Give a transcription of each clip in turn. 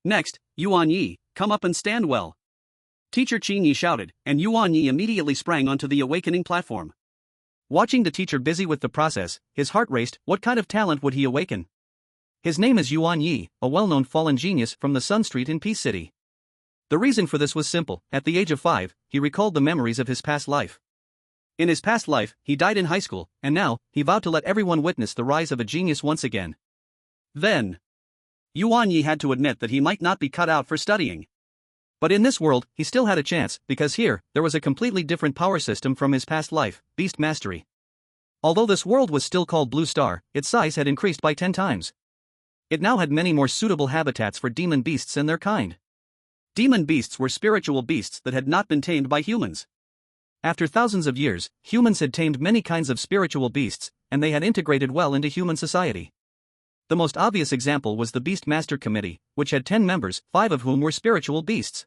Next, Yuan Ye, come up and stand well. Teacher Qin Yi shouted, and Yuan Ye immediately sprang onto the awakening platform. Watching the teacher busy with the process, his heart raced. What kind of talent would he awaken? His name is Yuan Ye, a well-known fallen genius from the Sun Street in Peace City. The reason for this was simple. At the age of 5, he recalled the memories of his past life. In his past life, he died in high school, and now, he vowed to let everyone witness the rise of a genius once again. Then, Yuan Ye had to admit that he might not be cut out for studying. But in this world, he still had a chance, because here, there was a completely different power system from his past life, Beast Mastery. Although this world was still called Blue Star, its size had increased by 10 times. It now had many more suitable habitats for demon beasts and their kind. Demon beasts were spiritual beasts that had not been tamed by humans. After thousands of years, humans had tamed many kinds of spiritual beasts, and they had integrated well into human society. The most obvious example was the Beastmaster Committee, which had 10 members, 5 of whom were spiritual beasts.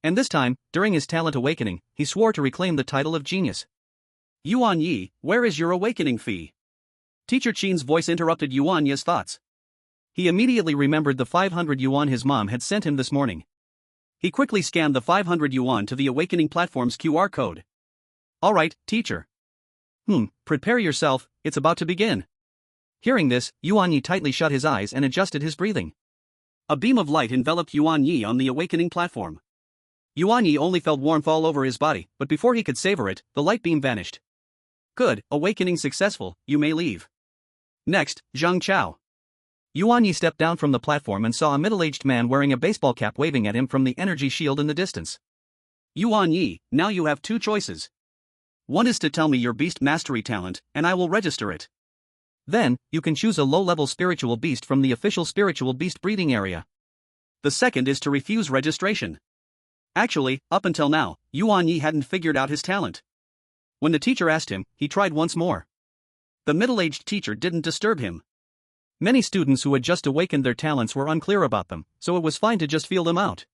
And this time, during his talent awakening, he swore to reclaim the title of genius. Yuan Ye, where is your awakening fee? Teacher Qin's voice interrupted Yuan Ye's thoughts. He immediately remembered the 500 yuan his mom had sent him this morning. He quickly scanned the 500 yuan to the awakening platform's QR code. Alright, teacher. Prepare yourself, it's about to begin. Hearing this, Yuan Ye tightly shut his eyes and adjusted his breathing. A beam of light enveloped Yuan Ye on the awakening platform. Yuan Ye only felt warmth all over his body, but before he could savor it, the light beam vanished. Good, awakening successful, you may leave. Next, Zhang Chao. Yuan Ye stepped down from the platform and saw a middle-aged man wearing a baseball cap waving at him from the energy shield in the distance. Yuan Ye, now you have 2 choices. One is to tell me your beast mastery talent, and I will register it. Then, you can choose a low-level spiritual beast from the official spiritual beast breeding area. The second is to refuse registration. Actually, up until now, Yuan Ye hadn't figured out his talent. When the teacher asked him, he tried once more. The middle-aged teacher didn't disturb him. Many students who had just awakened their talents were unclear about them, so it was fine to just feel them out.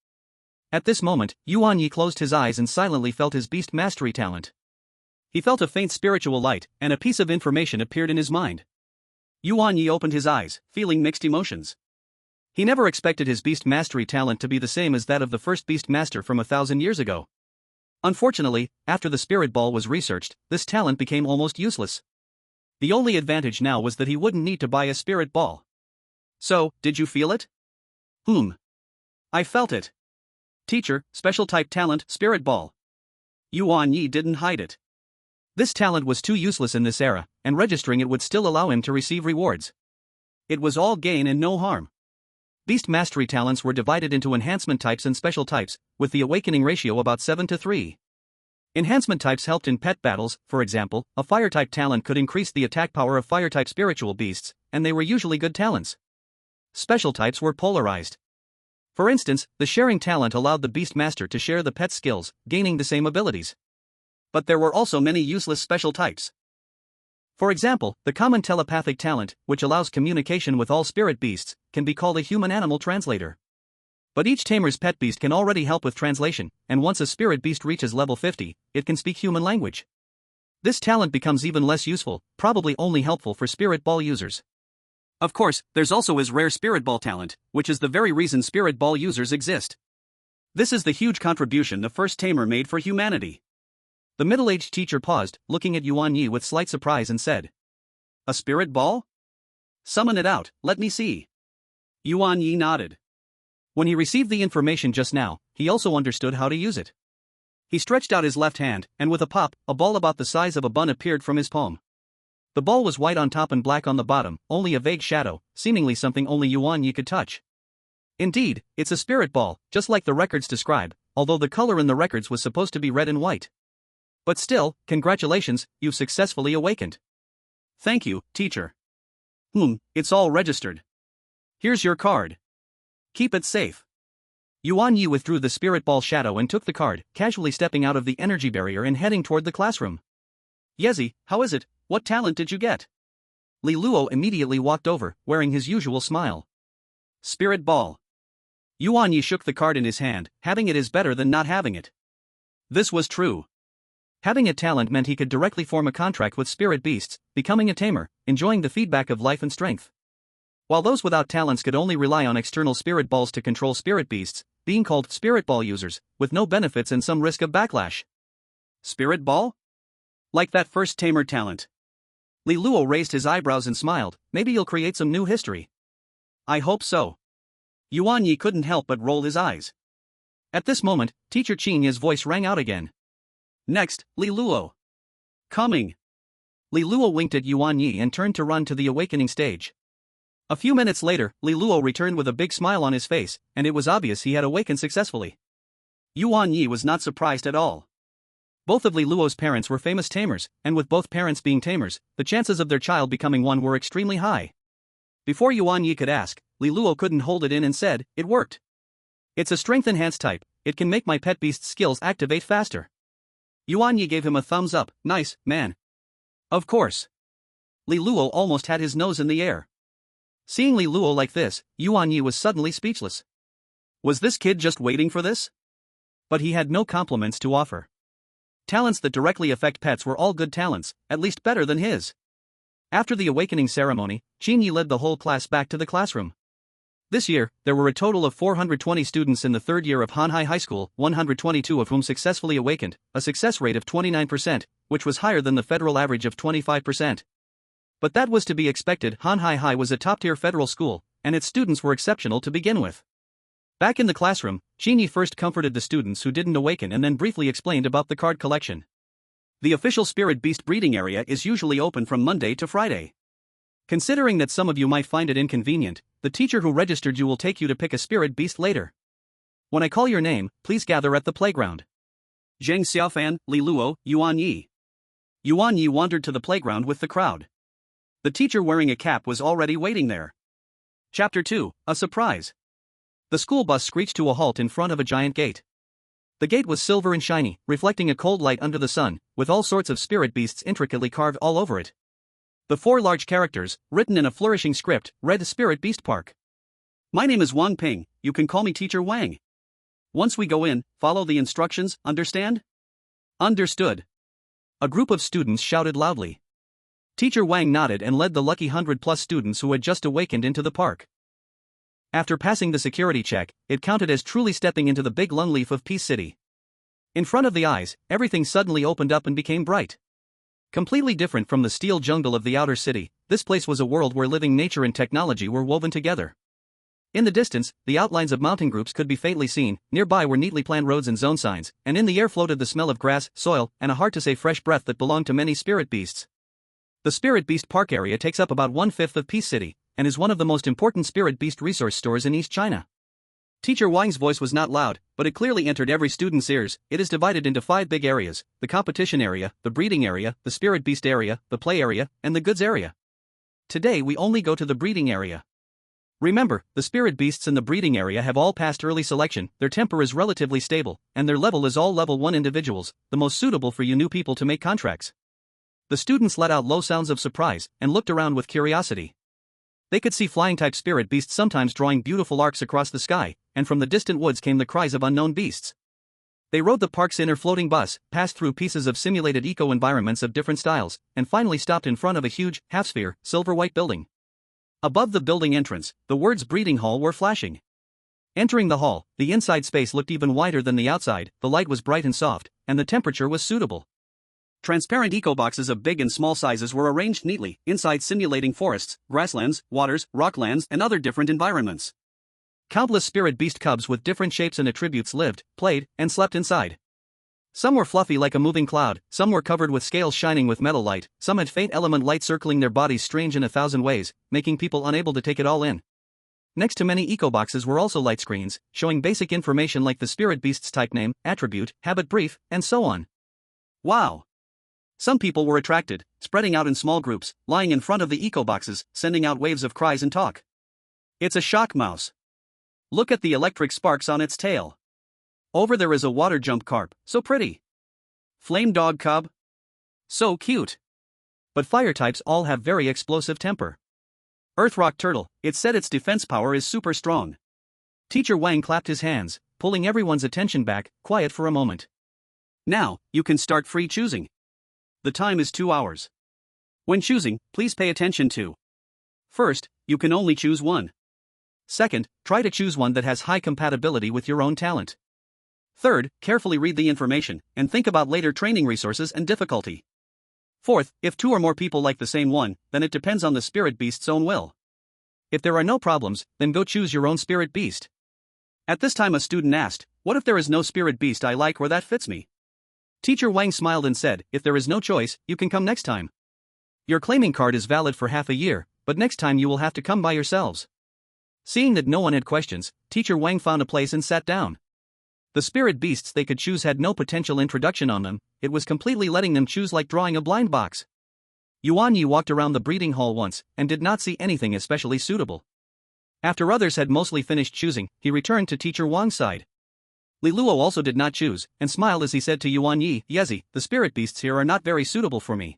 At this moment, Yuan Ye closed his eyes and silently felt his beast mastery talent. He felt a faint spiritual light, and a piece of information appeared in his mind. Yuan Ye opened his eyes, feeling mixed emotions. He never expected his beast mastery talent to be the same as that of the first beast master from 1,000 years ago. Unfortunately, after the spirit ball was researched, this talent became almost useless. The only advantage now was that he wouldn't need to buy a spirit ball. So, did you feel it? I felt it. Teacher, special type talent, spirit ball. Yuan Ye didn't hide it. This talent was too useless in this era, and registering it would still allow him to receive rewards. It was all gain and no harm. Beast mastery talents were divided into enhancement types and special types, with the awakening ratio about 7:3. Enhancement types helped in pet battles. For example, a fire-type talent could increase the attack power of fire-type spiritual beasts, and they were usually good talents. Special types were polarized. For instance, the sharing talent allowed the Beastmaster to share the pet skills, gaining the same abilities. But there were also many useless special types. For example, the common telepathic talent, which allows communication with all spirit beasts, can be called a human-animal translator. But each tamer's pet beast can already help with translation, and once a spirit beast reaches level 50, it can speak human language. This talent becomes even less useful, probably only helpful for spirit ball users. Of course, there's also his rare spirit ball talent, which is the very reason spirit ball users exist. This is the huge contribution the first tamer made for humanity. The middle-aged teacher paused, looking at Yuan Ye with slight surprise and said, "A spirit ball? Summon it out, let me see." Yuan Ye nodded. When he received the information just now, he also understood how to use it. He stretched out his left hand, and with a pop, a ball about the size of a bun appeared from his palm. The ball was white on top and black on the bottom, only a vague shadow, seemingly something only Yuan Ye could touch. Indeed, it's a spirit ball, just like the records describe, although the color in the records was supposed to be red and white. But still, congratulations, you've successfully awakened. Thank you, teacher. It's all registered. Here's your card. Keep it safe. Yuan Ye withdrew the spirit ball shadow and took the card, casually stepping out of the energy barrier and heading toward the classroom. Yezi, how is it? What talent did you get? Li Luo immediately walked over, wearing his usual smile. Spirit ball. Yuan Ye shook the card in his hand. Having it is better than not having it. This was true. Having a talent meant he could directly form a contract with spirit beasts, becoming a tamer, enjoying the feedback of life and strength. While those without talents could only rely on external spirit balls to control spirit beasts, being called spirit ball users, with no benefits and some risk of backlash. Spirit ball? Like that first tamer talent. Li Luo raised his eyebrows and smiled. Maybe you'll create some new history. I hope so. Yuan Ye couldn't help but roll his eyes. At this moment, Teacher Qin Ye's voice rang out again. Next, Li Luo. Coming. Li Luo winked at Yuan Ye and turned to run to the awakening stage. A few minutes later, Li Luo returned with a big smile on his face, and it was obvious he had awakened successfully. Yuan Ye was not surprised at all. Both of Li Luo's parents were famous tamers, and with both parents being tamers, the chances of their child becoming one were extremely high. Before Yuan Ye could ask, Li Luo couldn't hold it in and said, "It worked. It's a strength-enhanced type, it can make my pet beast's skills activate faster." Yuan Ye gave him a thumbs up. "Nice, man." Of course. Li Luo almost had his nose in the air. Seeing Li Luo like this, Yuan Ye was suddenly speechless. Was this kid just waiting for this? But he had no compliments to offer. Talents that directly affect pets were all good talents, at least better than his. After the awakening ceremony, Qin Yi led the whole class back to the classroom. This year, there were a total of 420 students in the third year of Hanhai High School, 122 of whom successfully awakened, a success rate of 29%, which was higher than the federal average of 25%. But that was to be expected. Hanhai High was a top-tier federal school, and its students were exceptional to begin with. Back in the classroom, Qin Yi first comforted the students who didn't awaken and then briefly explained about the card collection. The official spirit beast breeding area is usually open from Monday to Friday. Considering that some of you might find it inconvenient, the teacher who registered you will take you to pick a spirit beast later. When I call your name, please gather at the playground. Zheng Xiaofan, Li Luo, Yuan Ye. Yuan Ye wandered to the playground with the crowd. The teacher wearing a cap was already waiting there. Chapter 2, A Surprise. The school bus screeched to a halt in front of a giant gate. The gate was silver and shiny, reflecting a cold light under the sun, with all sorts of spirit beasts intricately carved all over it. The 4 large characters, written in a flourishing script, read Spirit Beast Park. My name is Wang Ping, you can call me Teacher Wang. Once we go in, follow the instructions, understand? Understood. A group of students shouted loudly. Teacher Wang nodded and led the lucky 100+ students who had just awakened into the park. After passing the security check, it counted as truly stepping into the big lung leaf of Peace City. In front of the eyes, everything suddenly opened up and became bright. Completely different from the steel jungle of the outer city, this place was a world where living nature and technology were woven together. In the distance, the outlines of mountain groups could be faintly seen, nearby were neatly planned roads and zone signs, and in the air floated the smell of grass, soil, and a hard-to-say fresh breath that belonged to many spirit beasts. The Spirit Beast Park area takes up about 1/5 of Peace City, and is one of the most important spirit beast resource stores in East China. Teacher Wang's voice was not loud, but it clearly entered every student's ears. It is divided into 5 big areas: the competition area, the breeding area, the spirit beast area, the play area, and the goods area. Today we only go to the breeding area. Remember, the spirit beasts in the breeding area have all passed early selection, their temper is relatively stable, and their level is all level 1 individuals, the most suitable for you new people to make contracts. The students let out low sounds of surprise, and looked around with curiosity. They could see flying-type spirit beasts sometimes drawing beautiful arcs across the sky, and from the distant woods came the cries of unknown beasts. They rode the park's inner floating bus, passed through pieces of simulated eco-environments of different styles, and finally stopped in front of a huge, half-sphere, silver-white building. Above the building entrance, the words breeding hall were flashing. Entering the hall, the inside space looked even wider than the outside, the light was bright and soft, and the temperature was suitable. Transparent eco-boxes of big and small sizes were arranged neatly, inside simulating forests, grasslands, waters, rocklands, and other different environments. Countless spirit beast cubs with different shapes and attributes lived, played, and slept inside. Some were fluffy like a moving cloud, some were covered with scales shining with metal light, some had faint element light circling their bodies strange in 1,000 ways, making people unable to take it all in. Next to many eco-boxes were also light screens, showing basic information like the spirit beast's type name, attribute, habit brief, and so on. Wow! Some people were attracted, spreading out in small groups, lying in front of the eco-boxes, sending out waves of cries and talk. It's a shock mouse. Look at the electric sparks on its tail. Over there is a water jump carp, so pretty. Flame dog cub. So cute. But fire types all have very explosive temper. Earth rock turtle, it said its defense power is super strong. Teacher Wang clapped his hands, pulling everyone's attention back, quiet for a moment. Now, you can start free choosing. The time is 2 hours. When choosing, please pay attention to First, you can only choose one. Second, try to choose one that has high compatibility with your own talent. Third, carefully read the information and think about later training resources and difficulty. Fourth, if two or more people like the same one, then it depends on the spirit beast's own will. If there are no problems, then go choose your own spirit beast. At this time a student asked, "What if there is no spirit beast I like or that fits me?" Teacher Wang smiled and said, "If there is no choice, you can come next time. Your claiming card is valid for half a year, but next time you will have to come by yourselves." Seeing that no one had questions, Teacher Wang found a place and sat down. The spirit beasts they could choose had no potential introduction on them, it was completely letting them choose like drawing a blind box. Yuan Ye walked around the breeding hall once, and did not see anything especially suitable. After others had mostly finished choosing, he returned to Teacher Wang's side. Li Luo also did not choose, and smiled as he said to Yuan Ye, "Yezi, the spirit beasts here are not very suitable for me.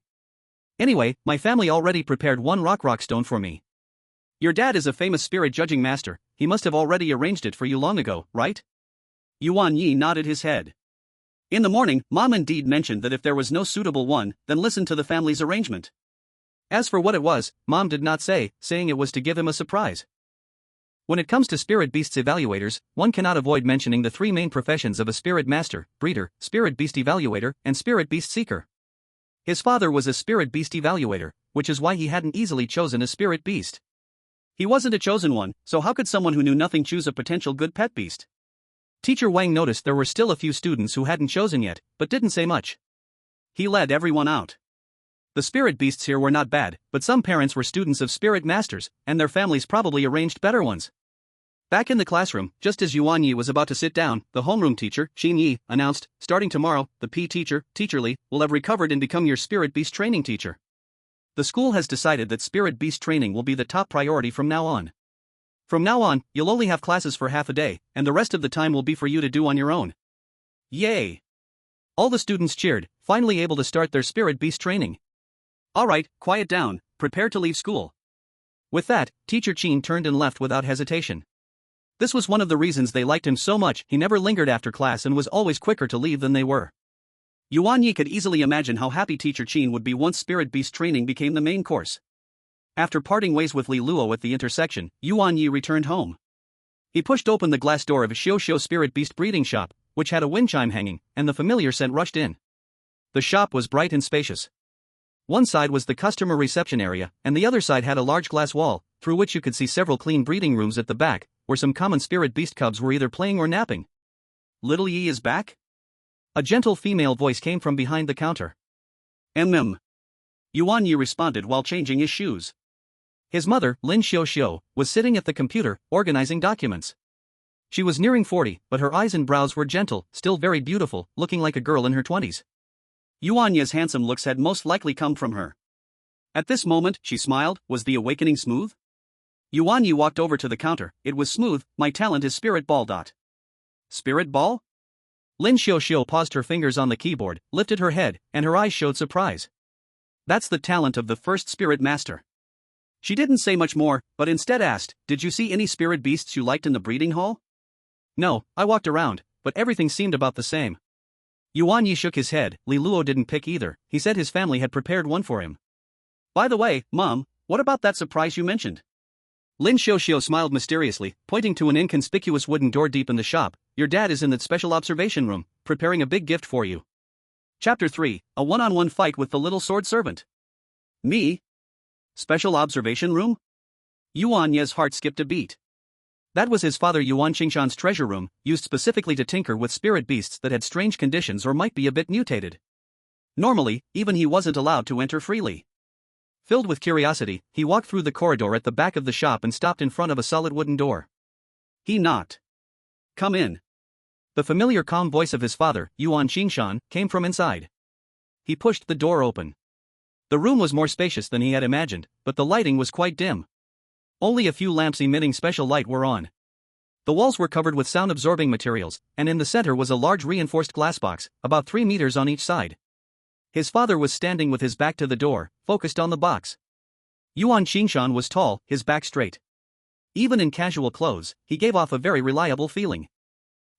Anyway, my family already prepared one rock stone for me. Your dad is a famous spirit judging master, he must have already arranged it for you long ago, right?" Yuan Ye nodded his head. In the morning, Mom indeed mentioned that if there was no suitable one, then listen to the family's arrangement. As for what it was, Mom did not say, saying it was to give him a surprise. When it comes to spirit beasts evaluators, one cannot avoid mentioning the three main professions of a spirit master, breeder, spirit beast evaluator, and spirit beast seeker. His father was a spirit beast evaluator, which is why he hadn't easily chosen a spirit beast. He wasn't a chosen one, so how could someone who knew nothing choose a potential good pet beast? Teacher Wang noticed there were still a few students who hadn't chosen yet, but didn't say much. He led everyone out. The spirit beasts here were not bad, but some parents were students of spirit masters, and their families probably arranged better ones. Back in the classroom, just as Yuan Ye was about to sit down, the homeroom teacher, Xin Yi, announced, "Starting tomorrow, the P teacher, Teacher Li, will have recovered and become your spirit beast training teacher. The school has decided that spirit beast training will be the top priority from now on. From now on, you'll only have classes for half a day, and the rest of the time will be for you to do on your own." Yay! All the students cheered, finally able to start their spirit beast training. Alright, quiet down, prepare to leave school. With that, Teacher Qin turned and left without hesitation. This was one of the reasons they liked him so much, he never lingered after class and was always quicker to leave than they were. Yuan Ye could easily imagine how happy Teacher Qin would be once spirit beast training became the main course. After parting ways with Li Luo at the intersection, Yuan Ye returned home. He pushed open the glass door of a Xiao spirit beast breeding shop, which had a wind chime hanging, and the familiar scent rushed in. The shop was bright and spacious. One side was the customer reception area, and the other side had a large glass wall, through which you could see several clean breeding rooms at the back, where some common spirit beast cubs were either playing or napping. "Little Yi is back?" A gentle female voice came from behind the counter. Yuan Ye responded while changing his shoes. His mother, Lin Xiao, was sitting at the computer, organizing documents. She was nearing 40, but her eyes and brows were gentle, still very beautiful, looking like a girl in her 20s. Yuan Ye's handsome looks had most likely come from her. At this moment, she smiled. Was the awakening smooth? Yuan Ye walked over to the counter. "It was smooth, my talent is spirit ball. Spirit ball?" Lin Xiao paused her fingers on the keyboard, lifted her head, and her eyes showed surprise. "That's the talent of the first spirit master." She didn't say much more, but instead asked, "Did you see any spirit beasts you liked in the breeding hall?" "No, I walked around, but everything seemed about the same." Yuan Ye shook his head. Li Luo didn't pick either, he said his family had prepared one for him. "By the way, Mom, what about that surprise you mentioned?" Lin Xiao smiled mysteriously, pointing to an inconspicuous wooden door deep in the shop. "Your dad is in that special observation room, preparing a big gift for you." Chapter 3, a one-on-one fight with the little sword servant. Me? Special observation room? Yuan Ye's heart skipped a beat. That was his father Yuan Qingshan's treasure room, used specifically to tinker with spirit beasts that had strange conditions or might be a bit mutated. Normally, even he wasn't allowed to enter freely. Filled with curiosity, he walked through the corridor at the back of the shop and stopped in front of a solid wooden door. He knocked. "Come in." The familiar calm voice of his father, Yuan Qingshan, came from inside. He pushed the door open. The room was more spacious than he had imagined, but the lighting was quite dim. Only a few lamps emitting special light were on. The walls were covered with sound-absorbing materials, and in the center was a large reinforced glass box, about 3 meters on each side. His father was standing with his back to the door, focused on the box. Yuan Qingshan was tall, his back straight. Even in casual clothes, he gave off a very reliable feeling.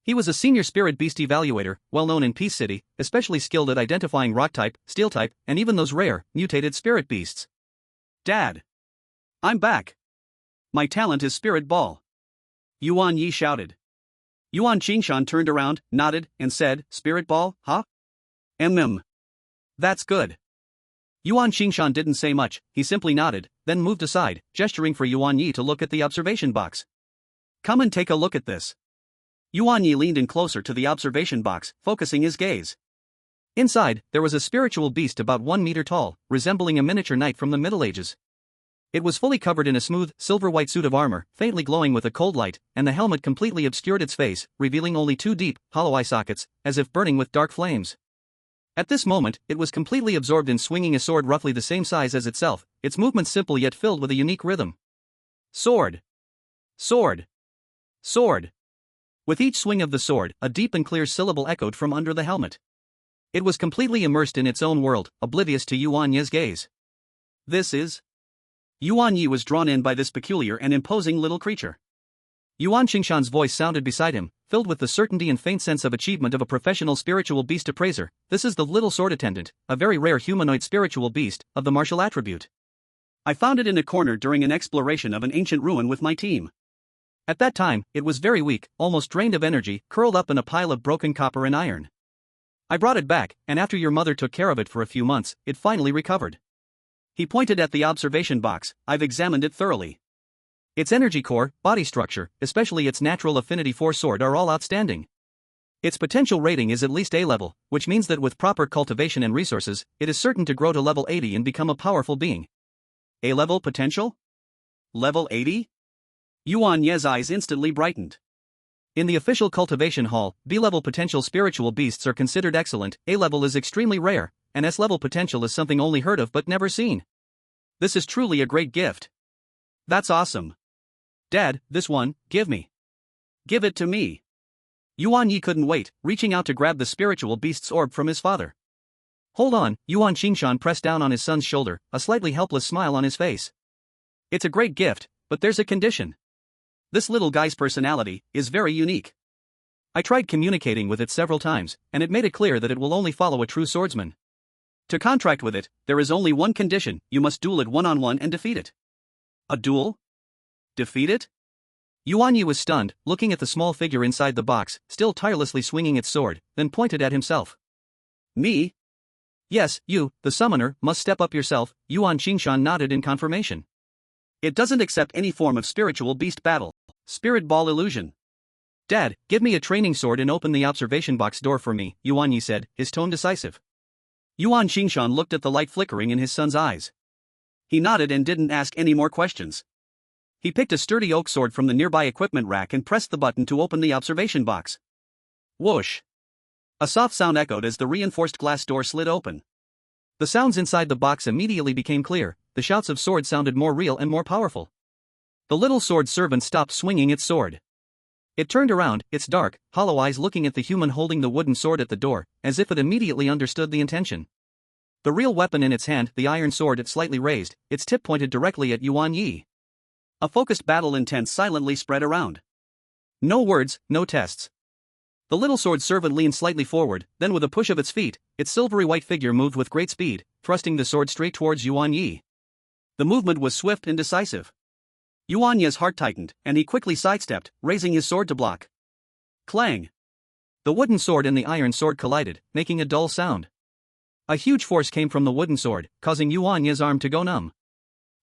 He was a senior spirit beast evaluator, well known in Peace City, especially skilled at identifying rock type, steel type, and even those rare, mutated spirit beasts. "Dad." I'm back. My talent is Spirit Ball. Yuan Ye shouted. Yuan Qingshan turned around, nodded, and said, Spirit Ball, huh? That's good. Yuan Qingshan didn't say much, he simply nodded, then moved aside, gesturing for Yuan Ye to look at the observation box. Come and take a look at this. Yuan Ye leaned in closer to the observation box, focusing his gaze. Inside, there was a spiritual beast about 1 meter tall, resembling a miniature knight from the Middle Ages. It was fully covered in a smooth, silver-white suit of armor, faintly glowing with a cold light, and the helmet completely obscured its face, revealing only 2 deep, hollow eye sockets, as if burning with dark flames. At this moment, it was completely absorbed in swinging a sword roughly the same size as itself, its movements simple yet filled with a unique rhythm. Sword. Sword. Sword. With each swing of the sword, a deep and clear syllable echoed from under the helmet. It was completely immersed in its own world, oblivious to Yuan Ye's gaze. This is... Yuan Ye was drawn in by this peculiar and imposing little creature. Yuan Qingshan's voice sounded beside him, filled with the certainty and faint sense of achievement of a professional spiritual beast appraiser. This is the little sword attendant, a very rare humanoid spiritual beast, of the martial attribute. I found it in a corner during an exploration of an ancient ruin with my team. At that time, it was very weak, almost drained of energy, curled up in a pile of broken copper and iron. I brought it back, and after your mother took care of it for a few months, it finally recovered. He pointed at the observation box. I've examined it thoroughly. Its energy core, body structure, especially its natural affinity for sword are all outstanding. Its potential rating is at least A level, which means that with proper cultivation and resources, it is certain to grow to level 80 and become a powerful being. A level potential? Level 80? Yuan Ye's eyes instantly brightened. In the official cultivation hall, B-level potential spiritual beasts are considered excellent, A level is extremely rare, and S-level potential is something only heard of but never seen. This is truly a great gift. That's awesome. Dad, this one, give me. Give it to me. Yuan Ye couldn't wait, reaching out to grab the spiritual beast's orb from his father. Hold on, Yuan Qingshan pressed down on his son's shoulder, a slightly helpless smile on his face. It's a great gift, but there's a condition. This little guy's personality is very unique. I tried communicating with it several times, and it made it clear that it will only follow a true swordsman. To contract with it, there is only one condition: you must duel it one-on-one and defeat it. A duel? Defeat it? Yuan Ye was stunned, looking at the small figure inside the box, still tirelessly swinging its sword, then pointed at himself. Me? Yes, you, the summoner, must step up yourself. Yuan Qingshan nodded in confirmation. It doesn't accept any form of spiritual beast battle. Spirit Ball illusion. Dad, give me a training sword and open the observation box door for me, Yuan Ye said, his tone decisive. Yuan Qingshan looked at the light flickering in his son's eyes. He nodded and didn't ask any more questions. He picked a sturdy oak sword from the nearby equipment rack and pressed the button to open the observation box. Whoosh! A soft sound echoed as the reinforced glass door slid open. The sounds inside the box immediately became clear. The shouts of sword sounded more real and more powerful. The little sword servant stopped swinging its sword. It turned around, its dark, hollow eyes looking at the human holding the wooden sword at the door, as if it immediately understood the intention. The real weapon in its hand, the iron sword, it slightly raised, its tip pointed directly at Yuan Ye. A focused battle intent silently spread around. No words, no tests. The little sword servant leaned slightly forward, then with a push of its feet, its silvery white figure moved with great speed, thrusting the sword straight towards Yuan Ye. The movement was swift and decisive. Yuan Ye's heart tightened, and he quickly sidestepped, raising his sword to block. Clang! The wooden sword and the iron sword collided, making a dull sound. A huge force came from the wooden sword, causing Yuan Ye's arm to go numb.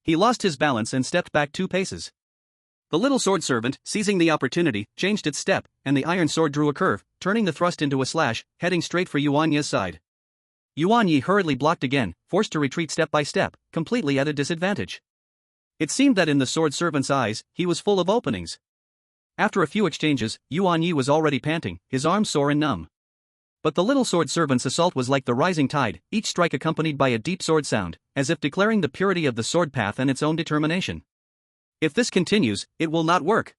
He lost his balance and stepped back 2 paces. The little sword servant, seizing the opportunity, changed its step, and the iron sword drew a curve, turning the thrust into a slash, heading straight for Yuan Ye's side. Yuan Ye hurriedly blocked again, forced to retreat step by step, completely at a disadvantage. It seemed that in the sword servant's eyes, he was full of openings. After a few exchanges, Yuan Ye was already panting, his arms sore and numb. But the little sword servant's assault was like the rising tide, each strike accompanied by a deep sword sound, as if declaring the purity of the sword path and its own determination. If this continues, it will not work.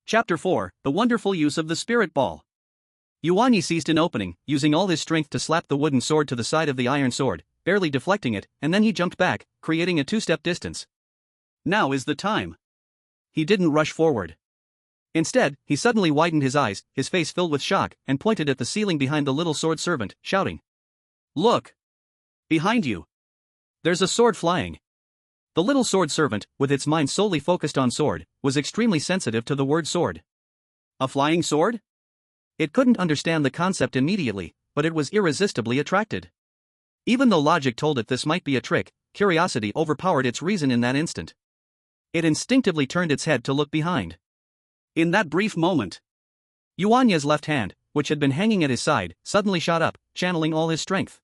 Chapter 4: The Wonderful Use of the Spirit Ball. Yuan Ye seized an opening, using all his strength to slap the wooden sword to the side of the iron sword, barely deflecting it, and then he jumped back, creating a 2-step distance. Now is the time. He didn't rush forward. Instead, he suddenly widened his eyes, his face filled with shock, and pointed at the ceiling behind the little sword servant, shouting. Look! Behind you! There's a sword flying. The little sword servant, with its mind solely focused on sword, was extremely sensitive to the word sword. A flying sword? It couldn't understand the concept immediately, but it was irresistibly attracted. Even though logic told it this might be a trick, curiosity overpowered its reason in that instant. It instinctively turned its head to look behind. In that brief moment, Yuan Ye's left hand, which had been hanging at his side, suddenly shot up, channeling all his strength.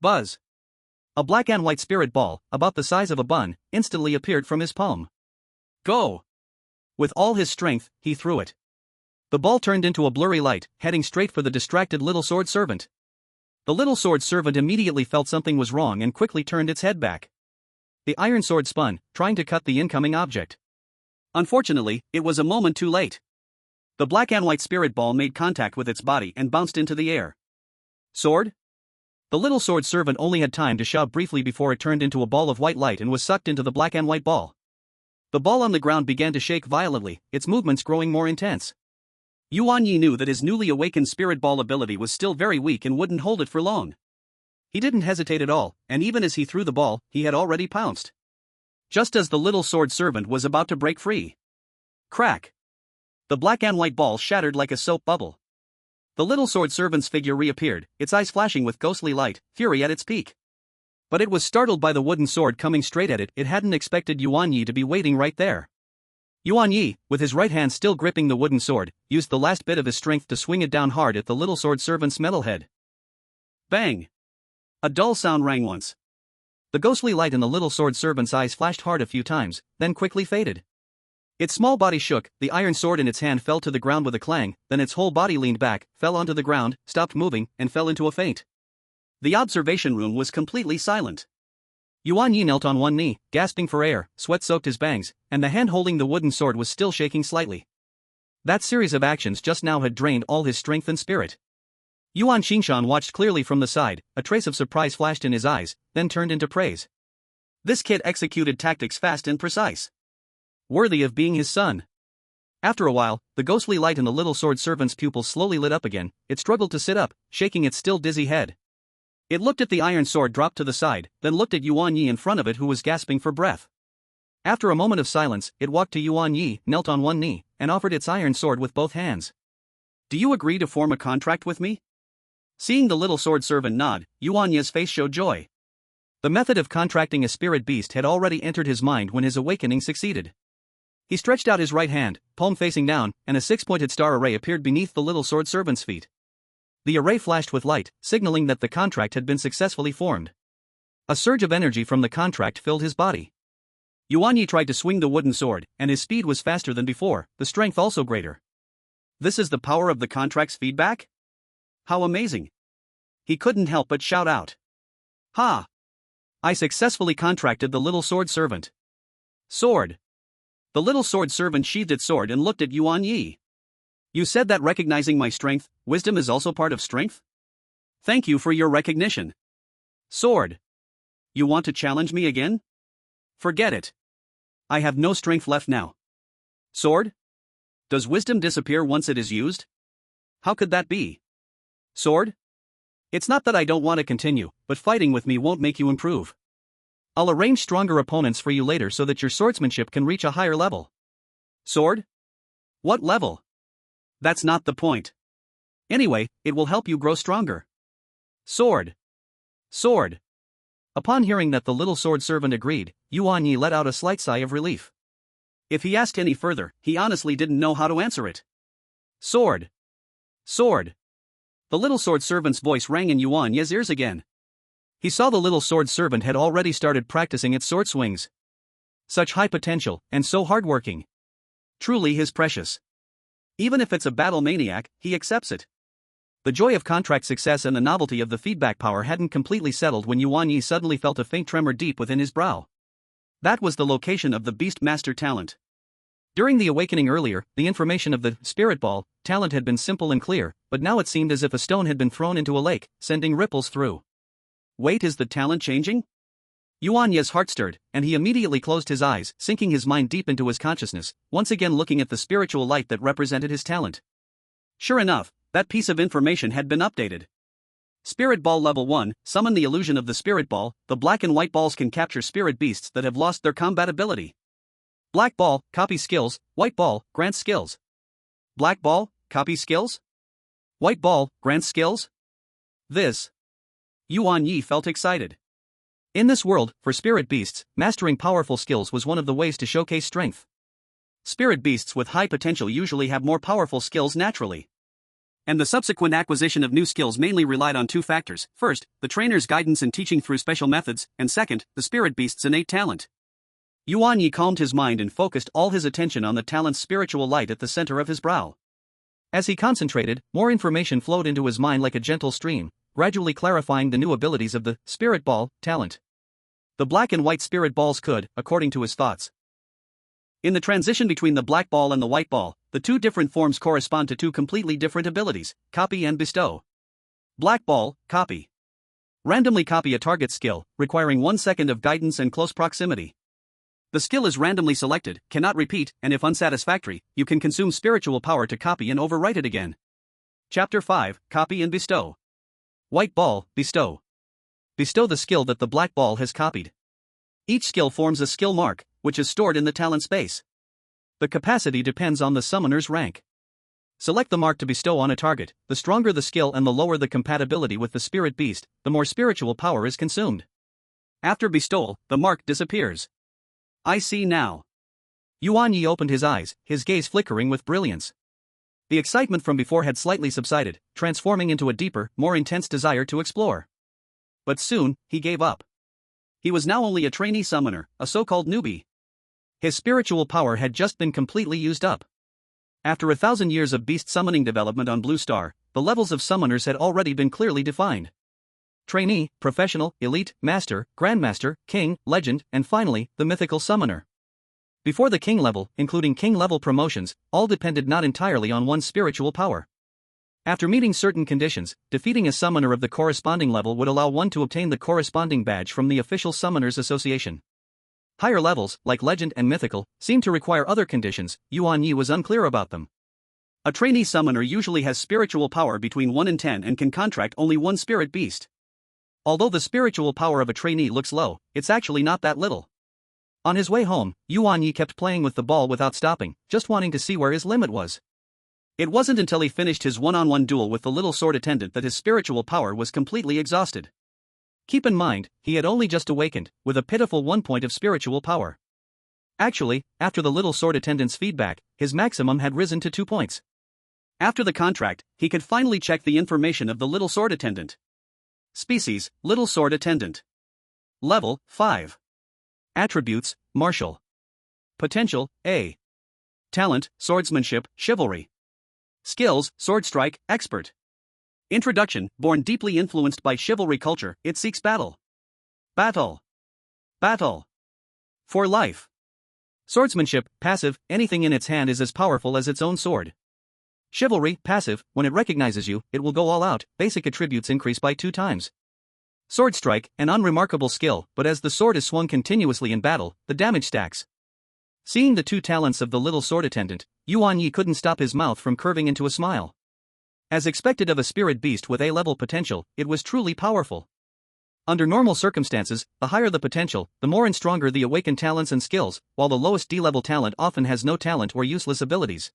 Buzz! A black and white spirit ball, about the size of a bun, instantly appeared from his palm. Go! With all his strength, he threw it. The ball turned into a blurry light, heading straight for the distracted little sword servant. The little sword servant immediately felt something was wrong and quickly turned its head back. The iron sword spun, trying to cut the incoming object. Unfortunately, it was a moment too late. The black and white spirit ball made contact with its body and bounced into the air. Sword? The little sword servant only had time to shout briefly before it turned into a ball of white light and was sucked into the black and white ball. The ball on the ground began to shake violently, its movements growing more intense. Yuan Ye knew that his newly awakened spirit ball ability was still very weak and wouldn't hold it for long. He didn't hesitate at all, and even as he threw the ball, he had already pounced. Just as the little sword servant was about to break free. Crack! The black and white ball shattered like a soap bubble. The little sword servant's figure reappeared, its eyes flashing with ghostly light, fury at its peak. But it was startled by the wooden sword coming straight at it. It hadn't expected Yuan Ye to be waiting right there. Yuan Ye, with his right hand still gripping the wooden sword, used the last bit of his strength to swing it down hard at the little sword servant's metal head. Bang! A dull sound rang once. The ghostly light in the little sword servant's eyes flashed hard a few times, then quickly faded. Its small body shook, the iron sword in its hand fell to the ground with a clang, then its whole body leaned back, fell onto the ground, stopped moving, and fell into a faint. The observation room was completely silent. Yuan Ye knelt on one knee, gasping for air, sweat soaked his bangs, and the hand holding the wooden sword was still shaking slightly. That series of actions just now had drained all his strength and spirit. Yuan Xingshan watched clearly from the side, a trace of surprise flashed in his eyes, then turned into praise. This kid executed tactics fast and precise. Worthy of being his son. After a while, the ghostly light in the little sword servant's pupils slowly lit up again. It struggled to sit up, shaking its still dizzy head. It looked at the iron sword dropped to the side, then looked at Yuan Ye in front of it who was gasping for breath. After a moment of silence, it walked to Yuan Ye, knelt on one knee, and offered its iron sword with both hands. Do you agree to form a contract with me? Seeing the little sword servant nod, Yuan Ye's face showed joy. The method of contracting a spirit beast had already entered his mind when his awakening succeeded. He stretched out his right hand, palm facing down, and a six-pointed star array appeared beneath the little sword servant's feet. The array flashed with light, signaling that the contract had been successfully formed. A surge of energy from the contract filled his body. Yuan Ye tried to swing the wooden sword, and his speed was faster than before, the strength also greater. This is the power of the contract's feedback? How amazing! He couldn't help but shout out. Ha! I successfully contracted the little sword servant. Sword! The little sword servant sheathed its sword and looked at Yuan Ye. You said that recognizing my strength, wisdom is also part of strength? Thank you for your recognition. Sword. You want to challenge me again? Forget it. I have no strength left now. Sword? Does wisdom disappear once it is used? How could that be? Sword? It's not that I don't want to continue, but fighting with me won't make you improve. I'll arrange stronger opponents for you later so that your swordsmanship can reach a higher level. Sword? What level? That's not the point. Anyway, it will help you grow stronger. Sword. Sword. Upon hearing that the little sword servant agreed, Yuan Ye let out a slight sigh of relief. If he asked any further, he honestly didn't know how to answer it. Sword. Sword. The little sword servant's voice rang in Yuan Ye's ears again. He saw the little sword servant had already started practicing its sword swings. Such high potential, and so hardworking. Truly his precious. Even if it's a battle maniac, he accepts it. The joy of contract success and the novelty of the feedback power hadn't completely settled when Yuan Ye suddenly felt a faint tremor deep within his brow. That was the location of the Beastmaster talent. During the awakening earlier, the information of the spirit ball talent had been simple and clear, but now it seemed as if a stone had been thrown into a lake, sending ripples through. Wait, is the talent changing? Yuan Ye's heart stirred, and he immediately closed his eyes, sinking his mind deep into his consciousness, once again looking at the spiritual light that represented his talent. Sure enough, that piece of information had been updated. Spirit Ball Level 1, summon the illusion of the Spirit Ball. The black and white balls can capture spirit beasts that have lost their combat ability. Black Ball, copy skills. White Ball, grants skills. Black Ball, copy skills. White Ball, grants skills. This. Yuan Ye felt excited. In this world, for spirit beasts, mastering powerful skills was one of the ways to showcase strength. Spirit beasts with high potential usually have more powerful skills naturally. And the subsequent acquisition of new skills mainly relied on two factors: first, the trainer's guidance and teaching through special methods, and second, the spirit beast's innate talent. Yuan Ye calmed his mind and focused all his attention on the talent's spiritual light at the center of his brow. As he concentrated, more information flowed into his mind like a gentle stream, gradually clarifying the new abilities of the Spirit Ball talent. The black and white Spirit Balls could, according to his thoughts. In the transition between the black ball and the white ball, the two different forms correspond to two completely different abilities: copy and bestow. Black Ball, copy. Randomly copy a target skill, requiring 1 second of guidance and close proximity. The skill is randomly selected, cannot repeat, and if unsatisfactory, you can consume spiritual power to copy and overwrite it again. Chapter 5, Copy and Bestow. White Ball, bestow. Bestow the skill that the black ball has copied. Each skill forms a skill mark, which is stored in the talent space. The capacity depends on the summoner's rank. Select the mark to bestow on a target. The stronger the skill and the lower the compatibility with the spirit beast, the more spiritual power is consumed. After bestowal, the mark disappears. I see now. Yuan Ye opened his eyes, his gaze flickering with brilliance. The excitement from before had slightly subsided, transforming into a deeper, more intense desire to explore. But soon, he gave up. He was now only a trainee summoner, a so-called newbie. His spiritual power had just been completely used up. After 1,000 years of beast summoning development on Blue Star, the levels of summoners had already been clearly defined. Trainee, professional, elite, master, grandmaster, king, legend, and finally, the mythical summoner. Before the king level, including king level promotions, all depended not entirely on one's spiritual power. After meeting certain conditions, defeating a summoner of the corresponding level would allow one to obtain the corresponding badge from the official Summoners Association. Higher levels, like legend and mythical, seemed to require other conditions. Yuan Ye was unclear about them. A trainee summoner usually has spiritual power between 1 and 10 and can contract only one spirit beast. Although the spiritual power of a trainee looks low, it's actually not that little. On his way home, Yuan Ye kept playing with the ball without stopping, just wanting to see where his limit was. It wasn't until he finished his one-on-one duel with the little sword attendant that his spiritual power was completely exhausted. Keep in mind, he had only just awakened, with a pitiful 1 point of spiritual power. Actually, after the little sword attendant's feedback, his maximum had risen to 2 points. After the contract, he could finally check the information of the little sword attendant. Species, Little Sword Attendant. Level, 5. Attributes, Martial. Potential, A. Talent, Swordsmanship, Chivalry. Skills, Sword Strike, Expert. Introduction, born deeply influenced by chivalry culture, it seeks battle. Battle. Battle. For life. Swordsmanship, passive, anything in its hand is as powerful as its own sword. Chivalry, passive, when it recognizes you, it will go all out, basic attributes increase by 2 times. Sword Strike, an unremarkable skill, but as the sword is swung continuously in battle, the damage stacks. Seeing the 2 talents of the little sword attendant, Yuan Ye couldn't stop his mouth from curving into a smile. As expected of a spirit beast with A-level potential, it was truly powerful. Under normal circumstances, the higher the potential, the more and stronger the awakened talents and skills, while the lowest D-level talent often has no talent or useless abilities.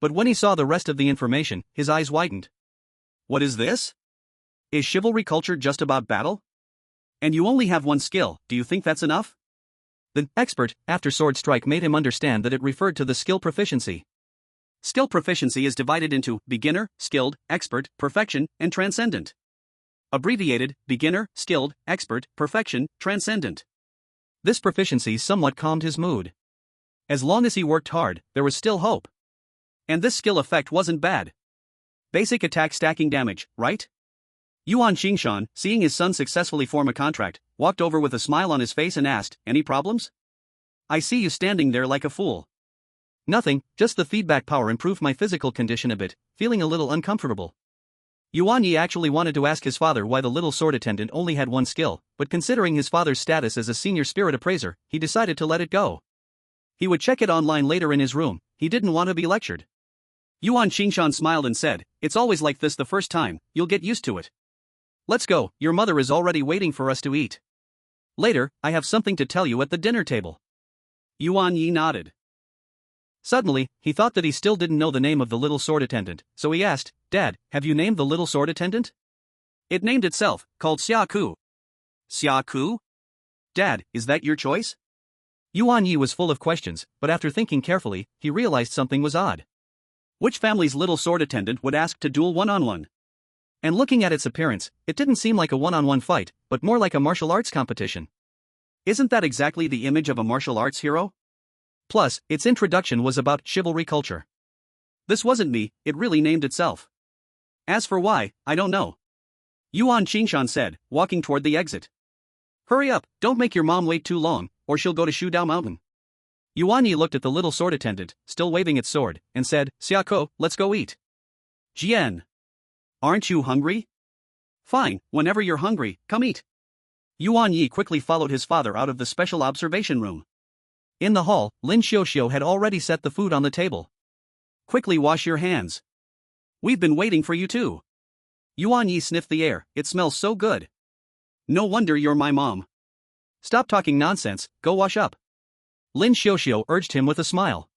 But when he saw the rest of the information, his eyes widened. What is this? Is chivalry culture just about battle? And you only have 1 skill, do you think that's enough? The expert, after Sword Strike made him understand that it referred to the skill proficiency. Skill proficiency is divided into beginner, skilled, expert, perfection, and transcendent. Abbreviated, beginner, skilled, expert, perfection, transcendent. This proficiency somewhat calmed his mood. As long as he worked hard, there was still hope. And this skill effect wasn't bad. Basic attack stacking damage, right? Yuan Qingshan, seeing his son successfully form a contract, walked over with a smile on his face and asked, "Any problems? I see you standing there like a fool." "Nothing, just the feedback power improved my physical condition a bit, feeling a little uncomfortable." Yuan Ye actually wanted to ask his father why the little sword attendant only had 1 skill, but considering his father's status as a senior spirit appraiser, he decided to let it go. He would check it online later in his room, he didn't want to be lectured. Yuan Qingshan smiled and said, "It's always like this the first time, you'll get used to it." Let's go, your mother is already waiting for us to eat. Later, I have something to tell you at the dinner table. Yuan Ye nodded. Suddenly, he thought that he still didn't know the name of the little sword attendant, so he asked, Dad, have you named the little sword attendant? It named itself, called Xia Ku. Xia Ku? Dad, is that your choice? Yuan Ye was full of questions, but after thinking carefully, he realized something was odd. Which family's little sword attendant would ask to duel one-on-one? And looking at its appearance, it didn't seem like a one-on-one fight, but more like a martial arts competition. Isn't that exactly the image of a martial arts hero? Plus, its introduction was about chivalry culture. This wasn't me, it really named itself. As for why, I don't know. Yuan Qingshan said, walking toward the exit. Hurry up, don't make your mom wait too long, or she'll go to Shudao Mountain. Yuan Ye looked at the little sword attendant, still waving its sword, and said, Xiako, let's go eat. Jian. Aren't you hungry? Fine, whenever you're hungry, come eat. Yuan Ye quickly followed his father out of the special observation room. In the hall, Lin Xiuxiu had already set the food on the table. Quickly wash your hands. We've been waiting for you too. Yuan Ye sniffed the air, it smells so good. No wonder you're my mom. Stop talking nonsense, go wash up. Lin Xiuxiu urged him with a smile.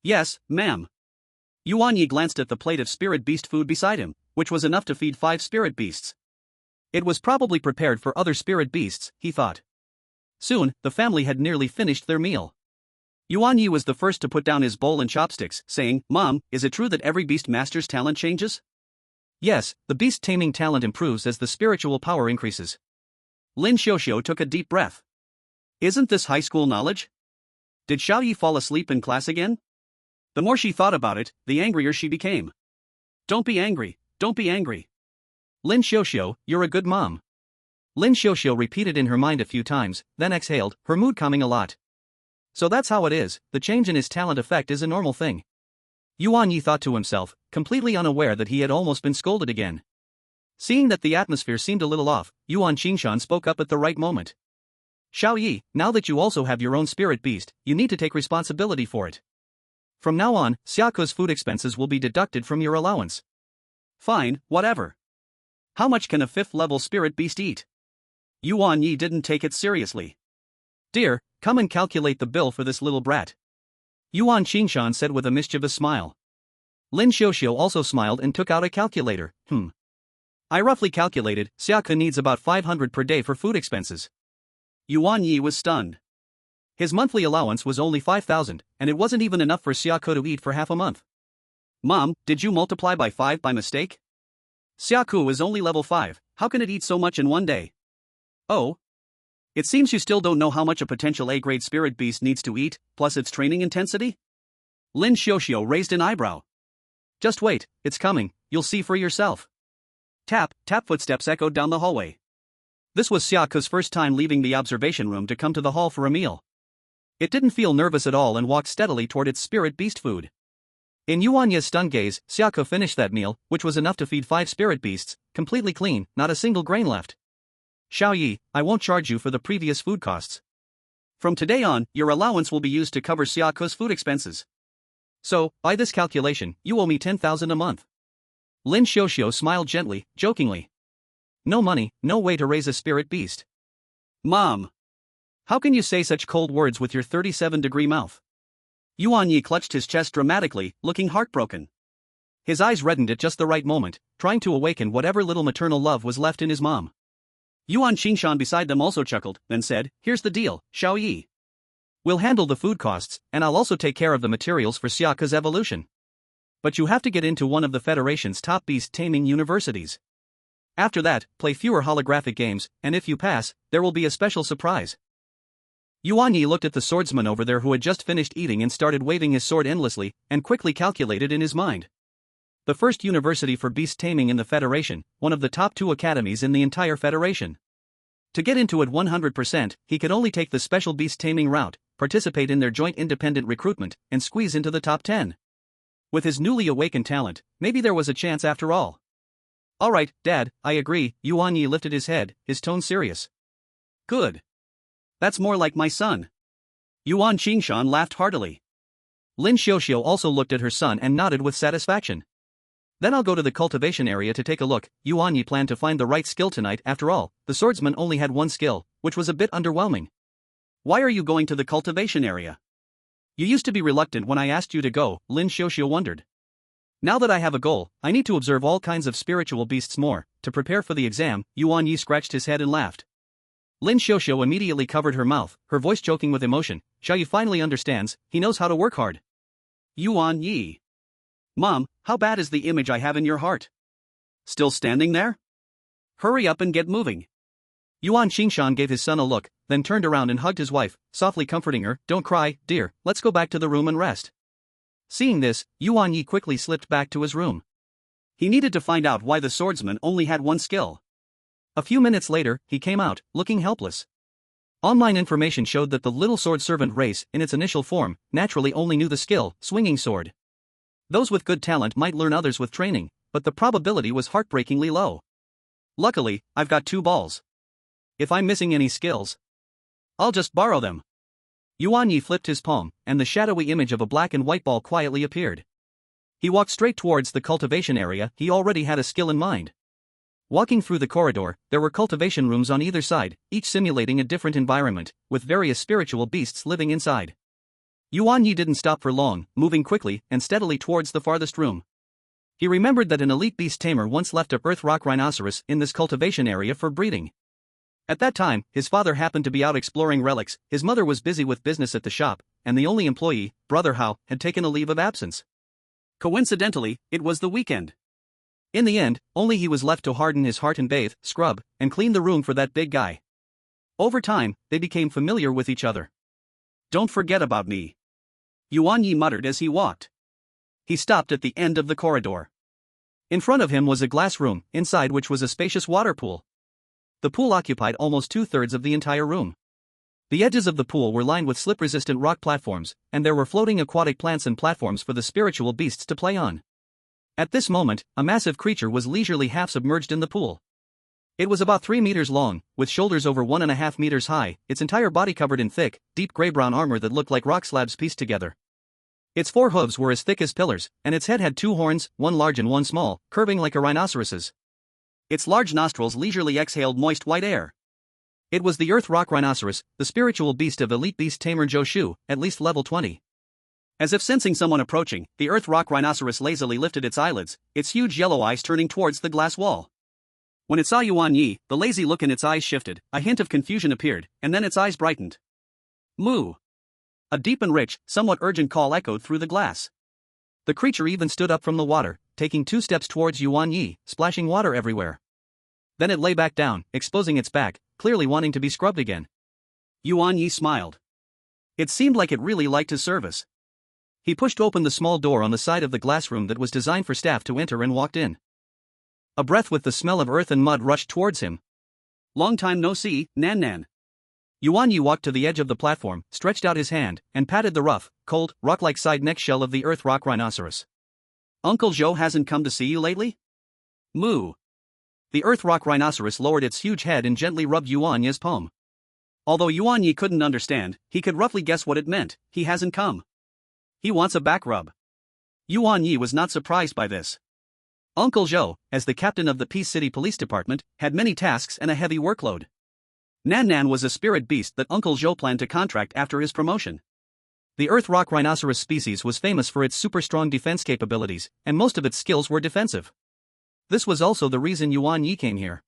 Yes, ma'am. Yuan Ye glanced at the plate of spirit beast food beside him, which was enough to feed 5 spirit beasts. It was probably prepared for other spirit beasts, he thought. Soon, the family had nearly finished their meal. Yuan Ye was the first to put down his bowl and chopsticks, saying, Mom, is it true that every Beastmaster's talent changes? Yes, the Beast-Taming talent improves as the spiritual power increases. Lin Xiuxiu took a deep breath. Isn't this high school knowledge? Did Xiao Yi fall asleep in class again? The more she thought about it, the angrier she became. Don't be angry, don't be angry. Lin Xiuxiu, you're a good mom. Lin Xiuxiu repeated in her mind a few times, then exhaled, her mood calming a lot. So that's how it is, the change in his talent effect is a normal thing. Yuan Yi thought to himself, completely unaware that he had almost been scolded again. Seeing that the atmosphere seemed a little off, Yuan Qingshan spoke up at the right moment. Xiao Yi, now that you also have your own spirit beast, you need to take responsibility for it. From now on, Xiako's food expenses will be deducted from your allowance. Fine, whatever. How much can a 5th level spirit beast eat? Yuan Yi didn't take it seriously. Dear, come and calculate the bill for this little brat. Yuan Qingshan said with a mischievous smile. Lin Xiuxiu also smiled and took out a calculator. I roughly calculated, Xiako needs about 500 per day for food expenses. Yuan Yi was stunned. His monthly allowance was only 5,000, and it wasn't even enough for Xiako to eat for half a month. Mom, did you multiply by 5 by mistake? Xiaku is only level 5, how can it eat so much in one day? Oh? It seems you still don't know how much a potential A-grade spirit beast needs to eat, plus its training intensity? Lin Xiuxiu raised an eyebrow. Just wait, it's coming, you'll see for yourself. Tap, tap footsteps echoed down the hallway. This was Xiako's first time leaving the observation room to come to the hall for a meal. It didn't feel nervous at all and walked steadily toward its spirit beast food. In Yuan Ye's stunned gaze, Xiako finished that meal, which was enough to feed 5 spirit beasts, completely clean, not a single grain left. Xiao Yi, I won't charge you for the previous food costs. From today on, your allowance will be used to cover Xiako's food expenses. So, by this calculation, you owe me 10,000 a month. Lin Xiuxiu smiled gently, jokingly. No money, no way to raise a spirit beast. Mom! How can you say such cold words with your 37-degree mouth? Yuan Yi clutched his chest dramatically, looking heartbroken. His eyes reddened at just the right moment, trying to awaken whatever little maternal love was left in his mom. Yuan Qingshan beside them also chuckled, then said, Here's the deal, Xiao Yi. We'll handle the food costs, and I'll also take care of the materials for Xiaka's evolution. But you have to get into one of the Federation's top beast-taming universities. After that, play fewer holographic games, and if you pass, there will be a special surprise. Yuan Yi looked at the swordsman over there who had just finished eating and started waving his sword endlessly, and quickly calculated in his mind. The first university for beast-taming in the Federation, one of the top 2 academies in the entire Federation. To get into it 100%, he could only take the special beast-taming route, participate in their joint independent recruitment, and squeeze into the top 10. With his newly awakened talent, maybe there was a chance after all. Alright, Dad, I agree, Yuan Yi lifted his head, his tone serious. Good. That's more like my son. Yuan Qingshan laughed heartily. Lin Xiuxiu also looked at her son and nodded with satisfaction. Then I'll go to the cultivation area to take a look. Yuan Ye planned to find the right skill tonight. After all, the swordsman only had one skill, which was a bit underwhelming. Why are you going to the cultivation area? You used to be reluctant when I asked you to go, Lin Xiuxiu wondered. Now that I have a goal, I need to observe all kinds of spiritual beasts more. To prepare for the exam, Yuan Ye scratched his head and laughed. Lin Xiuxiu immediately covered her mouth, her voice choking with emotion. Xiaoyu finally understands, he knows how to work hard. Yuan Ye. Mom, how bad is the image I have in your heart? Still standing there? Hurry up and get moving. Yuan Xingshan gave his son a look, then turned around and hugged his wife, softly comforting her. Don't cry, dear, let's go back to the room and rest. Seeing this, Yuan Ye quickly slipped back to his room. He needed to find out why the swordsman only had one skill. A few minutes later, he came out, looking helpless. Online information showed that the little sword servant race, in its initial form, naturally only knew the skill, swinging sword. Those with good talent might learn others with training, but the probability was heartbreakingly low. Luckily, I've got 2 balls. If I'm missing any skills, I'll just borrow them. Yuan Ye flipped his palm, and the shadowy image of a black and white ball quietly appeared. He walked straight towards the cultivation area. He already had a skill in mind. Walking through the corridor, there were cultivation rooms on either side, each simulating a different environment, with various spiritual beasts living inside. Yuan Ye didn't stop for long, moving quickly and steadily towards the farthest room. He remembered that an elite beast tamer once left a earth rock rhinoceros in this cultivation area for breeding. At that time, his father happened to be out exploring relics, his mother was busy with business at the shop, and the only employee, Brother Hao, had taken a leave of absence. Coincidentally, it was the weekend. In the end, only he was left to harden his heart and bathe, scrub, and clean the room for that big guy. Over time, they became familiar with each other. Don't forget about me, Yuan Ye muttered as he walked. He stopped at the end of the corridor. In front of him was a glass room, inside which was a spacious water pool. The pool occupied almost 2/3 of the entire room. The edges of the pool were lined with slip-resistant rock platforms, and there were floating aquatic plants and platforms for the spiritual beasts to play on. At this moment, a massive creature was leisurely half-submerged in the pool. It was about 3 meters long, with shoulders over 1.5 meters high, its entire body covered in thick, deep gray-brown armor that looked like rock slabs pieced together. Its 4 hooves were as thick as pillars, and its head had 2 horns, one large and one small, curving like a rhinoceros's. Its large nostrils leisurely exhaled moist white air. It was the Earth Rock Rhinoceros, the spiritual beast of elite beast tamer Zhou Shu, at least level 20. As if sensing someone approaching, the Earth Rock Rhinoceros lazily lifted its eyelids, its huge yellow eyes turning towards the glass wall. When it saw Yuan Ye, the lazy look in its eyes shifted, a hint of confusion appeared, and then its eyes brightened. Moo! A deep and rich, somewhat urgent call echoed through the glass. The creature even stood up from the water, taking 2 steps towards Yuan Ye, splashing water everywhere. Then it lay back down, exposing its back, clearly wanting to be scrubbed again. Yuan Ye smiled. It seemed like it really liked his service. He pushed open the small door on the side of the glass room that was designed for staff to enter and walked in. A breath with the smell of earth and mud rushed towards him. Long time no see, Nan Nan. Yuan Ye walked to the edge of the platform, stretched out his hand, and patted the rough, cold, rock-like side neck shell of the Earth Rock Rhinoceros. Uncle Zhou hasn't come to see you lately? Moo. The Earth Rock Rhinoceros lowered its huge head and gently rubbed Yuan Ye's palm. Although Yuan Ye couldn't understand, he could roughly guess what it meant. He hasn't come. He wants a back rub. Yuan Ye was not surprised by this. Uncle Zhou, as the captain of the Peace City Police Department, had many tasks and a heavy workload. Nan Nan was a spirit beast that Uncle Zhou planned to contract after his promotion. The Earth Rock Rhinoceros species was famous for its super-strong defense capabilities, and most of its skills were defensive. This was also the reason Yuan Ye came here.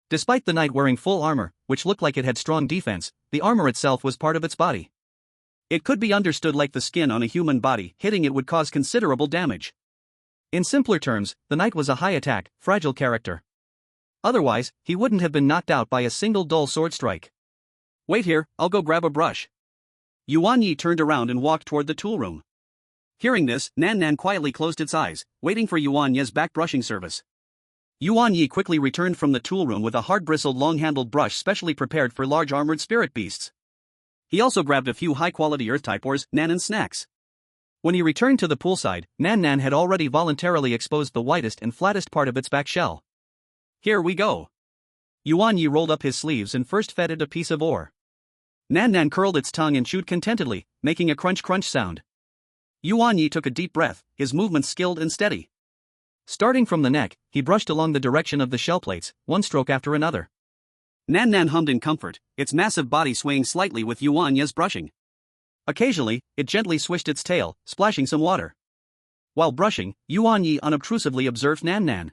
Despite the knight wearing full armor, which looked like it had strong defense, the armor itself was part of its body. It could be understood like the skin on a human body. Hitting it would cause considerable damage. In simpler terms, the knight was a high-attack, fragile character. Otherwise, he wouldn't have been knocked out by a single dull sword strike. Wait here, I'll go grab a brush. Yuan Ye turned around and walked toward the tool room. Hearing this, Nan Nan quietly closed its eyes, waiting for Yuan Ye's back brushing service. Yuan Ye quickly returned from the tool room with a hard-bristled long-handled brush specially prepared for large armored spirit beasts. He also grabbed a few high-quality earth-type ores, Nan and snacks. When he returned to the poolside, Nan Nan had already voluntarily exposed the widest and flattest part of its back shell. Here we go. Yuan Ye rolled up his sleeves and first fed it a piece of ore. Nan Nan curled its tongue and chewed contentedly, making a crunch-crunch sound. Yuan Ye took a deep breath, his movements skilled and steady. Starting from the neck, he brushed along the direction of the shell plates, one stroke after another. Nan Nan hummed in comfort, its massive body swaying slightly with Yuan Ye's brushing. Occasionally, it gently swished its tail, splashing some water. While brushing, Yuan Ye unobtrusively observed Nan Nan.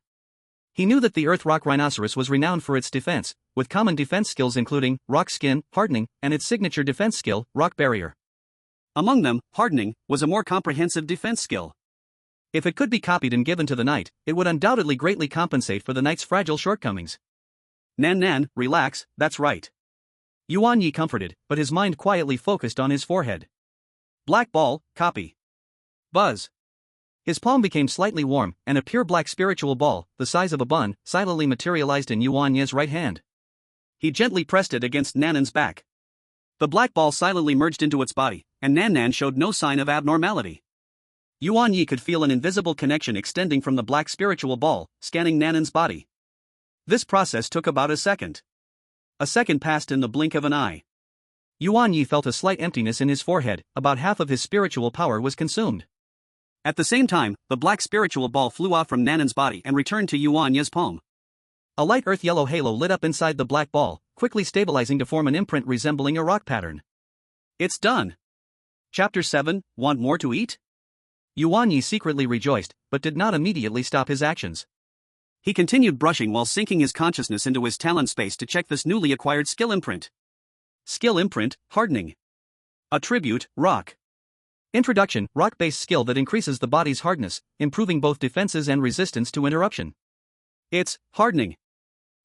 He knew that the Earth Rock Rhinoceros was renowned for its defense, with common defense skills including rock skin, hardening, and its signature defense skill, rock barrier. Among them, hardening was a more comprehensive defense skill. If it could be copied and given to the knight, it would undoubtedly greatly compensate for the knight's fragile shortcomings. Nan Nan, relax, that's right. Yuan Ye comforted, but his mind quietly focused on his forehead. Black ball, copy. Buzz. His palm became slightly warm, and a pure black spiritual ball, the size of a bun, silently materialized in Yuan Ye's right hand. He gently pressed it against Nanan's back. The black ball silently merged into its body, and Nan Nan showed no sign of abnormality. Yuan Ye could feel an invisible connection extending from the black spiritual ball, scanning Nanan's body. This process took about a second. A second passed in the blink of an eye. Yuan Ye felt a slight emptiness in his forehead, about half of his spiritual power was consumed. At the same time, the black spiritual ball flew off from Nanan's body and returned to Yuan Ye's palm. A light earth yellow halo lit up inside the black ball, quickly stabilizing to form an imprint resembling a rock pattern. It's done. Chapter 7, Want more to eat? Yuan Ye secretly rejoiced, but did not immediately stop his actions. He continued brushing while sinking his consciousness into his talent space to check this newly acquired skill imprint. Skill imprint, hardening. Attribute, rock. Introduction, rock-based skill that increases the body's hardness, improving both defenses and resistance to interruption. It's hardening.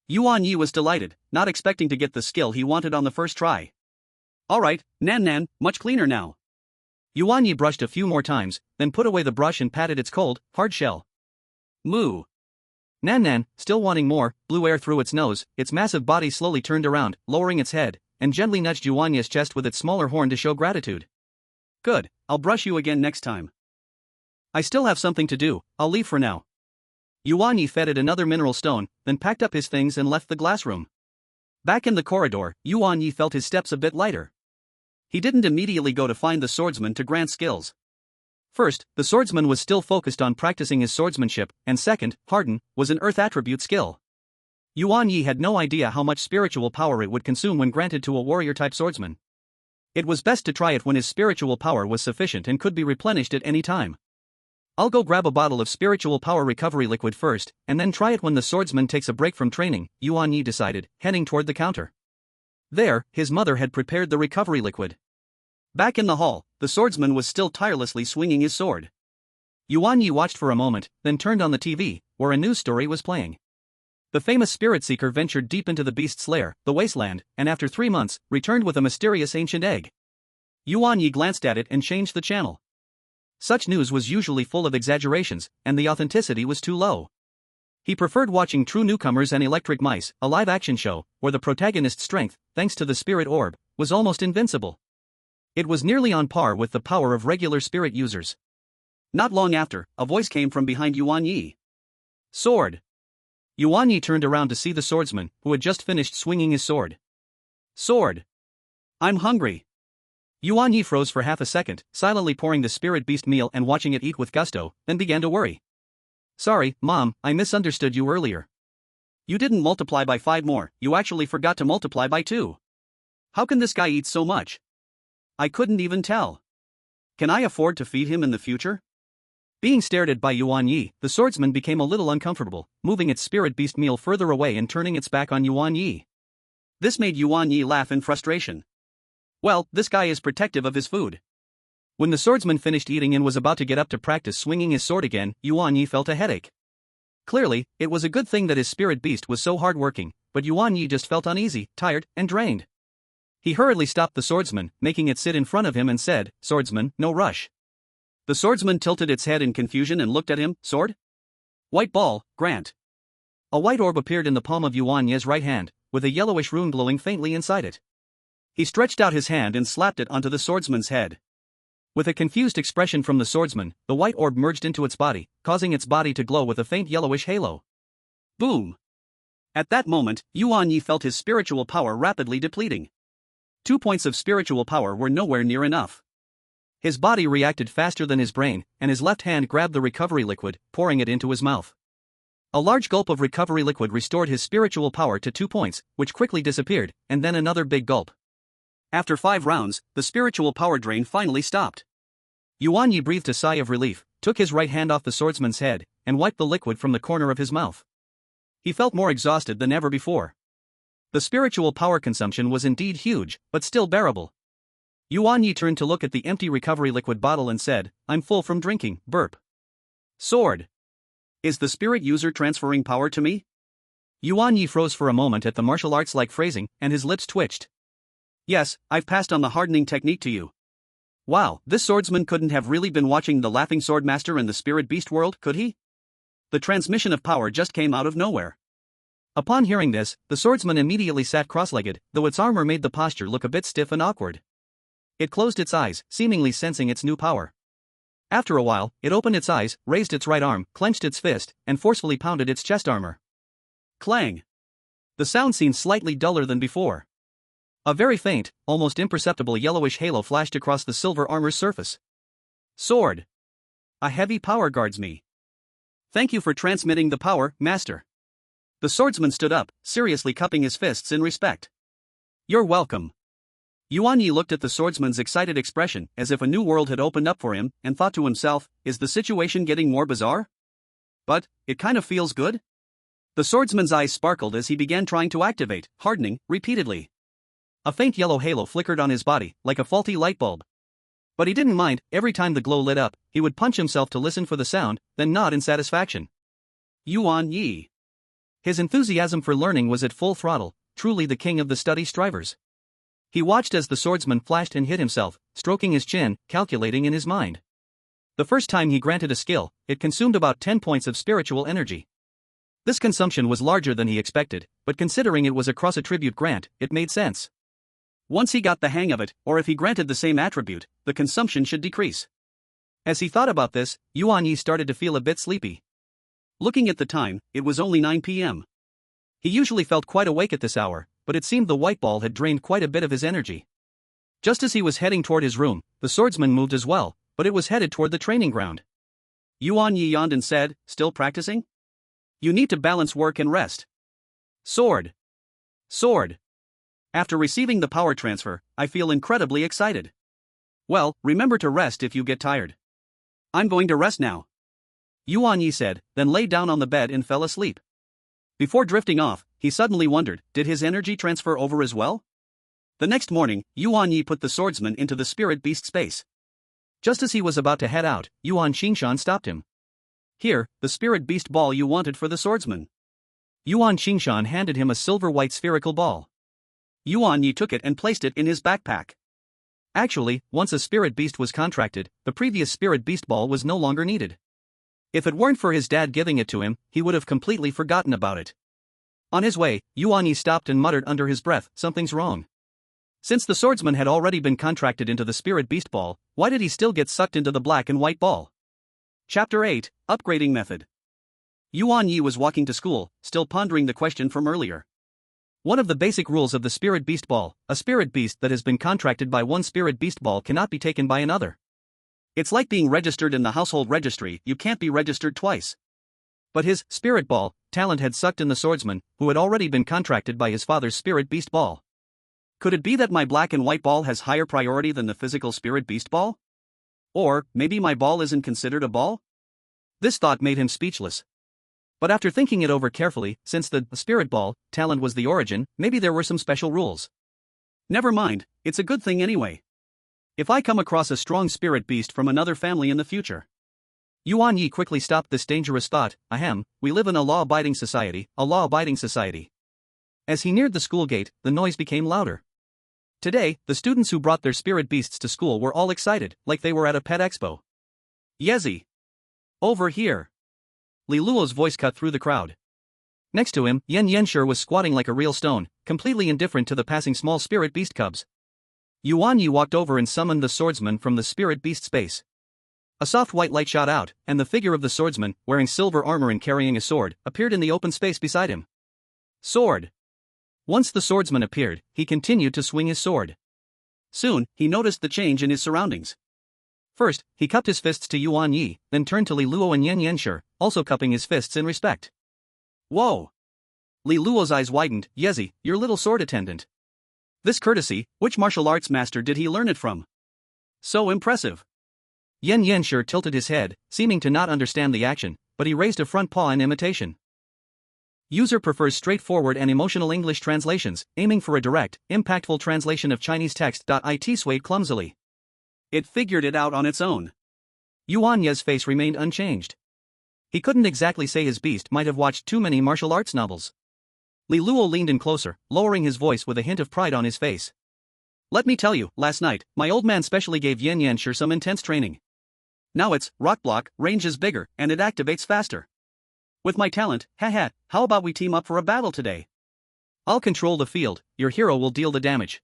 Yuan Ye was delighted, not expecting to get the skill he wanted on the first try. Alright, Nan Nan, much cleaner now. Yuan Ye brushed a few more times, then put away the brush and patted its cold, hard shell. Moo. Nan Nan, still wanting more, blew air through its nose, its massive body slowly turned around, lowering its head, and gently nudged Yuan Ye's chest with its smaller horn to show gratitude. Good, I'll brush you again next time. I still have something to do, I'll leave for now. Yuan Ye fed it another mineral stone, then packed up his things and left the glass room. Back in the corridor, Yuan Ye felt his steps a bit lighter. He didn't immediately go to find the swordsman to grant skills. First, the swordsman was still focused on practicing his swordsmanship, and second, harden, was an earth attribute skill. Yuan Ye had no idea how much spiritual power it would consume when granted to a warrior-type swordsman. It was best to try it when his spiritual power was sufficient and could be replenished at any time. I'll go grab a bottle of spiritual power recovery liquid first, and then try it when the swordsman takes a break from training, Yuan Ye decided, heading toward the counter. There, his mother had prepared the recovery liquid. Back in the hall, the swordsman was still tirelessly swinging his sword. Yuan Ye watched for a moment, then turned on the TV, where a news story was playing. The famous spirit seeker ventured deep into the beast's lair, the wasteland, and after 3 months, returned with a mysterious ancient egg. Yuan Ye glanced at it and changed the channel. Such news was usually full of exaggerations, and the authenticity was too low. He preferred watching True Newcomers and Electric Mice, a live-action show, where the protagonist's strength, thanks to the spirit orb, was almost invincible. It was nearly on par with the power of regular spirit users. Not long after, a voice came from behind Yuan Ye. Sword. Yuan Ye turned around to see the swordsman, who had just finished swinging his sword. Sword. I'm hungry. Yuan Ye froze for half a second, silently pouring the spirit beast meal and watching it eat with gusto, then began to worry. Sorry, Mom, I misunderstood you earlier. You didn't multiply by 5 more, you actually forgot to multiply by 2. How can this guy eat so much? I couldn't even tell. Can I afford to feed him in the future? Being stared at by Yuan Ye, the swordsman became a little uncomfortable, moving its spirit beast meal further away and turning its back on Yuan Ye. This made Yuan Ye laugh in frustration. Well, this guy is protective of his food. When the swordsman finished eating and was about to get up to practice swinging his sword again, Yuan Ye felt a headache. Clearly, it was a good thing that his spirit beast was so hardworking, but Yuan Ye just felt uneasy, tired, and drained. He hurriedly stopped the swordsman, making it sit in front of him and said, Swordsman, no rush. The swordsman tilted its head in confusion and looked at him, Sword? White ball, grant. A white orb appeared in the palm of Yuan Ye's right hand, with a yellowish rune glowing faintly inside it. He stretched out his hand and slapped it onto the swordsman's head. With a confused expression from the swordsman, the white orb merged into its body, causing its body to glow with a faint yellowish halo. Boom! At that moment, Yuan Ye felt his spiritual power rapidly depleting. 2 points of spiritual power were nowhere near enough. His body reacted faster than his brain, and his left hand grabbed the recovery liquid, pouring it into his mouth. A large gulp of recovery liquid restored his spiritual power to 2 points, which quickly disappeared, and then another big gulp. After 5 rounds, the spiritual power drain finally stopped. Yuan Ye breathed a sigh of relief, took his right hand off the swordsman's head, and wiped the liquid from the corner of his mouth. He felt more exhausted than ever before. The spiritual power consumption was indeed huge, but still bearable. Yuan Ye turned to look at the empty recovery liquid bottle and said, "I'm full from drinking, burp." Sword. Is the spirit user transferring power to me? Yuan Ye froze for a moment at the martial arts-like phrasing, and his lips twitched. Yes, I've passed on the hardening technique to you. Wow, this swordsman couldn't have really been watching the Laughing Swordmaster in the Spirit Beast world, could he? The transmission of power just came out of nowhere. Upon hearing this, the swordsman immediately sat cross-legged, though its armor made the posture look a bit stiff and awkward. It closed its eyes, seemingly sensing its new power. After a while, it opened its eyes, raised its right arm, clenched its fist, and forcefully pounded its chest armor. Clang! The sound seemed slightly duller than before. A very faint, almost imperceptible yellowish halo flashed across the silver armor's surface. Sword! A heavy power guards me. Thank you for transmitting the power, Master. The swordsman stood up, seriously cupping his fists in respect. You're welcome. Yuan Ye looked at the swordsman's excited expression as if a new world had opened up for him, and thought to himself, is the situation getting more bizarre? But, it kind of feels good? The swordsman's eyes sparkled as he began trying to activate, hardening, repeatedly. A faint yellow halo flickered on his body, like a faulty light bulb. But he didn't mind. Every time the glow lit up, he would punch himself to listen for the sound, then nod in satisfaction. Yuan Ye. His enthusiasm for learning was at full throttle, truly the king of the study strivers. He watched as the swordsman flashed and hit himself, stroking his chin, calculating in his mind. The first time he granted a skill, it consumed about 10 points of spiritual energy. This consumption was larger than he expected, but considering it was a cross-attribute grant, it made sense. Once he got the hang of it, or if he granted the same attribute, the consumption should decrease. As he thought about this, Yuan Ye started to feel a bit sleepy. Looking at the time, it was only 9 p.m. He usually felt quite awake at this hour, but it seemed the white ball had drained quite a bit of his energy. Just as he was heading toward his room, the swordsman moved as well, but it was headed toward the training ground. Yuan Ye yawned and said, "Still practicing? You need to balance work and rest." Sword. Sword. After receiving the power transfer, I feel incredibly excited. Well, remember to rest if you get tired. I'm going to rest now. Yuan Ye said, then lay down on the bed and fell asleep. Before drifting off, he suddenly wondered, did his energy transfer over as well? The next morning, Yuan Ye put the swordsman into the spirit beast space. Just as he was about to head out, Yuan Qingshan stopped him. Here, the spirit beast ball you wanted for the swordsman. Yuan Qingshan handed him a silver-white spherical ball. Yuan Ye took it and placed it in his backpack. Actually, once a spirit beast was contracted, the previous spirit beast ball was no longer needed. If it weren't for his dad giving it to him, he would have completely forgotten about it. On his way, Yuan Ye stopped and muttered under his breath, something's wrong. Since the swordsman had already been contracted into the spirit beast ball, why did he still get sucked into the black and white ball? Chapter 8, Upgrading Method. Yuan Ye was walking to school, still pondering the question from earlier. One of the basic rules of the spirit beast ball, a spirit beast that has been contracted by one spirit beast ball cannot be taken by another. It's like being registered in the household registry, you can't be registered twice. But his spirit ball talent had sucked in the swordsman, who had already been contracted by his father's spirit beast ball. Could it be that my black and white ball has higher priority than the physical spirit beast ball? Or, maybe my ball isn't considered a ball? This thought made him speechless. But after thinking it over carefully, since the spirit ball talent was the origin, maybe there were some special rules. Never mind, it's a good thing anyway. If I come across a strong spirit beast from another family in the future. Yuan Ye quickly stopped this dangerous thought. Ahem, we live in a law-abiding society, a law-abiding society. As he neared the school gate, the noise became louder. Today, the students who brought their spirit beasts to school were all excited, like they were at a pet expo. Yezi! Over here! Li Luo's voice cut through the crowd. Next to him, Yen Yenshur was squatting like a real stone, completely indifferent to the passing small spirit beast cubs. Yuan Ye walked over and summoned the swordsman from the spirit beast space. A soft white light shot out, and the figure of the swordsman, wearing silver armor and carrying a sword, appeared in the open space beside him. Sword! Once the swordsman appeared, he continued to swing his sword. Soon, he noticed the change in his surroundings. First, he cupped his fists to Yuan Ye, then turned to Li Luo and Yen Yenshur, also cupping his fists in respect. Whoa! Li Luo's eyes widened. Yezi, your little sword attendant. This courtesy, which martial arts master did he learn it from? So impressive. Yuan Ye sure tilted his head, seeming to not understand the action, but he raised a front paw in imitation. User prefers straightforward and emotional English translations, aiming for a direct, impactful translation of Chinese text. It swayed clumsily. It figured it out on its own. Yuan Ye's face remained unchanged. He couldn't exactly say his beast might have watched too many martial arts novels. Li Luo leaned in closer, lowering his voice with a hint of pride on his face. Let me tell you, last night, my old man specially gave Yuan Ye sure some intense training. Now its rock block range is bigger and it activates faster. With my talent, haha, how about we team up for a battle today? I'll control the field, your hero will deal the damage.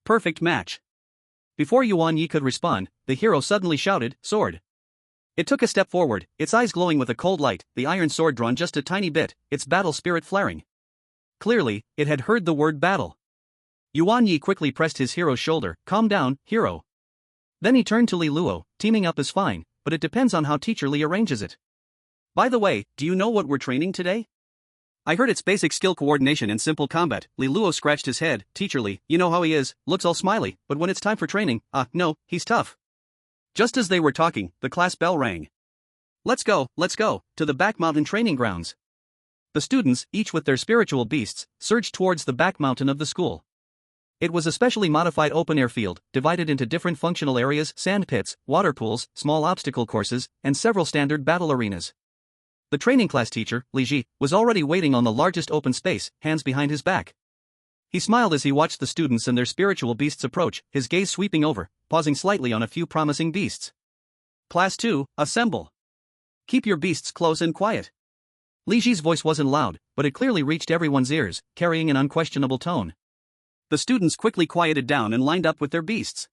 Perfect match. Before Yuan Ye could respond, the hero suddenly shouted, sword. It took a step forward, its eyes glowing with a cold light, the iron sword drawn just a tiny bit, its battle spirit flaring. Clearly, it had heard the word battle. Yuan Ye quickly pressed his hero's shoulder. Calm down, hero. Then he turned to Li Luo. Teaming up is fine, but it depends on how Teacher Li arranges it. By the way, do you know what we're training today? I heard it's basic skill coordination and simple combat. Li Luo scratched his head. Teacher Li, you know how he is, looks all smiley, but when it's time for training, no, he's tough. Just as they were talking, the class bell rang. Let's go, to the back mountain training grounds. The students, each with their spiritual beasts, surged towards the back mountain of the school. It was a specially modified open-air field, divided into different functional areas, sand pits, water pools, small obstacle courses, and several standard battle arenas. The training class teacher, Li Ji, was already waiting on the largest open space, hands behind his back. He smiled as he watched the students and their spiritual beasts approach, his gaze sweeping over, pausing slightly on a few promising beasts. Class 2, assemble. Keep your beasts close and quiet. Li Ji's voice wasn't loud, but it clearly reached everyone's ears, carrying an unquestionable tone. The students quickly quieted down and lined up with their beasts.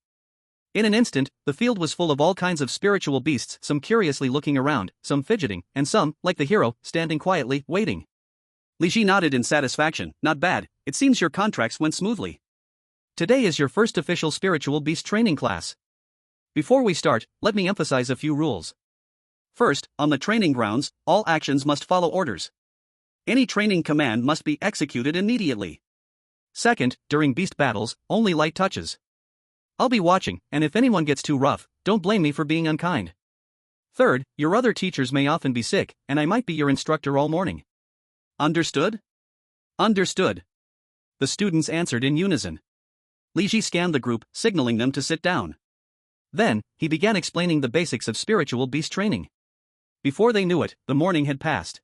In an instant, the field was full of all kinds of spiritual beasts, some curiously looking around, some fidgeting, and some, like the hero, standing quietly, waiting. Li Ji nodded in satisfaction. Not bad, it seems your contracts went smoothly. Today is your first official spiritual beast training class. Before we start, let me emphasize a few rules. First, on the training grounds, all actions must follow orders. Any training command must be executed immediately. Second, during beast battles, only light touches. I'll be watching, and if anyone gets too rough, don't blame me for being unkind. Third, your other teachers may often be sick, and I might be your instructor all morning. Understood? Understood. The students answered in unison. Li Ji scanned the group, signaling them to sit down. Then, he began explaining the basics of spiritual beast training. Before they knew it, the morning had passed.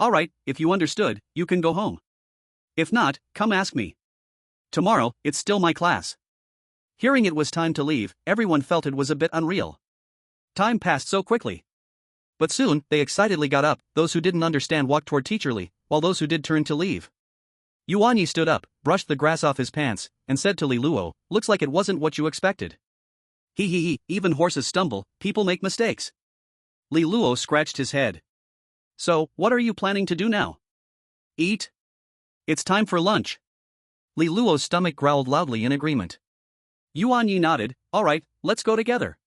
Alright, if you understood, you can go home. If not, come ask me. Tomorrow, it's still my class. Hearing it was time to leave, everyone felt it was a bit unreal. Time passed so quickly. But soon, they excitedly got up, those who didn't understand walked toward Teacher Li, while those who did turned to leave. Yuan Ye stood up, brushed the grass off his pants, and said to Li Luo, looks like it wasn't what you expected. Hehehe, even horses stumble, people make mistakes. Li Luo scratched his head. So, what are you planning to do now? Eat? It's time for lunch. Li Luo's stomach growled loudly in agreement. Yuan Ye nodded. Alright, let's go together.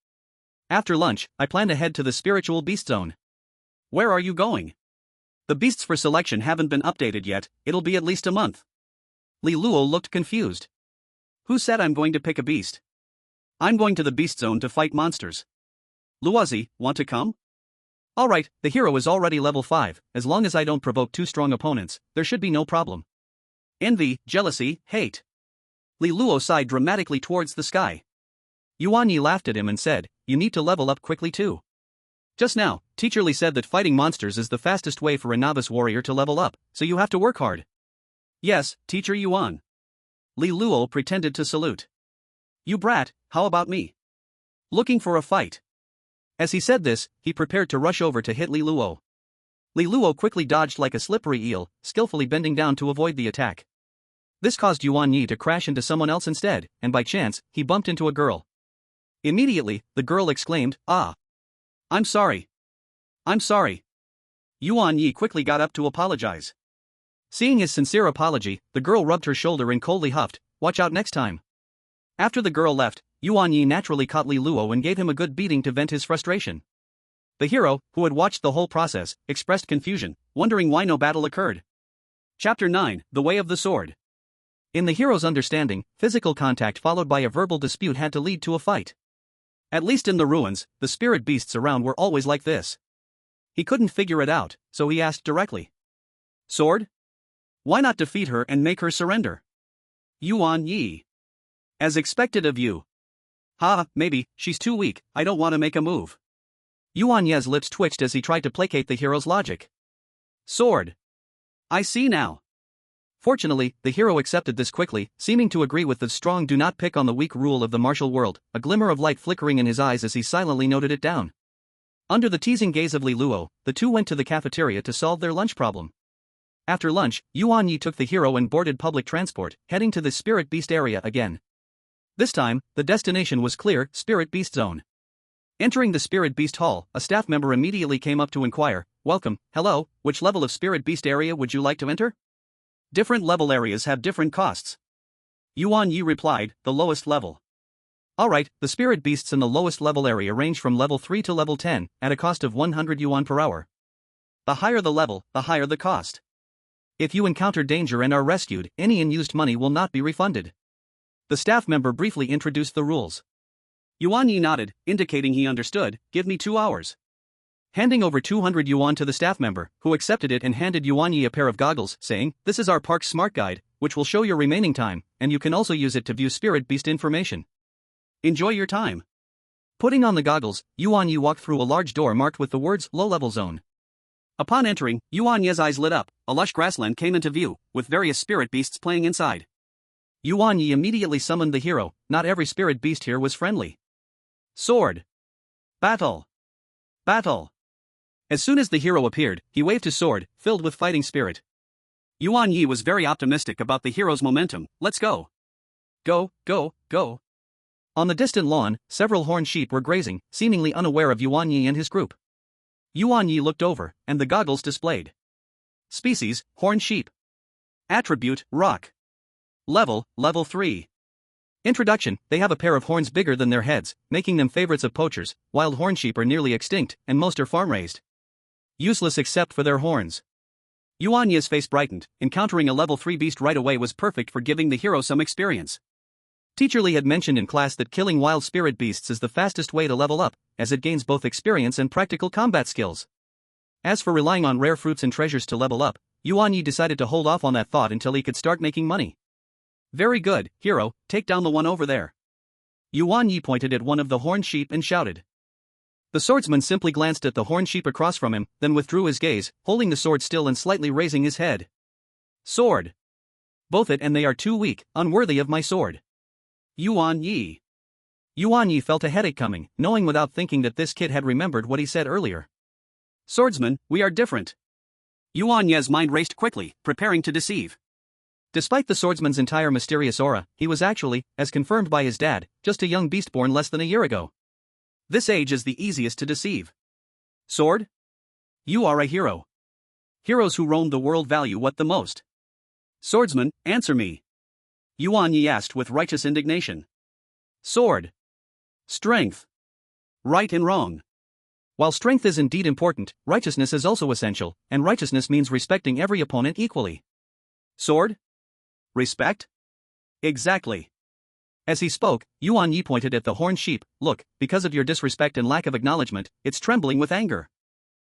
After lunch, I plan to head to the spiritual beast zone. Where are you going? The beasts for selection haven't been updated yet, it'll be at least a month. Li Luo looked confused. Who said I'm going to pick a beast? I'm going to the beast zone to fight monsters. Luozi, want to come? Alright, the hero is already level 5, as long as I don't provoke too strong opponents, there should be no problem. Envy, jealousy, hate. Li Luo sighed dramatically towards the sky. Yuan Ye laughed at him and said, you need to level up quickly too. Just now, Teacher Li said that fighting monsters is the fastest way for a novice warrior to level up, so you have to work hard. Yes, Teacher Yuan. Li Luo pretended to salute. You brat, how about me? Looking for a fight. As he said this, he prepared to rush over to hit Li Luo. Li Luo quickly dodged like a slippery eel, skillfully bending down to avoid the attack. This caused Yuan Ye to crash into someone else instead, and by chance, he bumped into a girl. Immediately, the girl exclaimed, Ah! I'm sorry. I'm sorry. Yuan Ye quickly got up to apologize. Seeing his sincere apology, the girl rubbed her shoulder and coldly huffed, watch out next time. After the girl left, Yuan Ye naturally caught Li Luo and gave him a good beating to vent his frustration. The hero, who had watched the whole process, expressed confusion, wondering why no battle occurred. Chapter 9, The Way of the Sword. In the hero's understanding, physical contact followed by a verbal dispute had to lead to a fight. At least in the ruins, the spirit beasts around were always like this. He couldn't figure it out, so he asked directly. Sword? Why not defeat her and make her surrender? Yuan Ye. As expected of you. Maybe, she's too weak, I don't want to make a move. Yuan Ye's lips twitched as he tried to placate the hero's logic. Sword. I see now. Fortunately, the hero accepted this quickly, seeming to agree with the strong do not pick on the weak rule of the martial world, a glimmer of light flickering in his eyes as he silently noted it down. Under the teasing gaze of Li Luo, the two went to the cafeteria to solve their lunch problem. After lunch, Yuan Ye took the hero and boarded public transport, heading to the Spirit Beast area again. This time, the destination was clear, Spirit Beast Zone. Entering the Spirit Beast Hall, a staff member immediately came up to inquire, Welcome, hello, which level of Spirit Beast area would you like to enter? Different level areas have different costs. Yuan Ye replied, the lowest level. Alright, the Spirit Beasts in the lowest level area range from level 3 to level 10, at a cost of 100 yuan per hour. The higher the level, the higher the cost. If you encounter danger and are rescued, any unused money will not be refunded. The staff member briefly introduced the rules. Yuan Ye nodded, indicating he understood, give me 2 hours. Handing over 200 yuan to the staff member, who accepted it and handed Yuan Ye a pair of goggles, saying, This is our park's smart guide, which will show your remaining time, and you can also use it to view Spirit Beast information. Enjoy your time. Putting on the goggles, Yuan Ye walked through a large door marked with the words low-level zone. Upon entering, Yuan Ye's eyes lit up, a lush grassland came into view, with various spirit beasts playing inside. Yuan Ye immediately summoned the hero, not every spirit beast here was friendly. Sword. Battle. Battle. As soon as the hero appeared, he waved his sword, filled with fighting spirit. Yuan Ye was very optimistic about the hero's momentum, let's go. Go, go, go. On the distant lawn, several horned sheep were grazing, seemingly unaware of Yuan Ye and his group. Yuan Ye looked over, and the goggles displayed. Species, horned sheep. Attribute, rock. Level, level 3. Introduction, they have a pair of horns bigger than their heads, making them favorites of poachers. Wild horned sheep are nearly extinct, and most are farm-raised. Useless except for their horns. Yuan Ye's face brightened, encountering a level 3 beast right away was perfect for giving the hero some experience. Teacher Li had mentioned in class that killing wild spirit beasts is the fastest way to level up, as it gains both experience and practical combat skills. As for relying on rare fruits and treasures to level up, Yuan Ye decided to hold off on that thought until he could start making money. Very good, hero, take down the one over there. Yuan Ye pointed at one of the horned sheep and shouted. The swordsman simply glanced at the horned sheep across from him, then withdrew his gaze, holding the sword still and slightly raising his head. Sword. Both it and they are too weak, unworthy of my sword. Yuan Ye. Yuan Ye felt a headache coming, knowing without thinking that this kid had remembered what he said earlier. Swordsman, we are different. Yuan Ye's mind raced quickly, preparing to deceive. Despite the swordsman's entire mysterious aura, he was actually, as confirmed by his dad, just a young beast born less than a year ago. This age is the easiest to deceive. Sword? You are a hero. Heroes who roam the world value what the most? Swordsman, answer me. Yuan Ye asked with righteous indignation. Sword. Strength. Right and wrong. While strength is indeed important, righteousness is also essential, and righteousness means respecting every opponent equally. Sword? Respect? Exactly. As he spoke, Yuan Ye pointed at the horned sheep, look, because of your disrespect and lack of acknowledgement, it's trembling with anger.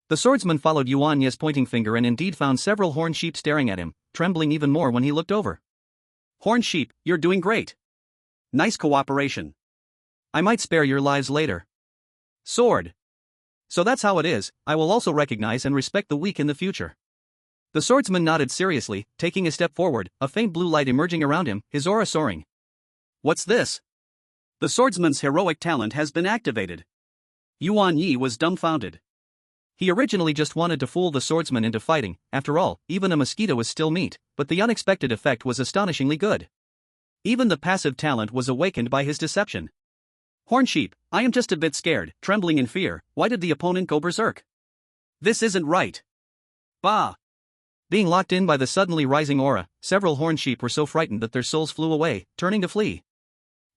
The swordsman followed Yuan Ye's pointing finger and indeed found several horned sheep staring at him, trembling even more when he looked over. Horned sheep, you're doing great. Nice cooperation. I might spare your lives later. Sword. So that's how it is, I will also recognize and respect the weak in the future. The swordsman nodded seriously, taking a step forward, a faint blue light emerging around him, his aura soaring. What's this? The swordsman's heroic talent has been activated. Yuan Ye was dumbfounded. He originally just wanted to fool the swordsman into fighting, after all, even a mosquito is still meat, but the unexpected effect was astonishingly good. Even the passive talent was awakened by his deception. Horned sheep, I am just a bit scared, trembling in fear, why did the opponent go berserk? This isn't right. Bah! Being locked in by the suddenly rising aura, several horned sheep were so frightened that their souls flew away, turning to flee.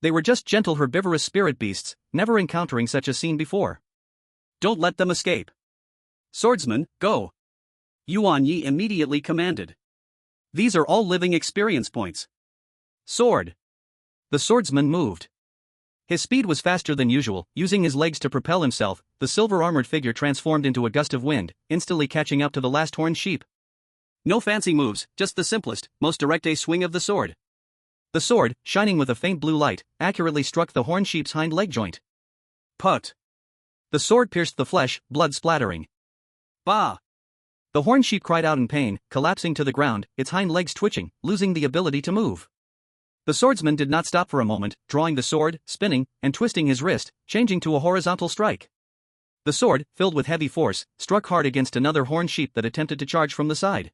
They were just gentle herbivorous spirit beasts, never encountering such a scene before. Don't let them escape. Swordsman, go. Yuan Ye immediately commanded. These are all living experience points. Sword. The swordsman moved. His speed was faster than usual. Using his legs to propel himself, the silver-armored figure transformed into a gust of wind, instantly catching up to the last horned sheep. No fancy moves, just the simplest, most direct swing of the sword. The sword, shining with a faint blue light, accurately struck the horned sheep's hind leg joint. Put. The sword pierced the flesh, blood splattering. Bah! The horned sheep cried out in pain, collapsing to the ground, its hind legs twitching, losing the ability to move. The swordsman did not stop for a moment, drawing the sword, spinning, and twisting his wrist, changing to a horizontal strike. The sword, filled with heavy force, struck hard against another horned sheep that attempted to charge from the side.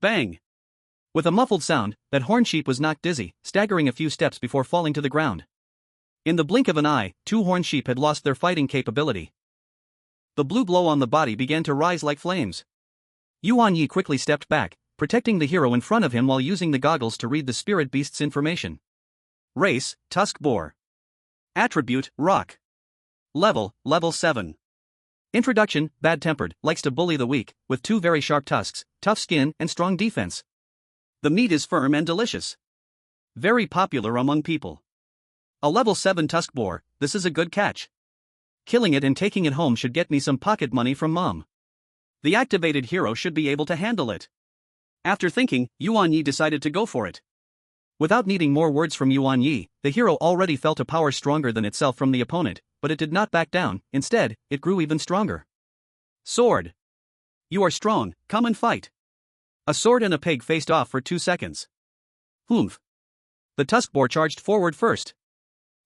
Bang! With a muffled sound, that horned sheep was knocked dizzy, staggering a few steps before falling to the ground. In the blink of an eye, two horned sheep had lost their fighting capability. The blue glow on the body began to rise like flames. Yuan Ye quickly stepped back, protecting the hero in front of him while using the goggles to read the spirit beast's information. Race, tusk boar. Attribute, rock. Level 7. Introduction, bad-tempered, likes to bully the weak, with two very sharp tusks, tough skin and strong defense. The meat is firm and delicious. Very popular among people. A level 7 tusk boar, this is a good catch. Killing it and taking it home should get me some pocket money from mom. The activated hero should be able to handle it. After thinking, Yuan Ye decided to go for it. Without needing more words from Yuan Ye, the hero already felt a power stronger than itself from the opponent, but it did not back down. Instead, it grew even stronger. Sword. You are strong, come and fight. A sword and a pig faced off for 2 seconds. Humph. The tusk boar charged forward first.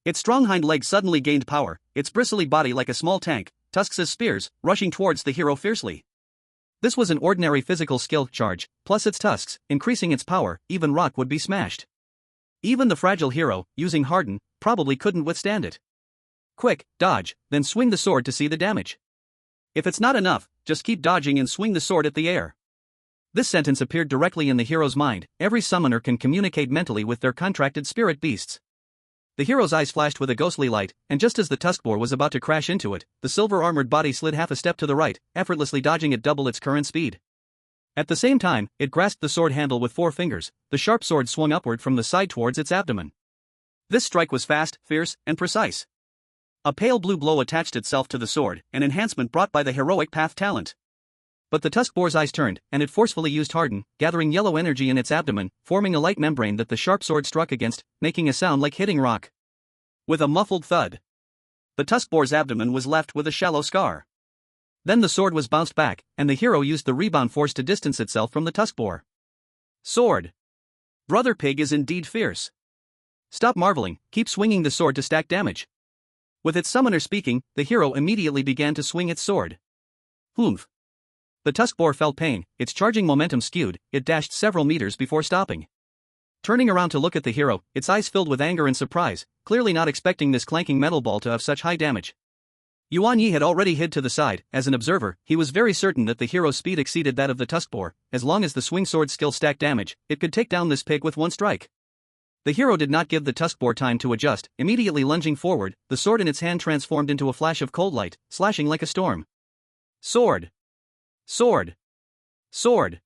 Its strong hind leg suddenly gained power, its bristly body like a small tank, tusks as spears, rushing towards the hero fiercely. This was an ordinary physical skill charge, plus its tusks, increasing its power, even rock would be smashed. Even the fragile hero, using harden, probably couldn't withstand it. Quick, dodge, then swing the sword to see the damage. If it's not enough, just keep dodging and swing the sword at the air. This sentence appeared directly in the hero's mind. Every summoner can communicate mentally with their contracted spirit beasts. The hero's eyes flashed with a ghostly light, and just as the tusk boar was about to crash into it, the silver-armored body slid half a step to the right, effortlessly dodging at double its current speed. At the same time, it grasped the sword handle with 4 fingers. The sharp sword swung upward from the side towards its abdomen. This strike was fast, fierce, and precise. A pale blue glow attached itself to the sword, an enhancement brought by the heroic path talent. But the tusk boar's eyes turned, and it forcefully used harden, gathering yellow energy in its abdomen, forming a light membrane that the sharp sword struck against, making a sound like hitting rock. With a muffled thud, the tusk boar's abdomen was left with a shallow scar. Then the sword was bounced back, and the hero used the rebound force to distance itself from the tusk boar. Sword. Brother Pig is indeed fierce. Stop marveling, keep swinging the sword to stack damage. With its summoner speaking, the hero immediately began to swing its sword. Humph. The tusk boar felt pain, its charging momentum skewed, it dashed several meters before stopping. Turning around to look at the hero, its eyes filled with anger and surprise, clearly not expecting this clanking metal ball to have such high damage. Yuan Ye had already hid to the side. As an observer, he was very certain that the hero's speed exceeded that of the tusk boar. As long as the swing sword skill stacked damage, it could take down this pig with one strike. The hero did not give the tusk boar time to adjust, immediately lunging forward, the sword in its hand transformed into a flash of cold light, slashing like a storm. Sword. Sword. Sword.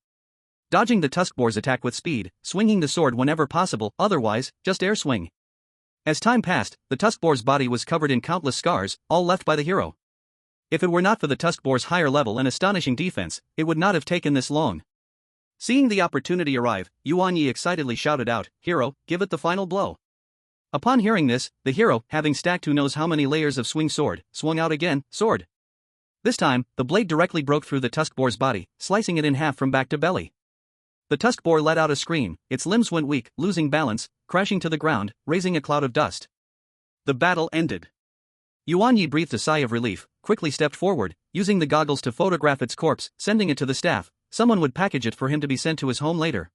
Dodging the tusk boar's attack with speed, swinging the sword whenever possible, otherwise, just air swing. As time passed, the tusk boar's body was covered in countless scars, all left by the hero. If it were not for the tusk boar's higher level and astonishing defense, it would not have taken this long. Seeing the opportunity arrive, Yuan Ye excitedly shouted out, "Hero, give it the final blow." Upon hearing this, the hero, having stacked who knows how many layers of swing sword, swung out again, sword. This time, the blade directly broke through the tusk boar's body, slicing it in half from back to belly. The tusk boar let out a scream, its limbs went weak, losing balance, crashing to the ground, raising a cloud of dust. The battle ended. Yuan Ye breathed a sigh of relief, quickly stepped forward, using the goggles to photograph its corpse, sending it to the staff. Someone would package it for him to be sent to his home later.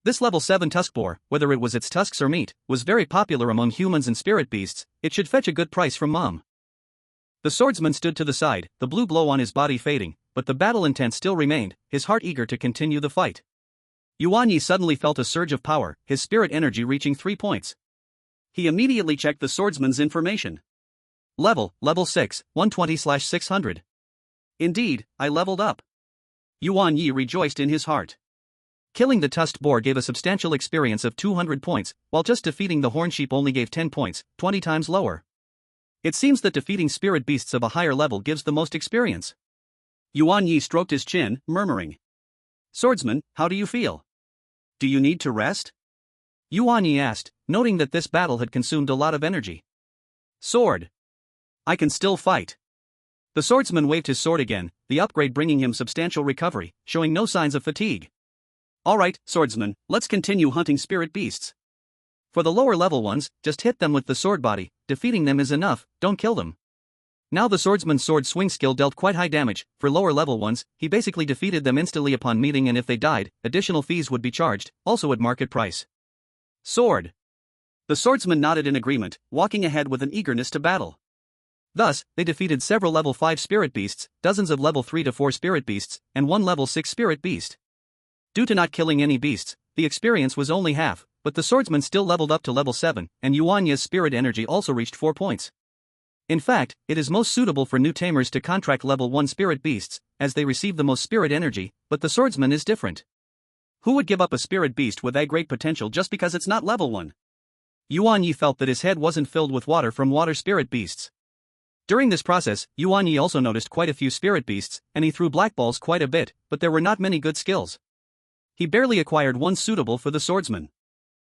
This level 7 tusk boar, whether it was its tusks or meat, was very popular among humans and spirit beasts. It should fetch a good price from mom. The swordsman stood to the side, the blue glow on his body fading, but the battle intent still remained, his heart eager to continue the fight. Yuan Ye suddenly felt a surge of power, his spirit energy reaching 3 points. He immediately checked the swordsman's information. Level 6, 120/600. Indeed, I leveled up. Yuan Ye rejoiced in his heart. Killing the tusked boar gave a substantial experience of 200 points, while just defeating the horn sheep only gave 10 points, 20 times lower. It seems that defeating spirit beasts of a higher level gives the most experience. Yuan Ye stroked his chin, murmuring. Swordsman, how do you feel? Do you need to rest? Yuan Ye asked, noting that this battle had consumed a lot of energy. Sword. I can still fight. The swordsman waved his sword again, the upgrade bringing him substantial recovery, showing no signs of fatigue. Alright, swordsman, let's continue hunting spirit beasts. For the lower level ones, just hit them with the sword body, defeating them is enough, don't kill them. Now the swordsman's sword swing skill dealt quite high damage. For lower level ones, he basically defeated them instantly upon meeting, and if they died, additional fees would be charged, also at market price. Sword. The swordsman nodded in agreement, walking ahead with an eagerness to battle. Thus, they defeated several level 5 spirit beasts, dozens of level 3 to 4 spirit beasts, and one level 6 spirit beast. Due to not killing any beasts, the experience was only half, but the swordsman still leveled up to level 7, and Yuan Ye's spirit energy also reached 4 points. In fact, it is most suitable for new tamers to contract level 1 spirit beasts, as they receive the most spirit energy, but the swordsman is different. Who would give up a spirit beast with that great potential just because it's not level 1? Yuan Ye felt that his head wasn't filled with water from water spirit beasts. During this process, Yuan Ye also noticed quite a few spirit beasts, and he threw black balls quite a bit, but there were not many good skills. He barely acquired one suitable for the swordsman.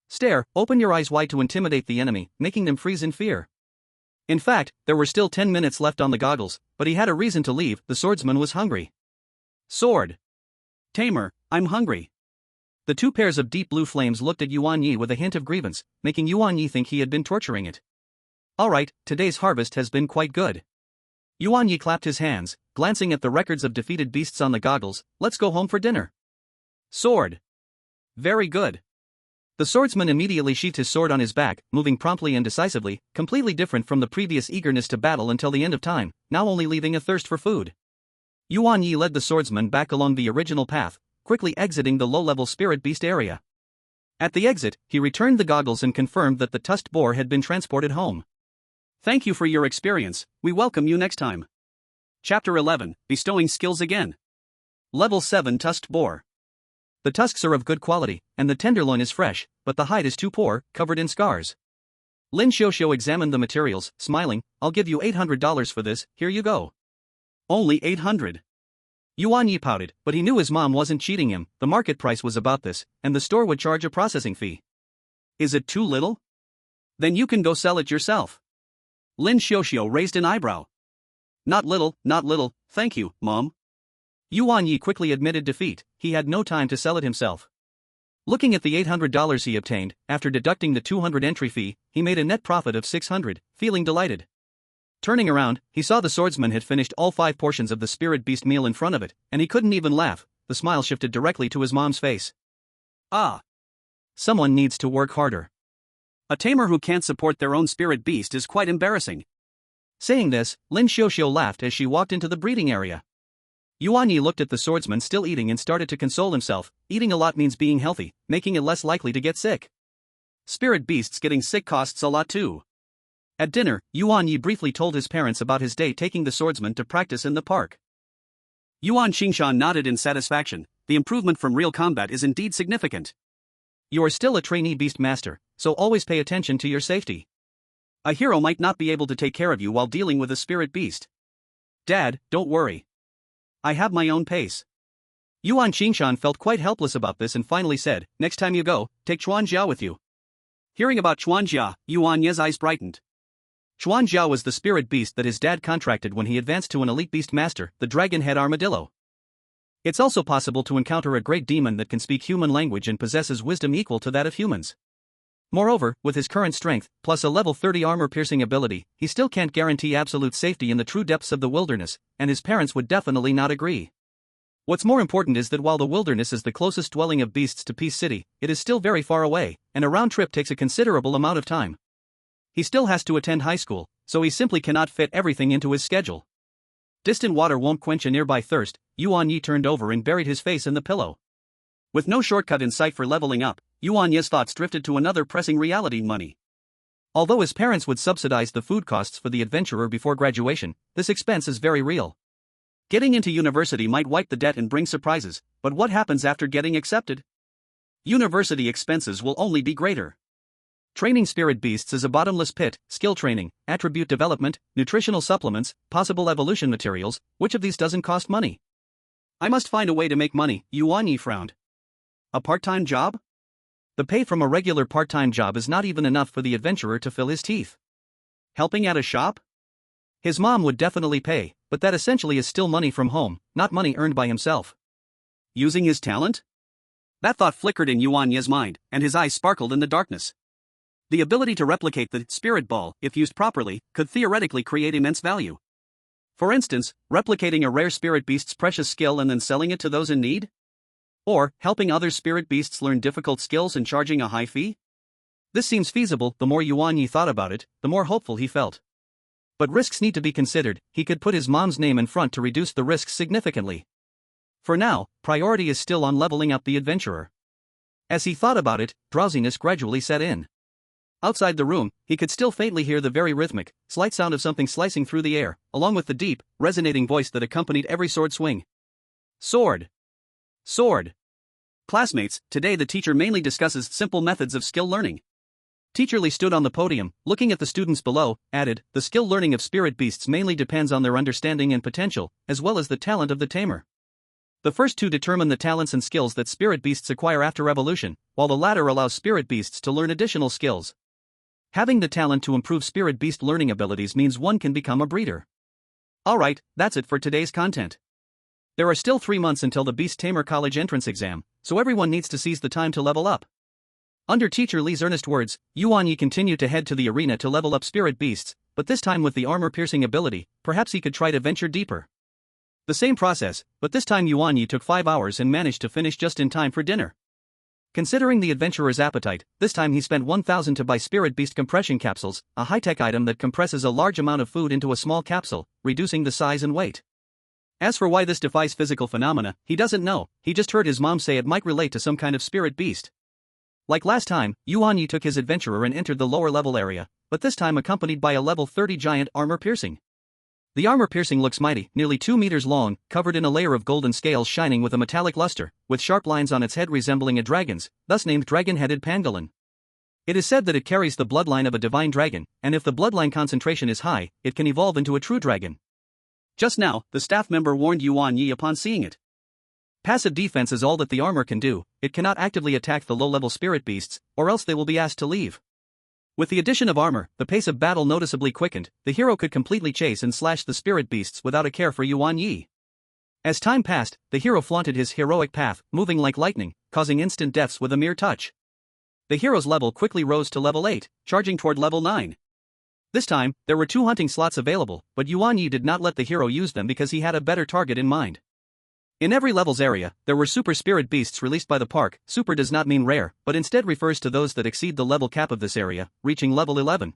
Stare, open your eyes wide to intimidate the enemy, making them freeze in fear. In fact, there were still 10 minutes left on the goggles, but he had a reason to leave. The swordsman was hungry. Sword. Tamer, I'm hungry. The two pairs of deep blue flames looked at Yuan Ye with a hint of grievance, making Yuan Ye think he had been torturing it. Alright, today's harvest has been quite good. Yuan Ye clapped his hands, glancing at the records of defeated beasts on the goggles. Let's go home for dinner. Sword. Very good. The swordsman immediately sheathed his sword on his back, moving promptly and decisively, completely different from the previous eagerness to battle until the end of time, now only leaving a thirst for food. Yuan Ye led the swordsman back along the original path, quickly exiting the low-level spirit beast area. At the exit, he returned the goggles and confirmed that the tusked boar had been transported home. Thank you for your experience, we welcome you next time. Chapter 11, Bestowing Skills Again. Level 7 Tusked Boar. The tusks are of good quality, and the tenderloin is fresh, but the hide is too poor, covered in scars. Lin Xiuxiu examined the materials, smiling. I'll give you $800 for this, here you go. Only 800. Yuan Ye pouted, but he knew his mom wasn't cheating him. The market price was about this, and the store would charge a processing fee. Is it too little? Then you can go sell it yourself. Lin Xiuxiu raised an eyebrow. Not little, thank you, Mom. Yuan Ye quickly admitted defeat. He had no time to sell it himself. Looking at the $800 he obtained, after deducting the 200 entry fee, he made a net profit of 600, feeling delighted. Turning around, he saw the swordsman had finished all 5 portions of the spirit beast meal in front of it, and he couldn't even laugh. The smile shifted directly to his mom's face. Ah. Someone needs to work harder. A tamer who can't support their own spirit beast is quite embarrassing. Saying this, Lin Xiuxiu laughed as she walked into the breeding area. Yuan Ye looked at the swordsman still eating and started to console himself. Eating a lot means being healthy, making it less likely to get sick. Spirit beasts getting sick costs a lot too. At dinner, Yuan Ye briefly told his parents about his day taking the swordsman to practice in the park. Yuan Qingshan nodded in satisfaction. The improvement from real combat is indeed significant. You are still a trainee Beastmaster, so always pay attention to your safety. A hero might not be able to take care of you while dealing with a spirit beast. Dad, don't worry. I have my own pace. Yuan Qingshan felt quite helpless about this and finally said, next time you go, take Chuanjia with you. Hearing about Chuanjia, Yuan Ye's eyes brightened. Chuanjia was the spirit beast that his dad contracted when he advanced to an elite Beastmaster, the dragon-head armadillo. It's also possible to encounter a great demon that can speak human language and possesses wisdom equal to that of humans. Moreover, with his current strength, plus a level 30 armor-piercing ability, he still can't guarantee absolute safety in the true depths of the wilderness, and his parents would definitely not agree. What's more important is that while the wilderness is the closest dwelling of beasts to Peace City, it is still very far away, and a round trip takes a considerable amount of time. He still has to attend high school, so he simply cannot fit everything into his schedule. Distant water won't quench a nearby thirst. Yuan Ye turned over and buried his face in the pillow. With no shortcut in sight for leveling up, Yuan Ye's thoughts drifted to another pressing reality: money. Although his parents would subsidize the food costs for the adventurer before graduation, this expense is very real. Getting into university might wipe the debt and bring surprises, but what happens after getting accepted? University expenses will only be greater. Training spirit beasts is a bottomless pit: skill training, attribute development, nutritional supplements, possible evolution materials. Which of these doesn't cost money? I must find a way to make money, Yuan Ye frowned. A part-time job? The pay from a regular part-time job is not even enough for the adventurer to fill his teeth. Helping at a shop? His mom would definitely pay, but that essentially is still money from home, not money earned by himself. Using his talent? That thought flickered in Yuan Ye's mind, and his eyes sparkled in the darkness. The ability to replicate the spirit ball, if used properly, could theoretically create immense value. For instance, replicating a rare spirit beast's precious skill and then selling it to those in need? Or, helping other spirit beasts learn difficult skills and charging a high fee? This seems feasible. The more Yuan Ye thought about it, the more hopeful he felt. But risks need to be considered. He could put his mom's name in front to reduce the risks significantly. For now, priority is still on leveling up the adventurer. As he thought about it, drowsiness gradually set in. Outside the room, he could still faintly hear the very rhythmic, slight sound of something slicing through the air, along with the deep, resonating voice that accompanied every sword swing. Sword. Sword. Classmates, today the teacher mainly discusses simple methods of skill learning. Teacher Li stood on the podium, looking at the students below, added, the skill learning of spirit beasts mainly depends on their understanding and potential, as well as the talent of the tamer. The first two determine the talents and skills that spirit beasts acquire after evolution, while the latter allows spirit beasts to learn additional skills. Having the talent to improve spirit beast learning abilities means one can become a breeder. Alright, that's it for today's content. There are still 3 months until the Beast Tamer College entrance exam, so everyone needs to seize the time to level up. Under Teacher Li's earnest words, Yuan Ye continued to head to the arena to level up spirit beasts, but this time with the armor-piercing ability. Perhaps he could try to venture deeper. The same process, but this time Yuan Ye took 5 hours and managed to finish just in time for dinner. Considering the adventurer's appetite, this time he spent 1,000 to buy spirit beast compression capsules, a high-tech item that compresses a large amount of food into a small capsule, reducing the size and weight. As for why this defies physical phenomena, he doesn't know. He just heard his mom say it might relate to some kind of spirit beast. Like last time, Yuan Ye took his adventurer and entered the lower level area, but this time accompanied by a level 30 giant armor-piercing. The armor-piercing looks mighty, nearly 2 meters long, covered in a layer of golden scales shining with a metallic luster, with sharp lines on its head resembling a dragon's, thus named dragon-headed pangolin. It is said that it carries the bloodline of a divine dragon, and if the bloodline concentration is high, it can evolve into a true dragon. Just now, the staff member warned Yuan Ye upon seeing it. Passive defense is all that the armor can do. It cannot actively attack the low-level spirit beasts, or else they will be asked to leave. With the addition of armor, the pace of battle noticeably quickened. The hero could completely chase and slash the spirit beasts without a care for Yuan Ye. As time passed, the hero flaunted his heroic path, moving like lightning, causing instant deaths with a mere touch. The hero's level quickly rose to level 8, charging toward level 9. This time, there were 2 hunting slots available, but Yuan Ye did not let the hero use them because he had a better target in mind. In every level's area, there were super spirit beasts released by the park. Super does not mean rare, but instead refers to those that exceed the level cap of this area, reaching level 11.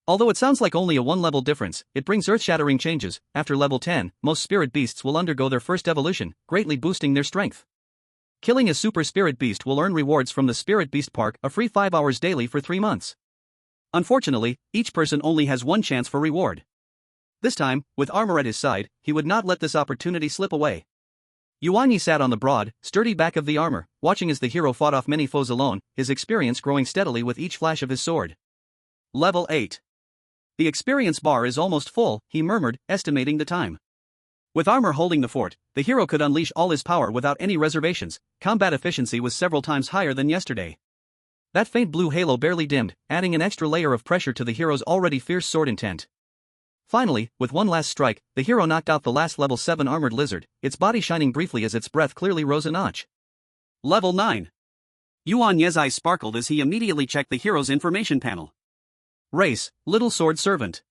Although it sounds like only a 1-level difference, it brings earth-shattering changes. After level 10, most spirit beasts will undergo their first evolution, greatly boosting their strength. Killing a super spirit beast will earn rewards from the Spirit Beast Park, a free 5 hours daily for 3 months. Unfortunately, each person only has 1 chance for reward. This time, with armor at his side, he would not let this opportunity slip away. Yuan Ye sat on the broad, sturdy back of the armor, watching as the hero fought off many foes alone, his experience growing steadily with each flash of his sword. Level 8. The experience bar is almost full, he murmured, estimating the time. With armor holding the fort, the hero could unleash all his power without any reservations. Combat efficiency was several times higher than yesterday. That faint blue halo barely dimmed, adding an extra layer of pressure to the hero's already fierce sword intent. Finally, with one last strike, the hero knocked out the last level 7 armored lizard, its body shining briefly as its breath clearly rose a notch. Level 9. Yuan Ye's eyes sparkled as he immediately checked the hero's information panel. Race, Little Sword Servant.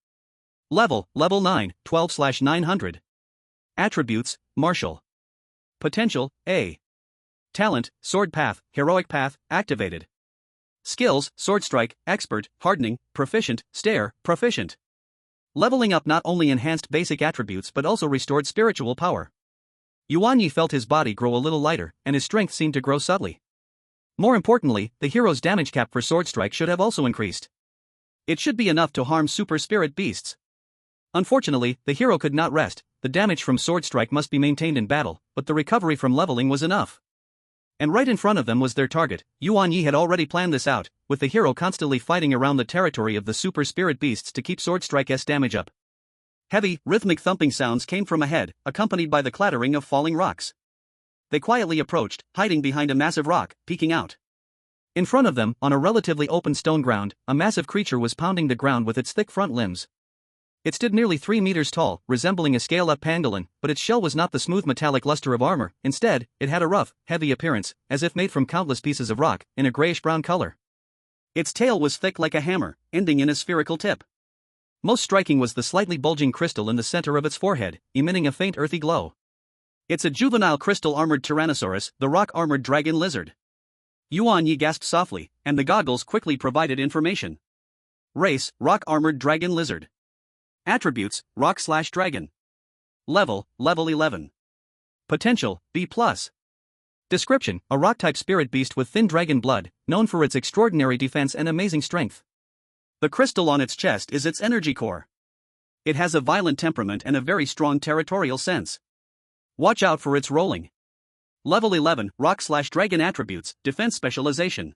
Level 9, 12/900. Attributes, Martial. Potential, A. Talent, Sword Path, Heroic Path, activated. Skills, Sword Strike, Expert, Hardening, Proficient, Stare, Proficient. Leveling up not only enhanced basic attributes but also restored spiritual power. Yuan Ye felt his body grow a little lighter, and his strength seemed to grow subtly. More importantly, the hero's damage cap for Sword Strike should have also increased. It should be enough to harm super spirit beasts. Unfortunately, the hero could not rest. The damage from sword strike must be maintained in battle, but the recovery from leveling was enough. And right in front of them was their target. Yuan Ye had already planned this out, with the hero constantly fighting around the territory of the super spirit beasts to keep sword strike's damage up. Heavy, rhythmic thumping sounds came from ahead, accompanied by the clattering of falling rocks. They quietly approached, hiding behind a massive rock, peeking out. In front of them, on a relatively open stone ground, a massive creature was pounding the ground with its thick front limbs. It stood nearly 3 meters tall, resembling a scale-up pangolin, but its shell was not the smooth metallic luster of armor. Instead, it had a rough, heavy appearance, as if made from countless pieces of rock, in a grayish-brown color. Its tail was thick like a hammer, ending in a spherical tip. Most striking was the slightly bulging crystal in the center of its forehead, emitting a faint earthy glow. It's a juvenile crystal-armored Tyrannosaurus, the rock-armored dragon lizard. Yuan Ye gasped softly, and the goggles quickly provided information. Race, rock-armored dragon lizard. Attributes, rock/dragon. Level 11. Potential, B+. Description, a rock-type spirit beast with thin dragon blood, known for its extraordinary defense and amazing strength. The crystal on its chest is its energy core. It has a violent temperament and a very strong territorial sense. Watch out for its rolling. Level 11, rock/dragon attributes, defense specialization.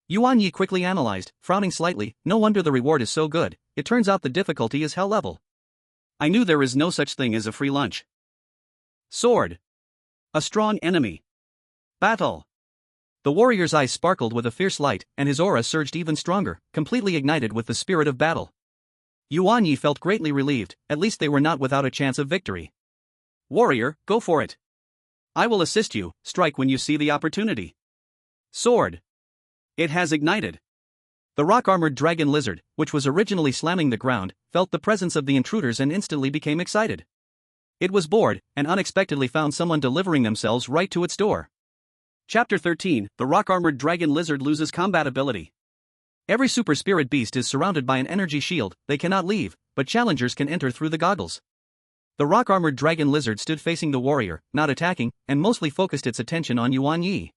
Yuan Ye quickly analyzed, frowning slightly. No wonder the reward is so good. It turns out the difficulty is hell level. I knew there is no such thing as a free lunch. Sword. A strong enemy. Battle. The warrior's eyes sparkled with a fierce light, and his aura surged even stronger, completely ignited with the spirit of battle. Yuan Ye felt greatly relieved. At least they were not without a chance of victory. Warrior, go for it. I will assist you. Strike when you see the opportunity. Sword. It has ignited. The rock-armored dragon lizard, which was originally slamming the ground, felt the presence of the intruders and instantly became excited. It was bored, and unexpectedly found someone delivering themselves right to its door. Chapter 13, The Rock-Armored Dragon Lizard Loses Combat Ability. Every super spirit beast is surrounded by an energy shield. They cannot leave, but challengers can enter through the goggles. The rock-armored dragon lizard stood facing the warrior, not attacking, and mostly focused its attention on Yuan Ye.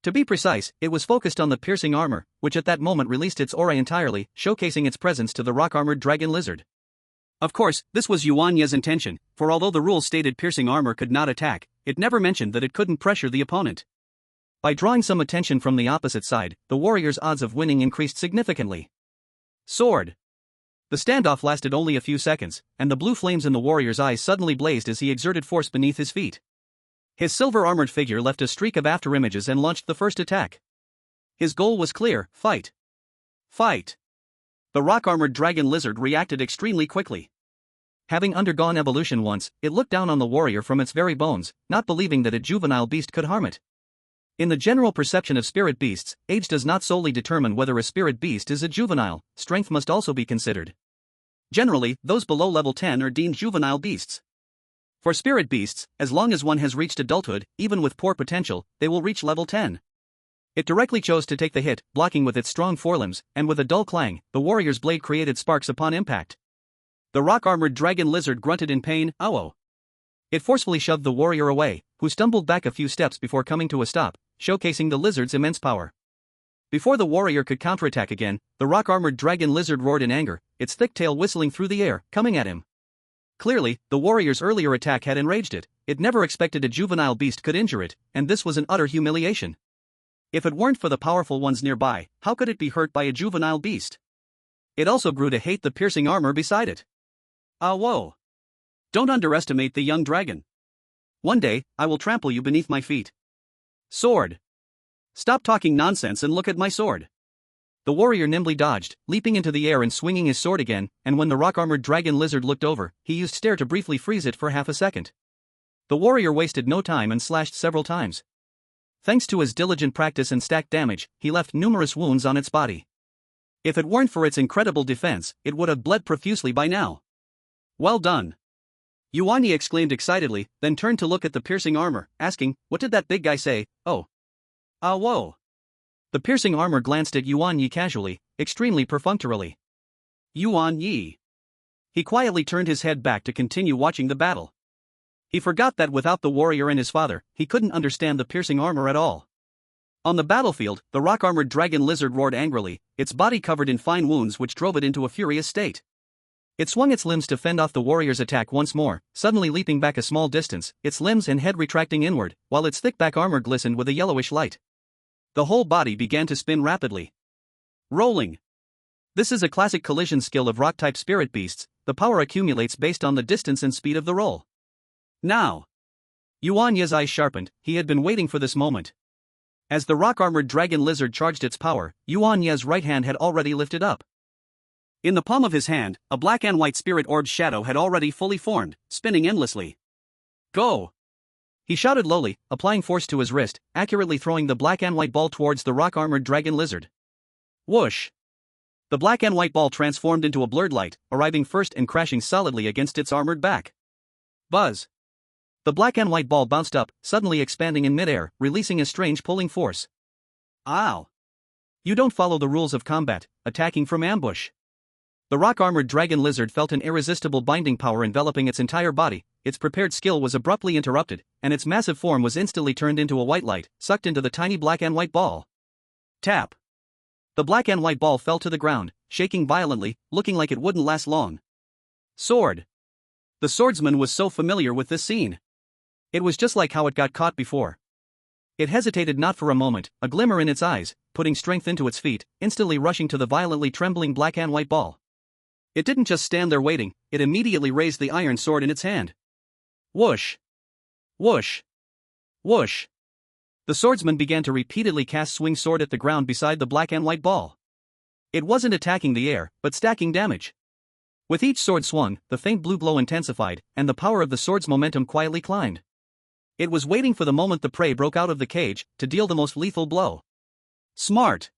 To be precise, it was focused on the piercing armor, which at that moment released its aura entirely, showcasing its presence to the rock-armored dragon lizard. Of course, this was Yuan Ye's intention, for although the rules stated piercing armor could not attack, it never mentioned that it couldn't pressure the opponent. By drawing some attention from the opposite side, the warrior's odds of winning increased significantly. Sword. The standoff lasted only a few seconds, and the blue flames in the warrior's eyes suddenly blazed as he exerted force beneath his feet. His silver-armored figure left a streak of afterimages and launched the first attack. His goal was clear: fight. Fight. The rock-armored dragon lizard reacted extremely quickly. Having undergone evolution once, it looked down on the warrior from its very bones, not believing that a juvenile beast could harm it. In the general perception of spirit beasts, age does not solely determine whether a spirit beast is a juvenile, strength must also be considered. Generally, those below level 10 are deemed juvenile beasts. For spirit beasts, as long as one has reached adulthood, even with poor potential, they will reach level 10. It directly chose to take the hit, blocking with its strong forelimbs, and with a dull clang, the warrior's blade created sparks upon impact. The rock-armored dragon lizard grunted in pain. Ow! It forcefully shoved the warrior away, who stumbled back a few steps before coming to a stop, showcasing the lizard's immense power. Before the warrior could counterattack again, the rock-armored dragon lizard roared in anger, its thick tail whistling through the air, coming at him. Clearly, the warrior's earlier attack had enraged it. It never expected a juvenile beast could injure it, and this was an utter humiliation. If it weren't for the powerful ones nearby, how could it be hurt by a juvenile beast? It also grew to hate the piercing armor beside it. Whoa! Don't underestimate the young dragon. One day, I will trample you beneath my feet. Sword. Stop talking nonsense and look at my sword. The warrior nimbly dodged, leaping into the air and swinging his sword again, and when the rock-armored dragon lizard looked over, he used stare to briefly freeze it for half a second. The warrior wasted no time and slashed several times. Thanks to his diligent practice and stacked damage, he left numerous wounds on its body. If it weren't for its incredible defense, it would have bled profusely by now. Well done! Yuan Ye exclaimed excitedly, then turned to look at the piercing armor, asking, what did that big guy say? Oh. Whoa. The piercing armor glanced at Yuan Ye casually, extremely perfunctorily. Yuan Ye. He quietly turned his head back to continue watching the battle. He forgot that without the warrior and his father, he couldn't understand the piercing armor at all. On the battlefield, the rock-armored dragon lizard roared angrily, its body covered in fine wounds which drove it into a furious state. It swung its limbs to fend off the warrior's attack once more, suddenly leaping back a small distance, its limbs and head retracting inward, while its thick back armor glistened with a yellowish light. The whole body began to spin rapidly. Rolling. This is a classic collision skill of rock-type spirit beasts. The power accumulates based on the distance and speed of the roll. Now. Yuan Ye's eyes sharpened, he had been waiting for this moment. As the rock-armored dragon lizard charged its power, Yuan Ye's right hand had already lifted up. In the palm of his hand, a black and white spirit orb's shadow had already fully formed, spinning endlessly. Go! He shouted lowly, applying force to his wrist, accurately throwing the black and white ball towards the rock-armored dragon lizard. Whoosh! The black and white ball transformed into a blurred light, arriving first and crashing solidly against its armored back. Buzz! The black and white ball bounced up, suddenly expanding in midair, releasing a strange pulling force. Ow! You don't follow the rules of combat, attacking from ambush. The rock-armored dragon lizard felt an irresistible binding power enveloping its entire body. Its prepared skill was abruptly interrupted, and its massive form was instantly turned into a white light, sucked into the tiny black and white ball. Tap! The black and white ball fell to the ground, shaking violently, looking like it wouldn't last long. Sword! The swordsman was so familiar with this scene. It was just like how it got caught before. It hesitated not for a moment, a glimmer in its eyes, putting strength into its feet, instantly rushing to the violently trembling black and white ball. It didn't just stand there waiting, it immediately raised the iron sword in its hand. Whoosh! Whoosh! Whoosh! The swordsman began to repeatedly cast swing sword at the ground beside the black and white ball. It wasn't attacking the air, but stacking damage. With each sword swung, the faint blue glow intensified, and the power of the sword's momentum quietly climbed. It was waiting for the moment the prey broke out of the cage, to deal the most lethal blow. Smart!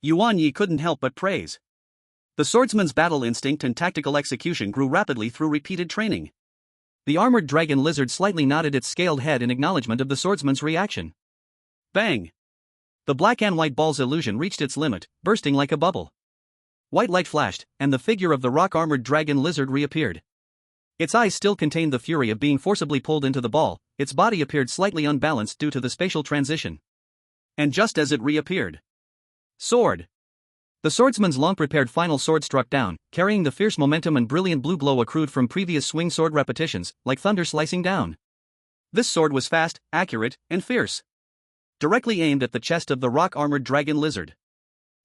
Yuan Ye couldn't help but praise. The swordsman's battle instinct and tactical execution grew rapidly through repeated training. The armored dragon lizard slightly nodded its scaled head in acknowledgement of the swordsman's reaction. Bang! The black and white ball's illusion reached its limit, bursting like a bubble. White light flashed, and the figure of the rock-armored dragon lizard reappeared. Its eyes still contained the fury of being forcibly pulled into the ball, its body appeared slightly unbalanced due to the spatial transition. And just as it reappeared. Sword! The swordsman's long-prepared final sword struck down, carrying the fierce momentum and brilliant blue glow accrued from previous swing sword repetitions, like thunder slicing down. This sword was fast, accurate, and fierce. Directly aimed at the chest of the rock-armored dragon lizard.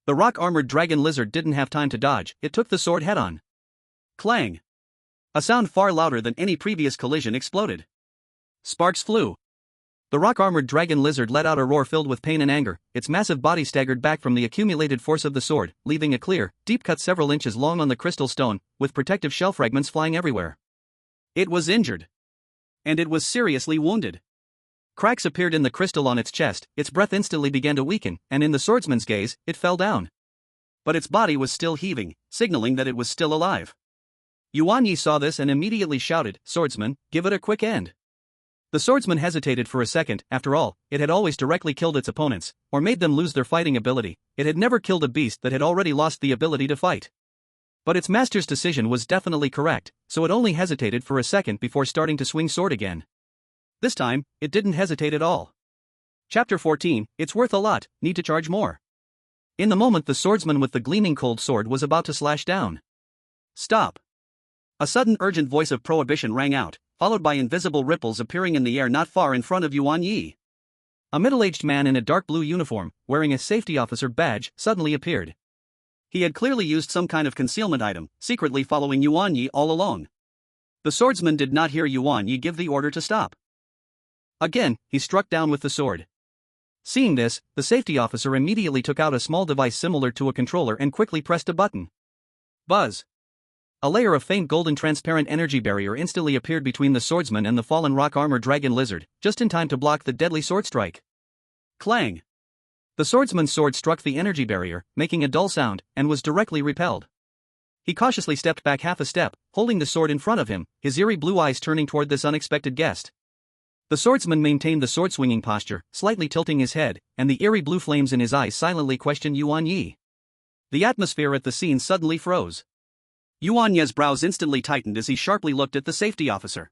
The rock-armored dragon lizard didn't have time to dodge, it took the sword head-on. Clang! A sound far louder than any previous collision exploded. Sparks flew. The rock-armored dragon lizard let out a roar filled with pain and anger, its massive body staggered back from the accumulated force of the sword, leaving a clear, deep cut several inches long on the crystal stone, with protective shell fragments flying everywhere. It was injured. And it was seriously wounded. Cracks appeared in the crystal on its chest, its breath instantly began to weaken, and in the swordsman's gaze, it fell down. But its body was still heaving, signaling that it was still alive. Yuan Ye saw this and immediately shouted, "Swordsman, give it a quick end." The swordsman hesitated for a second. After all, it had always directly killed its opponents, or made them lose their fighting ability. It had never killed a beast that had already lost the ability to fight. But its master's decision was definitely correct, so it only hesitated for a second before starting to swing sword again. This time, it didn't hesitate at all. Chapter 14, It's worth a lot, need to charge more. In the moment the swordsman with the gleaming cold sword was about to slash down. Stop! A sudden urgent voice of prohibition rang out, followed by invisible ripples appearing in the air not far in front of Yuan Ye. A middle-aged man in a dark blue uniform, wearing a safety officer badge, suddenly appeared. He had clearly used some kind of concealment item, secretly following Yuan Ye all along. The swordsman did not hear Yuan Ye give the order to stop. Again, he struck down with the sword. Seeing this, the safety officer immediately took out a small device similar to a controller and quickly pressed a button. Buzz! A layer of faint golden transparent energy barrier instantly appeared between the swordsman and the fallen rock-armored dragon lizard, just in time to block the deadly sword strike. Clang! The swordsman's sword struck the energy barrier, making a dull sound, and was directly repelled. He cautiously stepped back half a step, holding the sword in front of him, his eerie blue eyes turning toward this unexpected guest. The swordsman maintained the sword-swinging posture, slightly tilting his head, and the eerie blue flames in his eyes silently questioned Yuan Ye. The atmosphere at the scene suddenly froze. Yuan Ye's brows instantly tightened as he sharply looked at the safety officer.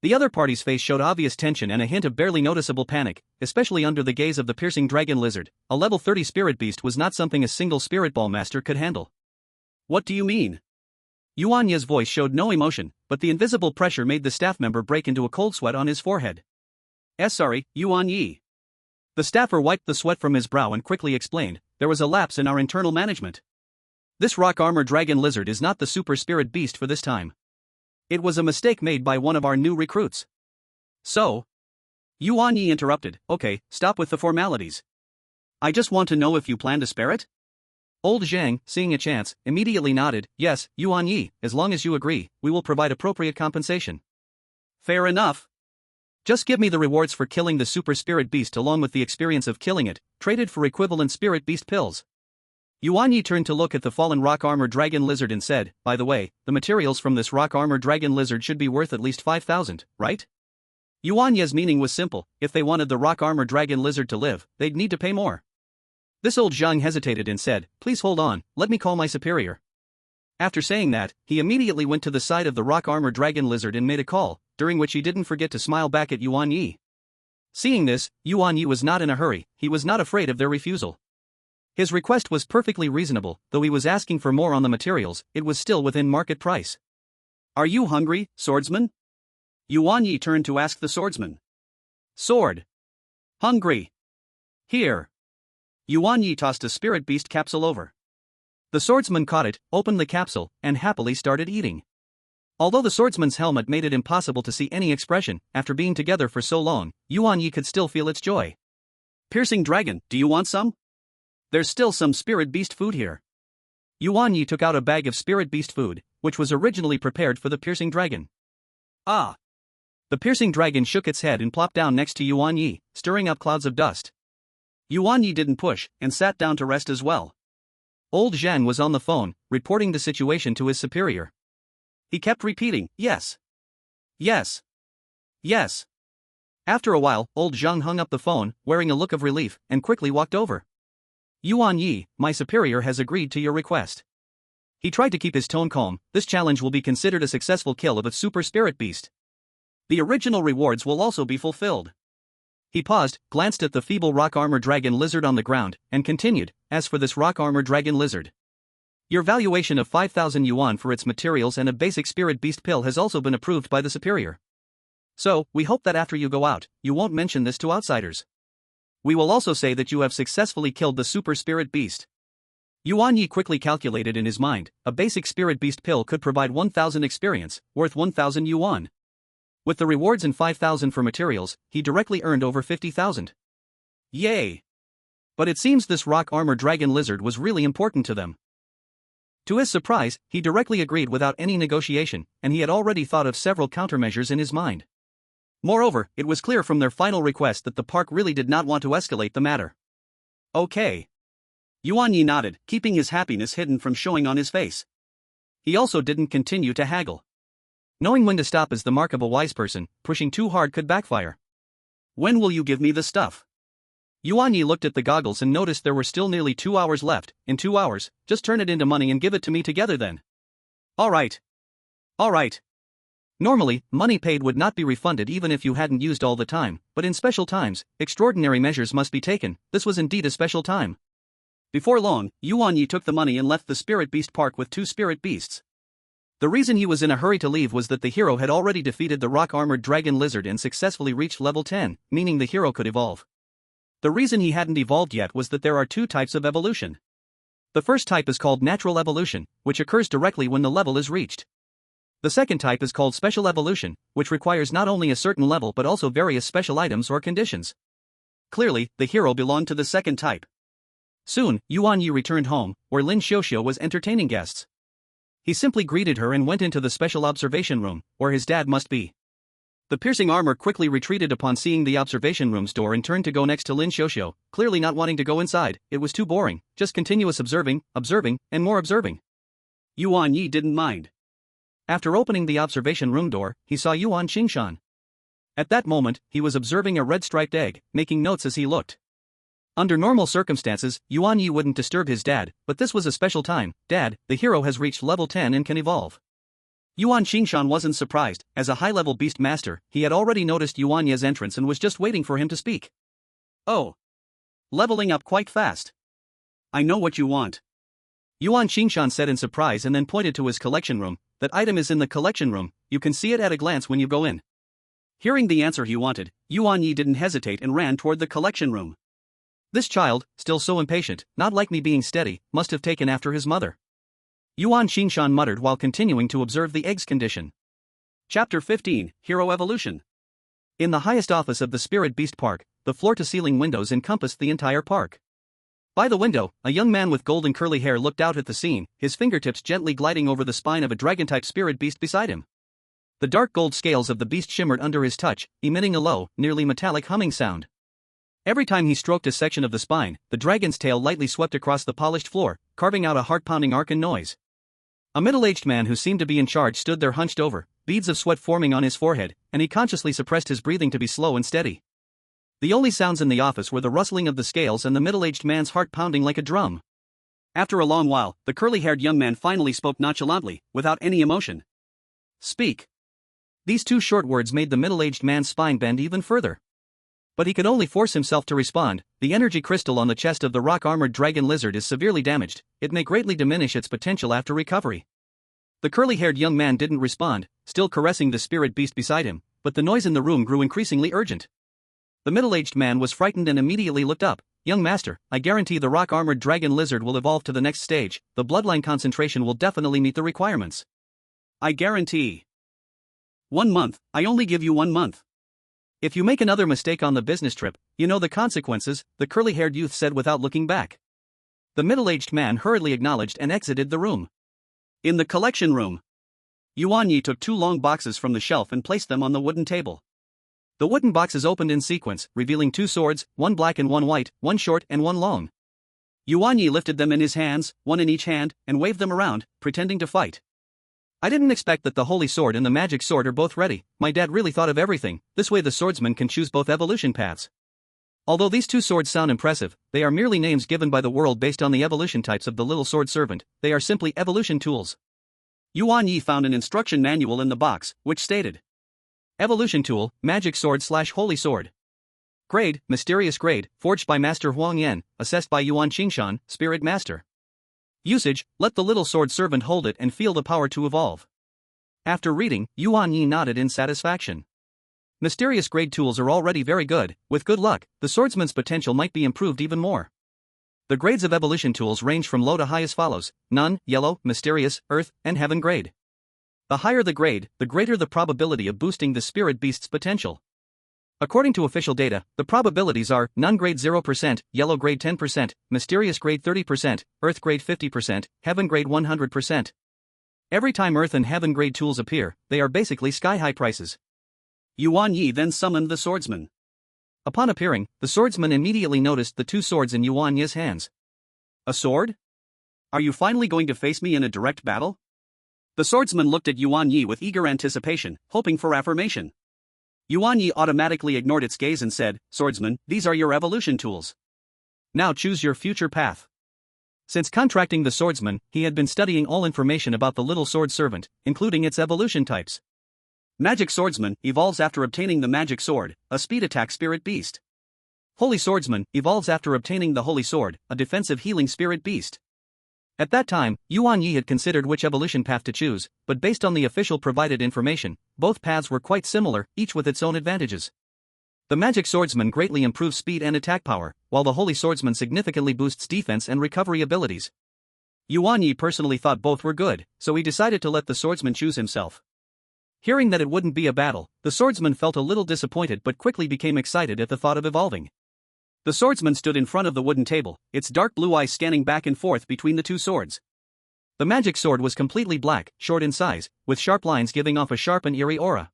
The other party's face showed obvious tension and a hint of barely noticeable panic, especially under the gaze of the piercing dragon lizard. A level 30 spirit beast was not something a single spirit ball master could handle. What do you mean? Yuan Ye's voice showed no emotion, but the invisible pressure made the staff member break into a cold sweat on his forehead. Sorry, Yuan Ye. The staffer wiped the sweat from his brow and quickly explained, there was a lapse in our internal management. This rock armor dragon lizard is not the super spirit beast for this time. It was a mistake made by one of our new recruits. So? Yuan Ye interrupted, okay, stop with the formalities. I just want to know if you plan to spare it? Old Zhang, seeing a chance, immediately nodded, yes, Yuan Ye, as long as you agree, we will provide appropriate compensation. Fair enough. Just give me the rewards for killing the super spirit beast along with the experience of killing it, traded for equivalent spirit beast pills. Yuan Ye turned to look at the fallen rock armor dragon lizard and said, by the way, the materials from this rock armor dragon lizard should be worth at least 5,000, right? Yuan Ye's meaning was simple, if they wanted the rock armor dragon lizard to live, they'd need to pay more. This old Zhang hesitated and said, please hold on, let me call my superior. After saying that, he immediately went to the side of the rock armor dragon lizard and made a call, during which he didn't forget to smile back at Yuan Ye. Seeing this, Yuan Ye was not in a hurry, he was not afraid of their refusal. His request was perfectly reasonable, though he was asking for more on the materials, it was still within market price. Are you hungry, swordsman? Yuan Ye turned to ask the swordsman. Sword. Hungry. Here. Yuan Ye tossed a spirit beast capsule over. The swordsman caught it, opened the capsule, and happily started eating. Although the swordsman's helmet made it impossible to see any expression, after being together for so long, Yuan Ye could still feel its joy. Piercing dragon, do you want some? There's still some spirit beast food here. Yuan Ye took out a bag of spirit beast food, which was originally prepared for the piercing dragon. Ah! The piercing dragon shook its head and plopped down next to Yuan Ye, stirring up clouds of dust. Yuan Ye didn't push, and sat down to rest as well. Old Zhang was on the phone, reporting the situation to his superior. He kept repeating, yes. Yes. Yes. After a while, old Zhang hung up the phone, wearing a look of relief, and quickly walked over. Yuan Ye, my superior has agreed to your request. He tried to keep his tone calm, this challenge will be considered a successful kill of a super spirit beast. The original rewards will also be fulfilled. He paused, glanced at the feeble rock armor dragon lizard on the ground, and continued, as for this rock armor dragon lizard. Your valuation of 5,000 yuan for its materials and a basic spirit beast pill has also been approved by the superior. So, we hope that after you go out, you won't mention this to outsiders. We will also say that you have successfully killed the super spirit beast. Yuan Ye quickly calculated in his mind, a basic spirit beast pill could provide 1,000 experience, worth 1,000 yuan. With the rewards and 5,000 for materials, he directly earned over 50,000. Yay! But it seems this rock armor dragon lizard was really important to them. To his surprise, he directly agreed without any negotiation, and he had already thought of several countermeasures in his mind. Moreover, it was clear from their final request that the park really did not want to escalate the matter. Okay. Yuan Ye nodded, keeping his happiness hidden from showing on his face. He also didn't continue to haggle. Knowing when to stop is the mark of a wise person, pushing too hard could backfire. When will you give me the stuff? Yuan Ye looked at the goggles and noticed there were still nearly 2 hours left. In 2 hours, just turn it into money and give it to me together then. Alright. Alright. Normally, money paid would not be refunded even if you hadn't used all the time, but in special times, extraordinary measures must be taken. This was indeed a special time. Before long, Yuan Ye took the money and left the Spirit Beast Park with 2 spirit beasts. The reason he was in a hurry to leave was that the hero had already defeated the rock-armored dragon lizard and successfully reached level 10, meaning the hero could evolve. The reason he hadn't evolved yet was that there are 2 types of evolution. The first type is called natural evolution, which occurs directly when the level is reached. The second type is called special evolution, which requires not only a certain level but also various special items or conditions. Clearly, the hero belonged to the second type. Soon, Yuan Ye returned home, where Lin Xiuxiu was entertaining guests. He simply greeted her and went into the special observation room, where his dad must be. The piercing armor quickly retreated upon seeing the observation room's door and turned to go next to Lin Xiuxiu, clearly not wanting to go inside. It was too boring, just continuous observing, and more observing. Yuan Ye didn't mind. After opening the observation room door, he saw Yuan Qingshan. At that moment, he was observing a red-striped egg, making notes as he looked. Under normal circumstances, Yuan Ye wouldn't disturb his dad, but this was a special time. Dad, the hero has reached level 10 and can evolve. Yuan Qingshan wasn't surprised. As a high-level Beastmaster, he had already noticed Yuan Ye's entrance and was just waiting for him to speak. Oh. Leveling up quite fast. I know what you want. Yuan Qingshan said in surprise and then pointed to his collection room. That item is in the collection room, you can see it at a glance when you go in. Hearing the answer he wanted, Yuan Ye didn't hesitate and ran toward the collection room. This child, still so impatient, not like me being steady, must have taken after his mother. Yuan Qingshan muttered while continuing to observe the egg's condition. Chapter 15, Hero Evolution. In the highest office of the Spirit Beast Park, the floor-to-ceiling windows encompassed the entire park. By the window, a young man with golden curly hair looked out at the scene, his fingertips gently gliding over the spine of a dragon-type spirit beast beside him. The dark gold scales of the beast shimmered under his touch, emitting a low, nearly metallic humming sound. Every time he stroked a section of the spine, the dragon's tail lightly swept across the polished floor, carving out a heart-pounding arc and noise. A middle-aged man who seemed to be in charge stood there hunched over, beads of sweat forming on his forehead, and he consciously suppressed his breathing to be slow and steady. The only sounds in the office were the rustling of the scales and the middle-aged man's heart pounding like a drum. After a long while, the curly-haired young man finally spoke nonchalantly, without any emotion. Speak. These two short words made the middle-aged man's spine bend even further. But he could only force himself to respond. The energy crystal on the chest of the rock-armored dragon lizard is severely damaged, it may greatly diminish its potential after recovery. The curly-haired young man didn't respond, still caressing the spirit beast beside him, but the noise in the room grew increasingly urgent. The middle-aged man was frightened and immediately looked up. Young master, I guarantee the rock-armored dragon lizard will evolve to the next stage, the bloodline concentration will definitely meet the requirements. I guarantee. 1 month, I only give you 1 month. If you make another mistake on the business trip, you know the consequences, the curly-haired youth said without looking back. The middle-aged man hurriedly acknowledged and exited the room. In the collection room, Yuan Ye took 2 long boxes from the shelf and placed them on the wooden table. The wooden boxes opened in sequence, revealing 2 swords, 1 black and 1 white, 1 short and 1 long. Yuan Ye lifted them in his hands, 1 in each hand, and waved them around, pretending to fight. I didn't expect that the holy sword and the magic sword are both ready. My dad really thought of everything. This way the swordsman can choose both evolution paths. Although these 2 swords sound impressive, they are merely names given by the world based on the evolution types of the little sword servant. They are simply evolution tools. Yuan Ye found an instruction manual in the box, which stated: Evolution tool, magic sword/holy sword. Grade, mysterious grade, forged by Master Huang Yan, assessed by Yuan Qingshan, Spirit Master. Usage, let the little sword servant hold it and feel the power to evolve. After reading, Yuan Ye nodded in satisfaction. Mysterious grade tools are already very good. With good luck, the swordsman's potential might be improved even more. The grades of evolution tools range from low to high as follows: none, yellow, mysterious, earth, and heaven grade. The higher the grade, the greater the probability of boosting the spirit beast's potential. According to official data, the probabilities are none grade 0%, yellow grade 10%, mysterious grade 30%, earth grade 50%, heaven grade 100%. Every time earth and heaven grade tools appear, they are basically sky-high prices. Yuan Ye then summoned the swordsman. Upon appearing, the swordsman immediately noticed the 2 swords in Yuan Ye's hands. A sword? Are you finally going to face me in a direct battle? The swordsman looked at Yuan Ye with eager anticipation, hoping for affirmation. Yuan Ye automatically ignored its gaze and said, Swordsman, these are your evolution tools. Now choose your future path. Since contracting the swordsman, he had been studying all information about the little sword servant, including its evolution types. Magic Swordsman evolves after obtaining the magic sword, a speed attack spirit beast. Holy Swordsman evolves after obtaining the holy sword, a defensive healing spirit beast. At that time, Yuan Ye had considered which evolution path to choose, but based on the official provided information, both paths were quite similar, each with its own advantages. The Magic Swordsman greatly improves speed and attack power, while the Holy Swordsman significantly boosts defense and recovery abilities. Yuan Ye personally thought both were good, so he decided to let the swordsman choose himself. Hearing that it wouldn't be a battle, the swordsman felt a little disappointed but quickly became excited at the thought of evolving. The swordsman stood in front of the wooden table, its dark blue eyes scanning back and forth between the 2 swords. The magic sword was completely black, short in size, with sharp lines giving off a sharp and eerie aura.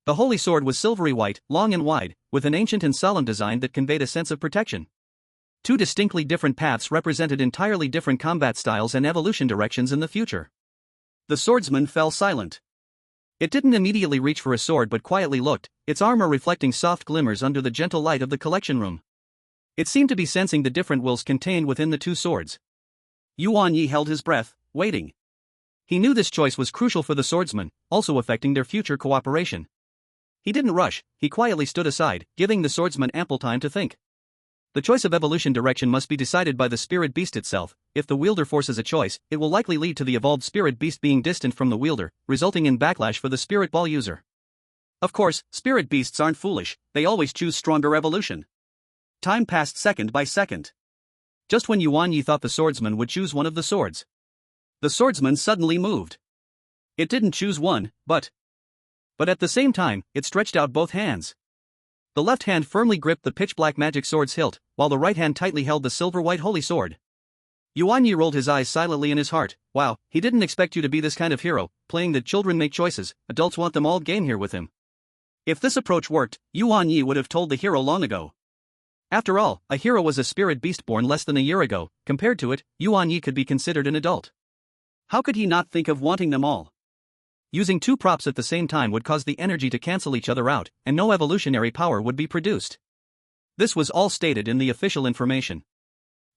The holy sword was silvery white, long and wide, with an ancient and solemn design that conveyed a sense of protection. 2 distinctly different paths represented entirely different combat styles and evolution directions in the future. The swordsman fell silent. It didn't immediately reach for a sword but quietly looked, its armor reflecting soft glimmers under the gentle light of the collection room. It seemed to be sensing the different wills contained within the 2 swords. Yuan Ye held his breath, waiting. He knew this choice was crucial for the swordsman, also affecting their future cooperation. He didn't rush, he quietly stood aside, giving the swordsman ample time to think. The choice of evolution direction must be decided by the spirit beast itself. If the wielder forces a choice, it will likely lead to the evolved spirit beast being distant from the wielder, resulting in backlash for the spirit ball user. Of course, spirit beasts aren't foolish, they always choose stronger evolution. Time passed second by second. Just when Yuan Ye thought the swordsman would choose one of the swords, the swordsman suddenly moved. It didn't choose one, but at the same time, it stretched out both hands. The left hand firmly gripped the pitch-black magic sword's hilt, while the right hand tightly held the silver-white holy sword. Yuan Ye rolled his eyes silently in his heart. Wow, he didn't expect you to be this kind of hero, playing that children make choices, adults want them all game here with him. If this approach worked, Yuan Ye would have told the hero long ago. After all, a hero was a spirit beast born less than a year ago. Compared to it, Yuan Ye could be considered an adult. How could he not think of wanting them all? Using two props at the same time would cause the energy to cancel each other out, and no evolutionary power would be produced. This was all stated in the official information.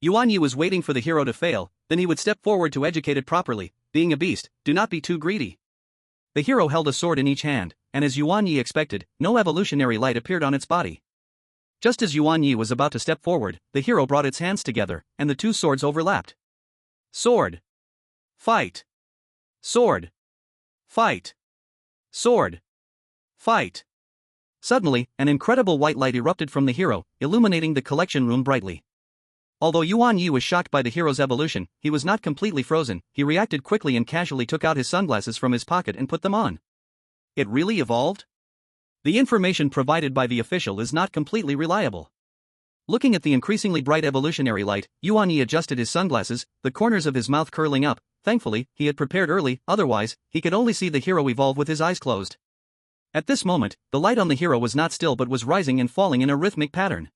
Yuan Ye was waiting for the hero to fail, then he would step forward to educate it properly. Being a beast, do not be too greedy. The hero held a sword in each hand, and as Yuan Ye expected, no evolutionary light appeared on its body. Just as Yuan Ye was about to step forward, the hero brought its hands together, and the two swords overlapped. Sword. Fight. Sword. Fight. Sword. Fight. Suddenly, an incredible white light erupted from the hero, illuminating the collection room brightly. Although Yuan Ye was shocked by the hero's evolution, he was not completely frozen. He reacted quickly and casually took out his sunglasses from his pocket and put them on. It really evolved? The information provided by the official is not completely reliable. Looking at the increasingly bright evolutionary light, Yuan Ye adjusted his sunglasses, the corners of his mouth curling up. Thankfully, he had prepared early, otherwise, he could only see the hero evolve with his eyes closed. At this moment, the light on the hero was not still but was rising and falling in a rhythmic pattern.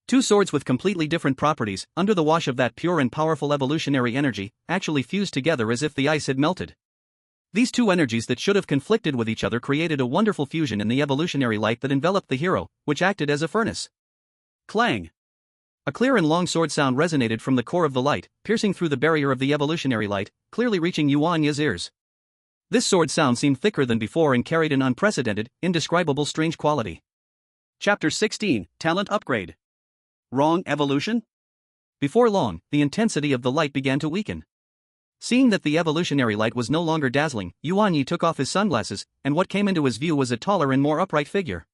Two swords with completely different properties, under the wash of that pure and powerful evolutionary energy, actually fused together as if the ice had melted. These two energies that should have conflicted with each other created a wonderful fusion in the evolutionary light that enveloped the hero, which acted as a furnace. Clang! A clear and long sword sound resonated from the core of the light, piercing through the barrier of the evolutionary light, clearly reaching Yuan Ye's ears. This sword sound seemed thicker than before and carried an unprecedented, indescribable strange quality. Chapter 16, Talent Upgrade. Wrong evolution? Before long, the intensity of the light began to weaken. Seeing that the evolutionary light was no longer dazzling, Yuan Ye took off his sunglasses, and what came into his view was a taller and more upright figure.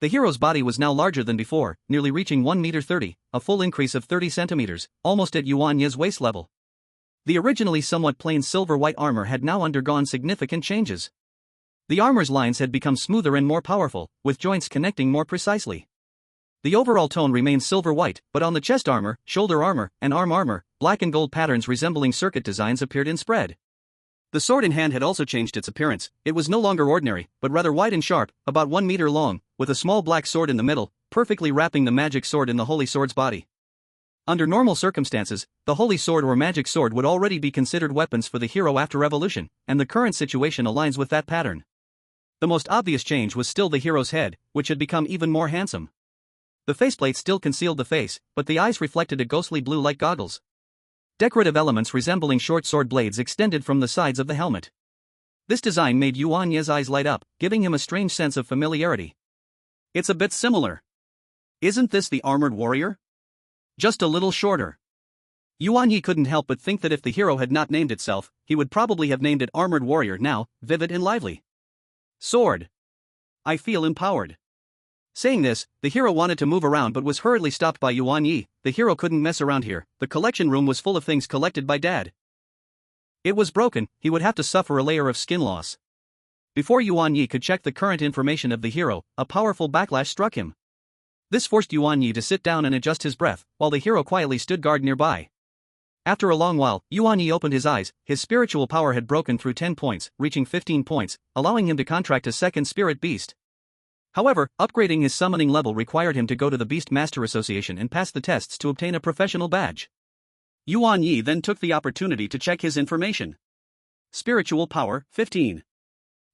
The hero's body was now larger than before, nearly reaching 1 meter 30, a full increase of 30 centimeters, almost at Yuan Ye's waist level. The originally somewhat plain silver-white armor had now undergone significant changes. The armor's lines had become smoother and more powerful, with joints connecting more precisely. The overall tone remained silver-white, but on the chest armor, shoulder armor, and arm armor, black and gold patterns resembling circuit designs appeared in spread. The sword in hand had also changed its appearance. It was no longer ordinary, but rather wide and sharp, about 1 meter long, with a small black sword in the middle, perfectly wrapping the magic sword in the holy sword's body. Under normal circumstances, the holy sword or magic sword would already be considered weapons for the hero after evolution, and the current situation aligns with that pattern. The most obvious change was still the hero's head, which had become even more handsome. The faceplate still concealed the face, but the eyes reflected a ghostly blue like goggles. Decorative elements resembling short sword blades extended from the sides of the helmet. This design made Yuan Ye's eyes light up, giving him a strange sense of familiarity. It's a bit similar. Isn't this the armored warrior? Just a little shorter. Yuan Ye couldn't help but think that if the hero had not named itself, he would probably have named it Armored Warrior now, vivid and lively. Sword. I feel empowered. Saying this, the hero wanted to move around but was hurriedly stopped by Yuan Ye. The hero couldn't mess around here, the collection room was full of things collected by Dad. It was broken, he would have to suffer a layer of skin loss. Before Yuan Ye could check the current information of the hero, a powerful backlash struck him. This forced Yuan Ye to sit down and adjust his breath, while the hero quietly stood guard nearby. After a long while, Yuan Ye opened his eyes. His spiritual power had broken through 10 points, reaching 15 points, allowing him to contract a second spirit beast. However, upgrading his summoning level required him to go to the Beastmaster Association and pass the tests to obtain a professional badge. Yuan Ye then took the opportunity to check his information. Spiritual power, 15.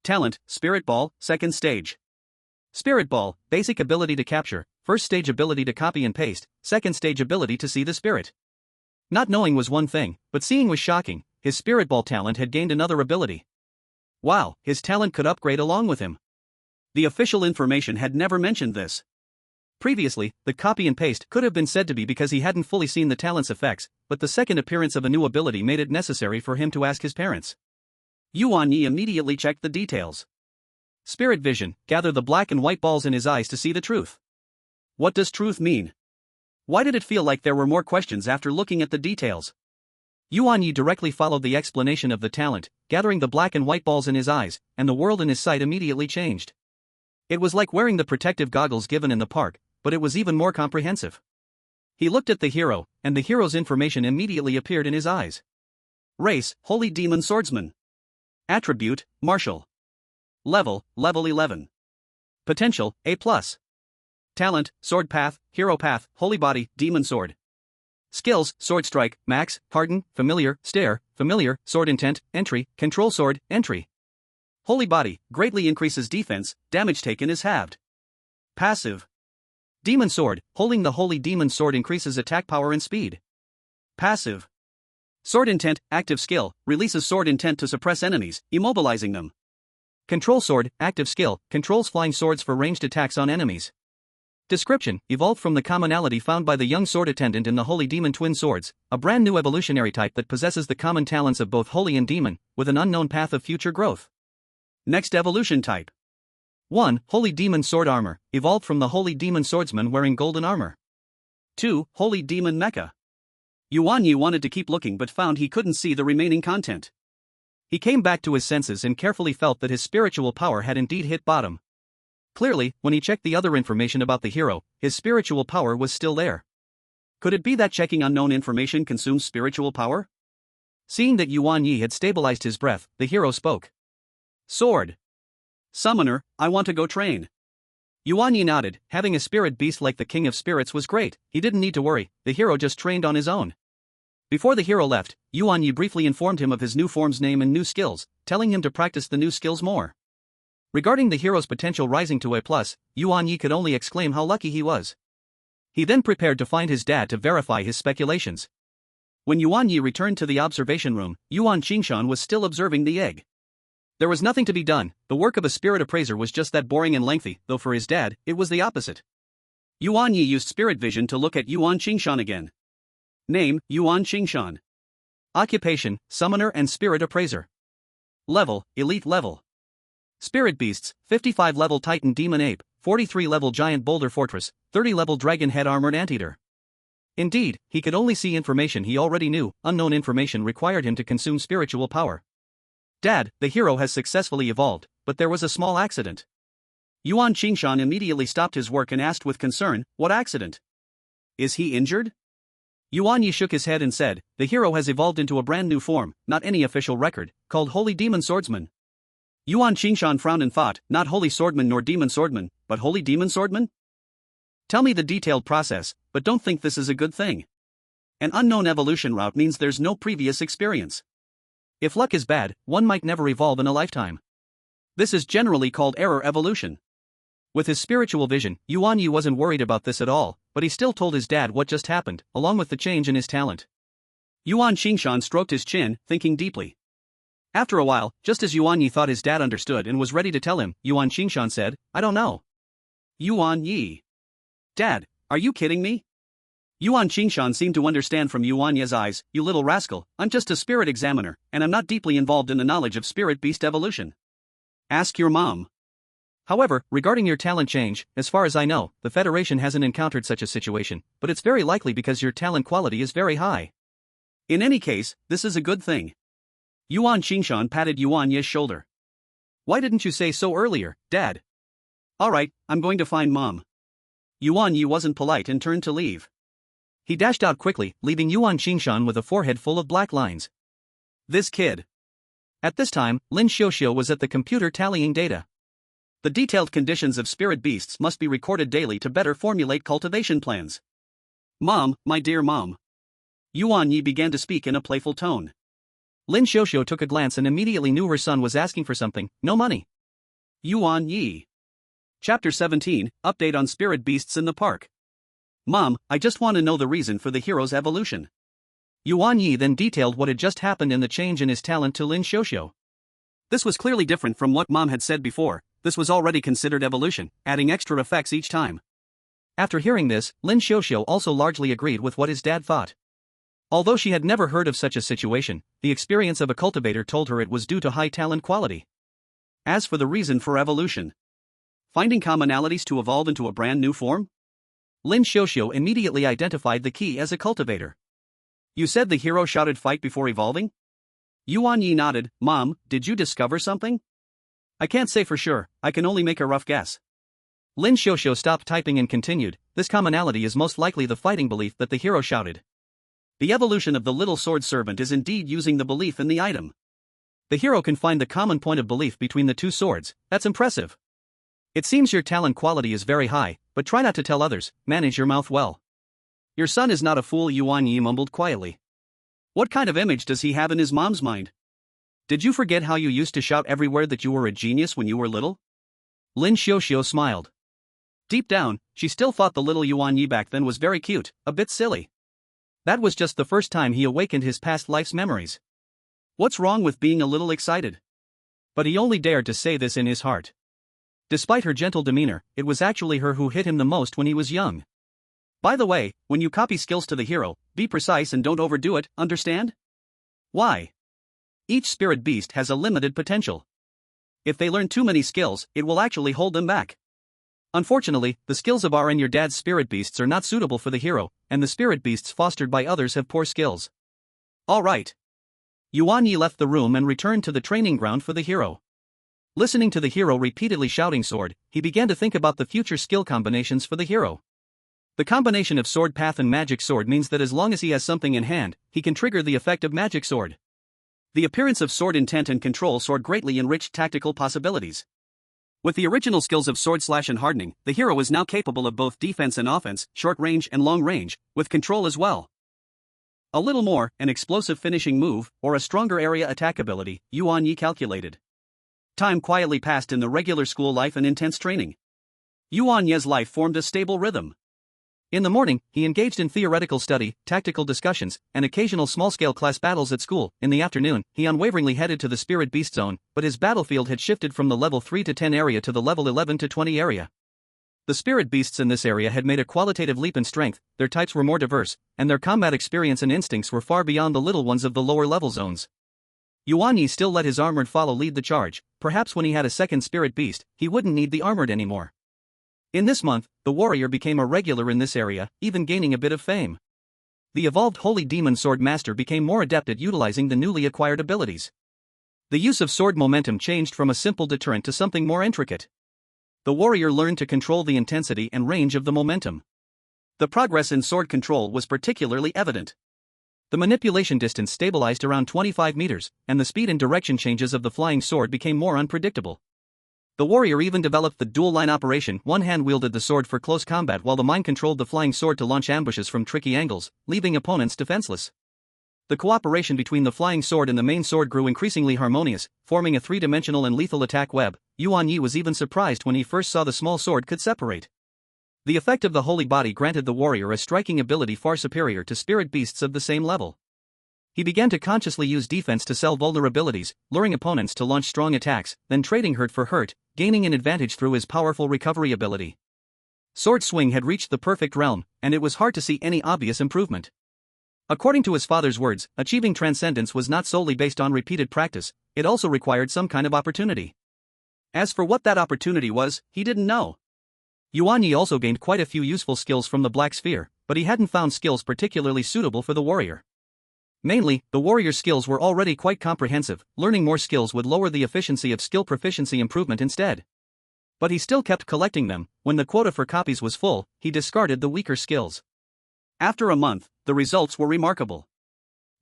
Talent, Spirit Ball, second stage. Spirit Ball, basic ability to capture, first stage ability to copy and paste, second stage ability to see the spirit. Not knowing was one thing, but seeing was shocking. his spirit ball talent had gained another ability. Wow, his talent could upgrade along with him. The official information had never mentioned this. Previously, the copy and paste could have been said to be because he hadn't fully seen the talent's effects, but the second appearance of a new ability made it necessary for him to ask his parents. Yuan Ye immediately checked the details. Spirit vision, gather the black and white balls in his eyes to see the truth. What does truth mean? Why did it feel like there were more questions after looking at the details? Yuan Ye directly followed the explanation of the talent, gathering the black and white balls in his eyes, and the world in his sight immediately changed. It was like wearing the protective goggles given in the park, but it was even more comprehensive. He looked at the hero, and the hero's information immediately appeared in his eyes. Race, Holy Demon Swordsman. Attribute, Martial. Level 11. Potential, A+. Talent, Sword Path, Hero Path, Holy Body, Demon Sword. Skills, Sword Strike, Max, Harden, Familiar, Stare, Familiar, Sword Intent, Entry, Control Sword, Entry. Holy Body, greatly increases defense, damage taken is halved. Passive. Demon Sword, holding the Holy Demon Sword increases attack power and speed. Passive. Sword Intent, active skill, releases Sword Intent to suppress enemies, immobilizing them. Control Sword, active skill, controls flying swords for ranged attacks on enemies. Description, evolved from the commonality found by the young sword attendant in the Holy Demon Twin Swords, a brand new evolutionary type that possesses the common talents of both Holy and Demon, with an unknown path of future growth. Next evolution type. 1. Holy Demon Sword Armor, evolved from the Holy Demon Swordsman wearing golden armor. 2. Holy Demon Mecha. Yuan Ye wanted to keep looking but found he couldn't see the remaining content. He came back to his senses and carefully felt that his spiritual power had indeed hit bottom. Clearly, when he checked the other information about the hero, his spiritual power was still there. Could it be that checking unknown information consumes spiritual power? Seeing that Yuan Ye had stabilized his breath, the hero spoke. Sword. Summoner, I want to go train. Yuan Ye nodded. Having a spirit beast like the King of Spirits was great. He didn't need to worry, the hero just trained on his own. Before the hero left, Yuan Ye briefly informed him of his new form's name and new skills, telling him to practice the new skills more. Regarding the hero's potential rising to A+, Yuan Ye could only exclaim how lucky he was. He then prepared to find his dad to verify his speculations. When Yuan Ye returned to the observation room, Yuan Qingshan was still observing the egg. There was nothing to be done, the work of a spirit appraiser was just that boring and lengthy, though for his dad, it was the opposite. Yuan Ye used spirit vision to look at Yuan Qingshan again. Name, Yuan Qingshan. Occupation, Summoner and Spirit Appraiser. Level, Elite Level. Spirit Beasts, 55 level Titan Demon Ape, 43 level Giant Boulder Fortress, 30 level Dragon Head Armored Anteater. Indeed, he could only see information he already knew, unknown information required him to consume spiritual power. Dad, the hero has successfully evolved, but there was a small accident. Yuan Qingshan immediately stopped his work and asked with concern, what accident? Is he injured? Yuan Ye shook his head and said, the hero has evolved into a brand new form, not any official record, called Holy Demon Swordsman. Yuan Qingshan frowned and thought, not Holy Swordman nor Demon Swordman, but Holy Demon Swordman? Tell me the detailed process, but don't think this is a good thing. An unknown evolution route means there's no previous experience. If luck is bad, one might never evolve in a lifetime. This is generally called error evolution. With his spiritual vision, Yuan Ye wasn't worried about this at all, but he still told his dad what just happened, along with the change in his talent. Yuan Qingshan stroked his chin, thinking deeply. After a while, just as Yuan Ye thought his dad understood and was ready to tell him, Yuan Qingshan said, I don't know. Yuan Ye. Dad, are you kidding me? Yuan Qingshan seemed to understand from Yuan Ye's eyes, you little rascal, I'm just a spirit examiner, and I'm not deeply involved in the knowledge of spirit beast evolution. Ask your mom. However, regarding your talent change, as far as I know, the Federation hasn't encountered such a situation, but it's very likely because your talent quality is very high. In any case, this is a good thing. Yuan Qingshan patted Yuan Ye's shoulder. Why didn't you say so earlier, Dad? Alright, I'm going to find Mom. Yuan Ye wasn't polite and turned to leave. He dashed out quickly, leaving Yuan Qingshan with a forehead full of black lines. This kid. At this time, Lin Xiuxiu was at the computer tallying data. The detailed conditions of spirit beasts must be recorded daily to better formulate cultivation plans. Mom, my dear mom. Yuan Ye began to speak in a playful tone. Lin Xiuxiu took a glance and immediately knew her son was asking for something, no money. Yuan Ye. Chapter 17, Update on Spirit Beasts in the Park. Mom, I just want to know the reason for the hero's evolution. Yuan Ye then detailed what had just happened in the change in his talent to Lin Xiuxiu. This was clearly different from what Mom had said before. This was already considered evolution, adding extra effects each time. After hearing this, Lin Xiuxiu also largely agreed with what his dad thought. Although she had never heard of such a situation, the experience of a cultivator told her it was due to high talent quality. As for the reason for evolution, finding commonalities to evolve into a brand new form? Lin Xiuxiu immediately identified the key as a cultivator. You said the hero shouted fight before evolving? Yuan Ye nodded. Mom, did you discover something? I can't say for sure, I can only make a rough guess. Lin Xiuxiu stopped typing and continued, this commonality is most likely the fighting belief that the hero shouted. The evolution of the little sword servant is indeed using the belief in the item. The hero can find the common point of belief between the two swords, that's impressive. It seems your talent quality is very high, but try not to tell others, manage your mouth well. Your son is not a fool, Yuan Ye mumbled quietly. What kind of image does he have in his mom's mind? Did you forget how you used to shout everywhere that you were a genius when you were little? Lin Xiuxiu smiled. Deep down, she still thought the little Yuan Ye back then was very cute, a bit silly. That was just the first time he awakened his past life's memories. What's wrong with being a little excited? But he only dared to say this in his heart. Despite her gentle demeanor, it was actually her who hit him the most when he was young. By the way, when you copy skills to the hero, be precise and don't overdo it, understand? Why? Each spirit beast has a limited potential. If they learn too many skills, it will actually hold them back. Unfortunately, the skills of our and your dad's spirit beasts are not suitable for the hero, and the spirit beasts fostered by others have poor skills. Alright. Yuan Ye left the room and returned to the training ground for the hero. Listening to the hero repeatedly shouting sword, he began to think about the future skill combinations for the hero. The combination of sword path and magic sword means that as long as he has something in hand, he can trigger the effect of magic sword. The appearance of sword intent and control sword greatly enriched tactical possibilities. With the original skills of sword slash and hardening, the hero is now capable of both defense and offense, short range and long range, with control as well. A little more, an explosive finishing move, or a stronger area attack ability, Yuan Ye calculated. Time quietly passed in the regular school life and intense training. Yuan Ye's life formed a stable rhythm. In the morning, he engaged in theoretical study, tactical discussions, and occasional small-scale class battles at school. In the afternoon, he unwaveringly headed to the Spirit Beast Zone, but his battlefield had shifted from the level 3 to 10 area to the level 11 to 20 area. The Spirit Beasts in this area had made a qualitative leap in strength, their types were more diverse, and their combat experience and instincts were far beyond the little ones of the lower level zones. Yuan Ye still let his armored follow lead the charge. Perhaps when he had a second Spirit Beast, he wouldn't need the armored anymore. In this month, the warrior became a regular in this area, even gaining a bit of fame. The evolved Holy Demon Sword Master became more adept at utilizing the newly acquired abilities. The use of sword momentum changed from a simple deterrent to something more intricate. The warrior learned to control the intensity and range of the momentum. The progress in sword control was particularly evident. The manipulation distance stabilized around 25 meters, and the speed and direction changes of the flying sword became more unpredictable. The warrior even developed the dual-line operation. One hand wielded the sword for close combat while the mind controlled the flying sword to launch ambushes from tricky angles, leaving opponents defenseless. The cooperation between the flying sword and the main sword grew increasingly harmonious, forming a three-dimensional and lethal attack web. Yuan Ye was even surprised when he first saw the small sword could separate. The effect of the holy body granted the warrior a striking ability far superior to spirit beasts of the same level. He began to consciously use defense to sell vulnerabilities, luring opponents to launch strong attacks, then trading hurt for hurt, gaining an advantage through his powerful recovery ability. Sword swing had reached the perfect realm, and it was hard to see any obvious improvement. According to his father's words, achieving transcendence was not solely based on repeated practice, it also required some kind of opportunity. As for what that opportunity was, he didn't know. Yuan Ye also gained quite a few useful skills from the Black Sphere, but he hadn't found skills particularly suitable for the warrior. Mainly, the warrior's skills were already quite comprehensive, learning more skills would lower the efficiency of skill proficiency improvement instead. But he still kept collecting them. When the quota for copies was full, he discarded the weaker skills. After a month, the results were remarkable.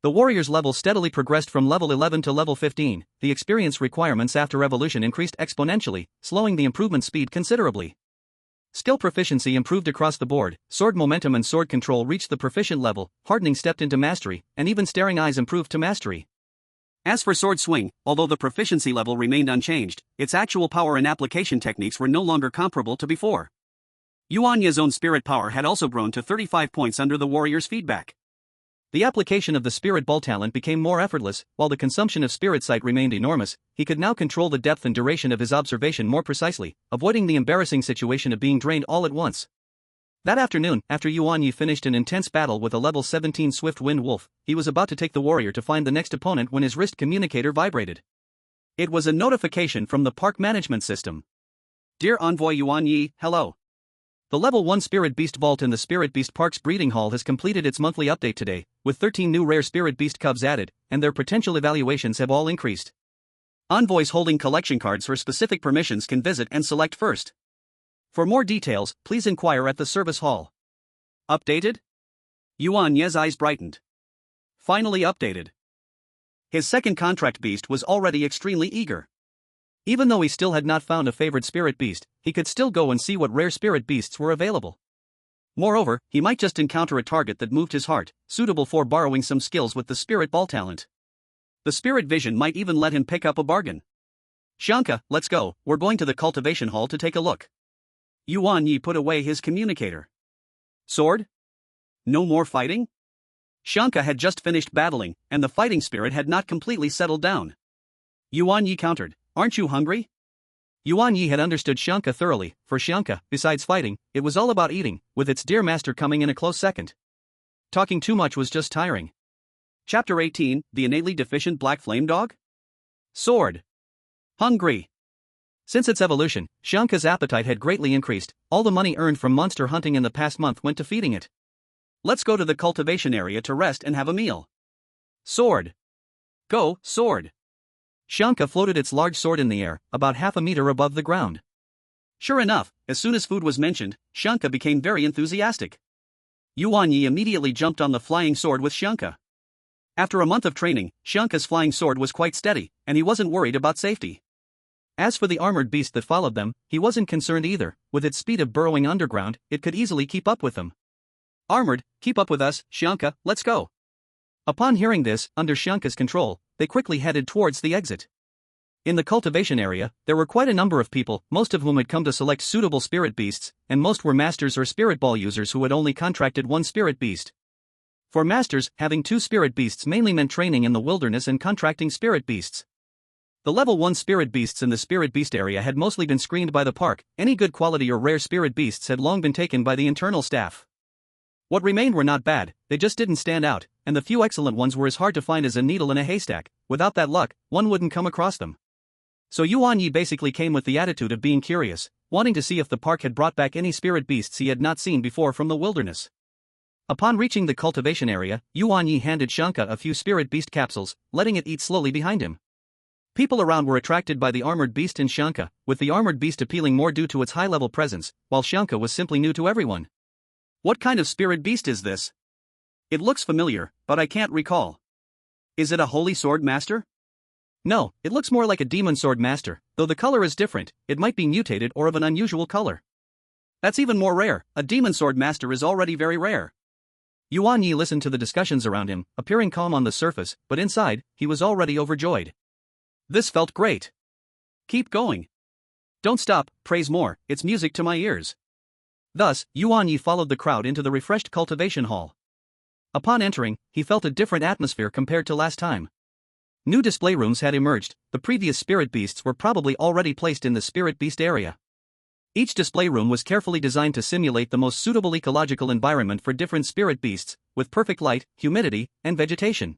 The warrior's level steadily progressed from level 11 to level 15, the experience requirements after evolution increased exponentially, slowing the improvement speed considerably. Skill proficiency improved across the board, sword momentum and sword control reached the proficient level, hardening stepped into mastery, and even staring eyes improved to mastery. As for sword swing, although the proficiency level remained unchanged, its actual power and application techniques were no longer comparable to before. Yuan Ye's own spirit power had also grown to 35 points under the warrior's feedback. The application of the spirit ball talent became more effortless, while the consumption of spirit sight remained enormous. He could now control the depth and duration of his observation more precisely, avoiding the embarrassing situation of being drained all at once. That afternoon, after Yuan Ye finished an intense battle with a level 17 Swift Wind Wolf, he was about to take the warrior to find the next opponent when his wrist communicator vibrated. It was a notification from the park management system. Dear Envoy Yuan Ye, hello. The Level 1 Spirit Beast Vault in the Spirit Beast Park's breeding hall has completed its monthly update today, with 13 new rare Spirit Beast cubs added, and their potential evaluations have all increased. Envoys holding collection cards for specific permissions can visit and select first. For more details, please inquire at the service hall. Updated? Yuan Ye's eyes brightened. Finally updated. His second contract beast was already extremely eager. Even though he still had not found a favorite spirit beast, he could still go and see what rare spirit beasts were available. Moreover, he might just encounter a target that moved his heart, suitable for borrowing some skills with the spirit ball talent. The spirit vision might even let him pick up a bargain. Shanka, let's go, we're going to the cultivation hall to take a look. Yuan Ye put away his communicator. Sword? No more fighting? Shanka had just finished battling, and the fighting spirit had not completely settled down. Yuan Ye countered. Aren't you hungry? Yuan Ye had understood Shanka thoroughly. For Shanka, besides fighting, it was all about eating, with its dear master coming in a close second. Talking too much was just tiring. Chapter 18, The Innately Deficient Blackflame Dog? Sword. Hungry. Since its evolution, Shanka's appetite had greatly increased. All the money earned from monster hunting in the past month went to feeding it. Let's go to the cultivation area to rest and have a meal. Sword. Go, sword. Shanka floated its large sword in the air, about half a meter above the ground. Sure enough, as soon as food was mentioned, Shanka became very enthusiastic. Yuan Ye immediately jumped on the flying sword with Shanka. After a month of training, Shanka's flying sword was quite steady, and he wasn't worried about safety. As for the armored beast that followed them, he wasn't concerned either. With its speed of burrowing underground, it could easily keep up with them. Armored, keep up with us, Shanka, let's go. Upon hearing this, under Shanka's control, they quickly headed towards the exit. In the cultivation area, there were quite a number of people, most of whom had come to select suitable spirit beasts, and most were masters or spirit ball users who had only contracted one spirit beast. For masters, having two spirit beasts mainly meant training in the wilderness and contracting spirit beasts. The level 1 spirit beasts in the spirit beast area had mostly been screened by the park. Any good quality or rare spirit beasts had long been taken by the internal staff. What remained were not bad, they just didn't stand out, and the few excellent ones were as hard to find as a needle in a haystack. Without that luck, one wouldn't come across them. So Yuan Ye basically came with the attitude of being curious, wanting to see if the park had brought back any spirit beasts he had not seen before from the wilderness. Upon reaching the cultivation area, Yuan Ye handed Shanka a few spirit beast capsules, letting it eat slowly behind him. People around were attracted by the armored beast and Shanka, with the armored beast appealing more due to its high-level presence, while Shanka was simply new to everyone. What kind of spirit beast is this? It looks familiar, but I can't recall. Is it a holy sword master? No, it looks more like a demon sword master, though the color is different. It might be mutated or of an unusual color. That's even more rare. A demon sword master is already very rare. Yuan Ye listened to the discussions around him, appearing calm on the surface, but inside, he was already overjoyed. This felt great. Keep going. Don't stop, praise more, it's music to my ears. Thus, Yuan Ye followed the crowd into the refreshed cultivation hall. Upon entering, he felt a different atmosphere compared to last time. New display rooms had emerged. The previous spirit beasts were probably already placed in the spirit beast area. Each display room was carefully designed to simulate the most suitable ecological environment for different spirit beasts, with perfect light, humidity, and vegetation.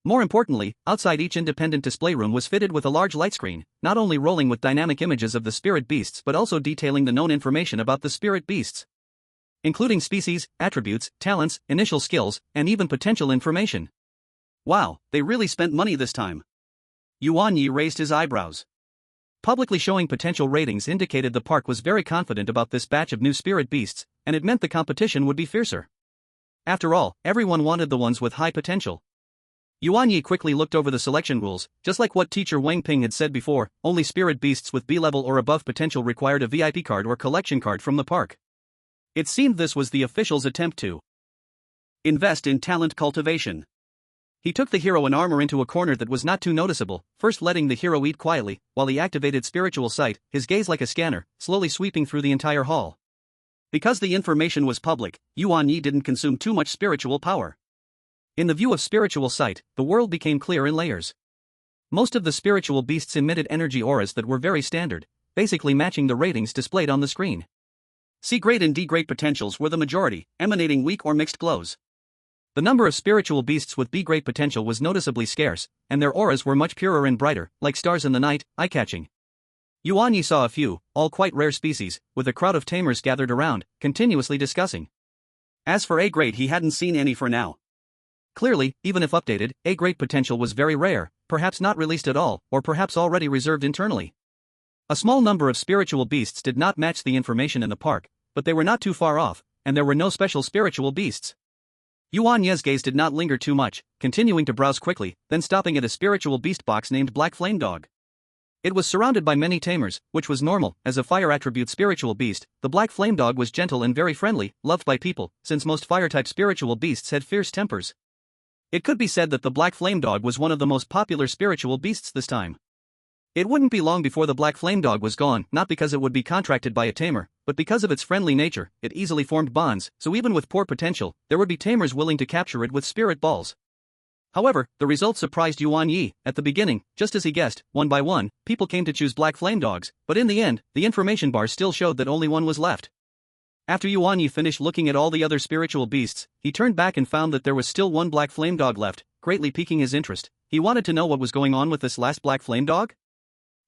More importantly, outside each independent display room was fitted with a large light screen, not only rolling with dynamic images of the spirit beasts but also detailing the known information about the spirit beasts, including species, attributes, talents, initial skills, and even potential information. Wow, they really spent money this time. Yuan Ye raised his eyebrows. Publicly showing potential ratings indicated the park was very confident about this batch of new spirit beasts, and it meant the competition would be fiercer. After all, everyone wanted the ones with high potential. Yuan Ye quickly looked over the selection rules. Just like what teacher Wang Ping had said before, only spirit beasts with B-level or above potential required a VIP card or collection card from the park. It seemed this was the officials' attempt to invest in talent cultivation. He took the hero in armor into a corner that was not too noticeable, first letting the hero eat quietly, while he activated spiritual sight, his gaze like a scanner, slowly sweeping through the entire hall. Because the information was public, Yuan Ye didn't consume too much spiritual power. In the view of spiritual sight, the world became clear in layers. Most of the spiritual beasts emitted energy auras that were very standard, basically matching the ratings displayed on the screen. C grade and D grade potentials were the majority, emanating weak or mixed glows. The number of spiritual beasts with B grade potential was noticeably scarce, and their auras were much purer and brighter, like stars in the night, eye-catching. Yuan Ye saw a few, all quite rare species, with a crowd of tamers gathered around, continuously discussing. As for A grade, he hadn't seen any for now. Clearly, even if updated, A grade potential was very rare, perhaps not released at all, or perhaps already reserved internally. A small number of spiritual beasts did not match the information in the park, but they were not too far off, and there were no special spiritual beasts. Yuan Ye's gaze did not linger too much, continuing to browse quickly, then stopping at a spiritual beast box named Blackflame Dog. It was surrounded by many tamers, which was normal. As a fire attribute spiritual beast, the Black Flame Dog was gentle and very friendly, loved by people, since most fire-type spiritual beasts had fierce tempers. It could be said that the Black Flame Dog was one of the most popular spiritual beasts this time. It wouldn't be long before the Black Flame Dog was gone, not because it would be contracted by a tamer, but because of its friendly nature. It easily formed bonds, so even with poor potential, there would be tamers willing to capture it with spirit balls. However, the result surprised Yuan Ye. At the beginning, just as he guessed, one by one, people came to choose Black Flame Dogs, but in the end, the information bar still showed that only one was left. After Yuan Ye finished looking at all the other spiritual beasts, he turned back and found that there was still one Black Flame Dog left, greatly piquing his interest. He wanted to know what was going on with this last Black Flame Dog.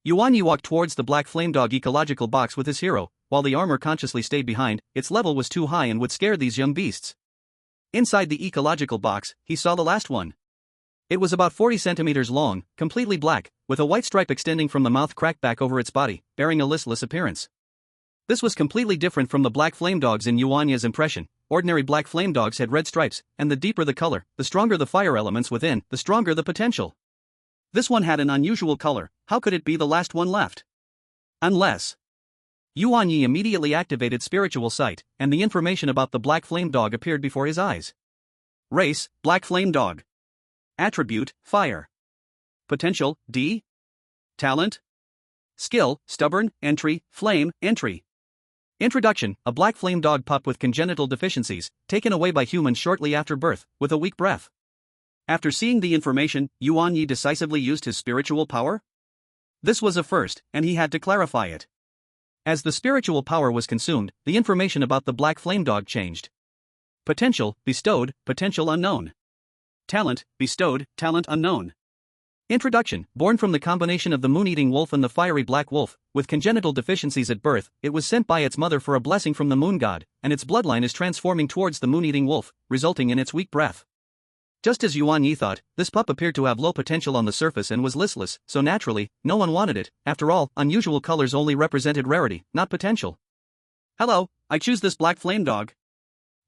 Yuan Ye walked towards the Black Flame Dog ecological box with his hero, while the armor consciously stayed behind. Its level was too high and would scare these young beasts. Inside the ecological box, he saw the last one. It was about 40 centimeters long, completely black, with a white stripe extending from the mouth crack back over its body, bearing a listless appearance. This was completely different from the Black Flame Dogs in Yuan Ye's impression. Ordinary Black Flame Dogs had red stripes, and the deeper the color, the stronger the fire elements within, the stronger the potential. This one had an unusual color. How could it be the last one left? Unless... Yuan Ye immediately activated spiritual sight, and the information about the Black Flame Dog appeared before his eyes. Race, Black Flame Dog. Attribute, Fire. Potential, D. Talent. Skill, Stubborn, Entry, Flame, Entry. Introduction, a Black Flame Dog pup with congenital deficiencies, taken away by humans shortly after birth, with a weak breath. After seeing the information, Yuan Ye decisively used his spiritual power? This was a first, and he had to clarify it. As the spiritual power was consumed, the information about the Black Flame Dog changed. Potential, bestowed, potential unknown. Talent, bestowed, talent unknown. Introduction, born from the combination of the moon-eating wolf and the fiery black wolf, with congenital deficiencies at birth, it was sent by its mother for a blessing from the moon god, and its bloodline is transforming towards the moon-eating wolf, resulting in its weak breath. Just as Yuan Ye thought, this pup appeared to have low potential on the surface and was listless, so naturally, no one wanted it. After all, unusual colors only represented rarity, not potential. Hello, I choose this Black Flame Dog.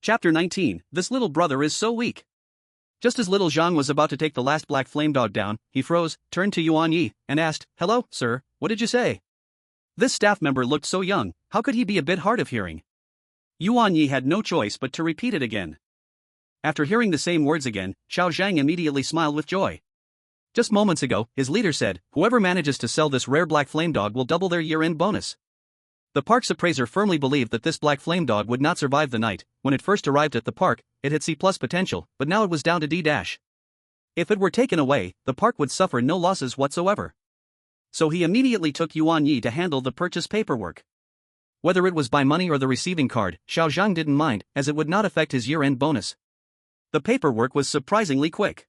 Chapter 19, This little brother is so weak. Just as little Zhang was about to take the last Black Flame Dog down, he froze, turned to Yuan Ye, and asked, "Hello, sir, what did you say?" This staff member looked so young, how could he be a bit hard of hearing? Yuan Ye had no choice but to repeat it again. After hearing the same words again, Xiao Zhang immediately smiled with joy. Just moments ago, his leader said, whoever manages to sell this rare Black Flame Dog will double their year-end bonus. The park's appraiser firmly believed that this Black Flame Dog would not survive the night. When it first arrived at the park, it had C+ potential, but now it was down to D-. If it were taken away, the park would suffer no losses whatsoever. So he immediately took Yuan Ye to handle the purchase paperwork. Whether it was by money or the receiving card, Xiao Zhang didn't mind, as it would not affect his year-end bonus. The paperwork was surprisingly quick.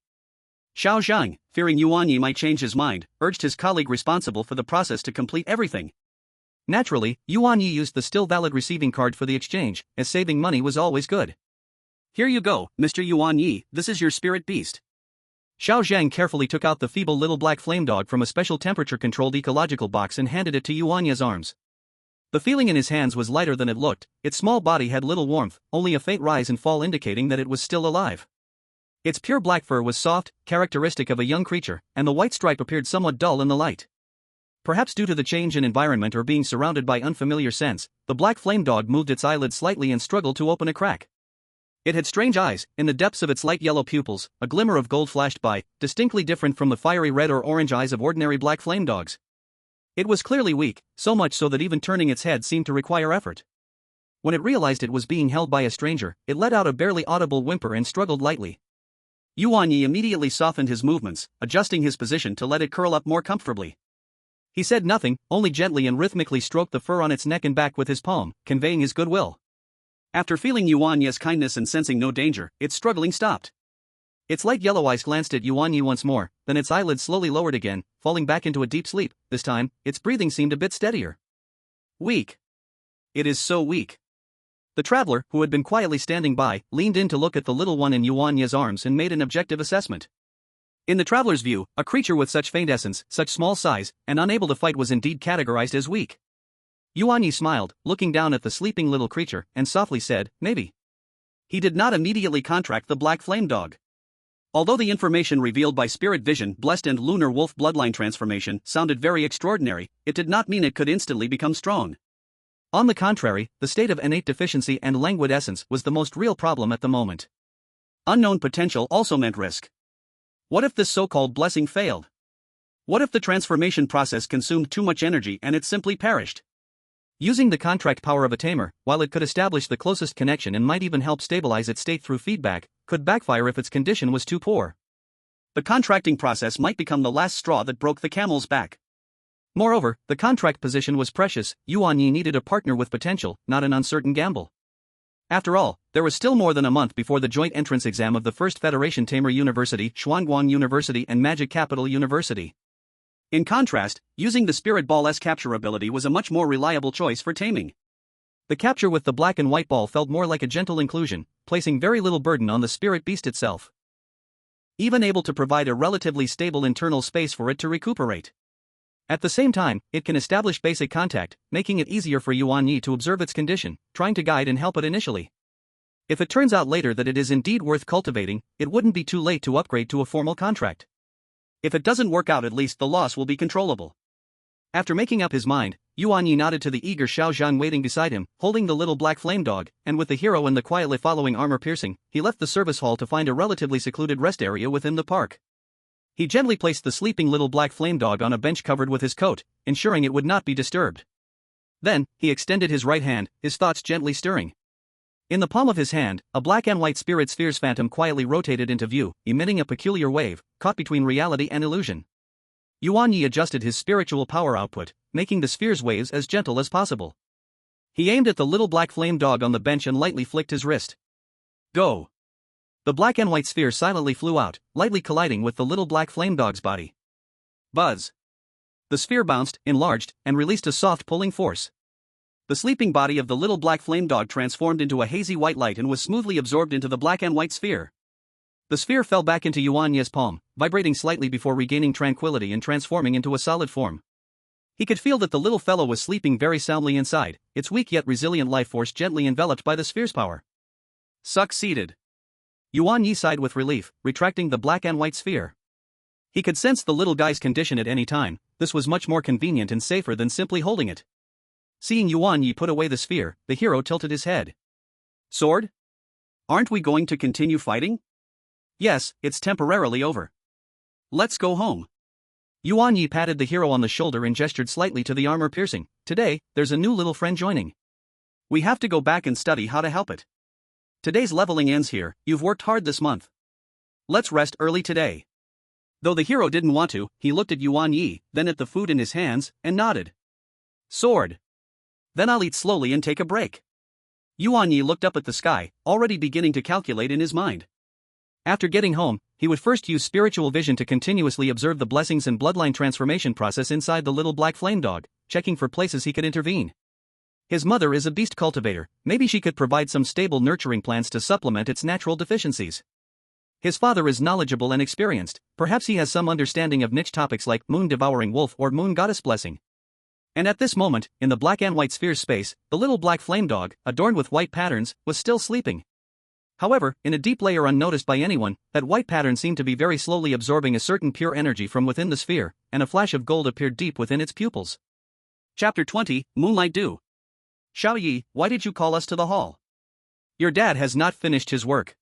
Xiao Zhang, fearing Yuan Ye might change his mind, urged his colleague responsible for the process to complete everything. Naturally, Yuan Ye used the still valid receiving card for the exchange, as saving money was always good. Here you go, Mr. Yuan Ye, this is your spirit beast. Xiao Zhang carefully took out the feeble little Black Flame Dog from a special temperature-controlled ecological box and handed it to Yuan Ye's arms. The feeling in his hands was lighter than it looked. Its small body had little warmth, only a faint rise and fall indicating that it was still alive. Its pure black fur was soft, characteristic of a young creature, and the white stripe appeared somewhat dull in the light. Perhaps due to the change in environment or being surrounded by unfamiliar scents, the Black Flame Dog moved its eyelids slightly and struggled to open a crack. It had strange eyes. In the depths of its light yellow pupils, a glimmer of gold flashed by, distinctly different from the fiery red or orange eyes of ordinary Black Flame Dogs. It was clearly weak, so much so that even turning its head seemed to require effort. When it realized it was being held by a stranger, it let out a barely audible whimper and struggled lightly. Yuan Ye immediately softened his movements, adjusting his position to let it curl up more comfortably. He said nothing, only gently and rhythmically stroked the fur on its neck and back with his palm, conveying his goodwill. After feeling Yuan Ye's kindness and sensing no danger, its struggling stopped. Its light yellow eyes glanced at Yuan Ye once more, then its eyelids slowly lowered again, falling back into a deep sleep. This time, its breathing seemed a bit steadier. Weak. It is so weak. The traveler, who had been quietly standing by, leaned in to look at the little one in Yuan Ye's arms and made an objective assessment. In the traveler's view, a creature with such faint essence, such small size, and unable to fight was indeed categorized as weak. Yuan Ye smiled, looking down at the sleeping little creature, and softly said, maybe. He did not immediately contract the black flame dog. Although the information revealed by Spirit Vision, Blessed and Lunar Wolf bloodline transformation sounded very extraordinary, it did not mean it could instantly become strong. On the contrary, the state of innate deficiency and languid essence was the most real problem at the moment. Unknown potential also meant risk. What if this so-called blessing failed? What if the transformation process consumed too much energy and it simply perished? Using the contract power of a tamer, while it could establish the closest connection and might even help stabilize its state through feedback, could backfire if its condition was too poor. The contracting process might become the last straw that broke the camel's back. Moreover, the contract position was precious. Yuan Ye needed a partner with potential, not an uncertain gamble. After all, there was still more than a month before the joint entrance exam of the First Federation Tamer University, Xuanguang University and Magic Capital University. In contrast, using the Spirit Ball's capture ability was a much more reliable choice for taming. The capture with the black and white ball felt more like a gentle inclusion, placing very little burden on the spirit beast itself. Even able to provide a relatively stable internal space for it to recuperate. At the same time, it can establish basic contact, making it easier for Yuan Ye to observe its condition, trying to guide and help it initially. If it turns out later that it is indeed worth cultivating, it wouldn't be too late to upgrade to a formal contract. If it doesn't work out, at least the loss will be controllable. After making up his mind, Yuan Ye nodded to the eager Xiao Zhan waiting beside him, holding the little black flame dog, and with the hero and the quietly following armor-piercing, he left the service hall to find a relatively secluded rest area within the park. He gently placed the sleeping little black flame dog on a bench covered with his coat, ensuring it would not be disturbed. Then, he extended his right hand, his thoughts gently stirring. In the palm of his hand, a black and white spirit sphere's phantom quietly rotated into view, emitting a peculiar wave, caught between reality and illusion. Yuan Ye adjusted his spiritual power output, making the sphere's waves as gentle as possible. He aimed at the little black flame dog on the bench and lightly flicked his wrist. Go! The black and white sphere silently flew out, lightly colliding with the little black flame dog's body. Buzz! The sphere bounced, enlarged, and released a soft pulling force. The sleeping body of the little black flame dog transformed into a hazy white light and was smoothly absorbed into the black and white sphere. The sphere fell back into Yuan Ye's palm, vibrating slightly before regaining tranquility and transforming into a solid form. He could feel that the little fellow was sleeping very soundly inside, its weak yet resilient life force gently enveloped by the sphere's power. Succeeded. Yuan Ye sighed with relief, retracting the black and white sphere. He could sense the little guy's condition at any time. This was much more convenient and safer than simply holding it. Seeing Yuan Ye put away the sphere, the hero tilted his head. Sword? Aren't we going to continue fighting? Yes, it's temporarily over. Let's go home. Yuan Ye patted the hero on the shoulder and gestured slightly to the armor-piercing. Today, there's a new little friend joining. We have to go back and study how to help it. Today's leveling ends here. You've worked hard this month. Let's rest early today. Though the hero didn't want to, he looked at Yuan Ye, then at the food in his hands, and nodded. Sword. Then I'll eat slowly and take a break. Yuan Ye looked up at the sky, already beginning to calculate in his mind. After getting home, he would first use spiritual vision to continuously observe the blessings and bloodline transformation process inside the little black flame dog, checking for places he could intervene. His mother is a beast cultivator, maybe she could provide some stable nurturing plans to supplement its natural deficiencies. His father is knowledgeable and experienced, perhaps he has some understanding of niche topics like moon-devouring wolf or moon goddess blessing. And at this moment, in the black and white sphere's space, the little black flame dog, adorned with white patterns, was still sleeping. However, in a deep layer unnoticed by anyone, that white pattern seemed to be very slowly absorbing a certain pure energy from within the sphere, and a flash of gold appeared deep within its pupils. Chapter 20, Moonlight Dew. Xiao Yi, why did you call us to the hall? Your dad has not finished his work.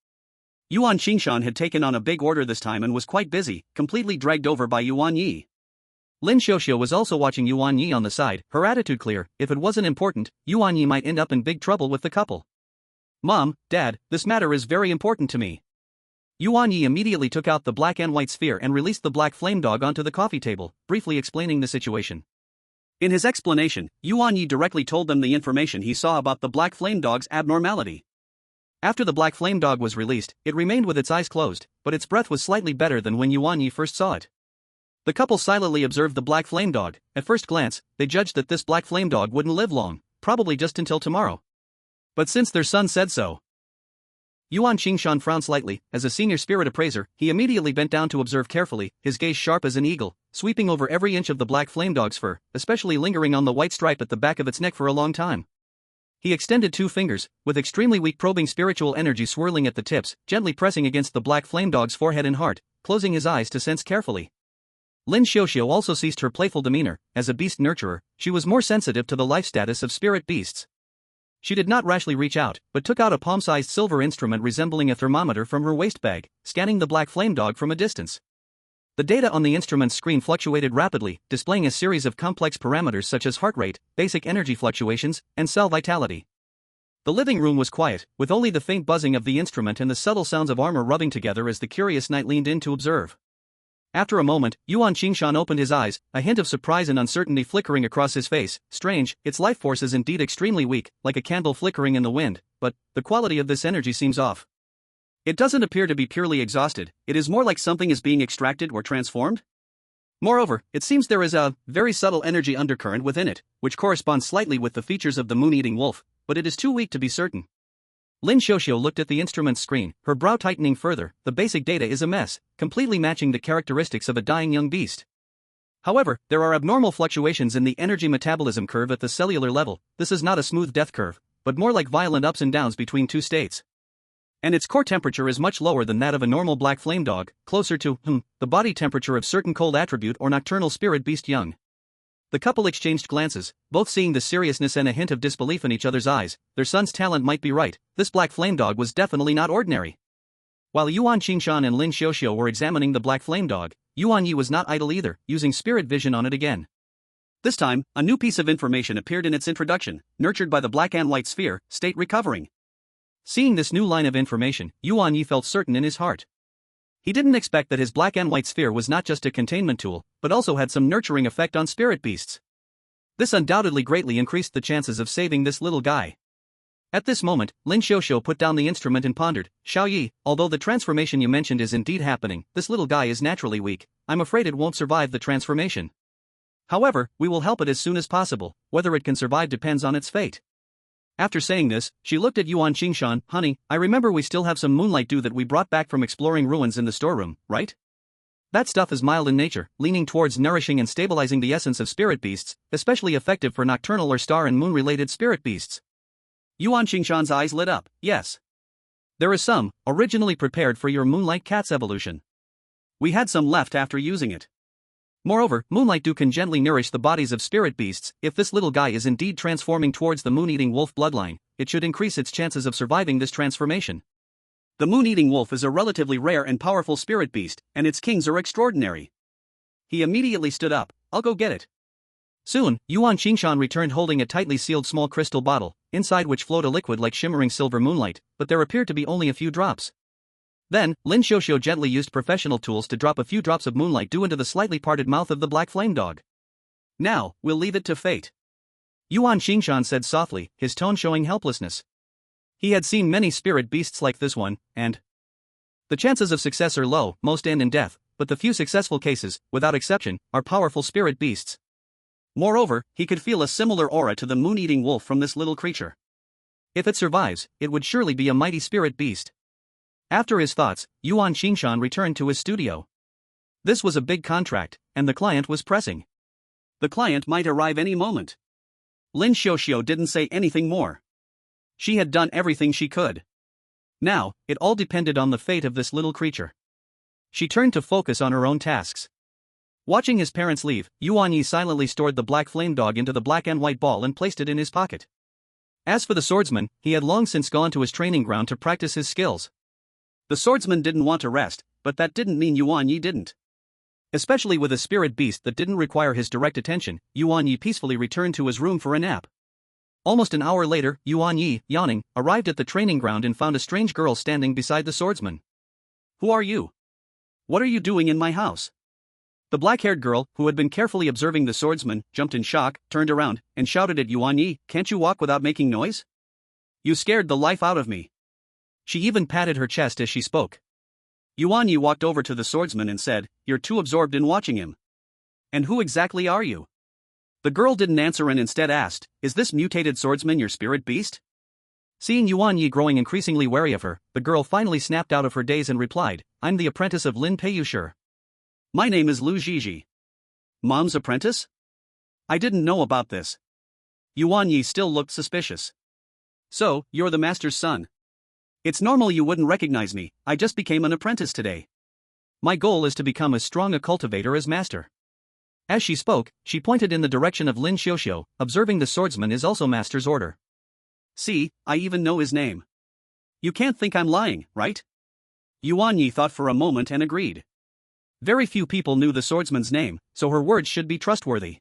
Yuan Qingshan had taken on a big order this time and was quite busy, completely dragged over by Yuan Yi. Lin Xiuxiu was also watching Yuan Yi on the side, her attitude clear. If it wasn't important, Yuan Yi might end up in big trouble with the couple. Mom, Dad, this matter is very important to me. Yuan Ye immediately took out the black and white sphere and released the black flame dog onto the coffee table, briefly explaining the situation. In his explanation, Yuan Ye directly told them the information he saw about the black flame dog's abnormality. After the black flame dog was released, it remained with its eyes closed, but its breath was slightly better than when Yuan Ye first saw it. The couple silently observed the black flame dog. At first glance, they judged that this black flame dog wouldn't live long, probably just until tomorrow. But since their son said so. Yuan Qingshan frowned slightly. As a senior spirit appraiser, he immediately bent down to observe carefully, his gaze sharp as an eagle, sweeping over every inch of the black flame dog's fur, especially lingering on the white stripe at the back of its neck for a long time. He extended 2 fingers, with extremely weak probing spiritual energy swirling at the tips, gently pressing against the black flame dog's forehead and heart, closing his eyes to sense carefully. Lin Xiuxiu also ceased her playful demeanor. As a beast nurturer, she was more sensitive to the life status of spirit beasts. She did not rashly reach out, but took out a palm-sized silver instrument resembling a thermometer from her waist bag, scanning the black flame dog from a distance. The data on the instrument's screen fluctuated rapidly, displaying a series of complex parameters such as heart rate, basic energy fluctuations, and cell vitality. The living room was quiet, with only the faint buzzing of the instrument and the subtle sounds of armor rubbing together as the curious knight leaned in to observe. After a moment, Yuan Qingshan opened his eyes, a hint of surprise and uncertainty flickering across his face. Strange, its life force is indeed extremely weak, like a candle flickering in the wind, but the quality of this energy seems off. It doesn't appear to be purely exhausted, it is more like something is being extracted or transformed. Moreover, it seems there is a very subtle energy undercurrent within it, which corresponds slightly with the features of the moon-eating wolf, but it is too weak to be certain. Lin Xiuxiu looked at the instrument's screen, her brow tightening further. The basic data is a mess, completely matching the characteristics of a dying young beast. However, there are abnormal fluctuations in the energy metabolism curve at the cellular level. This is not a smooth death curve, but more like violent ups and downs between 2 states. And its core temperature is much lower than that of a normal black flame dog, closer to, the body temperature of certain cold attribute or nocturnal spirit beast young. The couple exchanged glances, both seeing the seriousness and a hint of disbelief in each other's eyes. Their son's talent might be right, this black flame dog was definitely not ordinary. While Yuan Qingshan and Lin Xiuxiu were examining the black flame dog, Yuan Ye was not idle either, using spirit vision on it again. This time, a new piece of information appeared in its introduction, nurtured by the black and white sphere, state recovering. Seeing this new line of information, Yuan Ye felt certain in his heart. He didn't expect that his black and white sphere was not just a containment tool, but also had some nurturing effect on spirit beasts. This undoubtedly greatly increased the chances of saving this little guy. At this moment, Lin Xiuxiu put down the instrument and pondered. Xiao Yi, although the transformation you mentioned is indeed happening, this little guy is naturally weak. I'm afraid it won't survive the transformation. However, we will help it as soon as possible. Whether it can survive depends on its fate. After saying this, she looked at Yuan Qingshan. Honey, I remember we still have some moonlight dew that we brought back from exploring ruins in the storeroom, right? That stuff is mild in nature, leaning towards nourishing and stabilizing the essence of spirit beasts, especially effective for nocturnal or star and moon-related spirit beasts. Yuan Qingshan's eyes lit up. Yes. There is some, originally prepared for your moonlight cat's evolution. We had some left after using it. Moreover, moonlight dew can gently nourish the bodies of spirit beasts. If this little guy is indeed transforming towards the moon-eating wolf bloodline, it should increase its chances of surviving this transformation. The moon-eating wolf is a relatively rare and powerful spirit beast, and its kings are extraordinary. He immediately stood up. I'll go get it. Soon, Yuan Qingshan returned holding a tightly sealed small crystal bottle, inside which flowed a liquid like shimmering silver moonlight, but there appeared to be only a few drops. Then, Lin Xiuxiu gently used professional tools to drop a few drops of moonlight dew into the slightly parted mouth of the black flame dog. Now, we'll leave it to fate. Yuan Qingshan said softly, his tone showing helplessness. He had seen many spirit beasts like this one, and the chances of success are low, most end in death, but the few successful cases, without exception, are powerful spirit beasts. Moreover, he could feel a similar aura to the moon-eating wolf from this little creature. If it survives, it would surely be a mighty spirit beast. After his thoughts, Yuan Qingshan returned to his studio. This was a big contract, and the client was pressing. The client might arrive any moment. Lin Xiuxiu didn't say anything more. She had done everything she could. Now, it all depended on the fate of this little creature. She turned to focus on her own tasks. Watching his parents leave, Yuan Ye silently stored the black flame dog into the black and white ball and placed it in his pocket. As for the swordsman, he had long since gone to his training ground to practice his skills. The swordsman didn't want to rest, but that didn't mean Yuan Ye didn't. Especially with a spirit beast that didn't require his direct attention, Yuan Ye peacefully returned to his room for a nap. Almost an hour later, Yuan Ye, yawning, arrived at the training ground and found a strange girl standing beside the swordsman. Who are you? What are you doing in my house? The black-haired girl, who had been carefully observing the swordsman, jumped in shock, turned around, and shouted at Yuan Ye, "Can't you walk without making noise? You scared the life out of me." She even patted her chest as she spoke. Yuan Ye walked over to the swordsman and said, "You're too absorbed in watching him. And who exactly are you?" The girl didn't answer and instead asked, "Is this mutated swordsman your spirit beast?" Seeing Yuan Ye growing increasingly wary of her, the girl finally snapped out of her daze and replied, "I'm the apprentice of Lin Peiyusher. My name is Lu Zhizhi." Mom's apprentice? I didn't know about this. Yuan Ye still looked suspicious. So, you're the master's son. It's normal you wouldn't recognize me, I just became an apprentice today. My goal is to become as strong a cultivator as master. As she spoke, she pointed in the direction of Lin Xiuxiu, observing the swordsman is also master's order. See, I even know his name. You can't think I'm lying, right? Yuan Ye thought for a moment and agreed. Very few people knew the swordsman's name, so her words should be trustworthy.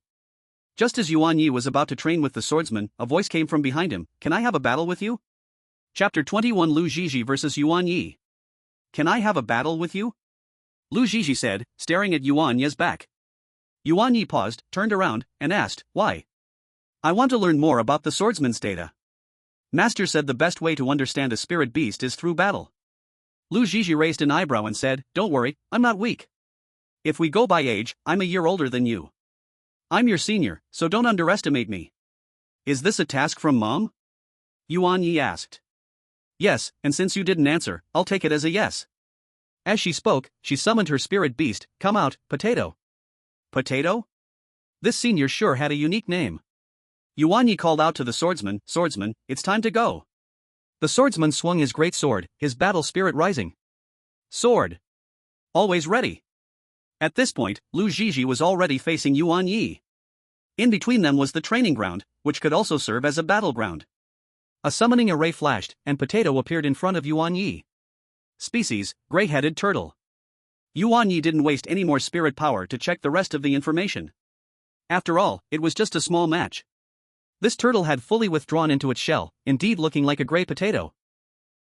Just as Yuan Ye was about to train with the swordsman, a voice came from behind him, "Can I have a battle with you?" Chapter 21 Lu Zhizhi vs Yuan Ye. "Can I have a battle with you?" Lu Zhizhi said, staring at Yuan Ye's back. Yuan Ye paused, turned around, and asked, "Why?" "I want to learn more about the swordsman's data. Master said the best way to understand a spirit beast is through battle." Lu Zhizhi raised an eyebrow and said, "Don't worry, I'm not weak. If we go by age, I'm a year older than you. I'm your senior, so don't underestimate me." "Is this a task from Mom?" Yuan Ye asked. "Yes, and since you didn't answer, I'll take it as a yes." As she spoke, she summoned her spirit beast, "Come out, Potato." Potato? This senior sure had a unique name. Yuan Ye called out to the swordsman, "Swordsman, it's time to go." The swordsman swung his great sword, his battle spirit rising. Sword. Always ready. At this point, Lu Zhizhi was already facing Yuan Ye. In between them was the training ground, which could also serve as a battleground. A summoning array flashed, and Potato appeared in front of Yuan Ye. Species, gray-headed turtle. Yuan Ye didn't waste any more spirit power to check the rest of the information. After all, it was just a small match. This turtle had fully withdrawn into its shell, indeed looking like a gray potato.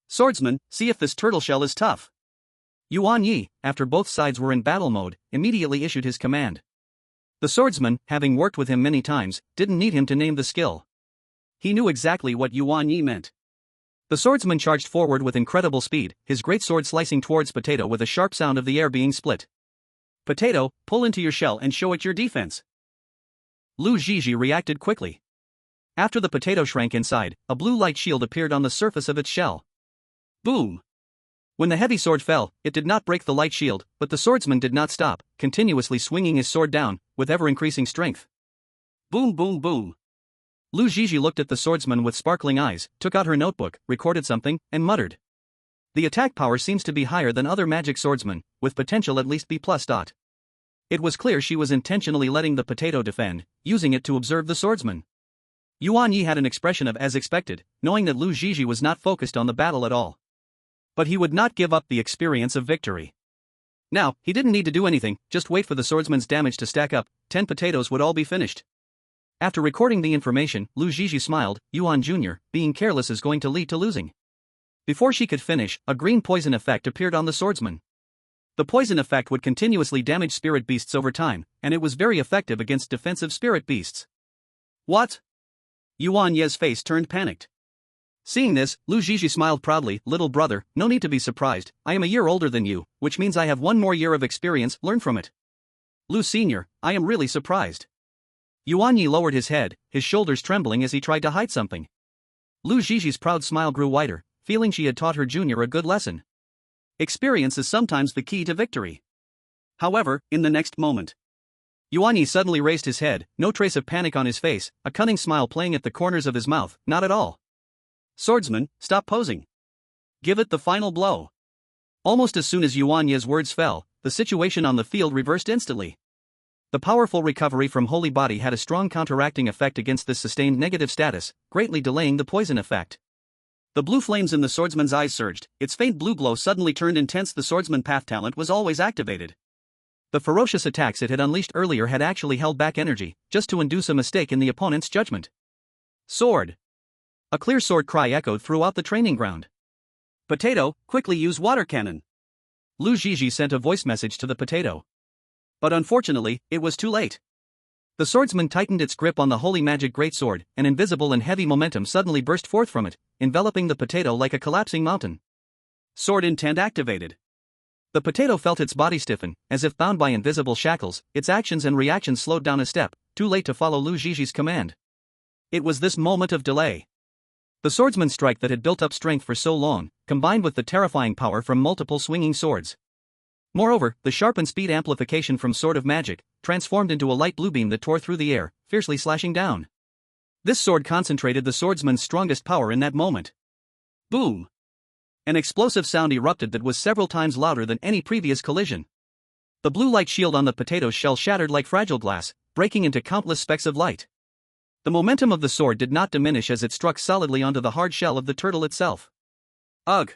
"Swordsman, see if this turtle shell is tough." Yuan Ye, after both sides were in battle mode, immediately issued his command. The swordsman, having worked with him many times, didn't need him to name the skill. He knew exactly what Yuan Ye meant. The swordsman charged forward with incredible speed, his great sword slicing towards Potato with a sharp sound of the air being split. "Potato, pull into your shell and show it your defense." Lu Zhizhi reacted quickly. After the potato shrank inside, a blue light shield appeared on the surface of its shell. Boom! When the heavy sword fell, it did not break the light shield, but the swordsman did not stop, continuously swinging his sword down, with ever-increasing strength. Boom boom boom. Lu Zhizhi looked at the swordsman with sparkling eyes, took out her notebook, recorded something, and muttered. The attack power seems to be higher than other magic swordsmen, with potential at least B+. It was clear she was intentionally letting the potato defend, using it to observe the swordsman. Yuan Ye had an expression of as expected, knowing that Lu Zhizhi was not focused on the battle at all. But he would not give up the experience of victory. Now, he didn't need to do anything, just wait for the swordsman's damage to stack up, 10 potatoes would all be finished. After recording the information, Lu Zhizhi smiled, "Yuan Jr., being careless is going to lead to losing." Before she could finish, a green poison effect appeared on the swordsman. The poison effect would continuously damage spirit beasts over time, and it was very effective against defensive spirit beasts. What? Yuan Ye's face turned panicked. Seeing this, Lu Zhizhi smiled proudly, "Little brother, no need to be surprised, I am a year older than you, which means I have one more year of experience, learn from it." "Lu Senior, I am really surprised." Yuan Ye lowered his head, his shoulders trembling as he tried to hide something. Lu Zhizhi's proud smile grew wider, feeling she had taught her junior a good lesson. Experience is sometimes the key to victory. However, in the next moment, Yuan Ye suddenly raised his head, no trace of panic on his face, a cunning smile playing at the corners of his mouth, not at all. "Swordsman, stop posing. Give it the final blow." Almost as soon as Yuan Ye's words fell, the situation on the field reversed instantly. The powerful recovery from Holy Body had a strong counteracting effect against this sustained negative status, greatly delaying the poison effect. The blue flames in the swordsman's eyes surged, its faint blue glow suddenly turned intense. The swordsman path talent was always activated. The ferocious attacks it had unleashed earlier had actually held back energy, just to induce a mistake in the opponent's judgment. Sword. A clear sword cry echoed throughout the training ground. "Potato, quickly use water cannon." Lu Zhizhi sent a voice message to the potato. But unfortunately, it was too late. The swordsman tightened its grip on the holy magic greatsword, and invisible and heavy momentum suddenly burst forth from it, enveloping the potato like a collapsing mountain. Sword intent activated. The potato felt its body stiffen, as if bound by invisible shackles. Its actions and reactions slowed down a step, too late to follow Lu Zhizhi's command. It was this moment of delay. The swordsman's strike that had built up strength for so long, combined with the terrifying power from multiple swinging swords. Moreover, the sharpened speed amplification from Sword of Magic transformed into a light blue beam that tore through the air, fiercely slashing down. This sword concentrated the swordsman's strongest power in that moment. Boom! An explosive sound erupted that was several times louder than any previous collision. The blue light shield on the potato's shell shattered like fragile glass, breaking into countless specks of light. The momentum of the sword did not diminish as it struck solidly onto the hard shell of the turtle itself. Ugh!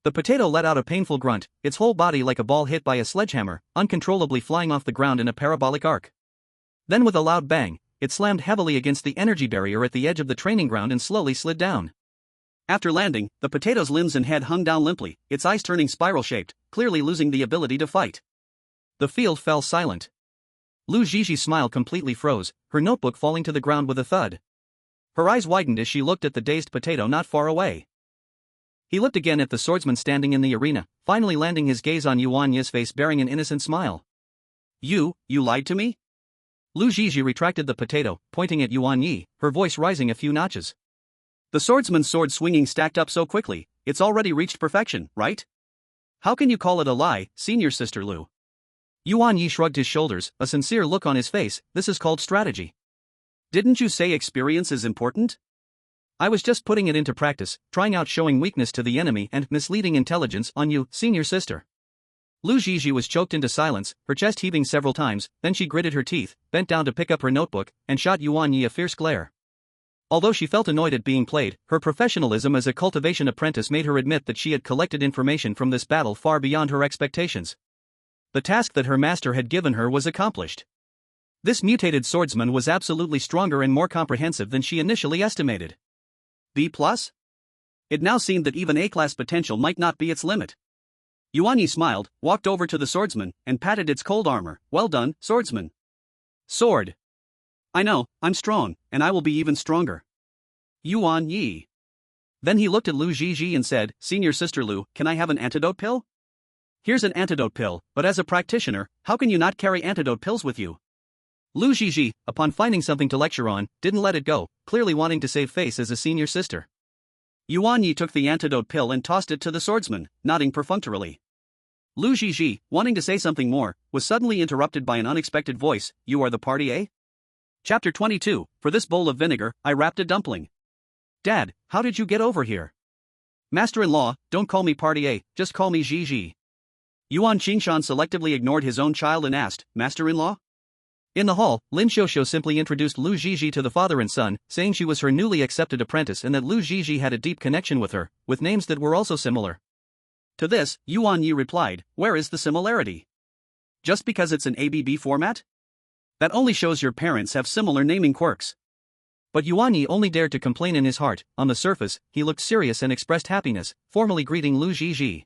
The potato let out a painful grunt, its whole body like a ball hit by a sledgehammer, uncontrollably flying off the ground in a parabolic arc. Then with a loud bang, it slammed heavily against the energy barrier at the edge of the training ground and slowly slid down. After landing, the potato's limbs and head hung down limply, its eyes turning spiral-shaped, clearly losing the ability to fight. The field fell silent. Lu Zhizhi's smile completely froze, her notebook falling to the ground with a thud. Her eyes widened as she looked at the dazed potato not far away. He looked again at the swordsman standing in the arena, finally landing his gaze on Yuan Ye's face bearing an innocent smile. You lied to me? Lu Zhizhi retracted the potato, pointing at Yuan Ye, her voice rising a few notches. The swordsman's sword swinging stacked up so quickly, it's already reached perfection, right? How can you call it a lie, senior sister Lu? Yuan Ye shrugged his shoulders, a sincere look on his face. This is called strategy. Didn't you say experience is important? I was just putting it into practice, trying out showing weakness to the enemy and misleading intelligence on you, senior sister. Lu Zhizhi was choked into silence, her chest heaving several times, then she gritted her teeth, bent down to pick up her notebook, and shot Yuan Ye a fierce glare. Although she felt annoyed at being played, her professionalism as a cultivation apprentice made her admit that she had collected information from this battle far beyond her expectations. The task that her master had given her was accomplished. This mutated swordsman was absolutely stronger and more comprehensive than she initially estimated. B+? It now seemed that even A-class potential might not be its limit. Yuan Ye smiled, walked over to the swordsman, and patted its cold armor. Well done, swordsman. Sword. I know, I'm strong, and I will be even stronger. Yuan Ye. Then he looked at Lu Zhizhi and said, Senior sister Lu, can I have an antidote pill? Here's an antidote pill, but as a practitioner, how can you not carry antidote pills with you? Lu Zhizhi, upon finding something to lecture on, didn't let it go, clearly wanting to save face as a senior sister. Yuan Ye took the antidote pill and tossed it to the swordsman, nodding perfunctorily. Lu Zhizhi, wanting to say something more, was suddenly interrupted by an unexpected voice. You are the party, eh? Chapter 22, For this bowl of vinegar, I wrapped a dumpling. Dad, how did you get over here? Master-in-law, don't call me party A, just call me Zhizhi. Yuan Qingshan selectively ignored his own child and asked, Master-in-law? In the hall, Lin Xiuxiu simply introduced Lu Zhizhi to the father and son, saying she was her newly accepted apprentice and that Lu Zhizhi had a deep connection with her, with names that were also similar. To this, Yuan Ye replied, where is the similarity? Just because it's an ABB format? That only shows your parents have similar naming quirks. But Yuan Ye only dared to complain in his heart. On the surface, he looked serious and expressed happiness, formally greeting Lu Zhizhi.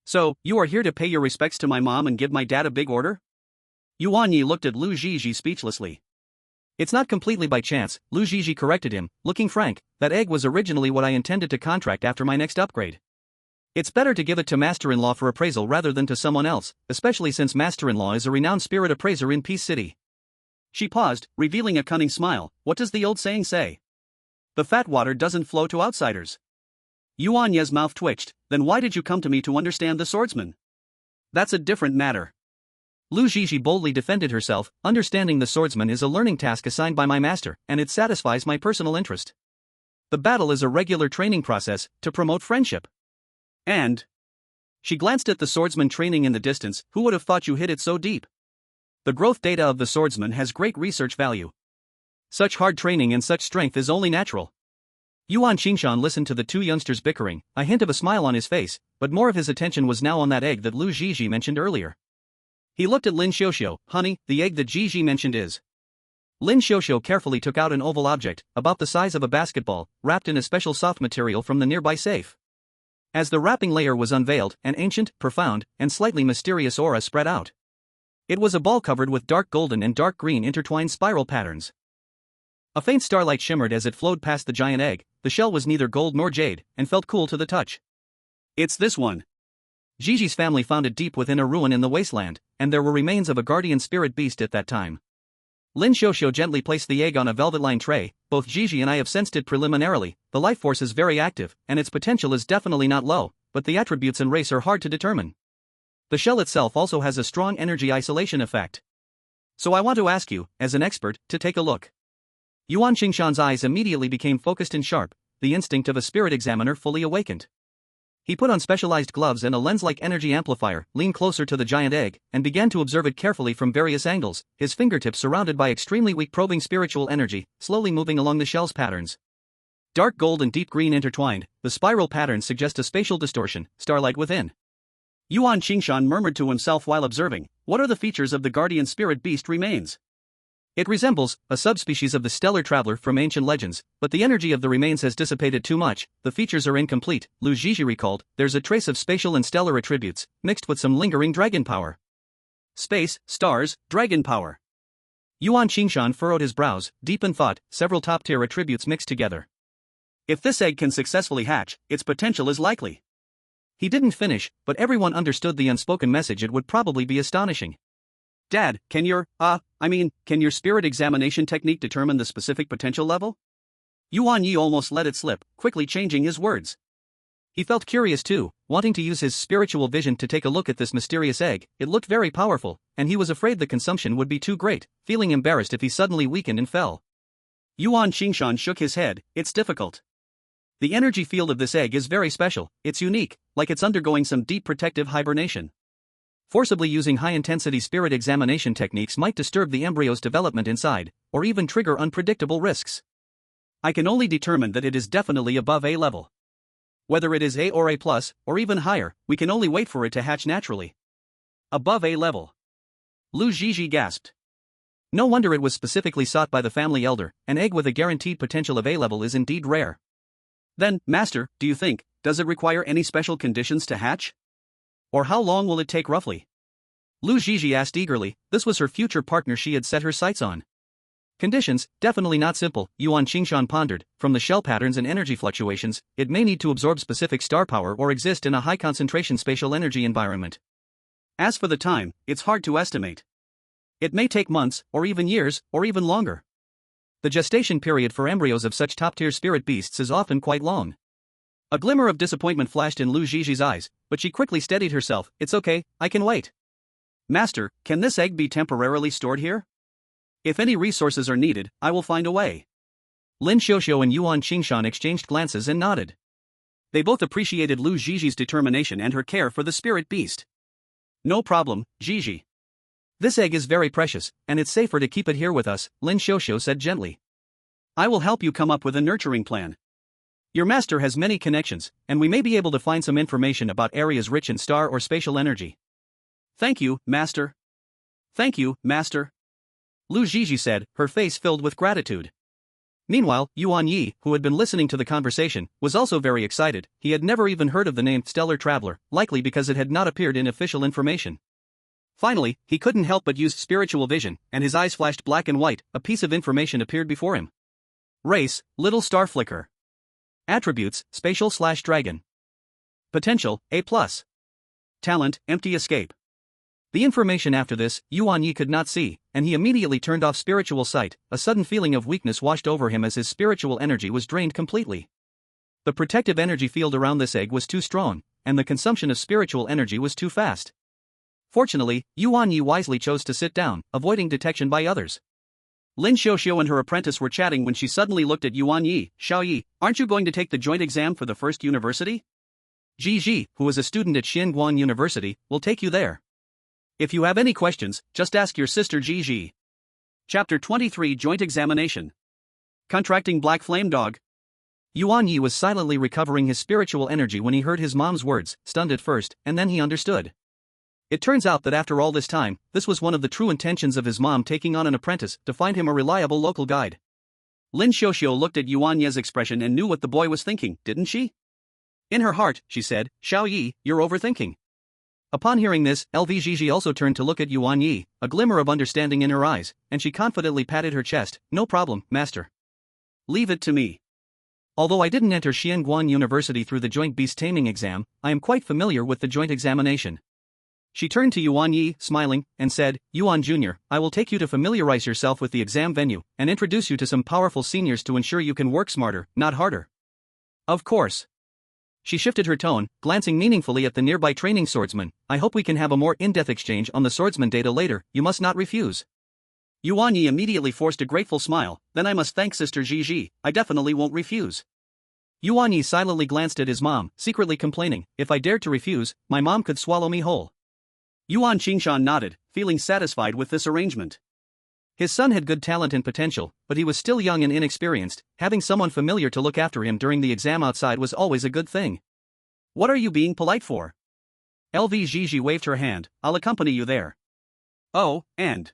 So, you are here to pay your respects to my mom and give my dad a big order? Yuan Ye looked at Lu Zhizhi speechlessly. It's not completely by chance, Lu Zhizhi corrected him, looking frank. That egg was originally what I intended to contract after my next upgrade. It's better to give it to master-in-law for appraisal rather than to someone else, especially since master-in-law is a renowned spirit appraiser in Peace City. She paused, revealing a cunning smile. What does the old saying say? The fat water doesn't flow to outsiders. Yuan Ye's mouth twitched. Then why did you come to me to understand the swordsman? That's a different matter. Lu Zhizhi boldly defended herself. Understanding the swordsman is a learning task assigned by my master, and it satisfies my personal interest. The battle is a regular training process to promote friendship. And she glanced at the swordsman training in the distance. Who would have thought you hid it so deep? The growth data of the swordsman has great research value. Such hard training and such strength is only natural. Yuan Qingshan listened to the two youngsters bickering, a hint of a smile on his face, but more of his attention was now on that egg that Lu Zhizhi mentioned earlier. He looked at Lin Xiuxiu. Honey, the egg that Zhizhi mentioned is. Lin Xiuxiu carefully took out an oval object, about the size of a basketball, wrapped in a special soft material from the nearby safe. As the wrapping layer was unveiled, an ancient, profound, and slightly mysterious aura spread out. It was a ball covered with dark golden and dark green intertwined spiral patterns. A faint starlight shimmered as it flowed past the giant egg. The shell was neither gold nor jade, and felt cool to the touch. It's this one. Gigi's family found it deep within a ruin in the wasteland, and there were remains of a guardian spirit beast at that time. Lin Xiaoxiu gently placed the egg on a velvet-lined tray. Both Gigi and I have sensed it preliminarily. The life force is very active, and its potential is definitely not low, but the attributes and race are hard to determine. The shell itself also has a strong energy isolation effect. So I want to ask you, as an expert, to take a look. Yuan Qingshan's eyes immediately became focused and sharp, the instinct of a spirit examiner fully awakened. He put on specialized gloves and a lens-like energy amplifier, leaned closer to the giant egg, and began to observe it carefully from various angles, his fingertips surrounded by extremely weak probing spiritual energy, slowly moving along the shell's patterns. Dark gold and deep green intertwined, the spiral patterns suggest a spatial distortion, starlight within. Yuan Qingshan murmured to himself while observing, what are the features of the guardian spirit beast remains? It resembles a subspecies of the stellar traveler from ancient legends, but the energy of the remains has dissipated too much, the features are incomplete. Lu Zhizhi recalled, there's a trace of spatial and stellar attributes, mixed with some lingering dragon power. Space, stars, dragon power. Yuan Qingshan furrowed his brows, deep in thought, several top-tier attributes mixed together. If this egg can successfully hatch, its potential is likely. He didn't finish, but everyone understood the unspoken message. It would probably be astonishing. Dad, can your spirit examination technique determine the specific potential level? Yuan Ye almost let it slip, quickly changing his words. He felt curious too, wanting to use his spiritual vision to take a look at this mysterious egg. It looked very powerful, and he was afraid the consumption would be too great, feeling embarrassed if he suddenly weakened and fell. Yuan Qingshan shook his head, it's difficult. The energy field of this egg is very special, it's unique, like it's undergoing some deep protective hibernation. Forcibly using high-intensity spirit examination techniques might disturb the embryo's development inside, or even trigger unpredictable risks. I can only determine that it is definitely above A level. Whether it is A or A+, or even higher, we can only wait for it to hatch naturally. Above A level. Lu Zhizhi gasped. No wonder it was specifically sought by the family elder. An egg with a guaranteed potential of A level is indeed rare. Then, Master, do you think, does it require any special conditions to hatch? Or how long will it take roughly? Lu Zhizhi asked eagerly. This was her future partner she had set her sights on. Conditions, definitely not simple, Yuan Qingshan pondered. From the shell patterns and energy fluctuations, it may need to absorb specific star power or exist in a high-concentration spatial energy environment. As for the time, it's hard to estimate. It may take months, or even years, or even longer. The gestation period for embryos of such top-tier spirit beasts is often quite long. A glimmer of disappointment flashed in Lu Zhizhi's eyes, but she quickly steadied herself. It's okay, I can wait. Master, can this egg be temporarily stored here? If any resources are needed, I will find a way. Lin Xiaoxiu and Yuan Qingshan exchanged glances and nodded. They both appreciated Lu Zhizhi's determination and her care for the spirit beast. No problem, Zhizhi. This egg is very precious, and it's safer to keep it here with us, Lin Xiaoxiu said gently. I will help you come up with a nurturing plan. Your master has many connections, and we may be able to find some information about areas rich in star or spatial energy. Thank you, Master. Thank you, Master. Lu Zhizhi said, her face filled with gratitude. Meanwhile, Yuan Ye, who had been listening to the conversation, was also very excited. He had never even heard of the name Stellar Traveler, likely because it had not appeared in official information. Finally, he couldn't help but use spiritual vision, and his eyes flashed black and white. A piece of information appeared before him. Race, Little Star Flicker. Attributes, Spatial/Dragon. Potential, A+. Talent, Empty Escape. The information after this, Yuan Ye could not see, and he immediately turned off spiritual sight. A sudden feeling of weakness washed over him as his spiritual energy was drained completely. The protective energy field around this egg was too strong, and the consumption of spiritual energy was too fast. Fortunately, Yuan Ye wisely chose to sit down, avoiding detection by others. Lin Xiaoxiu and her apprentice were chatting when she suddenly looked at Yuan Ye. Xiao Yi, aren't you going to take the joint exam for the first university? Ji, who is a student at Xinguan University, will take you there. If you have any questions, just ask your sister Ji. Chapter 23 Joint Examination. Contracting Black Flame Dog. Yuan Ye was silently recovering his spiritual energy when he heard his mom's words, stunned at first, and then he understood. It turns out that after all this time, this was one of the true intentions of his mom taking on an apprentice, to find him a reliable local guide. Lin Xiaoxiu looked at Yuan Ye's expression and knew what the boy was thinking, didn't she? In her heart, she said, Xiao Yi, you're overthinking. Upon hearing this, LVGG also turned to look at Yuan Ye, a glimmer of understanding in her eyes, and she confidently patted her chest. No problem, master. Leave it to me. Although I didn't enter Xianguan University through the joint beast-taming exam, I am quite familiar with the joint examination. She turned to Yuan Ye, smiling, and said, Yuan Jr., I will take you to familiarize yourself with the exam venue, and introduce you to some powerful seniors to ensure you can work smarter, not harder. Of course. She shifted her tone, glancing meaningfully at the nearby training swordsman. I hope we can have a more in-depth exchange on the swordsman data later, you must not refuse. Yuan Ye immediately forced a grateful smile. Then I must thank Sister Gigi, I definitely won't refuse. Yuan Ye silently glanced at his mom, secretly complaining, if I dared to refuse, my mom could swallow me whole. Yuan Qingshan nodded, feeling satisfied with this arrangement. His son had good talent and potential, but he was still young and inexperienced. Having someone familiar to look after him during the exam outside was always a good thing. What are you being polite for? LVGG waved her hand. I'll accompany you there. Oh, and.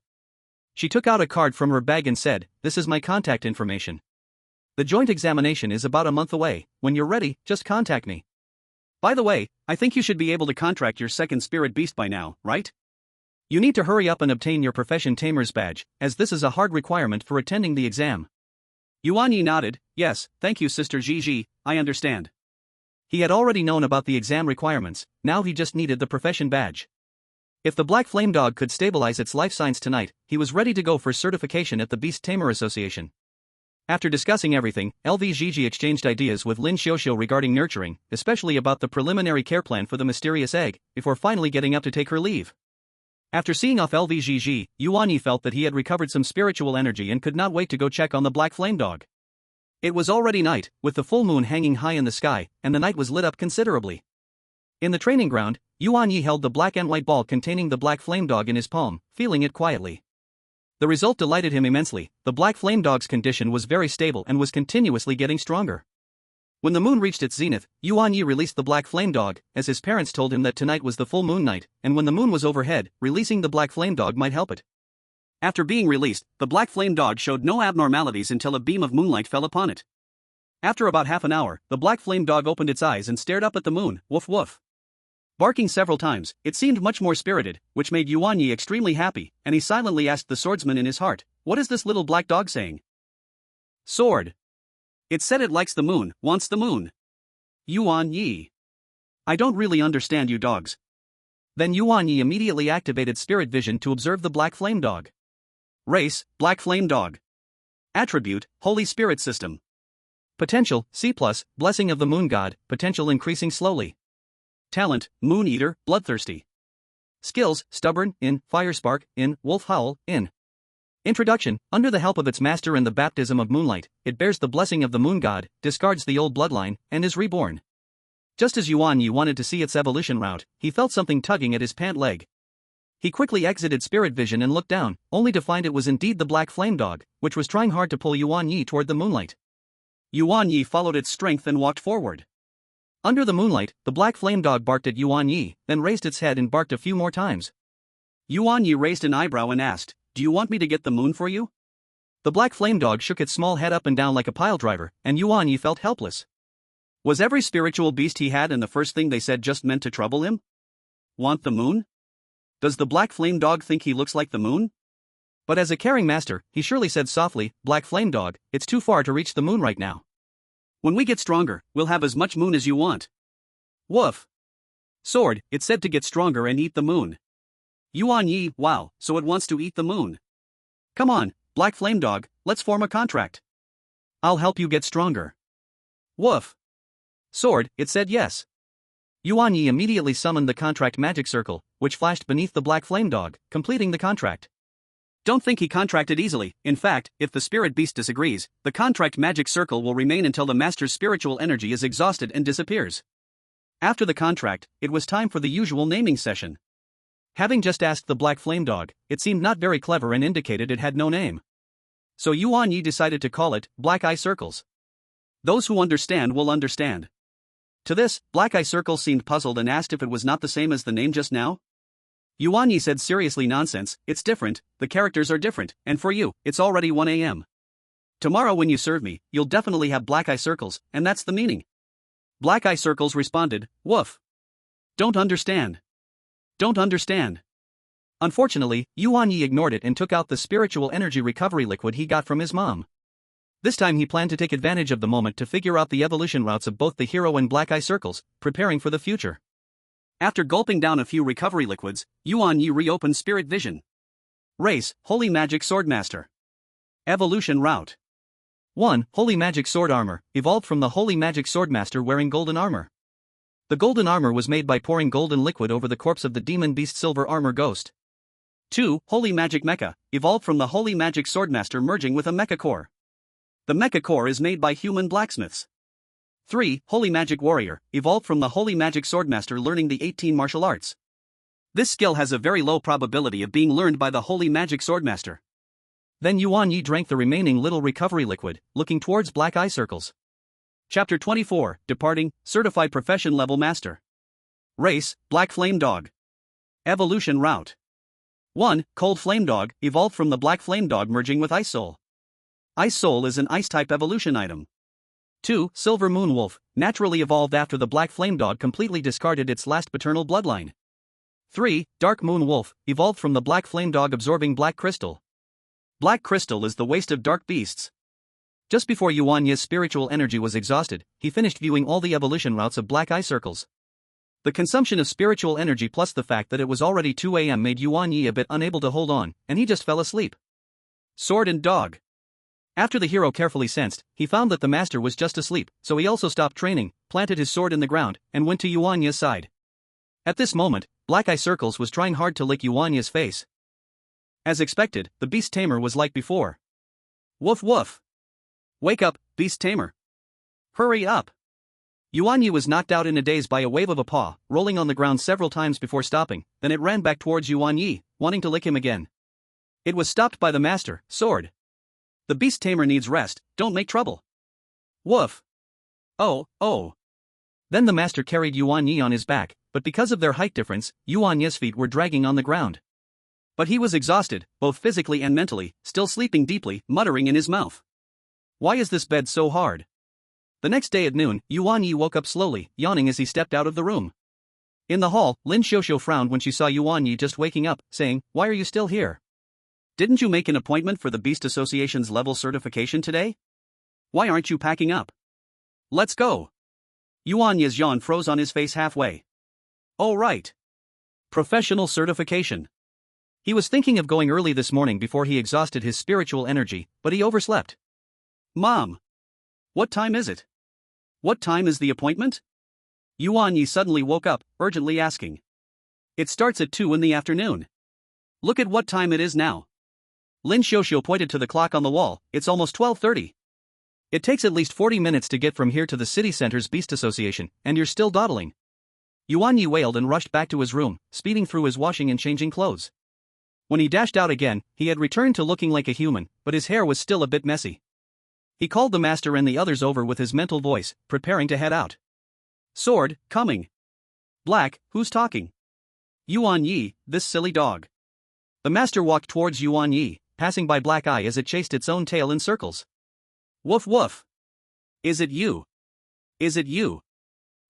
She took out a card from her bag and said, this is my contact information. The joint examination is about a month away. When you're ready, just contact me. By the way, I think you should be able to contract your second spirit beast by now, right? You need to hurry up and obtain your profession tamer's badge, as this is a hard requirement for attending the exam. Yuan Ye nodded. Yes, thank you Sister Gigi, I understand. He had already known about the exam requirements, now he just needed the profession badge. If the Black Flame Dog could stabilize its life signs tonight, he was ready to go for certification at the Beast Tamer Association. After discussing everything, LVGG exchanged ideas with Lin Xiuxiu regarding nurturing, especially about the preliminary care plan for the mysterious egg, before finally getting up to take her leave. After seeing off LVGG, Yuan Ye felt that he had recovered some spiritual energy and could not wait to go check on the Black Flame Dog. It was already night, with the full moon hanging high in the sky, and the night was lit up considerably. In the training ground, Yuan Ye held the black and white ball containing the Black Flame Dog in his palm, feeling it quietly. The result delighted him immensely. The Black Flame Dog's condition was very stable and was continuously getting stronger. When the moon reached its zenith, Yuan Ye released the Black Flame Dog, as his parents told him that tonight was the full moon night, and when the moon was overhead, releasing the Black Flame Dog might help it. After being released, the Black Flame Dog showed no abnormalities until a beam of moonlight fell upon it. After about half an hour, the Black Flame Dog opened its eyes and stared up at the moon. Woof woof. Barking several times, it seemed much more spirited, which made Yuan Ye extremely happy, and he silently asked the swordsman in his heart, what is this little black dog saying? Sword. It said it likes the moon, wants the moon. Yuan Ye. I don't really understand you dogs. Then Yuan Ye immediately activated spirit vision to observe the Black Flame Dog. Race, Black Flame Dog. Attribute, Holy Spirit System. Potential, C+, Blessing of the Moon God, potential increasing slowly. Talent, Moon Eater, Bloodthirsty. Skills, Stubborn, in, Fire Spark, in, Wolf Howl, in. Introduction, under the help of its master and the baptism of moonlight, it bears the blessing of the moon god, discards the old bloodline, and is reborn. Just as Yuan Ye wanted to see its evolution route, he felt something tugging at his pant leg. He quickly exited spirit vision and looked down, only to find it was indeed the Black Flame Dog, which was trying hard to pull Yuan Ye toward the moonlight. Yuan Ye followed its strength and walked forward. Under the moonlight, the Black Flame Dog barked at Yuan Ye, then raised its head and barked a few more times. Yuan Ye raised an eyebrow and asked, do you want me to get the moon for you? The Black Flame Dog shook its small head up and down like a piledriver, and Yuan Ye felt helpless. Was every spiritual beast he had and the first thing they said just meant to trouble him? Want the moon? Does the Black Flame Dog think he looks like the moon? But as a caring master, he surely said softly, Black Flame Dog, it's too far to reach the moon right now. When we get stronger, we'll have as much moon as you want. Woof. Sword, it said to get stronger and eat the moon. Yuan Ye, wow, so it wants to eat the moon. Come on, Black Flame Dog, let's form a contract. I'll help you get stronger. Woof. Sword, it said yes. Yuan Ye immediately summoned the contract magic circle, which flashed beneath the Black Flame Dog, completing the contract. Don't think he contracted easily. In fact, if the spirit beast disagrees, the contract magic circle will remain until the master's spiritual energy is exhausted and disappears. After the contract, it was time for the usual naming session. Having just asked the Black Flame Dog, it seemed not very clever and indicated it had no name. So Yuan Ye decided to call it Black Eye Circles. Those who understand will understand. To this, Black Eye Circle seemed puzzled and asked if it was not the same as the name just now. Yuan Ye said seriously, nonsense, it's different, the characters are different, and for you, it's already 1 a.m. Tomorrow when you serve me, you'll definitely have Black Eye Circles, and that's the meaning. Black Eye Circles responded, woof. Don't understand. Don't understand. Unfortunately, Yuan Ye ignored it and took out the spiritual energy recovery liquid he got from his mom. This time he planned to take advantage of the moment to figure out the evolution routes of both the hero and Black Eye Circles, preparing for the future. After gulping down a few recovery liquids, Yuan Ye reopened Spirit Vision. Race, Holy Magic Swordmaster. Evolution Route 1. Holy Magic Sword Armor, evolved from the Holy Magic Swordmaster wearing golden armor. The golden armor was made by pouring golden liquid over the corpse of the demon beast Silver Armor Ghost. 2. Holy Magic Mecha, evolved from the Holy Magic Swordmaster merging with a mecha core. The mecha core is made by human blacksmiths. 3. Holy Magic Warrior, evolved from the Holy Magic Swordmaster learning the 18 martial arts. This skill has a very low probability of being learned by the Holy Magic Swordmaster. Then Yuan Ye drank the remaining little recovery liquid, looking towards Black Eye Circles. Chapter 24, Departing, Certified Profession Level Master. Race, Black Flame Dog. Evolution Route 1. Cold Flame Dog, evolved from the Black Flame Dog merging with Ice Soul. Ice Soul is an Ice-type evolution item. 2. Silver Moon Wolf, naturally evolved after the Black Flame Dog completely discarded its last paternal bloodline. 3. Dark Moon Wolf, evolved from the Black Flame Dog absorbing Black Crystal. Black Crystal is the waste of dark beasts. Just before Yuan Ye's spiritual energy was exhausted, he finished viewing all the evolution routes of Black Eye Circles. The consumption of spiritual energy plus the fact that it was already 2 a.m. made Yuan Ye a bit unable to hold on, and he just fell asleep. Sword and Dog. After the hero carefully sensed, he found that the master was just asleep, so he also stopped training, planted his sword in the ground, and went to Yuan Ye's side. At this moment, Black Eye Circles was trying hard to lick Yuan Ye's face. As expected, the Beast Tamer was like before. Woof woof. Wake up, Beast Tamer. Hurry up. Yuan Ye was knocked out in a daze by a wave of a paw, rolling on the ground several times before stopping, then it ran back towards Yuan Ye, wanting to lick him again. It was stopped by the master, Sword. The Beast Tamer needs rest, don't make trouble. Woof. Oh. Then the master carried Yuan Ye on his back, but because of their height difference, Yuan Ye's feet were dragging on the ground. But he was exhausted, both physically and mentally, still sleeping deeply, muttering in his mouth. Why is this bed so hard? The next day at noon, Yuan Ye woke up slowly, yawning as he stepped out of the room. In the hall, Lin Xiuxiu frowned when she saw Yuan Ye just waking up, saying, "Why are you still here? Didn't you make an appointment for the Beast Association's level certification today? Why aren't you packing up? Let's go." Yuan Ye's yawn froze on his face halfway. Oh right. Professional certification. He was thinking of going early this morning before he exhausted his spiritual energy, but he overslept. Mom! What time is it? What time is the appointment? Yuan Ye suddenly woke up, urgently asking. It starts at 2 in the afternoon. Look at what time it is now. Lin Xiuxiu pointed to the clock on the wall, it's almost 12:30. It takes at least 40 minutes to get from here to the city center's Beast Association, and you're still dawdling. Yuan Ye wailed and rushed back to his room, speeding through his washing and changing clothes. When he dashed out again, he had returned to looking like a human, but his hair was still a bit messy. He called the master and the others over with his mental voice, preparing to head out. Sword, coming. Black, who's talking? Yuan Ye, this silly dog. The master walked towards Yuan Ye, passing by Black Eye as it chased its own tail in circles. Woof woof. Is it you? Is it you?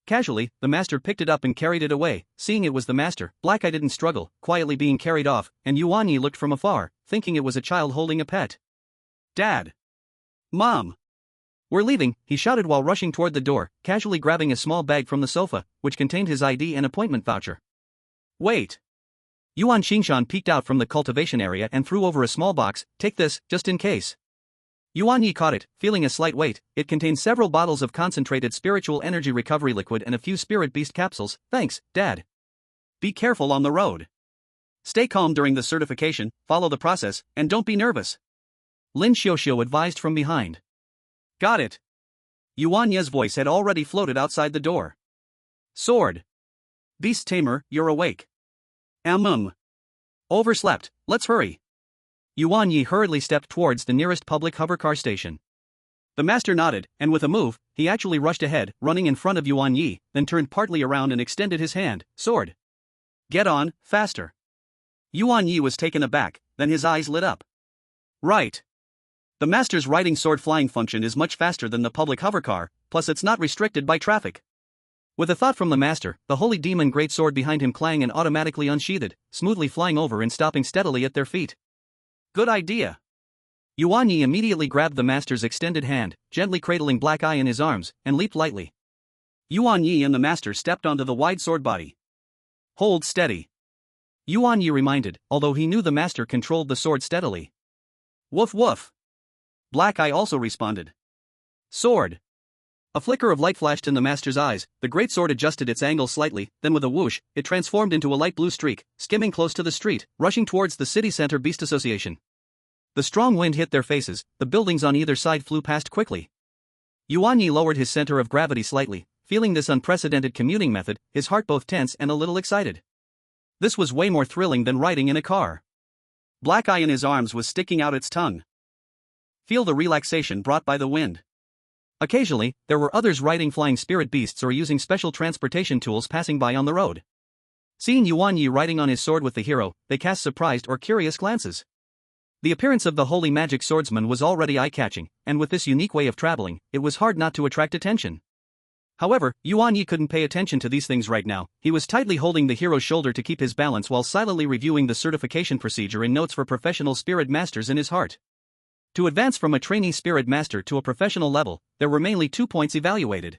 Casually, the master picked it up and carried it away. Seeing it was the master, Black Eye didn't struggle, quietly being carried off, and Yuan Ye looked from afar, thinking it was a child holding a pet. Dad! Mom! We're leaving, he shouted while rushing toward the door, casually grabbing a small bag from the sofa, which contained his ID and appointment voucher. Wait! Yuan Qingshan peeked out from the cultivation area and threw over a small box. Take this, just in case. Yuan Ye caught it, feeling a slight weight. It contained several bottles of concentrated spiritual energy recovery liquid and a few spirit beast capsules. Thanks, Dad. Be careful on the road. Stay calm during the certification, follow the process, and don't be nervous. Lin Xiuxiu advised from behind. Got it. Yuan Ye's voice had already floated outside the door. Sword. Beast Tamer, you're awake. Overslept, let's hurry. Yuan Ye hurriedly stepped towards the nearest public hovercar station. The master nodded, and with a move, he actually rushed ahead, running in front of Yuan Ye, then turned partly around and extended his hand. Sword. Get on, faster. Yuan Ye was taken aback, then his eyes lit up. Right. The master's riding sword flying function is much faster than the public hovercar, plus it's not restricted by traffic. With a thought from the master, the holy demon greatsword behind him clanged and automatically unsheathed, smoothly flying over and stopping steadily at their feet. Good idea. Yuan Ye immediately grabbed the master's extended hand, gently cradling Black Eye in his arms, and leaped lightly. Yuan Ye and the master stepped onto the wide sword body. Hold steady. Yuan Ye reminded, although he knew the master controlled the sword steadily. Woof woof. Black Eye also responded. Sword. A flicker of light flashed in the master's eyes, the great sword adjusted its angle slightly, then with a whoosh, it transformed into a light blue streak, skimming close to the street, rushing towards the city center Beast Association. The strong wind hit their faces, the buildings on either side flew past quickly. Yuan Ye lowered his center of gravity slightly, feeling this unprecedented commuting method, his heart both tense and a little excited. This was way more thrilling than riding in a car. Black Eye in his arms was sticking out its tongue. Feel the relaxation brought by the wind. Occasionally, there were others riding flying spirit beasts or using special transportation tools passing by on the road. Seeing Yuan Ye riding on his sword with the hero, they cast surprised or curious glances. The appearance of the holy magic swordsman was already eye-catching, and with this unique way of traveling, it was hard not to attract attention. However, Yuan Ye couldn't pay attention to these things right now. He was tightly holding the hero's shoulder to keep his balance while silently reviewing the certification procedure and notes for professional spirit masters in his heart. To advance from a trainee spirit master to a professional level, there were mainly 2 points evaluated.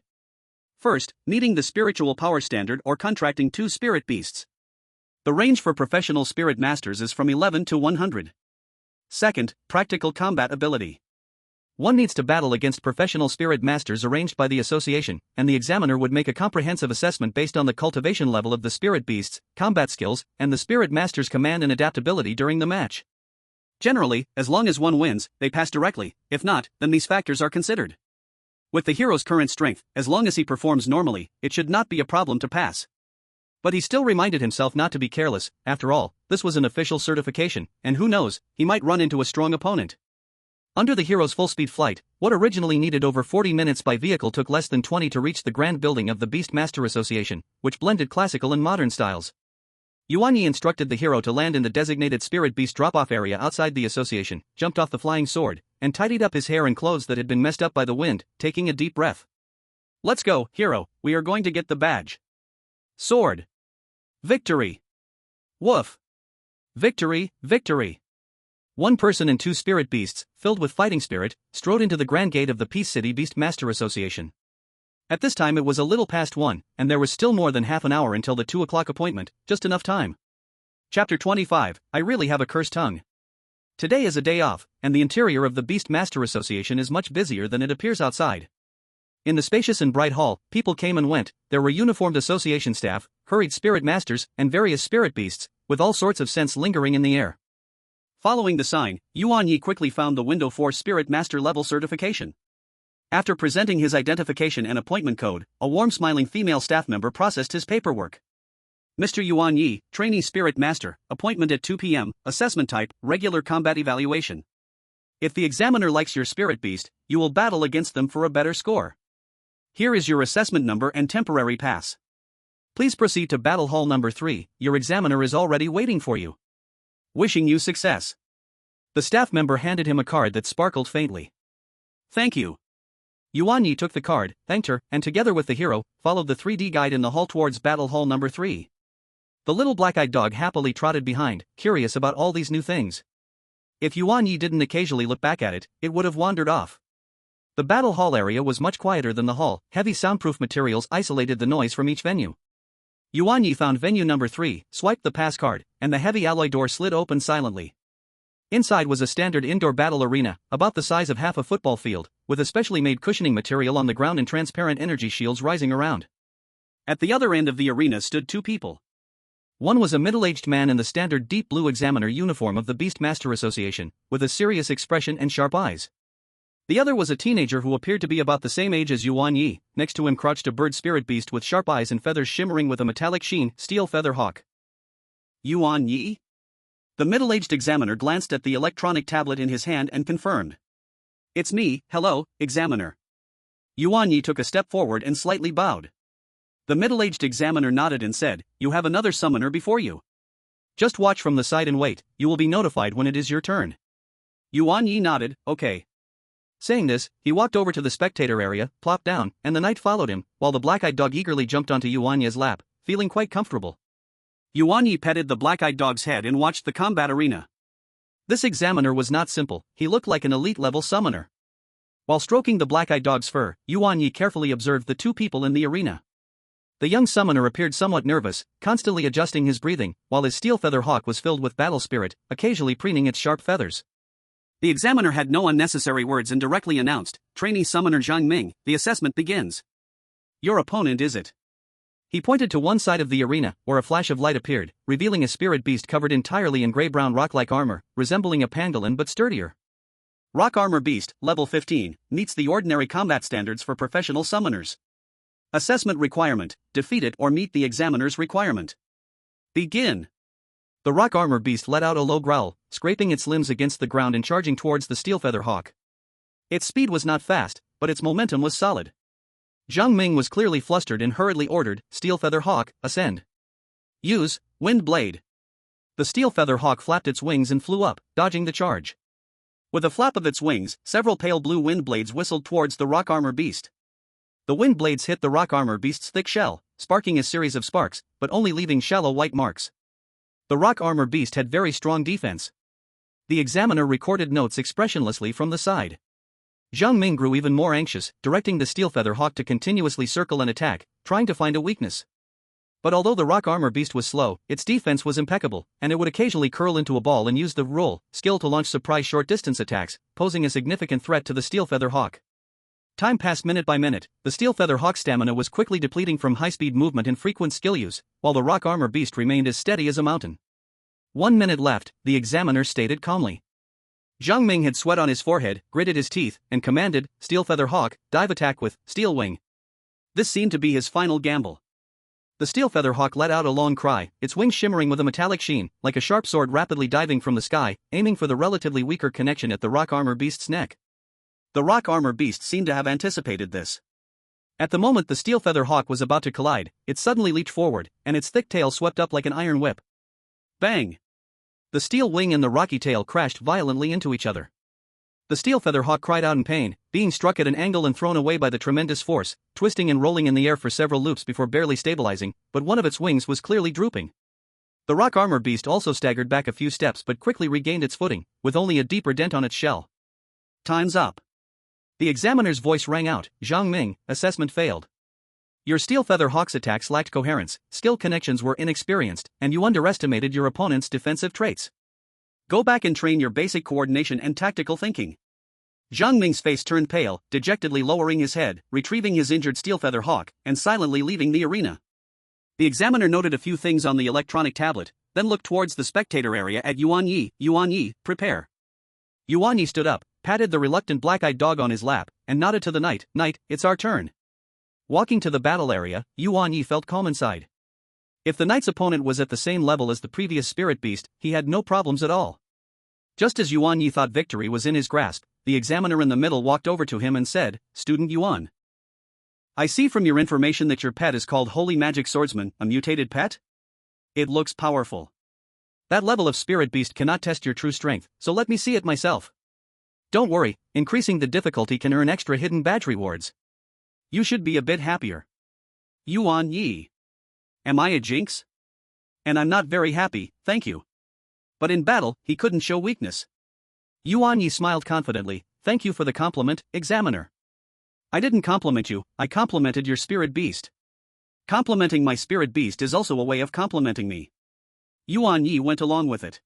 First, meeting the spiritual power standard or contracting 2 spirit beasts. The range for professional spirit masters is from 11 to 100. Second, practical combat ability. One needs to battle against professional spirit masters arranged by the association, and the examiner would make a comprehensive assessment based on the cultivation level of the spirit beasts, combat skills, and the spirit master's command and adaptability during the match. Generally, as long as one wins, they pass directly. If not, then these factors are considered. With the hero's current strength, as long as he performs normally, it should not be a problem to pass. But he still reminded himself not to be careless. After all, this was an official certification, and who knows, he might run into a strong opponent. Under the hero's full-speed flight, what originally needed over 40 minutes by vehicle took less than 20 to reach the grand building of the Beastmaster Association, which blended classical and modern styles. Yuan Ye instructed the hero to land in the designated spirit beast drop-off area outside the association, jumped off the flying sword, and tidied up his hair and clothes that had been messed up by the wind, taking a deep breath. Let's go, hero, we are going to get the badge. Sword. Victory. Woof. Victory, victory. One person and 2 spirit beasts, filled with fighting spirit, strode into the grand gate of the Peace City Beastmaster Association. At this time it was a little past 1, and there was still more than half an hour until the 2 o'clock appointment, just enough time. Chapter 25, I really have a cursed tongue. Today is a day off, and the interior of the Beastmaster Association is much busier than it appears outside. In the spacious and bright hall, people came and went. There were uniformed association staff, hurried spirit masters, and various spirit beasts, with all sorts of scents lingering in the air. Following the sign, Yuan Ye quickly found the window for spirit master level certification. After presenting his identification and appointment code, a warm smiling female staff member processed his paperwork. Mr. Yuan Ye, trainee spirit master, appointment at 2 p.m., assessment type, regular combat evaluation. If the examiner likes your spirit beast, you will battle against them for a better score. Here is your assessment number and temporary pass. Please proceed to battle hall number 3, your examiner is already waiting for you. Wishing you success. The staff member handed him a card that sparkled faintly. Thank you. Yuan Ye took the card, thanked her, and together with the hero, followed the 3D guide in the hall towards battle hall number 3. The little black-eyed dog happily trotted behind, curious about all these new things. If Yuan Ye didn't occasionally look back at it, it would have wandered off. The battle hall area was much quieter than the hall, heavy soundproof materials isolated the noise from each venue. Yuan Ye found venue number 3, swiped the pass card, and the heavy alloy door slid open silently. Inside was a standard indoor battle arena, about the size of half a football field, with a specially made cushioning material on the ground and transparent energy shields rising around. At the other end of the arena stood 2 people. One was a middle-aged man in the standard deep blue examiner uniform of the Beastmaster Association, with a serious expression and sharp eyes. The other was a teenager who appeared to be about the same age as Yuan Ye. Next to him crouched a bird spirit beast with sharp eyes and feathers shimmering with a metallic sheen, steel feather hawk. Yuan Ye? The middle-aged examiner glanced at the electronic tablet in his hand and confirmed. It's me, hello, examiner. Yuan Ye took a step forward and slightly bowed. The middle-aged examiner nodded and said, you have another summoner before you. Just watch from the side and wait, you will be notified when it is your turn. Yuan Ye nodded, okay. Saying this, he walked over to the spectator area, plopped down, and the knight followed him, while the black-eyed dog eagerly jumped onto Yuan Ye's lap, feeling quite comfortable. Yuan Ye petted the black-eyed dog's head and watched the combat arena. This examiner was not simple, he looked like an elite-level summoner. While stroking the black-eyed dog's fur, Yuan Ye carefully observed the two people in the arena. The young summoner appeared somewhat nervous, constantly adjusting his breathing, while his steel feather hawk was filled with battle spirit, occasionally preening its sharp feathers. The examiner had no unnecessary words and directly announced, "Trainee Summoner Zhang Ming, the assessment begins. Your opponent is it?" He pointed to one side of the arena, where a flash of light appeared, revealing a spirit beast covered entirely in gray-brown rock-like armor, resembling a pangolin but sturdier. Rock Armor Beast, level 15, meets the ordinary combat standards for professional summoners. Assessment requirement: defeat it or meet the examiner's requirement. Begin. The rock armor beast let out a low growl, scraping its limbs against the ground and charging towards the steel feather hawk. Its speed was not fast, but its momentum was solid. Zhang Ming was clearly flustered and hurriedly ordered, "Steel feather hawk, ascend. Use wind blade." The steel feather hawk flapped its wings and flew up, dodging the charge. With a flap of its wings, several pale blue wind blades whistled towards the rock armor beast. The wind blades hit the rock armor beast's thick shell, sparking a series of sparks, but only leaving shallow white marks. The rock armor beast had very strong defense. The examiner recorded notes expressionlessly from the side. Zhang Ming grew even more anxious, directing the steel feather hawk to continuously circle and attack, trying to find a weakness. But although the rock armor beast was slow, its defense was impeccable, and it would occasionally curl into a ball and use the roll skill to launch surprise short-distance attacks, posing a significant threat to the steel feather hawk. Time passed minute by minute, the steel feather hawk's stamina was quickly depleting from high-speed movement and frequent skill use, while the rock armor beast remained as steady as a mountain. 1 minute left, the examiner stated calmly. Zhang Ming had sweat on his forehead, gritted his teeth, and commanded, "Steel feather hawk, dive attack with steel wing." This seemed to be his final gamble. The steel feather hawk let out a long cry, its wings shimmering with a metallic sheen, like a sharp sword rapidly diving from the sky, aiming for the relatively weaker connection at the rock armor beast's neck. The rock armor beast seemed to have anticipated this. At the moment the steel feather hawk was about to collide, it suddenly leaped forward, and its thick tail swept up like an iron whip. Bang! The steel wing and the rocky tail crashed violently into each other. The steel feather hawk cried out in pain, being struck at an angle and thrown away by the tremendous force, twisting and rolling in the air for several loops before barely stabilizing, but one of its wings was clearly drooping. The rock armor beast also staggered back a few steps but quickly regained its footing, with only a deeper dent on its shell. Time's up. The examiner's voice rang out, "Zhang Ming, assessment failed. Your steel feather hawk's attacks lacked coherence, skill connections were inexperienced, and you underestimated your opponent's defensive traits. Go back and train your basic coordination and tactical thinking." Zhang Ming's face turned pale, dejectedly lowering his head, retrieving his injured steel feather hawk, and silently leaving the arena. The examiner noted a few things on the electronic tablet, then looked towards the spectator area at Yuan Ye. "Yuan Ye, prepare." Yuan Ye stood up, patted the reluctant black-eyed dog on his lap, and nodded to the knight, "Knight, it's our turn." Walking to the battle area, Yuan Ye felt calm inside. If the knight's opponent was at the same level as the previous spirit beast, he had no problems at all. Just as Yuan Ye thought victory was in his grasp, the examiner in the middle walked over to him and said, "Student Yuan, I see from your information that your pet is called Holy Magic Swordsman, a mutated pet? It looks powerful. That level of spirit beast cannot test your true strength, so let me see it myself. Don't worry, increasing the difficulty can earn extra hidden badge rewards. You should be a bit happier." Yuan Ye. Am I a jinx? And I'm not very happy, thank you. But in battle, he couldn't show weakness. Yuan Ye smiled confidently, "Thank you for the compliment, examiner. I didn't compliment you, I complimented your spirit beast. Complimenting my spirit beast is also a way of complimenting me." Yuan Ye went along with it.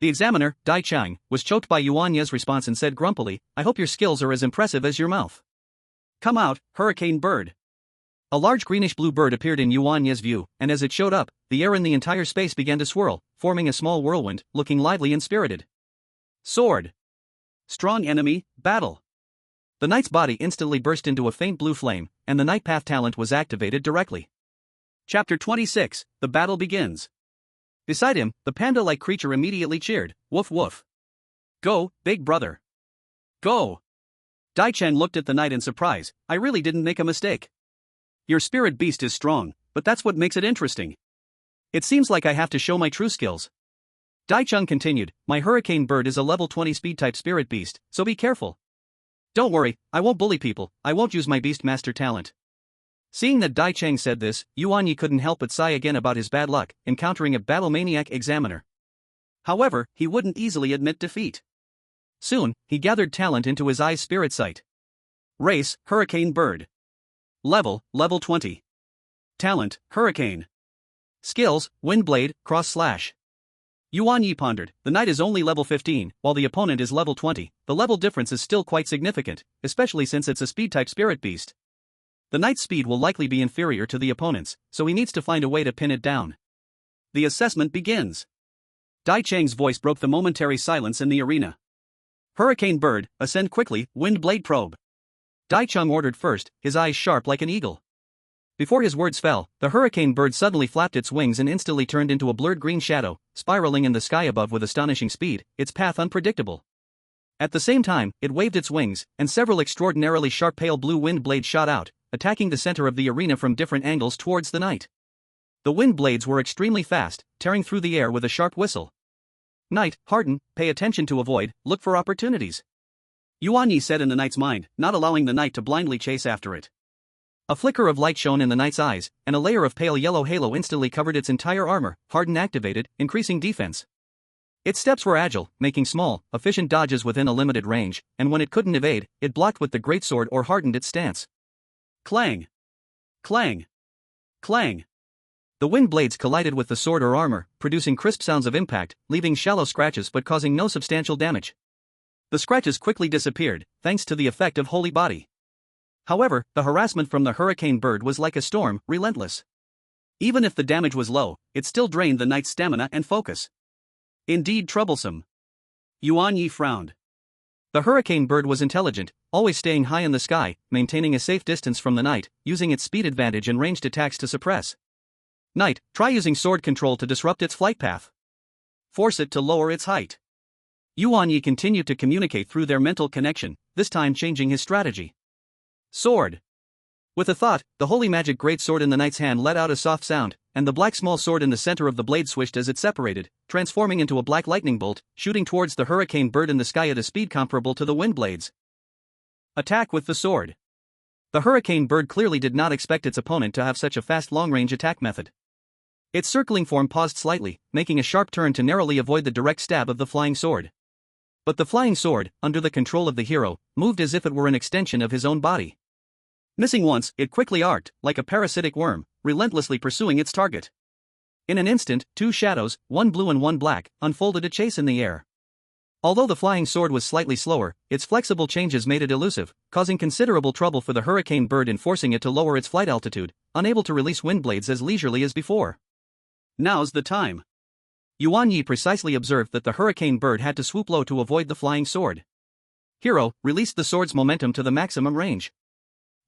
The examiner, Dai Chang, was choked by Yuan Ye's response and said grumpily, "I hope your skills are as impressive as your mouth. Come out, hurricane bird." A large greenish-blue bird appeared in Yuan Ye's view, and as it showed up, the air in the entire space began to swirl, forming a small whirlwind, looking lively and spirited. Sword. Strong enemy, battle. The knight's body instantly burst into a faint blue flame, and the Night Path talent was activated directly. Chapter 26, The Battle Begins. Beside him, the panda-like creature immediately cheered, "Woof woof. Go, big brother. Go." Dai Chen looked at the knight in surprise, "I really didn't make a mistake. Your spirit beast is strong, but that's what makes it interesting. It seems like I have to show my true skills." Dai Chung continued, "My hurricane bird is a level 20 speed-type spirit beast, so be careful. Don't worry, I won't bully people, I won't use my Beastmaster talent. Seeing that Dai Chang said this, Yuan Ye couldn't help but sigh again about his bad luck, encountering a battle-maniac examiner. However, he wouldn't easily admit defeat. Soon, he gathered talent into his eye's spirit sight. Race, Hurricane Bird. Level 20. Talent, Hurricane. Skills, Windblade, Cross-Slash. Yuan Ye pondered, the knight is only level 15, while the opponent is level 20, the level difference is still quite significant, especially since it's a speed-type spirit beast. The knight's speed will likely be inferior to the opponent's, so he needs to find a way to pin it down. The assessment begins. Dai Chang's voice broke the momentary silence in the arena. Hurricane Bird, ascend quickly, Windblade Probe. Dai Chang ordered first, his eyes sharp like an eagle. Before his words fell, the hurricane bird suddenly flapped its wings and instantly turned into a blurred green shadow, spiraling in the sky above with astonishing speed, its path unpredictable. At the same time, it waved its wings, and several extraordinarily sharp pale blue wind blades shot out, attacking the center of the arena from different angles towards the knight. The wind blades were extremely fast, tearing through the air with a sharp whistle. Knight, harden, pay attention to avoid, look for opportunities. Yuan Ye said in the knight's mind, not allowing the knight to blindly chase after it. A flicker of light shone in the knight's eyes, and a layer of pale yellow halo instantly covered its entire armor, harden activated, increasing defense. Its steps were agile, making small, efficient dodges within a limited range, and when it couldn't evade, it blocked with the greatsword or hardened its stance. Clang! Clang! Clang! The wind blades collided with the sword or armor, producing crisp sounds of impact, leaving shallow scratches but causing no substantial damage. The scratches quickly disappeared, thanks to the effect of Holy Body. However, the harassment from the hurricane bird was like a storm, relentless. Even if the damage was low, it still drained the knight's stamina and focus. Indeed troublesome. Yuan Ye frowned. The hurricane bird was intelligent, always staying high in the sky, maintaining a safe distance from the knight, using its speed advantage and ranged attacks to suppress. Knight, try using sword control to disrupt its flight path. Force it to lower its height. Yuan Ye continued to communicate through their mental connection, this time changing his strategy. Sword. With a thought, the holy magic great sword in the knight's hand let out a soft sound, and the black small sword in the center of the blade swished as it separated, transforming into a black lightning bolt, shooting towards the hurricane bird in the sky at a speed comparable to the wind blades. Attack with the sword. The hurricane bird clearly did not expect its opponent to have such a fast long-range attack method. Its circling form paused slightly, making a sharp turn to narrowly avoid the direct stab of the flying sword. But the flying sword, under the control of the hero, moved as if it were an extension of his own body. Missing once, it quickly arced, like a parasitic worm, relentlessly pursuing its target. In an instant, two shadows, one blue and one black, unfolded a chase in the air. Although the flying sword was slightly slower, its flexible changes made it elusive, causing considerable trouble for the hurricane bird in forcing it to lower its flight altitude, unable to release wind blades as leisurely as before. Now's the time. Yuan Ye precisely observed that the hurricane bird had to swoop low to avoid the flying sword. Hero, released the sword's momentum to the maximum range.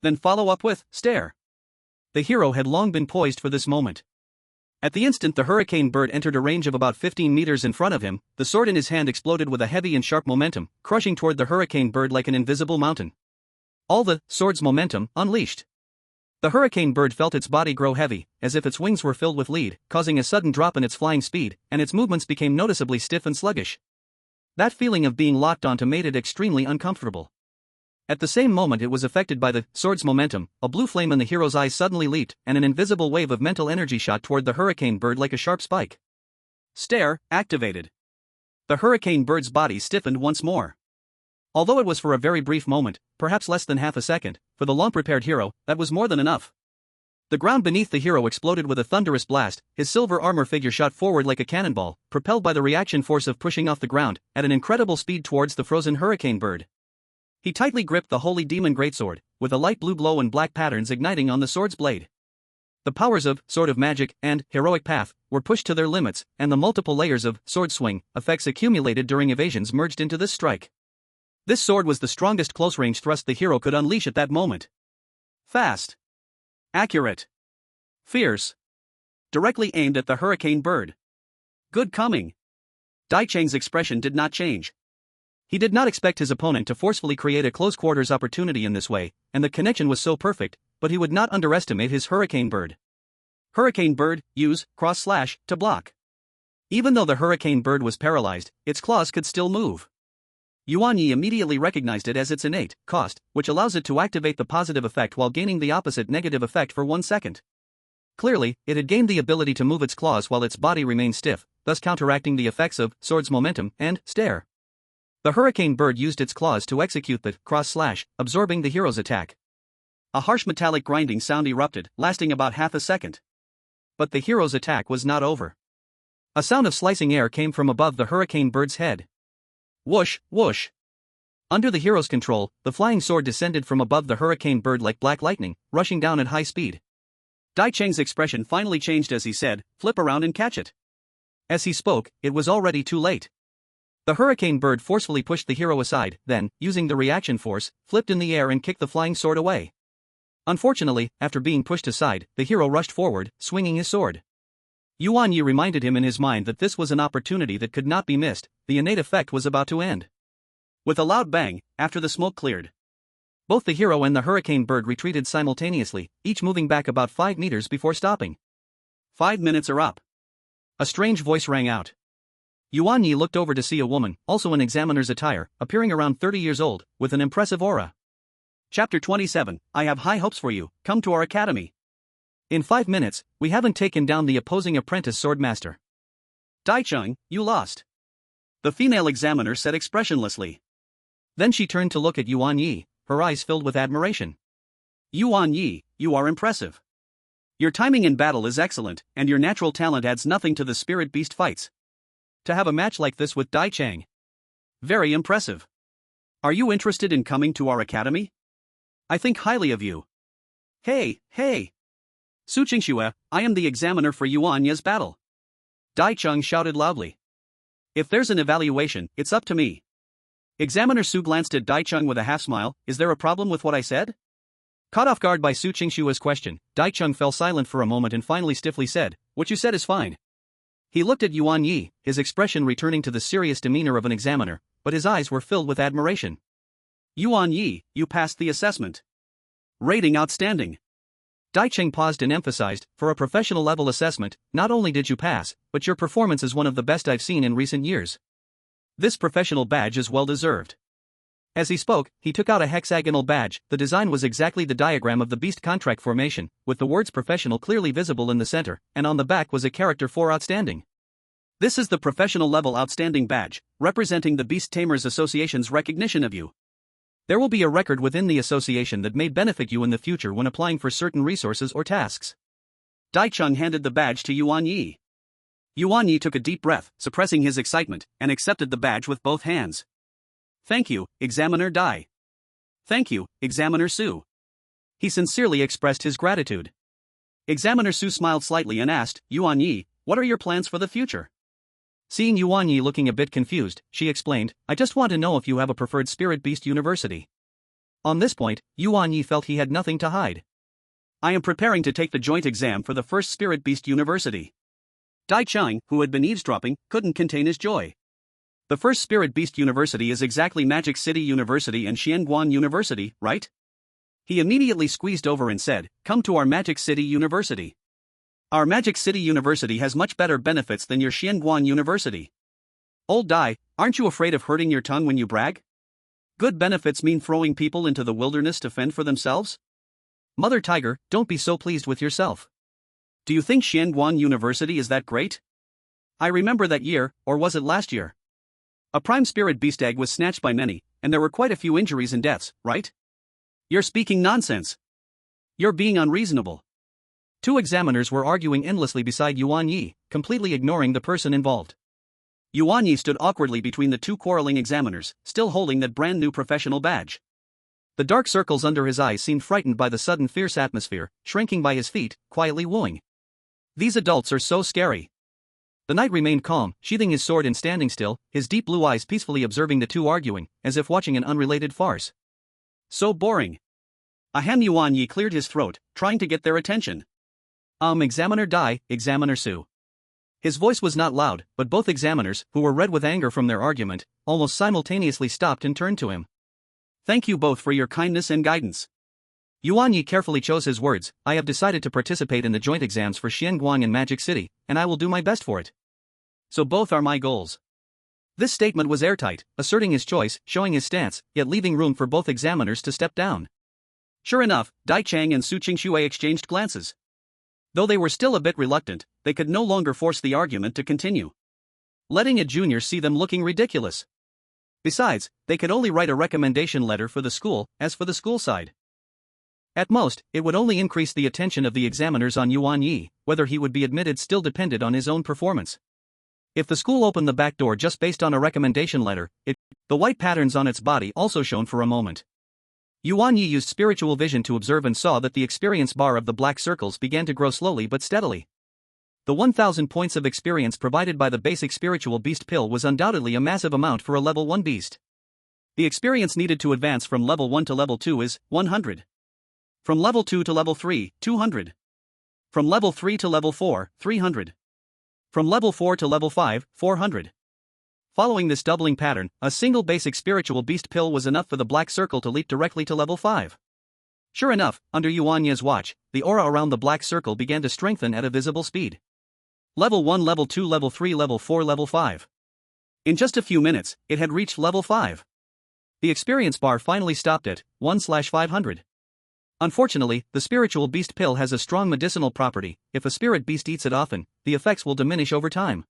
Then follow up with, stare. The hero had long been poised for this moment. At the instant the hurricane bird entered a range of about 15 meters in front of him, the sword in his hand exploded with a heavy and sharp momentum, crushing toward the hurricane bird like an invisible mountain. All the sword's momentum unleashed. The hurricane bird felt its body grow heavy, as if its wings were filled with lead, causing a sudden drop in its flying speed, and its movements became noticeably stiff and sluggish. That feeling of being locked onto made it extremely uncomfortable. At the same moment it was affected by the sword's momentum, a blue flame in the hero's eyes suddenly leaped, and an invisible wave of mental energy shot toward the hurricane bird like a sharp spike. Stare, activated. The hurricane bird's body stiffened once more. Although it was for a very brief moment, perhaps less than half a second, for the long-prepared hero, that was more than enough. The ground beneath the hero exploded with a thunderous blast, his silver armor figure shot forward like a cannonball, propelled by the reaction force of pushing off the ground, at an incredible speed towards the frozen hurricane bird. He tightly gripped the holy demon greatsword, with a light blue glow and black patterns igniting on the sword's blade. The powers of Sword of Magic and Heroic Path were pushed to their limits, and the multiple layers of sword swing effects accumulated during evasions merged into this strike. This sword was the strongest close-range thrust the hero could unleash at that moment. Fast. Accurate. Fierce. Directly aimed at the hurricane bird. Good coming. Dai Chang's expression did not change. He did not expect his opponent to forcefully create a close-quarters opportunity in this way, and the connection was so perfect, but he would not underestimate his hurricane bird. Hurricane bird, use cross-slash to block. Even though the hurricane bird was paralyzed, its claws could still move. Yuan Ye immediately recognized it as its innate cost, which allows it to activate the positive effect while gaining the opposite negative effect for 1 second. Clearly, it had gained the ability to move its claws while its body remained stiff, thus counteracting the effects of sword's momentum and stare. The hurricane bird used its claws to execute the cross slash, absorbing the hero's attack. A harsh metallic grinding sound erupted, lasting about half a second. But the hero's attack was not over. A sound of slicing air came from above the hurricane bird's head. Whoosh, whoosh. Under the hero's control, the flying sword descended from above the hurricane bird like black lightning, rushing down at high speed. Dai Cheng's expression finally changed as he said, "Flip around and catch it." As he spoke, it was already too late. The hurricane bird forcefully pushed the hero aside, then, using the reaction force, flipped in the air and kicked the flying sword away. Unfortunately, after being pushed aside, the hero rushed forward, swinging his sword. Yuan Ye reminded him in his mind that this was an opportunity that could not be missed. The innate effect was about to end. With a loud bang, after the smoke cleared, both the hero and the hurricane bird retreated simultaneously, each moving back about 5 meters before stopping. 5 minutes are up. A strange voice rang out. Yuan Ye looked over to see a woman, also in examiner's attire, appearing around 30 years old, with an impressive aura. Chapter 27, I have high hopes for you, come to our academy. In 5 minutes, we haven't taken down the opposing apprentice swordmaster. Dai Cheng, you lost. The female examiner said expressionlessly. Then she turned to look at Yuan Ye, her eyes filled with admiration. Yuan Ye, you are impressive. Your timing in battle is excellent, and your natural talent adds nothing to the spirit beast fights. To have a match like this with Dai Cheng. Very impressive. Are you interested in coming to our academy? I think highly of you. Hey, hey. Su Qingxue, I am the examiner for Yuan Ye's battle. Dai Cheng shouted loudly. If there's an evaluation, it's up to me. Examiner Su glanced at Dai Cheng with a half-smile. Is there a problem with what I said? Caught off guard by Su Qingxue's question, Dai Cheng fell silent for a moment and finally stiffly said, "What you said is fine." He looked at Yuan Ye, his expression returning to the serious demeanor of an examiner, but his eyes were filled with admiration. Yuan Ye, you passed the assessment. Rating outstanding. Dai Cheng paused and emphasized, for a professional level assessment, not only did you pass, but your performance is one of the best I've seen in recent years. This professional badge is well deserved. As he spoke, he took out a hexagonal badge. The design was exactly the diagram of the beast contract formation, with the words professional clearly visible in the center, and on the back was a character for outstanding. This is the professional level outstanding badge, representing the Beast Tamers Association's recognition of you. There will be a record within the association that may benefit you in the future when applying for certain resources or tasks. Dai Cheng handed the badge to Yuan Ye. Yuan Ye took a deep breath, suppressing his excitement, and accepted the badge with both hands. Thank you, Examiner Dai. Thank you, Examiner Su. He sincerely expressed his gratitude. Examiner Su smiled slightly and asked, Yuan Ye, what are your plans for the future? Seeing Yuan Ye looking a bit confused, she explained, I just want to know if you have a preferred Spirit Beast University. On this point, Yuan Ye felt he had nothing to hide. I am preparing to take the joint exam for the first Spirit Beast University. Dai Cheng, who had been eavesdropping, couldn't contain his joy. The first Spirit Beast University is exactly Magic City University and Xianguan University, right? He immediately squeezed over and said, come to our Magic City University. Our Magic City University has much better benefits than your Xianguan University. Old Dai, aren't you afraid of hurting your tongue when you brag? Good benefits mean throwing people into the wilderness to fend for themselves? Mother Tiger, don't be so pleased with yourself. Do you think Xianguan University is that great? I remember that year, or was it last year? A prime spirit beast egg was snatched by many, and there were quite a few injuries and deaths, right? You're speaking nonsense. You're being unreasonable. Two examiners were arguing endlessly beside Yuan Ye, completely ignoring the person involved. Yuan Ye stood awkwardly between the two quarreling examiners, still holding that brand new professional badge. The dark circles under his eyes seemed frightened by the sudden fierce atmosphere, shrinking by his feet, quietly wooing. These adults are so scary. The knight remained calm, sheathing his sword and standing still, his deep blue eyes peacefully observing the two arguing, as if watching an unrelated farce. So boring. Ahem. Yuan Ye cleared his throat, trying to get their attention. Examiner Dai, Examiner Su. His voice was not loud, but both examiners, who were red with anger from their argument, almost simultaneously stopped and turned to him. Thank you both for your kindness and guidance. Yuan Ye carefully chose his words. I have decided to participate in the joint exams for Xianguang and Magic City, and I will do my best for it. So both are my goals. This statement was airtight, asserting his choice, showing his stance, yet leaving room for both examiners to step down. Sure enough, Dai Chang and Su Qingxue exchanged glances. Though they were still a bit reluctant, they could no longer force the argument to continue, letting a junior see them looking ridiculous. Besides, they could only write a recommendation letter for the school. As for the school side, at most, it would only increase the attention of the examiners on Yuan Ye. Whether he would be admitted still depended on his own performance. If the school opened the back door just based on a recommendation letter, the white patterns on its body also shone for a moment. Yuan Ye used spiritual vision to observe and saw that the experience bar of the black circles began to grow slowly but steadily. The 1000 points of experience provided by the basic spiritual beast pill was undoubtedly a massive amount for a level 1 beast. The experience needed to advance from level 1 to level 2 is 100. From level 2 to level 3, 200. From level 3 to level 4, 300. From level 4 to level 5, 400. Following this doubling pattern, a single basic spiritual beast pill was enough for the black circle to leap directly to level 5. Sure enough, under Yuan Ye's watch, the aura around the black circle began to strengthen at a visible speed. Level 1, level 2, level 3, level 4, level 5. In just a few minutes, it had reached level 5. The experience bar finally stopped at 1/500. Unfortunately, the spiritual beast pill has a strong medicinal property. If a spirit beast eats it often, the effects will diminish over time.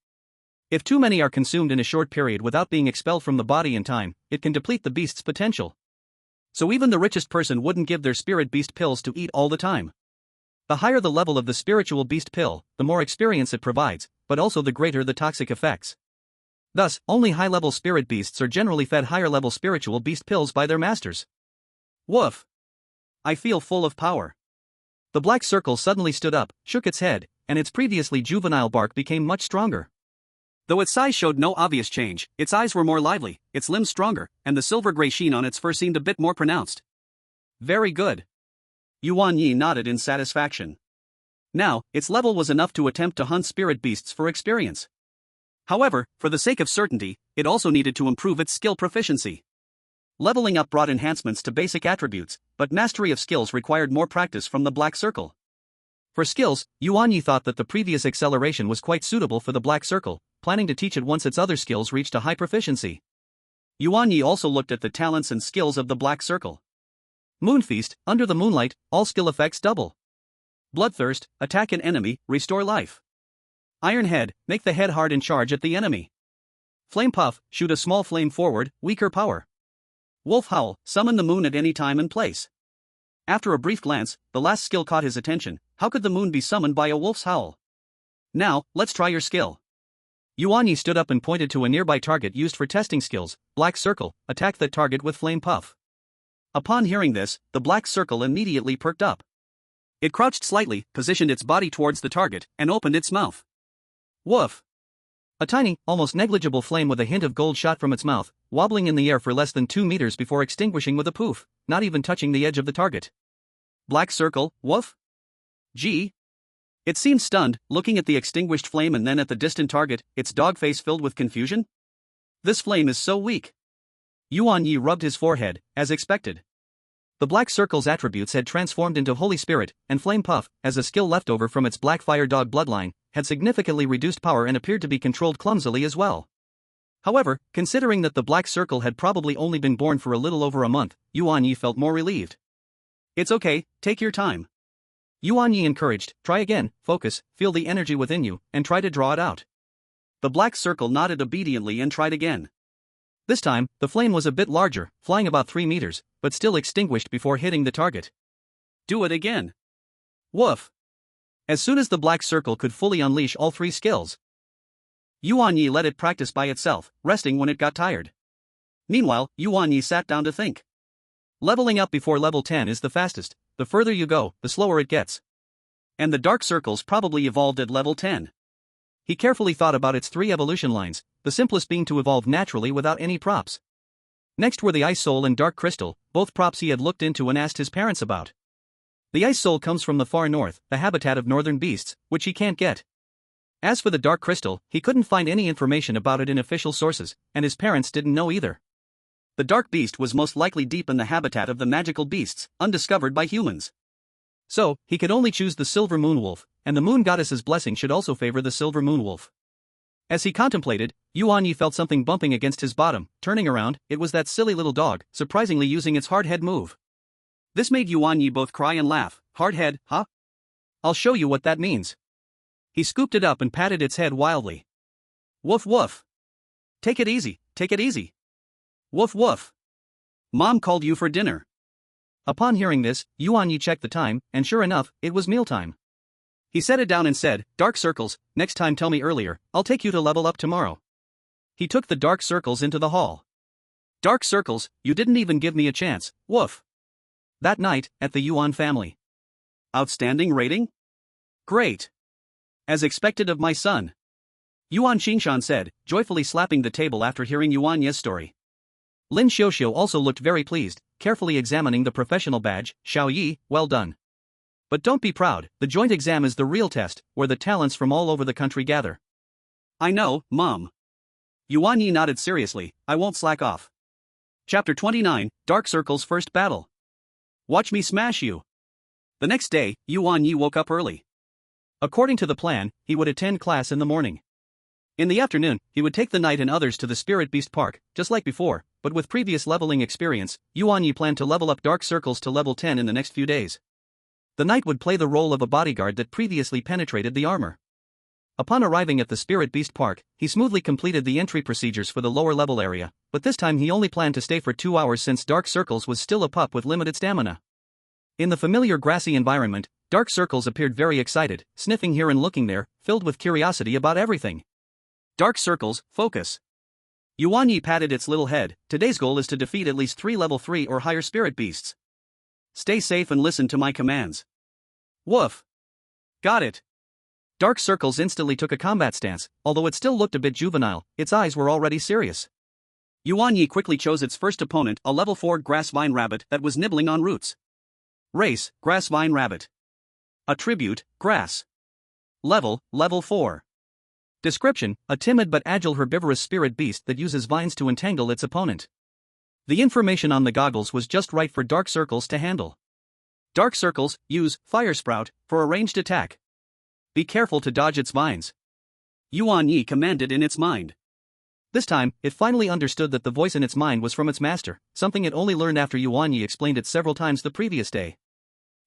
If too many are consumed in a short period without being expelled from the body in time, it can deplete the beast's potential. So even the richest person wouldn't give their spirit beast pills to eat all the time. The higher the level of the spiritual beast pill, the more experience it provides, but also the greater the toxic effects. Thus, only high-level spirit beasts are generally fed higher-level spiritual beast pills by their masters. Woof! I feel full of power. The black circle suddenly stood up, shook its head, and its previously juvenile bark became much stronger. Though its size showed no obvious change, its eyes were more lively, its limbs stronger, and the silver-gray sheen on its fur seemed a bit more pronounced. Very good. Yuan Ye nodded in satisfaction. Now, its level was enough to attempt to hunt spirit beasts for experience. However, for the sake of certainty, it also needed to improve its skill proficiency. Leveling up brought enhancements to basic attributes, but mastery of skills required more practice from the black circle. For skills, Yuan Ye thought that the previous acceleration was quite suitable for the black circle, planning to teach it once its other skills reached a high proficiency. Yuan Ye also looked at the talents and skills of the black circle. Moonfeast, under the moonlight, all skill effects double. Bloodthirst, attack an enemy, restore life. Iron Head, make the head hard and charge at the enemy. Flame Puff, shoot a small flame forward, weaker power. Wolf Howl, summon the moon at any time and place. After a brief glance, the last skill caught his attention. How could the moon be summoned by a wolf's howl? Now, let's try your skill. Yuan Ye stood up and pointed to a nearby target used for testing skills. Black circle, attack that target with Flame Puff. Upon hearing this, the black circle immediately perked up. It crouched slightly, positioned its body towards the target, and opened its mouth. Woof! A tiny, almost negligible flame with a hint of gold shot from its mouth, wobbling in the air for less than 2 meters before extinguishing with a poof, not even touching the edge of the target. Black circle, woof? Gee! It seemed stunned, looking at the extinguished flame and then at the distant target, its dog face filled with confusion. This flame is so weak. Yuan Ye rubbed his forehead, as expected. The black circle's attributes had transformed into Holy Spirit, and Flame Puff, as a skill left over from its black fire dog bloodline, had significantly reduced power and appeared to be controlled clumsily as well. However, considering that the black circle had probably only been born for a little over a month, Yuan Ye felt more relieved. It's okay, take your time. Yuan Ye encouraged, try again, focus, feel the energy within you, and try to draw it out. The black circle nodded obediently and tried again. This time, the flame was a bit larger, flying about 3 meters, but still extinguished before hitting the target. Do it again. Woof! As soon as the black circle could fully unleash all 3 skills, Yuan Ye let it practice by itself, resting when it got tired. Meanwhile, Yuan Ye sat down to think. Leveling up before level 10 is the fastest. The further you go, the slower it gets. And the dark circles probably evolved at level 10. He carefully thought about its 3 evolution lines, the simplest being to evolve naturally without any props. Next were the Ice Soul and Dark Crystal, both props he had looked into and asked his parents about. The Ice Soul comes from the far north, the habitat of northern beasts, which he can't get. As for the Dark Crystal, he couldn't find any information about it in official sources, and his parents didn't know either. The Dark Beast was most likely deep in the habitat of the magical beasts, undiscovered by humans. So, he could only choose the Silver Moon Wolf, and the Moon Goddess's blessing should also favor the Silver Moon Wolf. As he contemplated, Yuan Ye felt something bumping against his bottom. Turning around, it was that silly little dog, surprisingly using its hard head move. This made Yuan Ye both cry and laugh. Hard head, huh? I'll show you what that means. He scooped it up and patted its head wildly. Woof woof. Take it easy, take it easy. Woof woof. Mom called you for dinner. Upon hearing this, Yuan Ye checked the time, and sure enough, it was mealtime. He set it down and said, "Dark circles, next time tell me earlier, I'll take you to level up tomorrow." He took the dark circles into the hall. Dark circles, you didn't even give me a chance, woof. That night, at the Yuan family. Outstanding rating? Great. As expected of my son. Yuan Qingshan said, joyfully slapping the table after hearing Yuan Ye's story. Lin Xiuxiu also looked very pleased, carefully examining the professional badge. Xiao Yi, well done. But don't be proud, the joint exam is the real test, where the talents from all over the country gather. I know, Mom. Yuan Ye nodded seriously, I won't slack off. Chapter 29, Dark Circle's First Battle. Watch me smash you. The next day, Yuan Ye woke up early. According to the plan, he would attend class in the morning. In the afternoon, he would take the knight and others to the Spirit Beast Park, just like before, but with previous leveling experience, Yuan Ye planned to level up Dark Circles to level 10 in the next few days. The knight would play the role of a bodyguard that previously penetrated the armor. Upon arriving at the Spirit Beast Park, he smoothly completed the entry procedures for the lower level area, but this time he only planned to stay for 2 hours since Dark Circles was still a pup with limited stamina. In the familiar grassy environment, Dark Circles appeared very excited, sniffing here and looking there, filled with curiosity about everything. Dark Circles, focus. Yuan Ye patted its little head. Today's goal is to defeat at least 3 level 3 or higher spirit beasts. Stay safe and listen to my commands. Woof. Got it. Dark Circles instantly took a combat stance, although it still looked a bit juvenile, its eyes were already serious. Yuan Ye quickly chose its first opponent, a level 4 grass vine rabbit that was nibbling on roots. Race, grass vine rabbit. Attribute, grass. Level, level 4. Description, a timid but agile herbivorous spirit beast that uses vines to entangle its opponent. The information on the goggles was just right for Dark Circles to handle. Dark Circles, use Fire Sprout for a ranged attack. Be careful to dodge its vines. Yuan Ye commanded in its mind. This time, it finally understood that the voice in its mind was from its master, something it only learned after Yuan Ye explained it several times the previous day.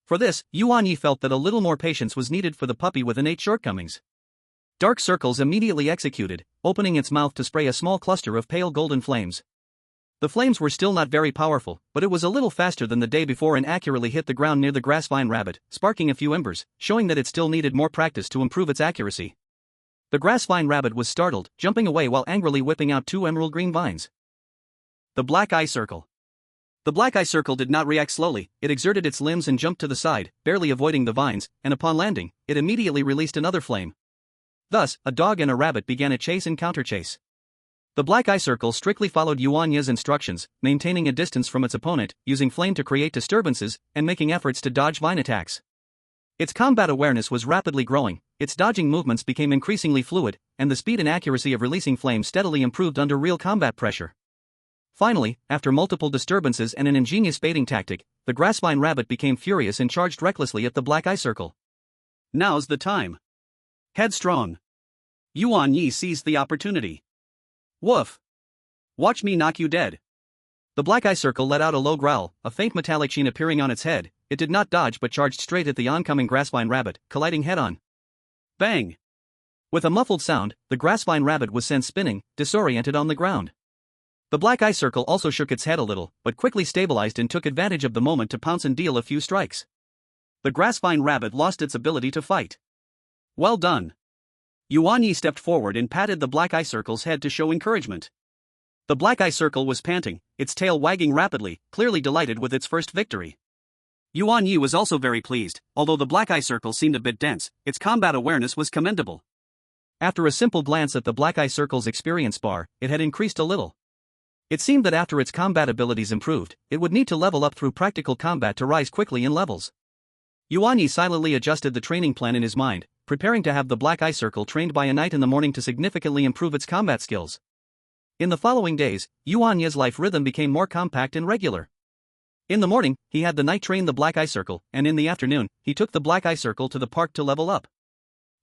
For this, Yuan Ye felt that a little more patience was needed for the puppy with innate shortcomings. Dark Circles immediately executed, opening its mouth to spray a small cluster of pale golden flames. The flames were still not very powerful, but it was a little faster than the day before and accurately hit the ground near the grassvine rabbit, sparking a few embers, showing that it still needed more practice to improve its accuracy. The grassvine rabbit was startled, jumping away while angrily whipping out 2 emerald green vines. The Black Eye Circle. The Black Eye Circle did not react slowly, it exerted its limbs and jumped to the side, barely avoiding the vines, and upon landing, it immediately released another flame. Thus, a dog and a rabbit began a chase and counterchase. The Black Eye Circle strictly followed Yuan Ye's instructions, maintaining a distance from its opponent, using flame to create disturbances, and making efforts to dodge vine attacks. Its combat awareness was rapidly growing, its dodging movements became increasingly fluid, and the speed and accuracy of releasing flame steadily improved under real combat pressure. Finally, after multiple disturbances and an ingenious baiting tactic, the grassvine rabbit became furious and charged recklessly at the Black Eye Circle. Now's the time. Headstrong. Yuan Ye seized the opportunity. Woof. Watch me knock you dead. The Black Eye Circle let out a low growl, a faint metallic sheen appearing on its head. It did not dodge but charged straight at the oncoming grassvine rabbit, colliding head-on. Bang! With a muffled sound, the grassvine rabbit was sent spinning, disoriented on the ground. The Black Eye Circle also shook its head a little, but quickly stabilized and took advantage of the moment to pounce and deal a few strikes. The grassvine rabbit lost its ability to fight. Well done. Yuan Ye stepped forward and patted the Black Eye Circle's head to show encouragement. The Black Eye Circle was panting, its tail wagging rapidly, clearly delighted with its first victory. Yuan Ye was also very pleased, although the Black Eye Circle seemed a bit dense, its combat awareness was commendable. After a simple glance at the Black Eye Circle's experience bar, it had increased a little. It seemed that after its combat abilities improved, it would need to level up through practical combat to rise quickly in levels. Yuan Ye silently adjusted the training plan in his mind, preparing to have the Black Eye Circle trained by a knight in the morning to significantly improve its combat skills. In the following days, Yuan Ye's life rhythm became more compact and regular. In the morning, he had the knight train the Black Eye Circle, and in the afternoon, he took the Black Eye Circle to the park to level up.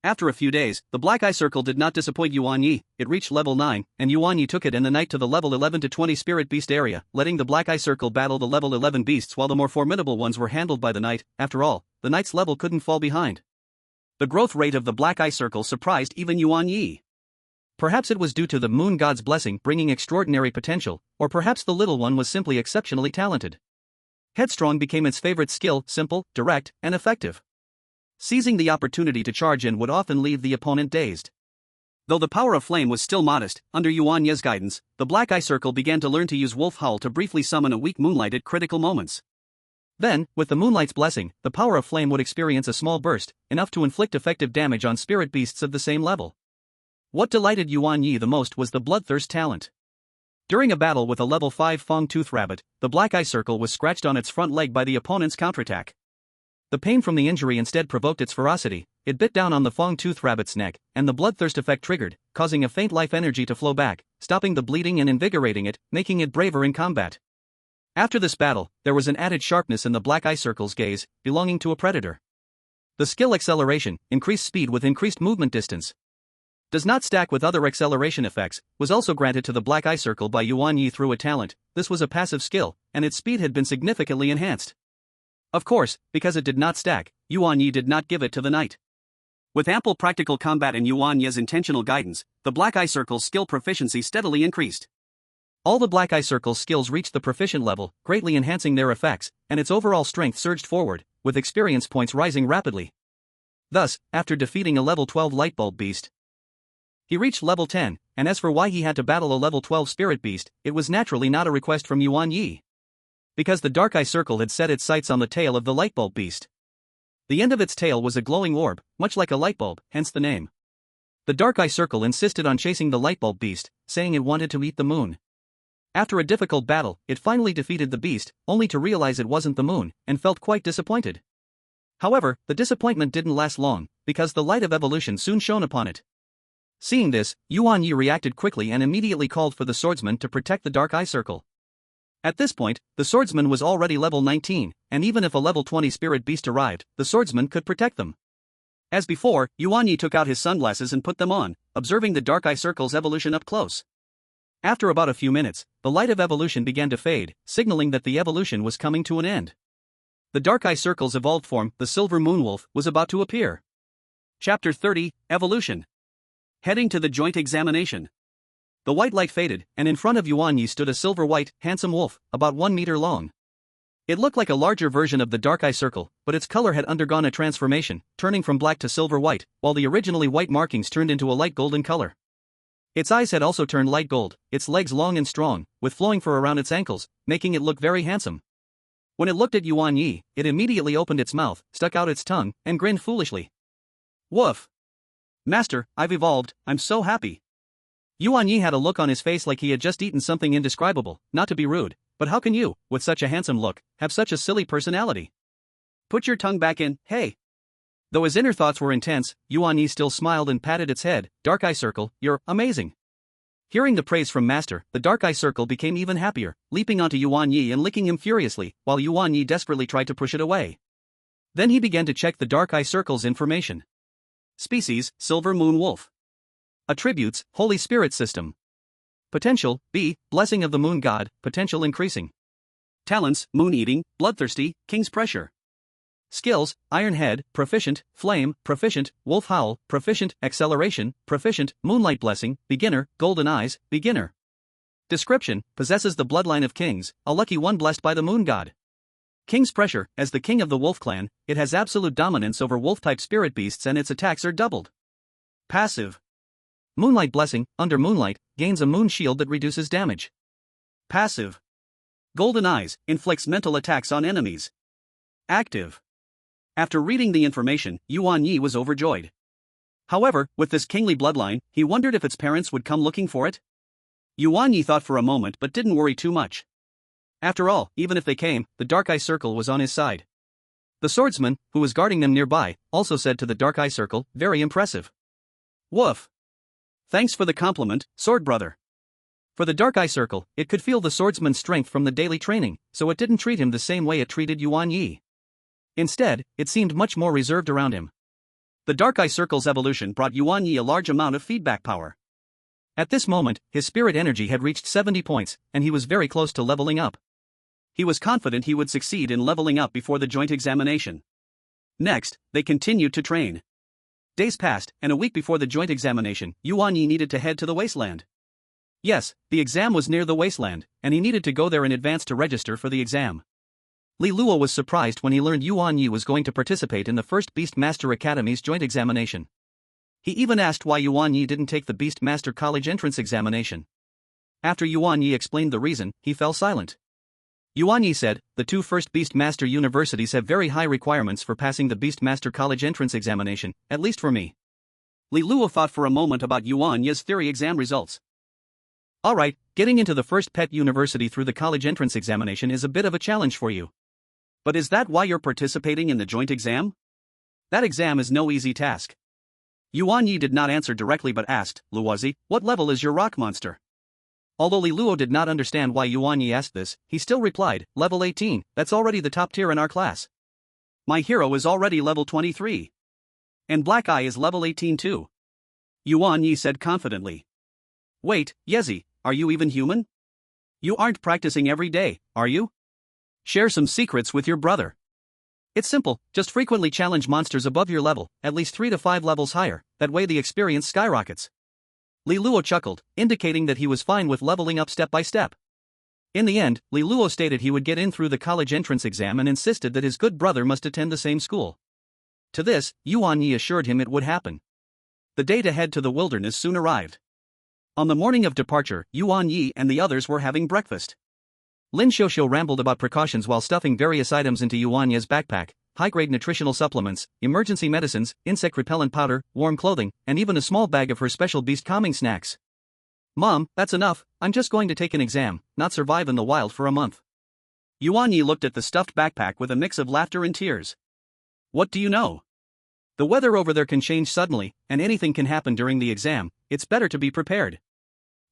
After a few days, the Black Eye Circle did not disappoint Yuan Ye. It reached level 9, and Yuan Ye took it and the night to the level 11 to 20 Spirit Beast area, letting the Black Eye Circle battle the level 11 beasts while the more formidable ones were handled by the Knight. After all, the Knight's level couldn't fall behind. The growth rate of the Black Eye Circle surprised even Yuan Ye. Perhaps it was due to the Moon God's blessing bringing extraordinary potential, or perhaps the little one was simply exceptionally talented. Headstrong became its favorite skill, simple, direct, and effective. Seizing the opportunity to charge in would often leave the opponent dazed. Though the power of flame was still modest, under Yuan Ye's guidance, the Black Eye Circle began to learn to use Wolf Howl to briefly summon a weak moonlight at critical moments. Then, with the moonlight's blessing, the power of flame would experience a small burst, enough to inflict effective damage on spirit beasts of the same level. What delighted Yuan Ye the most was the bloodthirst talent. During a battle with a level 5 Fang-Tooth Rabbit, the Black Eye Circle was scratched on its front leg by the opponent's counterattack. The pain from the injury instead provoked its ferocity. It bit down on the Fang-Tooth Rabbit's neck, and the bloodthirst effect triggered, causing a faint life energy to flow back, stopping the bleeding and invigorating it, making it braver in combat. After this battle, there was an added sharpness in the Black Eye Circle's gaze, belonging to a predator. The skill acceleration, increased speed with increased movement distance, does not stack with other acceleration effects, was also granted to the Black Eye Circle by Yuan Ye through a talent. This was a passive skill, and its speed had been significantly enhanced. Of course, because it did not stack, Yuan Ye did not give it to the Knight. With ample practical combat and Yuan Ye's intentional guidance, the Black Eye Circle's skill proficiency steadily increased. All the Black Eye Circle's skills reached the proficient level, greatly enhancing their effects, and its overall strength surged forward, with experience points rising rapidly. Thus, after defeating a level 12 Lightbulb Beast, he reached level 10, and as for why he had to battle a level 12 Spirit Beast, it was naturally not a request from Yuan Ye. Because the Dark Eye Circle had set its sights on the tail of the Lightbulb Beast. The end of its tail was a glowing orb, much like a light bulb, hence the name. The Dark Eye Circle insisted on chasing the Lightbulb Beast, saying it wanted to eat the moon. After a difficult battle, it finally defeated the beast, only to realize it wasn't the moon, and felt quite disappointed. However, the disappointment didn't last long, because the light of evolution soon shone upon it. Seeing this, Yuan Ye reacted quickly and immediately called for the swordsman to protect the Dark Eye Circle. At this point, the swordsman was already level 19, and even if a level 20 spirit beast arrived, the swordsman could protect them. As before, Yuan Ye took out his sunglasses and put them on, observing the Dark Eye Circle's evolution up close. After about a few minutes, the light of evolution began to fade, signaling that the evolution was coming to an end. The Dark Eye Circle's evolved form, the Silver Moonwolf, was about to appear. Chapter 30, Evolution. Heading to the joint examination. The white light faded, and in front of Yuan Ye stood a silver-white, handsome wolf, about 1 meter long. It looked like a larger version of the Dark Eye Circle, but its color had undergone a transformation, turning from black to silver-white, while the originally white markings turned into a light golden color. Its eyes had also turned light gold, its legs long and strong, with flowing fur around its ankles, making it look very handsome. When it looked at Yuan Ye, it immediately opened its mouth, stuck out its tongue, and grinned foolishly. Woof! Master, I've evolved, I'm so happy. Yuan Ye had a look on his face like he had just eaten something indescribable. Not to be rude, but how can you, with such a handsome look, have such a silly personality? Put your tongue back in, hey! Though his inner thoughts were intense, Yuan Ye still smiled and patted its head. Dark Eye Circle, you're amazing. Hearing the praise from Master, the Dark Eye Circle became even happier, leaping onto Yuan Ye and licking him furiously, while Yuan Ye desperately tried to push it away. Then he began to check the Dark Eye Circle's information. Species, Silver Moon Wolf. Attributes, Holy Spirit System. Potential, B, Blessing of the Moon God, potential increasing. Talents, Moon Eating, Bloodthirsty, King's Pressure. Skills, Iron Head, Proficient, Flame, Proficient, Wolf Howl, Proficient, Acceleration, Proficient, Moonlight Blessing, Beginner, Golden Eyes, Beginner. Description, possesses the bloodline of kings, a lucky one blessed by the Moon God. King's Pressure, as the king of the Wolf Clan, it has absolute dominance over wolf-type spirit beasts and its attacks are doubled. Passive. Moonlight Blessing, under Moonlight, gains a moon shield that reduces damage. Passive. Golden Eyes, inflicts mental attacks on enemies. Active. After reading the information, Yuan Ye was overjoyed. However, with this kingly bloodline, he wondered if its parents would come looking for it. Yuan Ye thought for a moment but didn't worry too much. After all, even if they came, the Dark Eye Circle was on his side. The swordsman, who was guarding them nearby, also said to the Dark Eye Circle, very impressive. Woof! Thanks for the compliment, Sword Brother. For the Dark Eye Circle, it could feel the swordsman's strength from the daily training, so it didn't treat him the same way it treated Yuan Ye. Instead, it seemed much more reserved around him. The Dark Eye Circle's evolution brought Yuan Ye a large amount of feedback power. At this moment, his spirit energy had reached 70 points, and he was very close to leveling up. He was confident he would succeed in leveling up before the joint examination. Next, they continued to train. Days passed, and a week before the joint examination, Yuan Ye needed to head to the wasteland. Yes, the exam was near the wasteland, and he needed to go there in advance to register for the exam. Li Luo was surprised when he learned Yuan Ye was going to participate in the first Beastmaster Academy's joint examination. He even asked why Yuan Ye didn't take the Beastmaster College entrance examination. After Yuan Ye explained the reason, he fell silent. Yuan Ye said, the two first Beastmaster universities have very high requirements for passing the Beastmaster College entrance examination, at least for me. Li Luo thought for a moment about Yuan Ye's theory exam results. Alright, getting into the first pet university through the college entrance examination is a bit of a challenge for you. But is that why you're participating in the joint exam? That exam is no easy task. Yuan Ye did not answer directly but asked, Luozi, what level is your rock monster? Although Li Luo did not understand why Yuan Ye asked this, he still replied, level 18, that's already the top tier in our class. My hero is already level 23. And Black Eye is level 18 too. Yuan Ye said confidently. Wait, Yezi, are you even human? You aren't practicing every day, are you? Share some secrets with your brother. It's simple, just frequently challenge monsters above your level, at least 3 to 5 levels higher, that way the experience skyrockets. Li Luo chuckled, indicating that he was fine with leveling up step by step. In the end, Li Luo stated he would get in through the college entrance exam and insisted that his good brother must attend the same school. To this, Yuan Ye assured him it would happen. The day to head to the wilderness soon arrived. On the morning of departure, Yuan Ye and the others were having breakfast. Lin Xiuxiu rambled about precautions while stuffing various items into Yuan Ye's backpack, high-grade nutritional supplements, emergency medicines, insect-repellent powder, warm clothing, and even a small bag of her special beast-calming snacks. Mom, that's enough, I'm just going to take an exam, not survive in the wild for a month. Yuan Ye looked at the stuffed backpack with a mix of laughter and tears. What do you know? The weather over there can change suddenly, and anything can happen during the exam, it's better to be prepared.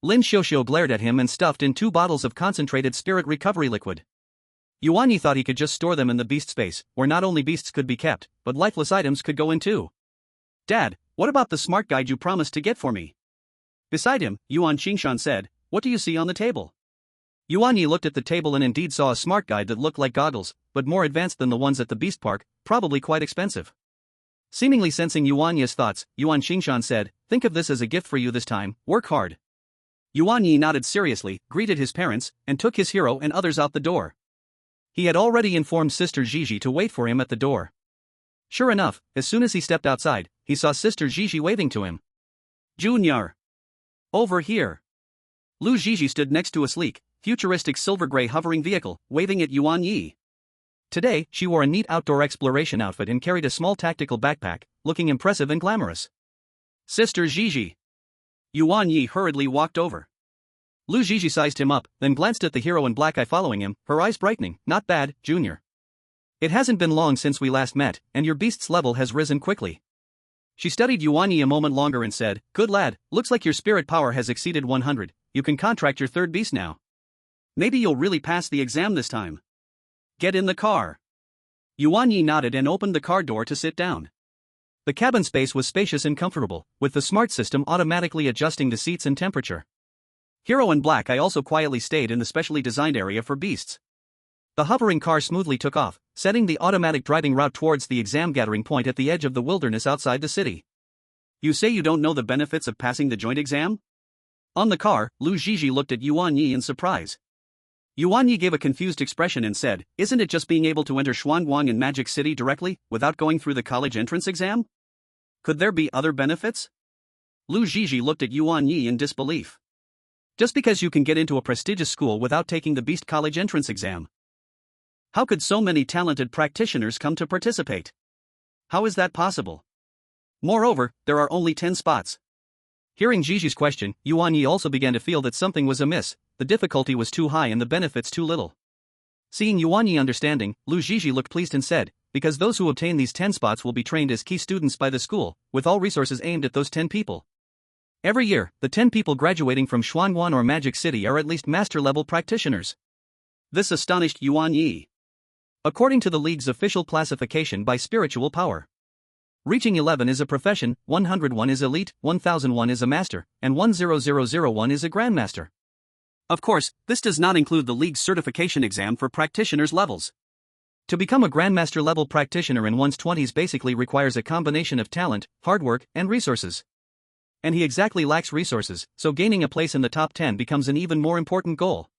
Lin Xiuxiu glared at him and stuffed in 2 bottles of concentrated spirit recovery liquid. Yuan Ye thought he could just store them in the beast space, where not only beasts could be kept, but lifeless items could go in too. Dad, what about the smart guide you promised to get for me? Beside him, Yuan Qingshan said, what do you see on the table? Yuan Ye looked at the table and indeed saw a smart guide that looked like goggles, but more advanced than the ones at the beast park, probably quite expensive. Seemingly sensing Yuan Ye's thoughts, Yuan Qingshan said, think of this as a gift for you this time, work hard. Yuan Ye nodded seriously, greeted his parents, and took his hero and others out the door. He had already informed Sister Gigi to wait for him at the door. Sure enough, as soon as he stepped outside, he saw Sister Gigi waving to him. Junior! Over here! Lu Gigi stood next to a sleek, futuristic silver-gray hovering vehicle, waving at Yuan Ye. Today, she wore a neat outdoor exploration outfit and carried a small tactical backpack, looking impressive and glamorous. Sister Gigi! Yuan Ye hurriedly walked over. Lu Gigi sized him up, then glanced at the hero in black eye following him, her eyes brightening. Not bad, Junior. It hasn't been long since we last met, and your beast's level has risen quickly. She studied Yuan Ye a moment longer and said, good lad, looks like your spirit power has exceeded 100, you can contract your third beast now. Maybe you'll really pass the exam this time. Get in the car. Yuan Ye nodded and opened the car door to sit down. The cabin space was spacious and comfortable, with the smart system automatically adjusting the seats and temperature. Hero and Black Eye also quietly stayed in the specially designed area for beasts. The hovering car smoothly took off, setting the automatic driving route towards the exam gathering point at the edge of the wilderness outside the city. You say you don't know the benefits of passing the joint exam? On the car, Lu Gigi looked at Yuan Ye in surprise. Yuan Ye gave a confused expression and said, isn't it just being able to enter Xuanguang in Magic City directly, without going through the college entrance exam? Could there be other benefits? Lu Gigi looked at Yuan Ye in disbelief. Just because you can get into a prestigious school without taking the Beast College entrance exam. How could so many talented practitioners come to participate? How is that possible? Moreover, there are only 10 spots. Hearing Gigi's question, Yuan Ye also began to feel that something was amiss, the difficulty was too high and the benefits too little. Seeing Yuan Ye understanding, Lu Gigi looked pleased and said, because those who obtain these 10 spots will be trained as key students by the school, with all resources aimed at those 10 people. Every year, the 10 people graduating from Xuanguan or Magic City are at least master-level practitioners. This astonished Yuan Ye. According to the League's official classification by spiritual power, Reaching 11 is a profession, 101 is elite, 1001 is a master, and 10001 is a grandmaster. Of course, this does not include the league's certification exam for practitioners levels. To become a grandmaster level practitioner in one's 20s basically requires a combination of talent, hard work, and resources. And he exactly lacks resources, so gaining a place in the top 10 becomes an even more important goal.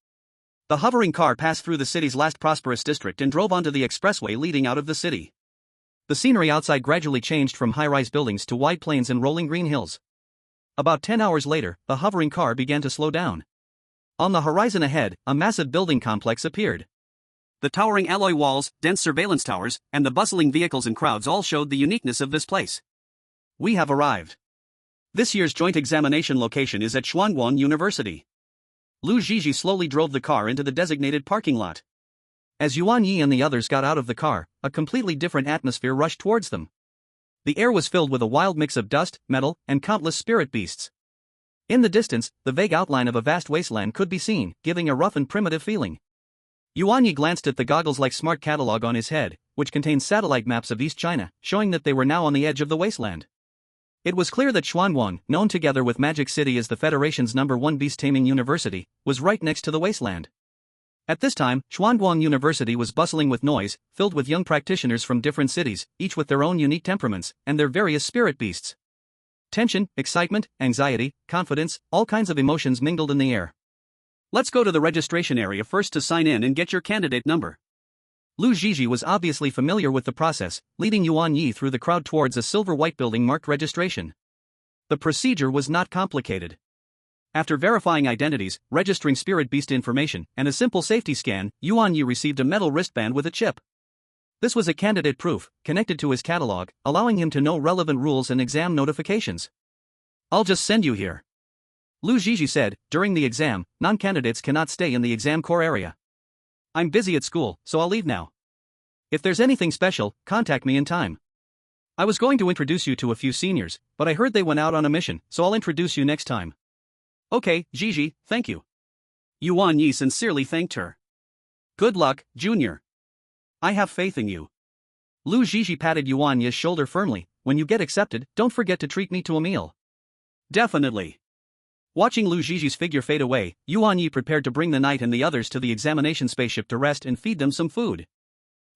The hovering car passed through the city's last prosperous district and drove onto the expressway leading out of the city. The scenery outside gradually changed from high-rise buildings to wide plains and rolling green hills. About 10 hours later, the hovering car began to slow down. On the horizon ahead, a massive building complex appeared. The towering alloy walls, dense surveillance towers, and the bustling vehicles and crowds all showed the uniqueness of this place. We have arrived. This year's joint examination location is at Xuanguan University. Lu Zhizhi slowly drove the car into the designated parking lot. As Yuan Ye and the others got out of the car, a completely different atmosphere rushed towards them. The air was filled with a wild mix of dust, metal, and countless spirit beasts. In the distance, the vague outline of a vast wasteland could be seen, giving a rough and primitive feeling. Yuan Ye glanced at the goggles-like smart catalog on his head, which contained satellite maps of East China, showing that they were now on the edge of the wasteland. It was clear that Xuanguan, known together with Magic City as the Federation's #1 Beast-Taming University, was right next to the wasteland. At this time, Xuanguan University was bustling with noise, filled with young practitioners from different cities, each with their own unique temperaments, and their various spirit beasts. Tension, excitement, anxiety, confidence, all kinds of emotions mingled in the air. Let's go to the registration area first to sign in and get your candidate number. Lu Zhizhi was obviously familiar with the process, leading Yuan Ye through the crowd towards a silver-white building marked registration. The procedure was not complicated. After verifying identities, registering spirit beast information, and a simple safety scan, Yuan Ye received a metal wristband with a chip. This was a candidate proof, connected to his catalog, allowing him to know relevant rules and exam notifications. I'll just send you here. Lu Zhizhi said, during the exam, non-candidates cannot stay in the exam core area. I'm busy at school, so I'll leave now. If there's anything special, contact me in time. I was going to introduce you to a few seniors, but I heard they went out on a mission, so I'll introduce you next time. Okay, Zhizhi, thank you. Yuan Ye sincerely thanked her. Good luck, Junior. I have faith in you. Lu Zhizhi patted Yuan Ye's shoulder firmly. When you get accepted, don't forget to treat me to a meal. Definitely. Watching Lu Zhizhi's figure fade away, Yuan Ye prepared to bring the knight and the others to the examination spaceship to rest and feed them some food.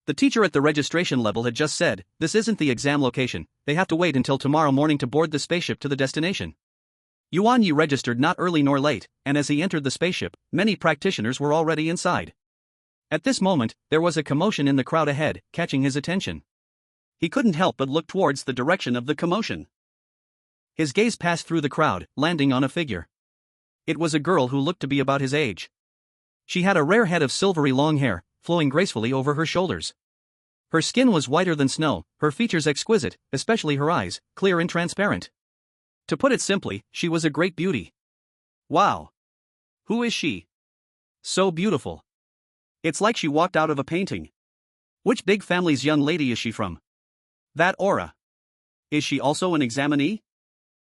The teacher at the registration level had just said, this isn't the exam location, they have to wait until tomorrow morning to board the spaceship to the destination. Yuan Ye registered not early nor late, and as he entered the spaceship, many practitioners were already inside. At this moment, there was a commotion in the crowd ahead, catching his attention. He couldn't help but look towards the direction of the commotion. His gaze passed through the crowd, landing on a figure. It was a girl who looked to be about his age. She had a rare head of silvery long hair, flowing gracefully over her shoulders. Her skin was whiter than snow, her features exquisite, especially her eyes, clear and transparent. To put it simply, she was a great beauty. Wow! Who is she? So beautiful. It's like she walked out of a painting. Which big family's young lady is she from? That aura. Is she also an examinee?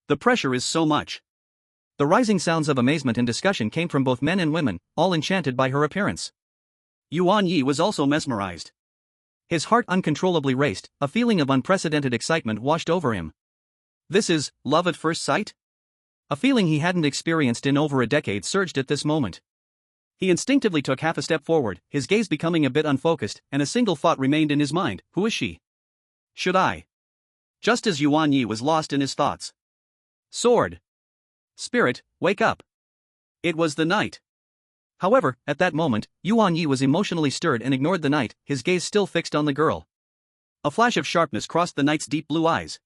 The pressure is so much. The rising sounds of amazement and discussion came from both men and women, all enchanted by her appearance. Yuan Ye was also mesmerized. His heart uncontrollably raced, a feeling of unprecedented excitement washed over him. This is love at first sight? A feeling he hadn't experienced in over a decade surged at this moment. He instinctively took half a step forward, his gaze becoming a bit unfocused, and a single thought remained in his mind, who is she? Should I? Just as Yuan Ye was lost in his thoughts. Sword. Spirit, wake up. It was the knight. However, at that moment, Yuan Ye was emotionally stirred and ignored the knight, his gaze still fixed on the girl. A flash of sharpness crossed the knight's deep blue eyes.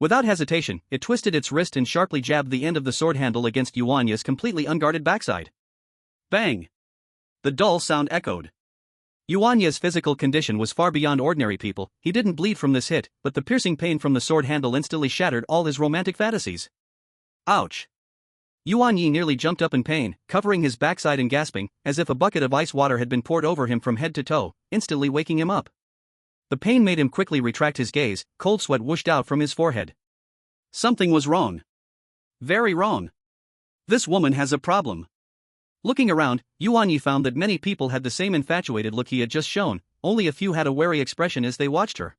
Without hesitation, it twisted its wrist and sharply jabbed the end of the sword handle against Yuan Ye's completely unguarded backside. Bang! The dull sound echoed. Yuan Ye's physical condition was far beyond ordinary people. He didn't bleed from this hit, but the piercing pain from the sword handle instantly shattered all his romantic fantasies. Ouch! Yuan Ye nearly jumped up in pain, covering his backside and gasping, as if a bucket of ice water had been poured over him from head to toe, instantly waking him up. The pain made him quickly retract his gaze, cold sweat whooshed out from his forehead. Something was wrong. Very wrong. This woman has a problem. Looking around, Yuan Ye found that many people had the same infatuated look he had just shown, only a few had a wary expression as they watched her.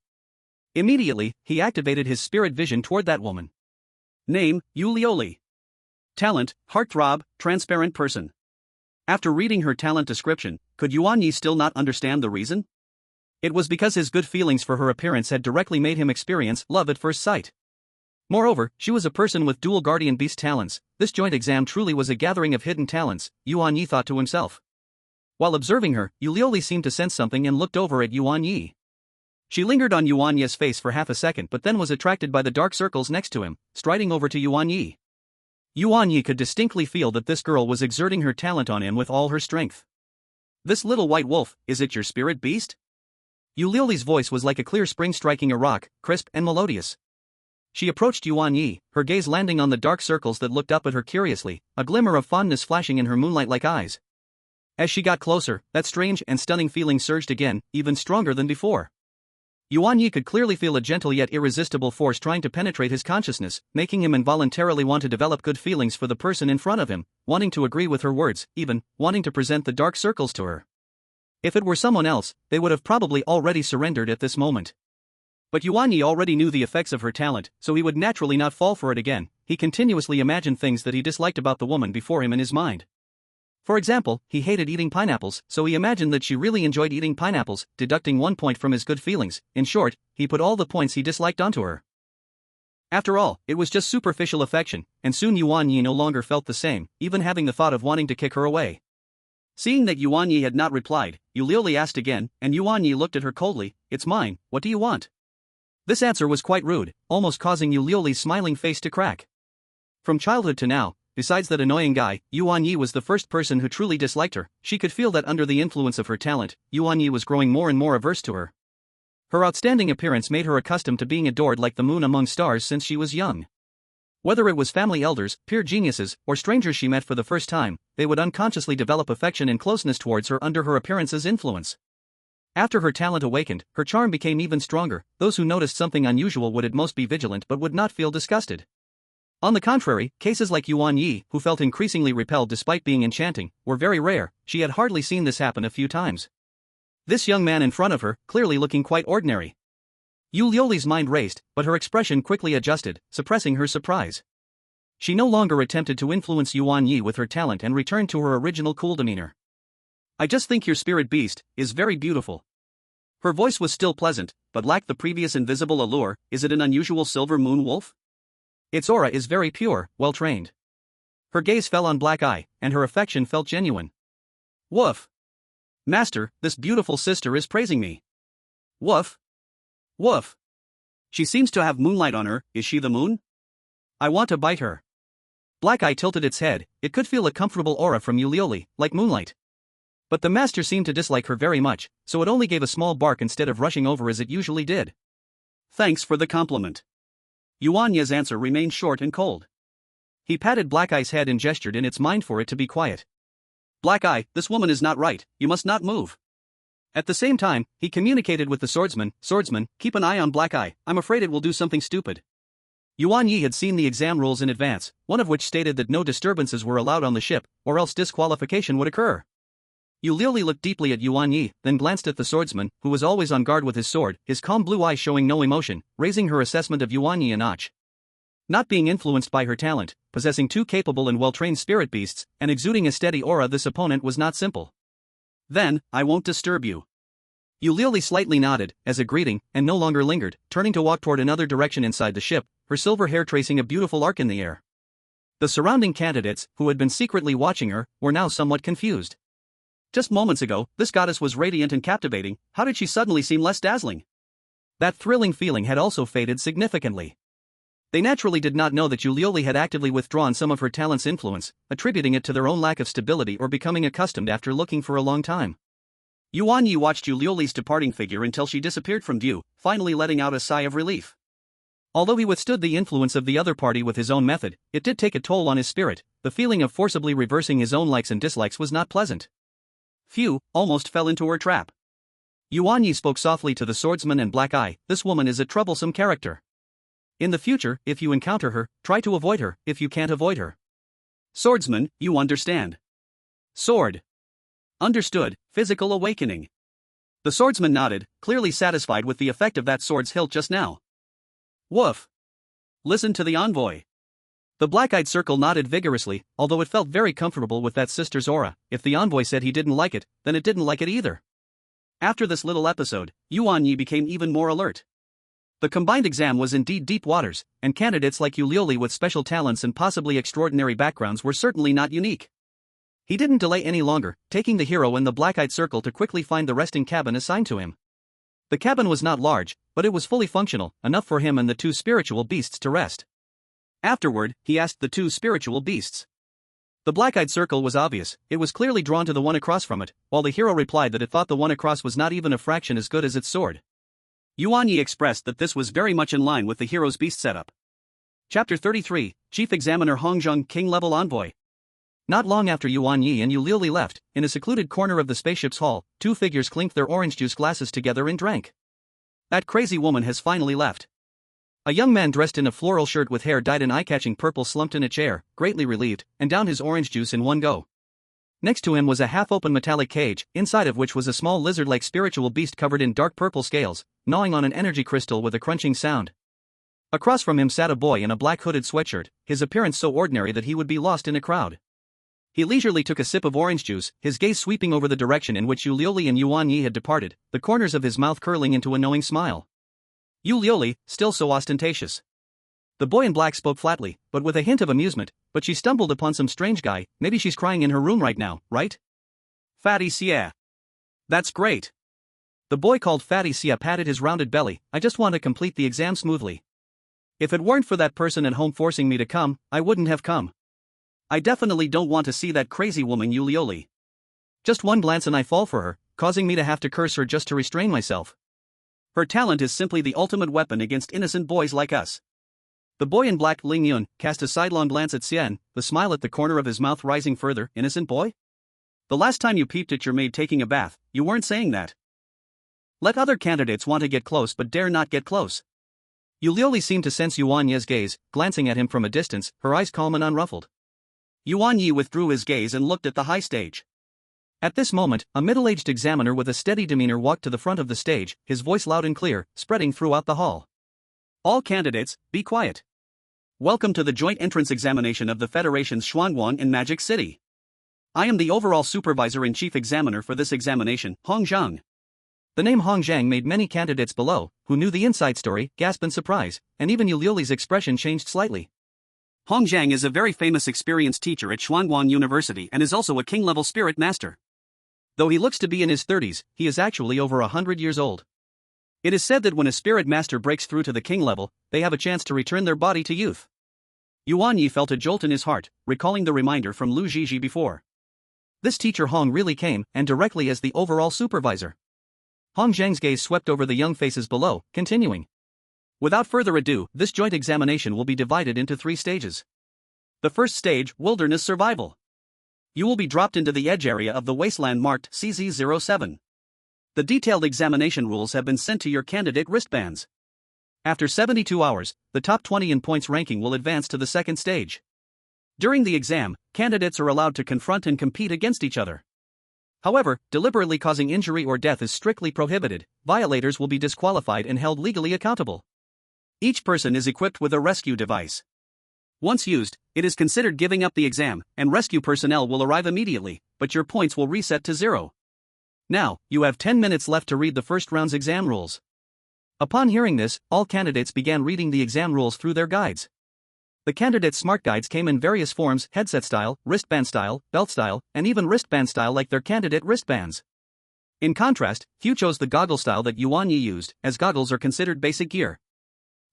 Immediately, he activated his spirit vision toward that woman. Name, Yulioli. Talent, heartthrob, transparent person. After reading her talent description, could Yuan Ye still not understand the reason? It was because his good feelings for her appearance had directly made him experience love at first sight. Moreover, she was a person with dual guardian beast talents. This joint exam truly was a gathering of hidden talents, Yuan Ye thought to himself. While observing her, Yulioli seemed to sense something and looked over at Yuan Ye. She lingered on Yuan Ye's face for half a second but then was attracted by the dark circles next to him, striding over to Yuan Ye. Yuan Ye could distinctly feel that this girl was exerting her talent on him with all her strength. This little white wolf, is it your spirit beast? Yulioli's voice was like a clear spring striking a rock, crisp and melodious. She approached Yuan Ye, her gaze landing on the dark circles that looked up at her curiously, a glimmer of fondness flashing in her moonlight-like eyes. As she got closer, that strange and stunning feeling surged again, even stronger than before. Yuan Ye could clearly feel a gentle yet irresistible force trying to penetrate his consciousness, making him involuntarily want to develop good feelings for the person in front of him, wanting to agree with her words, even wanting to present the dark circles to her. If it were someone else, they would have probably already surrendered at this moment. But Yuan Ye already knew the effects of her talent, so he would naturally not fall for it again. He continuously imagined things that he disliked about the woman before him in his mind. For example, he hated eating pineapples, so he imagined that she really enjoyed eating pineapples, deducting 1 point from his good feelings. In short, he put all the points he disliked onto her. After all, it was just superficial affection, and soon Yuan Ye no longer felt the same, even having the thought of wanting to kick her away. Seeing that Yuan Ye had not replied, Yulioli asked again, and Yuan Ye looked at her coldly. It's mine, what do you want? This answer was quite rude, almost causing Yulioli's smiling face to crack. From childhood to now, besides that annoying guy, Yuan Ye was the first person who truly disliked her. She could feel that under the influence of her talent, Yuan Ye was growing more and more averse to her. Her outstanding appearance made her accustomed to being adored like the moon among stars since she was young. Whether it was family elders, peer geniuses, or strangers she met for the first time, they would unconsciously develop affection and closeness towards her under her appearance's influence. After her talent awakened, her charm became even stronger. Those who noticed something unusual would at most be vigilant but would not feel disgusted. On the contrary, cases like Yuan Ye, who felt increasingly repelled despite being enchanting, were very rare. She had hardly seen this happen a few times. This young man in front of her, clearly looking quite ordinary. Yulioli's mind raced, but her expression quickly adjusted, suppressing her surprise. She no longer attempted to influence Yuan Ye with her talent and returned to her original cool demeanor. I just think your spirit beast is very beautiful. Her voice was still pleasant, but lacked the previous invisible allure. Is it an unusual silver moon wolf? Its aura is very pure, well-trained. Her gaze fell on Black Eye, and her affection felt genuine. Woof! Master, this beautiful sister is praising me. Woof! Woof! She seems to have moonlight on her. Is she the moon? I want to bite her. Black Eye tilted its head. It could feel a comfortable aura from Yulioli, like moonlight. But the master seemed to dislike her very much, so it only gave a small bark instead of rushing over as it usually did. Thanks for the compliment. Yuan Ye's answer remained short and cold. He patted Black Eye's head and gestured in its mind for it to be quiet. Black Eye, this woman is not right, you must not move. At the same time, he communicated with the swordsman. Swordsman, keep an eye on Black Eye, I'm afraid it will do something stupid. Yuan Ye had seen the exam rules in advance, one of which stated that no disturbances were allowed on the ship, or else disqualification would occur. Yulioli looked deeply at Yuan Ye, then glanced at the swordsman, who was always on guard with his sword, his calm blue eyes showing no emotion, raising her assessment of Yuan Ye a notch. Not being influenced by her talent, possessing 2 capable and well-trained spirit beasts, and exuding a steady aura, this opponent was not simple. Then, I won't disturb you. Yulioli slightly nodded, as a greeting, and no longer lingered, turning to walk toward another direction inside the ship, her silver hair tracing a beautiful arc in the air. The surrounding candidates, who had been secretly watching her, were now somewhat confused. Just moments ago, this goddess was radiant and captivating. How did she suddenly seem less dazzling? That thrilling feeling had also faded significantly. They naturally did not know that Yulioli had actively withdrawn some of her talent's influence, attributing it to their own lack of stability or becoming accustomed after looking for a long time. Yuan Ye watched Yulioli's departing figure until she disappeared from view, finally letting out a sigh of relief. Although he withstood the influence of the other party with his own method, it did take a toll on his spirit. The feeling of forcibly reversing his own likes and dislikes was not pleasant. Phew, almost fell into her trap. Yuan Ye spoke softly to the swordsman and Black Eye. This woman is a troublesome character. In the future, if you encounter her, try to avoid her, if you can't avoid her. Swordsman, you understand. Sword. Understood, physical awakening. The swordsman nodded, clearly satisfied with the effect of that sword's hilt just now. Woof. Listen to the envoy. The black-eyed circle nodded vigorously, although it felt very comfortable with that sister's aura. If the envoy said he didn't like it, then it didn't like it either. After this little episode, Yuan Ye became even more alert. The combined exam was indeed deep waters, and candidates like Yulioli with special talents and possibly extraordinary backgrounds were certainly not unique. He didn't delay any longer, taking the hero and the black-eyed circle to quickly find the resting cabin assigned to him. The cabin was not large, but it was fully functional, enough for him and the two spiritual beasts to rest. Afterward, he asked the two spiritual beasts. The black-eyed circle was obvious, it was clearly drawn to the one across from it, while the hero replied that it thought the one across was not even a fraction as good as its sword. Yuan Ye expressed that this was very much in line with the hero's beast setup. Chapter 33, Chief Examiner Hongzheng, King-level envoy. Not long after Yuan Ye and Yulioli left, in a secluded corner of the spaceship's hall, two figures clinked their orange juice glasses together and drank. That crazy woman has finally left. A young man dressed in a floral shirt with hair dyed an eye-catching purple slumped in a chair, greatly relieved, and downed his orange juice in one go. Next to him was a half-open metallic cage, inside of which was a small lizard-like spiritual beast covered in dark purple scales, gnawing on an energy crystal with a crunching sound. Across from him sat a boy in a black hooded sweatshirt, his appearance so ordinary that he would be lost in a crowd. He leisurely took a sip of orange juice, his gaze sweeping over the direction in which Yulioli and Yuan Ye had departed, the corners of his mouth curling into a knowing smile. Yulioli, still so ostentatious. The boy in black spoke flatly, but with a hint of amusement, but she stumbled upon some strange guy, maybe she's crying in her room right now, right? Fatty Sia. That's great. The boy called Fatty Sia patted his rounded belly, I just want to complete the exam smoothly. If it weren't for that person at home forcing me to come, I wouldn't have come. I definitely don't want to see that crazy woman Yulioli. Just one glance and I fall for her, causing me to have to curse her just to restrain myself. Her talent is simply the ultimate weapon against innocent boys like us. The boy in black, Ling Yun, cast a sidelong glance at Xian, the smile at the corner of his mouth rising further. Innocent boy? The last time you peeped at your maid taking a bath, you weren't saying that. Let other candidates want to get close but dare not get close. Yulioli seemed to sense Yuan Ye's gaze, glancing at him from a distance, her eyes calm and unruffled. Yuan Ye withdrew his gaze and looked at the high stage. At this moment, a middle-aged examiner with a steady demeanor walked to the front of the stage, his voice loud and clear, spreading throughout the hall. All candidates, be quiet. Welcome to the joint entrance examination of the Federation's Xuanguang in Magic City. I am the overall supervisor and chief examiner for this examination, Hongzheng. The name Hongzheng made many candidates below, who knew the inside story, gasp in surprise, and even Yulioli's expression changed slightly. Hongzheng is a very famous experienced teacher at Xuanguang University and is also a king-level spirit master. Though he looks to be in his 30s, he is actually over 100 years old. It is said that when a spirit master breaks through to the king level, they have a chance to return their body to youth. Yuan Ye felt a jolt in his heart, recalling the reminder from Lu Zhizhi before. This teacher Hong really came, and directly as the overall supervisor. Hong Zheng's gaze swept over the young faces below, continuing. Without further ado, this joint examination will be divided into 3 stages. The first stage, Wilderness Survival. You will be dropped into the edge area of the wasteland marked CZ07. The detailed examination rules have been sent to your candidate wristbands. After 72 hours, the top 20 in points ranking will advance to the second stage. During the exam, candidates are allowed to confront and compete against each other. However, deliberately causing injury or death is strictly prohibited. Violators will be disqualified and held legally accountable. Each person is equipped with a rescue device. Once used, it is considered giving up the exam, and rescue personnel will arrive immediately, but your points will reset to 0. Now, you have 10 minutes left to read the first round's exam rules. Upon hearing this, all candidates began reading the exam rules through their guides. The candidates' smart guides came in various forms: headset style, wristband style, belt style, and even wristband style like their candidate wristbands. In contrast, few chose the goggle style that Yuan Ye used, as goggles are considered basic gear.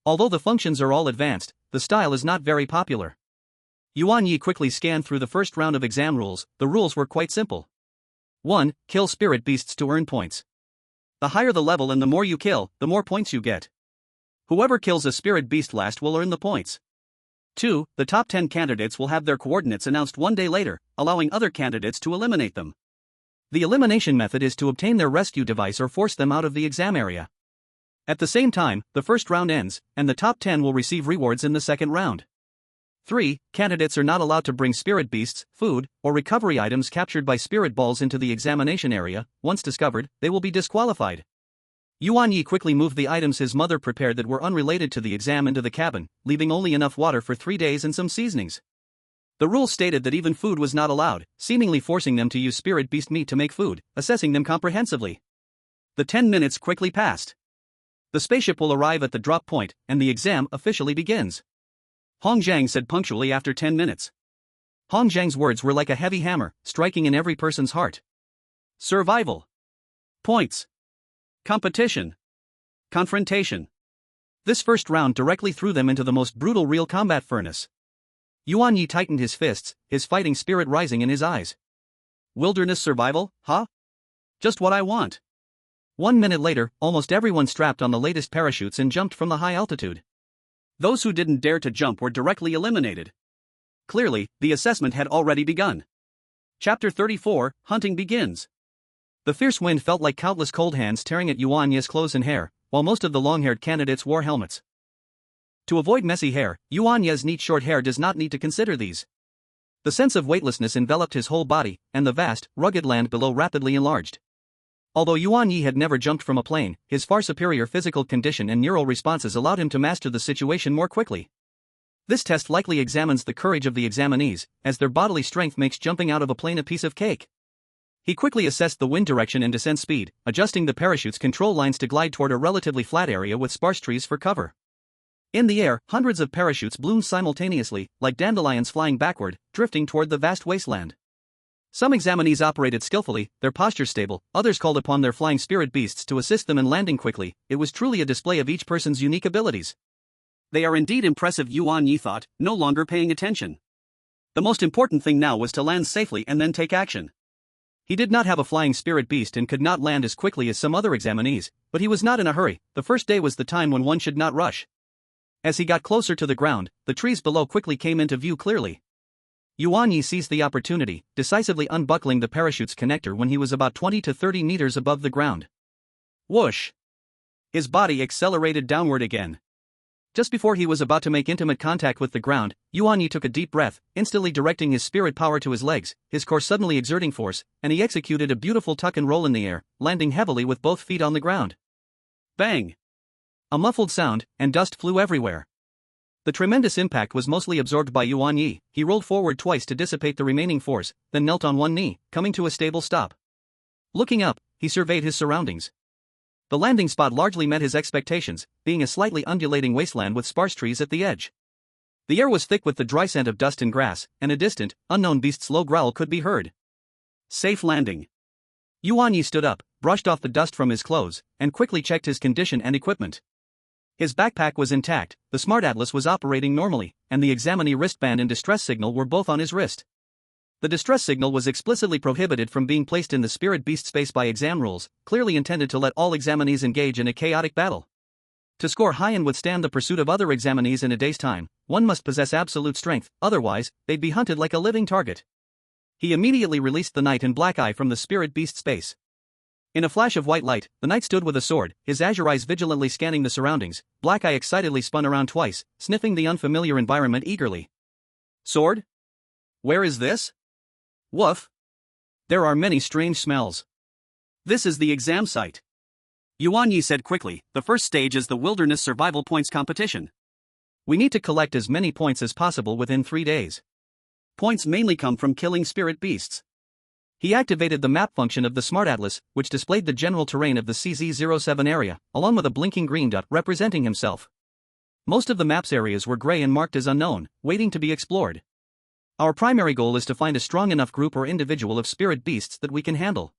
Although the functions are all advanced, the style is not very popular. Yuan Ye quickly scanned through the first round of exam rules. The rules were quite simple. 1. Kill spirit beasts to earn points. The higher the level and the more you kill, the more points you get. Whoever kills a spirit beast last will earn the points. 2. The top 10 candidates will have their coordinates announced one day later, allowing other candidates to eliminate them. The elimination method is to obtain their rescue device or force them out of the exam area. At the same time, the first round ends, and the top 10 will receive rewards in the second round. 3. Candidates are not allowed to bring spirit beasts, food, or recovery items captured by spirit balls into the examination area. Once discovered, they will be disqualified. Yuan Ye quickly moved the items his mother prepared that were unrelated to the exam into the cabin, leaving only enough water for 3 days and some seasonings. The rule stated that even food was not allowed, seemingly forcing them to use spirit beast meat to make food, assessing them comprehensively. The 10 minutes quickly passed. The spaceship will arrive at the drop point, and the exam officially begins. Hong Zhang said punctually after 10 minutes. Hong Zhang's words were like a heavy hammer, striking in every person's heart. Survival. Points. Competition. Confrontation. This first round directly threw them into the most brutal real combat furnace. Yuan Ye tightened his fists, his fighting spirit rising in his eyes. Wilderness survival, huh? Just what I want. 1 minute later, almost everyone strapped on the latest parachutes and jumped from the high altitude. Those who didn't dare to jump were directly eliminated. Clearly, the assessment had already begun. Chapter 34, Hunting begins. The fierce wind felt like countless cold hands tearing at Yuan Ye's clothes and hair, while most of the long-haired candidates wore helmets. To avoid messy hair, Yuan Ye's neat short hair does not need to consider these. The sense of weightlessness enveloped his whole body, and the vast, rugged land below rapidly enlarged. Although Yuan Ye had never jumped from a plane, his far superior physical condition and neural responses allowed him to master the situation more quickly. This test likely examines the courage of the examinees, as their bodily strength makes jumping out of a plane a piece of cake. He quickly assessed the wind direction and descent speed, adjusting the parachute's control lines to glide toward a relatively flat area with sparse trees for cover. In the air, hundreds of parachutes bloomed simultaneously, like dandelions flying backward, drifting toward the vast wasteland. Some examinees operated skillfully, their posture stable, others called upon their flying spirit beasts to assist them in landing quickly. It was truly a display of each person's unique abilities. They are indeed impressive, Yuan Ye thought, no longer paying attention. The most important thing now was to land safely and then take action. He did not have a flying spirit beast and could not land as quickly as some other examinees, but he was not in a hurry. The first day was the time when one should not rush. As he got closer to the ground, the trees below quickly came into view clearly. Yuan Ye seized the opportunity, decisively unbuckling the parachute's connector when he was about 20 to 30 meters above the ground. Whoosh! His body accelerated downward again. Just before he was about to make intimate contact with the ground, Yuan Ye took a deep breath, instantly directing his spirit power to his legs, his core suddenly exerting force, and he executed a beautiful tuck and roll in the air, landing heavily with both feet on the ground. Bang! A muffled sound, and dust flew everywhere. The tremendous impact was mostly absorbed by Yuan Ye. He rolled forward twice to dissipate the remaining force, then knelt on one knee, coming to a stable stop. Looking up, he surveyed his surroundings. The landing spot largely met his expectations, being a slightly undulating wasteland with sparse trees at the edge. The air was thick with the dry scent of dust and grass, and a distant, unknown beast's low growl could be heard. Safe landing. Yuan Ye stood up, brushed off the dust from his clothes, and quickly checked his condition and equipment. His backpack was intact, the smart atlas was operating normally, and the examinee wristband and distress signal were both on his wrist. The distress signal was explicitly prohibited from being placed in the spirit beast space by exam rules, clearly intended to let all examinees engage in a chaotic battle. To score high and withstand the pursuit of other examinees in a day's time, one must possess absolute strength, otherwise, they'd be hunted like a living target. He immediately released the knight and Black Eye from the spirit beast space. In a flash of white light, the knight stood with a sword, his azure eyes vigilantly scanning the surroundings. Black Eye excitedly spun around twice, sniffing the unfamiliar environment eagerly. Sword? Where is this? Woof. There are many strange smells. This is the exam site. Yuan Ye said quickly, the first stage is the wilderness survival points competition. We need to collect as many points as possible within 3 days. Points mainly come from killing spirit beasts. He activated the map function of the Smart Atlas, which displayed the general terrain of the CZ07 area, along with a blinking green dot representing himself. Most of the map's areas were gray and marked as unknown, waiting to be explored. Our primary goal is to find a strong enough group or individual of spirit beasts that we can handle.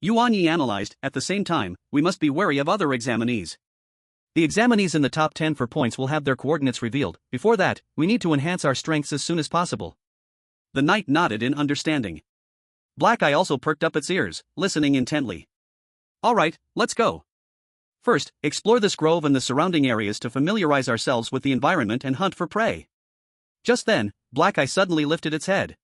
Yuan Ye analyzed. At the same time, we must be wary of other examinees. The examinees in the top 10 for points will have their coordinates revealed. Before that, we need to enhance our strengths as soon as possible. The knight nodded in understanding. Black Eye also perked up its ears, listening intently. All right, let's go. First, explore this grove and the surrounding areas to familiarize ourselves with the environment and hunt for prey. Just then, Black Eye suddenly lifted its head.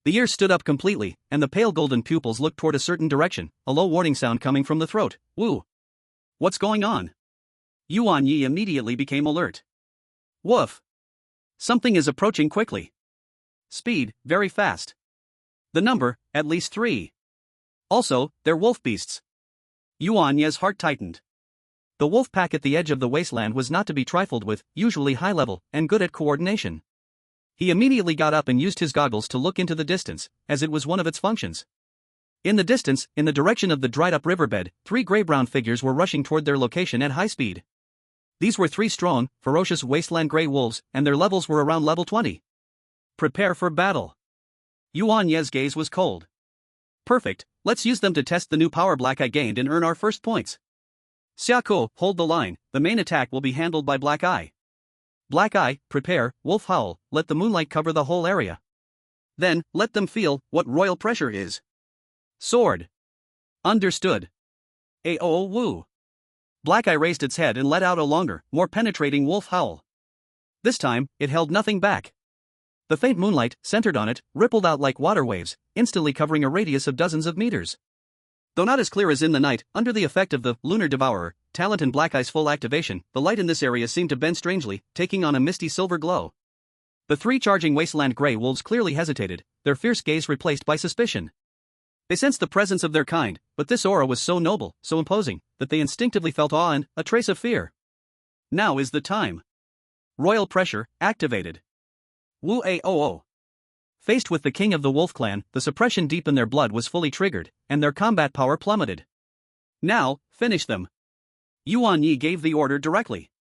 The ears stood up completely, and the pale golden pupils looked toward a certain direction, a low warning sound coming from the throat. Woo! What's going on? Yuan Ye immediately became alert. Woof! Something is approaching quickly. Speed, very fast. The number, at least 3. Also, they're wolf beasts. Yuan Ye's heart tightened. The wolf pack at the edge of the wasteland was not to be trifled with, usually high level, and good at coordination. He immediately got up and used his goggles to look into the distance, as it was one of its functions. In the distance, in the direction of the dried-up riverbed, 3 gray-brown figures were rushing toward their location at high speed. These were 3 strong, ferocious wasteland gray wolves, and their levels were around level 20. Prepare for battle. Yuan Ye's gaze was cold. Perfect, let's use them to test the new power Black Eye gained and earn our first points. Xiako, hold the line, the main attack will be handled by Black Eye. Black Eye, prepare, Wolf Howl, let the moonlight cover the whole area. Then, let them feel what royal pressure is. Sword. Understood. Aoo woo. Black Eye raised its head and let out a longer, more penetrating wolf howl. This time, it held nothing back. The faint moonlight, centered on it, rippled out like water waves, instantly covering a radius of dozens of meters. Though not as clear as in the night, under the effect of the Lunar Devourer talent and Black Eye's full activation, the light in this area seemed to bend strangely, taking on a misty silver glow. The 3 charging wasteland gray wolves clearly hesitated, their fierce gaze replaced by suspicion. They sensed the presence of their kind, but this aura was so noble, so imposing, that they instinctively felt awe and a trace of fear. Now is the time. Royal pressure, activated. Wu-a-o-o. Faced with the king of the wolf clan, the suppression deep in their blood was fully triggered, and their combat power plummeted. Now, finish them. Yuan Ye gave the order directly.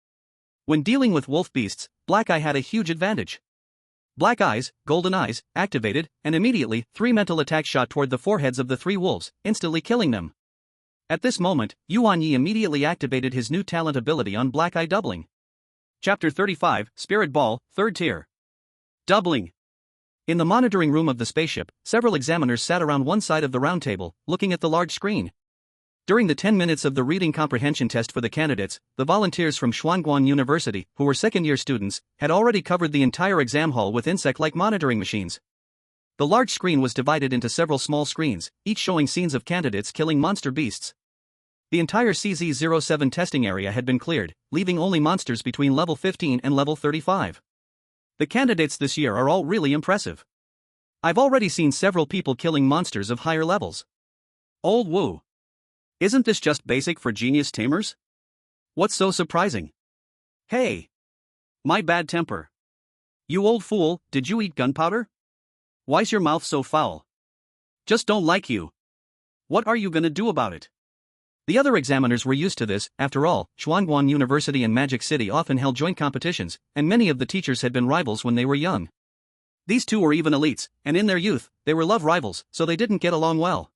When dealing with wolf beasts, Black Eye had a huge advantage. Black Eyes, golden eyes, activated, and immediately 3 mental attacks shot toward the foreheads of the 3 wolves, instantly killing them. At this moment, Yuan Ye immediately activated his new talent ability on Black Eye doubling. Chapter 35, Spirit Ball, 3rd Tier. Doubling. In the monitoring room of the spaceship, several examiners sat around one side of the round table, looking at the large screen. During the 10 minutes of the reading comprehension test for the candidates, the volunteers from Xuanguan University, who were second-year students, had already covered the entire exam hall with insect-like monitoring machines. The large screen was divided into several small screens, each showing scenes of candidates killing monster beasts. The entire CZ-07 testing area had been cleared, leaving only monsters between level 15 and level 35. The candidates this year are all really impressive. I've already seen several people killing monsters of higher levels. Old woo. Isn't this just basic for genius tamers? What's so surprising? Hey! My bad temper. You old fool, did you eat gunpowder? Why's your mouth so foul? Just don't like you. What are you gonna do about it? The other examiners were used to this, after all, Xuanguan University and Magic City often held joint competitions, and many of the teachers had been rivals when they were young. These two were even elites, and in their youth, they were love rivals, so they didn't get along well.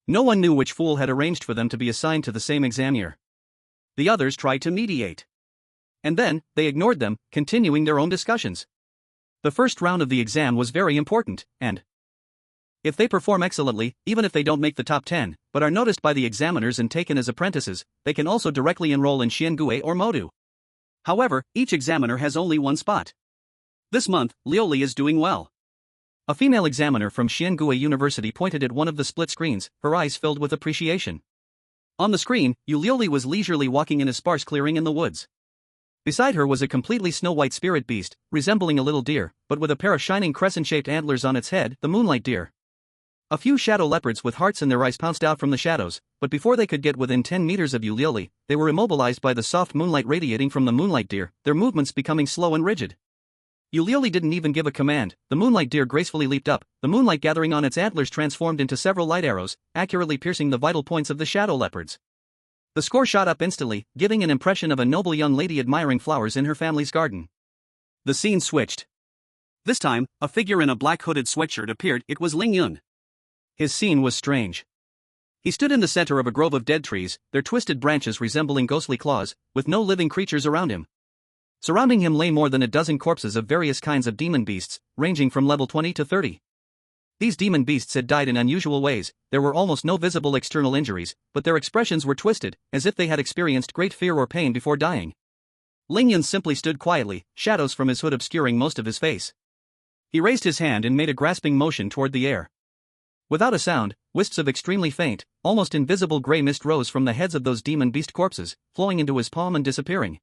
No one knew which fool had arranged for them to be assigned to the same exam year. The others tried to mediate. And then, they ignored them, continuing their own discussions. The first round of the exam was very important, and if they perform excellently, even if they don't make the top 10, but are noticed by the examiners and taken as apprentices, they can also directly enroll in Xiangui or Modu. However, each examiner has only one spot. This month, Liuli is doing well. A female examiner from Xiangui University pointed at one of the split screens, her eyes filled with appreciation. On the screen, Liuli was leisurely walking in a sparse clearing in the woods. Beside her was a completely snow-white spirit beast, resembling a little deer, but with a pair of shining crescent-shaped antlers on its head, the moonlight deer. A few shadow leopards with hearts in their eyes pounced out from the shadows, but before they could get within 10 meters of Liuli, they were immobilized by the soft moonlight radiating from the moonlight deer, their movements becoming slow and rigid. Liuli didn't even give a command, the moonlight deer gracefully leaped up, the moonlight gathering on its antlers transformed into several light arrows, accurately piercing the vital points of the shadow leopards. The score shot up instantly, giving an impression of a noble young lady admiring flowers in her family's garden. The scene switched. This time, a figure in a black hooded sweatshirt appeared. It was Ling Yun. His scene was strange. He stood in the center of a grove of dead trees, their twisted branches resembling ghostly claws, with no living creatures around him. Surrounding him lay more than a dozen corpses of various kinds of demon beasts, ranging from level 20 to 30. These demon beasts had died in unusual ways. There were almost no visible external injuries, but their expressions were twisted, as if they had experienced great fear or pain before dying. Ling Yun simply stood quietly, shadows from his hood obscuring most of his face. He raised his hand and made a grasping motion toward the air. Without a sound, wisps of extremely faint, almost invisible gray mist rose from the heads of those demon beast corpses, flowing into his palm and disappearing.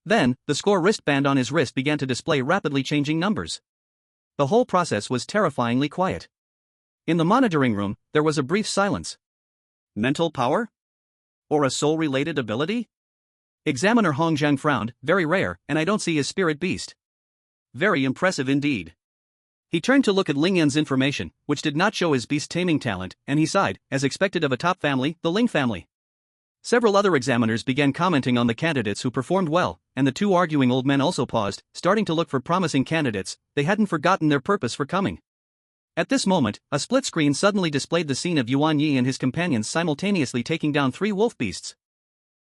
Then, the score wristband on his wrist began to display rapidly changing numbers. The whole process was terrifyingly quiet. In the monitoring room, there was a brief silence. Mental power? Or a soul-related ability? Examiner Hong Zhang frowned. Very rare, and I don't see his spirit beast. Very impressive indeed. He turned to look at Ling Yan's information, which did not show his beast-taming talent, and he sighed, as expected of a top family, the Ling family. Several other examiners began commenting on the candidates who performed well, and the two arguing old men also paused, starting to look for promising candidates. They hadn't forgotten their purpose for coming. At this moment, a split screen suddenly displayed the scene of Yuan Ye and his companions simultaneously taking down 3 wolf beasts.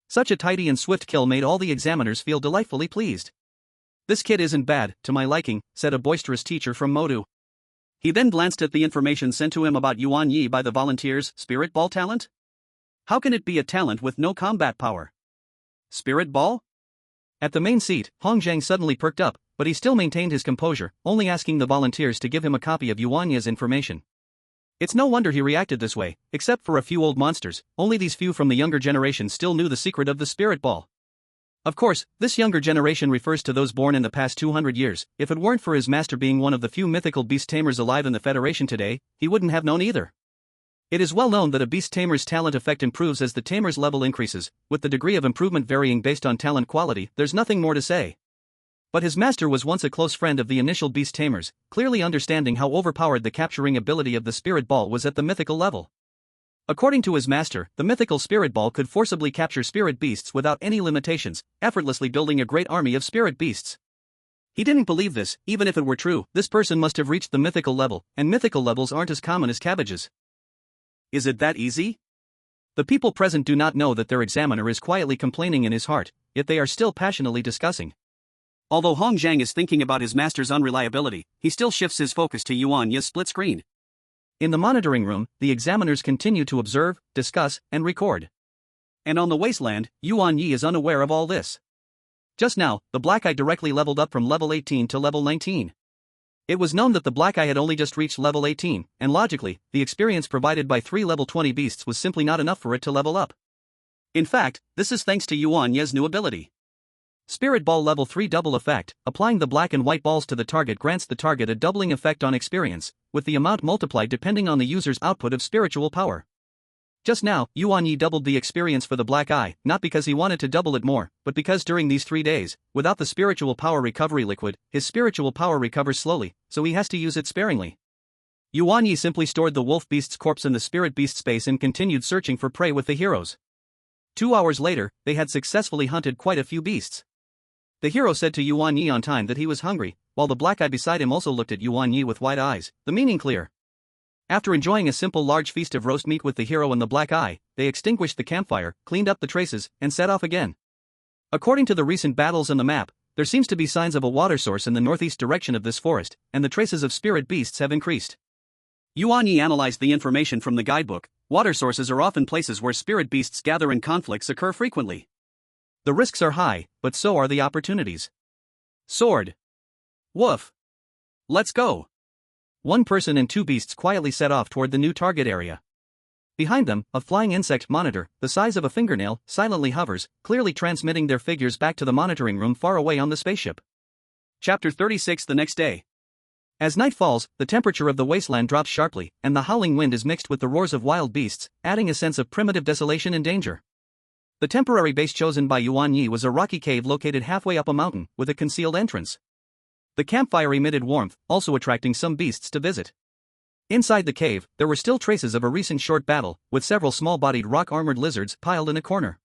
Such a tidy and swift kill made all the examiners feel delightfully pleased. This kid isn't bad, to my liking, said a boisterous teacher from Modu. He then glanced at the information sent to him about Yuan Ye by the volunteers' spirit ball talent. How can it be a talent with no combat power? Spirit ball? At the main seat, Hong Zhang suddenly perked up, but he still maintained his composure, only asking the volunteers to give him a copy of Yuan Ye's information. It's no wonder he reacted this way, except for a few old monsters. Only these few from the younger generation still knew the secret of the spirit ball. Of course, this younger generation refers to those born in the past 200 years. If it weren't for his master being one of the few mythical beast tamers alive in the Federation today, he wouldn't have known either. It is well known that a beast tamer's talent effect improves as the tamer's level increases, with the degree of improvement varying based on talent quality. There's nothing more to say. But his master was once a close friend of the initial beast tamers, clearly understanding how overpowered the capturing ability of the spirit ball was at the mythical level. According to his master, the mythical spirit ball could forcibly capture spirit beasts without any limitations, effortlessly building a great army of spirit beasts. He didn't believe this. Even if it were true, this person must have reached the mythical level, and mythical levels aren't as common as cabbages. Is it that easy? The people present do not know that their examiner is quietly complaining in his heart, yet they are still passionately discussing. Although Hong Zhang is thinking about his master's unreliability, he still shifts his focus to Yuan Ye's split screen. In the monitoring room, the examiners continue to observe, discuss, and record. And on the wasteland, Yuan Ye is unaware of all this. Just now, the Black Eye directly leveled up from level 18 to level 19. It was known that the Black Eye had only just reached level 18, and logically, the experience provided by 3 level 20 beasts was simply not enough for it to level up. In fact, this is thanks to Yuan Ye's new ability. Spirit Ball Level 3 Double Effect. Applying the black and white balls to the target grants the target a doubling effect on experience, with the amount multiplied depending on the user's output of spiritual power. Just now, Yuan Ye doubled the experience for the Black Eye, not because he wanted to double it more, but because during these 3 days, without the spiritual power recovery liquid, his spiritual power recovers slowly, so he has to use it sparingly. Yuan Ye simply stored the wolf beast's corpse in the spirit beast space and continued searching for prey with the heroes. 2 hours later, they had successfully hunted quite a few beasts. The hero said to Yuan Ye on time that he was hungry, while the Black Eye beside him also looked at Yuan Ye with wide eyes, the meaning clear. After enjoying a simple large feast of roast meat with the hero and the Black Eye, they extinguished the campfire, cleaned up the traces, and set off again. According to the recent battles on the map, there seems to be signs of a water source in the northeast direction of this forest, and the traces of spirit beasts have increased. Yuan Ye analyzed the information from the guidebook. Water sources are often places where spirit beasts gather and conflicts occur frequently. The risks are high, but so are the opportunities. Sword. Woof. Let's go. One person and 2 beasts quietly set off toward the new target area. Behind them, a flying insect monitor, the size of a fingernail, silently hovers, clearly transmitting their figures back to the monitoring room far away on the spaceship. Chapter 36 The next day. As night falls, the temperature of the wasteland drops sharply, and the howling wind is mixed with the roars of wild beasts, adding a sense of primitive desolation and danger. The temporary base chosen by Yuan Ye was a rocky cave located halfway up a mountain, with a concealed entrance. The campfire emitted warmth, also attracting some beasts to visit. Inside the cave, there were still traces of a recent short battle, with several small-bodied rock-armored lizards piled in a corner.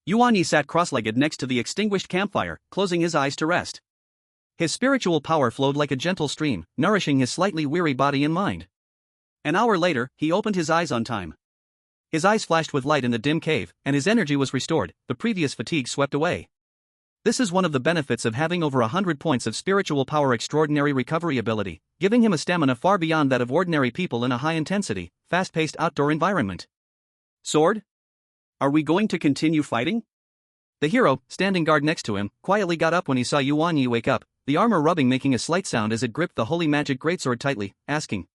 Yuan Ye sat cross-legged next to the extinguished campfire, closing his eyes to rest. His spiritual power flowed like a gentle stream, nourishing his slightly weary body and mind. An hour later, he opened his eyes on time. His eyes flashed with light in the dim cave, and his energy was restored, the previous fatigue swept away. This is one of the benefits of having over 100 points of spiritual power extraordinary recovery ability, giving him a stamina far beyond that of ordinary people in a high-intensity, fast-paced outdoor environment. Sword? Are we going to continue fighting? The hero, standing guard next to him, quietly got up when he saw Yuan Ye wake up, the armor rubbing making a slight sound as it gripped the holy magic greatsword tightly, asking.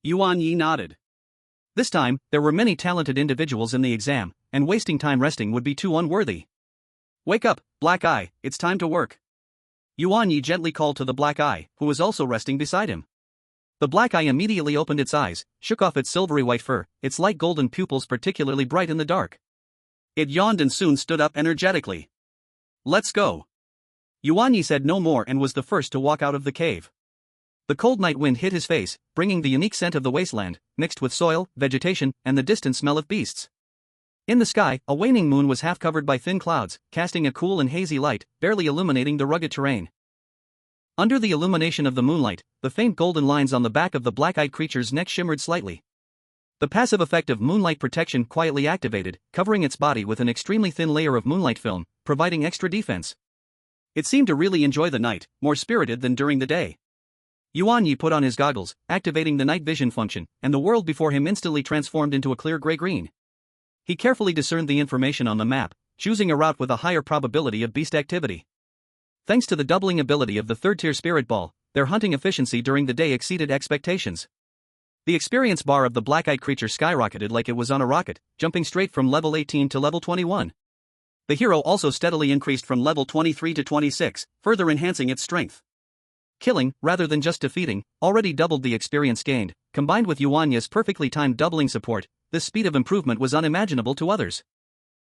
Yuan Ye nodded. This time, there were many talented individuals in the exam, and wasting time resting would be too unworthy. Wake up, Black Eye, it's time to work. Yuan Ye gently called to the Black Eye, who was also resting beside him. The Black Eye immediately opened its eyes, shook off its silvery white fur, its light golden pupils particularly bright in the dark. It yawned and soon stood up energetically. Let's go. Yuan Ye said no more and was the first to walk out of the cave. The cold night wind hit his face, bringing the unique scent of the wasteland, mixed with soil, vegetation, and the distant smell of beasts. In the sky, a waning moon was half covered by thin clouds, casting a cool and hazy light, barely illuminating the rugged terrain. Under the illumination of the moonlight, the faint golden lines on the back of the black-eyed creature's neck shimmered slightly. The passive effect of moonlight protection quietly activated, covering its body with an extremely thin layer of moonlight film, providing extra defense. It seemed to really enjoy the night, more spirited than during the day. Yuan Ye put on his goggles, activating the night vision function, and the world before him instantly transformed into a clear gray-green. He carefully discerned the information on the map, choosing a route with a higher probability of beast activity. Thanks to the doubling ability of the third-tier spirit ball, their hunting efficiency during the day exceeded expectations. The experience bar of the black-eyed creature skyrocketed like it was on a rocket, jumping straight from level 18 to level 21. The hero also steadily increased from level 23 to 26, further enhancing its strength. Killing, rather than just defeating, already doubled the experience gained. Combined with Yuan Ye's perfectly timed doubling support, this speed of improvement was unimaginable to others.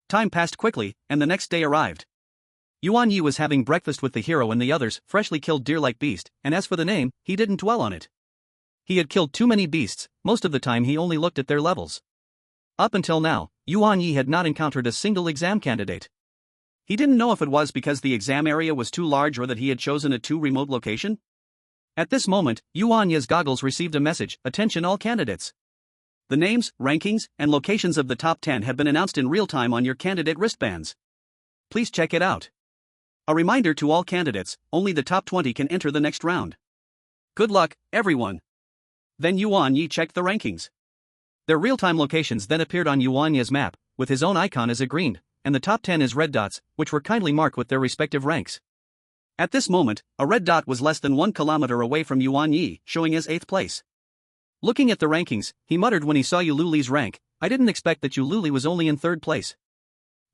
Time passed quickly, and the next day arrived. Yuan Ye was having breakfast with the hero and the others, freshly killed deer-like beast, and as for the name, he didn't dwell on it. He had killed too many beasts, most of the time he only looked at their levels. Up until now, Yuan Ye had not encountered a single exam candidate. He didn't know if it was because the exam area was too large or that he had chosen a too remote location. At this moment, Yuan Ye's goggles received a message, "Attention all candidates. The names, rankings, and locations of the top 10 have been announced in real time on your candidate wristbands. Please check it out. A reminder to all candidates, only the top 20 can enter the next round. Good luck, everyone." Then Yuan Ye checked the rankings. Their real-time locations then appeared on Yuan Ye's map, with his own icon as a green, and the top 10 as red dots, which were kindly marked with their respective ranks. At this moment, a red dot was less than 1 kilometer away from Yuan Ye, showing as 8th place. Looking at the rankings, he muttered when he saw Yululi's rank, "I didn't expect that Yululi was only in 3rd place.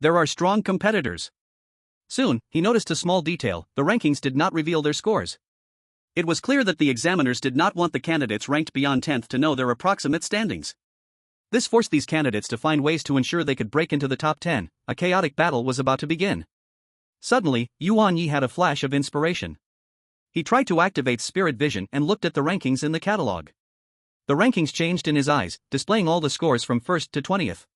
There are strong competitors." Soon, he noticed a small detail: the rankings did not reveal their scores. It was clear that the examiners did not want the candidates ranked beyond 10th to know their approximate standings. This forced these candidates to find ways to ensure they could break into the top 10. A chaotic battle was about to begin. Suddenly, Yuan Ye had a flash of inspiration. He tried to activate spirit vision and looked at the rankings in the catalog. The rankings changed in his eyes, displaying all the scores from 1st to 20th.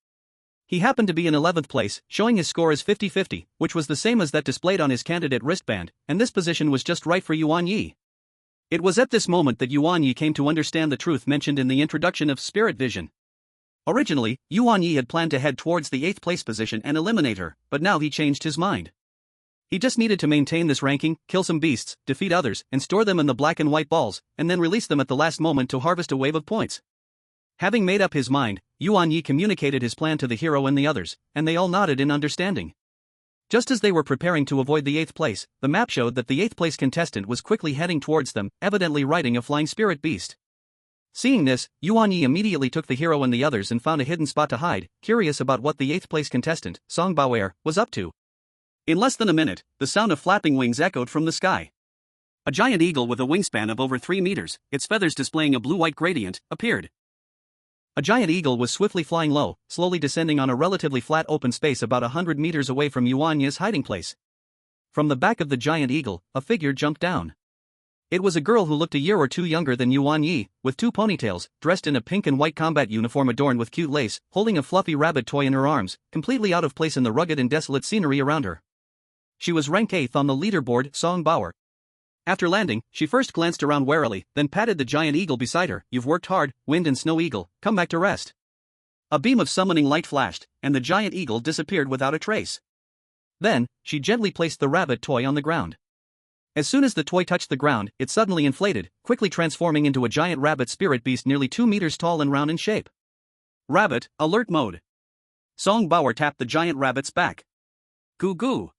He happened to be in 11th place, showing his score as 50-50, which was the same as that displayed on his candidate wristband, and this position was just right for Yuan Ye. It was at this moment that Yuan Ye came to understand the truth mentioned in the introduction of spirit vision. Originally, Yuan Ye had planned to head towards the 8th place position and eliminate her, but now he changed his mind. He just needed to maintain this ranking, kill some beasts, defeat others, and store them in the black and white balls, and then release them at the last moment to harvest a wave of points. Having made up his mind, Yuan Ye communicated his plan to the hero and the others, and they all nodded in understanding. Just as they were preparing to avoid the 8th place, the map showed that the 8th place contestant was quickly heading towards them, evidently riding a flying spirit beast. Seeing this, Yuan Ye immediately took the hero and the others and found a hidden spot to hide, curious about what the 8th place contestant, Song Baoer, was up to. In less than a minute, the sound of flapping wings echoed from the sky. A giant eagle with a wingspan of over 3 meters, its feathers displaying a blue-white gradient, appeared. A giant eagle was swiftly flying low, slowly descending on a relatively flat open space about 100 meters away from Yuan Ye's hiding place. From the back of the giant eagle, a figure jumped down. It was a girl who looked a year or two younger than Yuan Ye, with 2 ponytails, dressed in a pink and white combat uniform adorned with cute lace, holding a fluffy rabbit toy in her arms, completely out of place in the rugged and desolate scenery around her. She was ranked 8th on the leaderboard, Song Baoer. After landing, she first glanced around warily, then patted the giant eagle beside her. "You've worked hard, Wind and Snow Eagle, come back to rest." A beam of summoning light flashed, and the giant eagle disappeared without a trace. Then, she gently placed the rabbit toy on the ground. As soon as the toy touched the ground, it suddenly inflated, quickly transforming into a giant rabbit spirit beast nearly 2 meters tall and round in shape. Rabbit, alert mode. Song Baoer tapped the giant rabbit's back. Goo goo.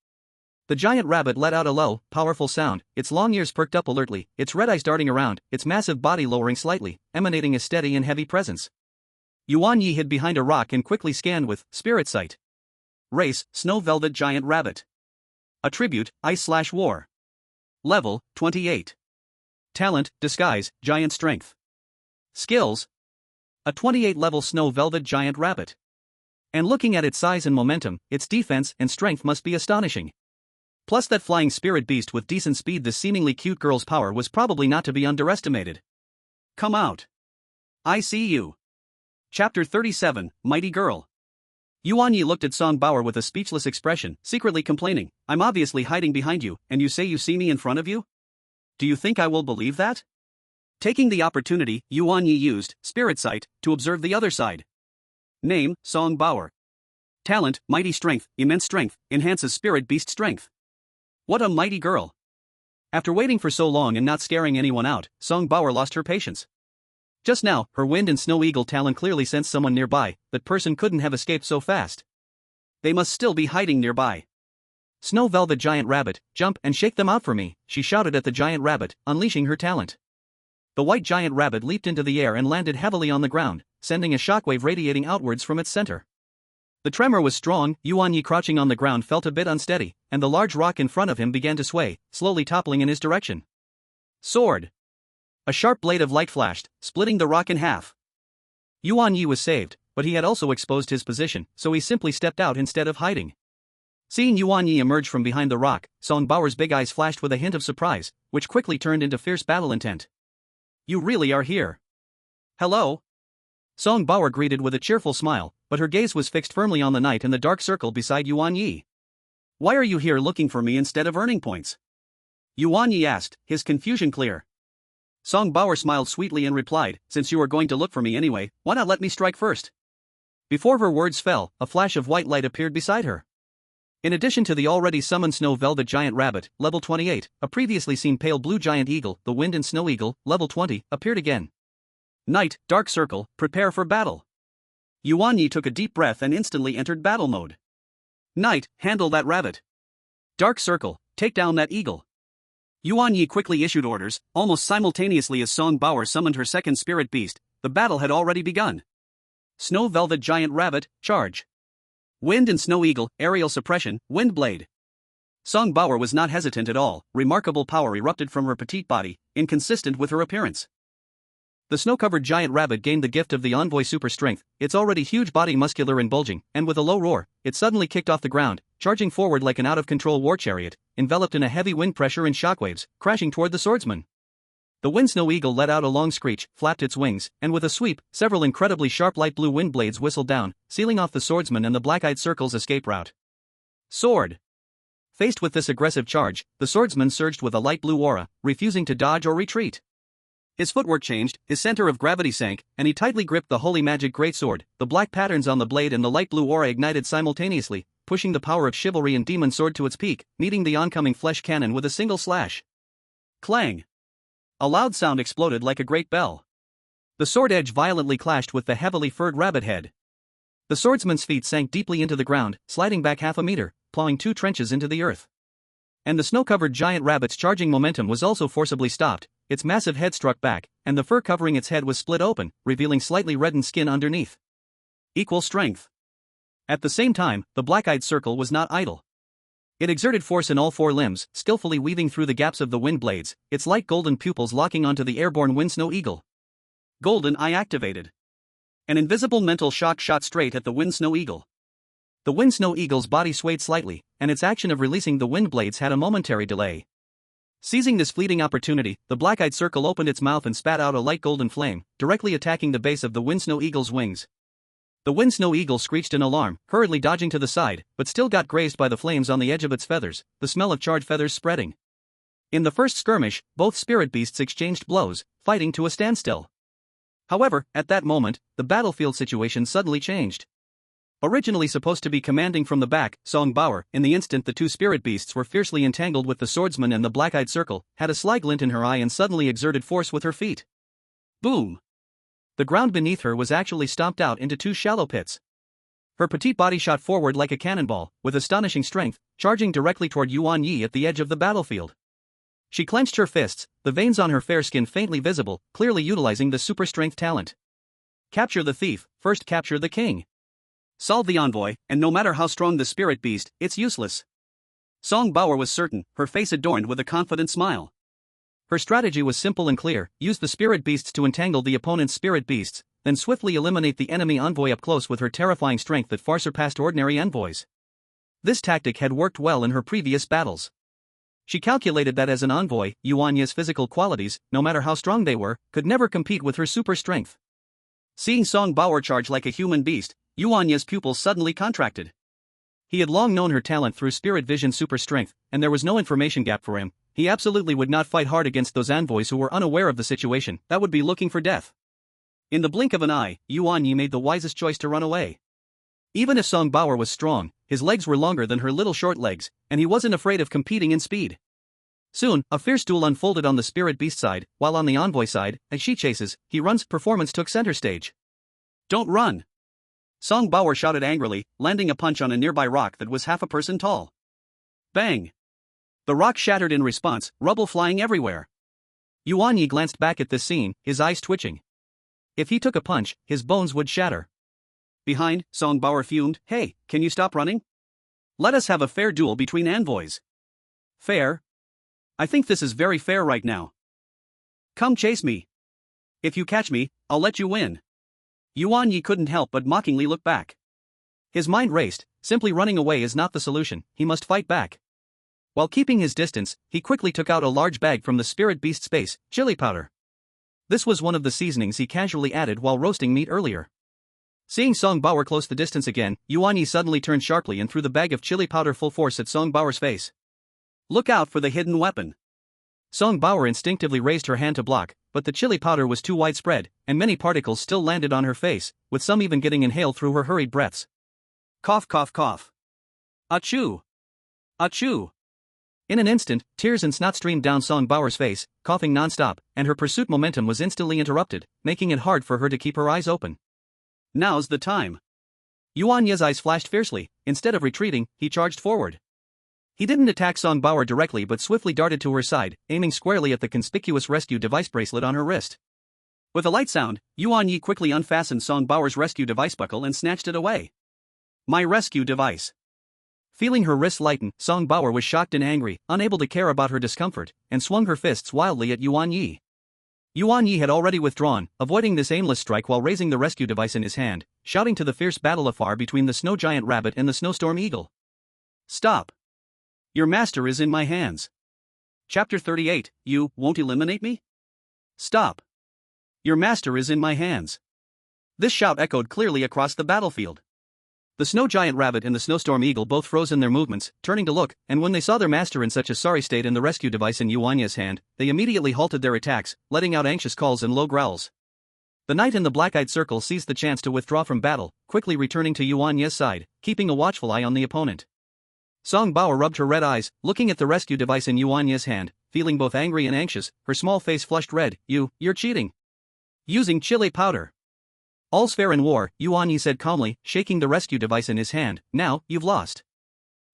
The giant rabbit let out a low, powerful sound, its long ears perked up alertly, its red eyes darting around, its massive body lowering slightly, emanating a steady and heavy presence. Yuan Ye hid behind a rock and quickly scanned with spirit sight. Race, Snow Velvet Giant Rabbit. Attribute, Ice/War. Level, 28. Talent, Disguise, Giant Strength. Skills. A 28-level snow velvet giant rabbit. And looking at its size and momentum, its defense and strength must be astonishing. Plus that flying spirit beast with decent speed, this seemingly cute girl's power was probably not to be underestimated. Come out. I see you. Chapter 37, Mighty Girl. Yuan Ye looked at Song Bauer with a speechless expression, secretly complaining, I'm obviously hiding behind you, and you say you see me in front of you? Do you think I will believe that? Taking the opportunity, Yuan Ye used Spirit Sight to observe the other side. Name, Song Bauer. Talent, Mighty Strength, Immense Strength, enhances Spirit Beast Strength. What a mighty girl. After waiting for so long and not scaring anyone out, Song Bauer lost her patience. Just now, her wind and snow eagle talent clearly sensed someone nearby. That person couldn't have escaped so fast. They must still be hiding nearby. Snow velvet giant rabbit, jump and shake them out for me, she shouted at the giant rabbit, unleashing her talent. The white giant rabbit leaped into the air and landed heavily on the ground, sending a shockwave radiating outwards from its center. The tremor was strong. Yuan Ye, crouching on the ground, felt a bit unsteady, and the large rock in front of him began to sway, slowly toppling in his direction. Sword. A sharp blade of light flashed, splitting the rock in half. Yuan Ye was saved, but he had also exposed his position, so he simply stepped out instead of hiding. Seeing Yuan Ye emerge from behind the rock, Song Bauer's big eyes flashed with a hint of surprise, which quickly turned into fierce battle intent. You really are here. Hello? Song Bauer greeted with a cheerful smile, but her gaze was fixed firmly on the knight in the dark circle beside Yuan Ye. Why are you here looking for me instead of earning points? Yuan Ye asked, his confusion clear. Song Bauer smiled sweetly and replied, since you are going to look for me anyway, why not let me strike first? Before her words fell, a flash of white light appeared beside her. In addition to the already summoned snow velvet giant rabbit, level 28, a previously seen pale blue giant eagle, the wind and snow eagle, level 20, appeared again. Knight, dark circle, prepare for battle. Yuan Ye took a deep breath and instantly entered battle mode. Knight, handle that rabbit. Dark circle, take down that eagle. Yuan Ye quickly issued orders. Almost simultaneously as Song Bauer summoned her second spirit beast, the battle had already begun. Snow velvet giant rabbit, charge. Wind and snow eagle, aerial suppression, wind blade. Song Bauer was not hesitant at all. Remarkable power erupted from her petite body, inconsistent with her appearance. The snow-covered giant rabbit gained the gift of the envoy super strength, its already huge body muscular and bulging, and with a low roar, it suddenly kicked off the ground, charging forward like an out-of-control war chariot, enveloped in a heavy wind pressure and shockwaves, crashing toward the swordsman. The wind snow eagle let out a long screech, flapped its wings, and with a sweep, several incredibly sharp light blue wind blades whistled down, sealing off the swordsman and the black-eyed circle's escape route. Sword. Faced with this aggressive charge, the swordsman surged with a light blue aura, refusing to dodge or retreat. His footwork changed, his center of gravity sank, and he tightly gripped the holy magic greatsword. The black patterns on the blade and the light blue aura ignited simultaneously, pushing the power of chivalry and demon sword to its peak, meeting the oncoming flesh cannon with a single slash. Clang! A loud sound exploded like a great bell. The sword edge violently clashed with the heavily furred rabbit head. The swordsman's feet sank deeply into the ground, sliding back half a meter, plowing 2 trenches into the earth. And the snow-covered giant rabbit's charging momentum was also forcibly stopped. Its massive head struck back, and the fur covering its head was split open, revealing slightly reddened skin underneath. Equal strength. At the same time, the black-eyed circle was not idle. It exerted force in all 4 limbs, skillfully weaving through the gaps of the wind blades, its light golden pupils locking onto the airborne wind snow eagle. Golden Eye activated. An invisible mental shock shot straight at the wind snow eagle. The wind snow eagle's body swayed slightly, and its action of releasing the wind blades had a momentary delay. Seizing this fleeting opportunity, the black-eyed circle opened its mouth and spat out a light golden flame, directly attacking the base of the wind snow eagle's wings. The wind snow eagle screeched in alarm, hurriedly dodging to the side, but still got grazed by the flames on the edge of its feathers, the smell of charred feathers spreading. In the first skirmish, both spirit beasts exchanged blows, fighting to a standstill. However, at that moment, the battlefield situation suddenly changed. Originally supposed to be commanding from the back, Song Bauer, in the instant the 2 spirit beasts were fiercely entangled with the swordsman and the black-eyed circle, had a sly glint in her eye and suddenly exerted force with her feet. Boom! The ground beneath her was actually stomped out into 2 shallow pits. Her petite body shot forward like a cannonball, with astonishing strength, charging directly toward Yuan Ye at the edge of the battlefield. She clenched her fists, the veins on her fair skin faintly visible, clearly utilizing the super strength talent. Capture the thief, first capture the king. Solve the envoy, and no matter how strong the spirit beast, it's useless. Song Bauer was certain, her face adorned with a confident smile. Her strategy was simple and clear: use the spirit beasts to entangle the opponent's spirit beasts, then swiftly eliminate the enemy envoy up close with her terrifying strength that far surpassed ordinary envoys. This tactic had worked well in her previous battles. She calculated that as an envoy, Yuan Ye's physical qualities, no matter how strong they were, could never compete with her super strength. Seeing Song Bauer charge like a human beast, Yuan Ye's pupils suddenly contracted. He had long known her talent through spirit vision super strength, and there was no information gap for him. He absolutely would not fight hard against those envoys who were unaware of the situation, that would be looking for death. In the blink of an eye, Yuan Ye made the wisest choice to run away. Even if Song Bauer was strong, his legs were longer than her little short legs, and he wasn't afraid of competing in speed. Soon, a fierce duel unfolded on the spirit beast side, while on the envoy side, as she chases, he runs, performance took center stage. Don't run! Song Bauer shouted angrily, landing a punch on a nearby rock that was half a person tall. Bang! The rock shattered in response, rubble flying everywhere. Yuan Ye glanced back at this scene, his eyes twitching. If he took a punch, his bones would shatter. Behind, Song Bauer fumed, "Hey, can you stop running? Let us have a fair duel between envoys." Fair? I think this is very fair right now. Come chase me. If you catch me, I'll let you win. Yuan Ye couldn't help but mockingly look back. His mind raced, simply running away is not the solution, he must fight back. While keeping his distance, he quickly took out a large bag from the spirit beast space, chili powder. This was one of the seasonings he casually added while roasting meat earlier. Seeing Song Bauer close the distance again, Yuan Ye suddenly turned sharply and threw the bag of chili powder full force at Song Bauer's face. Look out for the hidden weapon. Song Bauer instinctively raised her hand to block, but the chili powder was too widespread, and many particles still landed on her face, with some even getting inhaled through her hurried breaths. Cough cough cough. Achoo! Achoo! In an instant, tears and snot streamed down Song Bauer's face, coughing non-stop, and her pursuit momentum was instantly interrupted, making it hard for her to keep her eyes open. Now's the time. Yuan Ye's eyes flashed fiercely. Instead of retreating, he charged forward. He didn't attack Song Bauer directly but swiftly darted to her side, aiming squarely at the conspicuous rescue device bracelet on her wrist. With a light sound, Yuan Ye quickly unfastened Song Bauer's rescue device buckle and snatched it away. My rescue device. Feeling her wrists lighten, Song Bauer was shocked and angry, unable to care about her discomfort, and swung her fists wildly at Yuan Ye. Yuan Ye had already withdrawn, avoiding this aimless strike while raising the rescue device in his hand, shouting to the fierce battle afar between the snow giant rabbit and the snowstorm eagle. Stop! Your master is in my hands. Chapter 38, You won't eliminate me? Stop! Your master is in my hands. This shout echoed clearly across the battlefield. The snow giant rabbit and the snowstorm eagle both froze in their movements, turning to look, and when they saw their master in such a sorry state and the rescue device in Yuan Ye's hand, they immediately halted their attacks, letting out anxious calls and low growls. The knight in the black-eyed circle seized the chance to withdraw from battle, quickly returning to Yuan Ye's side, keeping a watchful eye on the opponent. Song Bauer rubbed her red eyes, looking at the rescue device in Yuan Ye's hand, feeling both angry and anxious, her small face flushed red. You're cheating. Using chili powder. All's fair in war, Yuan Ye said calmly, shaking the rescue device in his hand. Now, you've lost.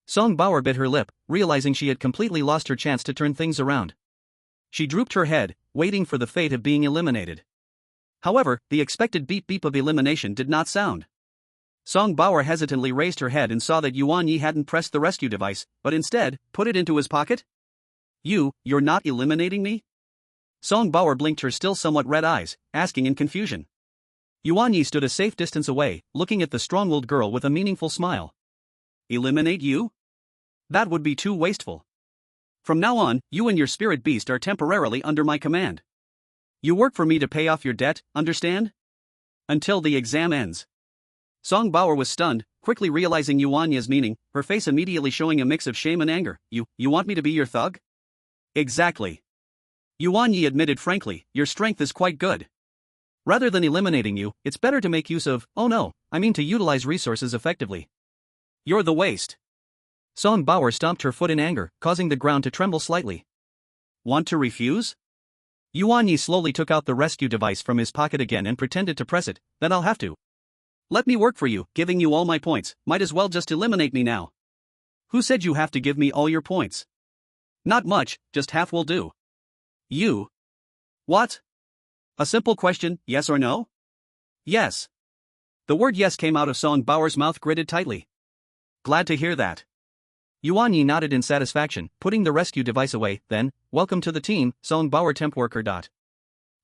Song Bauer bit her lip, realizing she had completely lost her chance to turn things around. She drooped her head, waiting for the fate of being eliminated. However, the expected beep-beep of elimination did not sound. Song Bauer hesitantly raised her head and saw that Yuan Ye hadn't pressed the rescue device, but instead, put it into his pocket? You're not eliminating me? Song Bauer blinked her still somewhat red eyes, asking in confusion. Yuan Ye stood a safe distance away, looking at the strong-willed girl with a meaningful smile. Eliminate you? That would be too wasteful. From now on, you and your spirit beast are temporarily under my command. You work for me to pay off your debt, understand? Until the exam ends. Song Bauer was stunned, quickly realizing Yuan Ye's meaning, her face immediately showing a mix of shame and anger. You want me to be your thug? Exactly. Yuan Ye admitted frankly, your strength is quite good. Rather than eliminating you, it's better to make use of, to utilize resources effectively. You're the waste. Song Bauer stomped her foot in anger, causing the ground to tremble slightly. Want to refuse? Yuan Ye slowly took out the rescue device from his pocket again and pretended to press it. Then I'll have to. Let me work for you, giving you all my points, might as well just eliminate me now. Who said you have to give me all your points? Not much, just half will do. You? What? A simple question, yes or no? Yes. The word yes came out of Song Bauer's mouth, gritted tightly. Glad to hear that. Yuan Ye nodded in satisfaction, putting the rescue device away. Then, welcome to the team, Song Bauer temp worker.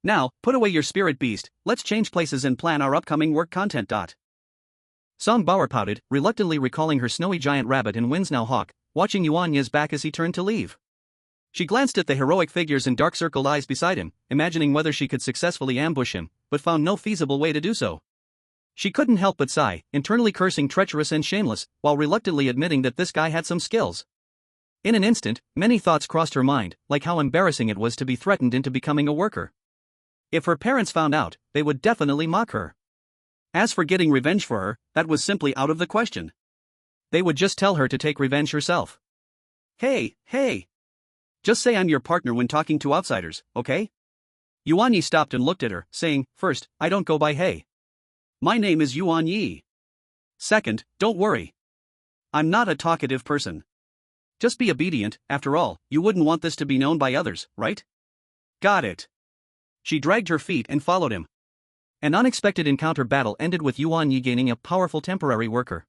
Now, put away your spirit beast, let's change places and plan our upcoming work content. Song Bauer pouted, reluctantly recalling her snowy giant rabbit and Winsnow hawk, watching Yuan Ye's back as he turned to leave. She glanced at the heroic figures and dark-circled eyes beside him, imagining whether she could successfully ambush him, but found no feasible way to do so. She couldn't help but sigh, internally cursing treacherous and shameless, while reluctantly admitting that this guy had some skills. In an instant, many thoughts crossed her mind, like how embarrassing it was to be threatened into becoming a worker. If her parents found out, they would definitely mock her. As for getting revenge for her, that was simply out of the question. They would just tell her to take revenge herself. Hey. Just say I'm your partner when talking to outsiders, okay? Yuan Ye stopped and looked at her, saying, first, I don't go by hey. My name is Yuan Ye. Second, don't worry. I'm not a talkative person. Just be obedient, after all, you wouldn't want this to be known by others, right? Got it. She dragged her feet and followed him. An unexpected encounter battle ended with Yuan Ye gaining a powerful temporary worker.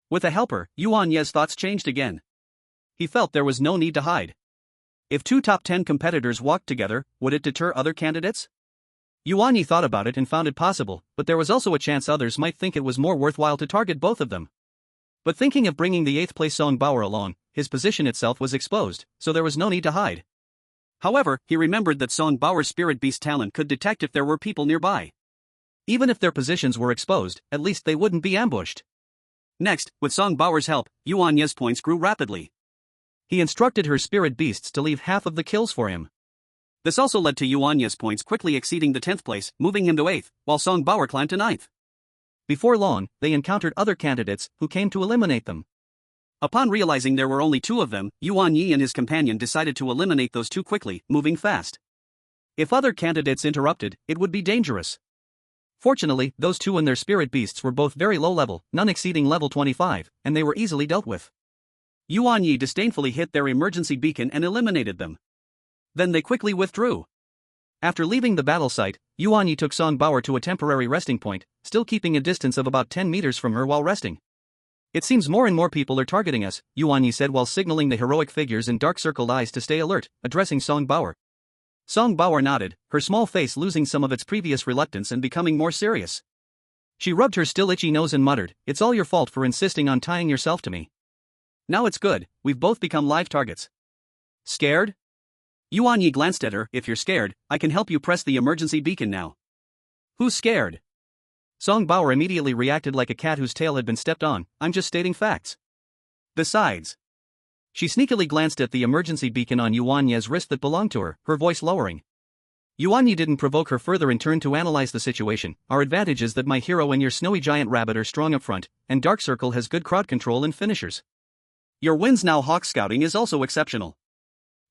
With a helper, Yuan Ye's thoughts changed again. He felt there was no need to hide. If 2 top 10 competitors walked together, would it deter other candidates? Yuan Ye thought about it and found it possible, but there was also a chance others might think it was more worthwhile to target both of them. But thinking of bringing the 8th place Song Bauer along, his position itself was exposed, so there was no need to hide. However, he remembered that Song Bauer's spirit beast talent could detect if there were people nearby. Even if their positions were exposed, at least they wouldn't be ambushed. Next, with Song Bauer's help, Yuan Ye's points grew rapidly. He instructed her spirit beasts to leave half of the kills for him. This also led to Yuan Ye's points quickly exceeding the 10th place, moving him to 8th, while Song Bauer climbed to 9th. Before long, they encountered other candidates who came to eliminate them. Upon realizing there were only 2 of them, Yuan Ye and his companion decided to eliminate those 2 quickly, moving fast. If other candidates interrupted, it would be dangerous. Fortunately, those 2 and their spirit beasts were both very low level, none exceeding level 25, and they were easily dealt with. Yuan Ye disdainfully hit their emergency beacon and eliminated them. Then they quickly withdrew. After leaving the battle site, Yuan Ye took Song Bauer to a temporary resting point, still keeping a distance of about 10 meters from her while resting. It seems more and more people are targeting us, Yuan Ye said while signaling the heroic figures and dark-circled eyes to stay alert, addressing Song Bauer. Song Bauer nodded, her small face losing some of its previous reluctance and becoming more serious. She rubbed her still itchy nose and muttered, "It's all your fault for insisting on tying yourself to me. Now it's good, we've both become live targets." Scared? Yuan Ye glanced at her. "If you're scared, I can help you press the emergency beacon now." Who's scared? Song Bauer immediately reacted like a cat whose tail had been stepped on. "I'm just stating facts. Besides." She sneakily glanced at the emergency beacon on Yuan Ye's wrist that belonged to her, her voice lowering. Yuan Ye didn't provoke her further and turned to analyze the situation. "Our advantage is that my hero and your snowy giant rabbit are strong up front, and Dark Circle has good crowd control and finishers. Your Winsnow hawk scouting is also exceptional.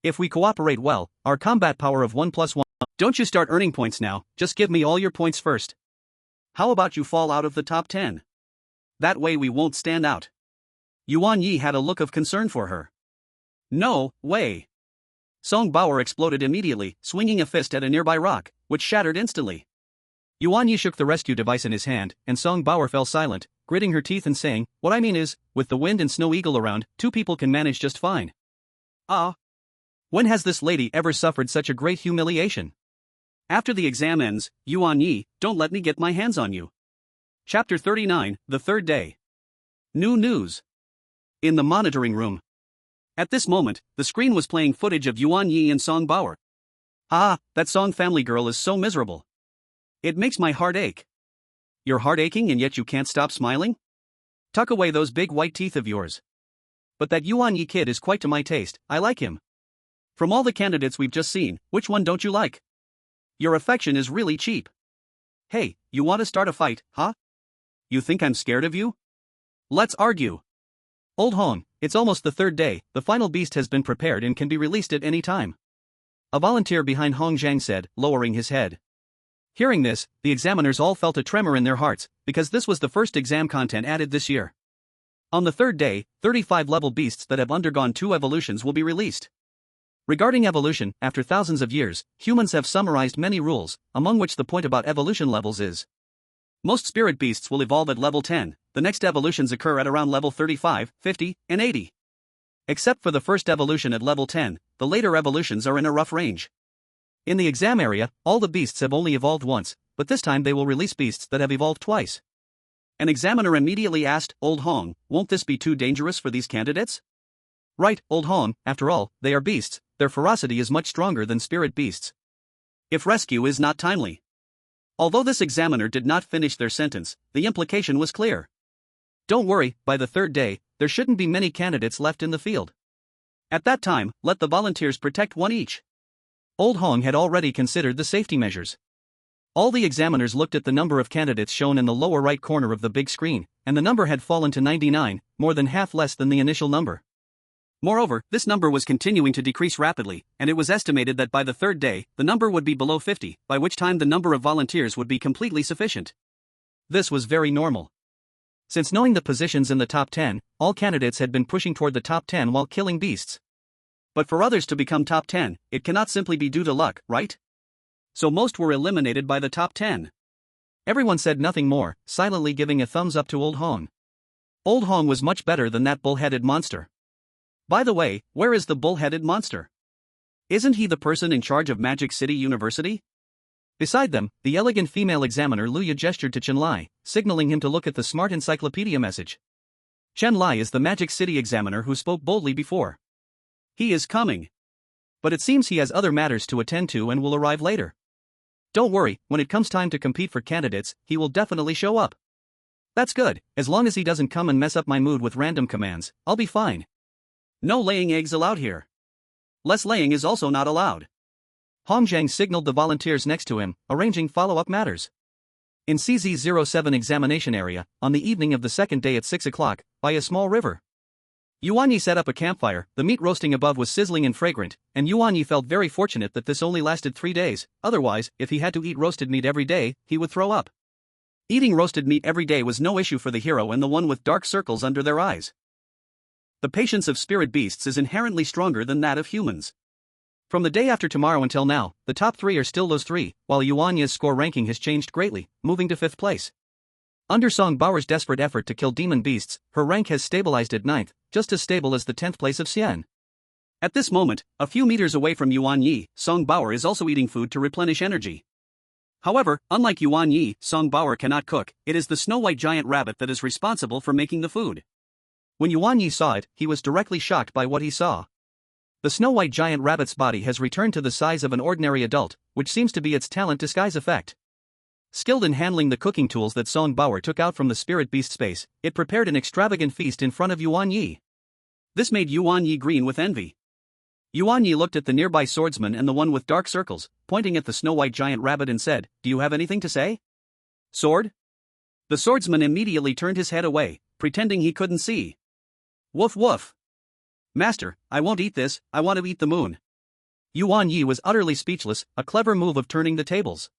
If we cooperate well, our combat power of 1+1. Don't you start earning points now, just give me all your points first. How about you fall out of the top 10? That way we won't stand out." Yuan Ye had a look of concern for her. "No way." Song Bauer exploded immediately, swinging a fist at a nearby rock, which shattered instantly. Yuan Ye shook the rescue device in his hand, and Song Bauer fell silent, gritting her teeth and saying, "What I mean is, with the wind and snow eagle around, 2 people can manage just fine." When has this lady ever suffered such a great humiliation? After the exam ends, Yuan Ye, don't let me get my hands on you. Chapter 39, the 3rd day. New news. In the monitoring room. At this moment, the screen was playing footage of Yuan Ye and Song Bauer. That Song family girl is so miserable. It makes my heart ache. Your heart aching and yet you can't stop smiling? Tuck away those big white teeth of yours. But that Yuan Ye kid is quite to my taste, I like him. From all the candidates we've just seen, which one don't you like? Your affection is really cheap. Hey, you want to start a fight, huh? You think I'm scared of you? Let's argue. Old Hong, it's almost the 3rd day, the final beast has been prepared and can be released at any time. A volunteer behind Hong Zhang said, lowering his head. Hearing this, the examiners all felt a tremor in their hearts, because this was the first exam content added this year. On the 3rd day, 35 level beasts that have undergone 2 evolutions will be released. Regarding evolution, after thousands of years, humans have summarized many rules, among which the point about evolution levels is: most spirit beasts will evolve at level 10, the next evolutions occur at around level 35, 50, and 80. Except for the first evolution at level 10, the later evolutions are in a rough range. In the exam area, all the beasts have only evolved once, but this time they will release beasts that have evolved twice. An examiner immediately asked, "Old Hong, won't this be too dangerous for these candidates?" "Right, Old Hong, after all, they are beasts, their ferocity is much stronger than spirit beasts. If rescue is not timely." Although this examiner did not finish their sentence, the implication was clear. Don't worry, by the third day, there shouldn't be many candidates left in the field. At that time, let the volunteers protect one each. Old Hong had already considered the safety measures. All the examiners looked at the number of candidates shown in the lower right corner of the big screen, and the number had fallen to 99, more than half less than the initial number. Moreover, this number was continuing to decrease rapidly, and it was estimated that by the third day, the number would be below 50, by which time the number of volunteers would be completely sufficient. This was very normal. Since knowing the positions in the top 10, all candidates had been pushing toward the top 10 while killing beasts. But for others to become top 10, it cannot simply be due to luck, right? So most were eliminated by the top 10. Everyone said nothing more, silently giving a thumbs up to Old Hong. Old Hong was much better than that bull-headed monster. By the way, where is the bull-headed monster? Isn't he the person in charge of Magic City University? Beside them, the elegant female examiner Luya gestured to Chen Lai, signaling him to look at the smart encyclopedia message. Chen Lai is the Magic City examiner who spoke boldly before. He is coming. But it seems he has other matters to attend to and will arrive later. Don't worry, when it comes time to compete for candidates, he will definitely show up. That's good, as long as he doesn't come and mess up my mood with random commands, I'll be fine. No laying eggs allowed here. Less laying is also not allowed. Hong Zhang signaled the volunteers next to him, arranging follow-up matters. In CZ07 examination area, on the evening of the second day at 6 o'clock, by a small river. Yuan Ye set up a campfire, the meat roasting above was sizzling and fragrant, and Yuan Ye felt very fortunate that this only lasted 3 days, otherwise, if he had to eat roasted meat every day, he would throw up. Eating roasted meat every day was no issue for the hero and the one with dark circles under their eyes. The patience of spirit beasts is inherently stronger than that of humans. From the day after tomorrow until now, the top 3 are still those 3, while Yuan Ye's score ranking has changed greatly, moving to 5th place. Under Song Baoer's desperate effort to kill demon beasts, her rank has stabilized at 9th, just as stable as the 10th place of Xian. At this moment, a few meters away from Yuan Ye, Song Baoer is also eating food to replenish energy. However, unlike Yuan Ye, Song Baoer cannot cook, it is the snow-white giant rabbit that is responsible for making the food. When Yuan Ye saw it, he was directly shocked by what he saw. The snow-white giant rabbit's body has returned to the size of an ordinary adult, which seems to be its talent disguise effect. Skilled in handling the cooking tools that Song Baoer took out from the spirit beast space, it prepared an extravagant feast in front of Yuan Ye. This made Yuan Ye green with envy. Yuan Ye looked at the nearby swordsman and the one with dark circles, pointing at the snow-white giant rabbit and said, "Do you have anything to say? Sword?" The swordsman immediately turned his head away, pretending he couldn't see. Woof woof. "Master, I won't eat this, I want to eat the moon." Yuan Ye was utterly speechless, a clever move of turning the tables.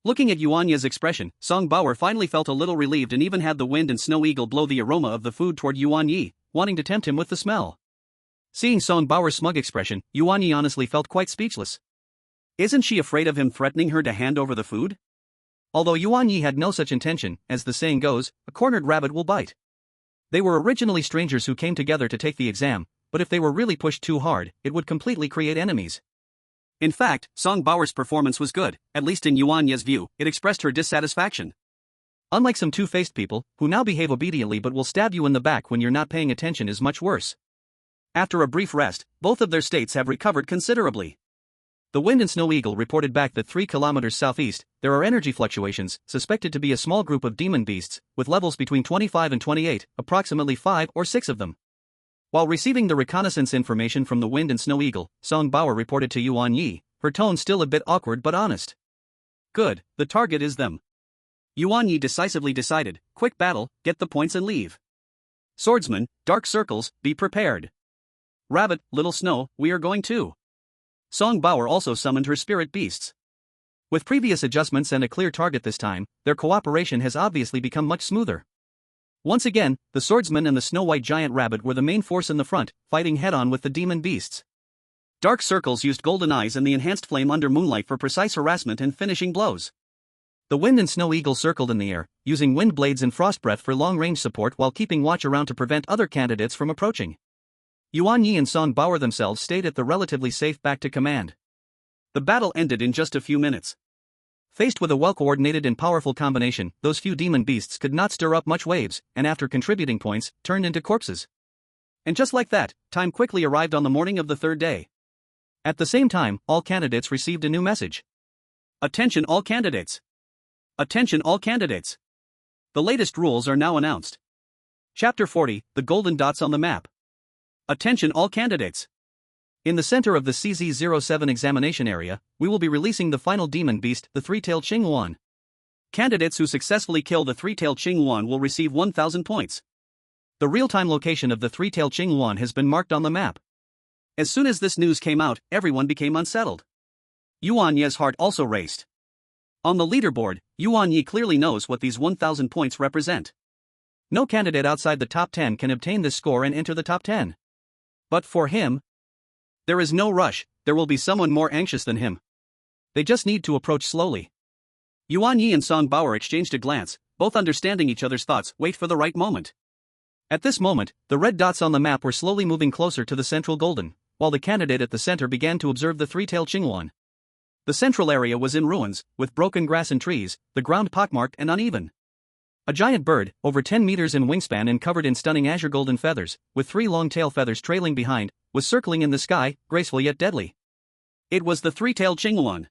Looking at Yuan Ye's expression, Song Baoer finally felt a little relieved and even had the wind and snow eagle blow the aroma of the food toward Yuan Ye, wanting to tempt him with the smell. Seeing Song Baoer's smug expression, Yuan Ye honestly felt quite speechless. Isn't she afraid of him threatening her to hand over the food? Although Yuan Ye had no such intention, as the saying goes, a cornered rabbit will bite. They were originally strangers who came together to take the exam, but if they were really pushed too hard, it would completely create enemies. In fact, Song Baoer's performance was good, at least in Yuan Ye's view, it expressed her dissatisfaction. Unlike some two-faced people, who now behave obediently but will stab you in the back when you're not paying attention is much worse. After a brief rest, both of their states have recovered considerably. The Wind and Snow Eagle reported back that 3 kilometers southeast, there are energy fluctuations, suspected to be a small group of demon beasts, with levels between 25 and 28, approximately 5 or 6 of them. While receiving the reconnaissance information from the Wind and Snow Eagle, Song Baoer reported to Yuan Ye, her tone still a bit awkward but honest. Good, the target is them. Yuan Ye decisively decided, quick battle, get the points and leave. Swordsman, dark circles, be prepared. Rabbit, little snow, we are going too. Song Baoer also summoned her spirit beasts. With previous adjustments and a clear target this time, their cooperation has obviously become much smoother. Once again, the swordsman and the snow-white giant rabbit were the main force in the front, fighting head-on with the demon beasts. Dark circles used golden eyes and the enhanced flame under moonlight for precise harassment and finishing blows. The Wind and Snow Eagle circled in the air, using wind blades and frost breath for long-range support while keeping watch around to prevent other candidates from approaching. Yuan Ye and Song Bauer themselves stayed at the relatively safe back to command. The battle ended in just a few minutes. Faced with a well-coordinated and powerful combination, those few demon beasts could not stir up much waves, and after contributing points, turned into corpses. And just like that, time quickly arrived on the morning of the third day. At the same time, all candidates received a new message. Attention all candidates! Attention all candidates! The latest rules are now announced. Chapter 40, The Golden Dots on the Map. Attention all candidates! In the center of the CZ07 examination area, we will be releasing the final demon beast, the three-tailed Qingyuan. Candidates who successfully kill the three-tailed Qingyuan will receive 1,000 points. The real-time location of the three-tailed Qingyuan has been marked on the map. As soon as this news came out, everyone became unsettled. Yuan Ye's heart also raced. On the leaderboard, Yuan Ye clearly knows what these 1,000 points represent. No candidate outside the top 10 can obtain this score and enter the top 10. But for him, there is no rush, there will be someone more anxious than him. They just need to approach slowly. Yuan Ye and Song Bauer exchanged a glance, both understanding each other's thoughts, wait for the right moment. At this moment, the red dots on the map were slowly moving closer to the central golden, while the candidate at the center began to observe the three-tailed Qingyuan. The central area was in ruins, with broken grass and trees, the ground pockmarked and uneven. A giant bird, over 10 meters in wingspan and covered in stunning azure golden feathers, with 3 long tail feathers trailing behind, was circling in the sky, graceful yet deadly. It was the three-tailed Qingyuan.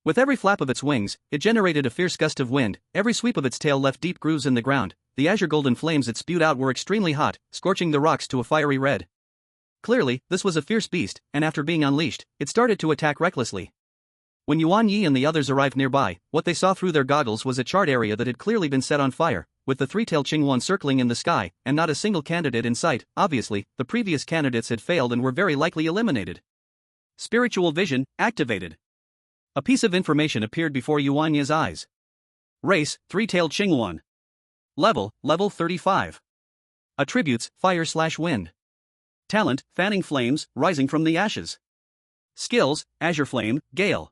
With every flap of its wings, it generated a fierce gust of wind, every sweep of its tail left deep grooves in the ground, the azure golden flames it spewed out were extremely hot, scorching the rocks to a fiery red. Clearly, this was a fierce beast, and after being unleashed, it started to attack recklessly. When Yuan Ye and the others arrived nearby, what they saw through their goggles was a charred area that had clearly been set on fire, with the three-tailed Qingyuan circling in the sky, and not a single candidate in sight. Obviously, the previous candidates had failed and were very likely eliminated. Spiritual vision, activated. A piece of information appeared before Yuan Ye's eyes. Race, three-tailed Qingyuan. Level 35. Attributes, fire/wind. Talent, fanning flames, rising from the ashes. Skills, azure flame, gale.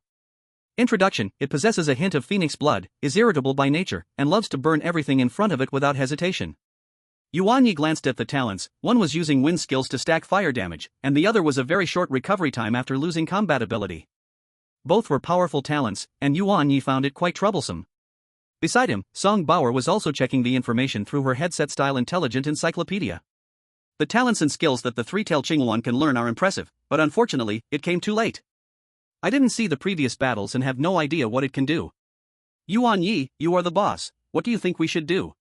Introduction, it possesses a hint of phoenix blood, is irritable by nature, and loves to burn everything in front of it without hesitation. Yuan Ye glanced at the talents, one was using wind skills to stack fire damage, and the other was a very short recovery time after losing combat ability. Both were powerful talents, and Yuan Ye found it quite troublesome. Beside him, Song Bauer was also checking the information through her headset-style intelligent encyclopedia. The talents and skills that the three-tailed Qingyuan can learn are impressive, but unfortunately, it came too late. I didn't see the previous battles and have no idea what it can do. Yuan Ye, you are the boss, what do you think we should do?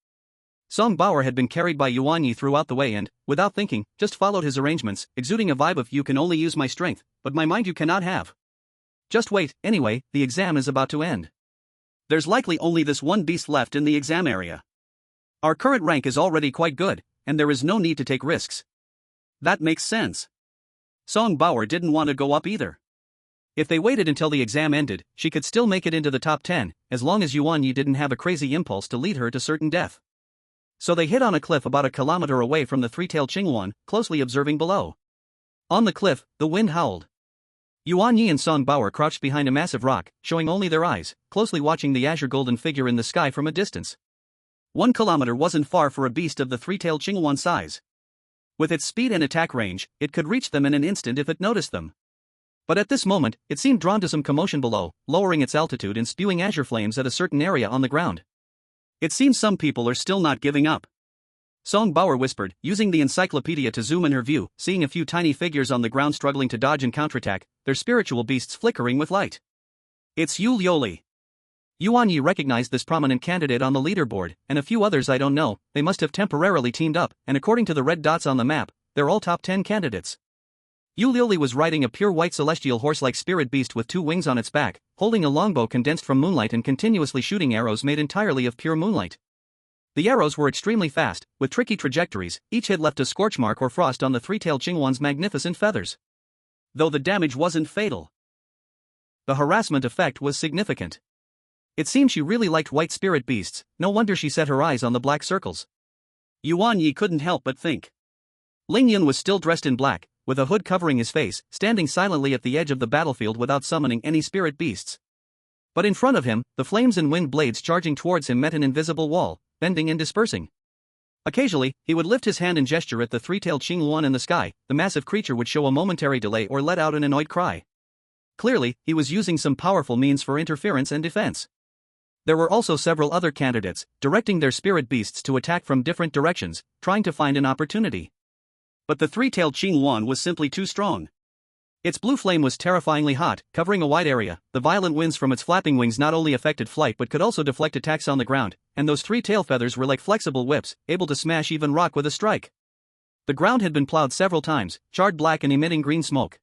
Song Bauer had been carried by Yuan Ye throughout the way and, without thinking, just followed his arrangements, exuding a vibe of you can only use my strength, but my mind you cannot have. Just wait, anyway, the exam is about to end. There's likely only this one beast left in the exam area. Our current rank is already quite good, and there is no need to take risks. That makes sense. Song Bauer didn't want to go up either. If they waited until the exam ended, she could still make it into the top 10, as long as Yuan Ye didn't have a crazy impulse to lead her to certain death. So they hid on a cliff about a kilometer away from the three-tailed Qingyuan, closely observing below. On the cliff, the wind howled. Yuan Ye and Song Bauer crouched behind a massive rock, showing only their eyes, closely watching the azure golden figure in the sky from a distance. 1 kilometer wasn't far for a beast of the three-tailed Qingyuan size. With its speed and attack range, it could reach them in an instant if it noticed them. But at this moment, it seemed drawn to some commotion below, lowering its altitude and spewing azure flames at a certain area on the ground. It seems some people are still not giving up. Song Bauer whispered, using the encyclopedia to zoom in her view, seeing a few tiny figures on the ground struggling to dodge and counterattack, their spiritual beasts flickering with light. It's Yul Yoli. Yuan Ye recognized this prominent candidate on the leaderboard, and a few others I don't know. They must have temporarily teamed up, and according to the red dots on the map, they're all top 10 candidates. Yul Yoli was riding a pure white celestial horse-like spirit beast with 2 wings on its back, holding a longbow condensed from moonlight and continuously shooting arrows made entirely of pure moonlight. The arrows were extremely fast, with tricky trajectories, each hit left a scorch mark or frost on the three-tailed Qingyuan's magnificent feathers. Though the damage wasn't fatal, the harassment effect was significant. It seemed she really liked white spirit beasts, no wonder she set her eyes on the black circles. Yuan Ye couldn't help but think. Ling Yun was still dressed in black, with a hood covering his face, standing silently at the edge of the battlefield without summoning any spirit beasts. But in front of him, the flames and wind blades charging towards him met an invisible wall, bending and dispersing. Occasionally, he would lift his hand and gesture at the three-tailed Qing Yuan in the sky. The massive creature would show a momentary delay or let out an annoyed cry. Clearly, he was using some powerful means for interference and defense. There were also several other candidates, directing their spirit beasts to attack from different directions, trying to find an opportunity. But the three-tailed Qing Yuan was simply too strong. Its blue flame was terrifyingly hot, covering a wide area. The violent winds from its flapping wings not only affected flight but could also deflect attacks on the ground, and those three tail feathers were like flexible whips, able to smash even rock with a strike. The ground had been plowed several times, charred black and emitting green smoke.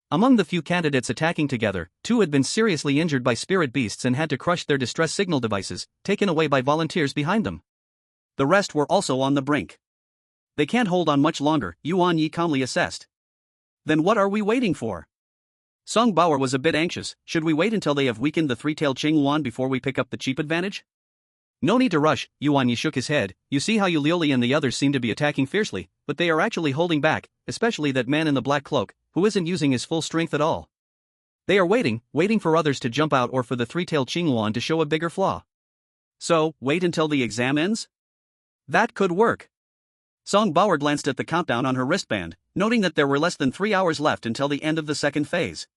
Among the few candidates attacking together, 2 had been seriously injured by spirit beasts and had to crush their distress signal devices, taken away by volunteers behind them. The rest were also on the brink. They can't hold on much longer, Yuan Ye calmly assessed. Then what are we waiting for? Song Bauer was a bit anxious. Should we wait until they have weakened the three-tailed Qing Yuan before we pick up the cheap advantage? No need to rush, Yuan Ye shook his head. You see how Lioli and the others seem to be attacking fiercely, but they are actually holding back, especially that man in the black cloak, who isn't using his full strength at all. They are waiting for others to jump out or for the three-tailed Qing Yuan to show a bigger flaw. So, wait until the exam ends? That could work. Song Bauer glanced at the countdown on her wristband, noting that there were less than 3 hours left until the end of the second phase.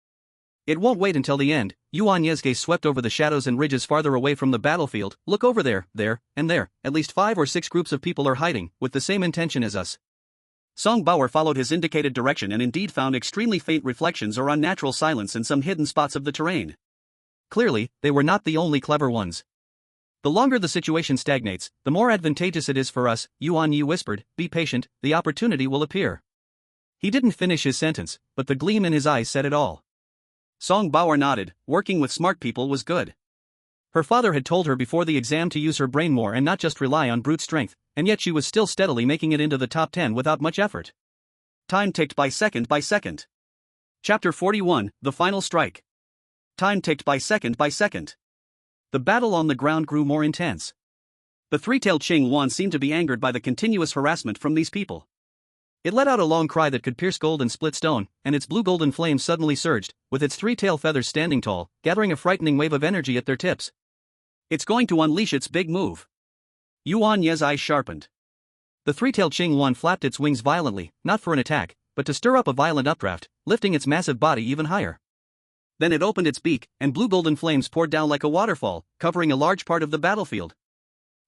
It won't wait until the end. Yuan Ye's gaze swept over the shadows and ridges farther away from the battlefield. Look over there, and there. At least 5 or 6 groups of people are hiding, with the same intention as us. Song Bauer followed his indicated direction and indeed found extremely faint reflections or unnatural silence in some hidden spots of the terrain. Clearly, they were not the only clever ones. The longer the situation stagnates, the more advantageous it is for us, Yuan Ye whispered. Be patient, the opportunity will appear. He didn't finish his sentence, but the gleam in his eyes said it all. Song Bauer nodded. Working with smart people was good. Her father had told her before the exam to use her brain more and not just rely on brute strength, and yet she was still steadily making it into the top 10 without much effort. Time ticked by second by second. Chapter 41, The Final Strike. Time ticked by second by second. The battle on the ground grew more intense. The three-tailed Qing Yuan seemed to be angered by the continuous harassment from these people. It let out a long cry that could pierce gold and split stone, and its blue-golden flame suddenly surged, with its three-tail feathers standing tall, gathering a frightening wave of energy at their tips. It's going to unleash its big move. Yuan Ye's eyes sharpened. The three-tailed Qing Yuan flapped its wings violently, not for an attack, but to stir up a violent updraft, lifting its massive body even higher. Then it opened its beak, and blue-golden flames poured down like a waterfall, covering a large part of the battlefield.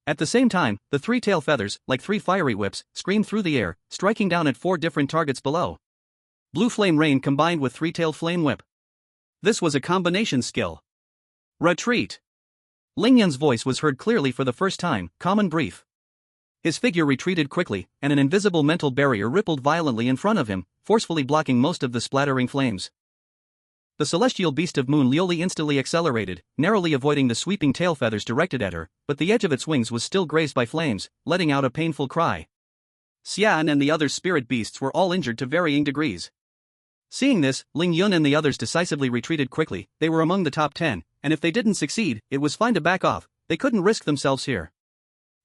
At the same time, the three-tail feathers, like 3 fiery whips, screamed through the air, striking down at 4 different targets below. Blue flame rain combined with three-tailed flame whip. This was a combination skill. Retreat. Ling Yun's voice was heard clearly for the first time, calm and brief. His figure retreated quickly, and an invisible mental barrier rippled violently in front of him, forcefully blocking most of the splattering flames. The celestial beast of Moon Lioli instantly accelerated, narrowly avoiding the sweeping tail feathers directed at her, but the edge of its wings was still grazed by flames, letting out a painful cry. Xian and the other spirit beasts were all injured to varying degrees. Seeing this, Ling Yun and the others decisively retreated quickly. They were among the top 10, and if they didn't succeed, it was fine to back off. They couldn't risk themselves here.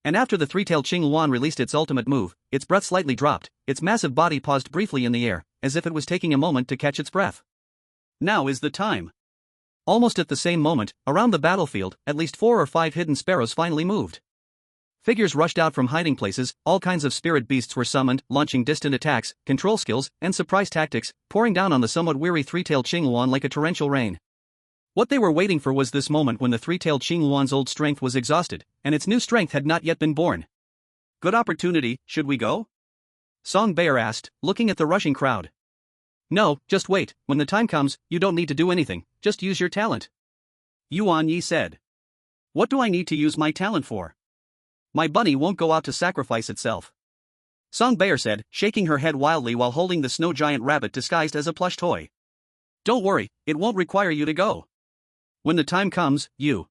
And after the three-tailed Qing Yuan released its ultimate move, its breath slightly dropped, its massive body paused briefly in the air, as if it was taking a moment to catch its breath. Now is the time. Almost at the same moment, around the battlefield, at least 4 or 5 hidden sparrows finally moved. Figures rushed out from hiding places, all kinds of spirit beasts were summoned, launching distant attacks, control skills, and surprise tactics, pouring down on the somewhat weary three-tailed Qing Yuan like a torrential rain. What they were waiting for was this moment when the three-tailed Qing Yuan's old strength was exhausted, and its new strength had not yet been born. Good opportunity, should we go? Song Baer asked, looking at the rushing crowd. No, just wait, when the time comes, you don't need to do anything, just use your talent. Yuan Ye said. What do I need to use my talent for? My bunny won't go out to sacrifice itself. Song Baer said, shaking her head wildly while holding the snow giant rabbit disguised as a plush toy. Don't worry, it won't require you to go. When the time comes, you.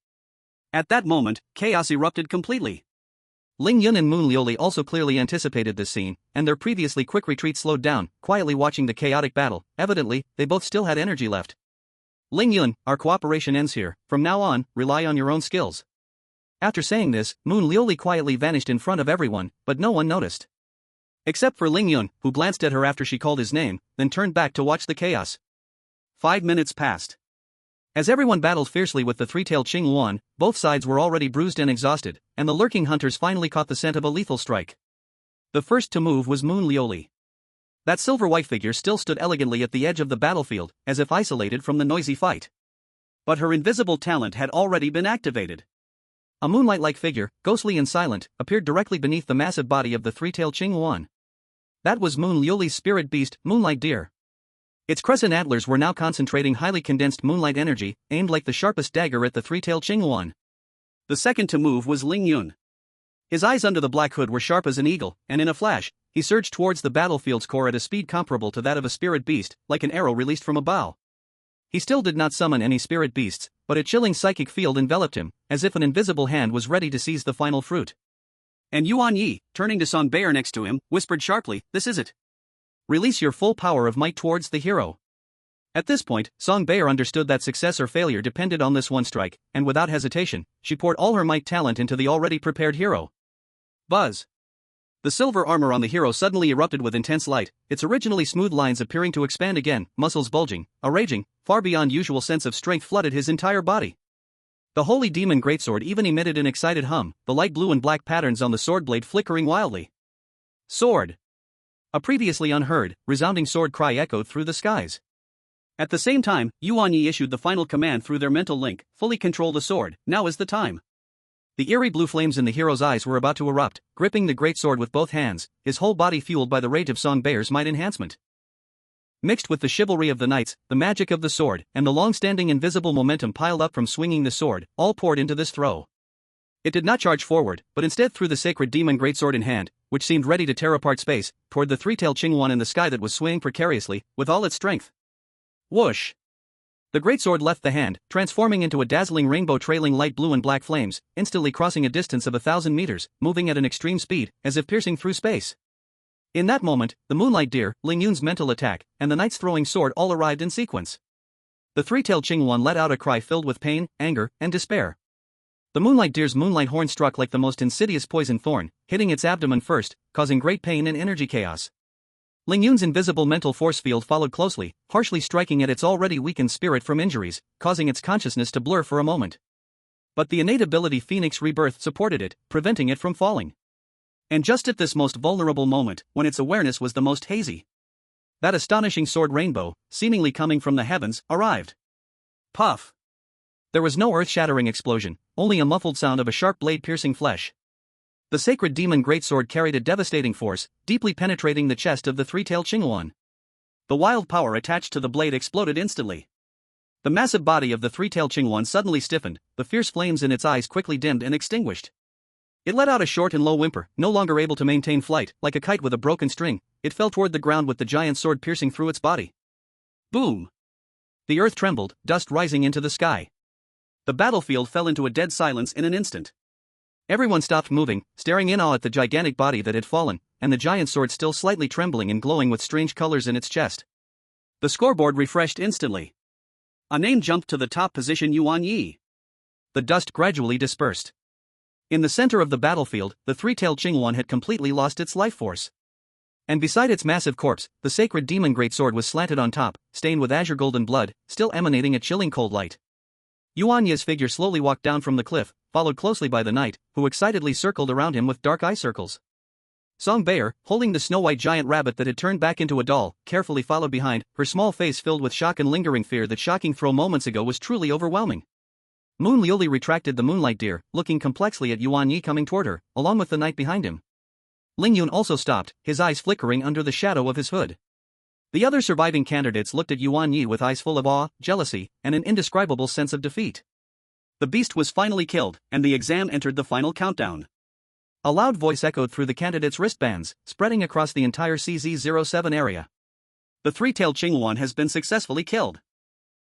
At that moment, chaos erupted completely. Ling Yun and Moon Lioli also clearly anticipated this scene, and their previously quick retreat slowed down, quietly watching the chaotic battle. Evidently, they both still had energy left. Ling Yun, our cooperation ends here. From now on, rely on your own skills. After saying this, Moon Lioli quietly vanished in front of everyone, but no one noticed. Except for Ling Yun, who glanced at her after she called his name, then turned back to watch the chaos. 5 minutes passed. As everyone battled fiercely with the three-tailed Qing Yuan, both sides were already bruised and exhausted, and the lurking hunters finally caught the scent of a lethal strike. The first to move was Moon Lioli. That silver white figure still stood elegantly at the edge of the battlefield, as if isolated from the noisy fight. But her invisible talent had already been activated. A moonlight-like figure, ghostly and silent, appeared directly beneath the massive body of the three-tailed Qing Yuan. That was Moon Lioli's spirit beast, Moonlight Deer. Its crescent antlers were now concentrating highly condensed moonlight energy, aimed like the sharpest dagger at the three-tailed Qing Yuan. The second to move was Ling Yun. His eyes under the black hood were sharp as an eagle, and in a flash, he surged towards the battlefield's core at a speed comparable to that of a spirit beast, like an arrow released from a bow. He still did not summon any spirit beasts, but a chilling psychic field enveloped him, as if an invisible hand was ready to seize the final fruit. And Yuan Ye, turning to Song Bear next to him, whispered sharply, "This is it. Release your full power of might towards the hero." At this point, Song Bear understood that success or failure depended on this one strike, and without hesitation, she poured all her might talent into the already prepared hero. Buzz! The silver armor on the hero suddenly erupted with intense light, its originally smooth lines appearing to expand again, muscles bulging, a raging, far beyond usual sense of strength flooded his entire body. The holy demon greatsword even emitted an excited hum, the light blue and black patterns on the sword blade flickering wildly. Sword! A previously unheard, resounding sword cry echoed through the skies. At the same time, Yuan Ye issued the final command through their mental link, fully control the sword, now is the time. The eerie blue flames in the hero's eyes were about to erupt, gripping the great sword with both hands, his whole body fueled by the rage of Song Bear's might enhancement. Mixed with the chivalry of the knights, the magic of the sword, and the long-standing invisible momentum piled up from swinging the sword, all poured into this throw. It did not charge forward, but instead threw the sacred demon greatsword in hand, which seemed ready to tear apart space, toward the three-tailed Qing Yuan in the sky that was swaying precariously, with all its strength. Whoosh! The greatsword left the hand, transforming into a dazzling rainbow trailing light blue and black flames, instantly crossing a distance of 1,000 meters, moving at an extreme speed, as if piercing through space. In that moment, the Moonlight Deer, Ling Yun's mental attack, and the knight's throwing sword all arrived in sequence. The three-tailed Qing Yuan let out a cry filled with pain, anger, and despair. The Moonlight Deer's moonlight horn struck like the most insidious poison thorn, hitting its abdomen first, causing great pain and energy chaos. Ling Yun's invisible mental force field followed closely, harshly striking at its already weakened spirit from injuries, causing its consciousness to blur for a moment. But the innate ability Phoenix Rebirth supported it, preventing it from falling. And just at this most vulnerable moment, when its awareness was the most hazy, that astonishing sword rainbow, seemingly coming from the heavens, arrived. Puff! There was no earth-shattering explosion, only a muffled sound of a sharp blade piercing flesh. The sacred demon greatsword carried a devastating force, deeply penetrating the chest of the three-tailed Qing Yuan. The wild power attached to the blade exploded instantly. The massive body of the three-tailed Qing Yuan suddenly stiffened, the fierce flames in its eyes quickly dimmed and extinguished. It let out a short and low whimper, no longer able to maintain flight, like a kite with a broken string. It fell toward the ground with the giant sword piercing through its body. Boom! The earth trembled, dust rising into the sky. The battlefield fell into a dead silence in an instant. Everyone stopped moving, staring in awe at the gigantic body that had fallen, and the giant sword still slightly trembling and glowing with strange colors in its chest. The scoreboard refreshed instantly. A name jumped to the top position: Yuan Ye. The dust gradually dispersed. In the center of the battlefield, the three-tailed Qing Yuan had completely lost its life force. And beside its massive corpse, the sacred demon greatsword was slanted on top, stained with azure golden blood, still emanating a chilling cold light. Yuan Ye's figure slowly walked down from the cliff, followed closely by the knight, who excitedly circled around him with dark eye circles. Song Bear, holding the snow-white giant rabbit that had turned back into a doll, carefully followed behind, her small face filled with shock and lingering fear. That shocking throw moments ago was truly overwhelming. Moon Lioli retracted the Moonlight Deer, looking complexly at Yuan Ye coming toward her, along with the knight behind him. Ling Yun also stopped, his eyes flickering under the shadow of his hood. The other surviving candidates looked at Yuan Ye with eyes full of awe, jealousy, and an indescribable sense of defeat. The beast was finally killed, and the exam entered the final countdown. A loud voice echoed through the candidates' wristbands, spreading across the entire CZ07 area. The three-tailed Qing Yuan has been successfully killed.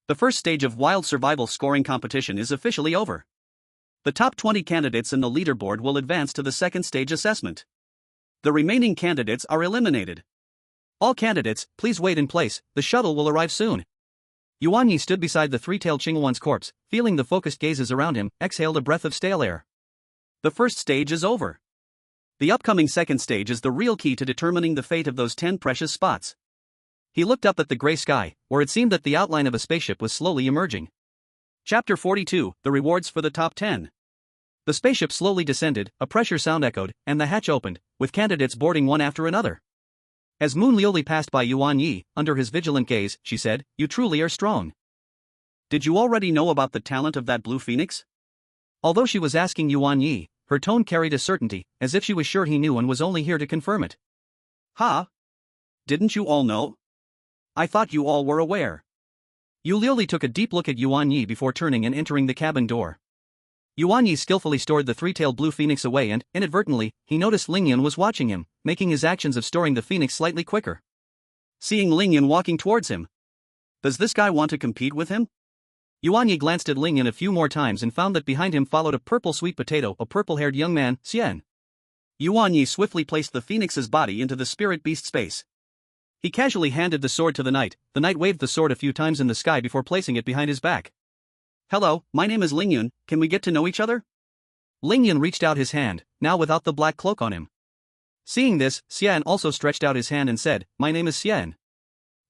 The first stage of wild survival scoring competition is officially over. The top 20 candidates in the leaderboard will advance to the second stage assessment. The remaining candidates are eliminated. All candidates, please wait in place, the shuttle will arrive soon. Yuan Ye stood beside the three-tailed Qing Yuan's corpse, feeling the focused gazes around him, exhaled a breath of stale air. The first stage is over. The upcoming second stage is the real key to determining the fate of those 10 precious spots. He looked up at the gray sky, where it seemed that the outline of a spaceship was slowly emerging. Chapter 42, The Rewards for the Top 10. The spaceship slowly descended, a pressure sound echoed, and the hatch opened, with candidates boarding one after another. As Moon Liuli passed by Yuan Ye, under his vigilant gaze, she said, "You truly are strong. Did you already know about the talent of that blue phoenix?" Although she was asking Yuan Ye, her tone carried a certainty, as if she was sure he knew and was only here to confirm it. "Ha? Didn't you all know? I thought you all were aware." Yu Liuli took a deep look at Yuan Ye before turning and entering the cabin door. Yuan Ye skillfully stored the three-tailed blue phoenix away and, inadvertently, he noticed Lingyun was watching him, making his actions of storing the phoenix slightly quicker. Seeing Lingyun walking towards him. Does this guy want to compete with him? Yuan Ye glanced at Lingyun a few more times and found that behind him followed a purple sweet potato, a purple-haired young man, Xian. Yuan Ye swiftly placed the phoenix's body into the spirit beast space. He casually handed the sword to the knight waved the sword a few times in the sky before placing it behind his back. "Hello, my name is Lingyun, can we get to know each other?" Lingyun reached out his hand, now without the black cloak on him. Seeing this, Xian also stretched out his hand and said, "My name is Xian.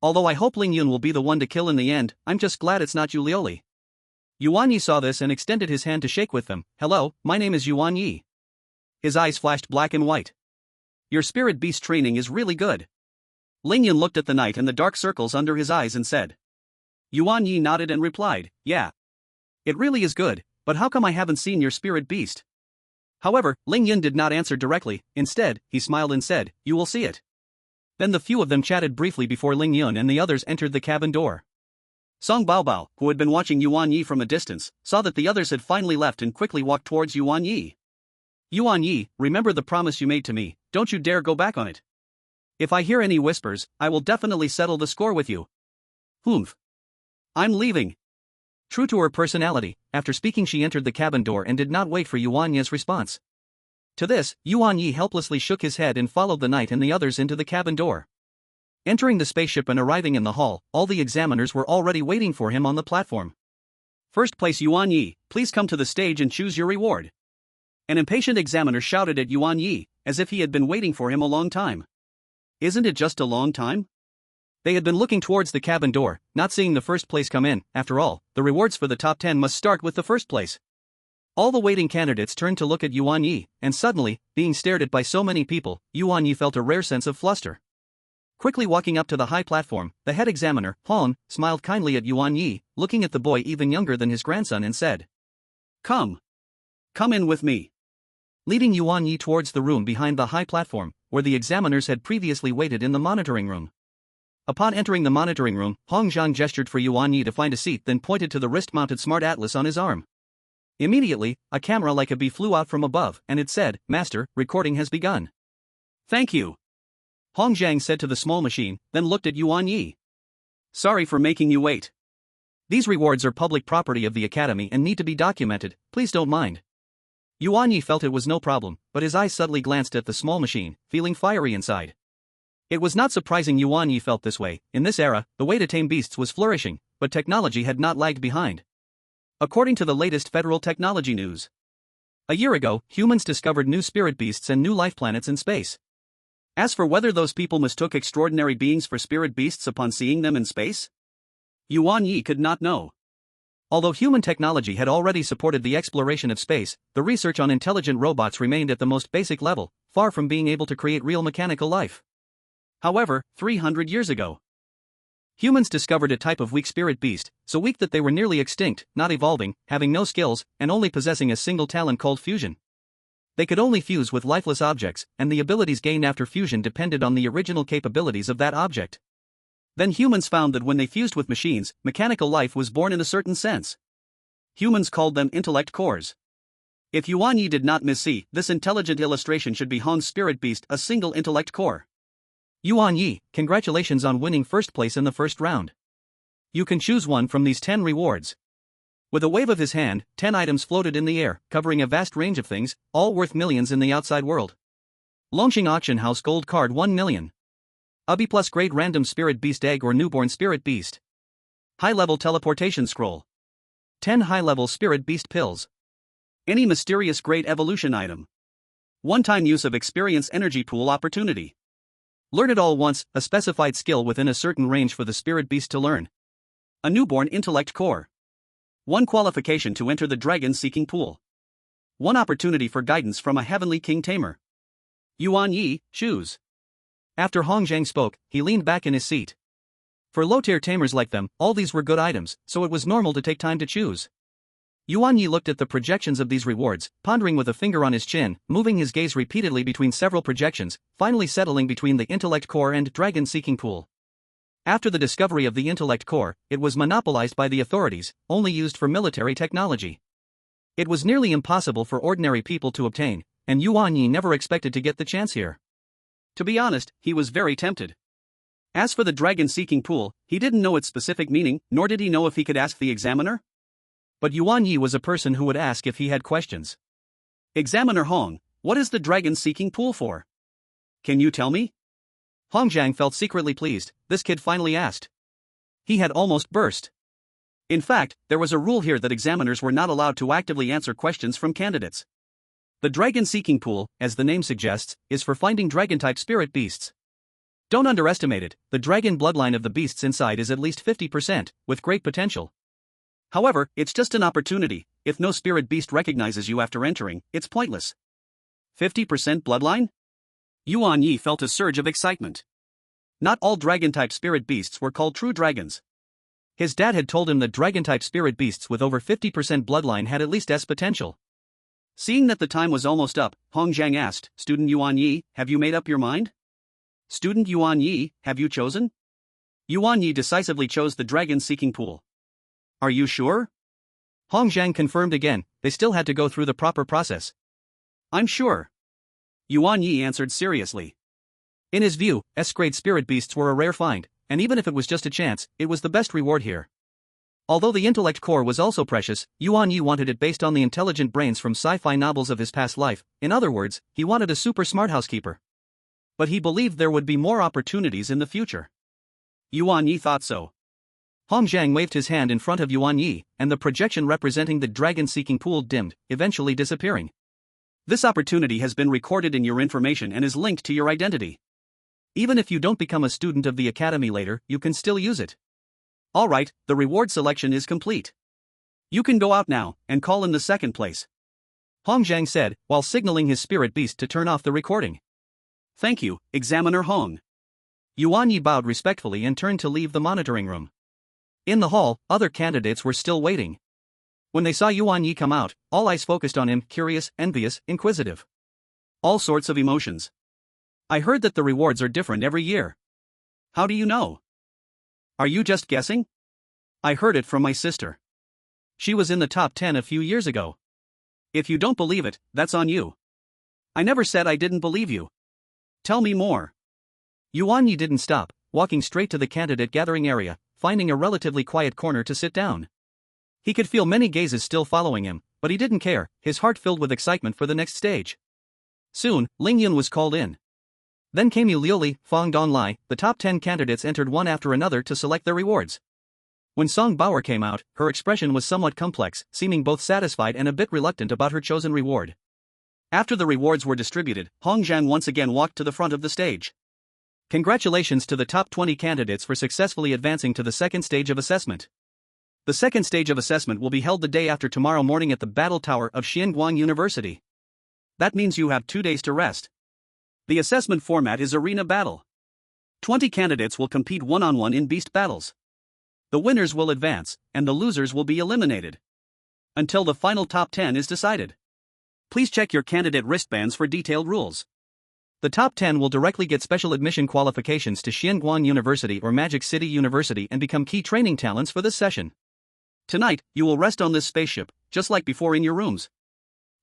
Although I hope Lingyun will be the one to kill in the end, I'm just glad it's not Yu Liuli." Yuan Ye saw this and extended his hand to shake with them. "Hello, my name is Yuan Ye." His eyes flashed black and white. "Your spirit beast training is really good." Lingyun looked at the knight and the dark circles under his eyes and said. Yuan Ye nodded and replied, "Yeah. It really is good, but how come I haven't seen your spirit beast?" However, Lingyun did not answer directly. Instead, he smiled and said, "You will see it." Then the few of them chatted briefly before Lingyun and the others entered the cabin door. Song Baobao, who had been watching Yuan Ye from a distance, saw that the others had finally left and quickly walked towards Yuan Ye. "Yuan Ye, remember the promise you made to me, don't you dare go back on it. If I hear any whispers, I will definitely settle the score with you." "Humph. I'm leaving." True to her personality, after speaking she entered the cabin door and did not wait for Yuan Ye's response. To this, Yuan Ye helplessly shook his head and followed the knight and the others into the cabin door. Entering the spaceship and arriving in the hall, all the examiners were already waiting for him on the platform. "First place Yuan Ye, please come to the stage and choose your reward." An impatient examiner shouted at Yuan Ye, as if he had been waiting for him a long time. Isn't it just a long time? They had been looking towards the cabin door, not seeing the first place come in. After all, the rewards for the top 10 must start with the first place. All the waiting candidates turned to look at Yuan Ye, and suddenly, being stared at by so many people, Yuan Ye felt a rare sense of fluster. Quickly walking up to the high platform, the head examiner, Han, smiled kindly at Yuan Ye, looking at the boy even younger than his grandson and said, Come in with me." Leading Yuan Ye towards the room behind the high platform, where the examiners had previously waited in the monitoring room. Upon entering the monitoring room, Hong Zhang gestured for Yuan Ye to find a seat, then pointed to the wrist-mounted smart atlas on his arm. Immediately, a camera like a bee flew out from above, and it said, "Master, recording has begun." "Thank you," Hong Zhang said to the small machine, then looked at Yuan Ye. "Sorry for making you wait. These rewards are public property of the Academy and need to be documented, please don't mind." Yuan Ye felt it was no problem, but his eyes subtly glanced at the small machine, feeling fiery inside. It was not surprising Yuan Ye felt this way. In this era, the way to tame beasts was flourishing, but technology had not lagged behind. According to the latest federal technology news, a year ago, humans discovered new spirit beasts and new life planets in space. As for whether those people mistook extraordinary beings for spirit beasts upon seeing them in space, Yuan Ye could not know. Although human technology had already supported the exploration of space, the research on intelligent robots remained at the most basic level, far from being able to create real mechanical life. However, 300 years ago, humans discovered a type of weak spirit beast, so weak that they were nearly extinct, not evolving, having no skills, and only possessing a single talent called fusion. They could only fuse with lifeless objects, and the abilities gained after fusion depended on the original capabilities of that object. Then humans found that when they fused with machines, mechanical life was born in a certain sense. Humans called them intellect cores. If Yuan Ye did not missee, this intelligent illustration should be Hong's spirit beast, a single intellect core. Yuan Ye, congratulations on winning first place in the first round. You can choose one from these 10 rewards. With a wave of his hand, 10 items floated in the air, covering a vast range of things, all worth millions in the outside world. Longxing Auction House Gold Card 1 million. A B+ grade random spirit beast egg or newborn spirit beast. High-level teleportation scroll. 10 high-level spirit beast pills. Any mysterious grade evolution item. One-time use of experience energy pool opportunity. Learn it all once, a specified skill within a certain range for the spirit beast to learn. A newborn intellect core. One qualification to enter the dragon seeking pool. One opportunity for guidance from a heavenly king tamer. Yuan Ye, choose. After Hong Zhang spoke, he leaned back in his seat. For low-tier tamers like them, all these were good items, so it was normal to take time to choose. Yuan Ye looked at the projections of these rewards, pondering with a finger on his chin, moving his gaze repeatedly between several projections, finally settling between the intellect core and dragon-seeking pool. After the discovery of the intellect core, it was monopolized by the authorities, only used for military technology. It was nearly impossible for ordinary people to obtain, and Yuan Ye never expected to get the chance here. To be honest, he was very tempted. As for the dragon-seeking pool, he didn't know its specific meaning, nor did he know if he could ask the examiner. But Yuan Ye was a person who would ask if he had questions. Examiner Hong, what is the dragon-seeking pool for? Can you tell me? Hong Zhang felt secretly pleased. This kid finally asked. He had almost burst. In fact, there was a rule here that examiners were not allowed to actively answer questions from candidates. The dragon-seeking pool, as the name suggests, is for finding dragon-type spirit beasts. Don't underestimate it, the dragon bloodline of the beasts inside is at least 50%, with great potential. However, it's just an opportunity. If no spirit beast recognizes you after entering, it's pointless. 50% bloodline? Yuan Ye felt a surge of excitement. Not all dragon-type spirit beasts were called true dragons. His dad had told him that dragon-type spirit beasts with over 50% bloodline had at least S potential. Seeing that the time was almost up, Hong Zhang asked, Student Yuan Ye, have you made up your mind? Student Yuan Ye, have you chosen? Yuan Ye decisively chose the dragon-seeking pool. Are you sure? Hong Zhang confirmed again, they still had to go through the proper process. I'm sure. Yuan Ye answered seriously. In his view, S-grade spirit beasts were a rare find, and even if it was just a chance, it was the best reward here. Although the intellect core was also precious, Yuan Ye wanted it based on the intelligent brains from sci-fi novels of his past life. In other words, he wanted a super smart housekeeper. But he believed there would be more opportunities in the future. Yuan Ye thought so. Hong Zhang waved his hand in front of Yuan Ye, and the projection representing the dragon-seeking pool dimmed, eventually disappearing. This opportunity has been recorded in your information and is linked to your identity. Even if you don't become a student of the academy later, you can still use it. Alright, the reward selection is complete. You can go out now, and call in the second place. Hong Zhang said, while signaling his spirit beast to turn off the recording. Thank you, Examiner Hong. Yuan Ye bowed respectfully and turned to leave the monitoring room. In the hall, other candidates were still waiting. When they saw Yuan Ye come out, all eyes focused on him, curious, envious, inquisitive. All sorts of emotions. I heard that the rewards are different every year. How do you know? Are you just guessing? I heard it from my sister. She was in the top 10 a few years ago. If you don't believe it, that's on you. I never said I didn't believe you. Tell me more. Yuan Ye didn't stop, walking straight to the candidate gathering area, finding a relatively quiet corner to sit down. He could feel many gazes still following him, but he didn't care, his heart filled with excitement for the next stage. Soon, Ling Yun was called in. Then came Yu Liuli, Fang Donlai. The top 10 candidates entered one after another to select their rewards. When Song Bauer came out, her expression was somewhat complex, seeming both satisfied and a bit reluctant about her chosen reward. After the rewards were distributed, Hong Zhang once again walked to the front of the stage. Congratulations to the top 20 candidates for successfully advancing to the second stage of assessment. The second stage of assessment will be held the day after tomorrow morning at the Battle Tower of Xianguang University. That means you have 2 days to rest. The assessment format is arena battle. 20 candidates will compete one-on-one in beast battles. The winners will advance, and the losers will be eliminated. Until the final top 10 is decided. Please check your candidate wristbands for detailed rules. The top 10 will directly get special admission qualifications to Xianguang University or Magic City University and become key training talents for this session. Tonight, you will rest on this spaceship, just like before in your rooms.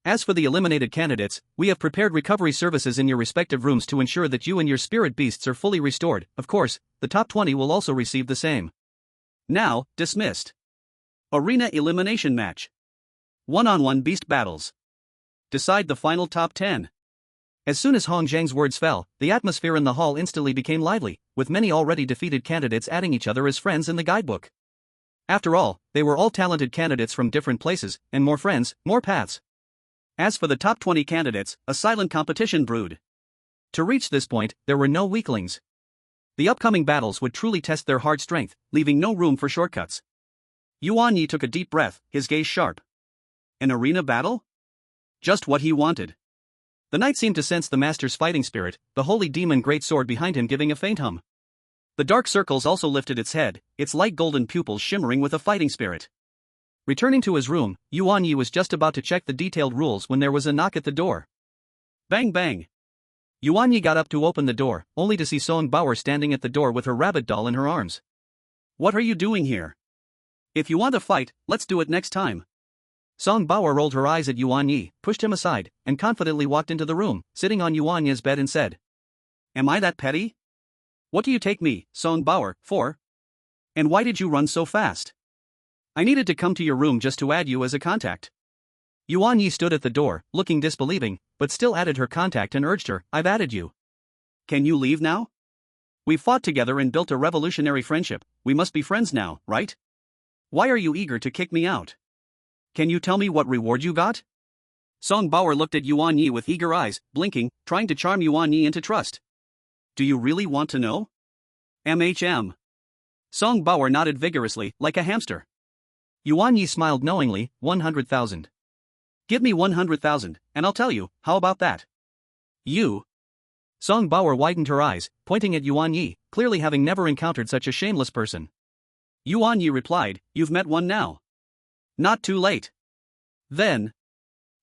As for the eliminated candidates, we have prepared recovery services in your respective rooms to ensure that you and your spirit beasts are fully restored. Of course, the top 20 will also receive the same. Now, dismissed. Arena elimination match. One-on-one beast battles. Decide the final top 10. As soon as Hong Zhang's words fell, the atmosphere in the hall instantly became lively, with many already defeated candidates adding each other as friends in the guidebook. After all, they were all talented candidates from different places, and more friends, more paths. As for the top 20 candidates, a silent competition brewed. To reach this point, there were no weaklings. The upcoming battles would truly test their hard strength, leaving no room for shortcuts. Yuan Ye took a deep breath, his gaze sharp. An arena battle? Just what he wanted. The knight seemed to sense the master's fighting spirit, the holy demon great sword behind him giving a faint hum. The dark circles also lifted its head, its light golden pupils shimmering with a fighting spirit. Returning to his room, Yuan Ye was just about to check the detailed rules when there was a knock at the door. Bang bang. Yuan Ye got up to open the door, only to see Song Bauer standing at the door with her rabbit doll in her arms. What are you doing here? If you want to fight, let's do it next time. Song Bauer rolled her eyes at Yuan Ye, pushed him aside, and confidently walked into the room, sitting on Yuan Ye's bed and said, Am I that petty? What do you take me, Song Bauer, for? And why did you run so fast? I needed to come to your room just to add you as a contact. Yuan Ye stood at the door, looking disbelieving, but still added her contact and urged her, I've added you. Can you leave now? We've fought together and built a revolutionary friendship, we must be friends now, right? Why are you eager to kick me out? Can you tell me what reward you got? Song Bauer looked at Yuan Ye with eager eyes, blinking, trying to charm Yuan Ye into trust. Do you really want to know? MHM. Song Bauer nodded vigorously, like a hamster. Yuan Ye smiled knowingly, 100,000. Give me 100,000, and I'll tell you, how about that? You? Song Bauer widened her eyes, pointing at Yuan Ye, clearly having never encountered such a shameless person. Yuan Ye replied, You've met one now. Not too late. Then.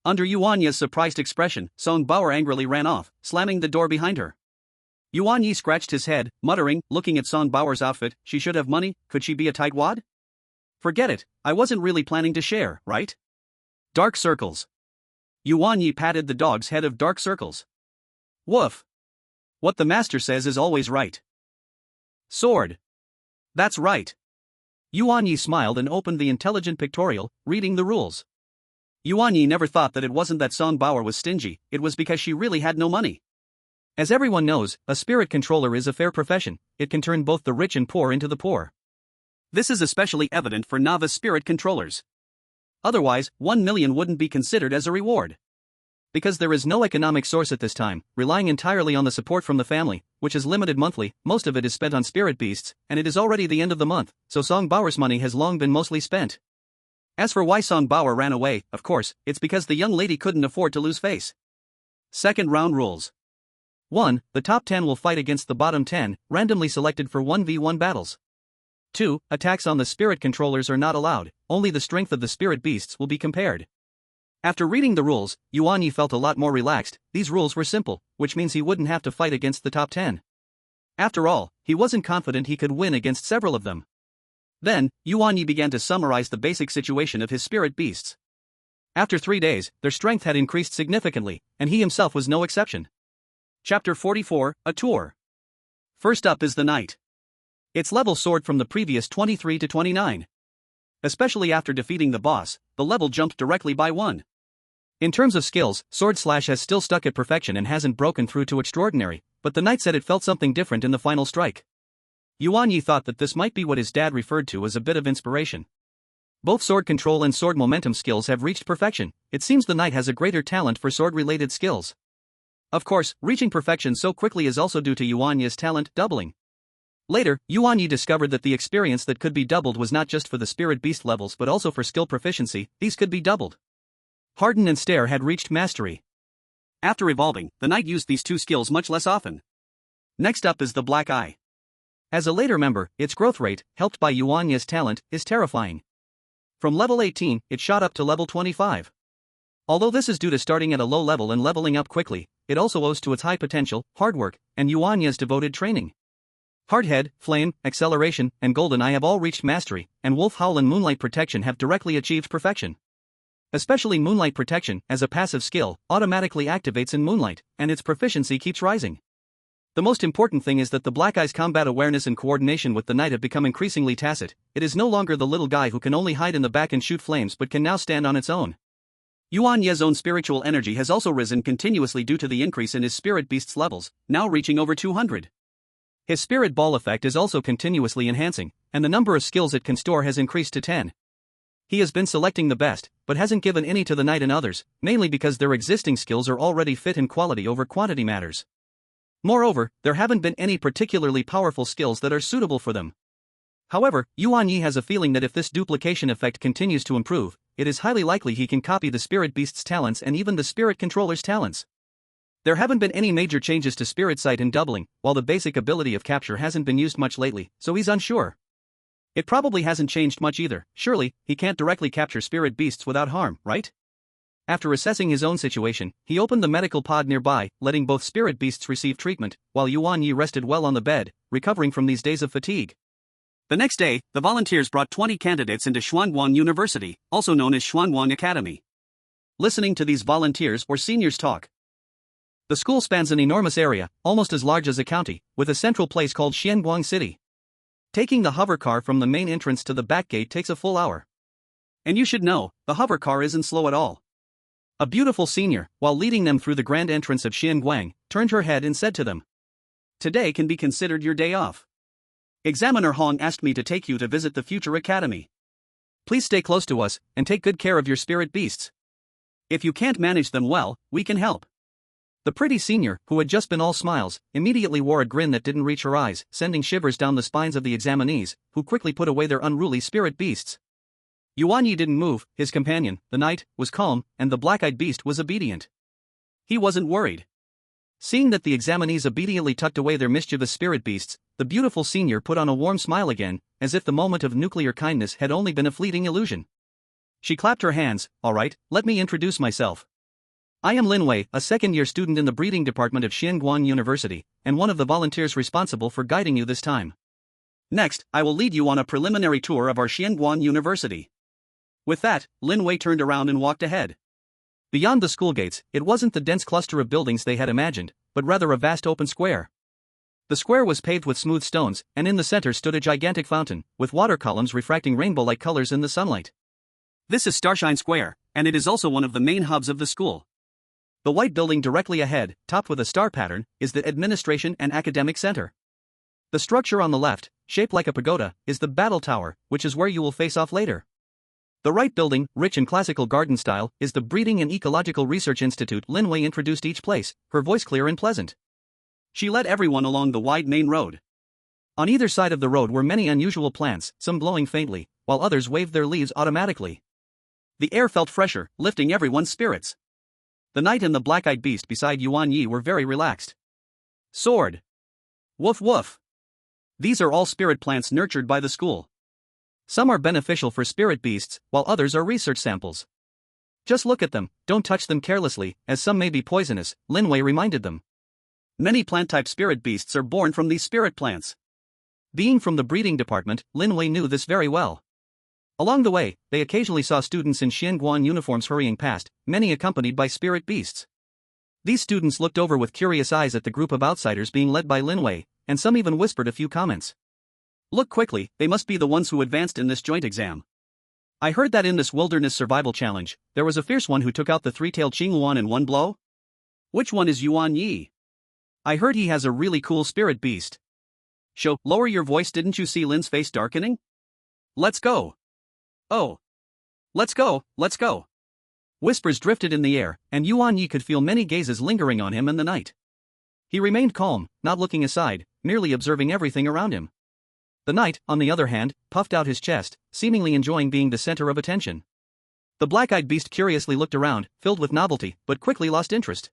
Under Yuan Ye's surprised expression, Song Bauer angrily ran off, slamming the door behind her. Yuan Ye scratched his head, muttering, looking at Song Bauer's outfit, she should have money, could she be a tightwad? Forget it, I wasn't really planning to share, right? Dark circles. Yuan Ye patted the dog's head of dark circles. Woof. What the master says is always right. Sword. That's right. Yuan Ye smiled and opened the intelligent pictorial, reading the rules. Yuan Ye never thought that it wasn't that Song Bauer was stingy, it was because she really had no money. As everyone knows, a spirit controller is a fair profession, it can turn both the rich and poor into the poor. This is especially evident for novice spirit controllers. Otherwise, 1 million wouldn't be considered as a reward. Because there is no economic source at this time, relying entirely on the support from the family, which is limited monthly, most of it is spent on spirit beasts, and it is already the end of the month, so Song Bauer's money has long been mostly spent. As for why Song Bauer ran away, of course, it's because the young lady couldn't afford to lose face. Second round rules. 1. The top 10 will fight against the bottom 10, randomly selected for 1v1 battles. 2. Attacks on the spirit controllers are not allowed, only the strength of the spirit beasts will be compared. After reading the rules, Yuan Ye felt a lot more relaxed, these rules were simple, which means he wouldn't have to fight against the top 10. After all, he wasn't confident he could win against several of them. Then, Yuan Ye began to summarize the basic situation of his spirit beasts. After 3 days, their strength had increased significantly, and he himself was no exception. Chapter 44, A Tour. First up is the knight. Its level soared from the previous 23 to 29. Especially after defeating the boss, the level jumped directly by 1. In terms of skills, Sword Slash has still stuck at perfection and hasn't broken through to extraordinary, but the knight said it felt something different in the final strike. Yuan Ye thought that this might be what his dad referred to as a bit of inspiration. Both sword control and sword momentum skills have reached perfection, it seems the knight has a greater talent for sword-related skills. Of course, reaching perfection so quickly is also due to Yuan Ye's talent doubling. Later, Yuan Ye discovered that the experience that could be doubled was not just for the spirit beast levels but also for skill proficiency, these could be doubled. Harden and Stare had reached mastery. After evolving, the knight used these two skills much less often. Next up is the Black Eye. As a later member, its growth rate, helped by Yuan Ye's talent, is terrifying. From level 18, it shot up to level 25. Although this is due to starting at a low level and leveling up quickly, it also owes to its high potential, hard work, and Yuan Ye's devoted training. Hardhead, Flame, Acceleration, and Golden Eye have all reached mastery, and Wolf Howl and Moonlight Protection have directly achieved perfection. Especially Moonlight Protection, as a passive skill, automatically activates in Moonlight, and its proficiency keeps rising. The most important thing is that the Black Eye's combat awareness and coordination with the knight have become increasingly tacit, it is no longer the little guy who can only hide in the back and shoot flames but can now stand on its own. Yuan Ye's own spiritual energy has also risen continuously due to the increase in his spirit beast's levels, now reaching over 200. His spirit ball effect is also continuously enhancing, and the number of skills it can store has increased to 10. He has been selecting the best, but hasn't given any to the knight and others, mainly because their existing skills are already fit and quality over quantity matters. Moreover, there haven't been any particularly powerful skills that are suitable for them. However, Yuan Ye has a feeling that if this duplication effect continues to improve, it is highly likely he can copy the spirit beast's talents and even the spirit controller's talents. There haven't been any major changes to spirit sight and doubling, while the basic ability of capture hasn't been used much lately, so he's unsure. It probably hasn't changed much either. Surely, he can't directly capture spirit beasts without harm, right? After assessing his own situation, he opened the medical pod nearby, letting both spirit beasts receive treatment, while Yuan Ye rested well on the bed, recovering from these days of fatigue. The next day, the volunteers brought 20 candidates into Xuanguang University, also known as Xuanguang Academy. Listening to these volunteers or seniors talk. The school spans an enormous area, almost as large as a county, with a central place called Xianguang City. Taking the hover car from the main entrance to the back gate takes a full hour. And you should know, the hover car isn't slow at all. A beautiful senior, while leading them through the grand entrance of Xianguang, turned her head and said to them, "Today can be considered your day off. Examiner Hong asked me to take you to visit the future academy. Please stay close to us, and take good care of your spirit beasts. If you can't manage them well, we can help." The pretty senior, who had just been all smiles, immediately wore a grin that didn't reach her eyes, sending shivers down the spines of the examinees, who quickly put away their unruly spirit beasts. Yuan Ye didn't move, his companion, the knight, was calm, and the black-eyed beast was obedient. He wasn't worried. Seeing that the examinees obediently tucked away their mischievous spirit beasts, the beautiful senior put on a warm smile again, as if the moment of nuclear kindness had only been a fleeting illusion. She clapped her hands. "All right, let me introduce myself. I am Lin Wei, a second-year student in the breeding department of Xianguang University, and one of the volunteers responsible for guiding you this time. Next, I will lead you on a preliminary tour of our Xianguang University." With that, Lin Wei turned around and walked ahead. Beyond the school gates, it wasn't the dense cluster of buildings they had imagined, but rather a vast open square. The square was paved with smooth stones, and in the center stood a gigantic fountain, with water columns refracting rainbow-like colors in the sunlight. This is Starshine Square, and it is also one of the main hubs of the school. The white building directly ahead, topped with a star pattern, is the Administration and Academic Center. The structure on the left, shaped like a pagoda, is the Battle Tower, which is where you will face off later. The right building, rich in classical garden style, is the Breeding and Ecological Research Institute. Lin Wei introduced each place, her voice clear and pleasant. She led everyone along the wide main road. On either side of the road were many unusual plants, some glowing faintly, while others waved their leaves automatically. The air felt fresher, lifting everyone's spirits. The knight and the black-eyed beast beside Yuan Ye were very relaxed. Sword. Woof woof. These are all spirit plants nurtured by the school. Some are beneficial for spirit beasts, while others are research samples. Just look at them, don't touch them carelessly, as some may be poisonous, Lin Wei reminded them. Many plant-type spirit beasts are born from these spirit plants. Being from the breeding department, Lin Wei knew this very well. Along the way, they occasionally saw students in Xianguang uniforms hurrying past, many accompanied by spirit beasts. These students looked over with curious eyes at the group of outsiders being led by Lin Wei, and some even whispered a few comments. "Look quickly, they must be the ones who advanced in this joint exam. I heard that in this wilderness survival challenge, there was a fierce one who took out the three-tailed Qingyuan in one blow? Which one is Yuan Ye? I heard he has a really cool spirit beast. Lower your voice, didn't you see Lin's face darkening? Let's go. Oh. Let's go, let's go." Whispers drifted in the air, and Yuan Ye could feel many gazes lingering on him in the night. He remained calm, not looking aside, merely observing everything around him. The knight, on the other hand, puffed out his chest, seemingly enjoying being the center of attention. The black-eyed beast curiously looked around, filled with novelty, but quickly lost interest.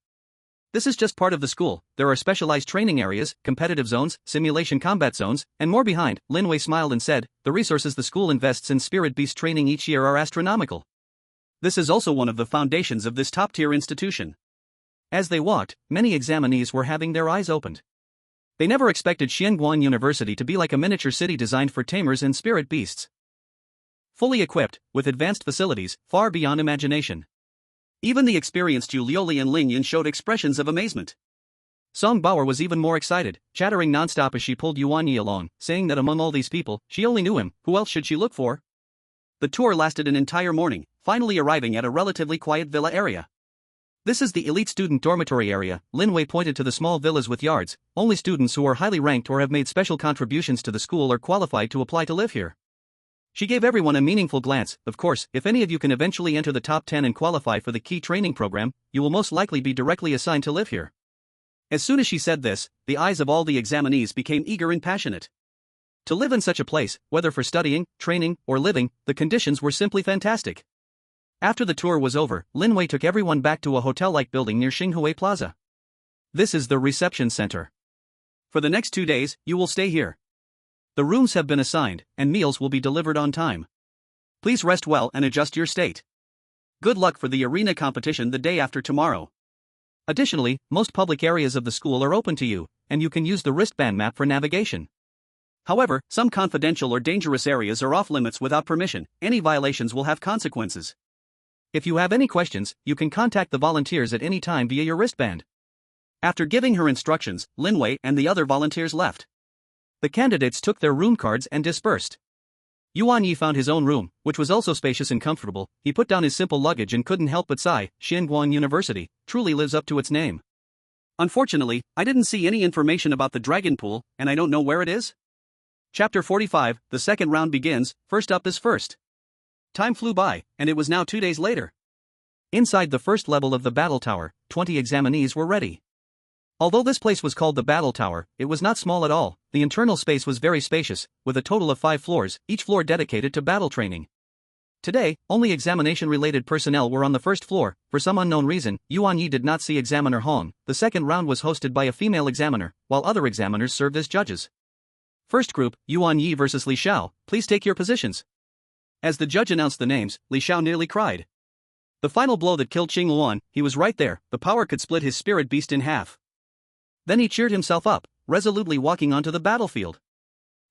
This is just part of the school. There are specialized training areas, competitive zones, simulation combat zones, and more behind. Lin Wei smiled and said, "The resources the school invests in spirit beast training each year are astronomical. This is also one of the foundations of this top-tier institution." As they walked, many examinees were having their eyes opened. They never expected Xianguang University to be like a miniature city designed for tamers and spirit beasts. Fully equipped, with advanced facilities, far beyond imagination. Even the experienced Yu Liuli and Ling Yin showed expressions of amazement. Song Bauer was even more excited, chattering nonstop as she pulled Yuan Ye along, saying that among all these people, she only knew him. Who else should she look for? The tour lasted an entire morning, finally arriving at a relatively quiet villa area. "This is the elite student dormitory area," Lin Wei pointed to the small villas with yards. "Only students who are highly ranked or have made special contributions to the school are qualified to apply to live here." She gave everyone a meaningful glance. "Of course, if any of you can eventually enter the top 10 and qualify for the key training program, you will most likely be directly assigned to live here." As soon as she said this, the eyes of all the examinees became eager and passionate. To live in such a place, whether for studying, training, or living, the conditions were simply fantastic. After the tour was over, Lin Wei took everyone back to a hotel-like building near Xinghua Plaza. This is the reception center. For the next 2 days, you will stay here. The rooms have been assigned, and meals will be delivered on time. Please rest well and adjust your state. Good luck for the arena competition the day after tomorrow. Additionally, most public areas of the school are open to you, and you can use the wristband map for navigation. However, some confidential or dangerous areas are off limits without permission. Any violations will have consequences. If you have any questions, you can contact the volunteers at any time via your wristband. After giving her instructions, Lin Wei and the other volunteers left. The candidates took their room cards and dispersed. Yuan Ye found his own room, which was also spacious and comfortable. He put down his simple luggage and couldn't help but sigh. Xinguang University truly lives up to its name. Unfortunately, I didn't see any information about the dragon pool, and I don't know where it is. Chapter 45, the second round begins. First up is first. Time flew by, and it was now 2 days later. Inside the first level of the battle tower, 20 examinees were ready. Although this place was called the battle tower, it was not small at all. The internal space was very spacious, with a total of 5 floors, each floor dedicated to battle training. Today, only examination-related personnel were on the first floor. For some unknown reason, Yuan Ye did not see Examiner Hong. The second round was hosted by a female examiner, while other examiners served as judges. First group, Yuan Ye versus Li Xiao, please take your positions. As the judge announced the names, Li Xiao nearly cried. The final blow that killed Qing Luan, he was right there. The power could split his spirit beast in half. Then he cheered himself up, resolutely walking onto the battlefield.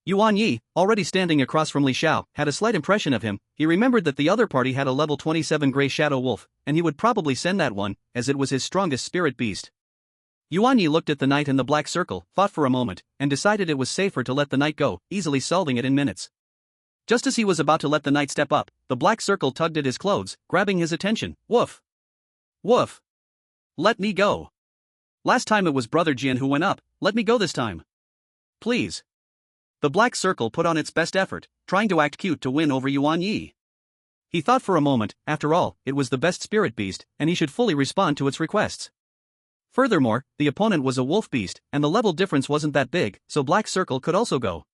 Yuan Ye, already standing across from Li Xiao, had a slight impression of him. He remembered that the other party had a level 27 Grey Shadow Wolf, and he would probably send that one, as it was his strongest spirit beast. Yuan Ye looked at the knight in the black circle, thought for a moment, and decided it was safer to let the knight go, easily solving it in minutes. Just as he was about to let the knight step up, the black circle tugged at his clothes, grabbing his attention. Woof! Woof! Let me go! Last time it was Brother Jian who went up, let me go this time. Please. The black circle put on its best effort, trying to act cute to win over Yuan Ye. He thought for a moment, after all, it was the best spirit beast, and he should fully respond to its requests. Furthermore, the opponent was a wolf beast, and the level difference wasn't that big, so black circle could also go.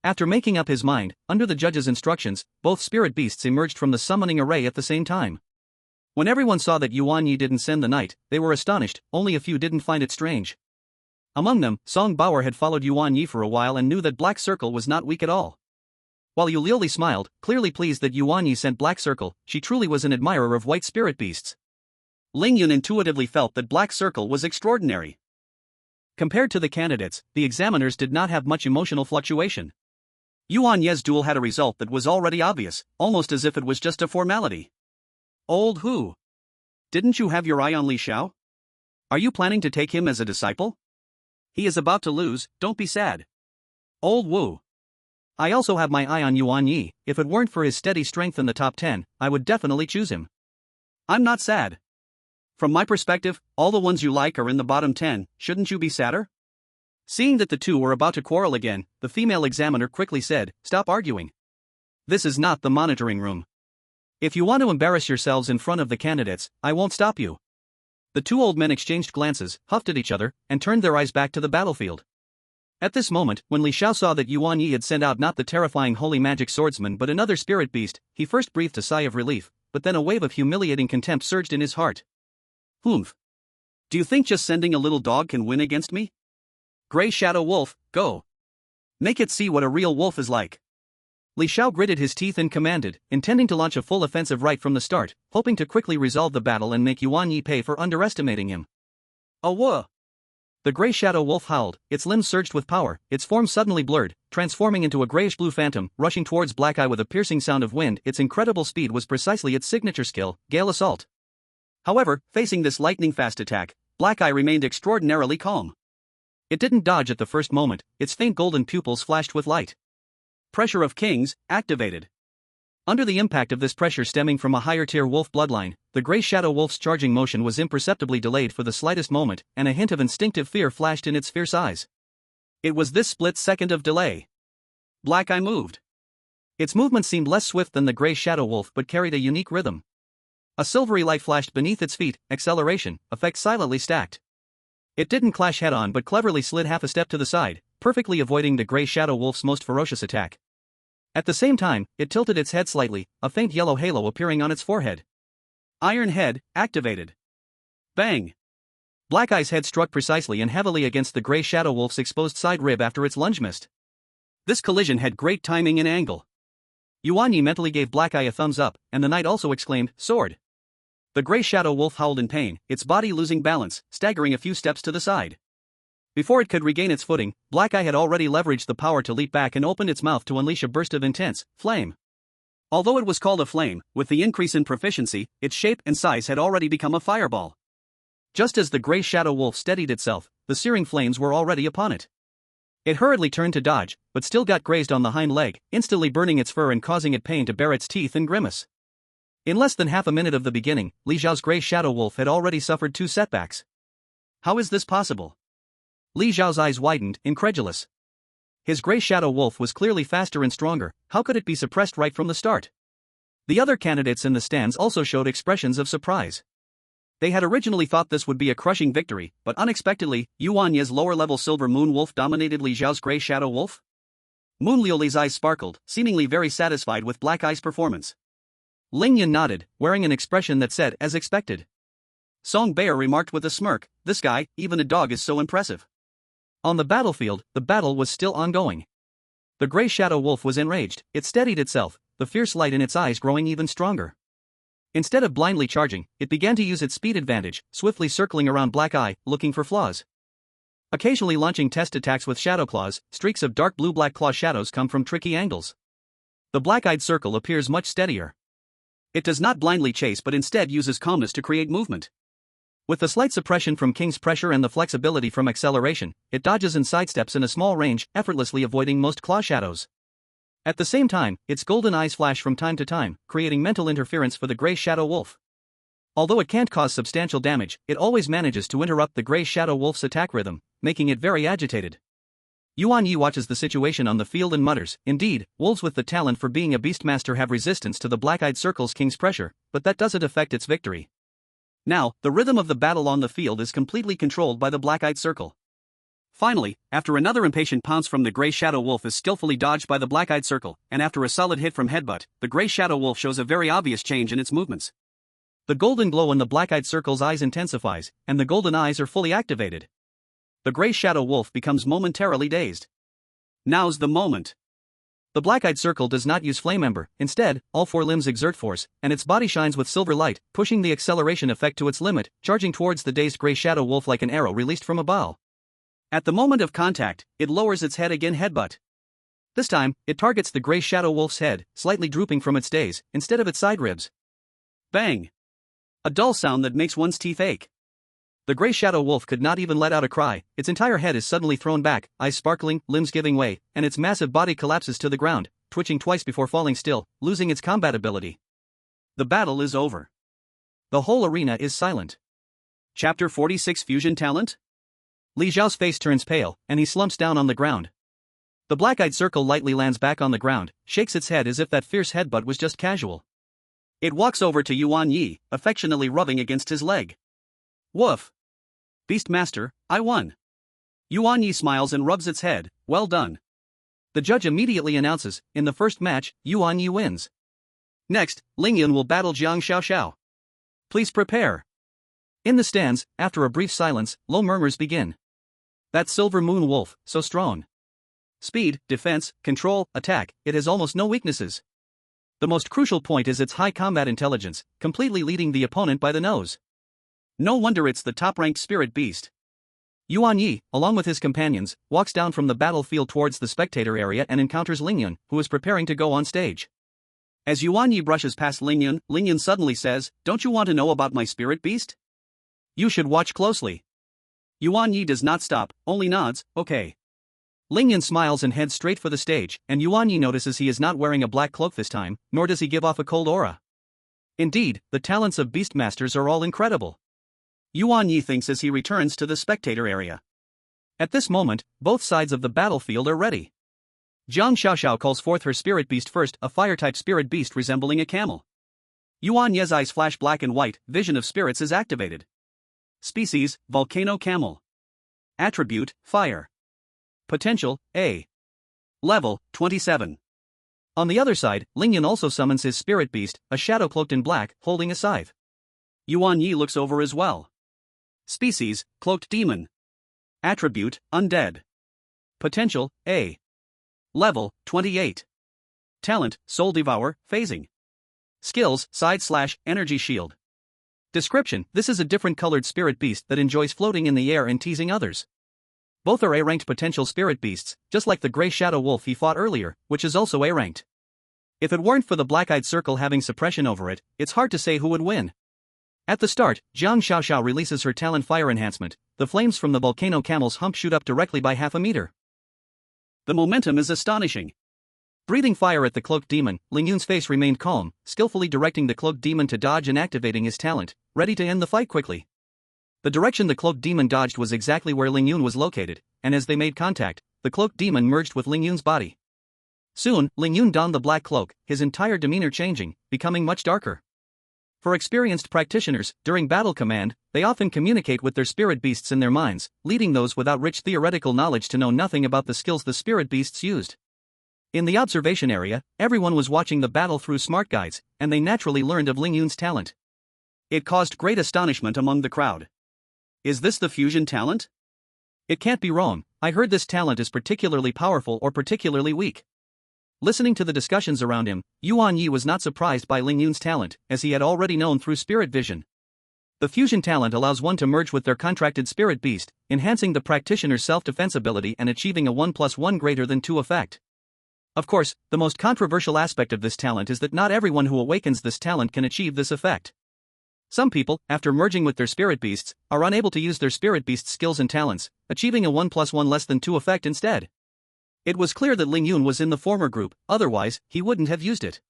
After making up his mind, under the judge's instructions, both spirit beasts emerged from the summoning array at the same time. When everyone saw that Yuan Ye didn't send the knight, they were astonished. Only a few didn't find it strange. Among them, Song Bauer had followed Yuan Ye for a while and knew that Black Circle was not weak at all. While Yu Liuli smiled, clearly pleased that Yuan Ye sent Black Circle, she truly was an admirer of white spirit beasts. Ling Yun intuitively felt that Black Circle was extraordinary. Compared to the candidates, the examiners did not have much emotional fluctuation. Yuan Ye's duel had a result that was already obvious, almost as if it was just a formality. Old who? Didn't you have your eye on Li Xiao? Are you planning to take him as a disciple? He is about to lose, don't be sad. Old Wu. I also have my eye on Yuan Ye. If it weren't for his steady strength in the top 10, I would definitely choose him. I'm not sad. From my perspective, all the ones you like are in the bottom 10, shouldn't you be sadder? Seeing that the two were about to quarrel again, the female examiner quickly said, "Stop arguing. This is not the monitoring room. If you want to embarrass yourselves in front of the candidates, I won't stop you." The two old men exchanged glances, huffed at each other, and turned their eyes back to the battlefield. At this moment, when Li Xiao saw that Yuan Ye had sent out not the terrifying holy magic swordsman but another spirit beast, he first breathed a sigh of relief, but then a wave of humiliating contempt surged in his heart. Humph. Do you think just sending a little dog can win against me? Grey Shadow Wolf, go. Make it see what a real wolf is like. Li Xiao gritted his teeth and commanded, intending to launch a full offensive right from the start, hoping to quickly resolve the battle and make Yuan Ye pay for underestimating him. Awah! The Grey Shadow Wolf howled, its limbs surged with power, its form suddenly blurred, transforming into a grayish-blue phantom, rushing towards Black Eye with a piercing sound of wind. Its incredible speed was precisely its signature skill, Gale Assault. However, facing this lightning-fast attack, Black Eye remained extraordinarily calm. It didn't dodge at the first moment, its faint golden pupils flashed with light. Pressure of Kings, activated. Under the impact of this pressure stemming from a higher-tier wolf bloodline, the Grey Shadow Wolf's charging motion was imperceptibly delayed for the slightest moment, and a hint of instinctive fear flashed in its fierce eyes. It was this split second of delay. Black Eye moved. Its movement seemed less swift than the Grey Shadow Wolf but carried a unique rhythm. A silvery light flashed beneath its feet, acceleration, effect silently stacked. It didn't clash head-on but cleverly slid half a step to the side, perfectly avoiding the Grey Shadow Wolf's most ferocious attack. At the same time, it tilted its head slightly, a faint yellow halo appearing on its forehead. Iron Head, activated. Bang! Black Eye's head struck precisely and heavily against the gray Shadow Wolf's exposed side rib after its lunge missed. This collision had great timing and angle. Yuan Ye mentally gave Black Eye a thumbs up, and the knight also exclaimed, "Sword!" The gray Shadow Wolf howled in pain, its body losing balance, staggering a few steps to the side. Before it could regain its footing, Black Eye had already leveraged the power to leap back and opened its mouth to unleash a burst of intense flame. Although it was called a flame, with the increase in proficiency, its shape and size had already become a fireball. Just as the gray Shadow Wolf steadied itself, the searing flames were already upon it. It hurriedly turned to dodge, but still got grazed on the hind leg, instantly burning its fur and causing it pain to bare its teeth and grimace. In less than half a minute of the beginning, Li Zhao's gray Shadow Wolf had already suffered 2 setbacks. How is this possible? Li Zhao's eyes widened, incredulous. His gray Shadow Wolf was clearly faster and stronger, how could it be suppressed right from the start? The other candidates in the stands also showed expressions of surprise. They had originally thought this would be a crushing victory, but unexpectedly, Yuan Ye's lower-level Silver Moon Wolf dominated Li Zhao's gray Shadow Wolf. Moon Liuli's eyes sparkled, seemingly very satisfied with Black Eye's performance. Lingyan nodded, wearing an expression that said, as expected. Song Bear remarked with a smirk, "This guy, even a dog is so impressive." On the battlefield, the battle was still ongoing. The gray Shadow Wolf was enraged, it steadied itself, the fierce light in its eyes growing even stronger. Instead of blindly charging, it began to use its speed advantage, swiftly circling around Black Eye, looking for flaws. Occasionally launching test attacks with shadow claws, streaks of dark blue-black claw shadows come from tricky angles. The black-eyed circle appears much steadier. It does not blindly chase but instead uses calmness to create movement. With the slight suppression from King's pressure and the flexibility from acceleration, it dodges and sidesteps in a small range, effortlessly avoiding most claw shadows. At the same time, its golden eyes flash from time to time, creating mental interference for the gray Shadow Wolf. Although it can't cause substantial damage, it always manages to interrupt the gray Shadow Wolf's attack rhythm, making it very agitated. Yuan Ye watches the situation on the field and mutters, "Indeed, wolves with the talent for being a Beastmaster have resistance to the black-eyed circle's King's pressure, but that doesn't affect its victory." Now, the rhythm of the battle on the field is completely controlled by the black-eyed circle. Finally, after another impatient pounce from the gray Shadow Wolf is skillfully dodged by the black-eyed circle, and after a solid hit from Headbutt, the gray Shadow Wolf shows a very obvious change in its movements. The golden glow in the black-eyed circle's eyes intensifies, and the golden eyes are fully activated. The gray Shadow Wolf becomes momentarily dazed. Now's the moment. The black-eyed circle does not use Flame Ember, instead, all 4 limbs exert force, and its body shines with silver light, pushing the acceleration effect to its limit, charging towards the dazed gray Shadow Wolf like an arrow released from a bow. At the moment of contact, it lowers its head again Headbutt. This time, it targets the gray Shadow Wolf's head, slightly drooping from its daze, instead of its side ribs. Bang! A dull sound that makes one's teeth ache. The gray Shadow Wolf could not even let out a cry, its entire head is suddenly thrown back, eyes sparkling, limbs giving way, and its massive body collapses to the ground, twitching twice before falling still, losing its combat ability. The battle is over. The whole arena is silent. Chapter 46 Fusion Talent? Li Zhao's face turns pale, and he slumps down on the ground. The black-eyed circle lightly lands back on the ground, shakes its head as if that fierce headbutt was just casual. It walks over to Yuan Ye, affectionately rubbing against his leg. "Woof! Beastmaster, I won." Yuan Ye smiles and rubs its head, "Well done." The judge immediately announces, in the first match, Yuan Ye wins. Next, Lingyan will battle Jiang Xiaoxiao. Please prepare. In the stands, after a brief silence, low murmurs begin. That Silver Moon Wolf, so strong. Speed, defense, control, attack, it has almost no weaknesses. The most crucial point is its high combat intelligence, completely leading the opponent by the nose. No wonder it's the top-ranked spirit beast. Yuan Ye, along with his companions, walks down from the battlefield towards the spectator area and encounters Lingyan, who is preparing to go on stage. As Yuan Ye brushes past Lingyan, Lingyan suddenly says, "Don't you want to know about my spirit beast? You should watch closely." Yuan Ye does not stop, only nods, "Okay." Lingyan smiles and heads straight for the stage, and Yuan Ye notices he is not wearing a black cloak this time, nor does he give off a cold aura. Indeed, the talents of Beastmasters are all incredible. Yuan Ye thinks as he returns to the spectator area. At this moment, both sides of the battlefield are ready. Jiang Xiaoxiao calls forth her spirit beast first, a fire-type spirit beast resembling a camel. Yuan Ye's eyes flash black and white, vision of spirits is activated. Species, Volcano Camel. Attribute, Fire. Potential, A. Level, 27. On the other side, Lingyan also summons his spirit beast, a shadow cloaked in black, holding a scythe. Yuan Ye looks over as well. Species, cloaked demon. Attribute, undead. Potential, A. Level, 28. Talent, soul devour, phasing. Skills, side/energy shield. Description: this is a different colored spirit beast that enjoys floating in the air and teasing others. Both are A-ranked potential spirit beasts, just like the gray shadow wolf he fought earlier, which is also A-ranked. If it weren't for the black-eyed circle having suppression over it, it's hard to say who would win. At the start, Jiang Xiaoxiao releases her talent fire enhancement. The flames from the volcano camel's hump shoot up directly by half a meter. The momentum is astonishing. Breathing fire at the cloaked demon, Ling Yun's face remained calm, skillfully directing the cloaked demon to dodge and activating his talent, ready to end the fight quickly. The direction the cloaked demon dodged was exactly where Ling Yun was located, and as they made contact, the cloaked demon merged with Ling Yun's body. Soon, Ling Yun donned the black cloak, his entire demeanor changing, becoming much darker. For experienced practitioners, during battle command, they often communicate with their spirit beasts in their minds, leading those without rich theoretical knowledge to know nothing about the skills the spirit beasts used. In the observation area, everyone was watching the battle through smart guides, and they naturally learned of Ling Yun's talent. It caused great astonishment among the crowd. Is this the fusion talent? It can't be wrong. I heard this talent is particularly powerful or particularly weak. Listening to the discussions around him, Yuan Ye was not surprised by Ling Yun's talent, as he had already known through spirit vision. The fusion talent allows one to merge with their contracted spirit beast, enhancing the practitioner's self-defense ability and achieving a 1+1 greater than 2 effect. Of course, the most controversial aspect of this talent is that not everyone who awakens this talent can achieve this effect. Some people, after merging with their spirit beasts, are unable to use their spirit beast skills and talents, achieving a 1+1 less than 2 effect instead. It was clear that Ling Yun was in the former group, otherwise, he wouldn't have used it.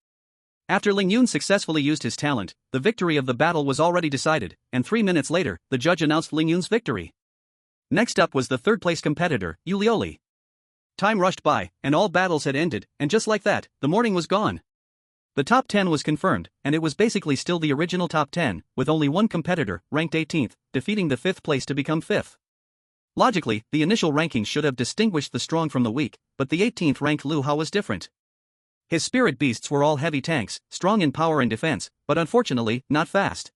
After Ling Yun successfully used his talent, the victory of the battle was already decided, and 3 minutes later, the judge announced Ling Yun's victory. Next up was the third-place competitor, Yu Lioli. Time rushed by, and all battles had ended, and just like that, the morning was gone. The top 10 was confirmed, and it was basically still the original top 10, with only one competitor, ranked 18th, defeating the 5th place to become 5th. Logically, the initial rankings should have distinguished the strong from the weak, but the 18th ranked Lu Hao was different. His spirit beasts were all heavy tanks, strong in power and defense, but unfortunately, not fast.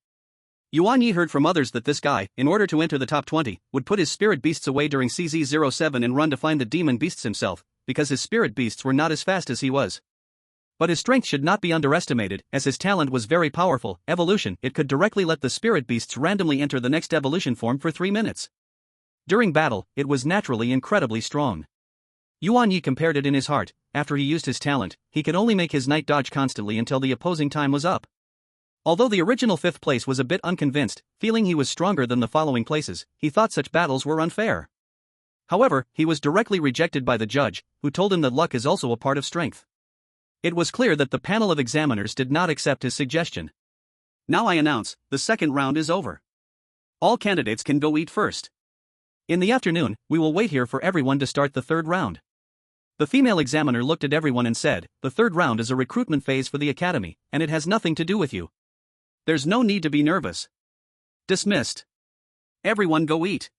Yuan Ye heard from others that this guy, in order to enter the top 20, would put his spirit beasts away during CZ07 and run to find the demon beasts himself, because his spirit beasts were not as fast as he was. But his strength should not be underestimated, as his talent was very powerful. Evolution, it could directly let the spirit beasts randomly enter the next evolution form for 3 minutes. During battle, it was naturally incredibly strong. Yuan Ye compared it in his heart. After he used his talent, he could only make his knight dodge constantly until the opposing time was up. Although the original 5th place was a bit unconvinced, feeling he was stronger than the following places, he thought such battles were unfair. However, he was directly rejected by the judge, who told him that luck is also a part of strength. It was clear that the panel of examiners did not accept his suggestion. Now I announce, the second round is over. All candidates can go eat first. In the afternoon, we will wait here for everyone to start the third round. The female examiner looked at everyone and said, the third round is a recruitment phase for the academy, and it has nothing to do with you. There's no need to be nervous. Dismissed. Everyone go eat.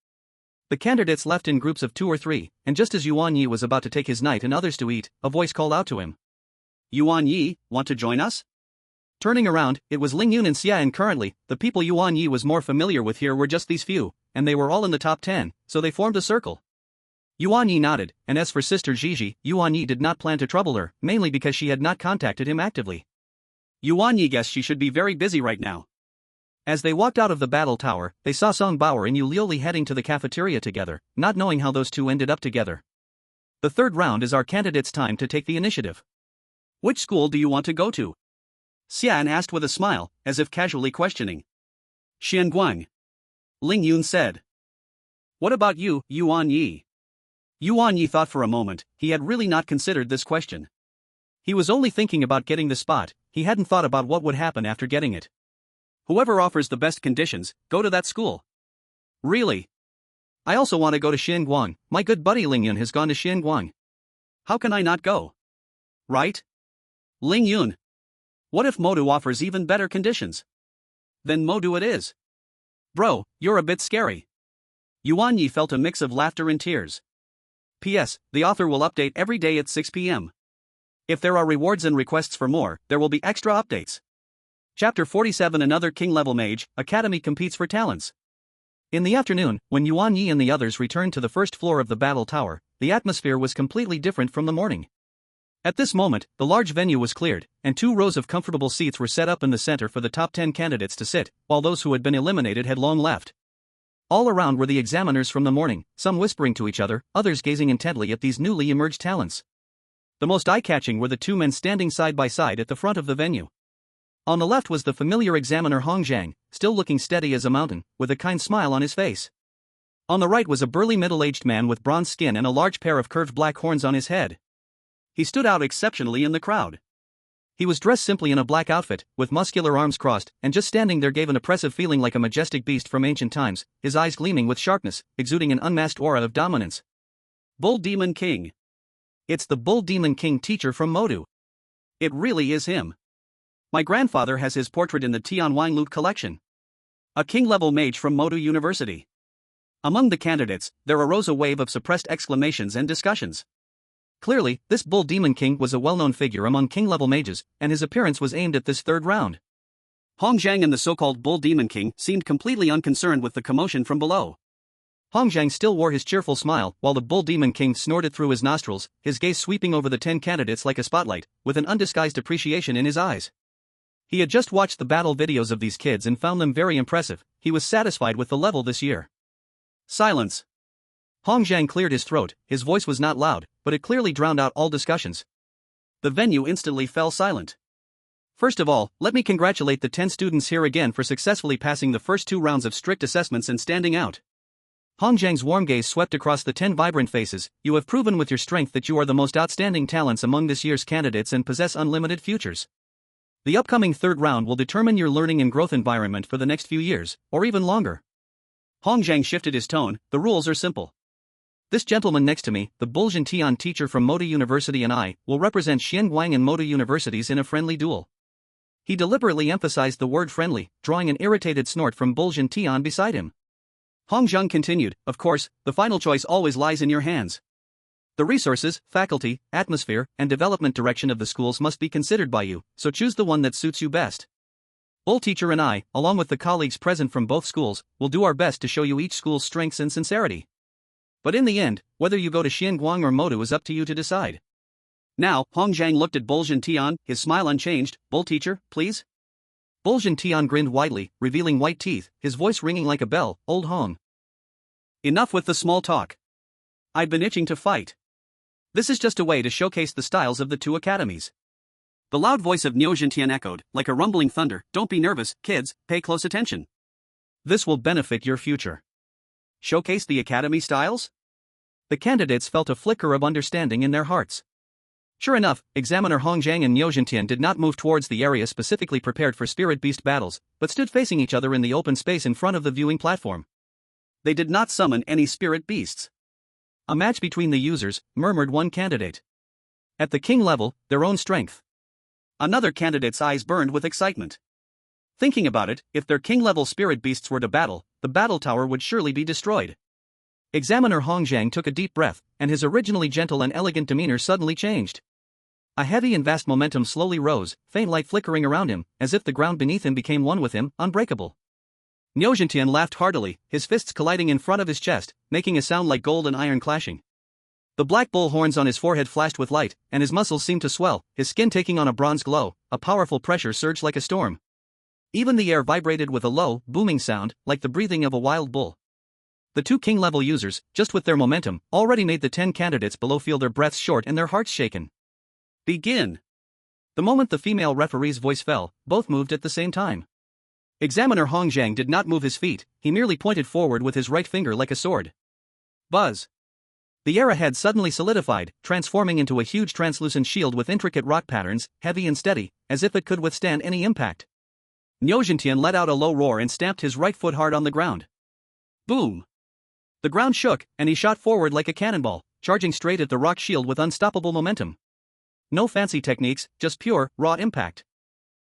The candidates left in groups of 2 or 3, and just as Yuan Ye was about to take his knight and others to eat, a voice called out to him. Yuan Ye, want to join us? Turning around, it was Ling Yun and Xia, and currently, the people Yuan Ye was more familiar with here were just these few, and they were all in the top 10, so they formed a circle. Yuan Ye nodded, and as for Sister Gigi, Yuan Ye did not plan to trouble her, mainly because she had not contacted him actively. Yuan Ye guessed she should be very busy right now. As they walked out of the battle tower, they saw Song Baoer and Yu Lioli heading to the cafeteria together, not knowing how those two ended up together. The third round is our candidate's time to take the initiative. Which school do you want to go to? Xian asked with a smile, as if casually questioning. Xianguang. Ling Yun said. What about you, Yuan Ye? Yuan Ye thought for a moment. He had really not considered this question. He was only thinking about getting the spot, he hadn't thought about what would happen after getting it. Whoever offers the best conditions, go to that school. Really? I also want to go to Xianguang. My good buddy Ling Yun has gone to Xianguang. How can I not go? Right? Ling Yun. What if Modu offers even better conditions? Then Modu it is. Bro, you're a bit scary. Yuan Ye felt a mix of laughter and tears. P.S. The author will update every day at 6 p.m. If there are rewards and requests for more, there will be extra updates. Chapter 47 Another King-level mage, Academy competes for talents. In the afternoon, when Yuan Ye and the others returned to the first floor of the battle tower, the atmosphere was completely different from the morning. At this moment, the large venue was cleared, and 2 rows of comfortable seats were set up in the center for the top 10 candidates to sit, while those who had been eliminated had long left. All around were the examiners from the morning, some whispering to each other, others gazing intently at these newly emerged talents. The most eye-catching were the 2 men standing side by side at the front of the venue. On the left was the familiar examiner Hong Zhang, still looking steady as a mountain, with a kind smile on his face. On the right was a burly middle-aged man with bronze skin and a large pair of curved black horns on his head. He stood out exceptionally in the crowd. He was dressed simply in a black outfit, with muscular arms crossed, and just standing there gave an oppressive feeling like a majestic beast from ancient times, his eyes gleaming with sharpness, exuding an unmasked aura of dominance. Bull Demon King. It's the Bull Demon King teacher from Modu. It really is him. My grandfather has his portrait in the Tianwang Loot collection. A king-level mage from Modu University. Among the candidates, there arose a wave of suppressed exclamations and discussions. Clearly, this Bull Demon King was a well-known figure among king-level mages, and his appearance was aimed at this third round. Hong Zhang and the so-called Bull Demon King seemed completely unconcerned with the commotion from below. Hong Zhang still wore his cheerful smile, while the Bull Demon King snorted through his nostrils, his gaze sweeping over the 10 candidates like a spotlight, with an undisguised appreciation in his eyes. He had just watched the battle videos of these kids and found them very impressive. He was satisfied with the level this year. Silence. Hong Zhang cleared his throat. His voice was not loud, but it clearly drowned out all discussions. The venue instantly fell silent. First of all, let me congratulate the 10 students here again for successfully passing the first 2 rounds of strict assessments and standing out. Hong Zhang's warm gaze swept across the 10 vibrant faces. You have proven with your strength that you are the most outstanding talents among this year's candidates and possess unlimited futures. The upcoming third round will determine your learning and growth environment for the next few years, or even longer. Hong Zhang shifted his tone. The rules are simple. This gentleman next to me, the Buljan Tian teacher from Modu University, and I, will represent Xianguang and Modu Universities in a friendly duel. He deliberately emphasized the word friendly, drawing an irritated snort from Buljan Tian beside him. Hong Zhang continued, of course, the final choice always lies in your hands. The resources, faculty, atmosphere, and development direction of the schools must be considered by you, so choose the one that suits you best. Bull Teacher and I, along with the colleagues present from both schools, will do our best to show you each school's strengths and sincerity. But in the end, whether you go to Xianguang or Modu is up to you to decide. Now, Hong Zhang looked at Buljan Tian, his smile unchanged. Bull Teacher, please? Buljan Tian grinned widely, revealing white teeth, his voice ringing like a bell. Old Hong. Enough with the small talk. I've been itching to fight. This is just a way to showcase the styles of the 2 academies. The loud voice of Niu Zhentian echoed, like a rumbling thunder. Don't be nervous, kids, pay close attention. This will benefit your future. Showcase the academy styles? The candidates felt a flicker of understanding in their hearts. Sure enough, Examiner Hong Zhang and Niu Zhentian did not move towards the area specifically prepared for spirit beast battles, but stood facing each other in the open space in front of the viewing platform. They did not summon any spirit beasts. A match between the users, murmured one candidate. At the king level, their own strength. Another candidate's eyes burned with excitement. Thinking about it, if their king-level spirit beasts were to battle, the battle tower would surely be destroyed. Examiner Hong Zhang took a deep breath, and his originally gentle and elegant demeanor suddenly changed. A heavy and vast momentum slowly rose, faint light flickering around him, as if the ground beneath him became one with him, unbreakable. Niu Zhentian laughed heartily, his fists colliding in front of his chest, making a sound like gold and iron clashing. The black bull horns on his forehead flashed with light, and his muscles seemed to swell, his skin taking on a bronze glow. A powerful pressure surged like a storm. Even the air vibrated with a low, booming sound, like the breathing of a wild bull. The 2 king-level users, just with their momentum, already made the 10 candidates below feel their breaths short and their hearts shaken. Begin. The moment the female referee's voice fell, both moved at the same time. Examiner Hong Zhang did not move his feet, he merely pointed forward with his right finger like a sword. Buzz. The air ahead suddenly solidified, transforming into a huge translucent shield with intricate rock patterns, heavy and steady, as if it could withstand any impact. Niu Zhentian let out a low roar and stamped his right foot hard on the ground. Boom! The ground shook, and he shot forward like a cannonball, charging straight at the rock shield with unstoppable momentum. No fancy techniques, just pure, raw impact.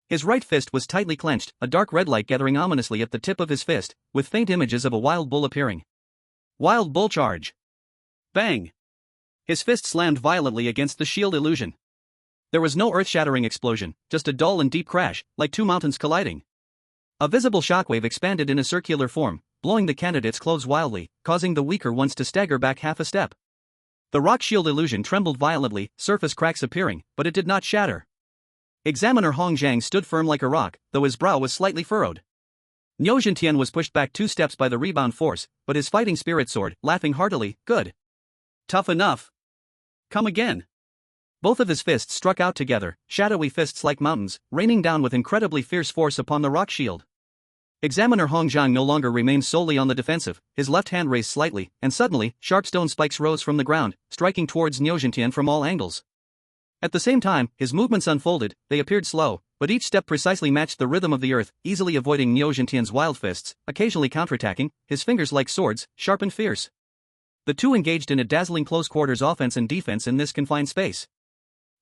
His right fist was tightly clenched, a dark red light gathering ominously at the tip of his fist, with faint images of a wild bull appearing. Wild bull charge! Bang! His fist slammed violently against the shield illusion. There was no earth-shattering explosion, just a dull and deep crash, like two mountains colliding. A visible shockwave expanded in a circular form, blowing the candidate's clothes wildly, causing the weaker ones to stagger back half a step. The rock shield illusion trembled violently, surface cracks appearing, but it did not shatter. Examiner Hong Zhang stood firm like a rock, though his brow was slightly furrowed. Niu Zhentian was pushed back 2 steps by the rebound force, but his fighting spirit soared, laughing heartily. Good. Tough enough. Come again. Both of his fists struck out together, shadowy fists like mountains, raining down with incredibly fierce force upon the rock shield. Examiner Hong Zhang no longer remained solely on the defensive, his left hand raised slightly, and suddenly, sharp stone spikes rose from the ground, striking towards Niu Zhentian from all angles. At the same time, his movements unfolded. They appeared slow, but each step precisely matched the rhythm of the earth, easily avoiding Niu Zhentian's wild fists, occasionally counterattacking, his fingers like swords, sharp and fierce. The two engaged in a dazzling close-quarters offense and defense in this confined space.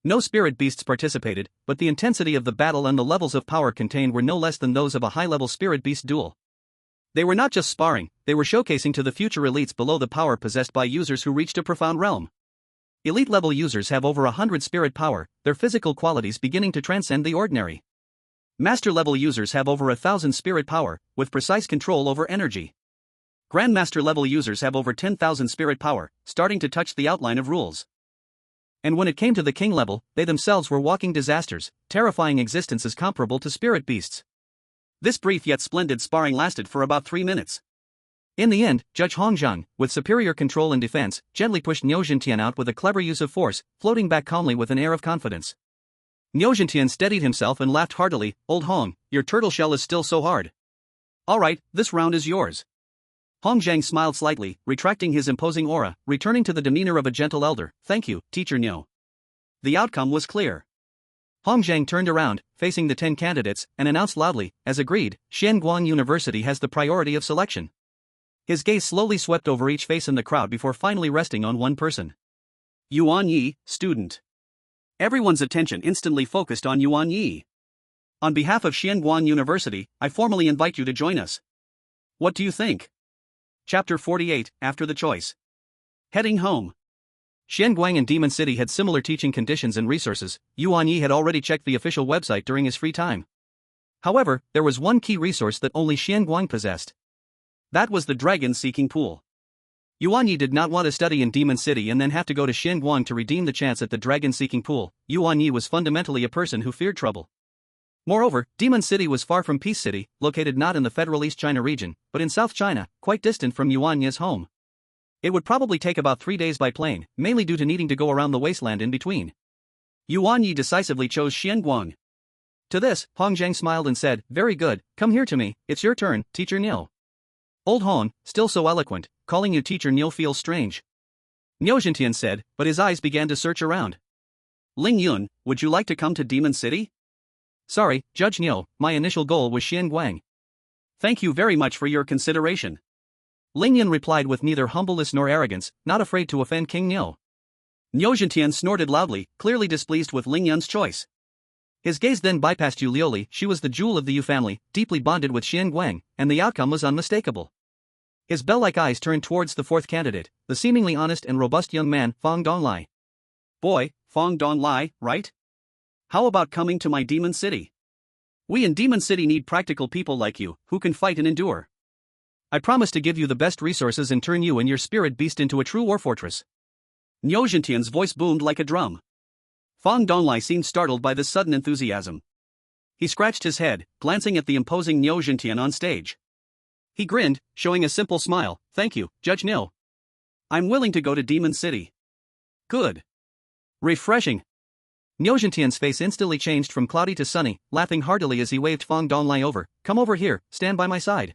No spirit beasts participated, but the intensity of the battle and the levels of power contained were no less than those of a high-level spirit beast duel. They were not just sparring, they were showcasing to the future elites below the power possessed by users who reached a profound realm. Elite-level users have over 100 spirit power, their physical qualities beginning to transcend the ordinary. Master-level users have over 1,000 spirit power, with precise control over energy. Grandmaster-level users have over 10,000 spirit power, starting to touch the outline of rules. And when it came to the king level, they themselves were walking disasters, terrifying existences comparable to spirit beasts. This brief yet splendid sparring lasted for about 3 minutes. In the end, Judge Hong Zhang, with superior control and defense, gently pushed Niu Zhentian out with a clever use of force, floating back calmly with an air of confidence. Niu Zhentian steadied himself and laughed heartily. Old Hong, your turtle shell is still so hard. Alright, this round is yours. Hong Zhang smiled slightly, retracting his imposing aura, returning to the demeanor of a gentle elder. Thank you, Teacher Niu. The outcome was clear. Hong Zhang turned around, facing the 10 candidates, and announced loudly, as agreed, Xianguang University has the priority of selection. His gaze slowly swept over each face in the crowd before finally resting on one person. Yuan Ye, student. Everyone's attention instantly focused on Yuan Ye. On behalf of Xianguang University, I formally invite you to join us. What do you think? Chapter 48, After the Choice. Heading home. Xianguang and Demon City had similar teaching conditions and resources. Yuan Ye had already checked the official website during his free time. However, there was one key resource that only Xianguang possessed. That was the dragon-seeking pool. Yuan Ye did not want to study in Demon City and then have to go to Xianguang to redeem the chance at the dragon-seeking pool. Yuan Ye was fundamentally a person who feared trouble. Moreover, Demon City was far from Peace City, located not in the Federal East China region, but in South China, quite distant from Yuan Ye's home. It would probably take about 3 days by plane, mainly due to needing to go around the wasteland in between. Yuan Ye decisively chose Xianguang. To this, Hong Zhang smiled and said, Very good, come here to me, it's your turn, Teacher Niu. Old Hong, still so eloquent, calling you Teacher Niu feels strange. Niu Zhentian said, but his eyes began to search around. Ling Yun, would you like to come to Demon City? Sorry, Judge Niu, my initial goal was Xianguang. Thank you very much for your consideration. Ling Yun replied with neither humbleness nor arrogance, not afraid to offend King Niu. Niu Zhentian snorted loudly, clearly displeased with Ling Yun's choice. His gaze then bypassed Yu Liuli. She was the jewel of the Yu family, deeply bonded with Xianguang, and the outcome was unmistakable. His bell-like eyes turned towards the 4th candidate, the seemingly honest and robust young man, Fang Donglai. Boy, Fang Donglai, right? How about coming to my Demon City? We in Demon City need practical people like you, who can fight and endure. I promise to give you the best resources and turn you and your spirit beast into a true war fortress. Niu Zhentian's voice boomed like a drum. Fang Donglai seemed startled by this sudden enthusiasm. He scratched his head, glancing at the imposing Niu Zhentian on stage. He grinned, showing a simple smile. Thank you, Judge Niu. I'm willing to go to Demon City. Good. Refreshing. Niu Zhentian's face instantly changed from cloudy to sunny, laughing heartily as he waved Fang Donglai over. Come over here, stand by my side.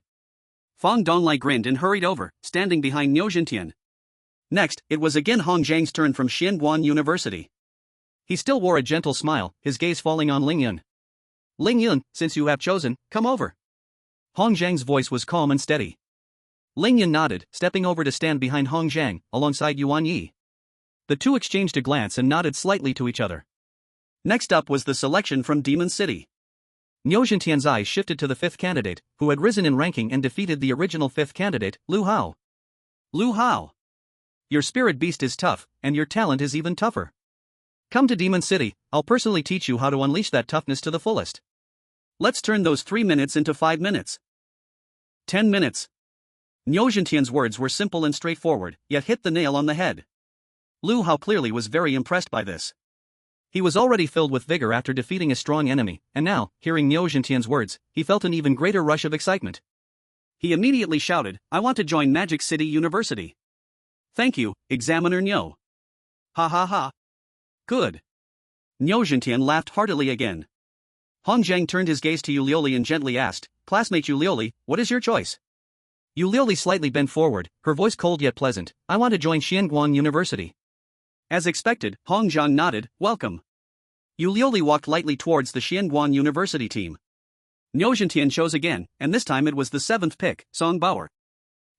Fang Donglai grinned and hurried over, standing behind Niu Zhentian. Next, it was again Hong Zhang's turn from Xianguang University. He still wore a gentle smile, his gaze falling on Ling Yun. Ling Yun, since you have chosen, come over. Hong Zhang's voice was calm and steady. Ling Yun nodded, stepping over to stand behind Hong Zhang, alongside Yuan Ye. The two exchanged a glance and nodded slightly to each other. Next up was the selection from Demon City. Niu Zhentian's eyes shifted to the 5th candidate, who had risen in ranking and defeated the original 5th candidate, Lu Hao. Lu Hao. Your spirit beast is tough, and your talent is even tougher. Come to Demon City, I'll personally teach you how to unleash that toughness to the fullest. Let's turn those 3 minutes into 5 minutes. 10 minutes. Niu Zhentian's words were simple and straightforward, yet hit the nail on the head. Lu Hao clearly was very impressed by this. He was already filled with vigor after defeating a strong enemy, and now, hearing Niu Zhentian's words, he felt an even greater rush of excitement. He immediately shouted, I want to join Magic City University. Thank you, Examiner Niu. Ha ha ha. Good. Niu Zhentian laughed heartily again. Hong Zhang turned his gaze to Yu Liuli and gently asked, Classmate Yu Liuli, what is your choice? Yu Liuli slightly bent forward, her voice cold yet pleasant, I want to join Xianguang University. As expected, Hong Zhang nodded, welcome. Yu Liuli walked lightly towards the Xianguang University team. Niu Zhentian chose again, and this time it was the 7th pick, Song Bauer.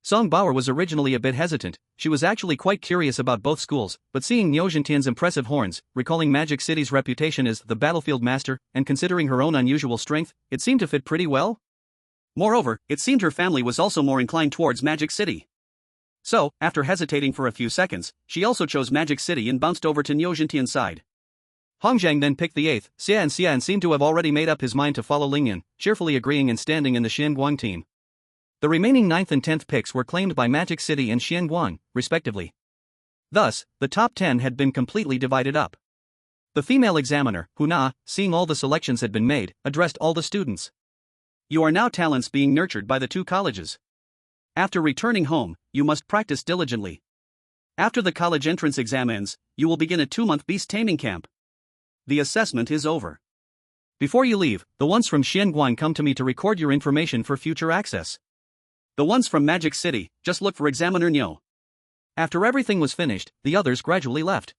Song Bauer was originally a bit hesitant, she was actually quite curious about both schools, but seeing Niu Zhentian's impressive horns, recalling Magic City's reputation as the battlefield master, and considering her own unusual strength, it seemed to fit pretty well. Moreover, it seemed her family was also more inclined towards Magic City. So, after hesitating for a few seconds, she also chose Magic City and bounced over to Niu Zhentian's side. Hong Zhang then picked the 8th, Xian seemed to have already made up his mind to follow Lingyan, cheerfully agreeing and standing in the Xianguang team. The remaining 9th and 10th picks were claimed by Magic City and Xianguang, respectively. Thus, the top 10 had been completely divided up. The female examiner, Huna, seeing all the selections had been made, addressed all the students. You are now talents being nurtured by the 2 colleges. After returning home, you must practice diligently. After the college entrance exam ends, you will begin a 2-month beast-taming camp. The assessment is over. Before you leave, the ones from Xianguang come to me to record your information for future access. The ones from Magic City, just look for Examiner Niu. After everything was finished, the others gradually left.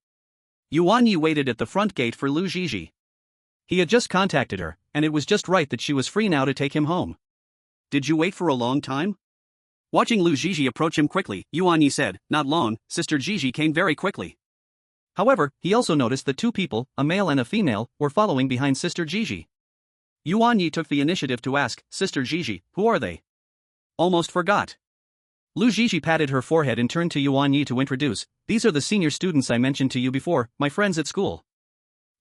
Yuan Ye waited at the front gate for Lu Zhizhi. He had just contacted her, and it was just right that she was free now to take him home. Did you wait for a long time? Watching Lu Zhizhi approach him quickly, Yuan Ye said, not long, Sister Zhizhi came very quickly. However, he also noticed that 2 people, a male and a female, were following behind Sister Zhizhi. Yuan Ye took the initiative to ask, Sister Zhizhi, who are they? Almost forgot. Lu Zhizhi patted her forehead and turned to Yuan Ye to introduce, these are the senior students I mentioned to you before, my friends at school.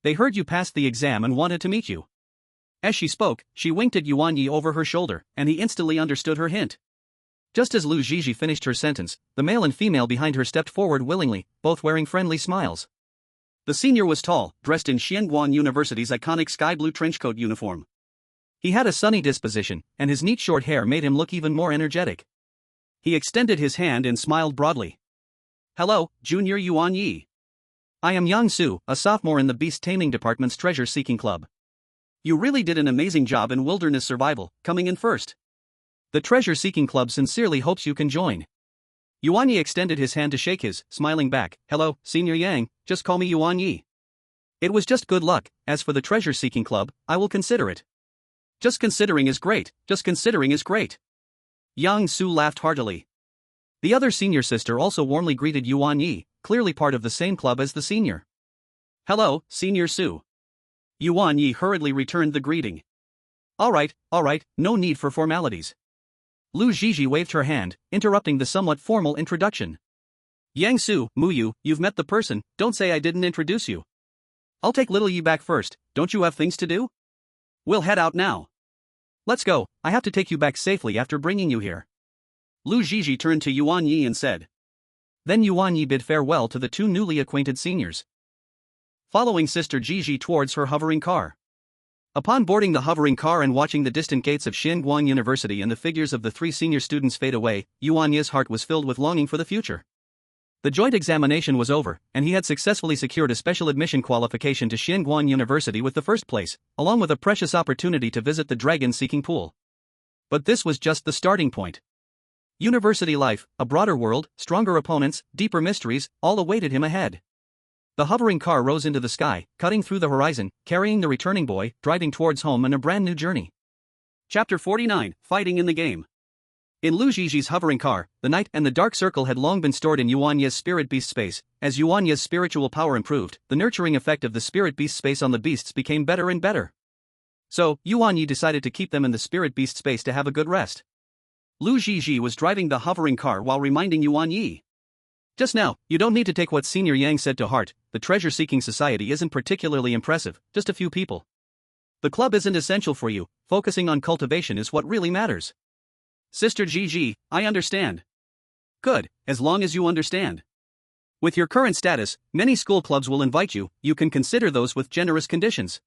They heard you passed the exam and wanted to meet you. As she spoke, she winked at Yuan Ye over her shoulder, and he instantly understood her hint. Just as Lu Zhizhi finished her sentence, the male and female behind her stepped forward willingly, both wearing friendly smiles. The senior was tall, dressed in Xianguang University's iconic sky blue trenchcoat uniform. He had a sunny disposition, and his neat short hair made him look even more energetic. He extended his hand and smiled broadly. Hello, Junior Yuan Ye. I am Yang Su, a sophomore in the Beast-Taming Department's treasure-seeking club. You really did an amazing job in wilderness survival, coming in first. The treasure-seeking club sincerely hopes you can join. Yuan Ye extended his hand to shake his, smiling back, hello, Senior Yang, just call me Yuan Ye. It was just good luck, as for the treasure-seeking club, I will consider it. Just considering is great, just considering is great. Yang Su laughed heartily. The other senior sister also warmly greeted Yuan Ye, clearly part of the same club as the senior. Hello, Senior Su. Yuan Ye hurriedly returned the greeting. Alright, no need for formalities. Lu Zhizhi waved her hand, interrupting the somewhat formal introduction. Yang Su, Muyu, you've met the person, don't say I didn't introduce you. I'll take little Yi back first, don't you have things to do? We'll head out now. Let's go, I have to take you back safely after bringing you here. Lu Zhizhi turned to Yuan Ye and said. Then Yuan Ye bid farewell to the 2 newly acquainted seniors, following Sister Zhizhi towards her hovering car. Upon boarding the hovering car and watching the distant gates of Xianguang University and the figures of the 3 senior students fade away, Yuan Ye's heart was filled with longing for the future. The joint examination was over, and he had successfully secured a special admission qualification to Xianguang University with the first place, along with a precious opportunity to visit the dragon-seeking pool. But this was just the starting point. University life, a broader world, stronger opponents, deeper mysteries, all awaited him ahead. The hovering car rose into the sky, cutting through the horizon, carrying the returning boy, driving towards home on a brand new journey. Chapter 49, Fighting in the Game. In Lu Zhizhi's hovering car, the night and the dark circle had long been stored in Yuan Ye's spirit beast space. As Yuan Ye's spiritual power improved, the nurturing effect of the spirit beast space on the beasts became better and better. So, Yuan Ye decided to keep them in the spirit beast space to have a good rest. Lu Zhizhi was driving the hovering car while reminding Yuan Ye. Just now, you don't need to take what Senior Yang said to heart. The treasure-seeking society isn't particularly impressive, just a few people. The club isn't essential for you, focusing on cultivation is what really matters. Sister Gigi, I understand. Good, as long as you understand. With your current status, many school clubs will invite you, you can consider those with generous conditions.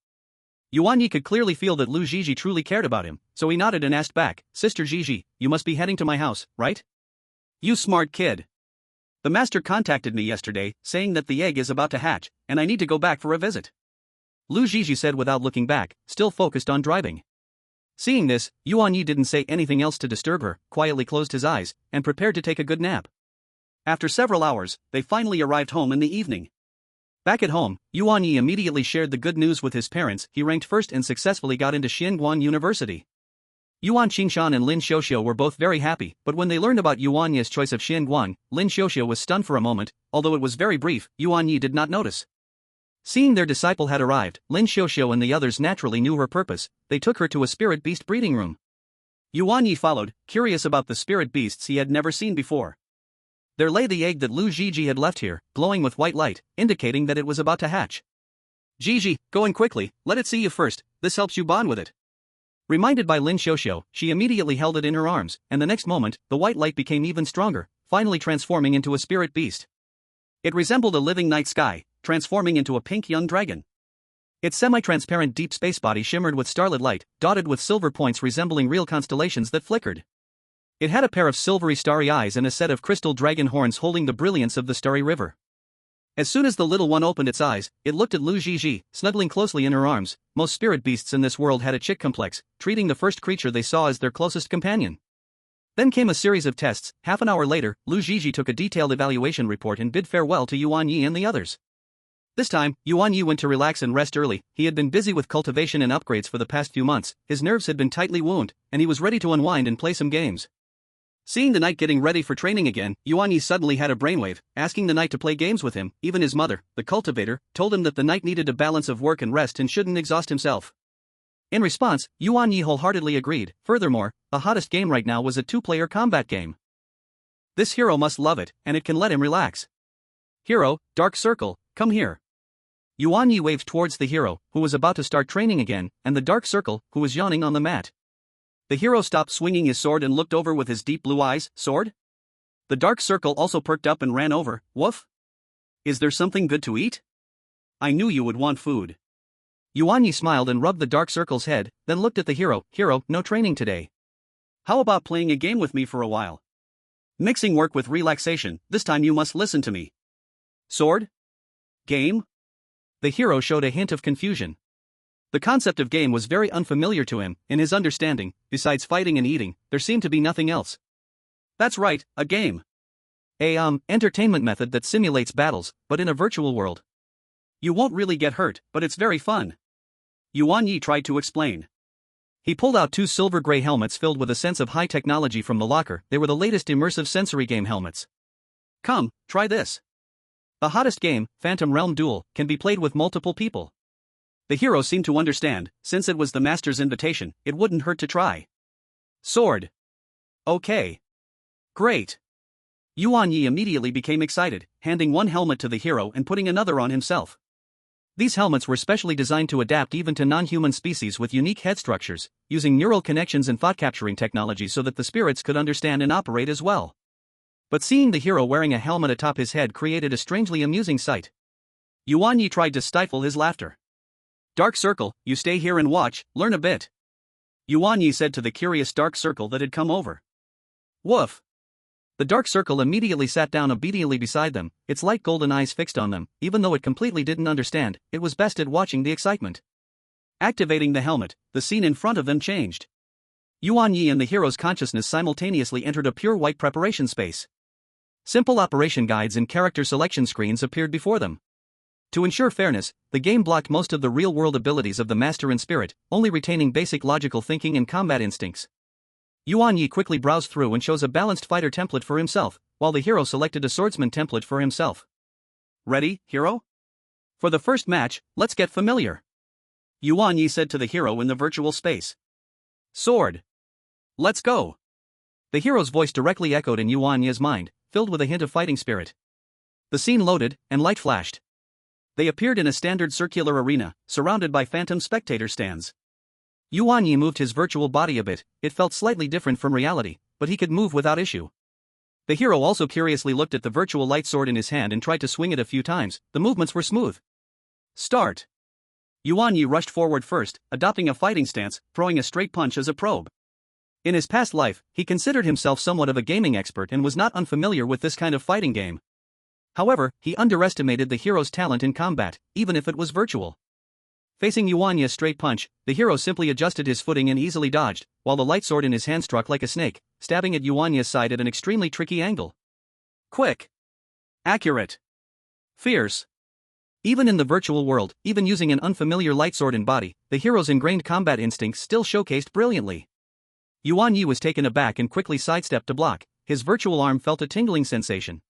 Yuan Ye could clearly feel that Lu Gigi truly cared about him, so he nodded and asked back, Sister Gigi, you must be heading to my house, right? You smart kid. The master contacted me yesterday, saying that the egg is about to hatch, and I need to go back for a visit. Lu Gigi said without looking back, still focused on driving. Seeing this, Yuan Ye didn't say anything else to disturb her, quietly closed his eyes, and prepared to take a good nap. After several hours, they finally arrived home in the evening. Back at home, Yuan Ye immediately shared the good news with his parents. He ranked first and successfully got into Xianguan University. Yuan Qingshan and Lin Xiuxiu were both very happy, but when they learned about Yuan Ye's choice of Xianguan, Lin Xiuxiu was stunned for a moment. Although it was very brief, Yuan Ye did not notice. Seeing their disciple had arrived, Lin Xiuxiu and the others naturally knew her purpose. They took her to a spirit beast breeding room. Yuan Ye followed, curious about the spirit beasts he had never seen before. There lay the egg that Lu Gigi had left here, glowing with white light, indicating that it was about to hatch. Gigi, go in quickly, let it see you first, this helps you bond with it. Reminded by Lin Xiuxiu, she immediately held it in her arms, and the next moment, the white light became even stronger, finally transforming into a spirit beast. It resembled a living night sky, transforming into a pink young dragon. Its semi-transparent deep space body shimmered with starlit light, dotted with silver points resembling real constellations that flickered. It had a pair of silvery starry eyes and a set of crystal dragon horns holding the brilliance of the starry river. As soon as the little one opened its eyes, it looked at Lu Gigi, snuggling closely in her arms. Most spirit beasts in this world had a chick complex, treating the first creature they saw as their closest companion. Then came a series of tests. Half an hour later, Lu Gigi took a detailed evaluation report and bid farewell to Yuan Ye and the others. This time, Yuan Ye went to relax and rest early. He had been busy with cultivation and upgrades for the past few months, his nerves had been tightly wound, and he was ready to unwind and play some games. Seeing the knight getting ready for training again, Yuan Ye suddenly had a brainwave, asking the knight to play games with him. Even his mother, the cultivator, told him that the knight needed a balance of work and rest and shouldn't exhaust himself. In response, Yuan Ye wholeheartedly agreed. Furthermore, the hottest game right now was a two-player combat game. This hero must love it, and it can let him relax. Hero, Dark Circle, come here. Yuan Ye waved towards the hero, who was about to start training again, and the Dark Circle, who was yawning on the mat. The hero stopped swinging his sword and looked over with his deep blue eyes. Sword? The Dark Circle also perked up and ran over. Woof? Is there something good to eat? I knew you would want food. Yuan Ye smiled and rubbed the Dark Circle's head, then looked at the hero. Hero, no training today. How about playing a game with me for a while? Mixing work with relaxation, this time you must listen to me. Sword? Game? The hero showed a hint of confusion. The concept of game was very unfamiliar to him. In his understanding, besides fighting and eating, there seemed to be nothing else. That's right, a game. A entertainment method that simulates battles, but in a virtual world. You won't really get hurt, but it's very fun. Yuan Ye tried to explain. He pulled out two silver-gray helmets filled with a sense of high technology from the locker. They were the latest immersive sensory game helmets. Come, try this. The hottest game, Phantom Realm Duel, can be played with multiple people. The hero seemed to understand. Since it was the master's invitation, it wouldn't hurt to try. Sword. Okay. Great. Yuan Ye immediately became excited, handing one helmet to the hero and putting another on himself. These helmets were specially designed to adapt even to non-human species with unique head structures, using neural connections and thought-capturing technology so that the spirits could understand and operate as well. But seeing the hero wearing a helmet atop his head created a strangely amusing sight. Yuan Ye tried to stifle his laughter. Dark Circle, you stay here and watch, learn a bit. Yuan Ye said to the curious Dark Circle that had come over. Woof. The Dark Circle immediately sat down obediently beside them, its light golden eyes fixed on them. Even though it completely didn't understand, it was best at watching the excitement. Activating the helmet, the scene in front of them changed. Yuan Ye and the hero's consciousness simultaneously entered a pure white preparation space. Simple operation guides and character selection screens appeared before them. To ensure fairness, the game blocked most of the real-world abilities of the master and spirit, only retaining basic logical thinking and combat instincts. Yuan Ye quickly browsed through and chose a balanced fighter template for himself, while the hero selected a swordsman template for himself. Ready, hero? For the first match, let's get familiar. Yuan Ye said to the hero in the virtual space. Sword. Let's go. The hero's voice directly echoed in Yuan Ye's mind, filled with a hint of fighting spirit. The scene loaded, and light flashed. They appeared in a standard circular arena, surrounded by phantom spectator stands. Yuan Ye moved his virtual body a bit. It felt slightly different from reality, but he could move without issue. The hero also curiously looked at the virtual light sword in his hand and tried to swing it a few times. The movements were smooth. Start. Yuan Ye rushed forward first, adopting a fighting stance, throwing a straight punch as a probe. In his past life, he considered himself somewhat of a gaming expert and was not unfamiliar with this kind of fighting game. However, he underestimated the hero's talent in combat, even if it was virtual. Facing Yuan Ye's straight punch, the hero simply adjusted his footing and easily dodged, while the light sword in his hand struck like a snake, stabbing at Yuan Ye's side at an extremely tricky angle. Quick. Accurate. Fierce. Even in the virtual world, even using an unfamiliar light sword and body, the hero's ingrained combat instincts still showcased brilliantly. Yuan Ye was taken aback and quickly sidestepped to block. His virtual arm felt a tingling sensation.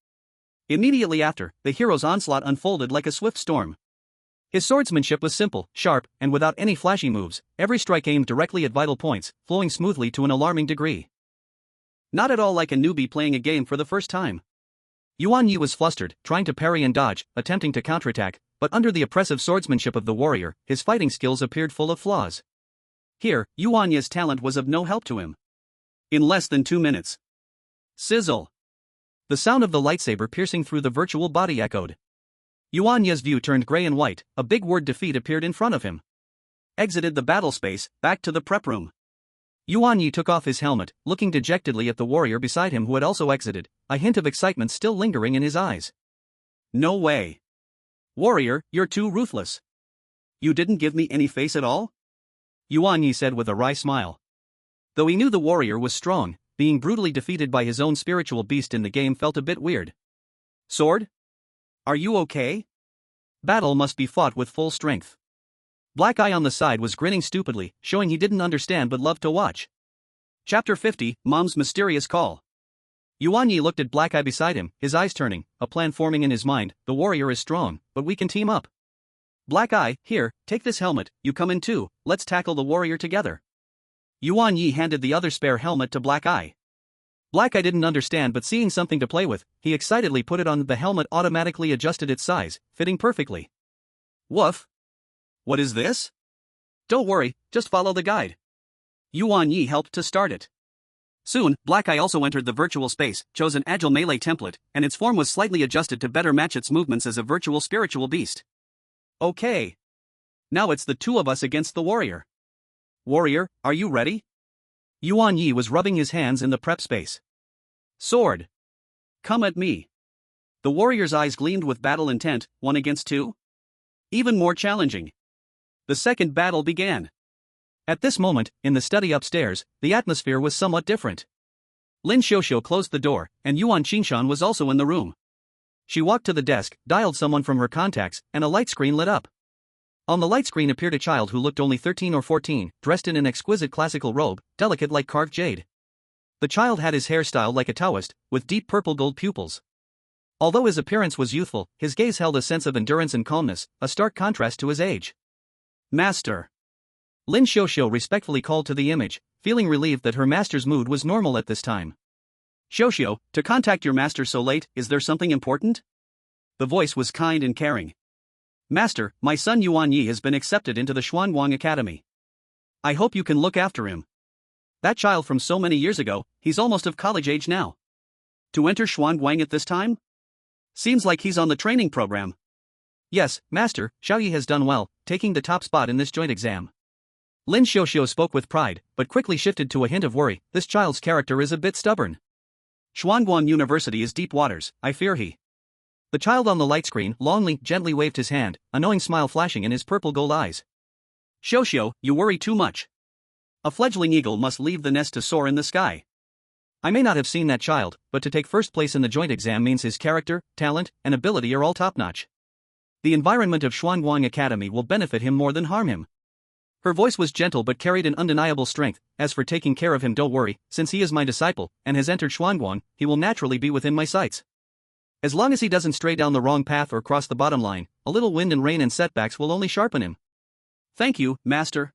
Immediately after, the hero's onslaught unfolded like a swift storm. His swordsmanship was simple, sharp, and without any flashy moves, every strike aimed directly at vital points, flowing smoothly to an alarming degree. Not at all like a newbie playing a game for the first time. Yuan Ye was flustered, trying to parry and dodge, attempting to counterattack, but under the oppressive swordsmanship of the warrior, his fighting skills appeared full of flaws. Here, Yuan Ye's talent was of no help to him. In less than 2 minutes. Sizzle. The sound of the lightsaber piercing through the virtual body echoed. Yuan Ye's view turned gray and white. A big word defeat appeared in front of him. Exited the battle space, back to the prep room. Yuan Ye took off his helmet, looking dejectedly at the warrior beside him who had also exited, a hint of excitement still lingering in his eyes. No way. Warrior, you're too ruthless. You didn't give me any face at all? Yuan Ye said with a wry smile. Though he knew the warrior was strong, being brutally defeated by his own spiritual beast in the game felt a bit weird. Sword? Are you okay? Battle must be fought with full strength. Black Eye on the side was grinning stupidly, showing he didn't understand but loved to watch. Chapter 50, Mom's Mysterious Call. Yuan Ye looked at Black Eye beside him, his eyes turning, a plan forming in his mind. The warrior is strong, but we can team up. Black Eye, here, take this helmet, you come in too, let's tackle the warrior together. Yuan Ye handed the other spare helmet to Black Eye. Black Eye didn't understand, but seeing something to play with, he excitedly put it on. The helmet automatically adjusted its size, fitting perfectly. Woof. What is this? Don't worry, just follow the guide. Yuan Ye helped to start it. Soon, Black Eye also entered the virtual space, chose an agile melee template, and its form was slightly adjusted to better match its movements as a virtual spiritual beast. Okay. Now it's the two of us against the warrior. Warrior, are you ready? Yuan Ye was rubbing his hands in the prep space. Sword. Come at me. The warrior's eyes gleamed with battle intent. 1 against 2? Even more challenging. The second battle began. At this moment, in the study upstairs, the atmosphere was somewhat different. Lin Xiuxiu closed the door, and Yuan Qingshan was also in the room. She walked to the desk, dialed someone from her contacts, and a light screen lit up. On the light screen appeared a child who looked only 13 or 14, dressed in an exquisite classical robe, delicate like carved jade. The child had his hairstyle like a Taoist, with deep purple gold pupils. Although his appearance was youthful, his gaze held a sense of endurance and calmness, a stark contrast to his age. Master. Lin Xiuxiu respectfully called to the image, feeling relieved that her master's mood was normal at this time. Xiuxiu, to contact your master so late, is there something important? The voice was kind and caring. Master, my son Yuan Ye has been accepted into the Xuanguang Academy. I hope you can look after him. That child from so many years ago, he's almost of college age now. To enter Xuanguang at this time? Seems like he's on the training program. Yes, Master, Xiao Yi has done well, taking the top spot in this joint exam. Lin Xiuxiu spoke with pride, but quickly shifted to a hint of worry. This child's character is a bit stubborn. Xuanguang University is deep waters, I fear he. The child on the light screen longingly, gently waved his hand, a knowing smile flashing in his purple gold eyes. Xiuxiu, you worry too much. A fledgling eagle must leave the nest to soar in the sky. I may not have seen that child, but to take first place in the joint exam means his character, talent, and ability are all top-notch. The environment of Xuanguang Academy will benefit him more than harm him. Her voice was gentle but carried an undeniable strength. As for taking care of him, don't worry, since he is my disciple, and has entered Xuanguang, he will naturally be within my sights. As long as he doesn't stray down the wrong path or cross the bottom line, a little wind and rain and setbacks will only sharpen him. Thank you, Master.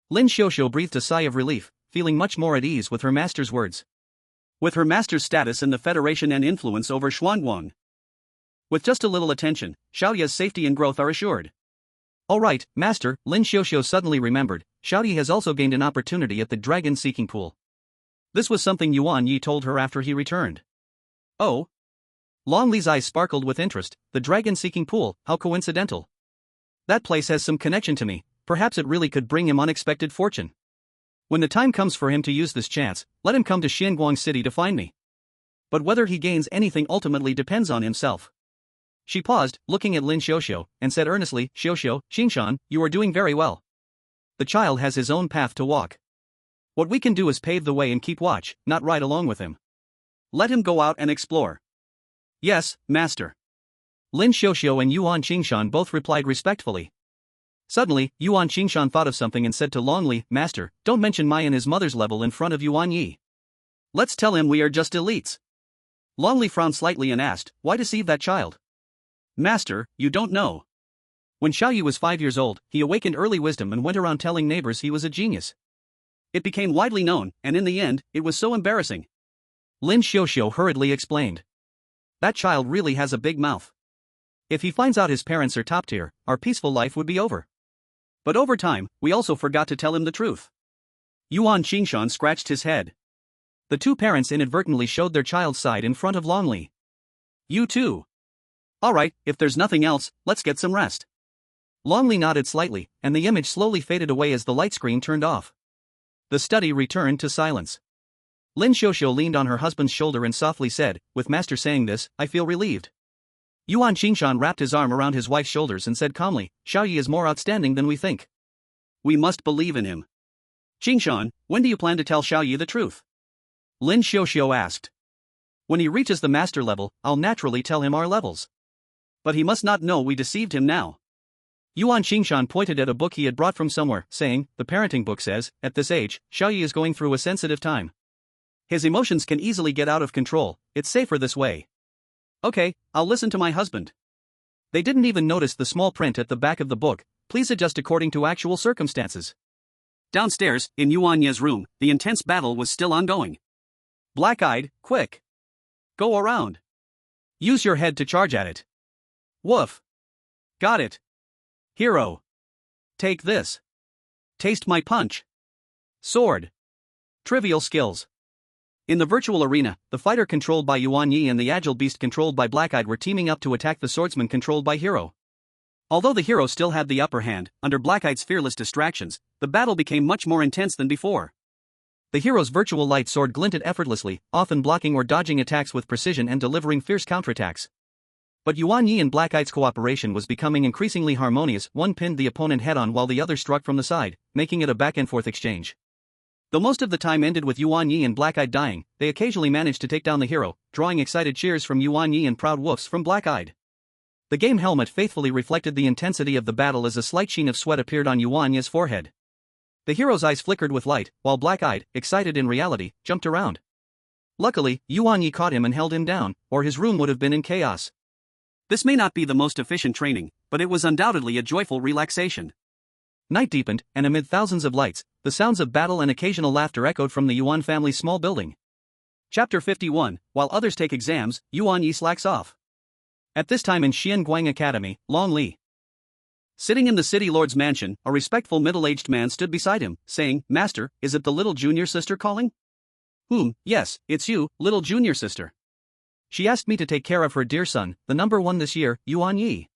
Lin Xiuxiu breathed a sigh of relief, feeling much more at ease with her master's words. With her master's status in the Federation and influence over Xuanguang, With just a little attention, Xiaoya's safety and growth are assured. Alright, Master, Lin Xiuxiu suddenly remembered, Xiaoya has also gained an opportunity at the dragon seeking pool. This was something Yuan Ye told her after he returned. Oh? Long Li's eyes sparkled with interest, the dragon seeking pool, how coincidental. That place has some connection to me, perhaps it really could bring him unexpected fortune. When the time comes for him to use this chance, let him come to Xianguang City to find me. But whether he gains anything ultimately depends on himself. She paused, looking at Lin Xiuxiu, and said earnestly, Xiuxiu, Xingshan, you are doing very well. The child has his own path to walk. What we can do is pave the way and keep watch, not ride along with him. Let him go out and explore. Yes, Master. Lin Xiuxiu and Yuan Qingshan both replied respectfully. Suddenly, Yuan Qingshan thought of something and said to Long Li, Master, don't mention Mai and his mother's level in front of Yuan Ye. Let's tell him we are just elites. Long Li frowned slightly and asked, why deceive that child? Master, you don't know. When Xiaoyu was 5 years old, he awakened early wisdom and went around telling neighbors he was a genius. It became widely known, and in the end, it was so embarrassing. Lin Xiuxiu hurriedly explained. That child really has a big mouth. If he finds out his parents are top tier, our peaceful life would be over. But over time, we also forgot to tell him the truth. Yuan Qingshan scratched his head. The two parents inadvertently showed their child's side in front of Long Li. You too. Alright, if there's nothing else, let's get some rest. Long Li nodded slightly, and the image slowly faded away as the light screen turned off. The study returned to silence. Lin Xiuxiu leaned on her husband's shoulder and softly said, with Master saying this, I feel relieved. Yuan Qingshan wrapped his arm around his wife's shoulders and said calmly, Xiaoyi is more outstanding than we think. We must believe in him. Qingshan, when do you plan to tell Xiaoyi the truth? Lin Xiuxiu asked. When he reaches the master level, I'll naturally tell him our levels. But he must not know we deceived him now. Yuan Qingshan pointed at a book he had brought from somewhere, saying, the parenting book says, at this age, Xiaoyi is going through a sensitive time. His emotions can easily get out of control, it's safer this way. Okay, I'll listen to my husband. They didn't even notice the small print at the back of the book, please adjust according to actual circumstances. Downstairs, in Yuan Ye's room, the intense battle was still ongoing. Black-eyed, quick. Go around. Use your head to charge at it. Woof. Got it. Hero. Take this. Taste my punch. Sword. Trivial skills. In the virtual arena, the fighter controlled by Yuan Ye and the agile beast controlled by Black-eyed were teaming up to attack the swordsman controlled by Hero. Although the hero still had the upper hand, under Black-eye's fearless distractions, the battle became much more intense than before. The hero's virtual light sword glinted effortlessly, often blocking or dodging attacks with precision and delivering fierce counterattacks. But Yuan Ye and Black-eye's cooperation was becoming increasingly harmonious, one pinned the opponent head-on while the other struck from the side, making it a back-and-forth exchange. Though most of the time ended with Yuan Ye and Black-eyed dying, they occasionally managed to take down the hero, drawing excited cheers from Yuan Ye and proud woofs from Black-eyed. The game helmet faithfully reflected the intensity of the battle as a slight sheen of sweat appeared on Yuan Ye's forehead. The hero's eyes flickered with light, while Black-eyed, excited in reality, jumped around. Luckily, Yuan Ye caught him and held him down, or his room would have been in chaos. This may not be the most efficient training, but it was undoubtedly a joyful relaxation. Night deepened, and amid thousands of lights, the sounds of battle and occasional laughter echoed from the Yuan family's small building. Chapter 51, while others take exams, Yuan Ye slacks off. At this time in Xianguang Academy, Long Li. Sitting in the city lord's mansion, a respectful middle-aged man stood beside him, saying, Master, is it the little junior sister calling? Yes, it's you, little junior sister. She asked me to take care of her dear son, the number one this year, Yuan Ye.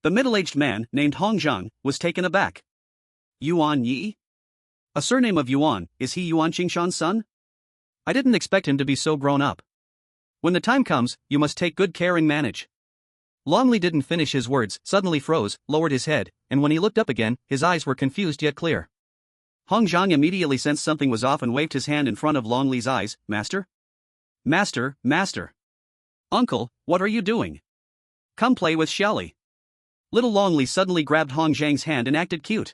The middle-aged man, named Hong Zhang, was taken aback. Yuan Ye? A surname of Yuan, is he Yuan Qingshan's son? I didn't expect him to be so grown up. When the time comes, you must take good care and manage. Long Li didn't finish his words, suddenly froze, lowered his head, and when he looked up again, his eyes were confused yet clear. Hong Zhang immediately sensed something was off and waved his hand in front of Long Li's eyes, Master? Master, Master. Uncle, what are you doing? Come play with Xiaoli. Little Long Li suddenly grabbed Hong Zhang's hand and acted cute.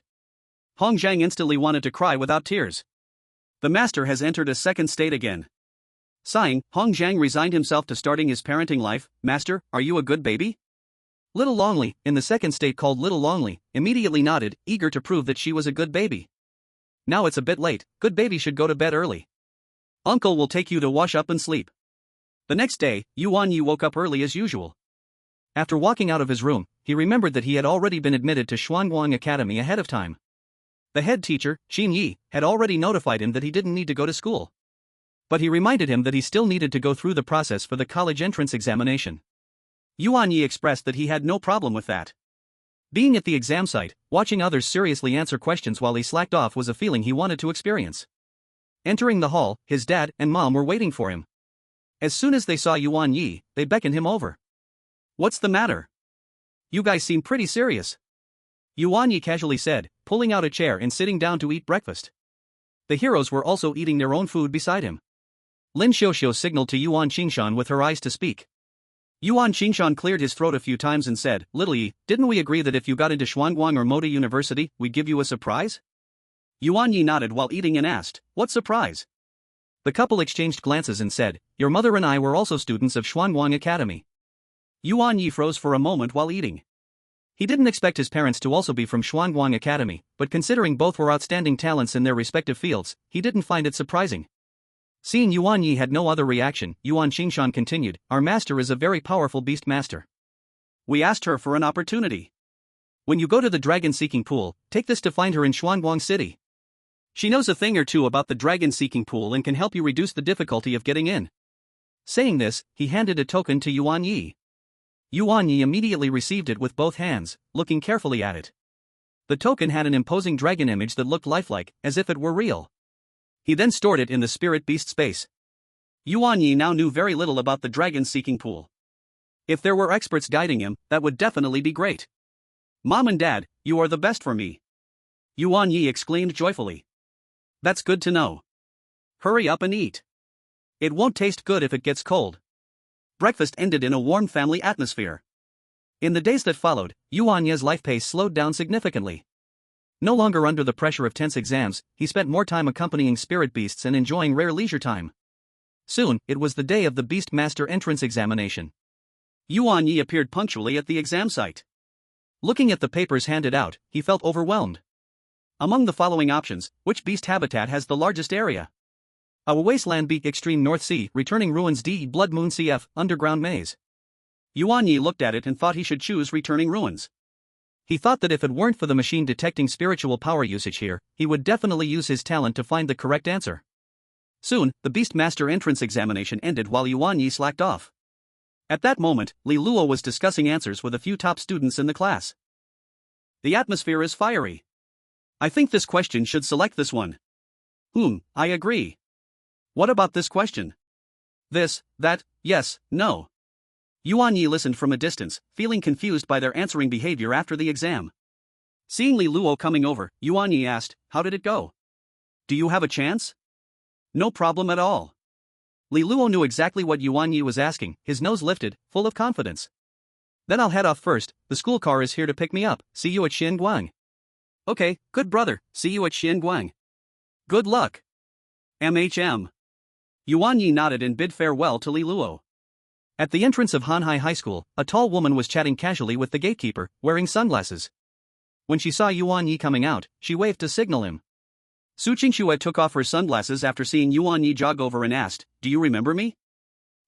Hong Zhang instantly wanted to cry without tears. The master has entered a second state again. Sighing, Hong Zhang resigned himself to starting his parenting life. Master, are you a good baby? Little Long Li, in the second state called Little Long Li, immediately nodded, eager to prove that she was a good baby. Now it's a bit late, good baby should go to bed early. Uncle will take you to wash up and sleep. The next day, Yuan Ye woke up early as usual. After walking out of his room, he remembered that he had already been admitted to Xuanguang Academy ahead of time. The head teacher, Yuan Ye, had already notified him that he didn't need to go to school. But he reminded him that he still needed to go through the process for the college entrance examination. Yuan Ye expressed that he had no problem with that. Being at the exam site, watching others seriously answer questions while he slacked off was a feeling he wanted to experience. Entering the hall, his dad and mom were waiting for him. As soon as they saw Yuan Ye, they beckoned him over. "What's the matter? You guys seem pretty serious," Yuan Ye casually said, pulling out a chair and sitting down to eat breakfast. The heroes were also eating their own food beside him. Lin Xiuxiu signaled to Yuan Qingshan with her eyes to speak. Yuan Qingshan cleared his throat a few times and said, "Little Yi, didn't we agree that if you got into Xuanguang or Modi University, we'd give you a surprise?" Yuan Yi nodded while eating and asked, "What surprise?" The couple exchanged glances and said, "Your mother and I were also students of Xuanguang Academy." Yuan Yi froze for a moment while eating. He didn't expect his parents to also be from Xuanguang Academy, but considering both were outstanding talents in their respective fields, he didn't find it surprising. Seeing Yuan Yi had no other reaction, Yuan Qingshan continued, "Our master is a very powerful Beastmaster. We asked her for an opportunity. When you go to the dragon-seeking pool, take this to find her in Xuanguang City. She knows a thing or two about the dragon-seeking pool and can help you reduce the difficulty of getting in." Saying this, he handed a token to Yuan Yi. Yuan Yi immediately received it with both hands, looking carefully at it. The token had an imposing dragon image that looked lifelike, as if it were real. He then stored it in the spirit beast space. Yuan Yi now knew very little about the dragon-seeking pool. If there were experts guiding him, that would definitely be great. "Mom and Dad, you are the best for me," Yuan Yi exclaimed joyfully. "That's good to know. Hurry up and eat. It won't taste good if it gets cold." Breakfast ended in a warm family atmosphere. In the days that followed, Yuan Ye's life pace slowed down significantly. No longer under the pressure of tense exams, he spent more time accompanying spirit beasts and enjoying rare leisure time. Soon, it was the day of the Beastmaster entrance examination. Yuan Ye appeared punctually at the exam site. Looking at the papers handed out, he felt overwhelmed. Among the following options, which beast habitat has the largest area? A wasteland B, extreme North Sea, returning ruins D, blood moon CF, underground maze. Yuan Ye looked at it and thought he should choose returning ruins. He thought that if it weren't for the machine detecting spiritual power usage here, he would definitely use his talent to find the correct answer. Soon, the Beastmaster entrance examination ended while Yuan Ye slacked off. At that moment, Li Luo was discussing answers with a few top students in the class. "The atmosphere is fiery. I think this question should select this one." I agree." "What about this question?" "This, that, yes, no." Yuan Ye listened from a distance, feeling confused by their answering behavior after the exam. Seeing Li Luo coming over, Yuan Ye asked, "How did it go? Do you have a chance?" "No problem at all." Li Luo knew exactly what Yuan Ye was asking, his nose lifted, full of confidence. "Then I'll head off first, the school car is here to pick me up, see you at Xinguang." "Okay, good brother, see you at Xinguang." "Good luck." MHM. Yuan Ye nodded and bid farewell to Li Luo. At the entrance of Hanhai High School, a tall woman was chatting casually with the gatekeeper, wearing sunglasses. When she saw Yuan Ye coming out, she waved to signal him. Su Qingxue took off her sunglasses after seeing Yuan Ye jog over and asked, "Do you remember me?"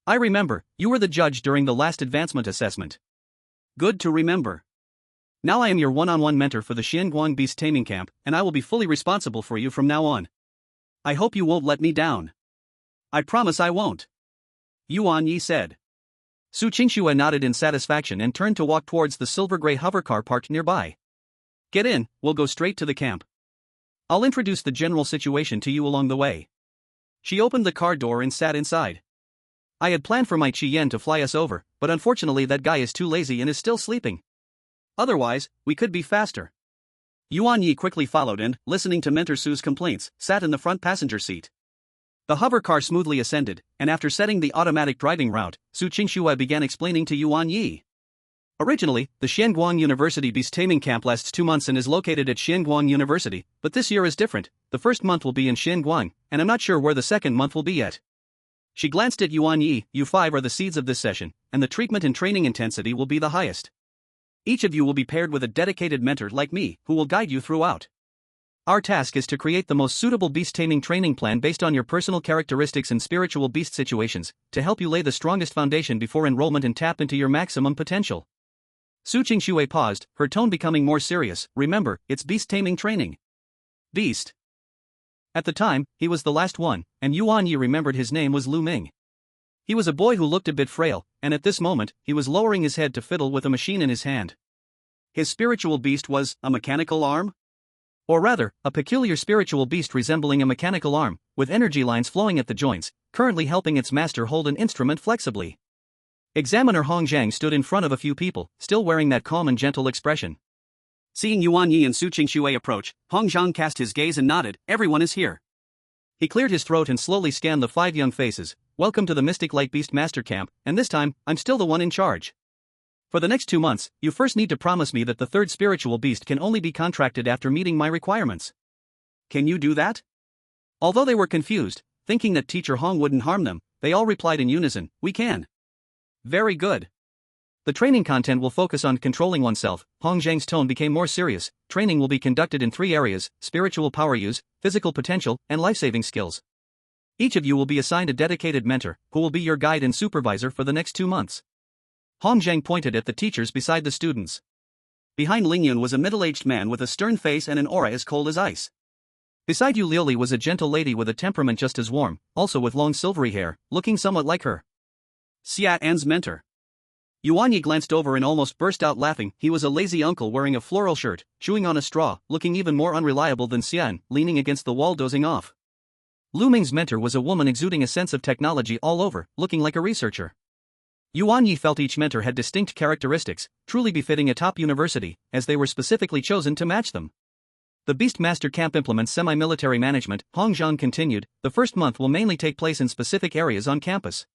"I remember, you were the judge during the last advancement assessment." "Good to remember. Now I am your one-on-one mentor for the Xinguang Beast-Taming camp, and I will be fully responsible for you from now on. I hope you won't let me down." "I promise I won't," Yuan Ye said. Su Qingxue nodded in satisfaction and turned to walk towards the silver-gray hovercar parked nearby. "Get in, we'll go straight to the camp. I'll introduce the general situation to you along the way." She opened the car door and sat inside. "I had planned for my Qiyan to fly us over, but unfortunately that guy is too lazy and is still sleeping. Otherwise, we could be faster." Yuan Ye quickly followed and, listening to Mentor Su's complaints, sat in the front passenger seat. The hovercar smoothly ascended, and after setting the automatic driving route, Su Qingxue began explaining to Yuan Ye. Originally, the Xinguang University Beast-Taming camp lasts 2 months and is located at Xinguang University, but this year is different. The first month will be in Xinguang, and I'm not sure where the second month will be yet. She glanced at Yuan Ye. "You 5 are the seeds of this session, and the treatment and training intensity will be the highest. Each of you will be paired with a dedicated mentor like me, who will guide you throughout. Our task is to create the most suitable beast-taming training plan based on your personal characteristics and spiritual beast situations, to help you lay the strongest foundation before enrollment and tap into your maximum potential." Su Qingxue paused, her tone becoming more serious. Remember, it's beast-taming training. Beast. At the time, he was the last one, and Yuan Ye remembered his name was Lu Ming. He was a boy who looked a bit frail, and at this moment, he was lowering his head to fiddle with a machine in his hand. His spiritual beast was a mechanical arm? Or rather, a peculiar spiritual beast resembling a mechanical arm, with energy lines flowing at the joints, currently helping its master hold an instrument flexibly. Examiner Hong Zhang stood in front of a few people, still wearing that calm and gentle expression. Seeing Yuan Ye and Su Qingxue approach, Hong Zhang cast his gaze and nodded, everyone is here. He cleared his throat and slowly scanned the 5 young faces. Welcome to the Mystic Light Beastmaster camp, and this time, I'm still the one in charge. For the next 2 months, you first need to promise me that the third spiritual beast can only be contracted after meeting my requirements. Can you do that? Although they were confused, thinking that Teacher Hong wouldn't harm them, they all replied in unison, we can. Very good. The training content will focus on controlling oneself. Hong Zhang's tone became more serious. Training will be conducted in 3 areas: spiritual power use, physical potential, and life-saving skills. Each of you will be assigned a dedicated mentor, who will be your guide and supervisor for the next 2 months. Hong Zhang pointed at the teachers beside the students. Behind Ling Yun was a middle-aged man with a stern face and an aura as cold as ice. Beside Yu Liuli was a gentle lady with a temperament just as warm, also with long silvery hair, looking somewhat like her. Xia An's mentor. Yuan Ye glanced over and almost burst out laughing. He was a lazy uncle wearing a floral shirt, chewing on a straw, looking even more unreliable than Xian, leaning against the wall dozing off. Lu Ming's mentor was a woman exuding a sense of technology all over, looking like a researcher. Yuan Ye felt each mentor had distinct characteristics, truly befitting a top university, as they were specifically chosen to match them. The Beastmaster camp implements semi-military management, Hong Zhang continued. The first month will mainly take place in specific areas on campus.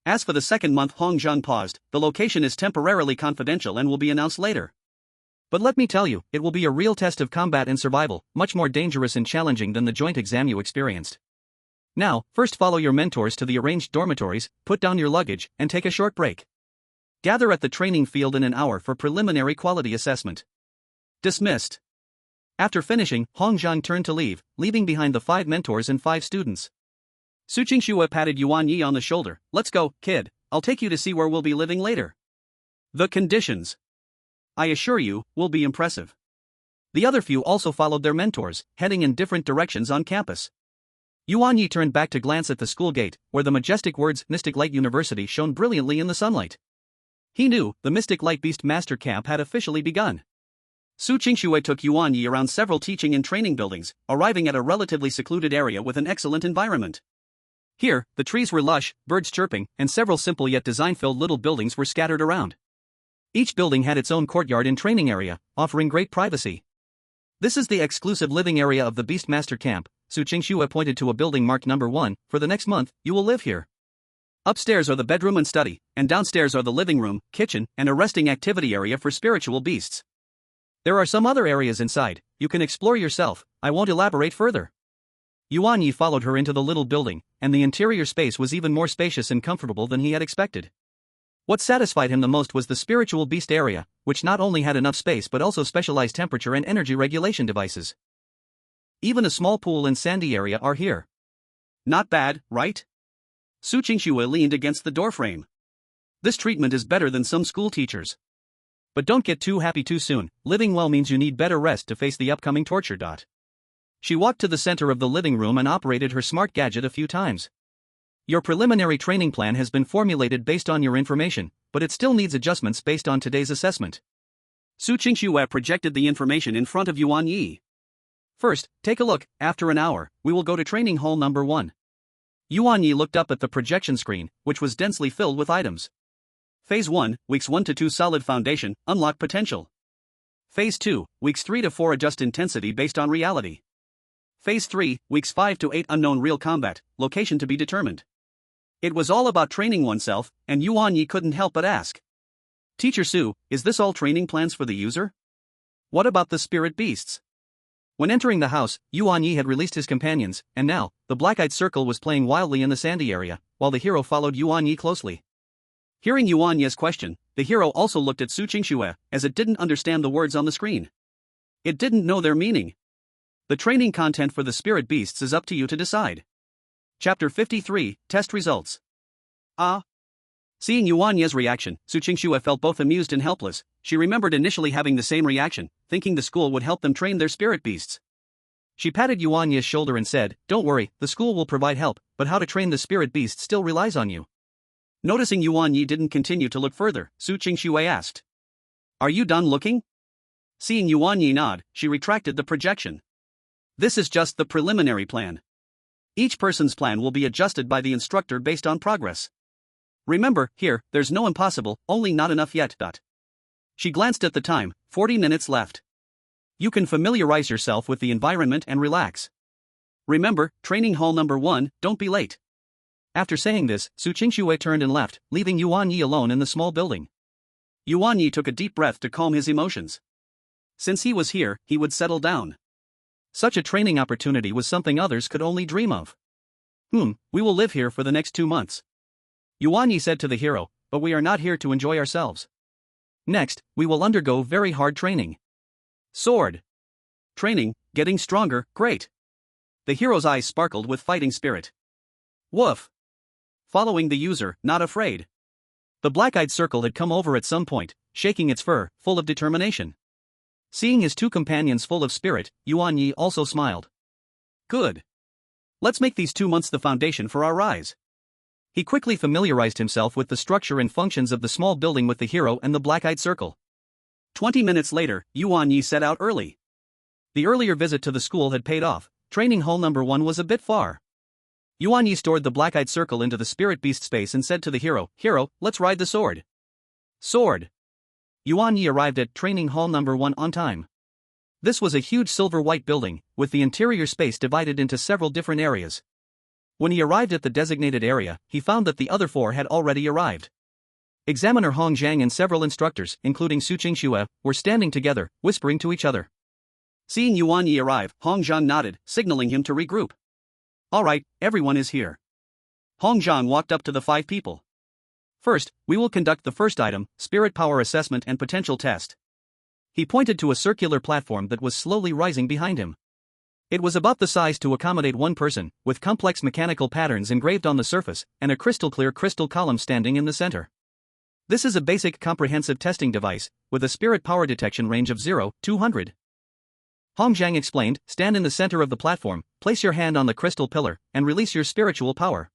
As for the second month, Hong Zhang paused, the location is temporarily confidential and will be announced later. But let me tell you, it will be a real test of combat and survival, much more dangerous and challenging than the joint exam you experienced. Now, first follow your mentors to the arranged dormitories, put down your luggage, and take a short break. Gather at the training field in an hour for preliminary quality assessment. Dismissed. After finishing, Hong Zhang turned to leave, leaving behind the 5 mentors and 5 students. Su Qingxue patted Yuan Ye on the shoulder. Let's go, kid, I'll take you to see where we'll be living later. The conditions, I assure you, will be impressive. The other few also followed their mentors, heading in different directions on campus. Yuan Ye turned back to glance at the school gate, where the majestic words Mystic Light University shone brilliantly in the sunlight. He knew the Mystic Light Beastmaster camp had officially begun. Su Qingxue took Yuan Ye around several teaching and training buildings, arriving at a relatively secluded area with an excellent environment. Here, the trees were lush, birds chirping, and several simple yet design-filled little buildings were scattered around. Each building had its own courtyard and training area, offering great privacy. This is the exclusive living area of the Beastmaster camp. Su Qingxue pointed to a building marked number 1. For the next month, you will live here. Upstairs are the bedroom and study, and downstairs are the living room, kitchen, and a resting activity area for spiritual beasts. There are some other areas inside, you can explore yourself, I won't elaborate further. Yuan Ye followed her into the little building, and the interior space was even more spacious and comfortable than he had expected. What satisfied him the most was the spiritual beast area, which not only had enough space but also specialized temperature and energy regulation devices. Even a small pool and sandy area are here. Not bad, right? Su Qingxue leaned against the doorframe. This treatment is better than some school teachers. But don't get too happy too soon, living well means you need better rest to face the upcoming torture. She walked to the center of the living room and operated her smart gadget a few times. Your preliminary training plan has been formulated based on your information, but it still needs adjustments based on today's assessment. Su Qingxue projected the information in front of Yuan Ye. First, take a look. After an hour, we will go to training hall number 1. Yuan Ye looked up at the projection screen, which was densely filled with items. Phase 1, weeks 1 to 2 solid foundation, unlock potential. Phase 2, weeks 3 to 4 adjust intensity based on reality. Phase 3, weeks 5 to 8 unknown real combat, location to be determined. It was all about training oneself, and Yuan Ye couldn't help but ask. Teacher Su, is this all training plans for the user? What about the spirit beasts? When entering the house, Yuan Ye had released his companions, and now, the black-eyed circle was playing wildly in the sandy area, while the hero followed Yuan Ye closely. Hearing Yuan Ye's question, the hero also looked at Su Qingxue, as it didn't understand the words on the screen. It didn't know their meaning. The training content for the spirit beasts is up to you to decide. Chapter 53, Test Results. Seeing Yuan Ye's reaction, Su Qingxue felt both amused and helpless. She remembered initially having the same reaction, thinking the school would help them train their spirit beasts. She patted Yuan Ye's shoulder and said, "Don't worry, the school will provide help, but how to train the spirit beast still relies on you." Noticing Yuan Ye didn't continue to look further, Su Qingxue asked, "Are you done looking?" Seeing Yuan Ye nod, she retracted the projection. "This is just the preliminary plan. Each person's plan will be adjusted by the instructor based on progress. Remember, here, there's no impossible, only not enough yet. She glanced at the time, 40 minutes left. You can familiarize yourself with the environment and relax. Remember, training hall number 1, don't be late." After saying this, Su Qingxue turned and left, leaving Yuan Ye alone in the small building. Yuan Ye took a deep breath to calm his emotions. Since he was here, he would settle down. Such a training opportunity was something others could only dream of. We will live here for the next 2 months. Yuan Ye said to the hero, "But we are not here to enjoy ourselves. Next, we will undergo very hard training. Sword training, getting stronger, great." The hero's eyes sparkled with fighting spirit. Woof. Following the user, not afraid. The black-eyed circle had come over at some point, shaking its fur, full of determination. Seeing his 2 companions full of spirit, Yuan Ye also smiled. "Good. Let's make these 2 months the foundation for our rise." He quickly familiarized himself with the structure and functions of the small building with the hero and the black-eyed circle. 20 minutes later, Yuan Ye set out early. The earlier visit to the school had paid off. Training hall number 1 was a bit far. Yuan Ye stored the black-eyed circle into the spirit beast space and said to the hero, "Hero, let's ride the sword." Sword. Yuan Ye arrived at training hall number 1 on time. This was a huge silver-white building, with the interior space divided into several different areas. When he arrived at the designated area, he found that the other 4 had already arrived. Examiner Hong Zhang and several instructors, including Su Qingxue, were standing together, whispering to each other. Seeing Yuan Ye arrive, Hong Zhang nodded, signaling him to regroup. "All right, everyone is here." Hong Zhang walked up to the 5 people. "First, we will conduct the first item, spirit power assessment and potential test." He pointed to a circular platform that was slowly rising behind him. It was about the size to accommodate 1 person, with complex mechanical patterns engraved on the surface, and a crystal-clear crystal column standing in the center. This is a basic comprehensive testing device, with a spirit power detection range of 0-200. Hong Zhang explained, "Stand in the center of the platform, place your hand on the crystal pillar, and release your spiritual power.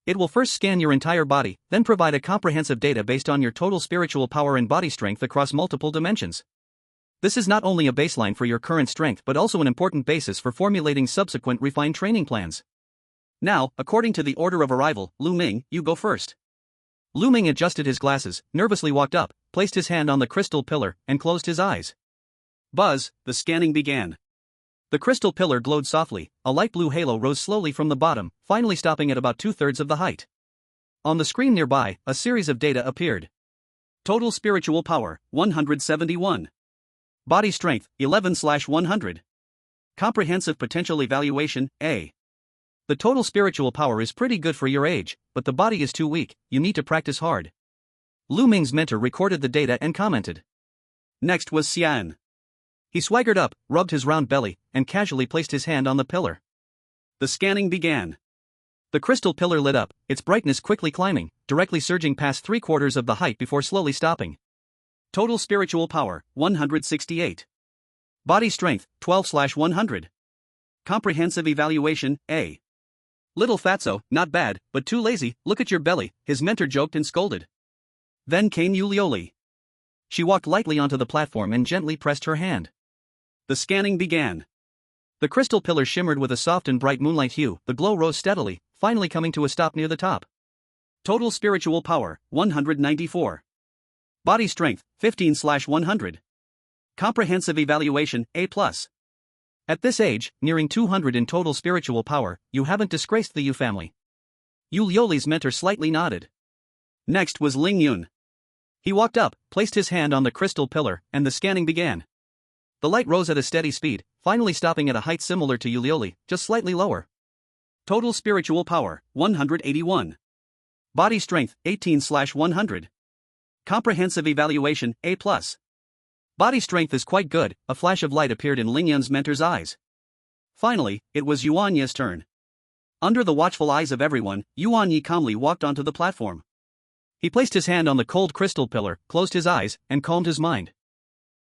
It will first scan your entire body, then provide a comprehensive data based on your total spiritual power and body strength across multiple dimensions. This is not only a baseline for your current strength but also an important basis for formulating subsequent refined training plans. Now, according to the order of arrival, Lu Ming, you go first." Lu Ming adjusted his glasses, nervously walked up, placed his hand on the crystal pillar, and closed his eyes. Buzz, the scanning began. The crystal pillar glowed softly, a light blue halo rose slowly from the bottom, finally stopping at about 2/3 of the height. On the screen nearby, a series of data appeared. Total spiritual power, 171. Body strength, 11/100. Comprehensive potential evaluation, A. The total spiritual power is pretty good for your age, but the body is too weak, you need to practice hard. Lu Ming's mentor recorded the data and commented. Next was Xian. He swaggered up, rubbed his round belly, and casually placed his hand on the pillar. The scanning began. The crystal pillar lit up, its brightness quickly climbing, directly surging past 3/4 of the height before slowly stopping. Total spiritual power, 168. Body strength, 12/100. Comprehensive evaluation, A. Little fatso, not bad, but too lazy, look at your belly, his mentor joked and scolded. Then came Yulioli. She walked lightly onto the platform and gently pressed her hand. The scanning began. The crystal pillar shimmered with a soft and bright moonlight hue, the glow rose steadily, finally coming to a stop near the top. Total spiritual power, 194. Body strength, 15/100. Comprehensive evaluation, A+. At this age, nearing 200 in total spiritual power, you haven't disgraced the Yu family. Yulioli's mentor slightly nodded. Next was Ling Yun. He walked up, placed his hand on the crystal pillar, and the scanning began. The light rose at a steady speed, finally stopping at a height similar to Yulioli, just slightly lower. Total spiritual power, 181. Body strength, 18/100. Comprehensive evaluation, A+. Body strength is quite good, a flash of light appeared in Ling Yun's mentor's eyes. Finally, it was Yuan Ye's turn. Under the watchful eyes of everyone, Yuan Ye calmly walked onto the platform. He placed his hand on the cold crystal pillar, closed his eyes, and calmed his mind.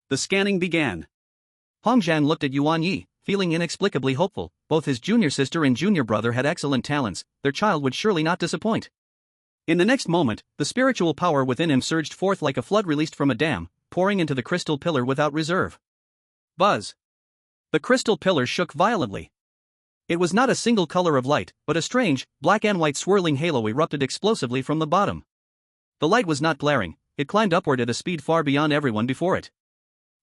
The scanning began. Hongzhang looked at Yuan Ye, feeling inexplicably hopeful. Both his junior sister and junior brother had excellent talents, their child would surely not disappoint. In the next moment, the spiritual power within him surged forth like a flood released from a dam, pouring into the crystal pillar without reserve. Buzz! The crystal pillar shook violently. It was not a single color of light, but a strange, black and white swirling halo erupted explosively from the bottom. The light was not glaring, it climbed upward at a speed far beyond everyone before it.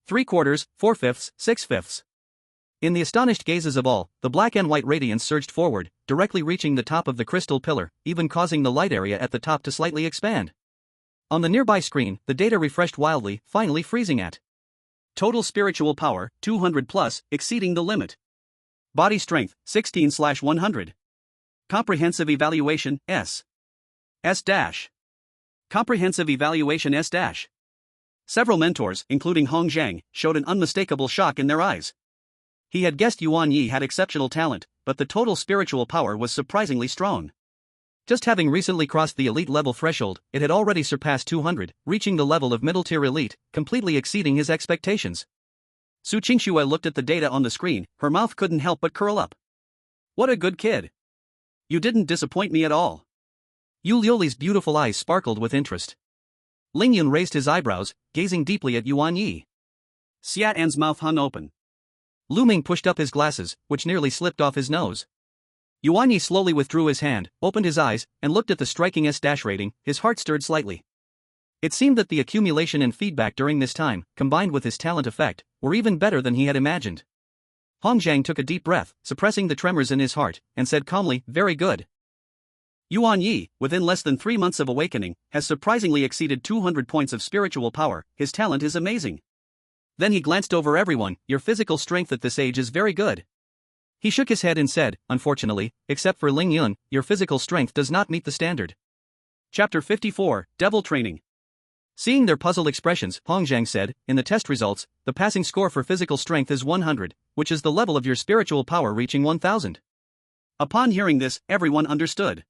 3/4, 4/5, 6/5. In the astonished gazes of all, the black and white radiance surged forward, directly reaching the top of the crystal pillar, even causing the light area at the top to slightly expand. On the nearby screen, the data refreshed wildly, finally freezing at total spiritual power, 200 plus, exceeding the limit. Body strength, 16/100. Comprehensive evaluation, S. S-. Comprehensive evaluation S-. Several mentors, including Hongzhang, showed an unmistakable shock in their eyes. He had guessed Yuan Ye had exceptional talent, but the total spiritual power was surprisingly strong. Just having recently crossed the elite level threshold, it had already surpassed 200, reaching the level of middle-tier elite, completely exceeding his expectations. Su Qingxue looked at the data on the screen, her mouth couldn't help but curl up. What a good kid! You didn't disappoint me at all. Yu Liuli's beautiful eyes sparkled with interest. Ling Yun raised his eyebrows, gazing deeply at Yuan Ye. Xia An's mouth hung open. Lu Ming pushed up his glasses, which nearly slipped off his nose. Yuan Ye slowly withdrew his hand, opened his eyes, and looked at the striking S- rating. His heart stirred slightly. It seemed that the accumulation and feedback during this time, combined with his talent effect, were even better than he had imagined. Hongzhang took a deep breath, suppressing the tremors in his heart, and said calmly, "Very good. Yuan Ye, within less than 3 months of awakening, has surprisingly exceeded 200 points of spiritual power. His talent is amazing." Then he glanced over everyone. "Your physical strength at this age is very good." He shook his head and said, "Unfortunately, except for Ling Yun, your physical strength does not meet the standard." Chapter 54, Devil Training. Seeing their puzzled expressions, Hongzhang said, "In the test results, the passing score for physical strength is 100, which is the level of your spiritual power reaching 1000. Upon hearing this, everyone understood.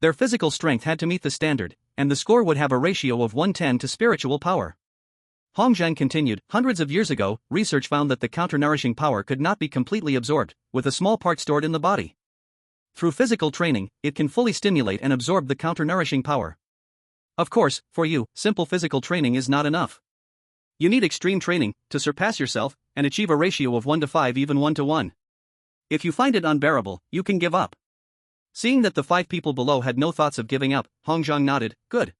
Their physical strength had to meet the standard, and the score would have a ratio of 110 to spiritual power. Hongzhang continued, "Hundreds of years ago, research found that the counter-nourishing power could not be completely absorbed, with a small part stored in the body. Through physical training, it can fully stimulate and absorb the counter-nourishing power. Of course, for you, simple physical training is not enough. You need extreme training to surpass yourself and achieve a ratio of 1 to 5, even 1 to 1. If you find it unbearable, you can give up." Seeing that the 5 people below had no thoughts of giving up, Hongzhang nodded, "Good.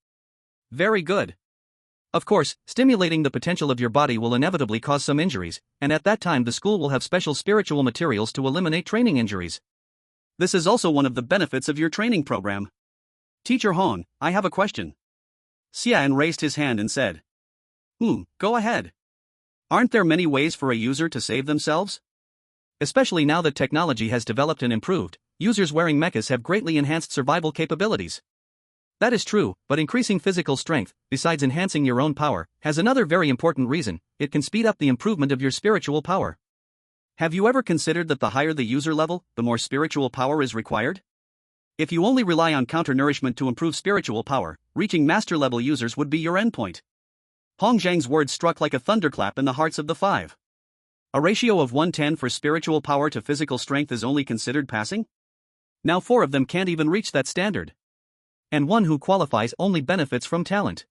Very good. Of course, stimulating the potential of your body will inevitably cause some injuries, and at that time the school will have special spiritual materials to eliminate training injuries. This is also one of the benefits of your training program. Teacher Hong, I have a question." Xian raised his hand and said, Go ahead. Aren't there many ways for a user to save themselves? Especially now that technology has developed and improved, users wearing mechas have greatly enhanced survival capabilities. That is true, but increasing physical strength, besides enhancing your own power, has another very important reason: it can speed up the improvement of your spiritual power. Have you ever considered that the higher the user level, the more spiritual power is required? If you only rely on counter-nourishment to improve spiritual power, reaching master-level users would be your endpoint. Hongzhang's words struck like a thunderclap in the hearts of the 5. A ratio of 110 for spiritual power to physical strength is only considered passing? Now 4 of them can't even reach that standard. And one who qualifies only benefits from talent.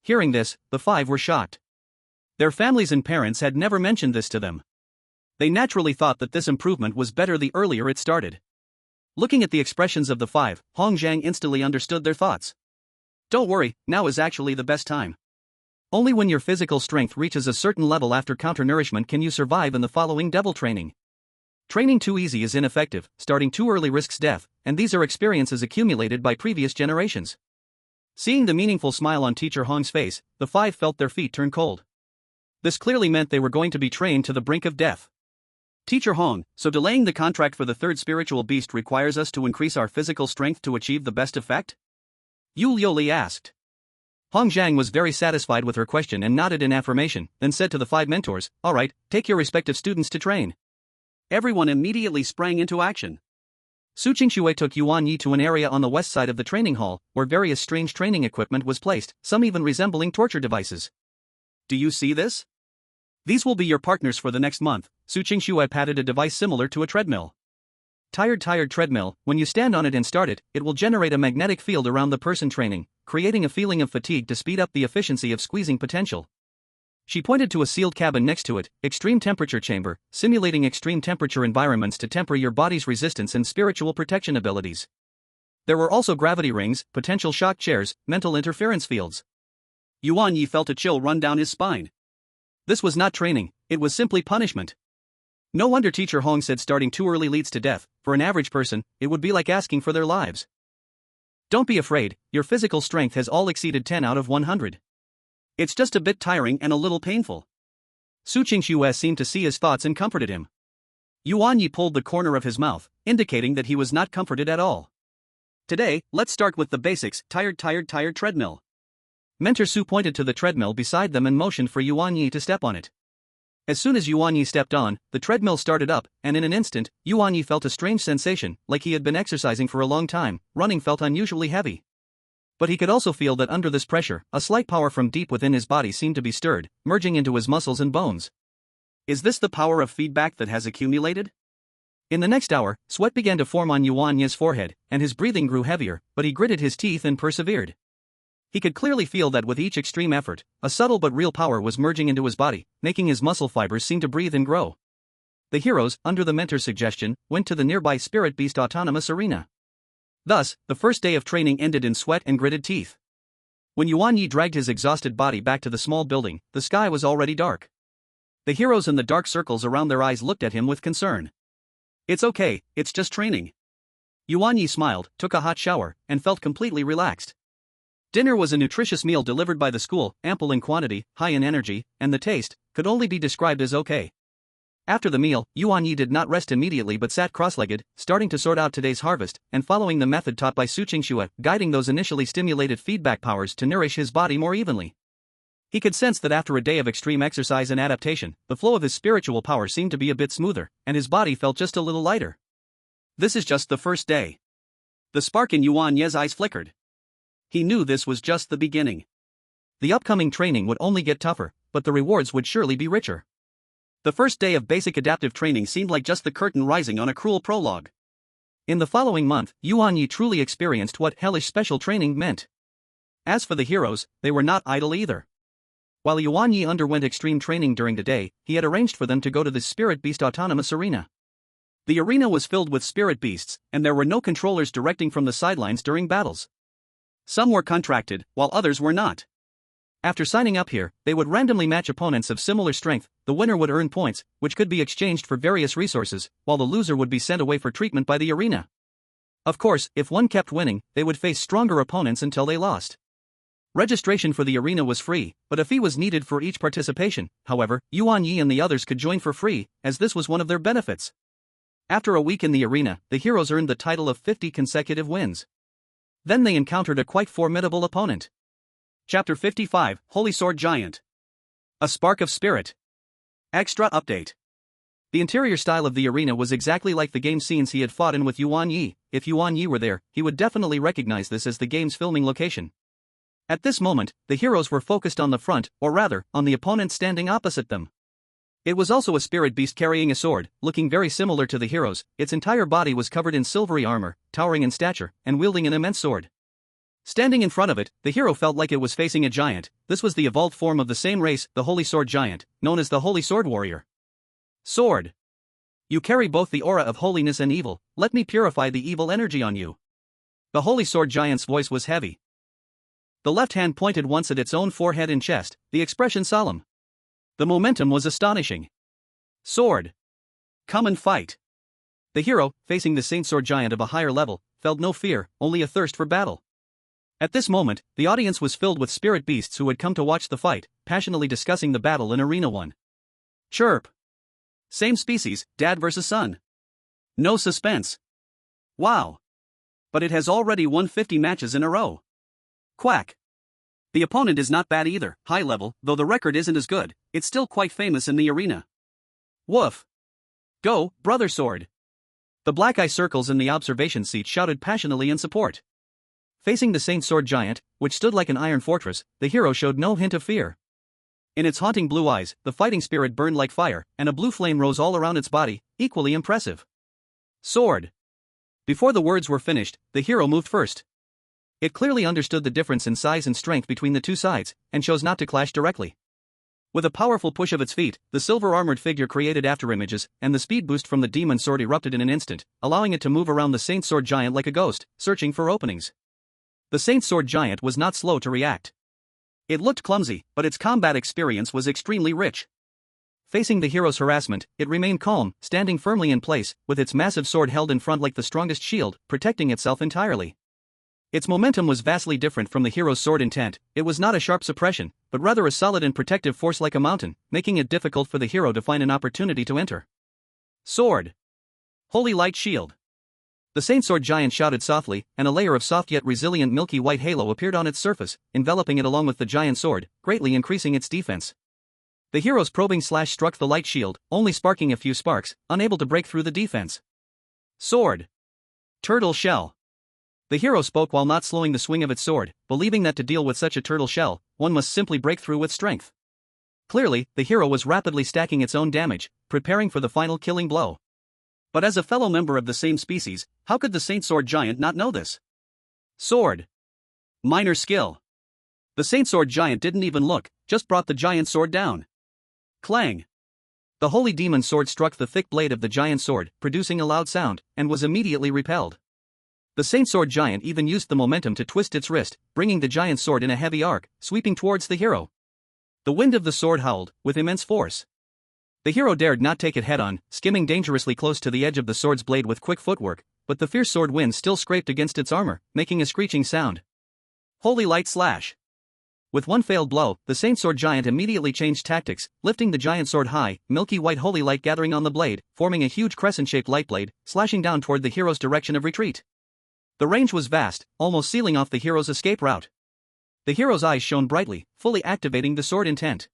Hearing this, the 5 were shocked. Their families and parents had never mentioned this to them. They naturally thought that this improvement was better the earlier it started. Looking at the expressions of the 5, Hongzhang instantly understood their thoughts. Don't worry, now is actually the best time. Only when your physical strength reaches a certain level after counter-nourishment can you survive in the following devil training. Training too easy is ineffective, starting too early risks death, and these are experiences accumulated by previous generations. Seeing the meaningful smile on Teacher Hong's face, the 5 felt their feet turn cold. This clearly meant they were going to be trained to the brink of death. Teacher Hong, so delaying the contract for the 3rd spiritual beast requires us to increase our physical strength to achieve the best effect? Yu Liuli asked. Hongzhang was very satisfied with her question and nodded in affirmation, then said to the 5 mentors, "All right, take your respective students to train." Everyone immediately sprang into action. Su Qingxue took Yuan Ye to an area on the west side of the training hall, where various strange training equipment was placed, some even resembling torture devices. Do you see this? These will be your partners for the next month. Su Qingxue patted a device similar to a treadmill. Tired treadmill, when you stand on it and start it, it will generate a magnetic field around the person training, creating a feeling of fatigue to speed up the efficiency of squeezing potential. She pointed to a sealed cabin next to it, extreme temperature chamber, simulating extreme temperature environments to temper your body's resistance and spiritual protection abilities. There were also gravity rings, potential shock chairs, mental interference fields. Yuan Ye felt a chill run down his spine. This was not training, it was simply punishment. No wonder Teacher Hong said starting too early leads to death. For an average person, it would be like asking for their lives. Don't be afraid, your physical strength has all exceeded 10 out of 100. It's just a bit tiring and a little painful. Su Qingxue seemed to see his thoughts and comforted him. Yuan Ye pulled the corner of his mouth, indicating that he was not comforted at all. Today, let's start with the basics. Tired treadmill. Mentor Su pointed to the treadmill beside them and motioned for Yuan Ye to step on it. As soon as Yuan Ye stepped on, the treadmill started up, and in an instant, Yuan Ye felt a strange sensation, like he had been exercising for a long time. Running felt unusually heavy. But he could also feel that under this pressure, a slight power from deep within his body seemed to be stirred, merging into his muscles and bones. Is this the power of feedback that has accumulated? In the next hour, sweat began to form on Yuan Ye's forehead, and his breathing grew heavier, but he gritted his teeth and persevered. He could clearly feel that with each extreme effort, a subtle but real power was merging into his body, making his muscle fibers seem to breathe and grow. The heroes, under the mentor's suggestion, went to the nearby Spirit Beast Autonomous Arena. Thus, the first day of training ended in sweat and gritted teeth. When Yuan Ye dragged his exhausted body back to the small building, the sky was already dark. The heroes in the dark circles around their eyes looked at him with concern. It's okay, it's just training. Yuan Ye smiled, took a hot shower, and felt completely relaxed. Dinner was a nutritious meal delivered by the school, ample in quantity, high in energy, and the taste could only be described as okay. After the meal, Yuan Ye did not rest immediately but sat cross-legged, starting to sort out today's harvest, and following the method taught by Su Qingxue, guiding those initially stimulated feedback powers to nourish his body more evenly. He could sense that after a day of extreme exercise and adaptation, the flow of his spiritual power seemed to be a bit smoother, and his body felt just a little lighter. This is just the first day. The spark in Yuan Ye's eyes flickered. He knew this was just the beginning. The upcoming training would only get tougher, but the rewards would surely be richer. The first day of basic adaptive training seemed like just the curtain rising on a cruel prologue. In the following month, Yuan Ye truly experienced what hellish special training meant. As for the heroes, they were not idle either. While Yuan Ye underwent extreme training during the day, he had arranged for them to go to the Spirit Beast Autonomous Arena. The arena was filled with spirit beasts, and there were no controllers directing from the sidelines during battles. Some were contracted, while others were not. After signing up here, they would randomly match opponents of similar strength. The winner would earn points, which could be exchanged for various resources, while the loser would be sent away for treatment by the arena. Of course, if one kept winning, they would face stronger opponents until they lost. Registration for the arena was free, but a fee was needed for each participation. However, Yuan Ye and the others could join for free, as this was one of their benefits. After a week in the arena, the heroes earned the title of 50 consecutive wins. Then they encountered a quite formidable opponent. Chapter 55, Holy Sword Giant. A Spark of Spirit. Extra update. The interior style of the arena was exactly like the game scenes he had fought in with Yuan Ye. If Yuan Ye were there, he would definitely recognize this as the game's filming location. At this moment, the heroes were focused on the front, or rather, on the opponent standing opposite them. It was also a spirit beast carrying a sword, looking very similar to the heroes. Its entire body was covered in silvery armor, towering in stature, and wielding an immense sword. Standing in front of it, the hero felt like it was facing a giant. This was the evolved form of the same race, the Holy Sword Giant, known as the Holy Sword Warrior. Sword. You carry both the aura of holiness and evil. Let me purify the evil energy on you. The Holy Sword Giant's voice was heavy. The left hand pointed once at its own forehead and chest, the expression solemn. The momentum was astonishing. Sword. Come and fight. The hero, facing the Saint Sword Giant of a higher level, felt no fear, only a thirst for battle. At this moment, the audience was filled with spirit beasts who had come to watch the fight, passionately discussing the battle in Arena 1. Chirp. Same species, dad versus son. No suspense. Wow. But it has already won 50 matches in a row. Quack. The opponent is not bad either, high level, though the record isn't as good, it's still quite famous in the arena. Woof. Go, Brother Sword. The black eye circles in the observation seat shouted passionately in support. Facing the Saint Sword Giant, which stood like an iron fortress, the hero showed no hint of fear. In its haunting blue eyes, the fighting spirit burned like fire, and a blue flame rose all around its body, equally impressive. Sword. Before the words were finished, the hero moved first. It clearly understood the difference in size and strength between the two sides, and chose not to clash directly. With a powerful push of its feet, the silver-armored figure created afterimages, and the speed boost from the demon sword erupted in an instant, allowing it to move around the Saint Sword Giant like a ghost, searching for openings. The Saint Sword Giant was not slow to react. It looked clumsy, but its combat experience was extremely rich. Facing the hero's harassment, it remained calm, standing firmly in place, with its massive sword held in front like the strongest shield, protecting itself entirely. Its momentum was vastly different from the hero's sword intent. It was not a sharp suppression, but rather a solid and protective force like a mountain, making it difficult for the hero to find an opportunity to enter. Sword. Holy Light Shield. The Saint Sword Giant shouted softly, and a layer of soft yet resilient milky white halo appeared on its surface, enveloping it along with the giant sword, greatly increasing its defense. The hero's probing slash struck the light shield, only sparking a few sparks, unable to break through the defense. Sword. Turtle Shell. The hero spoke while not slowing the swing of its sword, believing that to deal with such a turtle shell, one must simply break through with strength. Clearly, the hero was rapidly stacking its own damage, preparing for the final killing blow. But as a fellow member of the same species, how could the Saint Sword Giant not know this? Sword. Minor skill. The Saint Sword Giant didn't even look, just brought the giant sword down. Clang. The holy demon sword struck the thick blade of the giant sword, producing a loud sound, and was immediately repelled. The Saint Sword Giant even used the momentum to twist its wrist, bringing the giant sword in a heavy arc, sweeping towards the hero. The wind of the sword howled, with immense force. The hero dared not take it head-on, skimming dangerously close to the edge of the sword's blade with quick footwork, but the fierce sword wind still scraped against its armor, making a screeching sound. Holy Light Slash. With one failed blow, the Saint Sword Giant immediately changed tactics, lifting the giant sword high, milky white holy light gathering on the blade, forming a huge crescent-shaped light blade, slashing down toward the hero's direction of retreat. The range was vast, almost sealing off the hero's escape route. The hero's eyes shone brightly, fully activating the sword intent.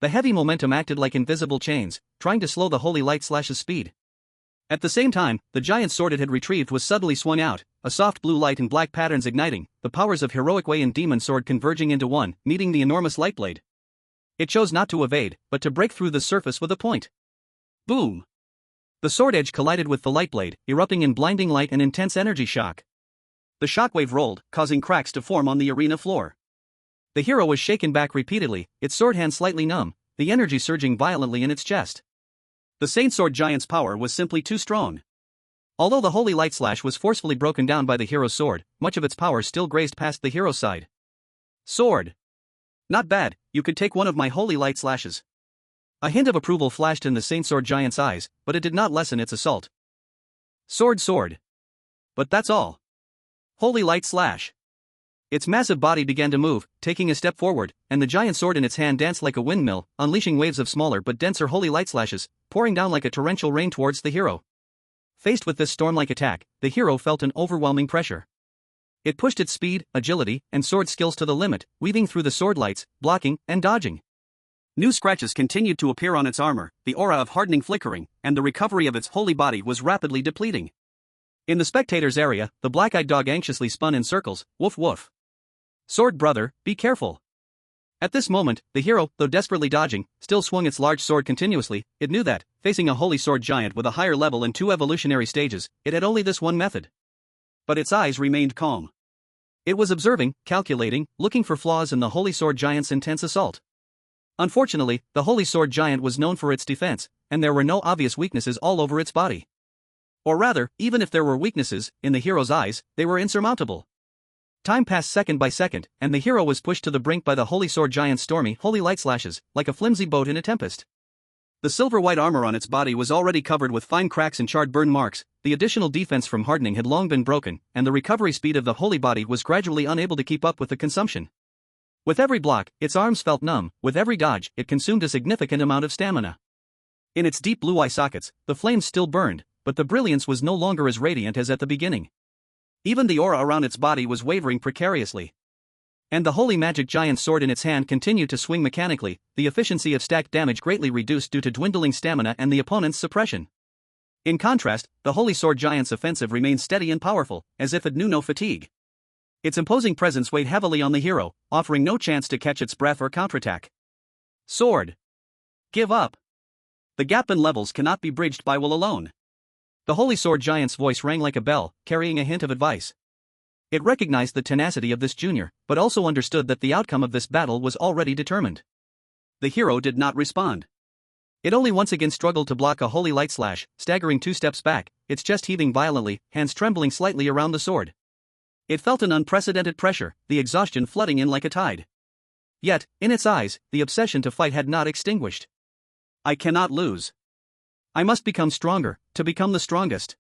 The heavy momentum acted like invisible chains, trying to slow the holy light slash's speed. At the same time, the giant sword it had retrieved was suddenly swung out, a soft blue light and black patterns igniting, the powers of Heroic Way and Demon Sword converging into one, meeting the enormous light blade. It chose not to evade, but to break through the surface with a point. Boom! The sword edge collided with the light blade, erupting in blinding light and intense energy shock. The shockwave rolled, causing cracks to form on the arena floor. The hero was shaken back repeatedly, its sword hand slightly numb, the energy surging violently in its chest. The Saint Sword Giant's power was simply too strong. Although the Holy Light Slash was forcefully broken down by the hero's sword, much of its power still grazed past the hero's side. Sword. Not bad, you could take one of my Holy Light Slashes. A hint of approval flashed in the Saint Sword Giant's eyes, but it did not lessen its assault. Sword. But that's all. Holy Light Slash. Its massive body began to move, taking a step forward, and the giant sword in its hand danced like a windmill, unleashing waves of smaller but denser holy light slashes, pouring down like a torrential rain towards the hero. Faced with this storm-like attack, the hero felt an overwhelming pressure. It pushed its speed, agility, and sword skills to the limit, weaving through the sword lights, blocking, and dodging. New scratches continued to appear on its armor, the aura of hardening flickering, and the recovery of its holy body was rapidly depleting. In the spectators' area, the black-eyed dog anxiously spun in circles, woof woof. Sword brother, be careful. At this moment, the hero, though desperately dodging, still swung its large sword continuously. It knew that, facing a holy sword giant with a higher level and 2 evolutionary stages, it had only this one method. But its eyes remained calm. It was observing, calculating, looking for flaws in the holy sword giant's intense assault. Unfortunately, the holy sword giant was known for its defense, and there were no obvious weaknesses all over its body. Or rather, even if there were weaknesses, in the hero's eyes, they were insurmountable. Time passed second by second, and the hero was pushed to the brink by the holy sword giant's stormy, holy light slashes, like a flimsy boat in a tempest. The silver-white armor on its body was already covered with fine cracks and charred burn marks, the additional defense from hardening had long been broken, and the recovery speed of the holy body was gradually unable to keep up with the consumption. With every block, its arms felt numb, with every dodge, it consumed a significant amount of stamina. In its deep blue eye sockets, the flames still burned, but the brilliance was no longer as radiant as at the beginning. Even the aura around its body was wavering precariously. And the holy magic giant sword in its hand continued to swing mechanically, the efficiency of stacked damage greatly reduced due to dwindling stamina and the opponent's suppression. In contrast, the Holy Sword Giant's offensive remained steady and powerful, as if it knew no fatigue. Its imposing presence weighed heavily on the hero, offering no chance to catch its breath or counterattack. Sword. Give up. The gap in levels cannot be bridged by will alone. The Holy Sword Giant's voice rang like a bell, carrying a hint of advice. It recognized the tenacity of this junior, but also understood that the outcome of this battle was already determined. The hero did not respond. It only once again struggled to block a holy light slash, staggering 2 steps back, its chest heaving violently, hands trembling slightly around the sword. It felt an unprecedented pressure, the exhaustion flooding in like a tide. Yet, in its eyes, the obsession to fight had not extinguished. I cannot lose. I must become stronger, to become the strongest.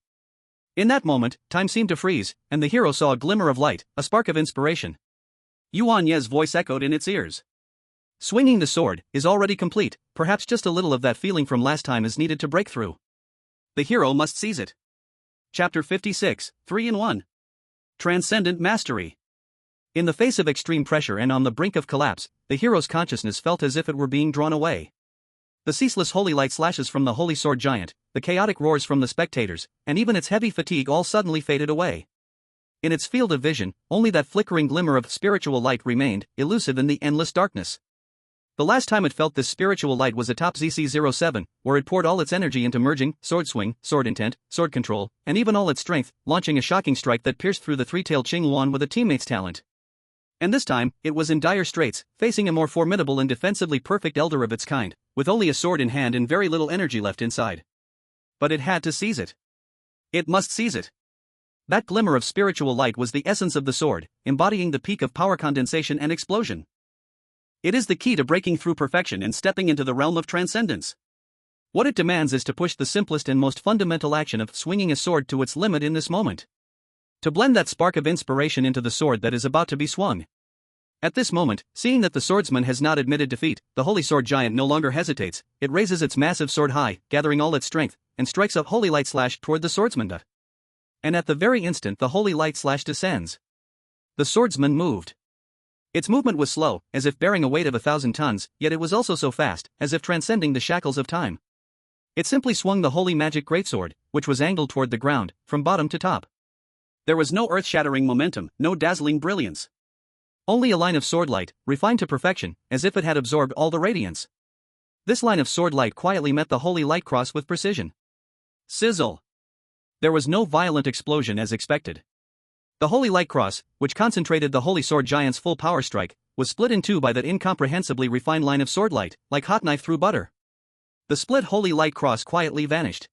In that moment, time seemed to freeze, and the hero saw a glimmer of light, a spark of inspiration. Yuan Ye's voice echoed in its ears. Swinging the sword is already complete, perhaps just a little of that feeling from last time is needed to break through. The hero must seize it. Chapter 56, 3-in-1. Transcendent Mastery. In the face of extreme pressure and on the brink of collapse, the hero's consciousness felt as if it were being drawn away. The ceaseless holy light slashes from the Holy Sword Giant, the chaotic roars from the spectators, and even its heavy fatigue all suddenly faded away. In its field of vision, only that flickering glimmer of spiritual light remained, elusive in the endless darkness. The last time it felt this spiritual light was atop ZC-07, where it poured all its energy into merging, sword swing, sword intent, sword control, and even all its strength, launching a shocking strike that pierced through the three-tailed Qingluan with a teammate's talent. And this time, it was in dire straits, facing a more formidable and defensively perfect elder of its kind, with only a sword in hand and very little energy left inside. But it had to seize it. It must seize it. That glimmer of spiritual light was the essence of the sword, embodying the peak of power condensation and explosion. It is the key to breaking through perfection and stepping into the realm of transcendence. What it demands is to push the simplest and most fundamental action of swinging a sword to its limit in this moment. To blend that spark of inspiration into the sword that is about to be swung. At this moment, seeing that the swordsman has not admitted defeat, the Holy Sword Giant no longer hesitates. It raises its massive sword high, gathering all its strength, and strikes a holy light slash toward the swordsman. And at the very instant the holy light slash descends. The swordsman moved. Its movement was slow, as if bearing a weight of 1,000 tons, yet it was also so fast, as if transcending the shackles of time. It simply swung the holy magic greatsword, which was angled toward the ground, from bottom to top. There was no earth-shattering momentum, no dazzling brilliance. Only a line of sword light, refined to perfection, as if it had absorbed all the radiance. This line of sword light quietly met the holy light cross with precision. Sizzle. There was no violent explosion as expected. The Holy Light Cross, which concentrated the Holy Sword Giant's full power strike, was split in two by that incomprehensibly refined line of sword light, like hot knife through butter. The split Holy Light Cross quietly vanished.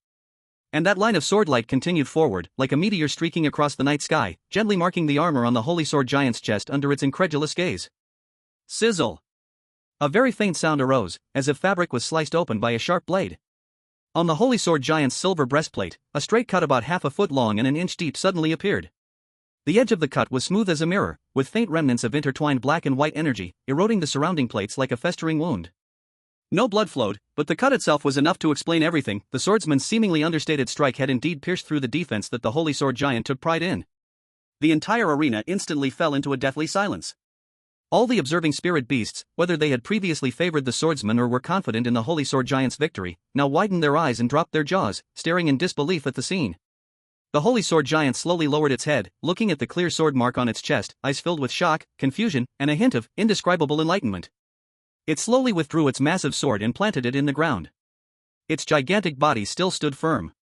And that line of sword light continued forward, like a meteor streaking across the night sky, gently marking the armor on the Holy Sword Giant's chest under its incredulous gaze. Sizzle. A very faint sound arose, as if fabric was sliced open by a sharp blade. On the Holy Sword Giant's silver breastplate, a straight cut about half a foot long and an inch deep suddenly appeared. The edge of the cut was smooth as a mirror, with faint remnants of intertwined black and white energy, eroding the surrounding plates like a festering wound. No blood flowed, but the cut itself was enough to explain everything. The swordsman's seemingly understated strike had indeed pierced through the defense that the Holy Sword Giant took pride in. The entire arena instantly fell into a deathly silence. All the observing spirit beasts, whether they had previously favored the swordsman or were confident in the Holy Sword Giant's victory, now widened their eyes and dropped their jaws, staring in disbelief at the scene. The Holy Sword Giant slowly lowered its head, looking at the clear sword mark on its chest, eyes filled with shock, confusion, and a hint of indescribable enlightenment. It slowly withdrew its massive sword and planted it in the ground. Its gigantic body still stood firm.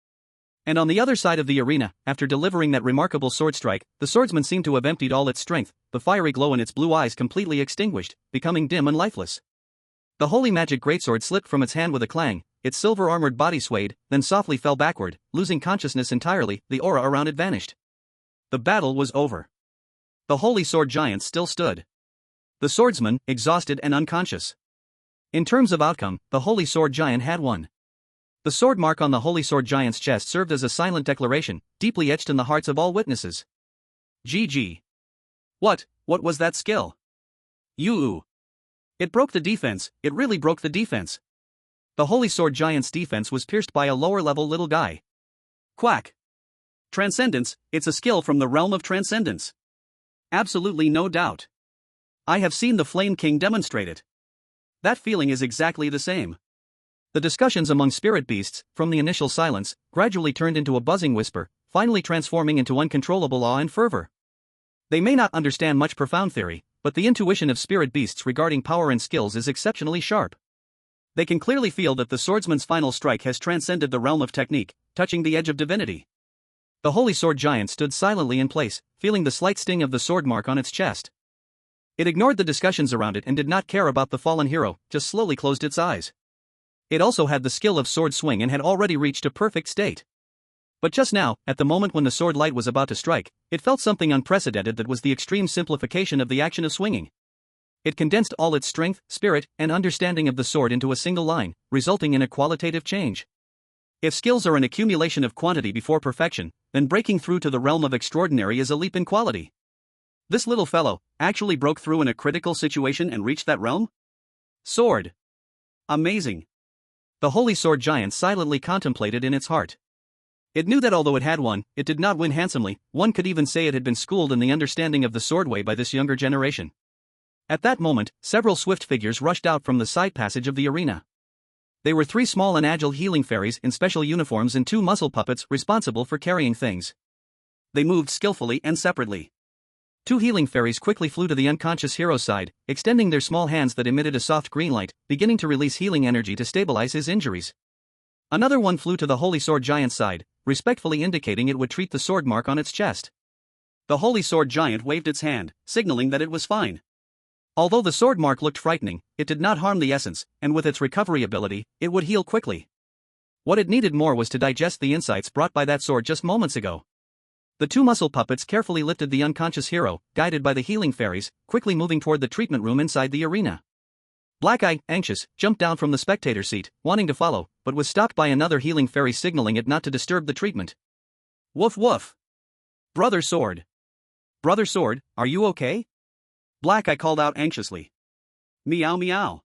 And on the other side of the arena, after delivering that remarkable sword strike, the swordsman seemed to have emptied all its strength, the fiery glow in its blue eyes completely extinguished, becoming dim and lifeless. The holy magic greatsword slipped from its hand with a clang, its silver-armored body swayed, then softly fell backward, losing consciousness entirely. The aura around it vanished. The battle was over. The Holy Sword Giant still stood. The swordsman, exhausted and unconscious. In terms of outcome, the Holy Sword Giant had won. The sword mark on the Holy Sword Giant's chest served as a silent declaration, deeply etched in the hearts of all witnesses. GG. What was that skill? It broke the defense, it really broke the defense. The Holy Sword Giant's defense was pierced by a lower-level little guy. Quack. Transcendence, it's a skill from the realm of transcendence. Absolutely no doubt. I have seen the Flame King demonstrate it. That feeling is exactly the same. The discussions among spirit beasts, from the initial silence, gradually turned into a buzzing whisper, finally transforming into uncontrollable awe and fervor. They may not understand much profound theory, but the intuition of spirit beasts regarding power and skills is exceptionally sharp. They can clearly feel that the swordsman's final strike has transcended the realm of technique, touching the edge of divinity. The holy sword giant stood silently in place, feeling the slight sting of the sword mark on its chest. It ignored the discussions around it and did not care about the fallen hero, just slowly closed its eyes. It also had the skill of sword swing and had already reached a perfect state. But just now, at the moment when the sword light was about to strike, it felt something unprecedented that was the extreme simplification of the action of swinging. It condensed all its strength, spirit, and understanding of the sword into a single line, resulting in a qualitative change. If skills are an accumulation of quantity before perfection, then breaking through to the realm of extraordinary is a leap in quality. This little fellow actually broke through in a critical situation and reached that realm? Sword. Amazing. The holy sword giant silently contemplated in its heart. It knew that although it had won, it did not win handsomely. One could even say it had been schooled in the understanding of the sword way by this younger generation. At that moment, several swift figures rushed out from the side passage of the arena. They were 3 small and agile healing fairies in special uniforms and 2 muscle puppets responsible for carrying things. They moved skillfully and separately. 2 healing fairies quickly flew to the unconscious hero's side, extending their small hands that emitted a soft green light, beginning to release healing energy to stabilize his injuries. Another one flew to the holy sword giant's side, respectfully indicating it would treat the sword mark on its chest. The holy sword giant waved its hand, signaling that it was fine. Although the sword mark looked frightening, it did not harm the essence, and with its recovery ability, it would heal quickly. What it needed more was to digest the insights brought by that sword just moments ago. The 2 muscle puppets carefully lifted the unconscious hero, guided by the healing fairies, quickly moving toward the treatment room inside the arena. Black Eye, anxious, jumped down from the spectator seat, wanting to follow, but was stopped by another healing fairy signaling it not to disturb the treatment. Woof woof. Brother Sword. Brother Sword, are you okay? Black Eye called out anxiously. Meow meow.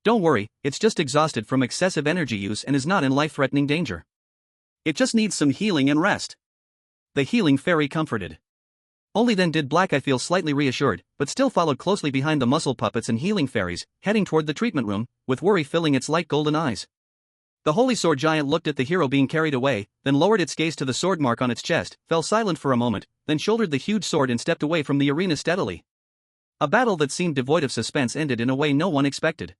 Don't worry, it's just exhausted from excessive energy use and is not in life-threatening danger. It just needs some healing and rest. The healing fairy comforted. Only then did Black Eye feel slightly reassured, but still followed closely behind the muscle puppets and healing fairies, heading toward the treatment room, with worry filling its light golden eyes. The holy sword giant looked at the hero being carried away, then lowered its gaze to the sword mark on its chest, fell silent for a moment, then shouldered the huge sword and stepped away from the arena steadily. A battle that seemed devoid of suspense ended in a way no one expected.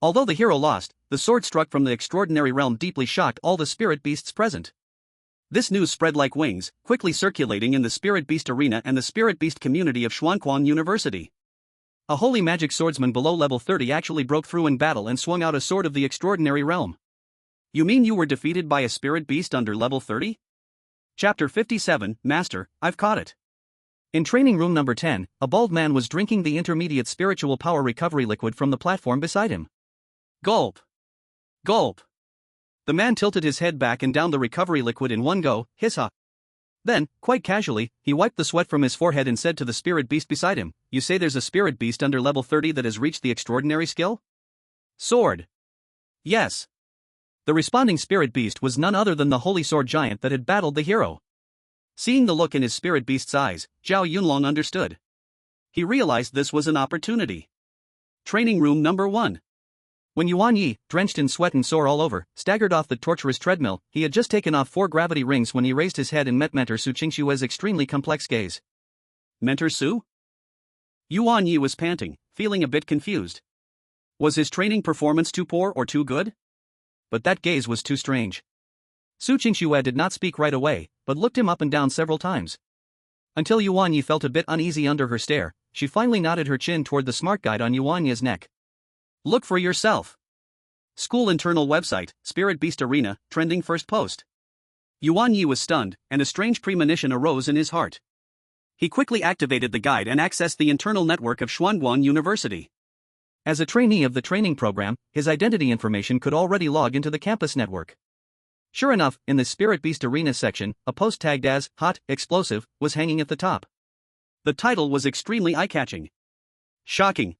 Although the hero lost, the sword struck from the extraordinary realm deeply shocked all the spirit beasts present. This news spread like wings, quickly circulating in the Spirit Beast arena and the Spirit Beast community of Xuanquan University. A holy magic swordsman below level 30 actually broke through in battle and swung out a sword of the extraordinary realm. You mean you were defeated by a Spirit Beast under level 30? Chapter 57, Master, I've caught it. In training room number 10, a bald man was drinking the intermediate spiritual power recovery liquid from the platform beside him. Gulp. Gulp. The man tilted his head back and downed the recovery liquid in one go, hiss-ha. Then, quite casually, he wiped the sweat from his forehead and said to the spirit beast beside him, You say there's a spirit beast under level 30 that has reached the extraordinary skill? Sword. Yes. The responding spirit beast was none other than the holy sword giant that had battled the hero. Seeing the look in his spirit beast's eyes, Zhao Yunlong understood. He realized this was an opportunity. Training room number 1. When Yuan Ye, drenched in sweat and sore all over, staggered off the torturous treadmill, he had just taken off 4 gravity rings when he raised his head and met Mentor Su Qingshue's extremely complex gaze. Mentor Su? Yuan Ye was panting, feeling a bit confused. Was his training performance too poor or too good? But that gaze was too strange. Su Qingxue did not speak right away, but looked him up and down several times. Until Yuan Ye felt a bit uneasy under her stare, she finally nodded her chin toward the smart guide on Yuan Ye's neck. Look for yourself. School internal website, Spirit Beast Arena, trending first post. Yuan Ye was stunned, and a strange premonition arose in his heart. He quickly activated the guide and accessed the internal network of Xuanguan University. As a trainee of the training program, his identity information could already log into the campus network. Sure enough, in the Spirit Beast Arena section, a post tagged as Hot Explosive was hanging at the top. The title was extremely eye-catching. Shocking.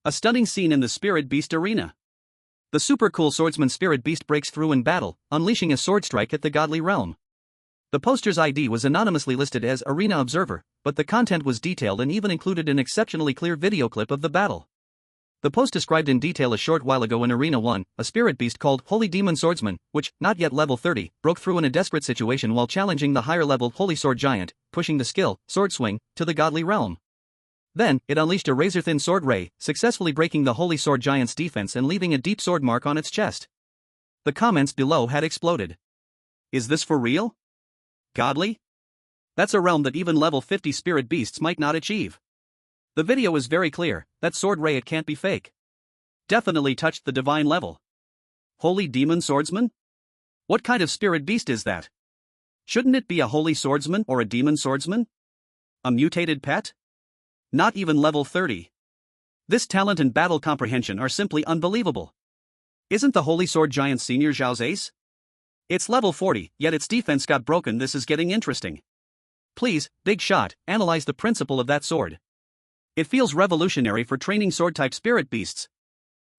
A stunning scene in the Spirit Beast Arena. The super cool swordsman Spirit Beast breaks through in battle, unleashing a sword strike at the godly realm. The poster's ID was anonymously listed as Arena Observer, but the content was detailed and even included an exceptionally clear video clip of the battle. The post described in detail a short while ago in Arena 1, a spirit beast called Holy Demon Swordsman, which, not yet level 30, broke through in a desperate situation while challenging the higher level Holy Sword Giant, pushing the skill, Sword Swing, to the godly realm. Then, it unleashed a razor-thin sword ray, successfully breaking the Holy Sword Giant's defense and leaving a deep sword mark on its chest. The comments below had exploded. Is this for real? Godly? That's a realm that even level 50 spirit beasts might not achieve. The video is very clear, that sword ray it can't be fake. Definitely touched the divine level. Holy Demon Swordsman? What kind of spirit beast is that? Shouldn't it be a holy swordsman or a demon swordsman? A mutated pet? Not even level 30. This talent and battle comprehension are simply unbelievable. Isn't the Holy Sword Giant Senior Zhao's ace? It's level 40, yet its defense got broken. This is getting interesting. Please, big shot, analyze the principle of that sword. It feels revolutionary for training sword-type spirit beasts.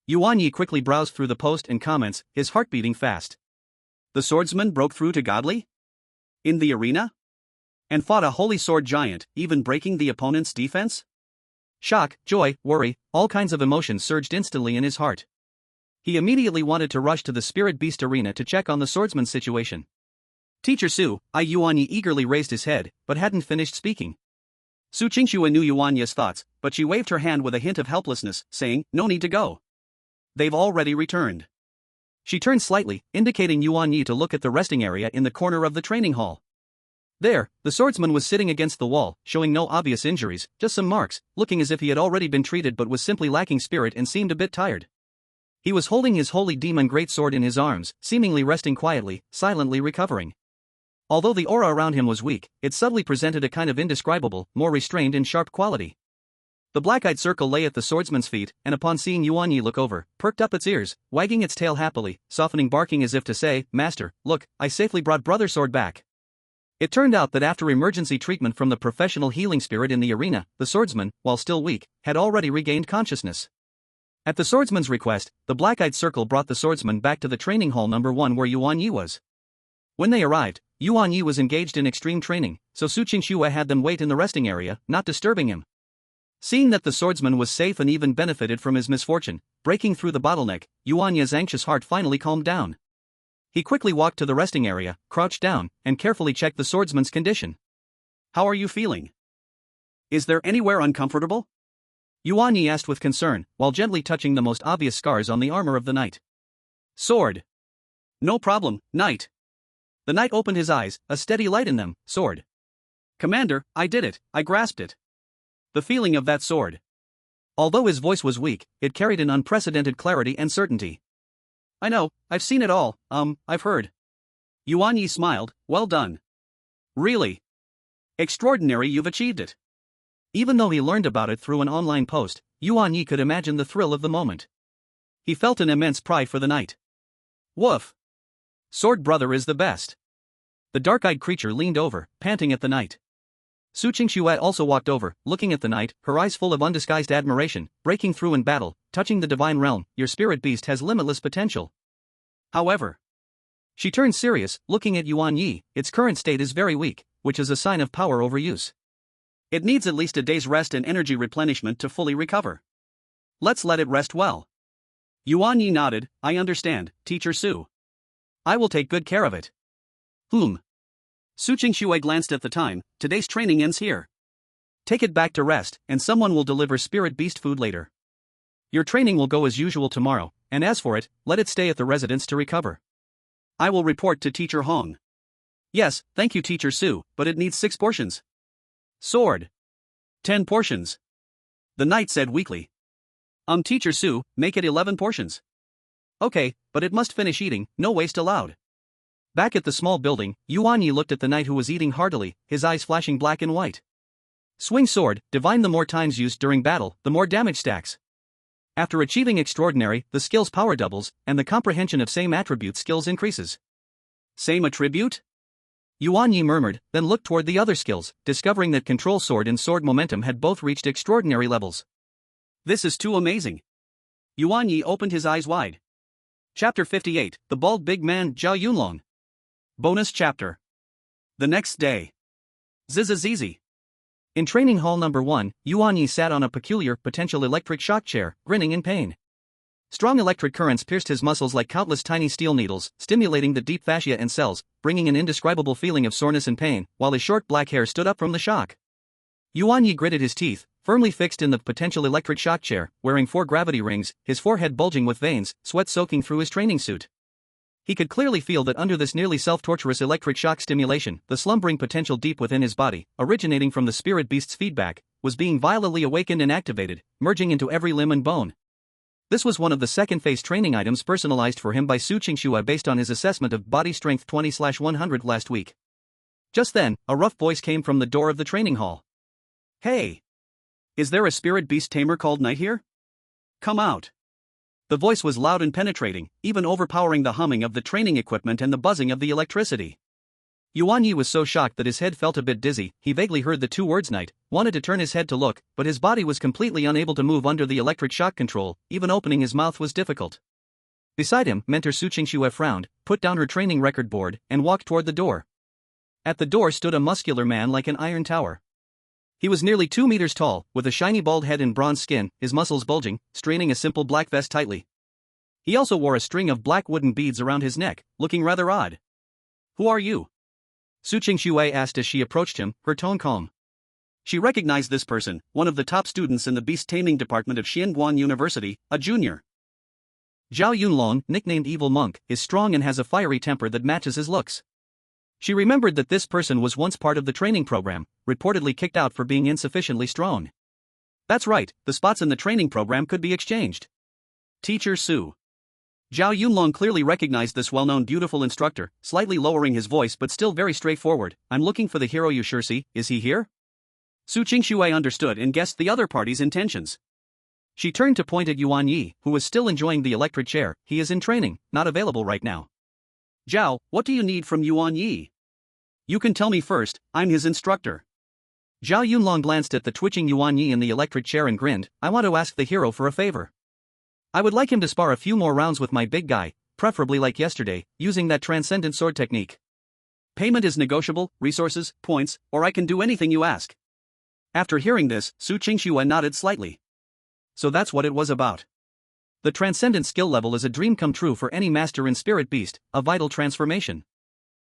Yuan Ye quickly browsed through the post and comments, his heart beating fast. The swordsman broke through to godly? In the arena? And fought a holy sword giant, even breaking the opponent's defense? Shock, joy, worry, all kinds of emotions surged instantly in his heart. He immediately wanted to rush to the spirit beast arena to check on the swordsman's situation. Teacher Su, Yuan Ye eagerly raised his head, but hadn't finished speaking. Su Qingxue knew Yuan Ye's thoughts, but she waved her hand with a hint of helplessness, saying, "No need to go. They've already returned." She turned slightly, indicating Yuan Ye to look at the resting area in the corner of the training hall. There, the swordsman was sitting against the wall, showing no obvious injuries, just some marks, looking as if he had already been treated but was simply lacking spirit and seemed a bit tired. He was holding his holy demon greatsword in his arms, seemingly resting quietly, silently recovering. Although the aura around him was weak, it subtly presented a kind of indescribable, more restrained and sharp quality. The black-eyed circle lay at the swordsman's feet, and upon seeing Yuan Ye look over, perked up its ears, wagging its tail happily, softening barking as if to say, "Master, look, I safely brought Brother Sword back." It turned out that after emergency treatment from the professional healing spirit in the arena, the swordsman, while still weak, had already regained consciousness. At the swordsman's request, the black-eyed circle brought the swordsman back to the training hall number 1 where Yuan Ye was. When they arrived, Yuan Ye was engaged in extreme training, so Su Qingxue had them wait in the resting area, not disturbing him. Seeing that the swordsman was safe and even benefited from his misfortune, breaking through the bottleneck, Yuan Ye's anxious heart finally calmed down. He quickly walked to the resting area, crouched down, and carefully checked the swordsman's condition. "How are you feeling? Is there anywhere uncomfortable?" Yuan Ye asked with concern, while gently touching the most obvious scars on the armor of the knight. "Sword. No problem, knight." The knight opened his eyes, a steady light in them. "Sword. Commander, I did it, I grasped it. The feeling of that sword." Although his voice was weak, it carried an unprecedented clarity and certainty. "I know, I've seen it all, I've heard." Yuan Ye smiled, "Well done. Really. Extraordinary, you've achieved it." Even though he learned about it through an online post, Yuan Ye could imagine the thrill of the moment. He felt an immense pride for the knight. "Woof. Sword brother is the best." The dark-eyed creature leaned over, panting at the knight. Su Qingxue also walked over, looking at the knight, her eyes full of undisguised admiration. "Breaking through in battle, touching the divine realm, your spirit beast has limitless potential. However," she turned serious, looking at Yuan Ye, "its current state is very weak, which is a sign of power overuse. It needs at least a day's rest and energy replenishment to fully recover. Let's let it rest well." Yuan Ye nodded, "I understand, Teacher Su. I will take good care of it." Su Qingxue glanced at the time. "Today's training ends here. Take it back to rest, and someone will deliver spirit beast food later. Your training will go as usual tomorrow, and as for it, let it stay at the residence to recover. I will report to Teacher Hong." "Yes, thank you Teacher Su, but it needs 6 portions. Sword. 10 portions. The knight said weakly. Teacher Su, make it 11 portions." "Okay, but it must finish eating, no waste allowed." Back at the small building, Yuan Ye looked at the knight who was eating heartily, his eyes flashing black and white. Swing sword, divine. The more times used during battle, the more damage stacks. After achieving extraordinary, the skill's power doubles, and the comprehension of same attribute skills increases. "Same attribute?" Yuan Ye murmured, then looked toward the other skills, discovering that control sword and sword momentum had both reached extraordinary levels. "This is too amazing." Yuan Ye opened his eyes wide. Chapter 58, The Bald Big Man Zhao Yunlong. Bonus chapter. The next day. Zizizizi. In training hall number 1, Yuan Ye sat on a peculiar, potential electric shock chair, grinning in pain. Strong electric currents pierced his muscles like countless tiny steel needles, stimulating the deep fascia and cells, bringing an indescribable feeling of soreness and pain, while his short black hair stood up from the shock. Yuan Ye gritted his teeth, firmly fixed in the potential electric shock chair, wearing 4 gravity rings, his forehead bulging with veins, sweat soaking through his training suit. He could clearly feel that under this nearly self-torturous electric shock stimulation, the slumbering potential deep within his body, originating from the spirit beast's feedback, was being violently awakened and activated, merging into every limb and bone. This was one of the second-phase training items personalized for him by Su Qingxue based on his assessment of body strength 20/100 last week. Just then, a rough voice came from the door of the training hall. "Hey! Is there a spirit beast tamer called Knight here? Come out." The voice was loud and penetrating, even overpowering the humming of the training equipment and the buzzing of the electricity. Yuan Ye was so shocked that his head felt a bit dizzy. He vaguely heard the 2 words Knight, wanted to turn his head to look, but his body was completely unable to move under the electric shock control, even opening his mouth was difficult. Beside him, Mentor Su Qingxue frowned, put down her training record board, and walked toward the door. At the door stood a muscular man like an iron tower. He was nearly 2 meters tall, with a shiny bald head and bronze skin, his muscles bulging, straining a simple black vest tightly. He also wore a string of black wooden beads around his neck, looking rather odd. "Who are you?" Su Qingxue asked as she approached him, her tone calm. She recognized this person, one of the top students in the Beast-Taming department of Xianguan University, a junior. Zhao Yunlong, nicknamed Evil Monk, is strong and has a fiery temper that matches his looks. She remembered that this person was once part of the training program, reportedly kicked out for being insufficiently strong. That's right, the spots in the training program could be exchanged. Teacher Su. Zhao Yunlong clearly recognized this well-known beautiful instructor, slightly lowering his voice but still very straightforward. "I'm looking for the hero you sure see, is he here?" Su Qingxue understood and guessed the other party's intentions. She turned to point at Yuan Ye, who was still enjoying the electric chair. "He is in training, not available right now." "Zhao, what do you need from Yuan Ye?" "You can tell me first, I'm his instructor." Zhao Yunlong glanced at the twitching Yuan Ye in the electric chair and grinned. "I want to ask the hero for a favor. I would like him to spar a few more rounds with my big guy, preferably like yesterday, using that transcendent sword technique. Payment is negotiable, resources, points, or I can do anything you ask." After hearing this, Su Qingxue nodded slightly. So that's what it was about. The transcendent skill level is a dream come true for any master in Spirit Beast, a vital transformation.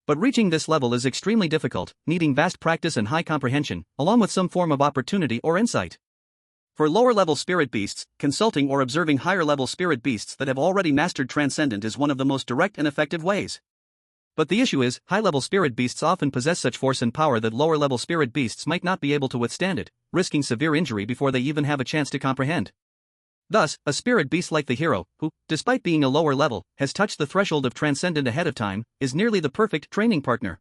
But reaching this level is extremely difficult, needing vast practice and high comprehension, along with some form of opportunity or insight. For lower-level spirit beasts, consulting or observing higher-level spirit beasts that have already mastered Transcendent is one of the most direct and effective ways. But the issue is, high-level spirit beasts often possess such force and power that lower-level spirit beasts might not be able to withstand it, risking severe injury before they even have a chance to comprehend. Thus, a spirit beast like the hero, who, despite being a lower level, has touched the threshold of Transcendent ahead of time, is nearly the perfect training partner.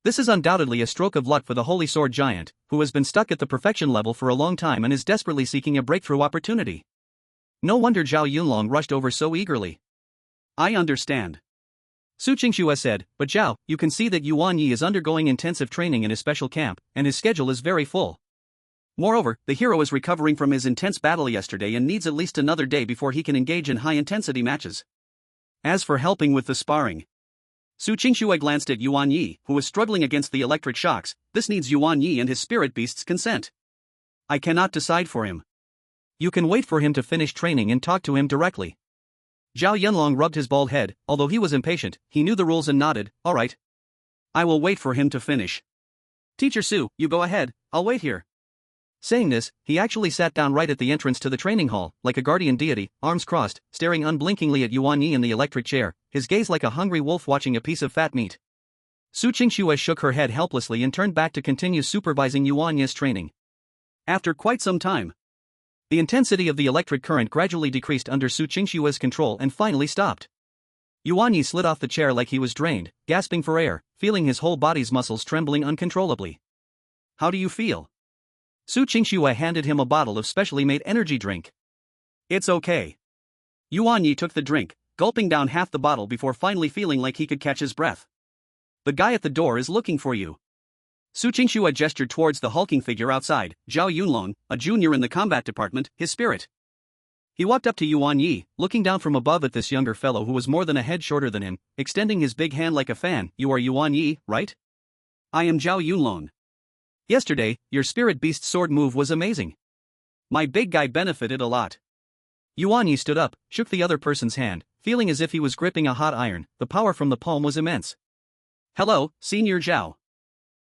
This is undoubtedly a stroke of luck for the Holy Sword Giant, who has been stuck at the perfection level for a long time and is desperately seeking a breakthrough opportunity. No wonder Zhao Yunlong rushed over so eagerly. "I understand," Su Qingxue said, "but Zhao, you can see that Yuan Ye is undergoing intensive training in his special camp, and his schedule is very full. Moreover, the hero is recovering from his intense battle yesterday and needs at least another day before he can engage in high-intensity matches. As for helping with the sparring..." Su Qingxue glanced at Yuan Ye, who was struggling against the electric shocks. "This needs Yuan Ye and his spirit beast's consent. I cannot decide for him. You can wait for him to finish training and talk to him directly." Zhao Yunlong rubbed his bald head. Although he was impatient, he knew the rules and nodded. "All right. I will wait for him to finish. Teacher Su, you go ahead, I'll wait here." Saying this, he actually sat down right at the entrance to the training hall, like a guardian deity, arms crossed, staring unblinkingly at Yuan Ye in the electric chair, his gaze like a hungry wolf watching a piece of fat meat. Su Qingxue shook her head helplessly and turned back to continue supervising Yuan Ye's training. After quite some time, the intensity of the electric current gradually decreased under Su Qingxue's control and finally stopped. Yuan Ye slid off the chair like he was drained, gasping for air, feeling his whole body's muscles trembling uncontrollably. "How do you feel?" Su Qingxue handed him a bottle of specially made energy drink. "It's okay." Yuan Ye took the drink, gulping down half the bottle before finally feeling like he could catch his breath. "The guy at the door is looking for you." Su Qingxue gestured towards the hulking figure outside, Zhao Yunlong, a junior in the combat department, his spirit. He walked up to Yuan Ye, looking down from above at this younger fellow who was more than a head shorter than him, extending his big hand like a fan. "You are Yuan Ye, right?" "I am Zhao Yunlong." Yesterday, your spirit beast sword move was amazing. My big guy benefited a lot. Yuan Ye stood up, shook the other person's hand, feeling as if he was gripping a hot iron. The power from the palm was immense. Hello, Senior Zhao.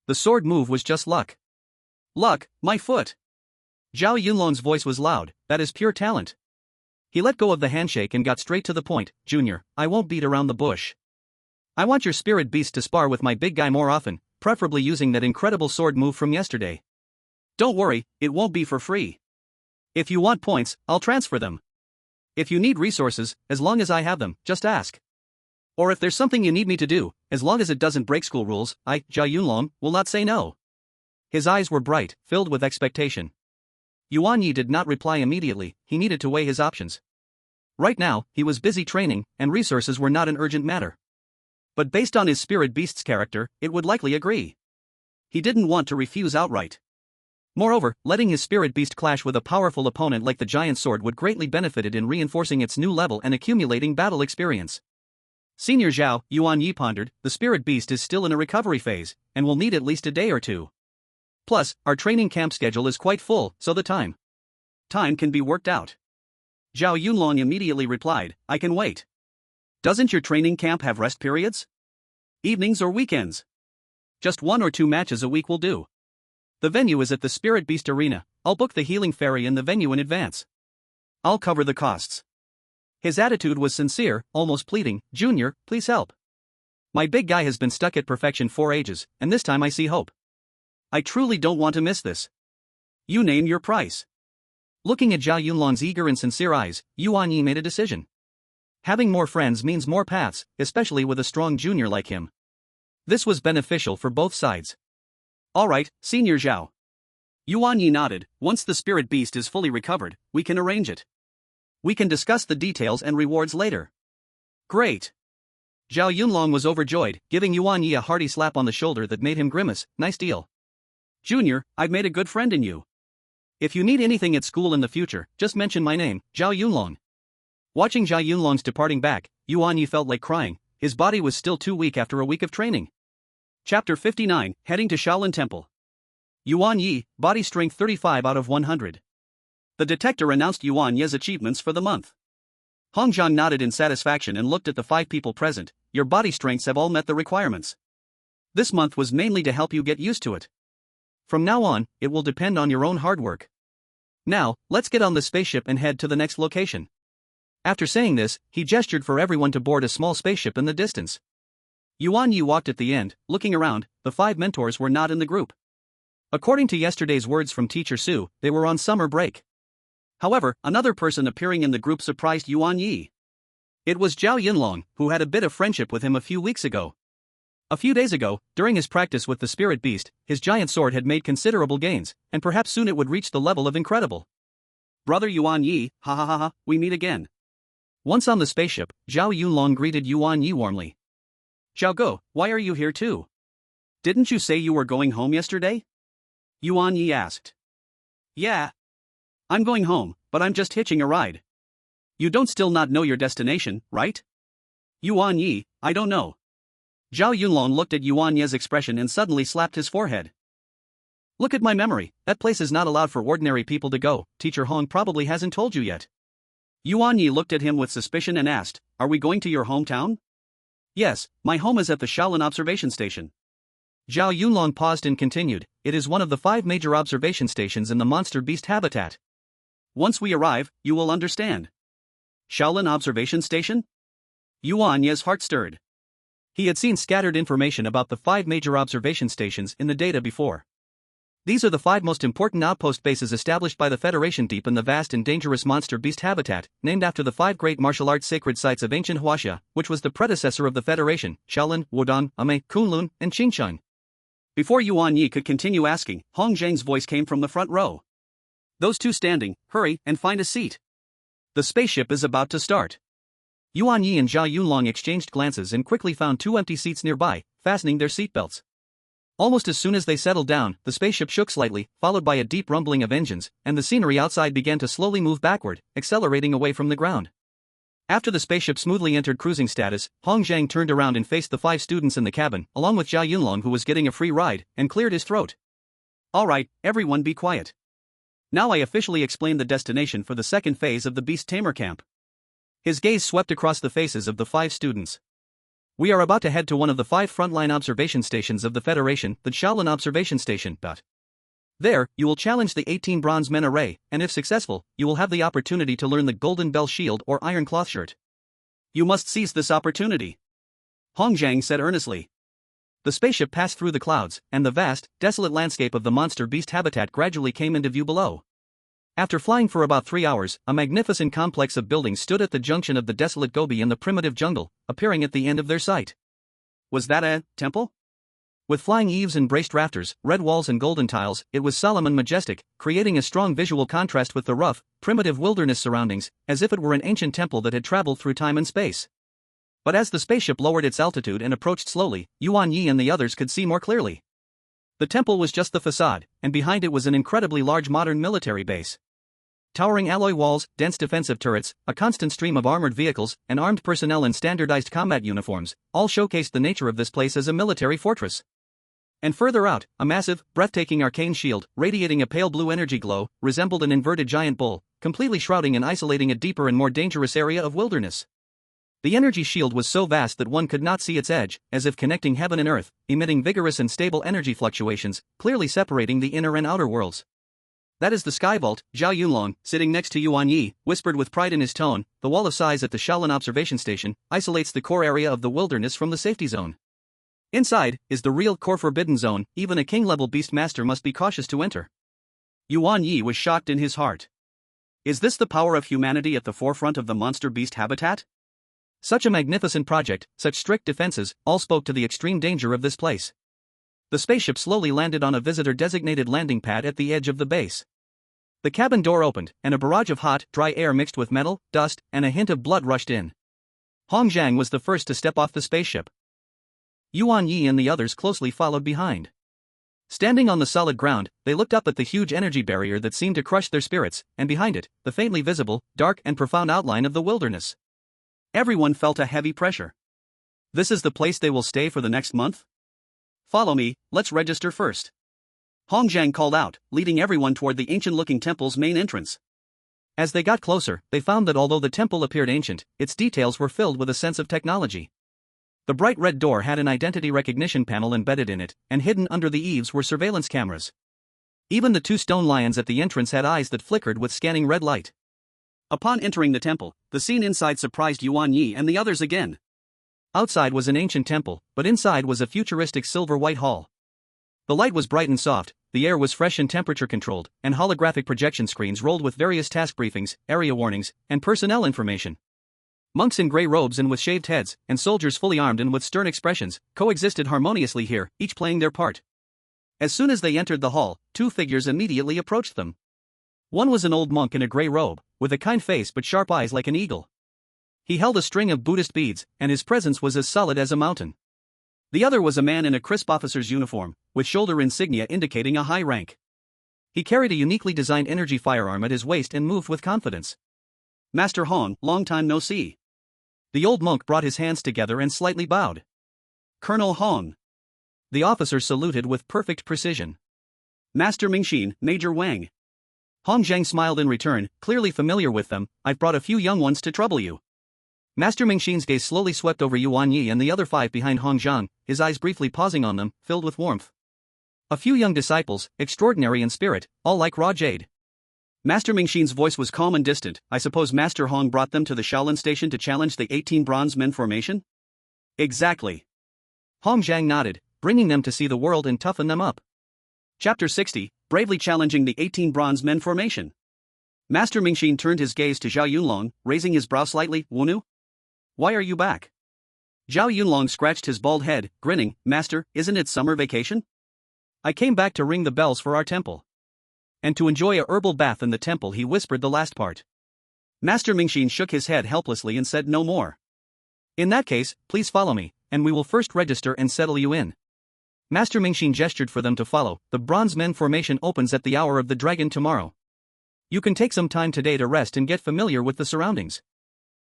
The sword move was just luck. Luck, my foot. Zhao Yunlong's voice was loud, that is pure talent. He let go of the handshake and got straight to the point. Junior, I won't beat around the bush. I want your spirit beast to spar with my big guy more often, preferably using that incredible sword move from yesterday. Don't worry, it won't be for free. If you want points, I'll transfer them. If you need resources, as long as I have them, just ask. Or if there's something you need me to do, as long as it doesn't break school rules, I, Zhao Yunlong, will not say no. His eyes were bright, filled with expectation. Yuan Ye did not reply immediately, he needed to weigh his options. Right now, he was busy training, and resources were not an urgent matter. But based on his spirit beast's character, it would likely agree. He didn't want to refuse outright. Moreover, letting his spirit beast clash with a powerful opponent like the giant sword would greatly benefit it in reinforcing its new level and accumulating battle experience. Senior Zhao, Yuan Ye pondered, the spirit beast is still in a recovery phase, and will need at least a day or two. Plus, our training camp schedule is quite full, so the time can be worked out. Zhao Yunlong immediately replied, I can wait. Doesn't your training camp have rest periods? Evenings or weekends? Just 1 or 2 matches a week will do. The venue is at the Spirit Beast Arena. I'll book the healing ferry in the venue in advance. I'll cover the costs. His attitude was sincere, almost pleading. Junior, please help. My big guy has been stuck at perfection for ages, and this time I see hope. I truly don't want to miss this. You name your price. Looking at Zhao Yunlong's eager and sincere eyes, Yuan Ye made a decision. Having more friends means more paths, especially with a strong junior like him. This was beneficial for both sides. Alright, Senior Zhao. Yuan Ye nodded. Once the spirit beast is fully recovered, we can arrange it. We can discuss the details and rewards later. Great. Zhao Yunlong was overjoyed, giving Yuan Ye a hearty slap on the shoulder that made him grimace. Nice deal. Junior, I've made a good friend in you. If you need anything at school in the future, just mention my name, Zhao Yunlong. Watching Zhao Yunlong's departing back, Yuan Ye felt like crying. His body was still too weak after a week of training. Chapter 59, Heading to Shaolin Temple. Yuan Ye, body strength 35 out of 100. The detector announced Yuan Ye's achievements for the month. Hong Zhang nodded in satisfaction and looked at the 5 people present. Your body strengths have all met the requirements. This month was mainly to help you get used to it. From now on, it will depend on your own hard work. Now, let's get on the spaceship and head to the next location. After saying this, he gestured for everyone to board a small spaceship in the distance. Yuan Ye walked at the end, looking around. The 5 mentors were not in the group. According to yesterday's words from Teacher Su, they were on summer break. However, another person appearing in the group surprised Yuan Ye. It was Zhao Yunlong, who had a bit of friendship with him a few weeks ago. A few days ago, during his practice with the spirit beast, his giant sword had made considerable gains, and perhaps soon it would reach the level of incredible. Brother Yuan Ye, ha ha ha ha, we meet again. Once on the spaceship, Zhao Yunlong greeted Yuan Ye warmly. Zhao Go, why are you here too? Didn't you say you were going home yesterday? Yuan Ye asked. Yeah. I'm going home, but I'm just hitching a ride. You don't still not know your destination, right? Yuan Ye, I don't know. Zhao Yunlong looked at Yuan Ye's expression and suddenly slapped his forehead. Look at my memory, that place is not allowed for ordinary people to go. Teacher Hong probably hasn't told you yet. Yuan Ye looked at him with suspicion and asked, are we going to your hometown? Yes, my home is at the Shaolin observation station. Zhao Yunlong paused and continued, it is one of the 5 major observation stations in the monster beast habitat. Once we arrive, you will understand. Shaolin observation station? Yuan Ye's heart stirred. He had seen scattered information about the 5 major observation stations in the data before. These are the 5 most important outpost bases established by the Federation deep in the vast and dangerous monster beast habitat, named after the 5 great martial arts sacred sites of ancient Huaxia, which was the predecessor of the Federation, Shaolin, Wudong, Ame, Kunlun, and Qingsheng. Before Yuan Ye could continue asking, Hong Zhang's voice came from the front row. Those 2 standing, hurry and find a seat. The spaceship is about to start. Yuan Ye and Zhao Yunlong exchanged glances and quickly found 2 empty seats nearby, fastening their seatbelts. Almost as soon as they settled down, the spaceship shook slightly, followed by a deep rumbling of engines, and the scenery outside began to slowly move backward, accelerating away from the ground. After the spaceship smoothly entered cruising status, Hong Zhang turned around and faced the 5 students in the cabin, along with Zhao Yunlong who was getting a free ride, and cleared his throat. Alright, everyone be quiet. Now I officially explain the destination for the second phase of the Beast-Tamer camp. His gaze swept across the faces of the 5 students. We are about to head to one of the 5 frontline observation stations of the Federation, the Shaolin Observation Station. There, you will challenge the 18 bronze men array, and if successful, you will have the opportunity to learn the Golden Bell Shield or Iron Cloth Shirt. You must seize this opportunity, Hong Zhang said earnestly. The spaceship passed through the clouds, and the vast, desolate landscape of the monster beast habitat gradually came into view below. After flying for about 3 hours, a magnificent complex of buildings stood at the junction of the desolate Gobi and the primitive jungle, appearing at the end of their sight. Was that a temple? With flying eaves and braced rafters, red walls and golden tiles, it was solemn and majestic, creating a strong visual contrast with the rough, primitive wilderness surroundings, as if it were an ancient temple that had traveled through time and space. But as the spaceship lowered its altitude and approached slowly, Yuan Ye and the others could see more clearly. The temple was just the facade, and behind it was an incredibly large modern military base. Towering alloy walls, dense defensive turrets, a constant stream of armored vehicles, and armed personnel in standardized combat uniforms, all showcased the nature of this place as a military fortress. And further out, a massive, breathtaking arcane shield, radiating a pale blue energy glow, resembled an inverted giant bull, completely shrouding and isolating a deeper and more dangerous area of wilderness. The energy shield was so vast that one could not see its edge, as if connecting heaven and earth, emitting vigorous and stable energy fluctuations, clearly separating the inner and outer worlds. That is the Sky Vault, Zhao Yunlong, sitting next to Yuan Ye, whispered with pride in his tone. The wall of size at the Shaolin Observation Station isolates the core area of the wilderness from the safety zone. Inside is the real core forbidden zone, even a king-level Beastmaster must be cautious to enter. Yuan Ye was shocked in his heart. Is this the power of humanity at the forefront of the monster beast habitat? Such a magnificent project, such strict defenses, all spoke to the extreme danger of this place. The spaceship slowly landed on a visitor-designated landing pad at the edge of the base. The cabin door opened, and a barrage of hot, dry air mixed with metal, dust, and a hint of blood rushed in. Hong Zhang was the first to step off the spaceship. Yuan Ye and the others closely followed behind. Standing on the solid ground, they looked up at the huge energy barrier that seemed to crush their spirits, and behind it, the faintly visible, dark and profound outline of the wilderness. Everyone felt a heavy pressure. This is the place they will stay for the next month? Follow me, let's register first. Hong Zhang called out, leading everyone toward the ancient-looking temple's main entrance. As they got closer, they found that although the temple appeared ancient, its details were filled with a sense of technology. The bright red door had an identity recognition panel embedded in it, and hidden under the eaves were surveillance cameras. Even the 2 stone lions at the entrance had eyes that flickered with scanning red light. Upon entering the temple, the scene inside surprised Yuan Ye and the others again. Outside was an ancient temple, but inside was a futuristic silver-white hall. The light was bright and soft, the air was fresh and temperature-controlled, and holographic projection screens rolled with various task briefings, area warnings, and personnel information. Monks in gray robes and with shaved heads, and soldiers fully armed and with stern expressions, coexisted harmoniously here, each playing their part. As soon as they entered the hall, 2 figures immediately approached them. One was an old monk in a gray robe, with a kind face but sharp eyes like an eagle. He held a string of Buddhist beads, and his presence was as solid as a mountain. The other was a man in a crisp officer's uniform, with shoulder insignia indicating a high rank. He carried a uniquely designed energy firearm at his waist and moved with confidence. Master Hong, long time no see. The old monk brought his hands together and slightly bowed. Colonel Hong. The officer saluted with perfect precision. Master Mingxin, Major Wang. Hong Zhang smiled in return, clearly familiar with them. I've brought a few young ones to trouble you. Master Mingxin's gaze slowly swept over Yuan Ye and the other 5 behind Hong Zhang, his eyes briefly pausing on them, filled with warmth. A few young disciples, extraordinary in spirit, all like raw jade. Master Mingxin's voice was calm and distant. I suppose Master Hong brought them to the Shaolin Station to challenge the 18 bronze men formation? Exactly. Hong Zhang nodded, bringing them to see the world and toughen them up. Chapter 60, bravely challenging the 18 bronze men formation. Master Mingxin turned his gaze to Zhao Yunlong, raising his brow slightly. Wunu? Why are you back? Zhao Yunlong scratched his bald head, grinning. Master, isn't it summer vacation? I came back to ring the bells for our temple. And to enjoy a herbal bath in the temple. He whispered the last part. Master Mingxin shook his head helplessly and said no more. In that case, please follow me, and we will first register and settle you in. Master Mingxin gestured for them to follow. The bronze men formation opens at the hour of the dragon tomorrow. You can take some time today to rest and get familiar with the surroundings.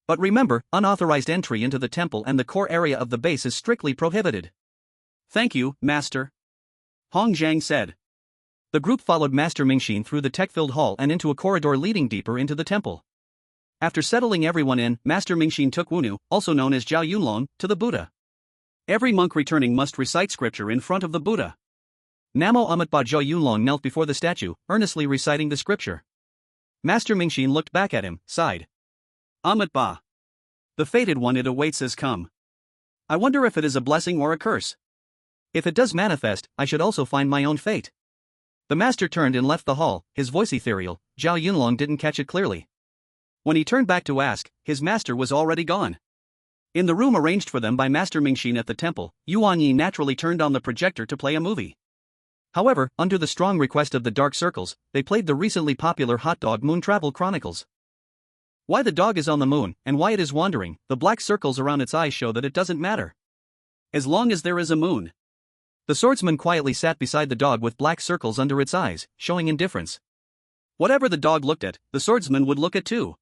But remember, unauthorized entry into the temple and the core area of the base is strictly prohibited. Thank you, Master. Hong Zhang said. The group followed Master Mingxin through the tech-filled hall and into a corridor leading deeper into the temple. After settling everyone in, Master Mingxin took Wunu, also known as Zhao Yunlong, to the Buddha. Every monk returning must recite scripture in front of the Buddha. Namo Amitba Zhao Yunlong knelt before the statue, earnestly reciting the scripture. Master Mingxin looked back at him, sighed. Amitba. The fated one it awaits has come. I wonder if it is a blessing or a curse. If it does manifest, I should also find my own fate. The master turned and left the hall, his voice ethereal. Zhao Yunlong didn't catch it clearly. When he turned back to ask, his master was already gone. In the room arranged for them by Master Mingxin at the temple, Yuan Ye naturally turned on the projector to play a movie. However, under the strong request of the Dark Circles, they played the recently popular Hot Dog Moon Travel Chronicles. Why the dog is on the moon, and why it is wandering, the black circles around its eyes show that it doesn't matter. As long as there is a moon. The swordsman quietly sat beside the dog with black circles under its eyes, showing indifference. Whatever the dog looked at, the swordsman would look at too.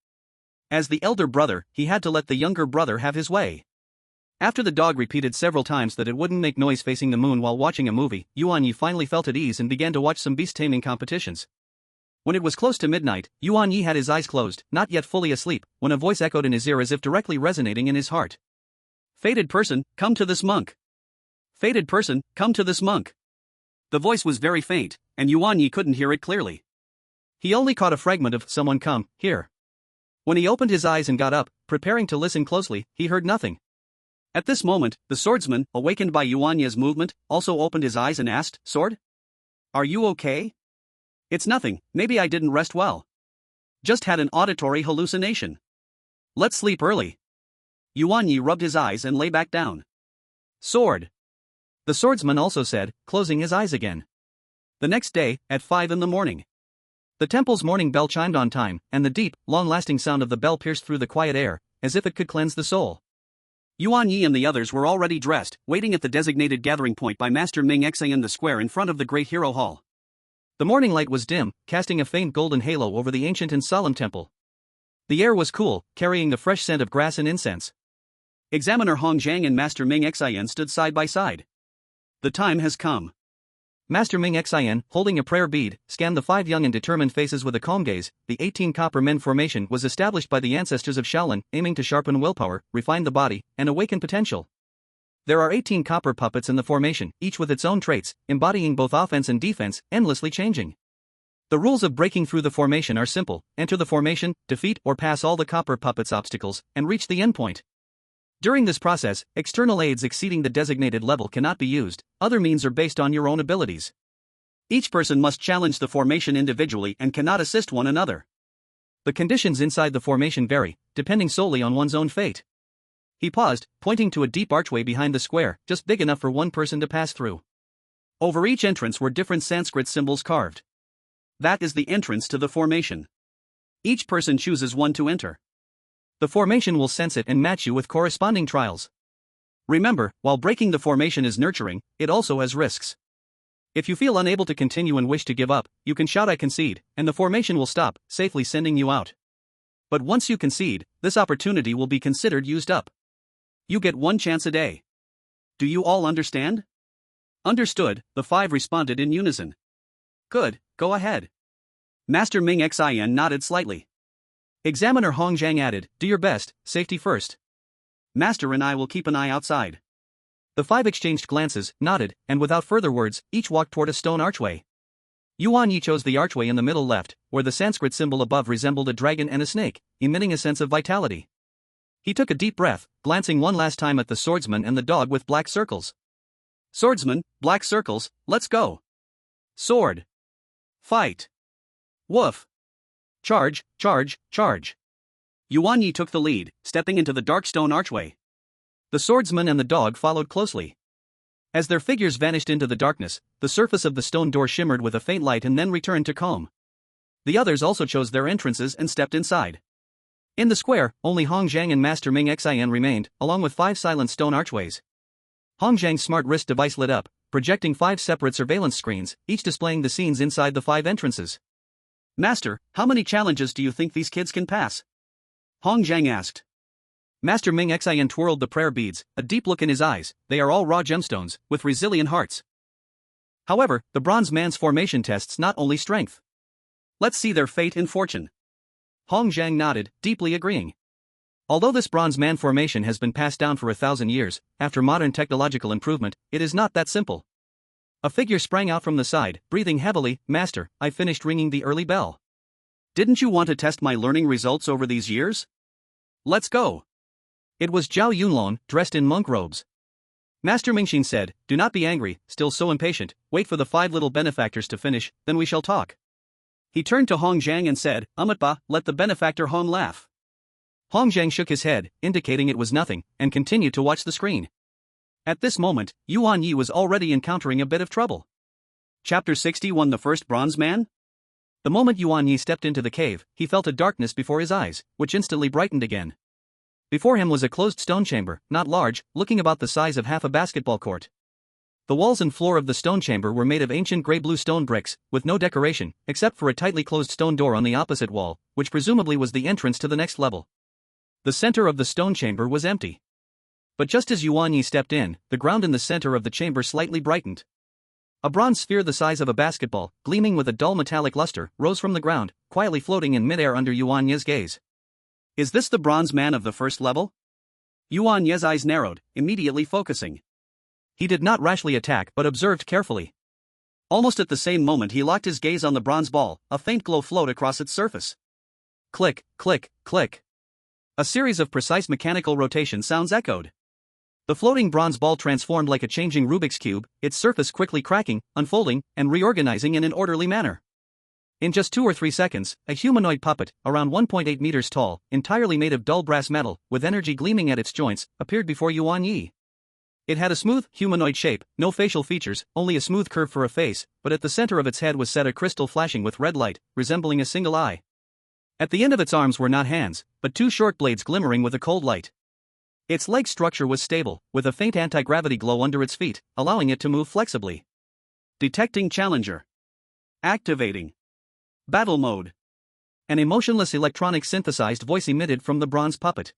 As the elder brother, he had to let the younger brother have his way. After the dog repeated several times that it wouldn't make noise facing the moon while watching a movie, Yuan Ye finally felt at ease and began to watch some beast-taming competitions. When it was close to midnight, Yuan Ye had his eyes closed, not yet fully asleep, when a voice echoed in his ear as if directly resonating in his heart. Fated person, come to this monk. Fated person, come to this monk. The voice was very faint, and Yuan Ye couldn't hear it clearly. He only caught a fragment of someone come, here. When he opened his eyes and got up, preparing to listen closely, he heard nothing. At this moment, the swordsman, awakened by Yuan Ye's movement, also opened his eyes and asked, Sword? Are you okay? It's nothing, maybe I didn't rest well. Just had an auditory hallucination. Let's sleep early. Yuan Ye rubbed his eyes and lay back down. Sword. The swordsman also said, closing his eyes again. The next day, at 5 in the morning. The temple's morning bell chimed on time, and the deep, long-lasting sound of the bell pierced through the quiet air, as if it could cleanse the soul. Yuan Ye and the others were already dressed, waiting at the designated gathering point by Master Ming Xe in the square in front of the Great Hero Hall. The morning light was dim, casting a faint golden halo over the ancient and solemn temple. The air was cool, carrying the fresh scent of grass and incense. Examiner Hong Zhang and Master Ming Xe stood side by side. The time has come. Master Ming Xe, holding a prayer bead, scanned the 5 young and determined faces with a calm gaze. The 18 Copper Men formation was established by the ancestors of Shaolin, aiming to sharpen willpower, refine the body, and awaken potential. There are 18 copper puppets in the formation, each with its own traits, embodying both offense and defense, endlessly changing. The rules of breaking through the formation are simple: enter the formation, defeat or pass all the copper puppets' obstacles, and reach the endpoint. During this process, external aids exceeding the designated level cannot be used. Other means are based on your own abilities. Each person must challenge the formation individually and cannot assist one another. The conditions inside the formation vary, depending solely on one's own fate. He paused, pointing to a deep archway behind the square, just big enough for one person to pass through. Over each entrance were different Sanskrit symbols carved. That is the entrance to the formation. Each person chooses one to enter. The formation will sense it and match you with corresponding trials. Remember, while breaking the formation is nurturing, it also has risks. If you feel unable to continue and wish to give up, you can shout I concede, and the formation will stop, safely sending you out. But once you concede, this opportunity will be considered used up. You get one chance a day. Do you all understand? Understood, the 5 responded in unison. Good, go ahead. Master Ming Xin nodded slightly. Examiner Hong Zhang added, do your best, safety first. Master and I will keep an eye outside. The 5 exchanged glances, nodded, and without further words, each walked toward a stone archway. Yuan Ye chose the archway in the middle left, where the Sanskrit symbol above resembled a dragon and a snake, emitting a sense of vitality. He took a deep breath, glancing one last time at the swordsman and the dog with black circles. Swordsman, black circles, let's go. Sword. Fight. Woof. Charge, charge, charge. Yuan Ye took the lead, stepping into the dark stone archway. The swordsman and the dog followed closely. As their figures vanished into the darkness, the surface of the stone door shimmered with a faint light and then returned to calm. The others also chose their entrances and stepped inside. In the square, only Hong Zhang and Master Ming Xin remained, along with 5 silent stone archways. Hong Zhang's smart wrist device lit up, projecting 5 separate surveillance screens, each displaying the scenes inside the 5 entrances. Master, how many challenges do you think these kids can pass? Hong Zhang asked. Master Ming Xin twirled the prayer beads, a deep look in his eyes. They are all raw gemstones, with resilient hearts. However, the bronze man's formation tests not only strength. Let's see their fate and fortune. Hong Zhang nodded, deeply agreeing. Although this bronze man formation has been passed down for 1,000 years, after modern technological improvement, it is not that simple. A figure sprang out from the side, breathing heavily. Master, I finished ringing the early bell. Didn't you want to test my learning results over these years? Let's go. It was Zhao Yunlong, dressed in monk robes. Master Mingxin said, do not be angry, still so impatient, wait for the 5 little benefactors to finish, then we shall talk. He turned to Hong Zhang and said, Amatba, let the benefactor Hong laugh. Hong Zhang shook his head, indicating it was nothing, and continued to watch the screen. At this moment, Yuan Ye was already encountering a bit of trouble. Chapter 61 The First Bronze Man? The moment Yuan Ye stepped into the cave, he felt a darkness before his eyes, which instantly brightened again. Before him was a closed stone chamber, not large, looking about the size of half a basketball court. The walls and floor of the stone chamber were made of ancient grey-blue stone bricks, with no decoration, except for a tightly closed stone door on the opposite wall, which presumably was the entrance to the next level. The center of the stone chamber was empty. But just as Yuan Ye stepped in, the ground in the center of the chamber slightly brightened. A bronze sphere the size of a basketball, gleaming with a dull metallic luster, rose from the ground, quietly floating in midair under Yuan Ye's gaze. Is this the bronze man of the first level? Yuan Ye's eyes narrowed, immediately focusing. He did not rashly attack but observed carefully. Almost at the same moment he locked his gaze on the bronze ball, a faint glow flowed across its surface. Click, click, click. A series of precise mechanical rotation sounds echoed. The floating bronze ball transformed like a changing Rubik's Cube, its surface quickly cracking, unfolding, and reorganizing in an orderly manner. In just 2 or 3 seconds, a humanoid puppet, around 1.8 meters tall, entirely made of dull brass metal, with energy gleaming at its joints, appeared before Yuan Ye. It had a smooth, humanoid shape, no facial features, only a smooth curve for a face, but at the center of its head was set a crystal flashing with red light, resembling a single eye. At the end of its arms were not hands, but 2 short blades glimmering with a cold light. Its leg structure was stable, with a faint anti-gravity glow under its feet, allowing it to move flexibly. Detecting challenger. Activating. Battle mode. An emotionless electronic synthesized voice emitted from the bronze puppet.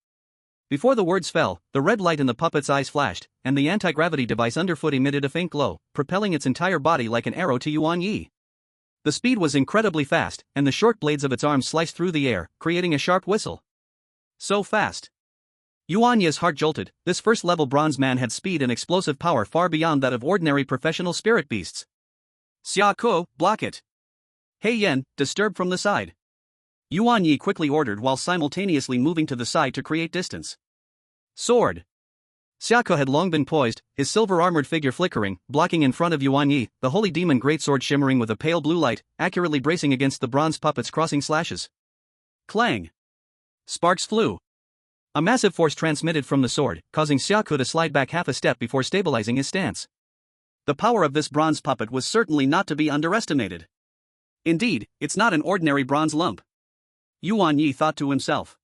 Before the words fell, the red light in the puppet's eyes flashed, and the anti-gravity device underfoot emitted a faint glow, propelling its entire body like an arrow to Yuan Ye. The speed was incredibly fast, and the short blades of its arms sliced through the air, creating a sharp whistle. So fast. Yuan Ye's heart jolted. This first-level bronze man had speed and explosive power far beyond that of ordinary professional spirit beasts. Xia Ko, block it. Hei Yan, disturb from the side. Yuan Ye quickly ordered while simultaneously moving to the side to create distance. Sword. Xiako had long been poised, his silver-armored figure flickering, blocking in front of Yuan Ye, the holy demon greatsword shimmering with a pale blue light, accurately bracing against the bronze puppet's crossing slashes. Clang. Sparks flew. A massive force transmitted from the sword, causing Xiako to slide back half a step before stabilizing his stance. The power of this bronze puppet was certainly not to be underestimated. Indeed, it's not an ordinary bronze lump. Yuan Ye thought to himself.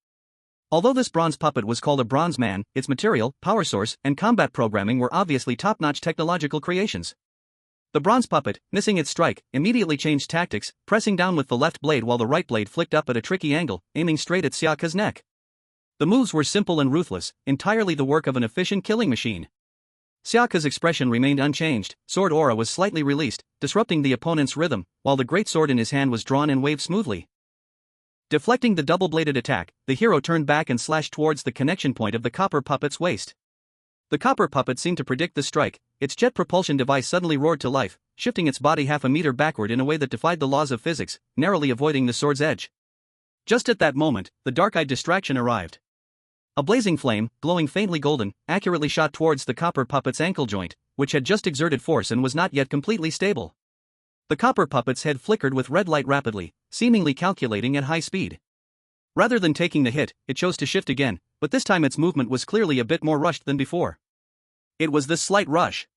Although this bronze puppet was called a bronze man, its material, power source, and combat programming were obviously top-notch technological creations. The bronze puppet, missing its strike, immediately changed tactics, pressing down with the left blade while the right blade flicked up at a tricky angle, aiming straight at Xiaka's neck. The moves were simple and ruthless, entirely the work of an efficient killing machine. Xiaka's expression remained unchanged, sword aura was slightly released, disrupting the opponent's rhythm, while the great sword in his hand was drawn and waved smoothly. Deflecting the double-bladed attack, the hero turned back and slashed towards the connection point of the copper puppet's waist. The copper puppet seemed to predict the strike, its jet propulsion device suddenly roared to life, shifting its body half a meter backward in a way that defied the laws of physics, narrowly avoiding the sword's edge. Just at that moment, the dark-eyed distraction arrived. A blazing flame, glowing faintly golden, accurately shot towards the copper puppet's ankle joint, which had just exerted force and was not yet completely stable. The copper puppet's head flickered with red light rapidly, seemingly calculating at high speed. Rather than taking the hit, it chose to shift again, but this time its movement was clearly a bit more rushed than before. It was this slight rush.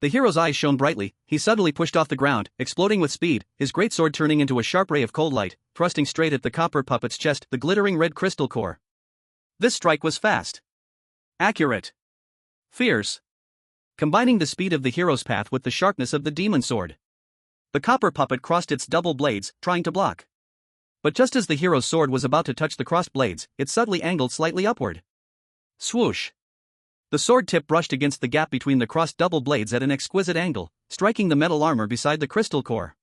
The hero's eyes shone brightly, he suddenly pushed off the ground, exploding with speed, his greatsword turning into a sharp ray of cold light, thrusting straight at the copper puppet's chest, the glittering red crystal core. This strike was fast. Accurate. Fierce. Combining the speed of the hero's path with the sharpness of the demon sword. The copper puppet crossed its double blades, trying to block. But just as the hero's sword was about to touch the crossed blades, it suddenly angled slightly upward. Swoosh. The sword tip brushed against the gap between the crossed double blades at an exquisite angle, striking the metal armor beside the crystal core.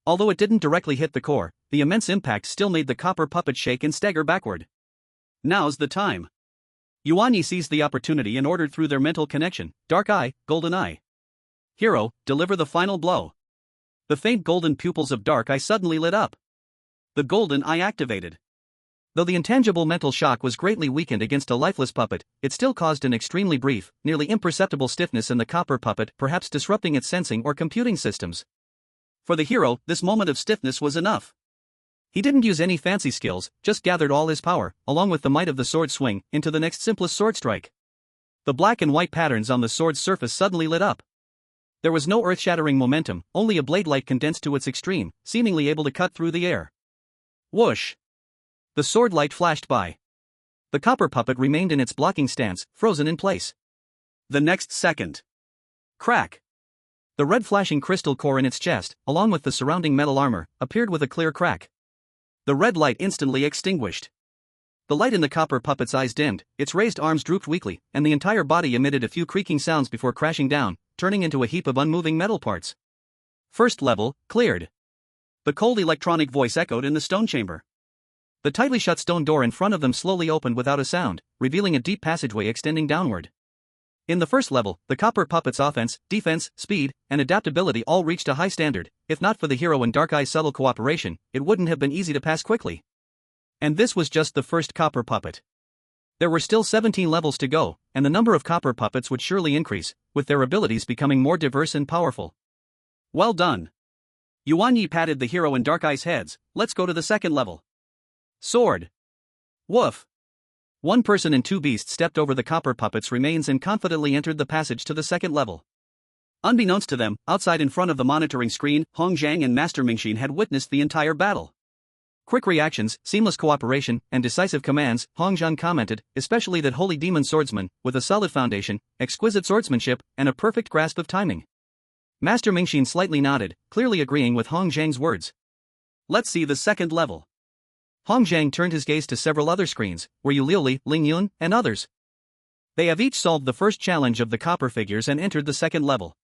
Although it didn't directly hit the core, the immense impact still made the copper puppet shake and stagger backward. Now's the time. Yuan Ye seized the opportunity and ordered through their mental connection, Dark Eye, Golden Eye. Hero, deliver the final blow. The faint golden pupils of Dark Eye suddenly lit up. The Golden Eye activated. Though the intangible mental shock was greatly weakened against a lifeless puppet, it still caused an extremely brief, nearly imperceptible stiffness in the copper puppet, perhaps disrupting its sensing or computing systems. For the hero, this moment of stiffness was enough. He didn't use any fancy skills, just gathered all his power, along with the might of the sword swing, into the next simplest sword strike. The black and white patterns on the sword's surface suddenly lit up. There was no earth-shattering momentum, only a blade light condensed to its extreme, seemingly able to cut through the air. Whoosh! The sword light flashed by. The copper puppet remained in its blocking stance, frozen in place. The next second. Crack! The red flashing crystal core in its chest, along with the surrounding metal armor, appeared with a clear crack. The red light instantly extinguished. The light in the copper puppet's eyes dimmed, its raised arms drooped weakly, and the entire body emitted a few creaking sounds before crashing down, turning into a heap of unmoving metal parts. First level, cleared. The cold electronic voice echoed in the stone chamber. The tightly shut stone door in front of them slowly opened without a sound, revealing a deep passageway extending downward. In the first level, the copper puppet's offense, defense, speed, and adaptability all reached a high standard. If not for the hero and Dark Eye's subtle cooperation, it wouldn't have been easy to pass quickly. And this was just the first copper puppet. There were still 17 levels to go, and the number of copper puppets would surely increase, with their abilities becoming more diverse and powerful. Well done. Yuan Ye patted the hero and Dark Eye's heads. Let's go to the second level. Sword. Woof. One person and two beasts stepped over the copper puppet's remains and confidently entered the passage to the second level. Unbeknownst to them, outside in front of the monitoring screen, Hong Zhang and Master Mingxin had witnessed the entire battle. Quick reactions, seamless cooperation, and decisive commands, Hong Zhang commented, especially that holy demon swordsman, with a solid foundation, exquisite swordsmanship, and a perfect grasp of timing. Master Mingxin slightly nodded, clearly agreeing with Hong Zhang's words. Let's see the second level. Hong Zhang turned his gaze to several other screens, where Yu Liuli, Ling Yun, and others. They have each solved the first challenge of the copper figures and entered the second level.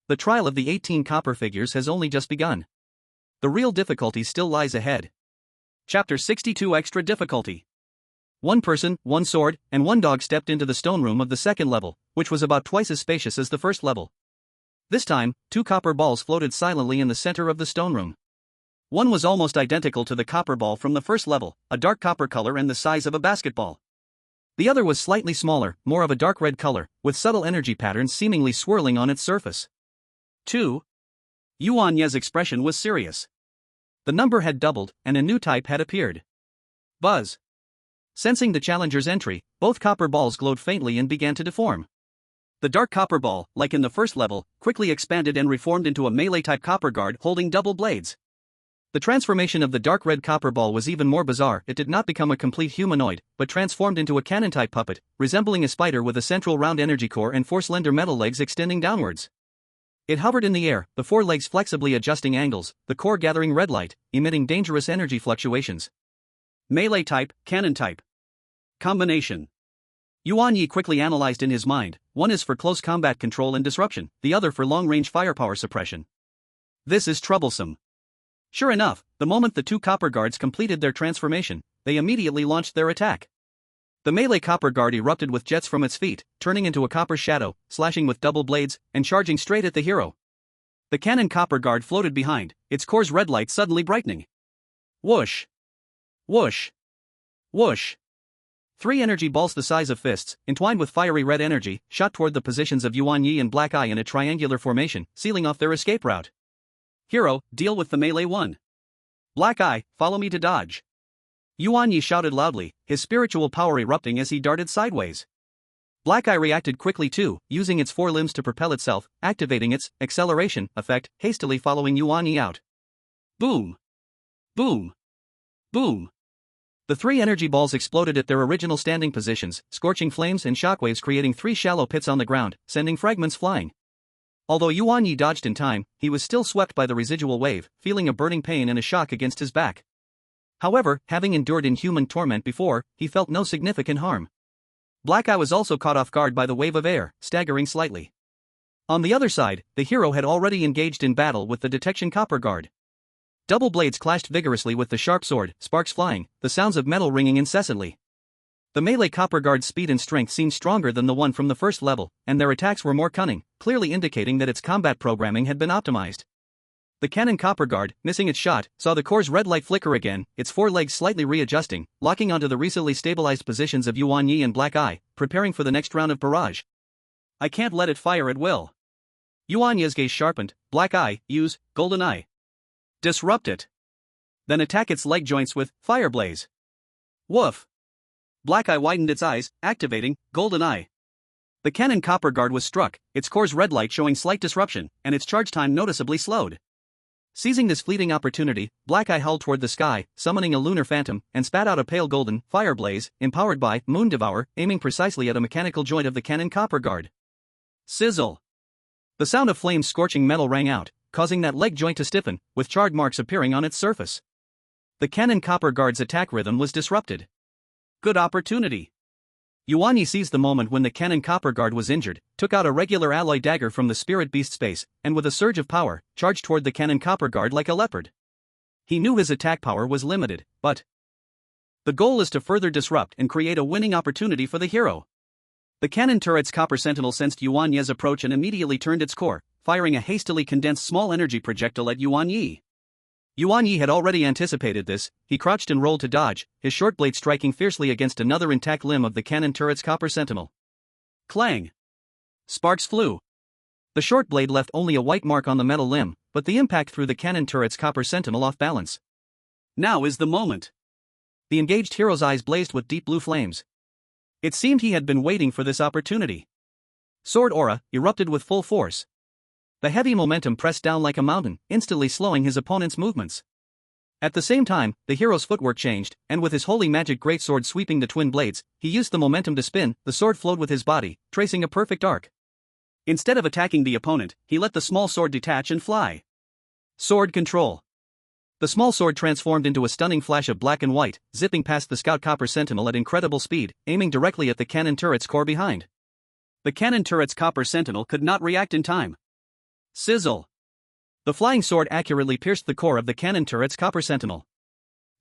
The trial of the 18 copper figures has only just begun. The real difficulty still lies ahead. Chapter 62 Extra Difficulty. One person, one sword, and one dog stepped into the stone room of the second level, which was about twice as spacious as the first level. This time, two copper balls floated silently in the center of the stone room. One was almost identical to the copper ball from the first level, a dark copper color and the size of a basketball. The other was slightly smaller, more of a dark red color, with subtle energy patterns seemingly swirling on its surface. 2. Yuan Ye's expression was serious. The number had doubled, and a new type had appeared. Buzz. Sensing the challenger's entry, both copper balls glowed faintly and began to deform. The dark copper ball, like in the first level, quickly expanded and reformed into a melee-type copper guard holding double blades. The transformation of the dark red copper ball was even more bizarre. It did not become a complete humanoid, but transformed into a cannon-type puppet, resembling a spider with a central round energy core and four slender metal legs extending downwards. It hovered in the air, the four legs flexibly adjusting angles, the core gathering red light, emitting dangerous energy fluctuations. Melee type, cannon type. Combination. Yuan Ye quickly analyzed in his mind, one is for close combat control and disruption, the other for long-range firepower suppression. This is troublesome. Sure enough, the moment the two copper guards completed their transformation, they immediately launched their attack. The melee copper guard erupted with jets from its feet, turning into a copper shadow, slashing with double blades, and charging straight at the hero. The cannon copper guard floated behind, its core's red light suddenly brightening. Whoosh! Whoosh! Whoosh! 3 energy balls the size of fists, entwined with fiery red energy, shot toward the positions of Yuan Ye and Black Eye in a triangular formation, sealing off their escape route. Hero, deal with the melee one. Black Eye, follow me to dodge. Yuan Ye shouted loudly, his spiritual power erupting as he darted sideways. Black Eye reacted quickly too, using its 4 limbs to propel itself, activating its acceleration effect, hastily following Yuan Ye out. Boom! Boom! Boom! The 3 energy balls exploded at their original standing positions, scorching flames and shockwaves creating 3 shallow pits on the ground, sending fragments flying. Although Yuan Ye dodged in time, he was still swept by the residual wave, feeling a burning pain and a shock against his back. However, having endured inhuman torment before, he felt no significant harm. Black Eye was also caught off guard by the wave of air, staggering slightly. On the other side, the hero had already engaged in battle with the detection copper guard. Double blades clashed vigorously with the sharp sword, sparks flying, the sounds of metal ringing incessantly. The melee copper guard's speed and strength seemed stronger than the one from the first level, and their attacks were more cunning, clearly indicating that its combat programming had been optimized. The cannon copper guard, missing its shot, saw the core's red light flicker again, its four legs slightly readjusting, locking onto the recently stabilized positions of Yuan Ye and Black Eye, preparing for the next round of barrage. I can't let it fire at will. Yuan Ye's gaze sharpened. Black Eye, use Golden Eye. Disrupt it. Then attack its leg joints with Fire Blaze. Woof. Black Eye widened its eyes, activating Golden Eye. The cannon copper guard was struck, its core's red light showing slight disruption, and its charge time noticeably slowed. Seizing this fleeting opportunity, Black Eye hurled toward the sky, summoning a lunar phantom, and spat out a pale golden fire blaze, empowered by Moon Devour, aiming precisely at a mechanical joint of the cannon copper guard. Sizzle! The sound of flames scorching metal rang out, causing that leg joint to stiffen, with charred marks appearing on its surface. The cannon copper guard's attack rhythm was disrupted. Good opportunity. Yuan Ye seized the moment when the cannon copper guard was injured, took out a regular alloy dagger from the spirit beast space, and with a surge of power, charged toward the cannon copper guard like a leopard. He knew his attack power was limited, but the goal is to further disrupt and create a winning opportunity for the hero. The cannon turret's copper sentinel sensed Yuan Ye's approach and immediately turned its core, firing a hastily condensed small energy projectile at Yuan Ye. Yuan Ye had already anticipated this. He crouched and rolled to dodge, his short blade striking fiercely against another intact limb of the cannon turret's copper sentinel. Clang! Sparks flew. The short blade left only a white mark on the metal limb, but the impact threw the cannon turret's copper sentinel off balance. Now is the moment. The engaged hero's eyes blazed with deep blue flames. It seemed he had been waiting for this opportunity. Sword aura erupted with full force. The heavy momentum pressed down like a mountain, instantly slowing his opponent's movements. At the same time, the hero's footwork changed, and with his holy magic greatsword sweeping the twin blades, he used the momentum to spin. The sword flowed with his body, tracing a perfect arc. Instead of attacking the opponent, he let the small sword detach and fly. Sword control. The small sword transformed into a stunning flash of black and white, zipping past the scout copper sentinel at incredible speed, aiming directly at the cannon turret's core behind. The cannon turret's copper sentinel could not react in time. Sizzle! The flying sword accurately pierced the core of the cannon turret's copper sentinel.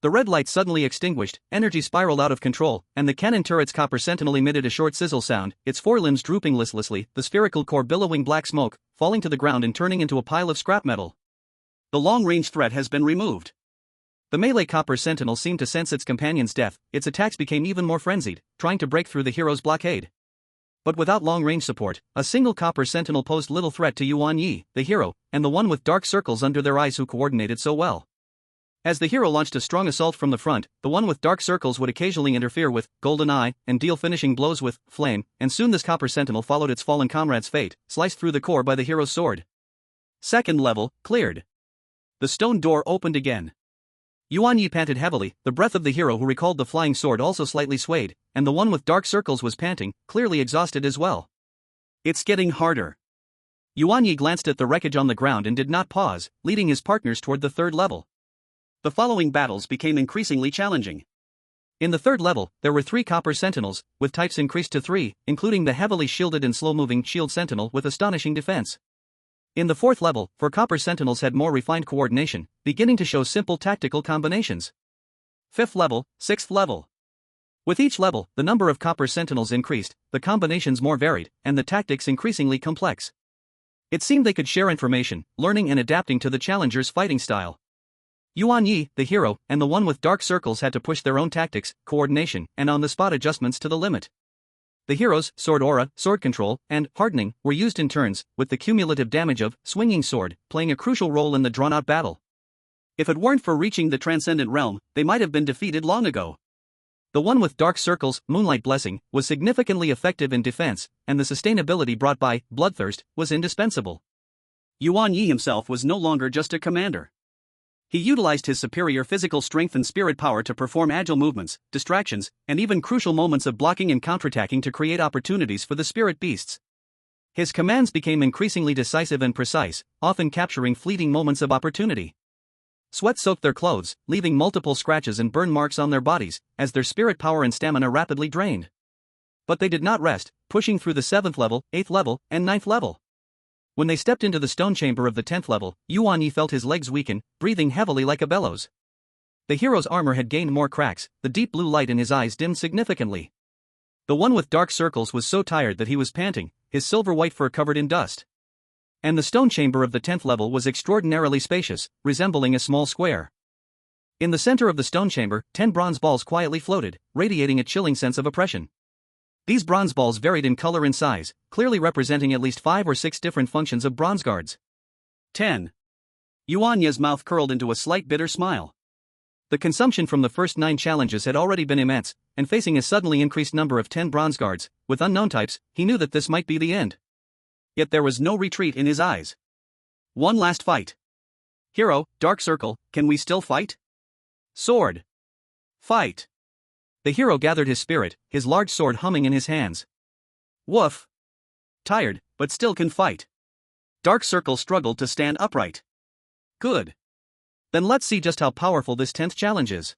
The red light suddenly extinguished, energy spiraled out of control, and the cannon turret's copper sentinel emitted a short sizzle sound, its forelimbs drooping listlessly, the spherical core billowing black smoke, falling to the ground and turning into a pile of scrap metal. The long-range threat has been removed. The melee copper sentinel seemed to sense its companion's death. Its attacks became even more frenzied, trying to break through the hero's blockade. But without long-range support, a single copper sentinel posed little threat to Yuan Ye, the hero, and the one with dark circles under their eyes who coordinated so well. As the hero launched a strong assault from the front, the one with dark circles would occasionally interfere with Golden Eye and deal finishing blows with Flame, and soon this copper sentinel followed its fallen comrade's fate, sliced through the core by the hero's sword. Second level, cleared. The stone door opened again. Yuan Ye panted heavily, the breath of the hero who recalled the flying sword also slightly swayed, and the one with dark circles was panting, clearly exhausted as well. It's getting harder. Yuan Ye glanced at the wreckage on the ground and did not pause, leading his partners toward the third level. The following battles became increasingly challenging. In the third level, there were 3 copper sentinels, with types increased to 3, including the heavily shielded and slow-moving shield sentinel with astonishing defense. In the fourth level, 4 copper sentinels had more refined coordination, beginning to show simple tactical combinations. Fifth level, sixth level. With each level, the number of copper sentinels increased, the combinations more varied, and the tactics increasingly complex. It seemed they could share information, learning and adapting to the challenger's fighting style. Yuan Ye, the hero, and the one with dark circles had to push their own tactics, coordination, and on-the-spot adjustments to the limit. The heroes, sword aura, sword control, and hardening were used in turns, with the cumulative damage of swinging sword playing a crucial role in the drawn-out battle. If it weren't for reaching the transcendent realm, they might have been defeated long ago. The one with dark circles, Moonlight Blessing, was significantly effective in defense, and the sustainability brought by Bloodthirst was indispensable. Yuan Ye himself was no longer just a commander. He utilized his superior physical strength and spirit power to perform agile movements, distractions, and even crucial moments of blocking and counterattacking to create opportunities for the spirit beasts. His commands became increasingly decisive and precise, often capturing fleeting moments of opportunity. Sweat soaked their clothes, leaving multiple scratches and burn marks on their bodies, as their spirit power and stamina rapidly drained. But they did not rest, pushing through the 7th level, 8th level, and 9th level. When they stepped into the stone chamber of the 10th level, Yuan Ye felt his legs weaken, breathing heavily like a bellows. The hero's armor had gained more cracks, the deep blue light in his eyes dimmed significantly. The one with dark circles was so tired that he was panting, his silver white fur covered in dust. And the stone chamber of the 10th level was extraordinarily spacious, resembling a small square. In the center of the stone chamber, 10 bronze balls quietly floated, radiating a chilling sense of oppression. These bronze balls varied in color and size, clearly representing at least 5 or 6 different functions of bronze guards. 10. Yuan Ye's mouth curled into a slight bitter smile. The consumption from the first 9 challenges had already been immense, and facing a suddenly increased number of 10 bronze guards, with unknown types, he knew that this might be the end. Yet there was no retreat in his eyes. One last fight. Hero, Dark Circle, can we still fight? Sword. Fight. The hero gathered his spirit, his large sword humming in his hands. Woof. Tired, but still can fight. Dark Circle struggled to stand upright. Good. Then let's see just how powerful this 10th challenge is.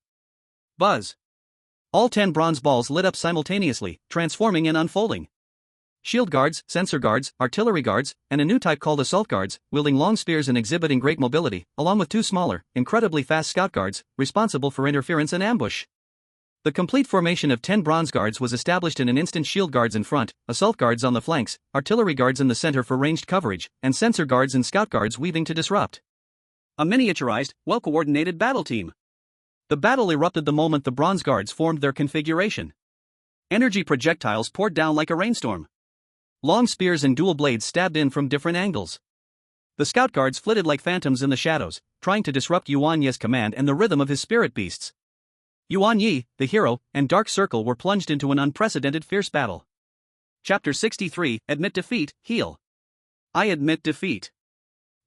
Buzz. All 10 bronze balls lit up simultaneously, transforming and unfolding. Shield guards, sensor guards, artillery guards, and a new type called assault guards, wielding long spears and exhibiting great mobility, along with 2 smaller, incredibly fast scout guards, responsible for interference and ambush. The complete formation of 10 bronze guards was established in an instant. Shield guards in front, assault guards on the flanks, artillery guards in the center for ranged coverage, and sensor guards and scout guards weaving to disrupt. A miniaturized, well-coordinated battle team. The battle erupted the moment the bronze guards formed their configuration. Energy projectiles poured down like a rainstorm. Long spears and dual blades stabbed in from different angles. The scout guards flitted like phantoms in the shadows, trying to disrupt Yuan Ye's command and the rhythm of his spirit beasts. Yuan Ye, the hero, and Dark Circle were plunged into an unprecedented fierce battle. Chapter 63, Admit Defeat, Heal. I admit defeat.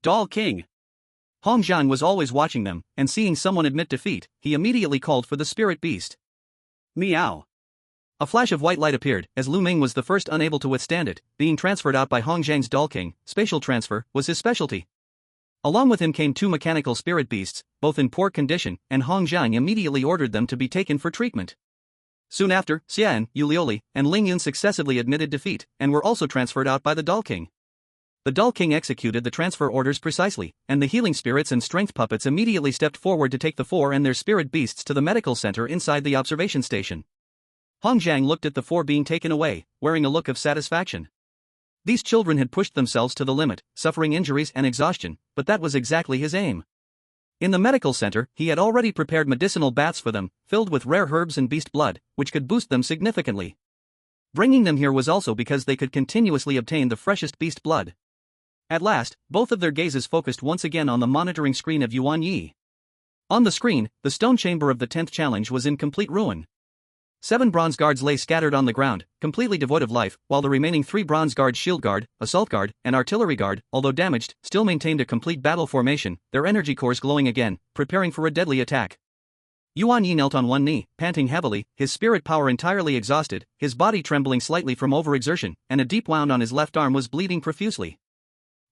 Doll King. Hong Zhang was always watching them, and seeing someone admit defeat, he immediately called for the spirit beast. Meow. A flash of white light appeared, as Lu Ming was the first unable to withstand it, being transferred out by Hong Zhang's Doll King. Spatial transfer was his specialty. Along with him came 2 mechanical spirit beasts, both in poor condition, and Hong Zhang immediately ordered them to be taken for treatment. Soon after, Xian, Yulioli, and Ling Yun successively admitted defeat, and were also transferred out by the Doll King. The Doll King executed the transfer orders precisely, and the healing spirits and strength puppets immediately stepped forward to take the 4 and their spirit beasts to the medical center inside the observation station. Hong Zhang looked at the 4 being taken away, wearing a look of satisfaction. These children had pushed themselves to the limit, suffering injuries and exhaustion, but that was exactly his aim. In the medical center, he had already prepared medicinal baths for them, filled with rare herbs and beast blood, which could boost them significantly. Bringing them here was also because they could continuously obtain the freshest beast blood. At last, both of their gazes focused once again on the monitoring screen of Yuan Ye. On the screen, the stone chamber of the 10th challenge was in complete ruin. 7 bronze guards lay scattered on the ground, completely devoid of life, while the remaining 3 bronze guards, shield guard, assault guard, and artillery guard, although damaged, still maintained a complete battle formation, their energy cores glowing again, preparing for a deadly attack. Yuan Ye knelt on one knee, panting heavily, his spirit power entirely exhausted, his body trembling slightly from overexertion, and a deep wound on his left arm was bleeding profusely.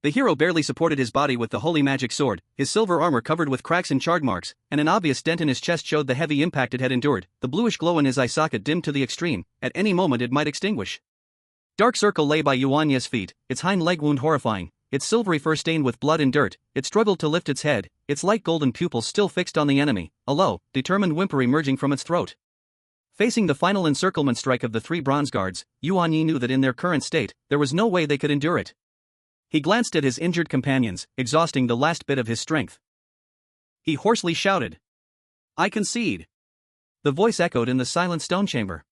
The hero barely supported his body with the holy magic sword, his silver armor covered with cracks and charred marks, and an obvious dent in his chest showed the heavy impact it had endured. The bluish glow in his eye socket dimmed to the extreme, at any moment it might extinguish. Dark Circle lay by Yuan Ye's feet, its hind leg wound horrifying, its silvery fur stained with blood and dirt. It struggled to lift its head, its light golden pupils still fixed on the enemy, a low, determined whimper emerging from its throat. Facing the final encirclement strike of the 3 bronze guards, Yuan Ye knew that in their current state, there was no way they could endure it. He glanced at his injured companions, exhausting the last bit of his strength. He hoarsely shouted, "I concede." The voice echoed in the silent stone chamber.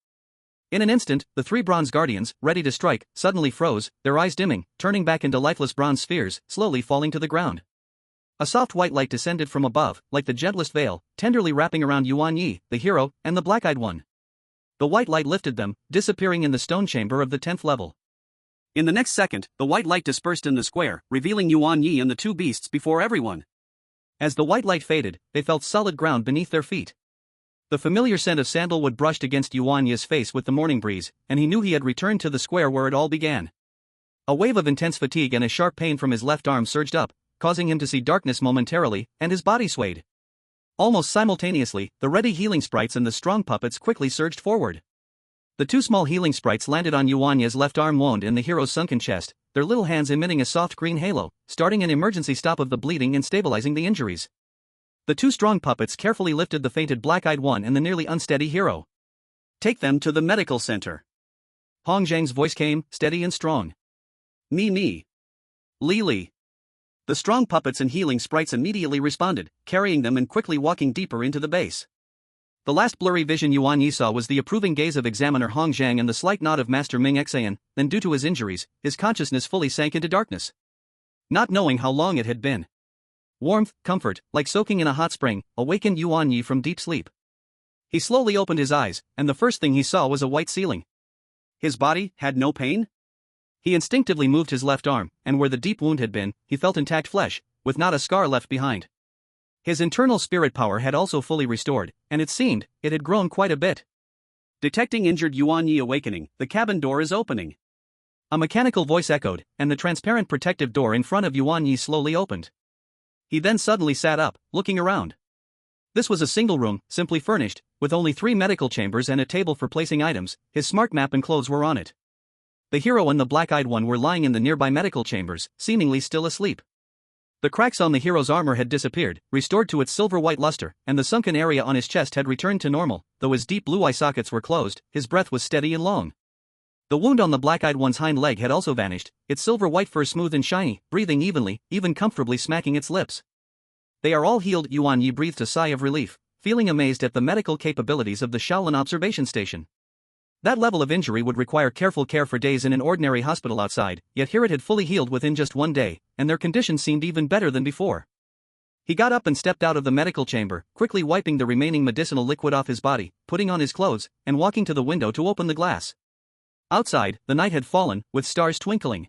In an instant, the 3 bronze guardians, ready to strike, suddenly froze, their eyes dimming, turning back into lifeless bronze spheres, slowly falling to the ground. A soft white light descended from above, like the gentlest veil, tenderly wrapping around Yuan Ye, the hero, and the black-eyed one. The white light lifted them, disappearing in the stone chamber of the 10th level. In the next second, the white light dispersed in the square, revealing Yuan Ye and the 2 beasts before everyone. As the white light faded, they felt solid ground beneath their feet. The familiar scent of sandalwood brushed against Yuan Ye's face with the morning breeze, and he knew he had returned to the square where it all began. A wave of intense fatigue and a sharp pain from his left arm surged up, causing him to see darkness momentarily, and his body swayed. Almost simultaneously, the ready healing sprites and the strong puppets quickly surged forward. The two small healing sprites landed on Yuan Ye's left arm wound in the hero's sunken chest, their little hands emitting a soft green halo, starting an emergency stop of the bleeding and stabilizing the injuries. The two strong puppets carefully lifted the fainted black-eyed one and the nearly unsteady hero. Take them to the medical center. Hong Zhang's voice came, steady and strong. Me. Li. The strong puppets and healing sprites immediately responded, carrying them and quickly walking deeper into the base. The last blurry vision Yuan Ye saw was the approving gaze of examiner Hong Zhang and the slight nod of Master Ming Xan, then due to his injuries, his consciousness fully sank into darkness. Not knowing how long it had been. Warmth, comfort, like soaking in a hot spring, awakened Yuan Ye from deep sleep. He slowly opened his eyes, and the first thing he saw was a white ceiling. His body had no pain? He instinctively moved his left arm, and where the deep wound had been, he felt intact flesh, with not a scar left behind. His internal spirit power had also fully restored, and it seemed, it had grown quite a bit. Detecting injured Yuan Ye awakening, the cabin door is opening. A mechanical voice echoed, and the transparent protective door in front of Yuan Ye slowly opened. He then suddenly sat up, looking around. This was a single room, simply furnished, with only 3 medical chambers and a table for placing items. His smart map and clothes were on it. The hero and the black-eyed one were lying in the nearby medical chambers, seemingly still asleep. The cracks on the hero's armor had disappeared, restored to its silver-white luster, and the sunken area on his chest had returned to normal. Though his deep blue eye sockets were closed, his breath was steady and long. The wound on the black-eyed one's hind leg had also vanished, its silver-white fur smooth and shiny, breathing evenly, even comfortably smacking its lips. They are all healed. Yuan Ye breathed a sigh of relief, feeling amazed at the medical capabilities of the Shaolin observation station. That level of injury would require careful care for days in an ordinary hospital outside, yet here it had fully healed within just 1 day, and their condition seemed even better than before. He got up and stepped out of the medical chamber, quickly wiping the remaining medicinal liquid off his body, putting on his clothes, and walking to the window to open the glass. Outside, the night had fallen, with stars twinkling.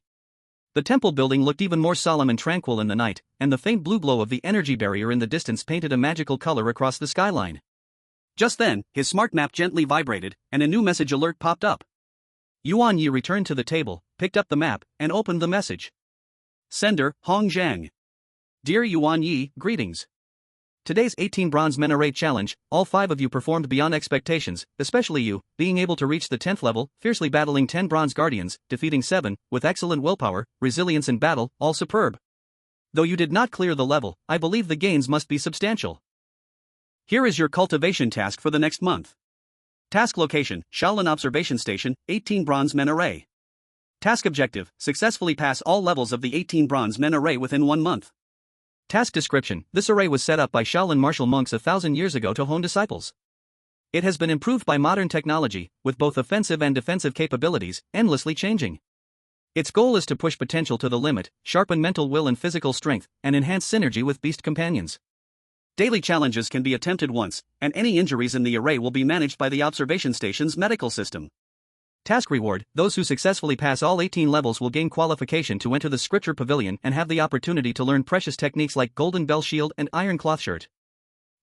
The temple building looked even more solemn and tranquil in the night, and the faint blue glow of the energy barrier in the distance painted a magical color across the skyline. Just then, his smart map gently vibrated, and a new message alert popped up. Yuan Ye returned to the table, picked up the map, and opened the message. Sender, Hong Zhang. Dear Yuan Ye, greetings. Today's 18 Bronze Men Array Challenge, all 5 of you performed beyond expectations, especially you, being able to reach the 10th level, fiercely battling 10 Bronze Guardians, defeating 7, with excellent willpower, resilience and battle, all superb. Though you did not clear the level, I believe the gains must be substantial. Here is your cultivation task for the next month. Task location, Shaolin Observation Station, 18 Bronze Men Array. Task objective, successfully pass all levels of the 18 Bronze Men Array within 1 month. Task description, this array was set up by Shaolin martial monks 1,000 years ago to hone disciples. It has been improved by modern technology, with both offensive and defensive capabilities, endlessly changing. Its goal is to push potential to the limit, sharpen mental will and physical strength, and enhance synergy with beast companions. Daily challenges can be attempted once, and any injuries in the array will be managed by the observation station's medical system. Task reward, those who successfully pass all 18 levels will gain qualification to enter the scripture pavilion and have the opportunity to learn precious techniques like golden bell shield and iron cloth shirt.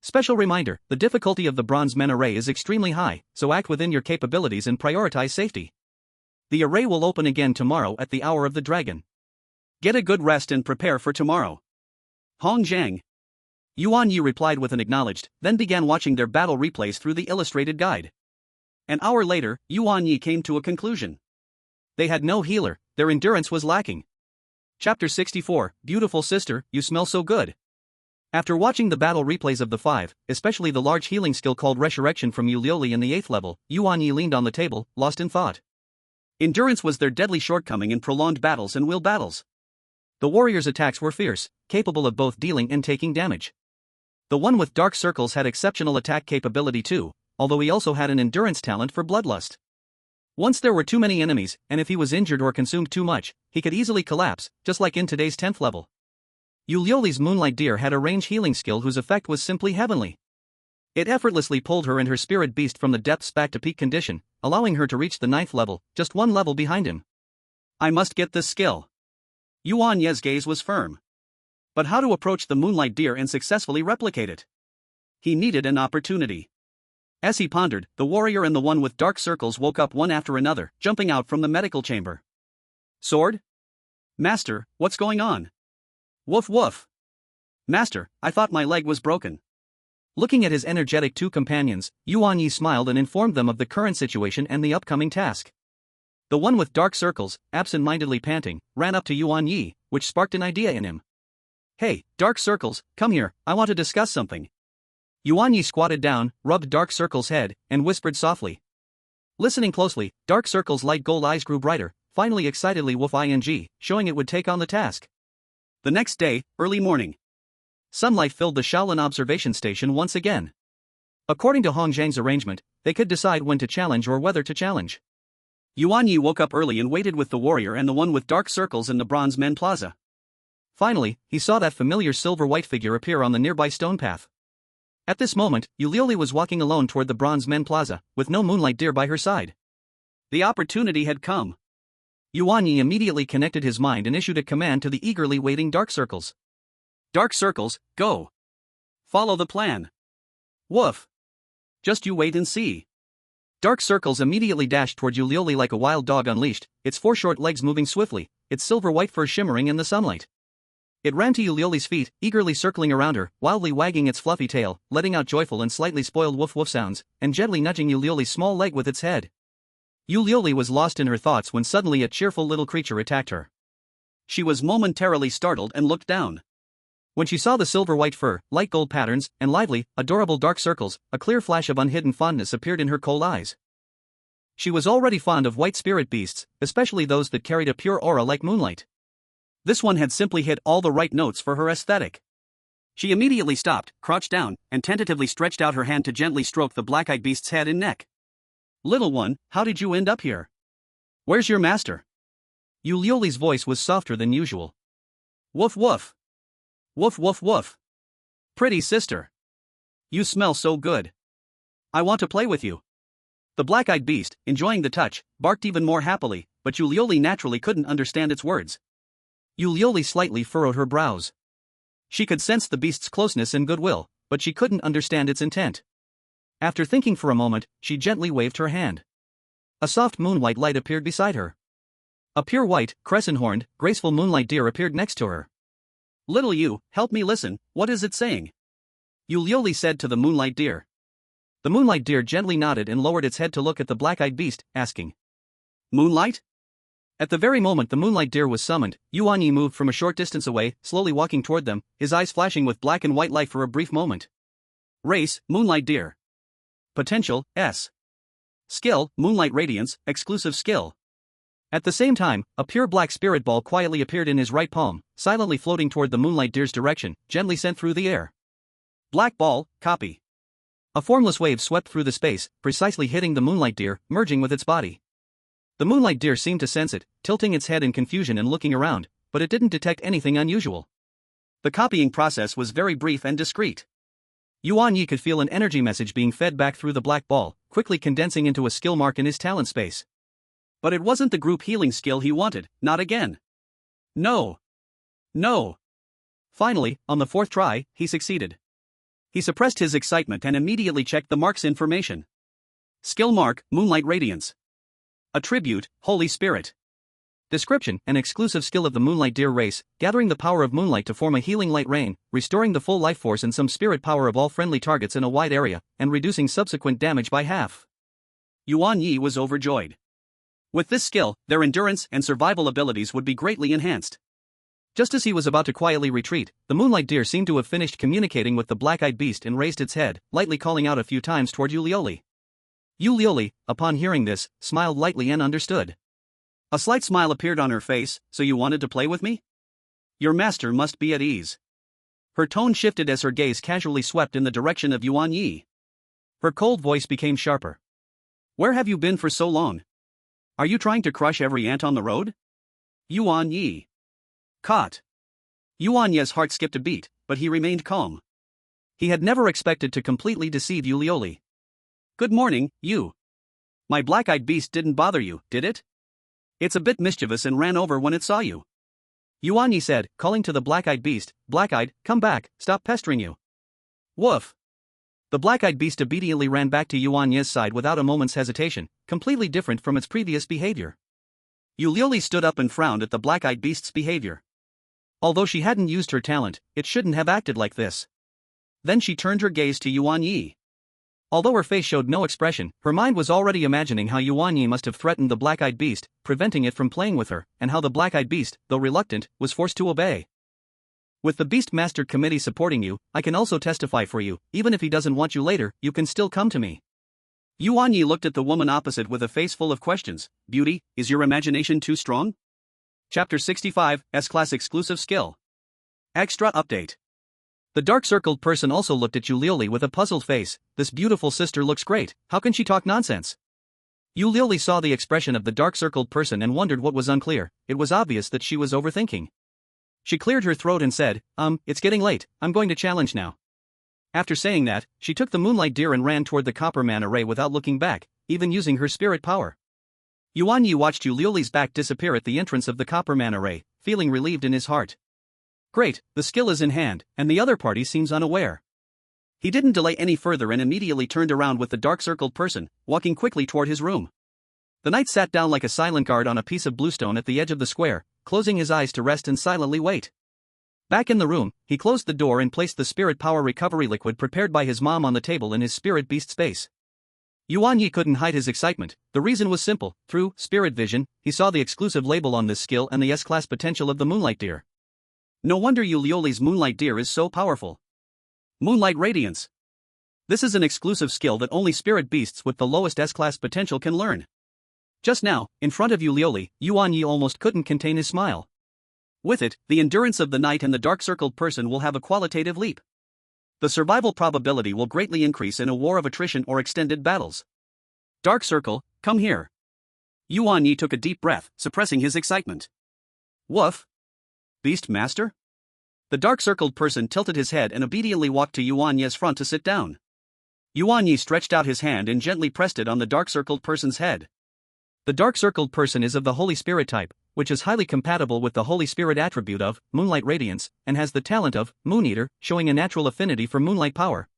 Special reminder, the difficulty of the Bronze Men Array is extremely high, so act within your capabilities and prioritize safety. The array will open again tomorrow at the Hour of the Dragon. Get a good rest and prepare for tomorrow. Hong Zhang. Yuan Ye replied with an acknowledged, then began watching their battle replays through the illustrated guide. An hour later, Yuan Ye came to a conclusion. They had no healer, their endurance was lacking. Chapter 64, Beautiful Sister, You Smell So Good. After watching the battle replays of the 5, especially the large healing skill called Resurrection from Yu Liuli in the 8th level, Yuan Ye leaned on the table, lost in thought. Endurance was their deadly shortcoming in prolonged battles and will battles. The warrior's attacks were fierce, capable of both dealing and taking damage. The one with dark circles had exceptional attack capability too, although he also had an endurance talent for bloodlust. Once there were too many enemies, and if he was injured or consumed too much, he could easily collapse, just like in today's 10th level. Yu Liuli's Moonlight Deer had a range healing skill whose effect was simply heavenly. It effortlessly pulled her and her spirit beast from the depths back to peak condition, allowing her to reach the 9th level, just 1 level behind him. I must get this skill. Yuan Ye's gaze was firm. But how to approach the Moonlight Deer and successfully replicate it? He needed an opportunity. As he pondered, the warrior and the one with dark circles woke up one after another, jumping out from the medical chamber. Sword? Master, what's going on? Woof woof. Master, I thought my leg was broken. Looking at his energetic two companions, Yuan Ye smiled and informed them of the current situation and the upcoming task. The one with dark circles, absent-mindedly panting, ran up to Yuan Ye, which sparked an idea in him. "Hey, dark circles, come here, I want to discuss something." Yuan Ye squatted down, rubbed Dark Circle's head, and whispered softly. Listening closely, Dark Circle's light gold eyes grew brighter, finally excitedly ing, showing it would take on the task. The next day, early morning. Sunlight filled the Shaolin observation station once again. According to Hong Zhang's arrangement, they could decide when to challenge or whether to challenge. Yuan Ye woke up early and waited with the warrior and the one with dark circles in the Bronze Men Plaza. Finally, he saw that familiar silver-white figure appear on the nearby stone path. At this moment, Yulioli was walking alone toward the Bronze Men Plaza, with no Moonlight Deer by her side. The opportunity had come. Yuan Ye immediately connected his mind and issued a command to the eagerly waiting Dark Circles. "Dark Circles, go! Follow the plan. Woof! Just you wait and see." Dark Circles immediately dashed toward Yulioli like a wild dog unleashed, its four short legs moving swiftly, its silver-white fur shimmering in the sunlight. It ran to Yulioli's feet, eagerly circling around her, wildly wagging its fluffy tail, letting out joyful and slightly spoiled woof-woof sounds, and gently nudging Yulioli's small leg with its head. Yulioli was lost in her thoughts when suddenly a cheerful little creature attacked her. She was momentarily startled and looked down. When she saw the silver-white fur, light gold patterns, and lively, adorable dark circles, a clear flash of unhidden fondness appeared in her cold eyes. She was already fond of white spirit beasts, especially those that carried a pure aura like moonlight. This one had simply hit all the right notes for her aesthetic. She immediately stopped, crouched down, and tentatively stretched out her hand to gently stroke the black-eyed beast's head and neck. "Little one, how did you end up here? Where's your master?" Yulioli's voice was softer than usual. "Woof woof. Woof woof woof. Pretty sister. You smell so good. I want to play with you." The black-eyed beast, enjoying the touch, barked even more happily, but Yulioli naturally couldn't understand its words. Yulioli slightly furrowed her brows. She could sense the beast's closeness and goodwill, but she couldn't understand its intent. After thinking for a moment, she gently waved her hand. A soft moonlight light appeared beside her. A pure white, crescent-horned, graceful moonlight deer appeared next to her. "Little you, help me listen, what is it saying?" Yulioli said to the moonlight deer. The moonlight deer gently nodded and lowered its head to look at the black-eyed beast, asking, "Moonlight?" At the very moment the moonlight deer was summoned, Yuan Ye moved from a short distance away, slowly walking toward them, his eyes flashing with black and white light for a brief moment. Race, moonlight deer. Potential, S. Skill, moonlight radiance, exclusive skill. At the same time, a pure black spirit ball quietly appeared in his right palm, silently floating toward the moonlight deer's direction, gently sent through the air. Black ball, copy. A formless wave swept through the space, precisely hitting the moonlight deer, merging with its body. The moonlight deer seemed to sense it, tilting its head in confusion and looking around, but it didn't detect anything unusual. The copying process was very brief and discreet. Yuan Ye could feel an energy message being fed back through the black ball, quickly condensing into a skill mark in his talent space. But it wasn't the group healing skill he wanted, not again. No. No. Finally, on the fourth try, he succeeded. He suppressed his excitement and immediately checked the mark's information. Skill mark, Moonlight Radiance. Attribute, Holy Spirit. Description, an exclusive skill of the moonlight deer race, gathering the power of moonlight to form a healing light rain, restoring the full life force and some spirit power of all friendly targets in a wide area, and reducing subsequent damage by half. Yuan Ye was overjoyed. With this skill, their endurance and survival abilities would be greatly enhanced. Just as he was about to quietly retreat, the moonlight deer seemed to have finished communicating with the black-eyed beast and raised its head, lightly calling out a few times toward Yulioli. Yulioli, upon hearing this, smiled lightly and understood. A slight smile appeared on her face. "So you wanted to play with me? Your master must be at ease." Her tone shifted as her gaze casually swept in the direction of Yuan Ye. Her cold voice became sharper. "Where have you been for so long? Are you trying to crush every ant on the road?" Yuan Ye. Caught. Yuan Ye's heart skipped a beat, but he remained calm. He had never expected to completely deceive Yulioli. "Good morning, you. My black-eyed beast didn't bother you, did it? It's a bit mischievous and ran over when it saw you." Yuan Ye said, calling to the black-eyed beast, "Black-eyed, come back, stop pestering you." Woof. The black-eyed beast obediently ran back to Yuan Ye's side without a moment's hesitation, completely different from its previous behavior. Yulioli stood up and frowned at the black-eyed beast's behavior. Although she hadn't used her talent, it shouldn't have acted like this. Then she turned her gaze to Yuan Ye. Although her face showed no expression, her mind was already imagining how Yuan Ye must have threatened the black-eyed beast, preventing it from playing with her, and how the black-eyed beast, though reluctant, was forced to obey. With the Beastmaster committee supporting you, I can also testify for you. Even if he doesn't want you later, you can still come to me. Yuan Ye looked at the woman opposite with a face full of questions. Beauty, is your imagination too strong? Chapter 65, S-Class Exclusive Skill. Extra Update. The dark-circled person also looked at Yulioli with a puzzled face. This beautiful sister looks great, how can she talk nonsense? Yulioli saw the expression of the dark-circled person and wondered what was unclear. It was obvious that she was overthinking. She cleared her throat and said, it's getting late, I'm going to challenge now. After saying that, she took the moonlight deer and ran toward the copper man array without looking back, even using her spirit power. Yuan Ye watched Yulioli's back disappear at the entrance of the copper man array, feeling relieved in his heart. Great, the skill is in hand, and the other party seems unaware. He didn't delay any further and immediately turned around with the dark-circled person, walking quickly toward his room. The knight sat down like a silent guard on a piece of bluestone at the edge of the square, closing his eyes to rest and silently wait. Back in the room, he closed the door and placed the spirit power recovery liquid prepared by his mom on the table in his spirit beast space. Yuan Ye couldn't hide his excitement. The reason was simple. Through spirit vision, he saw the exclusive label on this skill and the S-class potential of the moonlight deer. No wonder Yulioli's moonlight deer is so powerful. Moonlight Radiance. This is an exclusive skill that only spirit beasts with the lowest S-class potential can learn. Just now, in front of Yulioli, Yuan Ye almost couldn't contain his smile. With it, the endurance of the knight and the dark-circled person will have a qualitative leap. The survival probability will greatly increase in a war of attrition or extended battles. Dark Circle, come here. Yuan Ye took a deep breath, suppressing his excitement. Woof. Beastmaster? The dark-circled person tilted his head and obediently walked to Yuan Ye's front to sit down. Yuan Ye stretched out his hand and gently pressed it on the dark-circled person's head. The dark-circled person is of the Holy Spirit type, which is highly compatible with the Holy Spirit attribute of Moonlight Radiance, and has the talent of Moon Eater, showing a natural affinity for moonlight power.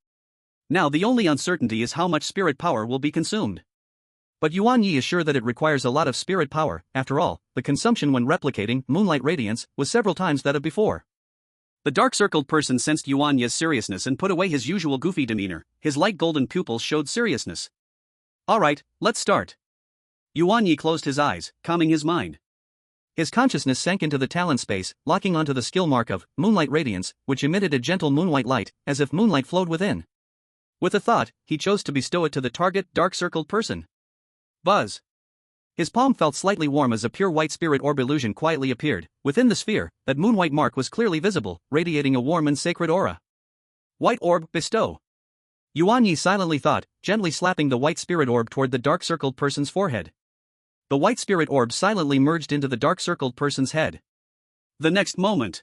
Now the only uncertainty is how much spirit power will be consumed. But Yuan Ye is sure that it requires a lot of spirit power. After all, the consumption when replicating Moonlight Radiance was several times that of before. The dark-circled person sensed Yuan Ye's seriousness and put away his usual goofy demeanor. His light golden pupils showed seriousness. Alright, let's start. Yuan Ye closed his eyes, calming his mind. His consciousness sank into the talent space, locking onto the skill mark of Moonlight Radiance, which emitted a gentle moonlight light, as if moonlight flowed within. With a thought, he chose to bestow it to the target dark-circled person. Buzz. His palm felt slightly warm as a pure white spirit orb illusion quietly appeared. Within the sphere, that moon-white mark was clearly visible, radiating a warm and sacred aura. White orb, bestow. Yuan Ye silently thought, gently slapping the white spirit orb toward the dark-circled person's forehead. The white spirit orb silently merged into the dark-circled person's head. The next moment.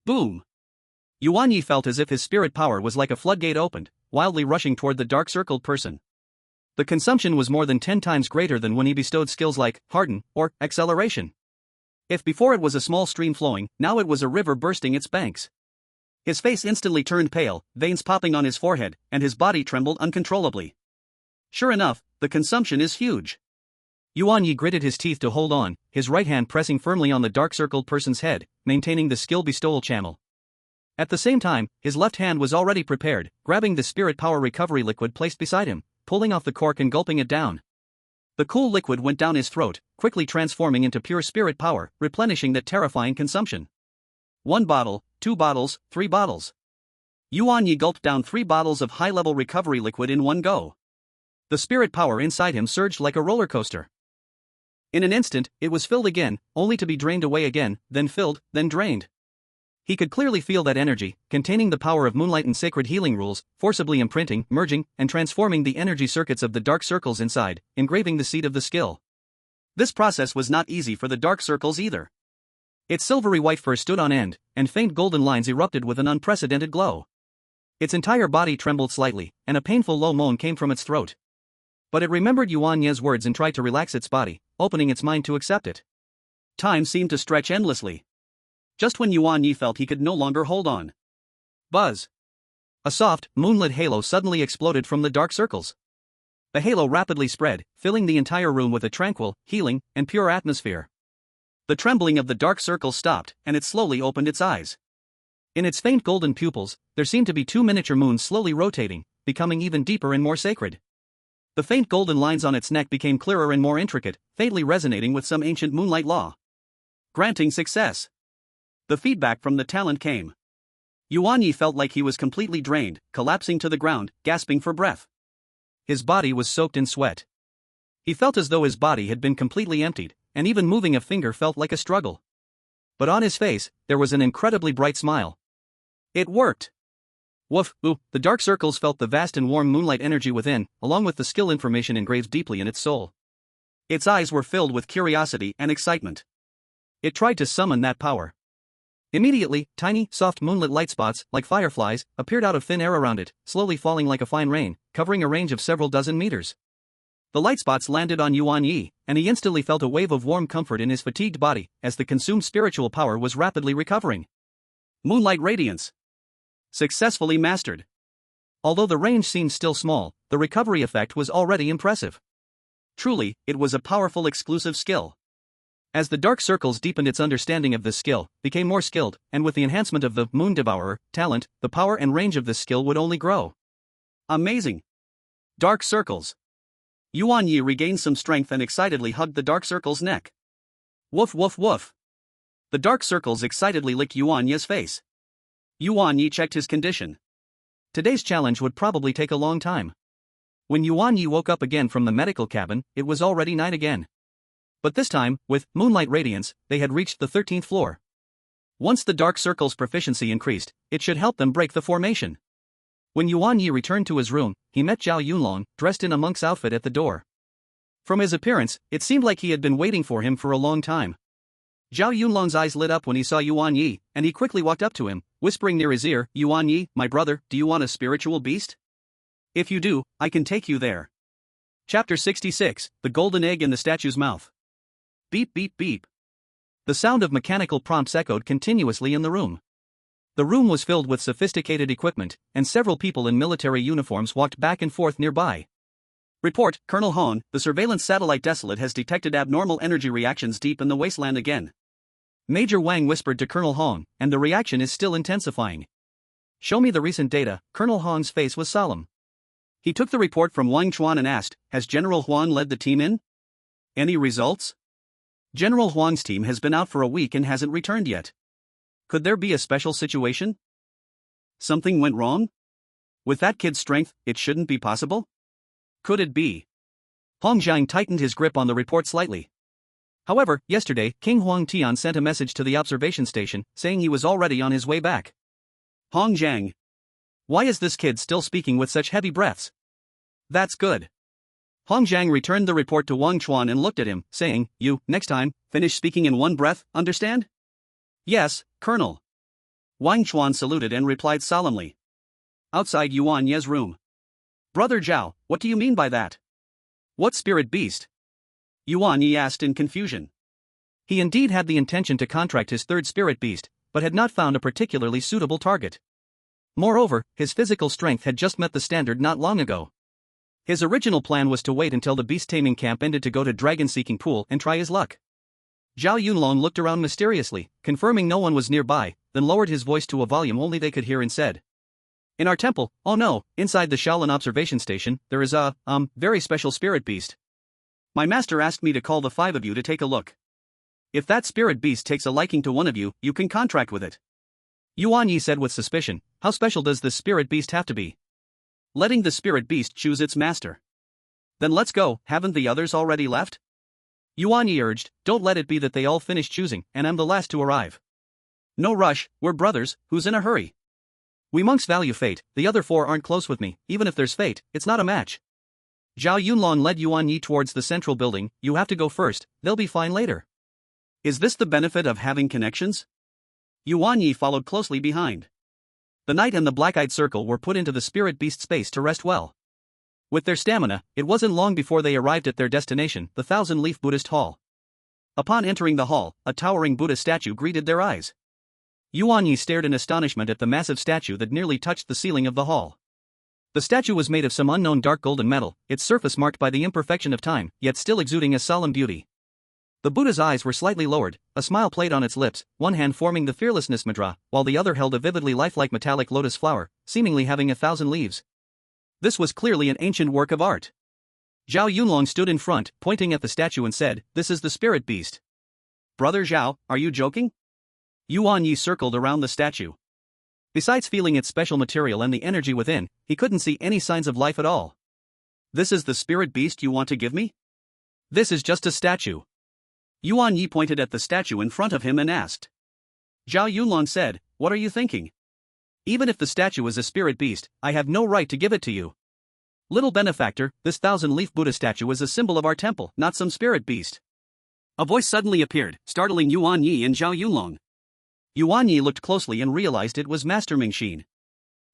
Boom. Yuan Ye felt as if his spirit power was like a floodgate opened, wildly rushing toward the dark-circled person. The consumption was more than 10 times greater than when he bestowed skills like Harden or Acceleration. If before it was a small stream flowing, now it was a river bursting its banks. His face instantly turned pale, veins popping on his forehead, and his body trembled uncontrollably. Sure enough, the consumption is huge. Yuan Ye gritted his teeth to hold on, his right hand pressing firmly on the dark-circled person's head, maintaining the skill bestowal channel. At the same time, his left hand was already prepared, grabbing the spirit power recovery liquid placed beside him, pulling off the cork and gulping it down. The cool liquid went down his throat, quickly transforming into pure spirit power, replenishing that terrifying consumption. 1 bottle, 2 bottles, 3 bottles. Yuan Ye gulped down 3 bottles of high-level recovery liquid in one go. The spirit power inside him surged like a roller coaster. In an instant, it was filled again, only to be drained away again, then filled, then drained. He could clearly feel that energy, containing the power of moonlight and sacred healing rules, forcibly imprinting, merging, and transforming the energy circuits of the dark circles inside, engraving the seed of the skill. This process was not easy for the dark circles either. Its silvery white fur stood on end, and faint golden lines erupted with an unprecedented glow. Its entire body trembled slightly, and a painful low moan came from its throat. But it remembered Yuan Ye's words and tried to relax its body, opening its mind to accept it. Time seemed to stretch endlessly. Just when Yuan Ye felt he could no longer hold on. Buzz. A soft, moonlit halo suddenly exploded from the dark circles. The halo rapidly spread, filling the entire room with a tranquil, healing, and pure atmosphere. The trembling of the dark circle stopped, and it slowly opened its eyes. In its faint golden pupils, there seemed to be two miniature moons slowly rotating, becoming even deeper and more sacred. The faint golden lines on its neck became clearer and more intricate, faintly resonating with some ancient moonlight law. Granting success. The feedback from the talent came. Yuan Ye felt like he was completely drained, collapsing to the ground, gasping for breath. His body was soaked in sweat. He felt as though his body had been completely emptied, and even moving a finger felt like a struggle. But on his face, there was an incredibly bright smile. It worked! Woof, ooh, the dark circles felt the vast and warm moonlight energy within, along with the skill information engraved deeply in its soul. Its eyes were filled with curiosity and excitement. It tried to summon that power. Immediately, tiny, soft moonlit light spots, like fireflies, appeared out of thin air around it, slowly falling like a fine rain, covering a range of several dozen meters. The light spots landed on Yuan Ye, and he instantly felt a wave of warm comfort in his fatigued body, as the consumed spiritual power was rapidly recovering. Moonlight Radiance. Successfully mastered. Although the range seemed still small, the recovery effect was already impressive. Truly, it was a powerful exclusive skill. As the dark circles deepened its understanding of this skill, became more skilled, and with the enhancement of the Moon Devourer talent, the power and range of this skill would only grow. Amazing! Dark circles. Yuan Ye regained some strength and excitedly hugged the dark circle's neck. Woof woof woof. The dark circles excitedly licked Yuan Ye's face. Yuan Ye checked his condition. Today's challenge would probably take a long time. When Yuan Ye woke up again from the medical cabin, it was already night again. But this time, with Moonlight Radiance, they had reached the 13th floor. Once the dark circle's proficiency increased, it should help them break the formation. When Yuan Ye returned to his room, he met Zhao Yunlong, dressed in a monk's outfit at the door. From his appearance, it seemed like he had been waiting for him for a long time. Zhao Yunlong's eyes lit up when he saw Yuan Ye, and he quickly walked up to him, whispering near his ear, "Yuan Ye, my brother, do you want a spiritual beast? If you do, I can take you there." Chapter 66, The Golden Egg in the Statue's Mouth. Beep beep beep. The sound of mechanical prompts echoed continuously in the room. The room was filled with sophisticated equipment, and several people in military uniforms walked back and forth nearby. Report, Colonel Hong, the surveillance satellite Desolate has detected abnormal energy reactions deep in the wasteland again. Major Wang whispered to Colonel Hong, and the reaction is still intensifying. Show me the recent data. Colonel Hong's face was solemn. He took the report from Wang Chuan and asked, has General Huang led the team in? Any results? General Huang's team has been out for a week and hasn't returned yet. Could there be a special situation? Something went wrong? With that kid's strength, it shouldn't be possible? Could it be? Hong Jiang tightened his grip on the report slightly. However, yesterday, King Huang Tian sent a message to the observation station, saying he was already on his way back. Hong Jiang. Why is this kid still speaking with such heavy breaths? That's good. Hong Jiang returned the report to Wang Chuan and looked at him, saying, you, next time, finish speaking in one breath, understand? Yes, Colonel. Wang Chuan saluted and replied solemnly. Outside Yuan Ye's room. Brother Zhao, what do you mean by that? What spirit beast? Yuan Ye asked in confusion. He indeed had the intention to contract his third spirit beast, but had not found a particularly suitable target. Moreover, his physical strength had just met the standard not long ago. His original plan was to wait until the Beast-Taming camp ended to go to Dragon-Seeking Pool and try his luck. Zhao Yunlong looked around mysteriously, confirming no one was nearby, then lowered his voice to a volume only they could hear and said. In our temple, oh no, inside the Shaolin observation station, there is a, very special spirit beast. My master asked me to call the 5 of you to take a look. If that spirit beast takes a liking to one of you, you can contract with it. Yuan Ye said with suspicion, how special does this spirit beast have to be? Letting the spirit beast choose its master. Then let's go, haven't the others already left? Yuan Ye urged, don't let it be that they all finish choosing, and I'm the last to arrive. No rush, we're brothers, who's in a hurry? We monks value fate, the other 4 aren't close with me, even if there's fate, it's not a match. Zhao Yunlong led Yuan Ye towards the central building, you have to go first, they'll be fine later. Is this the benefit of having connections? Yuan Ye followed closely behind. The knight and the black-eyed circle were put into the spirit beast space to rest well. With their stamina, it wasn't long before they arrived at their destination, the 1,000-leaf Buddhist hall. Upon entering the hall, a towering Buddha statue greeted their eyes. Yuan Ye stared in astonishment at the massive statue that nearly touched the ceiling of the hall. The statue was made of some unknown dark golden metal, its surface marked by the imperfection of time, yet still exuding a solemn beauty. The Buddha's eyes were slightly lowered, a smile played on its lips, one hand forming the fearlessness mudra, while the other held a vividly lifelike metallic lotus flower, seemingly having 1,000 leaves. This was clearly an ancient work of art. Zhao Yunlong stood in front, pointing at the statue and said, "This is the spirit beast." "Brother Zhao, are you joking?" Yuan Ye circled around the statue. Besides feeling its special material and the energy within, he couldn't see any signs of life at all. "This is the spirit beast you want to give me?" "This is just a statue." Yuan Ye pointed at the statue in front of him and asked. Zhao Yunlong said, "What are you thinking? Even if the statue is a spirit beast, I have no right to give it to you. Little benefactor, this 1,000-leaf Buddha statue is a symbol of our temple, not some spirit beast." A voice suddenly appeared, startling Yuan Ye and Zhao Yunlong. Yuan Ye looked closely and realized it was Master Mingxin.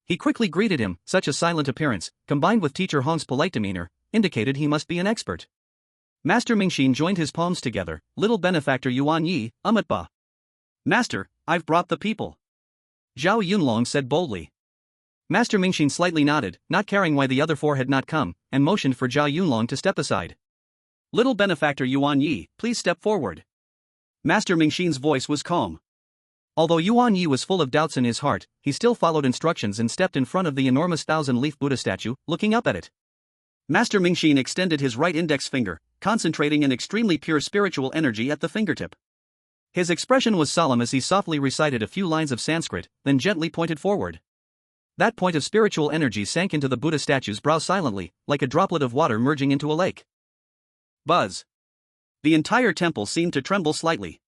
He quickly greeted him. Such a silent appearance, combined with Teacher Hong's polite demeanor, indicated he must be an expert. Master Mingxin joined his palms together. "Little benefactor Yuan Ye, Umatba." "Master, I've brought the people," Zhao Yunlong said boldly. Master Mingxin slightly nodded, not caring why the other four had not come, and motioned for Zhao Yunlong to step aside. "Little benefactor Yuan Ye, please step forward." Master Mingxin's voice was calm. Although Yuan Ye was full of doubts in his heart, he still followed instructions and stepped in front of the enormous 1,000-leaf Buddha statue, looking up at it. Master Mingxin extended his right index finger, concentrating an extremely pure spiritual energy at the fingertip. His expression was solemn as he softly recited a few lines of Sanskrit, then gently pointed forward. That point of spiritual energy sank into the Buddha statue's brow silently, like a droplet of water merging into a lake. Buzz. The entire temple seemed to tremble slightly.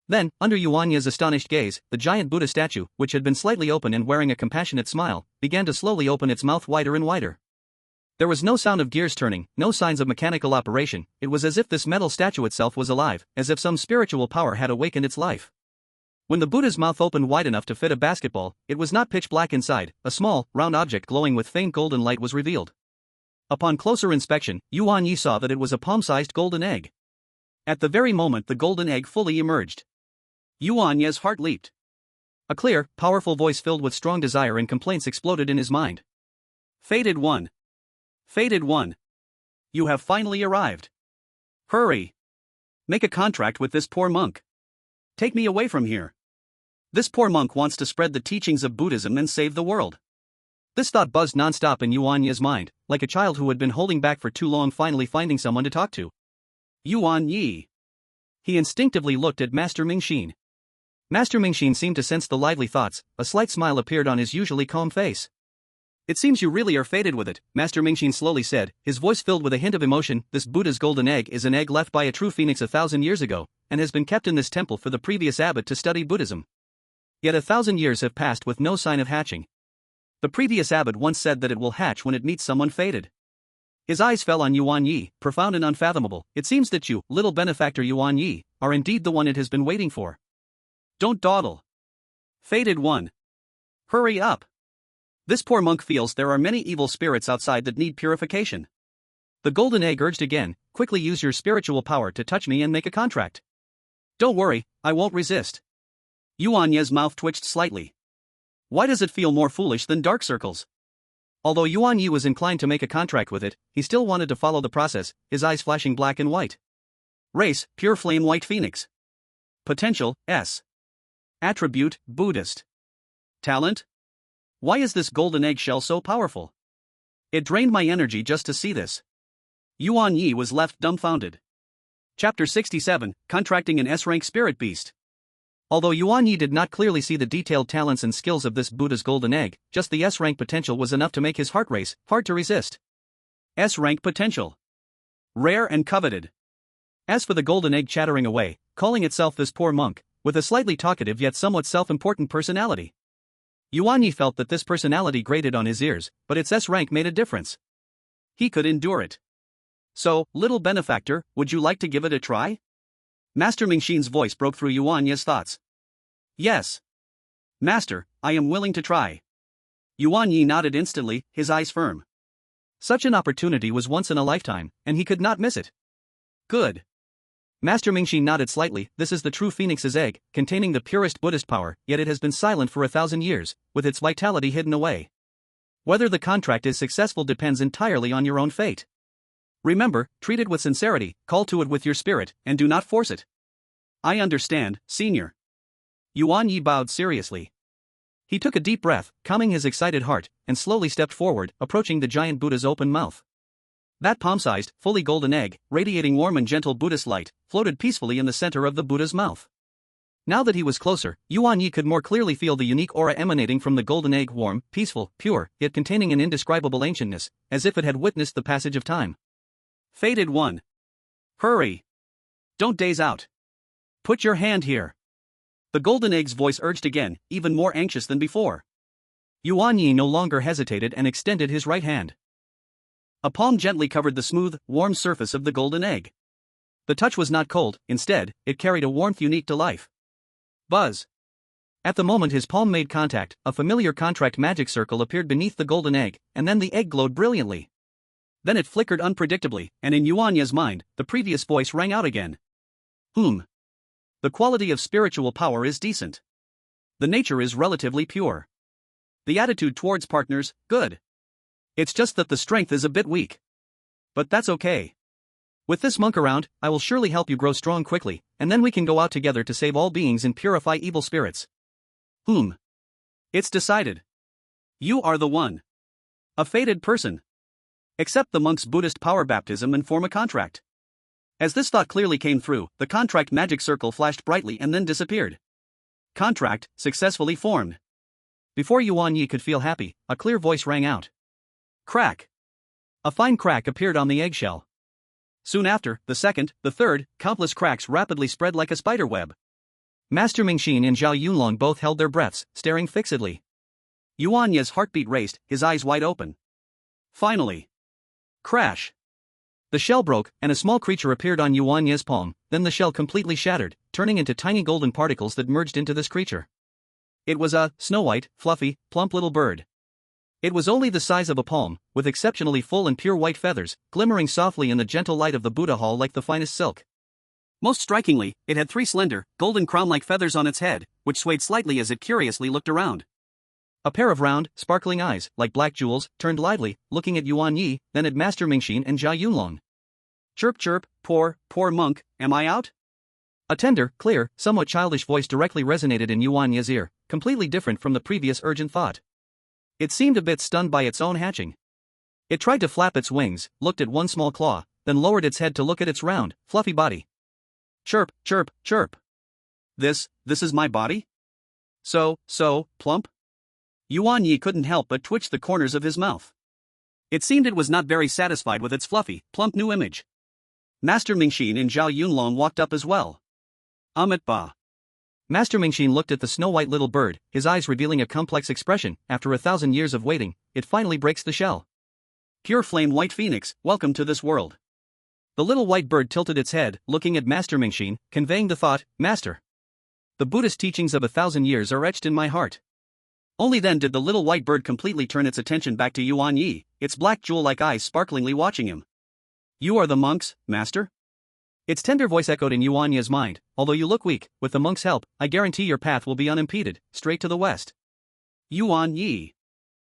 Then, under Yuan Ye's astonished gaze, the giant Buddha statue, which had been slightly open and wearing a compassionate smile, began to slowly open its mouth wider and wider. There was no sound of gears turning, no signs of mechanical operation. It was as if this metal statue itself was alive, as if some spiritual power had awakened its life. When the Buddha's mouth opened wide enough to fit a basketball, it was not pitch black inside. A small, round object glowing with faint golden light was revealed. Upon closer inspection, Yuan Ye saw that it was a palm-sized golden egg. At the very moment the golden egg fully emerged, Yuan Ye's heart leaped. A clear, powerful voice filled with strong desire and complaints exploded in his mind. "Fated one! Fated one! You have finally arrived. Hurry! Make a contract with this poor monk. Take me away from here. This poor monk wants to spread the teachings of Buddhism and save the world." This thought buzzed non-stop in Yuan Ye's mind, like a child who had been holding back for too long finally finding someone to talk to. Yuan Ye. He instinctively looked at Master Mingxin. Master Mingxin seemed to sense the lively thoughts. A slight smile appeared on his usually calm face. "It seems you really are fated with it," Master Mingxin slowly said, his voice filled with a hint of emotion. "This Buddha's golden egg is an egg left by a true phoenix 1,000 years ago, and has been kept in this temple for the previous abbot to study Buddhism. Yet 1,000 years have passed with no sign of hatching. The previous abbot once said that it will hatch when it meets someone fated." His eyes fell on Yuan Ye, profound and unfathomable. "It seems that you, little benefactor Yuan Ye, are indeed the one it has been waiting for. Don't dawdle. Fated one. Hurry up. This poor monk feels there are many evil spirits outside that need purification." The golden egg urged again, "Quickly use your spiritual power to touch me and make a contract. Don't worry, I won't resist." Yuan Ye's mouth twitched slightly. Why does it feel more foolish than dark circles? Although Yuan Ye was inclined to make a contract with it, he still wanted to follow the process, his eyes flashing black and white. Race, pure flame white phoenix. Potential, S. Attribute, Buddhist. Talent? Why is this golden eggshell so powerful? It drained my energy just to see this. Yuan Ye was left dumbfounded. Chapter 67, Contracting an S-rank Spirit Beast. Although Yuan Ye did not clearly see the detailed talents and skills of this Buddha's golden egg, just the S-rank potential was enough to make his heart race, hard to resist. S-rank potential. Rare and coveted. As for the golden egg chattering away, calling itself this poor monk, with a slightly talkative yet somewhat self-important personality. Yuan Ye felt that this personality grated on his ears, but its S-rank made a difference. He could endure it. "So, little benefactor, would you like to give it a try?" Master Mingxin's voice broke through Yuan Ye's thoughts. "Yes. Master, I am willing to try." Yuan Ye nodded instantly, his eyes firm. Such an opportunity was once in a lifetime, and he could not miss it. "Good." Master Mingxin nodded slightly. "This is the true phoenix's egg, containing the purest Buddhist power, yet it has been silent for 1,000 years, with its vitality hidden away. Whether the contract is successful depends entirely on your own fate." Remember, treat it with sincerity, call to it with your spirit, and do not force it. I understand, senior. Yuan Ye bowed seriously. He took a deep breath, calming his excited heart, and slowly stepped forward, approaching the giant Buddha's open mouth. That palm-sized, fully golden egg, radiating warm and gentle Buddhist light, floated peacefully in the center of the Buddha's mouth. Now that he was closer, Yuan Ye could more clearly feel the unique aura emanating from the golden egg, warm, peaceful, pure, yet containing an indescribable ancientness, as if it had witnessed the passage of time. Fated one. Hurry. Don't daze out. Put your hand here. The golden egg's voice urged again, even more anxious than before. Yuan Ye no longer hesitated and extended his right hand. A palm gently covered the smooth, warm surface of the golden egg. The touch was not cold, instead, it carried a warmth unique to life. Buzz. At the moment his palm made contact, a familiar contract magic circle appeared beneath the golden egg, and then the egg glowed brilliantly. Then it flickered unpredictably, and in Yuan Ye's mind, the previous voice rang out again. The quality of spiritual power is decent. The nature is relatively pure. The attitude towards partners, good. It's just that the strength is a bit weak. But that's okay. With this monk around, I will surely help you grow strong quickly, and then we can go out together to save all beings and purify evil spirits. It's decided. You are the one. A fated person. Accept the monk's Buddhist power baptism and form a contract. As this thought clearly came through, the contract magic circle flashed brightly and then disappeared. Contract successfully formed. Before Yuan Ye could feel happy, a clear voice rang out. Crack. A fine crack appeared on the eggshell. Soon after, the second, the third, countless cracks rapidly spread like a spider web. Master Mingxin and Zhao Yunlong both held their breaths, staring fixedly. Yuan Ye's heartbeat raced, his eyes wide open. Finally. Crash. The shell broke, and a small creature appeared on Yuan Ye's palm, then the shell completely shattered, turning into tiny golden particles that merged into this creature. It was a snow-white, fluffy, plump little bird. It was only the size of a palm, with exceptionally full and pure white feathers, glimmering softly in the gentle light of the Buddha hall like the finest silk. Most strikingly, it had 3 slender, golden crown-like feathers on its head, which swayed slightly as it curiously looked around. A pair of round, sparkling eyes, like black jewels, turned lively, looking at Yuan Ye, then at Master Mingxin and Zhao Yunlong. Chirp chirp, poor monk, am I out? A tender, clear, somewhat childish voice directly resonated in Yuan Ye's ear, completely different from the previous urgent thought. It seemed a bit stunned by its own hatching. It tried to flap its wings, looked at one small claw, then lowered its head to look at its round, fluffy body. Chirp, chirp, chirp. This is my body? So, plump? Yuan Ye couldn't help but twitch the corners of his mouth. It seemed it was not very satisfied with its fluffy, plump new image. Master Mingxin and Zhao Yunlong walked up as well. Amit ba. Master Mingxin looked at the snow-white little bird, his eyes revealing a complex expression. After 1,000 years of waiting, it finally breaks the shell. Pure flame white phoenix, welcome to this world. The little white bird tilted its head, looking at Master Mingxin, conveying the thought, Master. The Buddhist teachings of 1,000 years are etched in my heart. Only then did the little white bird completely turn its attention back to Yuan Ye, its black jewel-like eyes sparklingly watching him. You are the monks, master? Its tender voice echoed in Yuan Ye's mind. Although you look weak, with the monk's help, I guarantee your path will be unimpeded, straight to the west. Yuan Ye.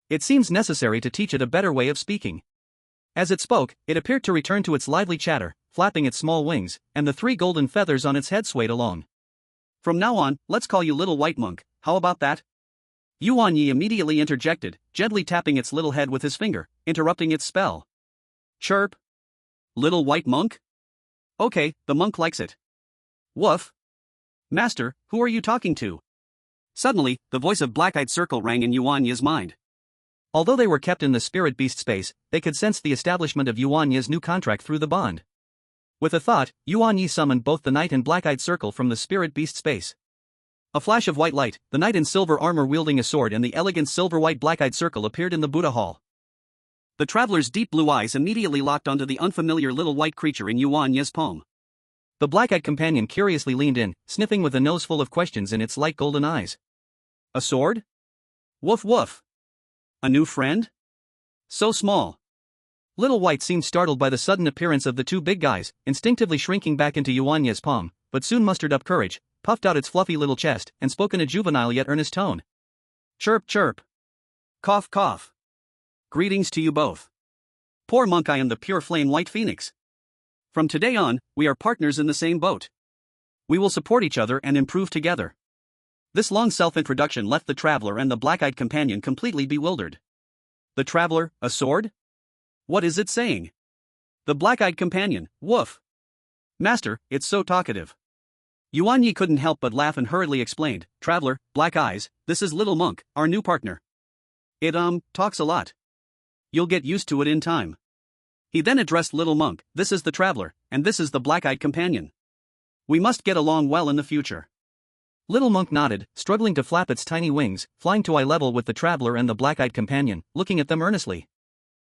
It seems necessary to teach it a better way of speaking. As it spoke, it appeared to return to its lively chatter, flapping its small wings, and the 3 golden feathers on its head swayed along. From now on, let's call you Little White Monk, how about that? Yuan Ye immediately interjected, gently tapping its little head with his finger, interrupting its spell. Chirp. Little White Monk? Okay, the monk likes it. Woof. Master, who are you talking to? Suddenly, the voice of Black-Eyed Circle rang in Yuan Ye's mind. Although they were kept in the spirit beast space, they could sense the establishment of Yuan Ye's new contract through the bond. With a thought, Yuan Ye summoned both the knight and Black-Eyed Circle from the spirit beast space. A flash of white light, the knight in silver armor wielding a sword and the elegant silver-white Black-Eyed Circle appeared in the Buddha hall. The traveler's deep blue eyes immediately locked onto the unfamiliar little white creature in Yuan Ye's palm. The black-eyed companion curiously leaned in, sniffing with a nose full of questions in its light golden eyes. A sword? Woof woof. A new friend? So small. Little White seemed startled by the sudden appearance of the 2 big guys, instinctively shrinking back into Yuan Ye's palm, but soon mustered up courage, puffed out its fluffy little chest, and spoke in a juvenile yet earnest tone. Chirp chirp. Cough cough. Greetings to you both. Poor monk, I am the pure flame white phoenix. From today on, we are partners in the same boat. We will support each other and improve together. This long self-introduction left the traveler and the black-eyed companion completely bewildered. The traveler, a sword? What is it saying? The black-eyed companion, woof. Master, it's so talkative. Yuan Ye couldn't help but laugh and hurriedly explained, Traveler, black eyes, this is Little Monk, our new partner. It talks a lot. You'll get used to it in time. He then addressed Little Monk, this is the traveler, and this is the black-eyed companion. We must get along well in the future. Little Monk nodded, struggling to flap its tiny wings, flying to eye level with the traveler and the black-eyed companion, looking at them earnestly.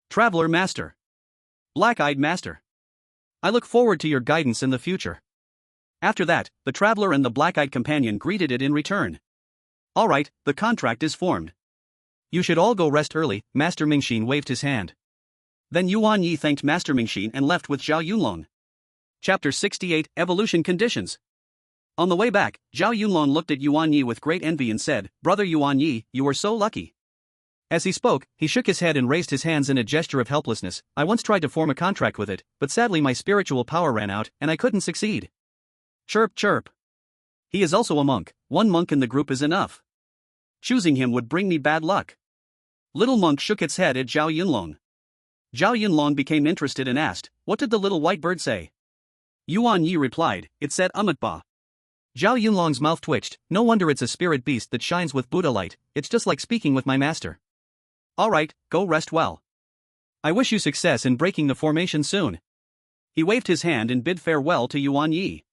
Traveler Master. Black-eyed Master. I look forward to your guidance in the future. After that, the traveler and the black-eyed companion greeted it in return. All right, the contract is formed. You should all go rest early. Master Mingxin waved his hand. Then Yuan Ye thanked Master Mingxin and left with Zhao Yunlong. Chapter 68, Evolution Conditions. On the way back, Zhao Yunlong looked at Yuan Ye with great envy and said, Brother Yuan Ye, you are so lucky. As he spoke, he shook his head and raised his hands in a gesture of helplessness. I once tried to form a contract with it, but sadly my spiritual power ran out, and I couldn't succeed. Chirp chirp. He is also a monk. One monk in the group is enough. Choosing him would bring me bad luck. Little Monk shook its head at Zhao Yunlong. Zhao Yunlong became interested and asked, What did the little white bird say? Yuan Ye replied, It said Ba. Zhao Yunlong's mouth twitched. No wonder it's a spirit beast that shines with Buddha light. It's just like speaking with my master. Alright, go rest well. I wish you success in breaking the formation soon. He waved his hand and bid farewell to Yuan Ye.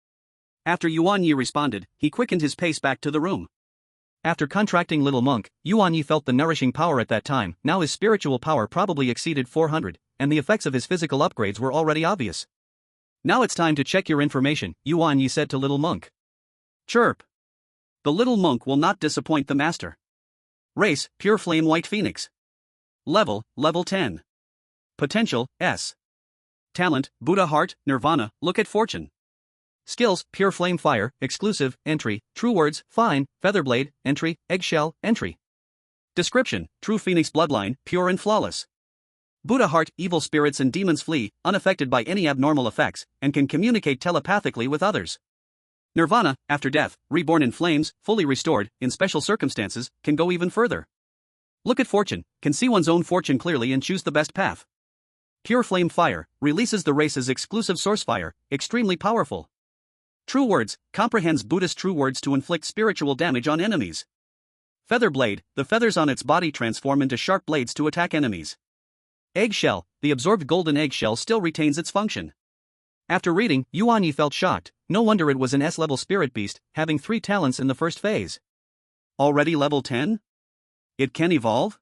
After Yuan Ye responded, he quickened his pace back to the room. After contracting Little Monk, Yuan Ye felt the nourishing power at that time. Now his spiritual power probably exceeded 400, and the effects of his physical upgrades were already obvious. Now it's time to check your information, Yuan Ye said to Little Monk. Chirp. The Little Monk will not disappoint the master. Race, pure flame white phoenix. Level 10. Potential, S. Talent, Buddha heart, Nirvana, look at fortune. Skills, pure flame fire, exclusive, entry, true words, fine, featherblade, entry, eggshell, entry. Description, true phoenix bloodline, pure and flawless. Buddha heart, evil spirits and demons flee, unaffected by any abnormal effects, and can communicate telepathically with others. Nirvana, after death, reborn in flames, fully restored, in special circumstances, can go even further. Look at fortune, can see one's own fortune clearly and choose the best path. Pure flame fire, releases the race's exclusive source fire, extremely powerful. True words, comprehends Buddhist true words to inflict spiritual damage on enemies. Feather blade, the feathers on its body transform into sharp blades to attack enemies. Eggshell, the absorbed golden eggshell still retains its function. After reading, Yuan Ye felt shocked. No wonder it was an S-level spirit beast, having 3 talents in the first phase. Already level 10? It can evolve?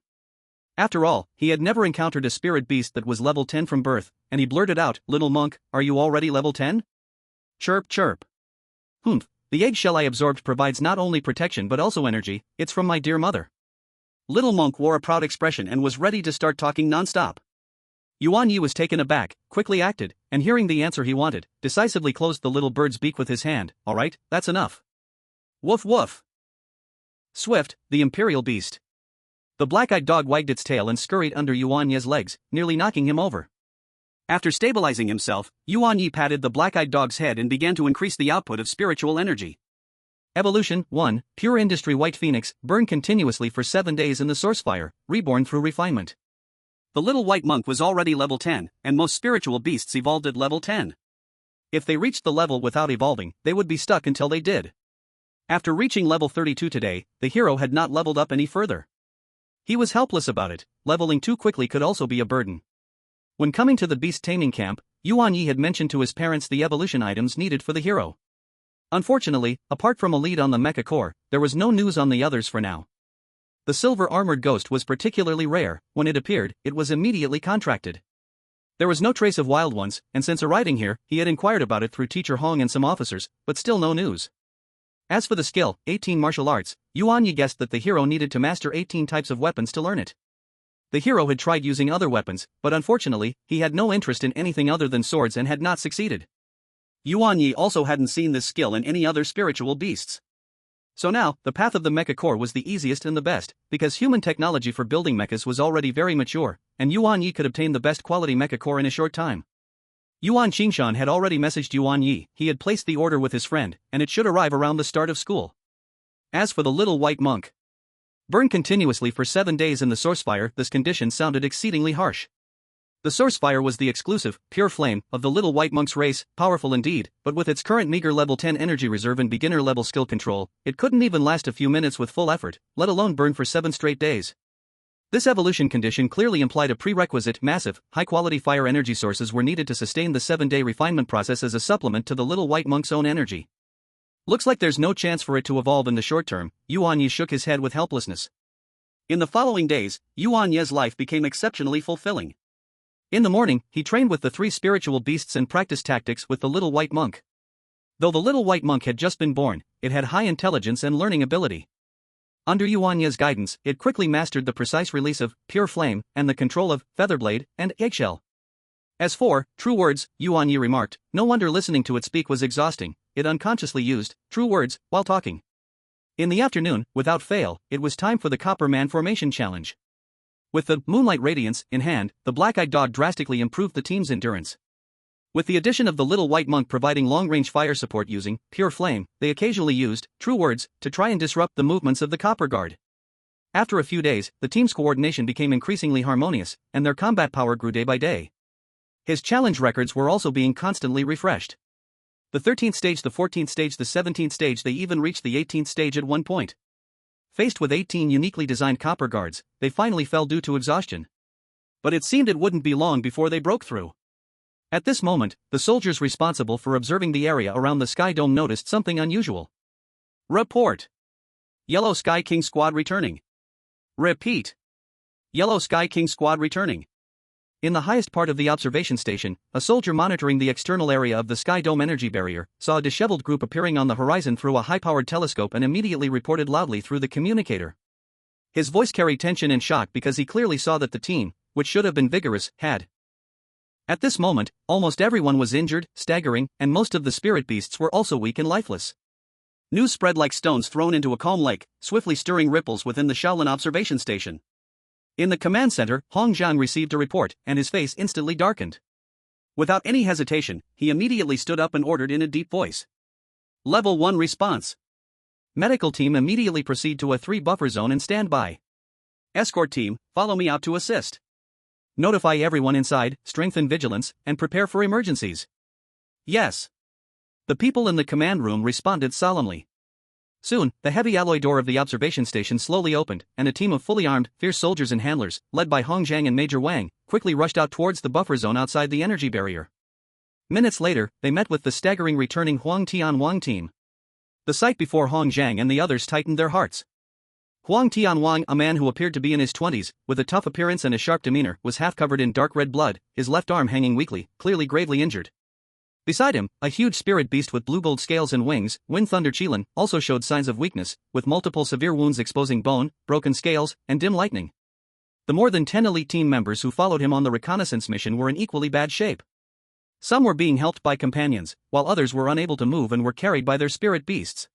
After all, he had never encountered a spirit beast that was level 10 from birth, and he blurted out, Little Monk, are you already level 10? Chirp chirp. Humph, the eggshell I absorbed provides not only protection but also energy. It's from my dear mother. Little Monk wore a proud expression and was ready to start talking non-stop. Yuan Ye was taken aback, quickly acted, and hearing the answer he wanted, decisively closed the little bird's beak with his hand. Alright, that's enough. Woof woof. Swift, the imperial beast. The black-eyed dog wagged its tail and scurried under Yuan Ye's legs, nearly knocking him over. After stabilizing himself, Yuan Ye patted the black-eyed dog's head and began to increase the output of spiritual energy. Evolution 1, Pure Industry White Phoenix, burn continuously for 7 days in the source fire, reborn through refinement. The little white monk was already level 10, and most spiritual beasts evolved at level 10. If they reached the level without evolving, they would be stuck until they did. After reaching level 32 today, the hero had not leveled up any further. He was helpless about it. Leveling too quickly could also be a burden. When coming to the Beast-Taming camp, Yuan Ye had mentioned to his parents the evolution items needed for the hero. Unfortunately, apart from a lead on the mecha core, there was no news on the others for now. The silver armored ghost was particularly rare. When it appeared, it was immediately contracted. There was no trace of wild ones, and since arriving here, he had inquired about it through Teacher Hong and some officers, but still no news. As for the skill, 18 martial arts, Yuan Ye guessed that the hero needed to master 18 types of weapons to learn it. The hero had tried using other weapons, but unfortunately, he had no interest in anything other than swords and had not succeeded. Yuan Ye also hadn't seen this skill in any other spiritual beasts. So now, the path of the mecha core was the easiest and the best, because human technology for building mechas was already very mature, and Yuan Ye could obtain the best quality mecha core in a short time. Yuan Qingshan had already messaged Yuan Ye, he had placed the order with his friend, and it should arrive around the start of school. As for the little white monk, burn continuously for 7 days in the source fire, this condition sounded exceedingly harsh. The source fire was the exclusive, pure flame, of the little white monk's race, powerful indeed, but with its current meager level 10 energy reserve and beginner level skill control, it couldn't even last a few minutes with full effort, let alone burn for 7 straight days. This evolution condition clearly implied a prerequisite, massive, high-quality fire energy sources were needed to sustain the 7-day refinement process as a supplement to the little white monk's own energy. Looks like there's no chance for it to evolve in the short term, Yuan Ye shook his head with helplessness. In the following days, Yuan Ye's life became exceptionally fulfilling. In the morning, he trained with the 3 spiritual beasts and practiced tactics with the little white monk. Though the little white monk had just been born, it had high intelligence and learning ability. Under Yuan Ye's guidance, it quickly mastered the precise release of pure flame and the control of featherblade and eggshell. As for true words, Yuan Ye remarked, no wonder listening to it speak was exhausting, it unconsciously used true words while talking. In the afternoon, without fail, it was time for the Copper Man Formation Challenge. With the Moonlight Radiance in hand, the black-eyed dog drastically improved the team's endurance. With the addition of the little white monk providing long-range fire support using pure flame, they occasionally used true words to try and disrupt the movements of the Copper Guard. After a few days, the team's coordination became increasingly harmonious, and their combat power grew day by day. His challenge records were also being constantly refreshed. The 13th stage, the 14th stage, the 17th stage, they even reached the 18th stage at one point. Faced with 18 uniquely designed Copper Guards, they finally fell due to exhaustion. But it seemed it wouldn't be long before they broke through. At this moment, the soldiers responsible for observing the area around the Sky Dome noticed something unusual. Report. Yellow Sky King Squad returning. Repeat. Yellow Sky King Squad returning. In the highest part of the observation station, a soldier monitoring the external area of the Sky Dome energy barrier saw a disheveled group appearing on the horizon through a high-powered telescope and immediately reported loudly through the communicator. His voice carried tension and shock because he clearly saw that the team, which should have been vigorous, had. At this moment, almost everyone was injured, staggering, and most of the spirit beasts were also weak and lifeless. News spread like stones thrown into a calm lake, swiftly stirring ripples within the Shaolin observation station. In the command center, Hong Zhang received a report, and his face instantly darkened. Without any hesitation, he immediately stood up and ordered in a deep voice. Level 1 response. Medical team immediately proceed to a 3 buffer zone and stand by. Escort team, follow me out to assist. Notify everyone inside, strengthen vigilance, and prepare for emergencies. Yes. The people in the command room responded solemnly. Soon, the heavy alloy door of the observation station slowly opened, and a team of fully armed, fierce soldiers and handlers, led by Hong Zhang and Major Wang, quickly rushed out towards the buffer zone outside the energy barrier. Minutes later, they met with the staggering returning Huang Tianwang team. The sight before Hong Zhang and the others tightened their hearts. Huang Tianwang, a man who appeared to be in his 20s, with a tough appearance and a sharp demeanor, was half covered in dark red blood, his left arm hanging weakly, clearly gravely injured. Beside him, a huge spirit beast with blue gold scales and wings, Wind Thunder Qilin, also showed signs of weakness, with multiple severe wounds exposing bone, broken scales, and dim lightning. The more than 10 elite team members who followed him on the reconnaissance mission were in equally bad shape. Some were being helped by companions, while others were unable to move and were carried by their spirit beasts.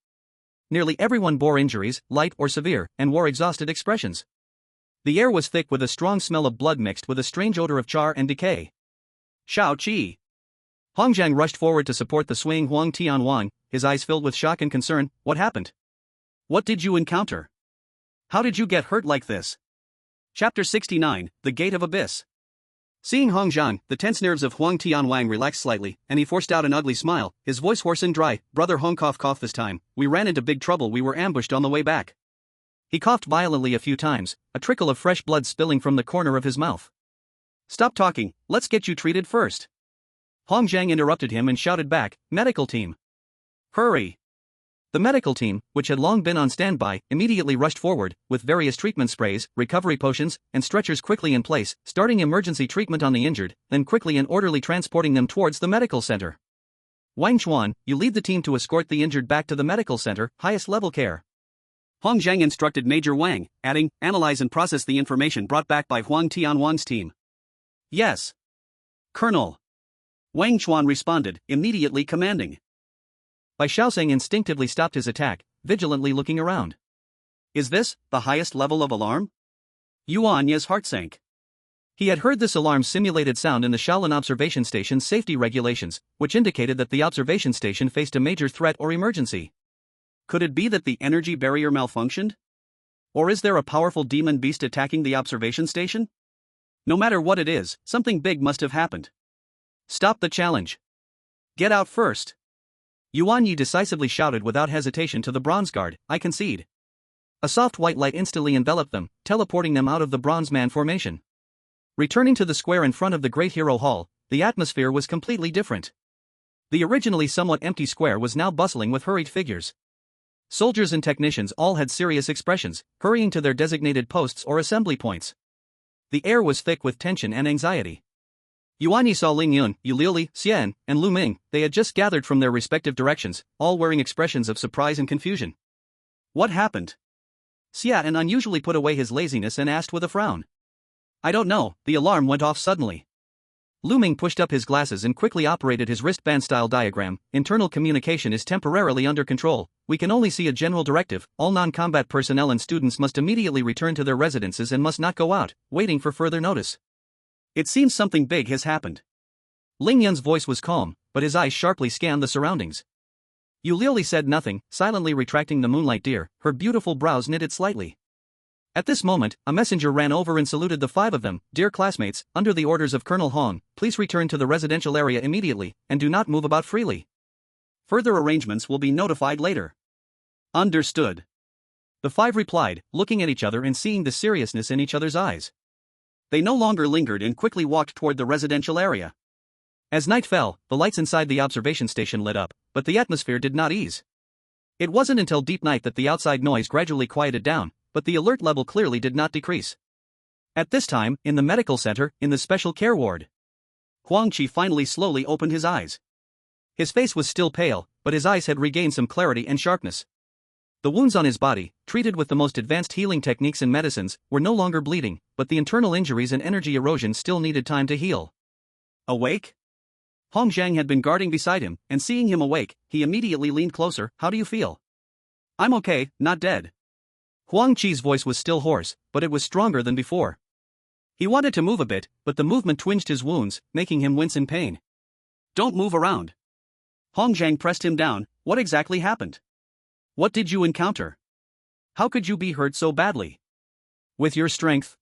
Nearly everyone bore injuries, light or severe, and wore exhausted expressions. The air was thick with a strong smell of blood mixed with a strange odor of char and decay. Shao Qi. Hong Zhang rushed forward to support the swaying Huang Tianwang, his eyes filled with shock and concern. What happened? What did you encounter? How did you get hurt like this? Chapter 69, The Gate of Abyss. Seeing Hong Zhang, the tense nerves of Huang Tianwang relaxed slightly, and he forced out an ugly smile, his voice hoarse and dry. Brother Hong, cough this time, we ran into big trouble, we were ambushed on the way back. He coughed violently a few times, a trickle of fresh blood spilling from the corner of his mouth. Stop talking, let's get you treated first. Hong Zhang interrupted him and shouted back, medical team. Hurry. The medical team, which had long been on standby, immediately rushed forward, with various treatment sprays, recovery potions, and stretchers quickly in place, starting emergency treatment on the injured, then quickly and orderly transporting them towards the medical center. Wang Chuan, you lead the team to escort the injured back to the medical center, highest level care. Hong Zhang instructed Major Wang, adding, analyze and process the information brought back by Huang Tianwang's team. Yes. Colonel. Wang Chuan responded, immediately commanding. Bai Shaoxing instinctively stopped his attack, vigilantly looking around. Is this the highest level of alarm? Yuan Ye's heart sank. He had heard this alarm simulated sound in the Shaolin observation station's safety regulations, which indicated that the observation station faced a major threat or emergency. Could it be that the energy barrier malfunctioned? Or is there a powerful demon beast attacking the observation station? No matter what it is, something big must have happened. Stop the challenge. Get out first. Yuan Ye decisively shouted without hesitation to the bronze guard, I concede. A soft white light instantly enveloped them, teleporting them out of the bronze man formation. Returning to the square in front of the Great Hero Hall, the atmosphere was completely different. The originally somewhat empty square was now bustling with hurried figures. Soldiers and technicians all had serious expressions, hurrying to their designated posts or assembly points. The air was thick with tension and anxiety. Yuan Ye saw Ling Yun, Yu Liuli, Xian, and Lu Ming. They had just gathered from their respective directions, all wearing expressions of surprise and confusion. What happened? Xian unusually put away his laziness and asked with a frown. I don't know, the alarm went off suddenly. Lu Ming pushed up his glasses and quickly operated his wristband-style diagram. Internal communication is temporarily under control. We can only see a general directive. All non-combat personnel and students must immediately return to their residences and must not go out, waiting for further notice. It seems something big has happened. Ling Yun's voice was calm, but his eyes sharply scanned the surroundings. Yu Liuli said nothing, silently retracting the moonlight deer, her beautiful brows knitted slightly. At this moment, a messenger ran over and saluted the five of them. Dear classmates, under the orders of Colonel Hong, please return to the residential area immediately, and do not move about freely. Further arrangements will be notified later. Understood. The five replied, looking at each other and seeing the seriousness in each other's eyes. They no longer lingered and quickly walked toward the residential area. As night fell, the lights inside the observation station lit up, but the atmosphere did not ease. It wasn't until deep night that the outside noise gradually quieted down, but the alert level clearly did not decrease. At this time, in the medical center, in the special care ward, Huang Qi finally slowly opened his eyes. His face was still pale, but his eyes had regained some clarity and sharpness. The wounds on his body, treated with the most advanced healing techniques and medicines, were no longer bleeding, but the internal injuries and energy erosion still needed time to heal. Awake? Hong Zhang had been guarding beside him, and seeing him awake, he immediately leaned closer. How do you feel? I'm okay, not dead. Huang Qi's voice was still hoarse, but it was stronger than before. He wanted to move a bit, but the movement twinged his wounds, making him wince in pain. Don't move around. Hong Zhang pressed him down. What exactly happened? What did you encounter? How could you be hurt so badly? With your strength.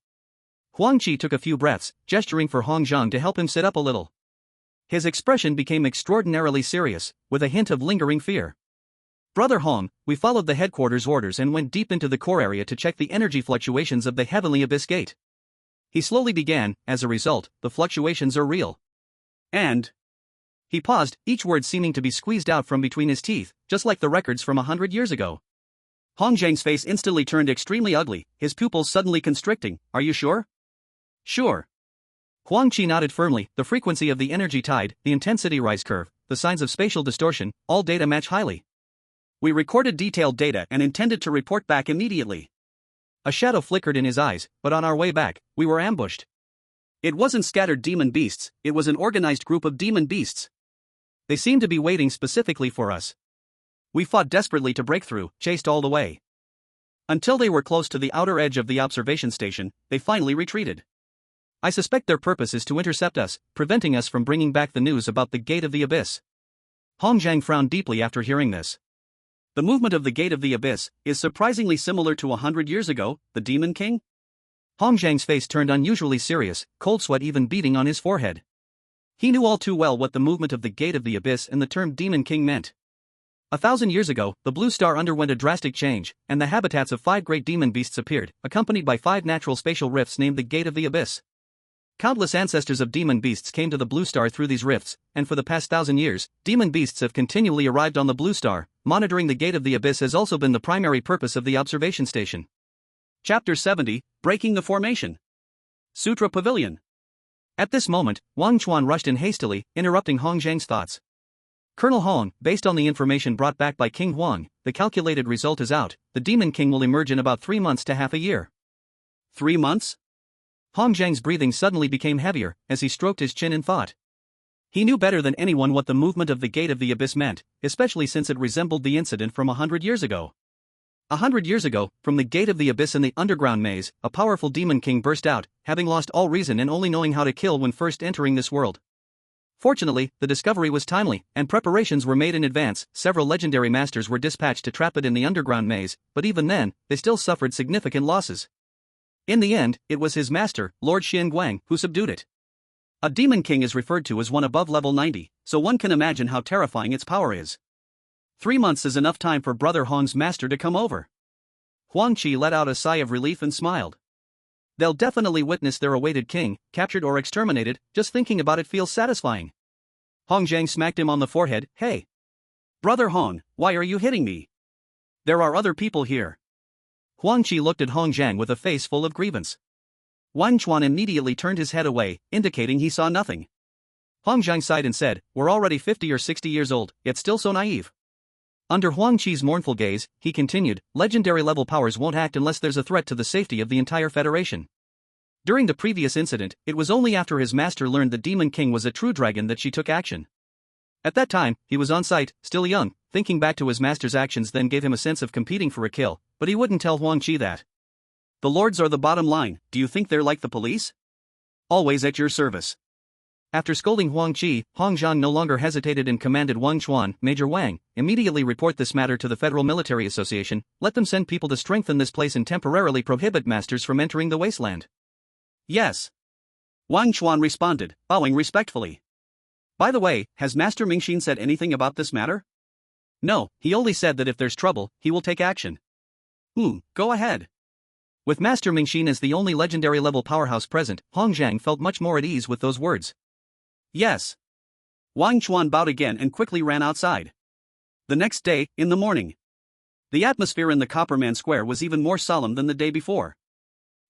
Huang Qi took a few breaths, gesturing for Hong Zhang to help him sit up a little. His expression became extraordinarily serious, with a hint of lingering fear. Brother Hong, we followed the headquarters orders and went deep into the core area to check the energy fluctuations of the Heavenly Abyss Gate. He slowly began. As a result, the fluctuations are real. And... He paused, each word seeming to be squeezed out from between his teeth, just like the records from 100 years ago. Hong Zhang's face instantly turned extremely ugly, his pupils suddenly constricting. Are you sure? Sure. Huang Qi nodded firmly. The frequency of the energy tide, the intensity rise curve, the signs of spatial distortion, all data match highly. We recorded detailed data and intended to report back immediately. A shadow flickered in his eyes, but on our way back, we were ambushed. It wasn't scattered demon beasts, it was an organized group of demon beasts. They seemed to be waiting specifically for us. We fought desperately to break through, chased all the way. Until they were close to the outer edge of the observation station, they finally retreated. I suspect their purpose is to intercept us, preventing us from bringing back the news about the Gate of the Abyss. Hong Zhang frowned deeply after hearing this. The movement of the Gate of the Abyss is surprisingly similar to 100 years ago, the Demon King? Hong Zhang's face turned unusually serious, cold sweat even beading on his forehead. He knew all too well what the movement of the Gate of the Abyss and the term Demon King meant. 1,000 years ago, the Blue Star underwent a drastic change, and the habitats of 5 great demon beasts appeared, accompanied by 5 natural spatial rifts named the Gate of the Abyss. Countless ancestors of demon beasts came to the Blue Star through these rifts, and for the past 1,000 years, demon beasts have continually arrived on the Blue Star. Monitoring the Gate of the Abyss has also been the primary purpose of the observation station. Chapter 70, Breaking the Formation. Sutra Pavilion. At this moment, Wang Chuan rushed in hastily, interrupting Hong Zhang's thoughts. Colonel Hong, based on the information brought back by King Huang, the calculated result is out. The Demon King will emerge in about 3 months to half a year. 3 months? Hong Zhang's breathing suddenly became heavier, as he stroked his chin in thought. He knew better than anyone what the movement of the Gate of the Abyss meant, especially since it resembled the incident from 100 years ago. 100 years ago, from the gate of the abyss in the underground maze, a powerful demon king burst out, having lost all reason and only knowing how to kill when first entering this world. Fortunately, the discovery was timely, and preparations were made in advance. Several legendary masters were dispatched to trap it in the underground maze, but even then, they still suffered significant losses. In the end, it was his master, Lord Xin Guang, who subdued it. A demon king is referred to as one above level 90, so one can imagine how terrifying its power is. 3 months is enough time for Brother Hong's master to come over. Huang Qi let out a sigh of relief and smiled. They'll definitely witness their awaited king, captured or exterminated. Just thinking about it feels satisfying. Hong Zhang smacked him on the forehead. Hey! Brother Hong, why are you hitting me? There are other people here. Huang Qi looked at Hong Zhang with a face full of grievance. Wang Chuan immediately turned his head away, indicating he saw nothing. Hong Zhang sighed and said, "We're already 50 or 60 years old, yet still so naive." Under Huang Qi's mournful gaze, he continued, "Legendary level powers won't act unless there's a threat to the safety of the entire Federation. During the previous incident, it was only after his master learned the Demon King was a true dragon that she took action. At that time, he was on site, still young. Thinking back to his master's actions then gave him a sense of competing for a kill, but he wouldn't tell Huang Qi that. The lords are the bottom line. Do you think they're like the police? Always at your service." After scolding Huang Qi, Hong Zhang no longer hesitated and commanded Wang Chuan, "Major Wang, immediately report this matter to the Federal Military Association. Let them send people to strengthen this place and temporarily prohibit masters from entering the wasteland." "Yes." Wang Chuan responded, bowing respectfully. "By the way, has Master Mingxin said anything about this matter?" "No, he only said that if there's trouble, he will take action." Go ahead." With Master Mingxin as the only legendary level powerhouse present, Hong Zhang felt much more at ease with those words. "Yes." Wang Chuan bowed again and quickly ran outside. The next day, in the morning, the atmosphere in the Copperman Square was even more solemn than the day before.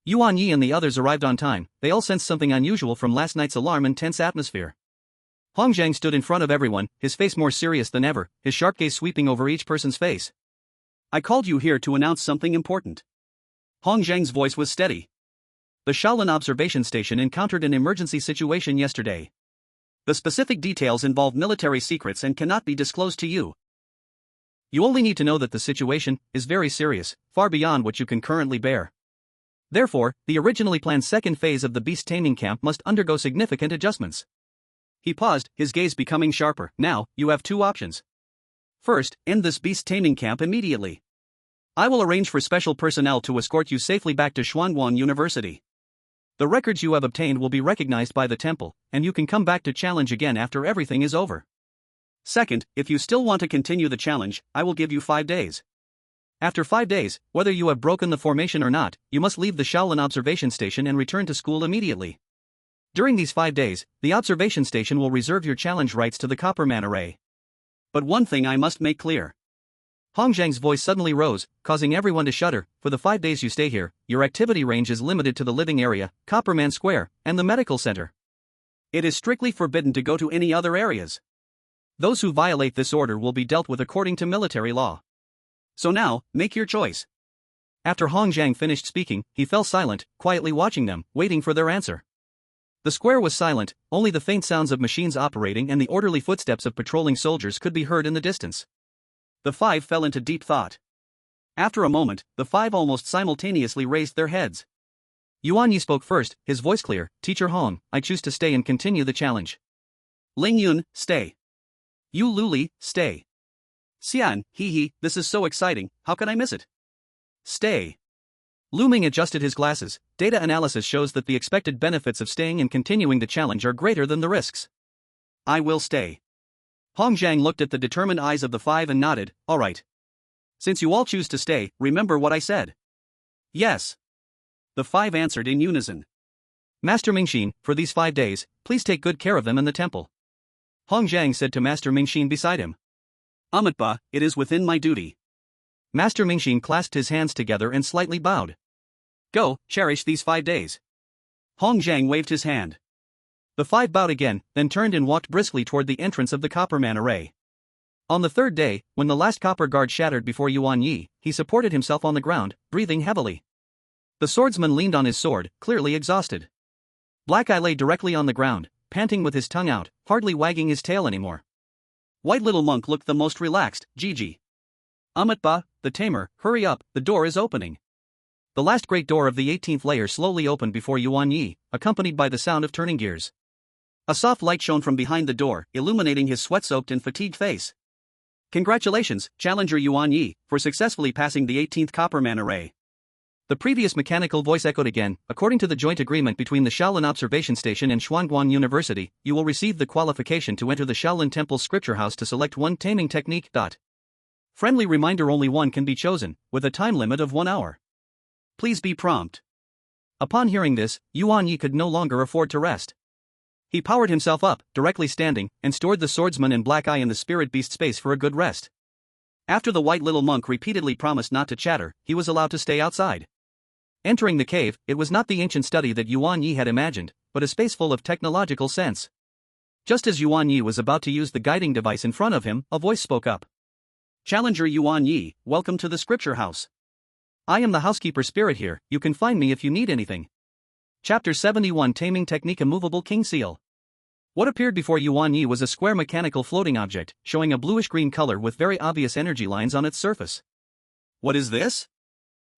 Yuan Ye and the others arrived on time. They all sensed something unusual from last night's alarm and tense atmosphere. Hong Zhang stood in front of everyone, his face more serious than ever, his sharp gaze sweeping over each person's face. "I called you here to announce something important." Hong Zhang's voice was steady. "The Shaolin Observation Station encountered an emergency situation yesterday. The specific details involve military secrets and cannot be disclosed to you. You only need to know that the situation is very serious, far beyond what you can currently bear. Therefore, the originally planned second phase of the Beast-Taming camp must undergo significant adjustments." He paused, his gaze becoming sharper. "Now, you have 2 options. First, end this Beast-Taming camp immediately. I will arrange for special personnel to escort you safely back to Xuanguan University. The records you have obtained will be recognized by the temple, and you can come back to challenge again after everything is over. Second, if you still want to continue the challenge, I will give you 5 days. After 5 days, whether you have broken the formation or not, you must leave the Shaolin Observation Station and return to school immediately. During these 5 days, the observation station will reserve your challenge rights to the Copperman array. But one thing I must make clear." Hong Zhang's voice suddenly rose, causing everyone to shudder. "For the 5 days you stay here, your activity range is limited to the living area, Copperman Square, and the medical center. It is strictly forbidden to go to any other areas. Those who violate this order will be dealt with according to military law. So now, make your choice." After Hong Zhang finished speaking, he fell silent, quietly watching them, waiting for their answer. The square was silent, only the faint sounds of machines operating and the orderly footsteps of patrolling soldiers could be heard in the distance. The 5 fell into deep thought. After a moment, the 5 almost simultaneously raised their heads. Yuan Ye spoke first, his voice clear. "Teacher Hong, I choose to stay and continue the challenge." "Ling Yun, stay." "Yu Luli, stay." "Xian, hehe, this is so exciting, how can I miss it?" "Stay." Lu Ming adjusted his glasses. "Data analysis shows that the expected benefits of staying and continuing the challenge are greater than the risks." "I will stay." Hong Zhang looked at the determined eyes of the 5 and nodded. "All right. Since you all choose to stay, remember what I said." "Yes." The 5 answered in unison. "Master Mingxin, for these 5 days, please take good care of them in the temple." Hong Zhang said to Master Mingxin beside him. "Amitba, it is within my duty." Master Mingxin clasped his hands together and slightly bowed. "Go, cherish these 5 days." Hong Zhang waved his hand. The 5 bowed again, then turned and walked briskly toward the entrance of the Copperman array. On the 3rd day, when the last copper guard shattered before Yuan Ye, he supported himself on the ground, breathing heavily. The swordsman leaned on his sword, clearly exhausted. Black Eye lay directly on the ground, panting with his tongue out, hardly wagging his tail anymore. White Little Monk looked the most relaxed. "Gigi. Ba, the tamer, hurry up, the door is opening. The last great door of the 18th layer slowly opened before Yuan Ye, accompanied by the sound of turning gears. A soft light shone from behind the door, illuminating his sweat-soaked and fatigued face. Congratulations, Challenger Yuan Ye, for successfully passing the 18th Copperman array. The previous mechanical voice echoed again. According to the joint agreement between the Shaolin Observation Station and Xuanguan University, you will receive the qualification to enter the Shaolin Temple's scripture house to select one taming technique. Friendly reminder: only one can be chosen, with a time limit of 1 hour. Please be prompt. Upon hearing this, Yuan Ye could no longer afford to rest. He powered himself up, directly standing, and stored the swordsman and black eye in the spirit beast space for a good rest. After the white little monk repeatedly promised not to chatter, he was allowed to stay outside. Entering the cave, it was not the ancient study that Yuan Ye had imagined, but a space full of technological sense. Just as Yuan Ye was about to use the guiding device in front of him, a voice spoke up. Challenger Yuan Ye, welcome to the scripture house. I am the housekeeper spirit here, you can find me if you need anything. Chapter 71: Taming Technique. Immovable King Seal. What appeared before Yuan Ye was a square mechanical floating object, showing a bluish-green color with very obvious energy lines on its surface. What is this?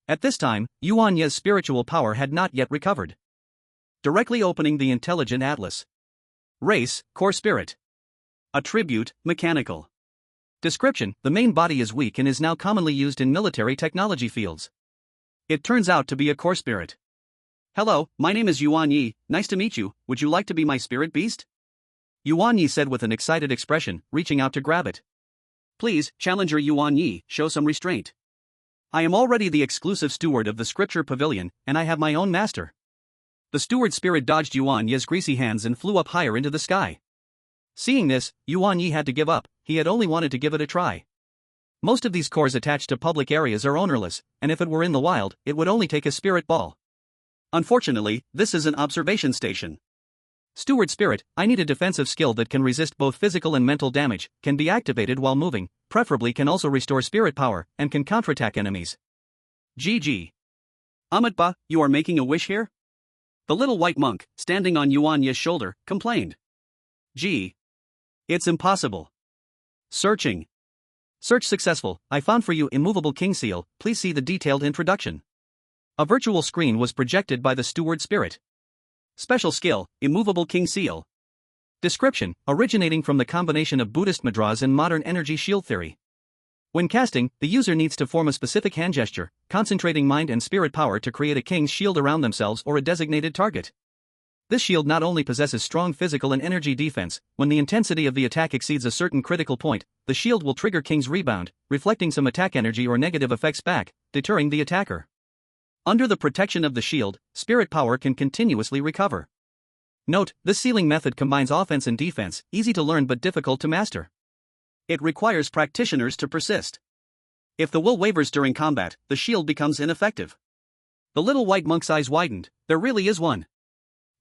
At this time, Yuan Ye's spiritual power had not yet recovered. Directly opening the Intelligent Atlas. Race: Core Spirit. Attribute: Mechanical. Description: the main body is weak and is now commonly used in military technology fields. It turns out to be a core spirit. Hello, my name is Yuan Ye, nice to meet you, would you like to be my spirit beast? Yuan Ye said with an excited expression, reaching out to grab it. Please, Challenger Yuan Ye, show some restraint. I am already the exclusive steward of the scripture pavilion, and I have my own master. The steward spirit dodged Yuan Ye's greasy hands and flew up higher into the sky. Seeing this, Yuan Ye had to give up. He had only wanted to give it a try. Most of these cores attached to public areas are ownerless, and if it were in the wild, it would only take a spirit ball. Unfortunately, this is an observation station. Steward Spirit, I need a defensive skill that can resist both physical and mental damage, can be activated while moving, preferably can also restore spirit power, and can counterattack enemies. GG. Ba, you are making a wish here? The little white monk, standing on Yuan Ye's shoulder, complained. Gee. It's impossible. Searching. Search successful, I found for you Immovable King Seal, please see the detailed introduction. A virtual screen was projected by the steward spirit. Special skill, Immovable King Seal. Description: originating from the combination of Buddhist mudras and modern energy shield theory. When casting, the user needs to form a specific hand gesture, concentrating mind and spirit power to create a king's shield around themselves or a designated target. This shield not only possesses strong physical and energy defense, when the intensity of the attack exceeds a certain critical point, the shield will trigger King's Rebound, reflecting some attack energy or negative effects back, deterring the attacker. Under the protection of the shield, spirit power can continuously recover. Note, this sealing method combines offense and defense, easy to learn but difficult to master. It requires practitioners to persist. If the will wavers during combat, the shield becomes ineffective. The little white monk's eyes widened. There really is one.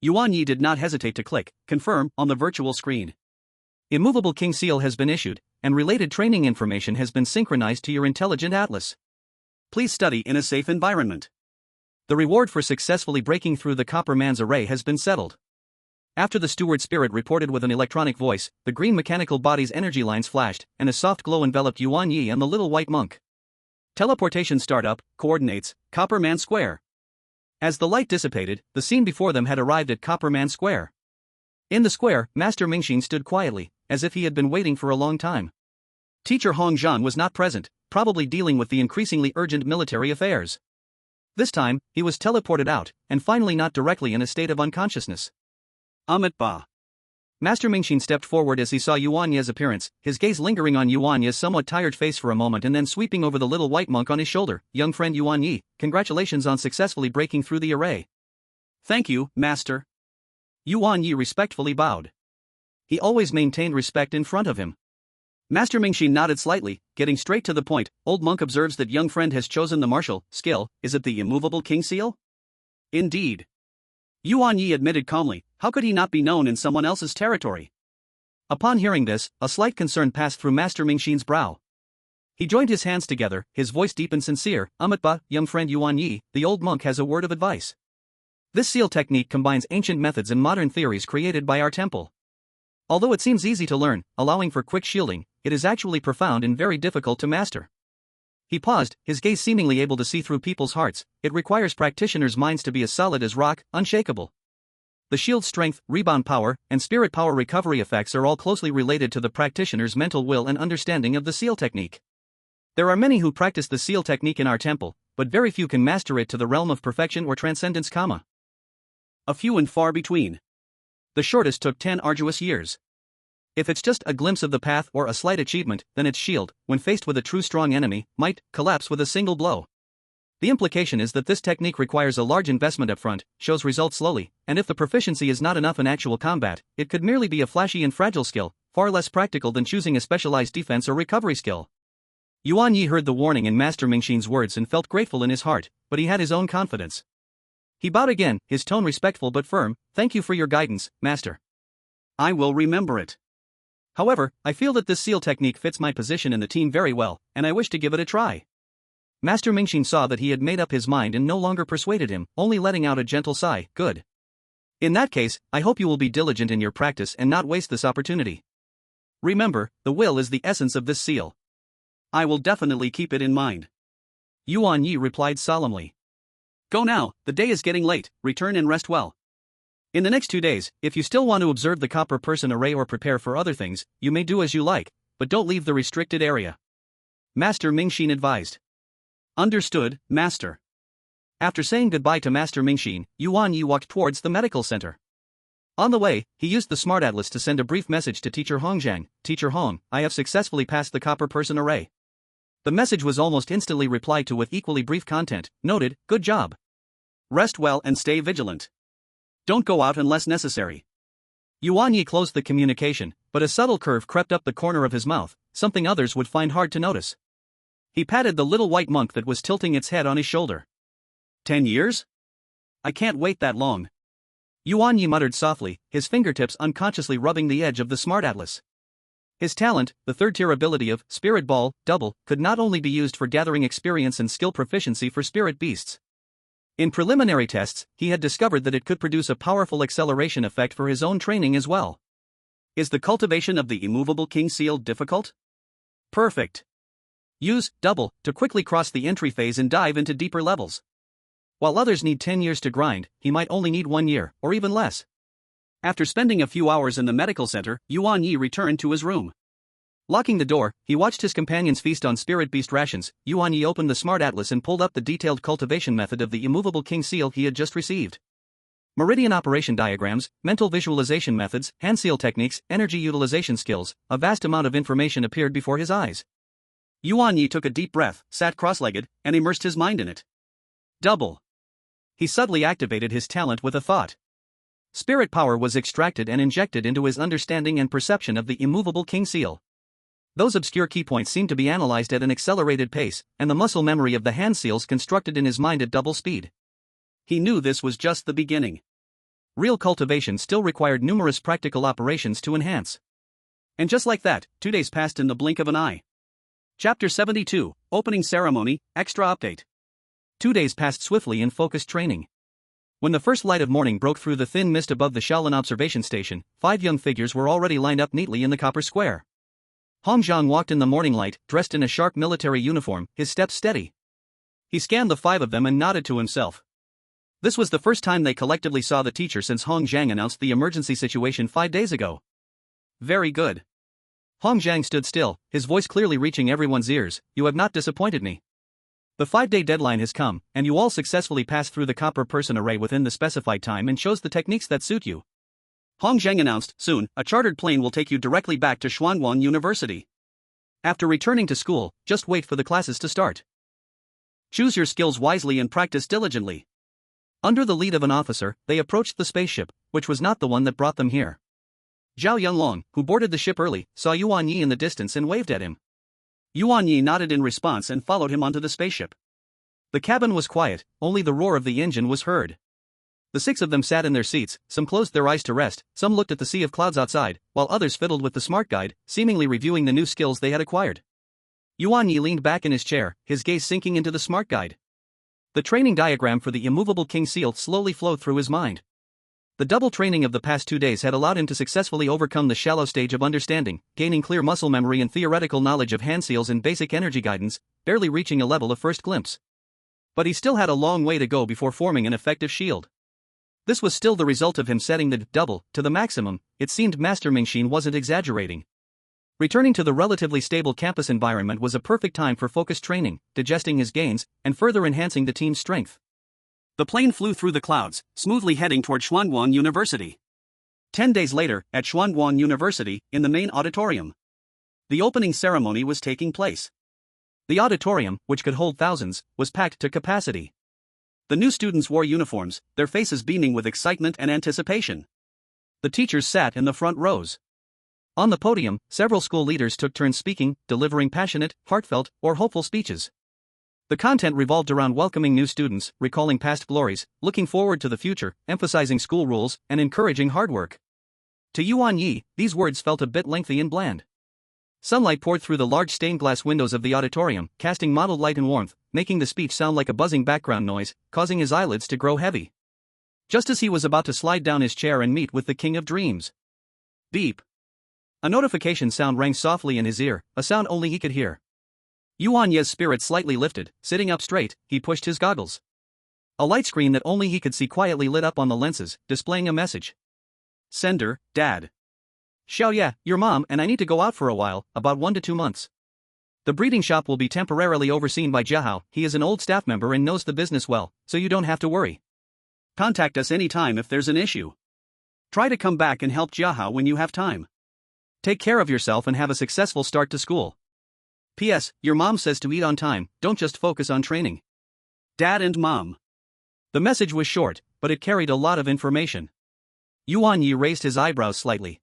Yuan Ye did not hesitate to click confirm on the virtual screen. Immovable King Seal has been issued, and related training information has been synchronized to your Intelligent Atlas. Please study in a safe environment. The reward for successfully breaking through the Copperman's array has been settled. After the steward spirit reported with an electronic voice, the green mechanical body's energy lines flashed, and a soft glow enveloped Yuan Ye and the little white monk. Teleportation startup, coordinates, Copperman Square. As the light dissipated, the scene before them had arrived at Copperman Square. In the square, Master Mingxin stood quietly, as if he had been waiting for a long time. Teacher Hong Zhan was not present, probably dealing with the increasingly urgent military affairs. This time, he was teleported out, and finally not directly in a state of unconsciousness. Ba. Master Mingxin stepped forward as he saw Yuan Ye's appearance, his gaze lingering on Yuan Ye's somewhat tired face for a moment and then sweeping over the little white monk on his shoulder. Young friend Yuan Ye, congratulations on successfully breaking through the array. Thank you, Master. Yuan Ye respectfully bowed. He always maintained respect in front of him. Master Mingxin nodded slightly, getting straight to the point. Old monk observes that young friend has chosen the martial skill. Is it the Immovable King Seal? Indeed. Yuan Ye admitted calmly, how could he not be known in someone else's territory? Upon hearing this, a slight concern passed through Master Mingxin's brow. He joined his hands together, his voice deep and sincere. Ba, young friend Yuan Ye, the old monk has a word of advice. This seal technique combines ancient methods and modern theories created by our temple. Although it seems easy to learn, allowing for quick shielding, it is actually profound and very difficult to master. He paused, his gaze seemingly able to see through people's hearts. It requires practitioners' minds to be as solid as rock, unshakable. The shield's strength, rebound power, and spirit power recovery effects are all closely related to the practitioner's mental will and understanding of the seal technique. There are many who practice the seal technique in our temple, but very few can master it to the realm of perfection or transcendence, a few and far between. The shortest took 10 arduous years. If it's just a glimpse of the path or a slight achievement, then its shield, when faced with a true strong enemy, might collapse with a single blow. The implication is that this technique requires a large investment up front, shows results slowly, and if the proficiency is not enough in actual combat, it could merely be a flashy and fragile skill, far less practical than choosing a specialized defense or recovery skill. Yuan Ye heard the warning in Master Mingxin's words and felt grateful in his heart, but he had his own confidence. He bowed again, his tone respectful but firm. "Thank you for your guidance, Master. I will remember it. However, I feel that this seal technique fits my position in the team very well, and I wish to give it a try." Master Mingxin saw that he had made up his mind and no longer persuaded him, only letting out a gentle sigh. "Good. In that case, I hope you will be diligent in your practice and not waste this opportunity. Remember, the will is the essence of this seal." "I will definitely keep it in mind," Yuan Ye replied solemnly. "Go now, the day is getting late, return and rest well. In the next 2 days, if you still want to observe the copper person array or prepare for other things, you may do as you like, but don't leave the restricted area," Master Mingxin advised. "Understood, Master." After saying goodbye to Master Mingxin, Yuan Ye walked towards the medical center. On the way, he used the Smart Atlas to send a brief message to Teacher Hongzhang. "Teacher Hong, I have successfully passed the copper person array." The message was almost instantly replied to with equally brief content. "Noted, good job. Rest well and stay vigilant. Don't go out unless necessary." Yuan Ye closed the communication, but a subtle curve crept up the corner of his mouth, something others would find hard to notice. He patted the little white monk that was tilting its head on his shoulder. 10 years? I can't wait that long." Yuan Ye muttered softly, his fingertips unconsciously rubbing the edge of the Smart Atlas. His talent, the third-tier ability of Spirit Ball, Double, could not only be used for gathering experience and skill proficiency for spirit beasts. In preliminary tests, he had discovered that it could produce a powerful acceleration effect for his own training as well. Is the cultivation of the immovable king seal difficult? Perfect. Use Double to quickly cross the entry phase and dive into deeper levels. While others need 10 years to grind, he might only need 1 year, or even less. After spending a few hours in the medical center, Yuan Ye returned to his room. Locking the door, he watched his companions feast on spirit beast rations. Yuan Ye opened the Smart Atlas and pulled up the detailed cultivation method of the immovable king seal he had just received. Meridian operation diagrams, mental visualization methods, hand seal techniques, energy utilization skills, a vast amount of information appeared before his eyes. Yuan Ye took a deep breath, sat cross-legged, and immersed his mind in it. Double. He subtly activated his talent with a thought. Spirit power was extracted and injected into his understanding and perception of the immovable king seal. Those obscure key points seemed to be analyzed at an accelerated pace, and the muscle memory of the hand seals constructed in his mind at double speed. He knew this was just the beginning. Real cultivation still required numerous practical operations to enhance. And just like that, 2 days passed in the blink of an eye. Chapter 72, Opening Ceremony, Extra Update. 2 days passed swiftly in focused training. When the first light of morning broke through the thin mist above the Shaolin observation station, 5 young figures were already lined up neatly in the copper square. Hongzhang walked in the morning light, dressed in a sharp military uniform, his steps steady. He scanned the 5 of them and nodded to himself. This was the first time they collectively saw the teacher since Hongzhang announced the emergency situation 5 days ago. Very good. Hongzhang stood still, his voice clearly reaching everyone's ears. "You have not disappointed me. The 5-day deadline has come, and you all successfully passed through the copper person array within the specified time and chose the techniques that suit you." Hongzhang announced. "Soon, a chartered plane will take you directly back to Xuanwang University. After returning to school, just wait for the classes to start. Choose your skills wisely and practice diligently." Under the lead of an officer, they approached the spaceship, which was not the one that brought them here. Zhao Yunlong, who boarded the ship early, saw Yuan Ye in the distance and waved at him. Yuan Ye nodded in response and followed him onto the spaceship. The cabin was quiet, only the roar of the engine was heard. The 6 of them sat in their seats, some closed their eyes to rest, some looked at the sea of clouds outside, while others fiddled with the smart guide, seemingly reviewing the new skills they had acquired. Yuan Ye leaned back in his chair, his gaze sinking into the smart guide. The training diagram for the immovable king seal slowly flowed through his mind. The double training of the past 2 days had allowed him to successfully overcome the shallow stage of understanding, gaining clear muscle memory and theoretical knowledge of hand seals and basic energy guidance, barely reaching a level of first glimpse. But he still had a long way to go before forming an effective shield. This was still the result of him setting the double to the maximum. It seemed Master Mingxin wasn't exaggerating. Returning to the relatively stable campus environment was a perfect time for focused training, digesting his gains, and further enhancing the team's strength. The plane flew through the clouds, smoothly heading toward Xuanguan University. 10 days later, at Xuanguan University, in the main auditorium, the opening ceremony was taking place. The auditorium, which could hold thousands, was packed to capacity. The new students wore uniforms, their faces beaming with excitement and anticipation. The teachers sat in the front rows. On the podium, several school leaders took turns speaking, delivering passionate, heartfelt, or hopeful speeches. The content revolved around welcoming new students, recalling past glories, looking forward to the future, emphasizing school rules, and encouraging hard work. To Yuan Ye, these words felt a bit lengthy and bland. Sunlight poured through the large stained glass windows of the auditorium, casting mottled light and warmth, making the speech sound like a buzzing background noise, causing his eyelids to grow heavy. Just as he was about to slide down his chair and meet with the King of Dreams. Beep. A notification sound rang softly in his ear, a sound only he could hear. Yuan Ye's spirit slightly lifted. Sitting up straight, he pushed his goggles. A light screen that only he could see quietly lit up on the lenses, displaying a message. Sender, Dad. Xiao Ye, your mom and I need to go out for a while, about 1 to 2 months. The breeding shop will be temporarily overseen by Jiahao. He is an old staff member and knows the business well, so you don't have to worry. Contact us anytime if there's an issue. Try to come back and help Jiahao when you have time. Take care of yourself and have a successful start to school. P.S. Your mom says to eat on time, don't just focus on training. Dad and Mom. The message was short, but it carried a lot of information. Yuan Ye raised his eyebrows slightly.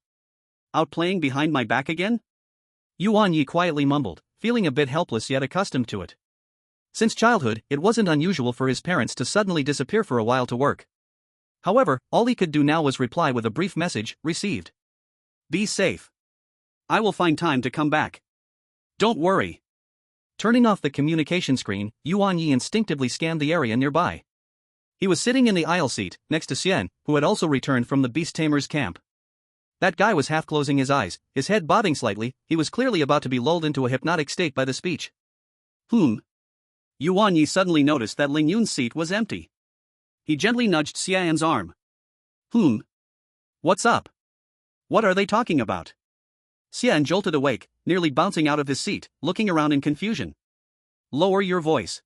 Out playing behind my back again? Yuan Ye quietly mumbled, feeling a bit helpless yet accustomed to it. Since childhood, it wasn't unusual for his parents to suddenly disappear for a while to work. However, all he could do now was reply with a brief message, received. Be safe. I will find time to come back. Don't worry. Turning off the communication screen, Yuan Ye instinctively scanned the area nearby. He was sitting in the aisle seat, next to Xian, who had also returned from the Beast-Tamers camp. That guy was half closing his eyes, his head bobbing slightly. He was clearly about to be lulled into a hypnotic state by the speech. Yuan Ye suddenly noticed that Ling Yun's seat was empty. He gently nudged Xian's arm. What's up? What are they talking about? Xian jolted awake, nearly bouncing out of his seat, looking around in confusion. Lower your voice.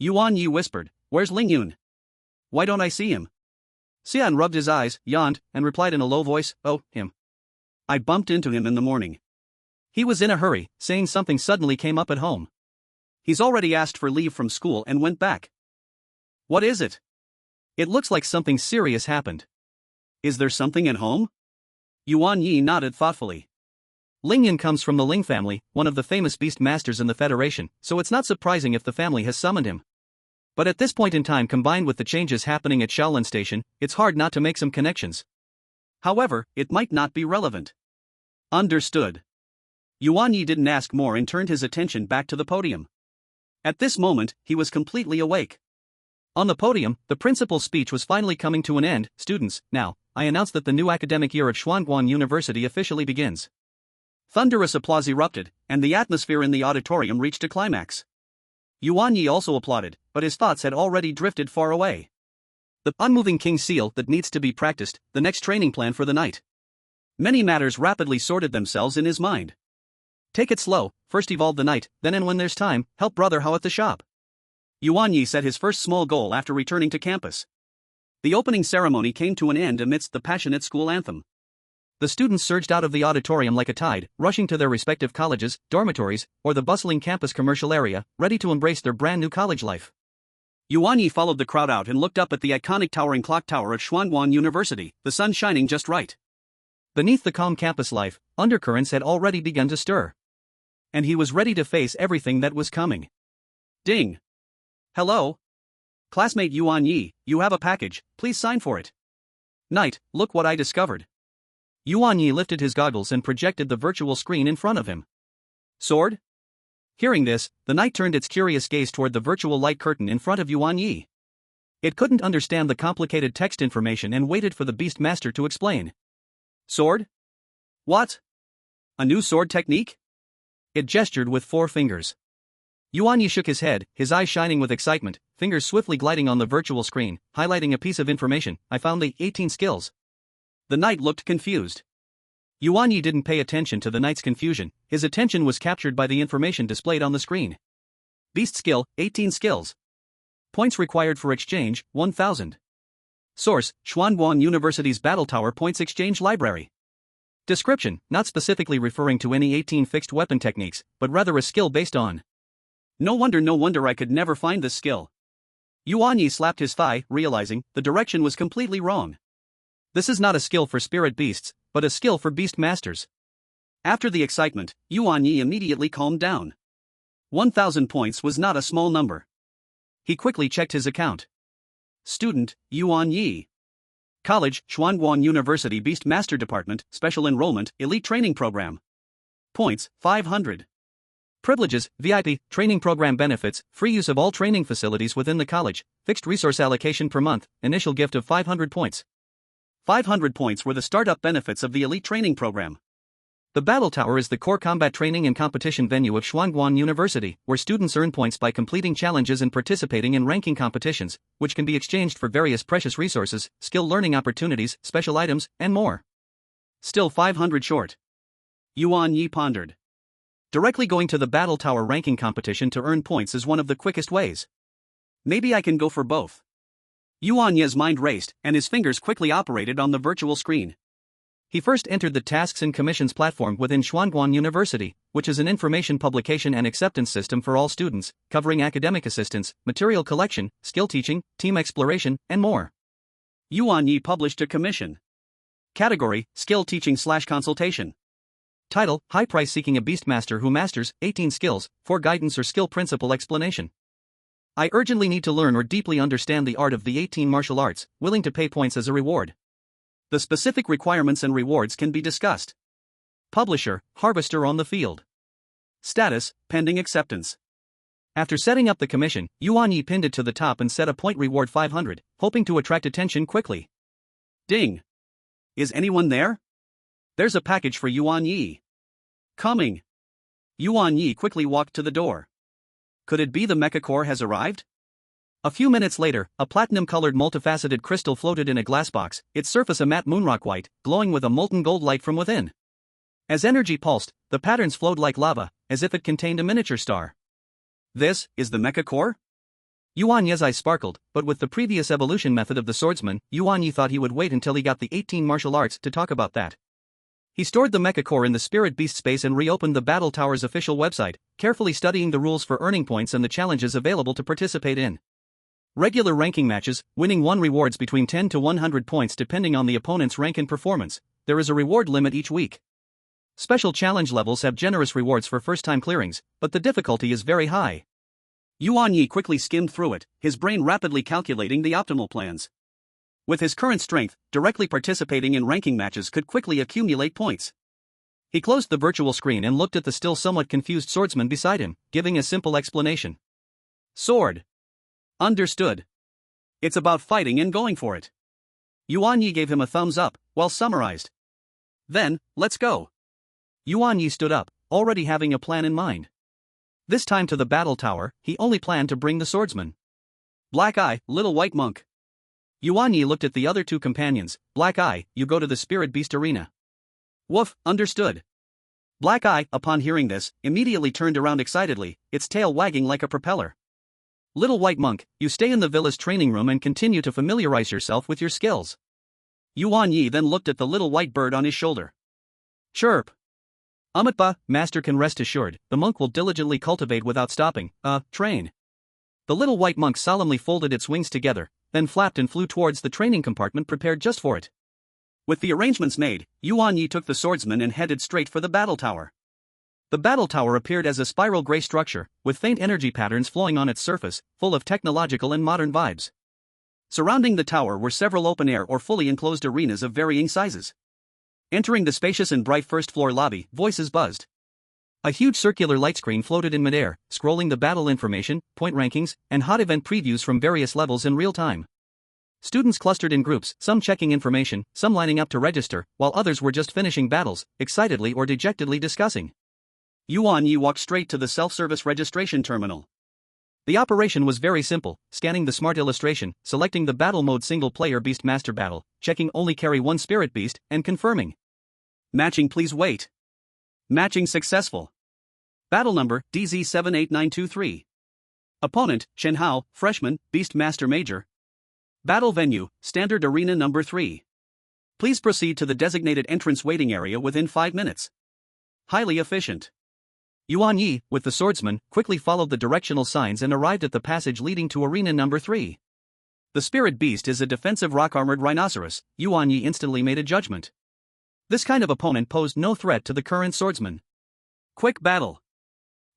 Yuan Ye whispered, where's Ling Yun? Why don't I see him? Xian rubbed his eyes, yawned, and replied in a low voice, oh, him. I bumped into him in the morning. He was in a hurry, saying something suddenly came up at home. He's already asked for leave from school and went back. What is it? It looks like something serious happened. Is there something at home? Yuan Ye nodded thoughtfully. Ling Yun comes from the Ling family, one of the famous Beastmasters in the Federation, so it's not surprising if the family has summoned him. But at this point in time, combined with the changes happening at Shaolin Station, it's hard not to make some connections. However, it might not be relevant. Understood. Yuan Ye didn't ask more and turned his attention back to the podium. At this moment, he was completely awake. On the podium, the principal's speech was finally coming to an end. Students, now, I announce that the new academic year of Xuanguan University officially begins. Thunderous applause erupted, and the atmosphere in the auditorium reached a climax. Yuan Ye also applauded, but his thoughts had already drifted far away. The unmoving king seal that needs to be practiced, the next training plan for the night. Many matters rapidly sorted themselves in his mind. Take it slow, first evolve the knight, then and when there's time, help brother Hao at the shop. Yuan Ye set his first small goal after returning to campus. The opening ceremony came to an end amidst the passionate school anthem. The students surged out of the auditorium like a tide, rushing to their respective colleges, dormitories, or the bustling campus commercial area, ready to embrace their brand new college life. Yuan Ye followed the crowd out and looked up at the iconic towering clock tower of Xuanguan University, the sun shining just right. Beneath the calm campus life, undercurrents had already begun to stir. And he was ready to face everything that was coming. Ding. Hello? Classmate Yuan Ye, you have a package, please sign for it. Knight, look what I discovered. Yuan Ye lifted his goggles and projected the virtual screen in front of him. Sword? Hearing this, the knight turned its curious gaze toward the virtual light curtain in front of Yuan Ye. It couldn't understand the complicated text information and waited for the Beastmaster to explain. Sword? What? A new sword technique? It gestured with 4 fingers. Yuan Ye shook his head, his eyes shining with excitement, fingers swiftly gliding on the virtual screen, highlighting a piece of information. I found the 18 skills. The knight looked confused. Yuan Ye didn't pay attention to the knight's confusion, his attention was captured by the information displayed on the screen. Beast skill, 18 skills. Points required for exchange, 1000. Source, Xuanguang University's Battle Tower Points Exchange Library. Description, not specifically referring to any 18 fixed weapon techniques, but rather a skill based on. No wonder I could never find this skill. Yuan Ye slapped his thigh, realizing the direction was completely wrong. This is not a skill for spirit beasts, but a skill for Beastmasters. After the excitement, Yuan Ye immediately calmed down. 1000 points was not a small number. He quickly checked his account. Student, Yuan Ye. College, Xuanguang University Beastmaster Department, Special Enrollment, Elite Training Program. Points, 500. Privileges, VIP, training program benefits, free use of all training facilities within the college, fixed resource allocation per month, initial gift of 500 points. 500 points were the startup benefits of the Elite Training Program. The Battle Tower is the core combat training and competition venue of Xuanguang University, where students earn points by completing challenges and participating in ranking competitions, which can be exchanged for various precious resources, skill learning opportunities, special items, and more. Still 500 short. Yuan Ye pondered. Directly going to the Battle Tower ranking competition to earn points is one of the quickest ways. Maybe I can go for both. Yuan Ye's mind raced, and his fingers quickly operated on the virtual screen. He first entered the Tasks and Commissions platform within Xuanguang University, which is an information publication and acceptance system for all students, covering academic assistance, material collection, skill teaching, team exploration, and more. Yuan Ye published a commission. Category, Skill Teaching/Consultation. Title, High Price Seeking a Beastmaster Who Masters 18 Skills, for Guidance or Skill Principle Explanation. I urgently need to learn or deeply understand the art of the 18 martial arts, willing to pay points as a reward. The specific requirements and rewards can be discussed. Publisher, Harvester on the Field. Status, Pending Acceptance. After setting up the commission, Yuan Ye pinned it to the top and set a point reward 500, hoping to attract attention quickly. Ding! Is anyone there? There's a package for Yuan Ye. Coming. Yuan Ye quickly walked to the door. Could it be the mecha core has arrived? A few minutes later, a platinum-colored multifaceted crystal floated in a glass box, its surface a matte moonrock white, glowing with a molten gold light from within. As energy pulsed, the patterns flowed like lava, as if it contained a miniature star. This is the mecha core? Yuan Ye's eyes sparkled, but with the previous evolution method of the swordsman, Yuan Ye thought he would wait until he got the 18 martial arts to talk about that. He stored the mecha core in the spirit beast space and reopened the Battle Tower's official website, carefully studying the rules for earning points and the challenges available to participate in. Regular ranking matches, winning 1 rewards between 10 to 100 points depending on the opponent's rank and performance. There is a reward limit each week. Special challenge levels have generous rewards for first-time clearings, but the difficulty is very high. Yuan Ye quickly skimmed through it, his brain rapidly calculating the optimal plans. With his current strength, directly participating in ranking matches could quickly accumulate points. He closed the virtual screen and looked at the still somewhat confused swordsman beside him, giving a simple explanation. Sword. Understood. It's about fighting and going for it. Yuan Ye gave him a thumbs up, while summarized. Then, let's go. Yuan Ye stood up, already having a plan in mind. This time to the battle tower, he only planned to bring the swordsman. Black Eye, Little White Monk. Yuan Ye looked at the other 2 companions. Black Eye, you go to the Spirit Beast Arena. Woof, understood. Black Eye, upon hearing this, immediately turned around excitedly, its tail wagging like a propeller. Little White Monk, you stay in the villa's training room and continue to familiarize yourself with your skills. Yuan Ye then looked at the little white bird on his shoulder. Chirp. Amitba, Master can rest assured, the monk will diligently cultivate without stopping, train. The little white monk solemnly folded its wings together, then flapped and flew towards the training compartment prepared just for it. With the arrangements made, Yuan Ye took the swordsman and headed straight for the battle tower. The battle tower appeared as a spiral gray structure, with faint energy patterns flowing on its surface, full of technological and modern vibes. Surrounding the tower were several open-air or fully enclosed arenas of varying sizes. Entering the spacious and bright first-floor lobby, voices buzzed. A huge circular light screen floated in midair, scrolling the battle information, point rankings, and hot event previews from various levels in real time. Students clustered in groups, some checking information, some lining up to register, while others were just finishing battles, excitedly or dejectedly discussing. Yuan Ye walked straight to the self-service registration terminal. The operation was very simple: scanning the smart illustration, selecting the battle mode single-player Beastmaster battle, checking only carry one spirit beast, and confirming. Matching, please wait. Matching successful. Battle number, DZ78923. Opponent, Chen Hao, freshman, Beastmaster major. Battle venue, standard arena number 3. Please proceed to the designated entrance waiting area within 5 minutes. Highly efficient. Yuan Ye, with the swordsman, quickly followed the directional signs and arrived at the passage leading to arena number 3. The spirit beast is a defensive rock-armored rhinoceros. Yuan Ye instantly made a judgment. This kind of opponent posed no threat to the current swordsman. Quick battle.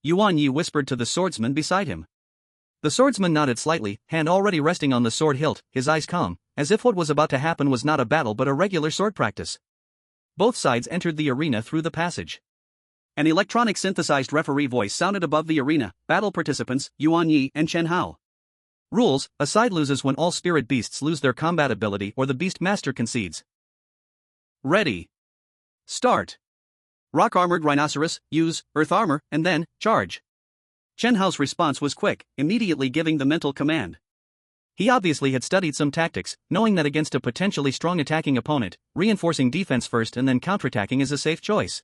Yuan Ye whispered to the swordsman beside him. The swordsman nodded slightly, hand already resting on the sword hilt, his eyes calm, as if what was about to happen was not a battle but a regular sword practice. Both sides entered the arena through the passage. An electronic synthesized referee voice sounded above the arena. Battle participants, Yuan Ye and Chen Hao. Rules: a side loses when all spirit beasts lose their combat ability or the Beastmaster concedes. Ready. Start. Rock-armored rhinoceros, use, earth armor, and then, charge. Chen Hao's response was quick, immediately giving the mental command. He obviously had studied some tactics, knowing that against a potentially strong attacking opponent, reinforcing defense first and then counterattacking is a safe choice.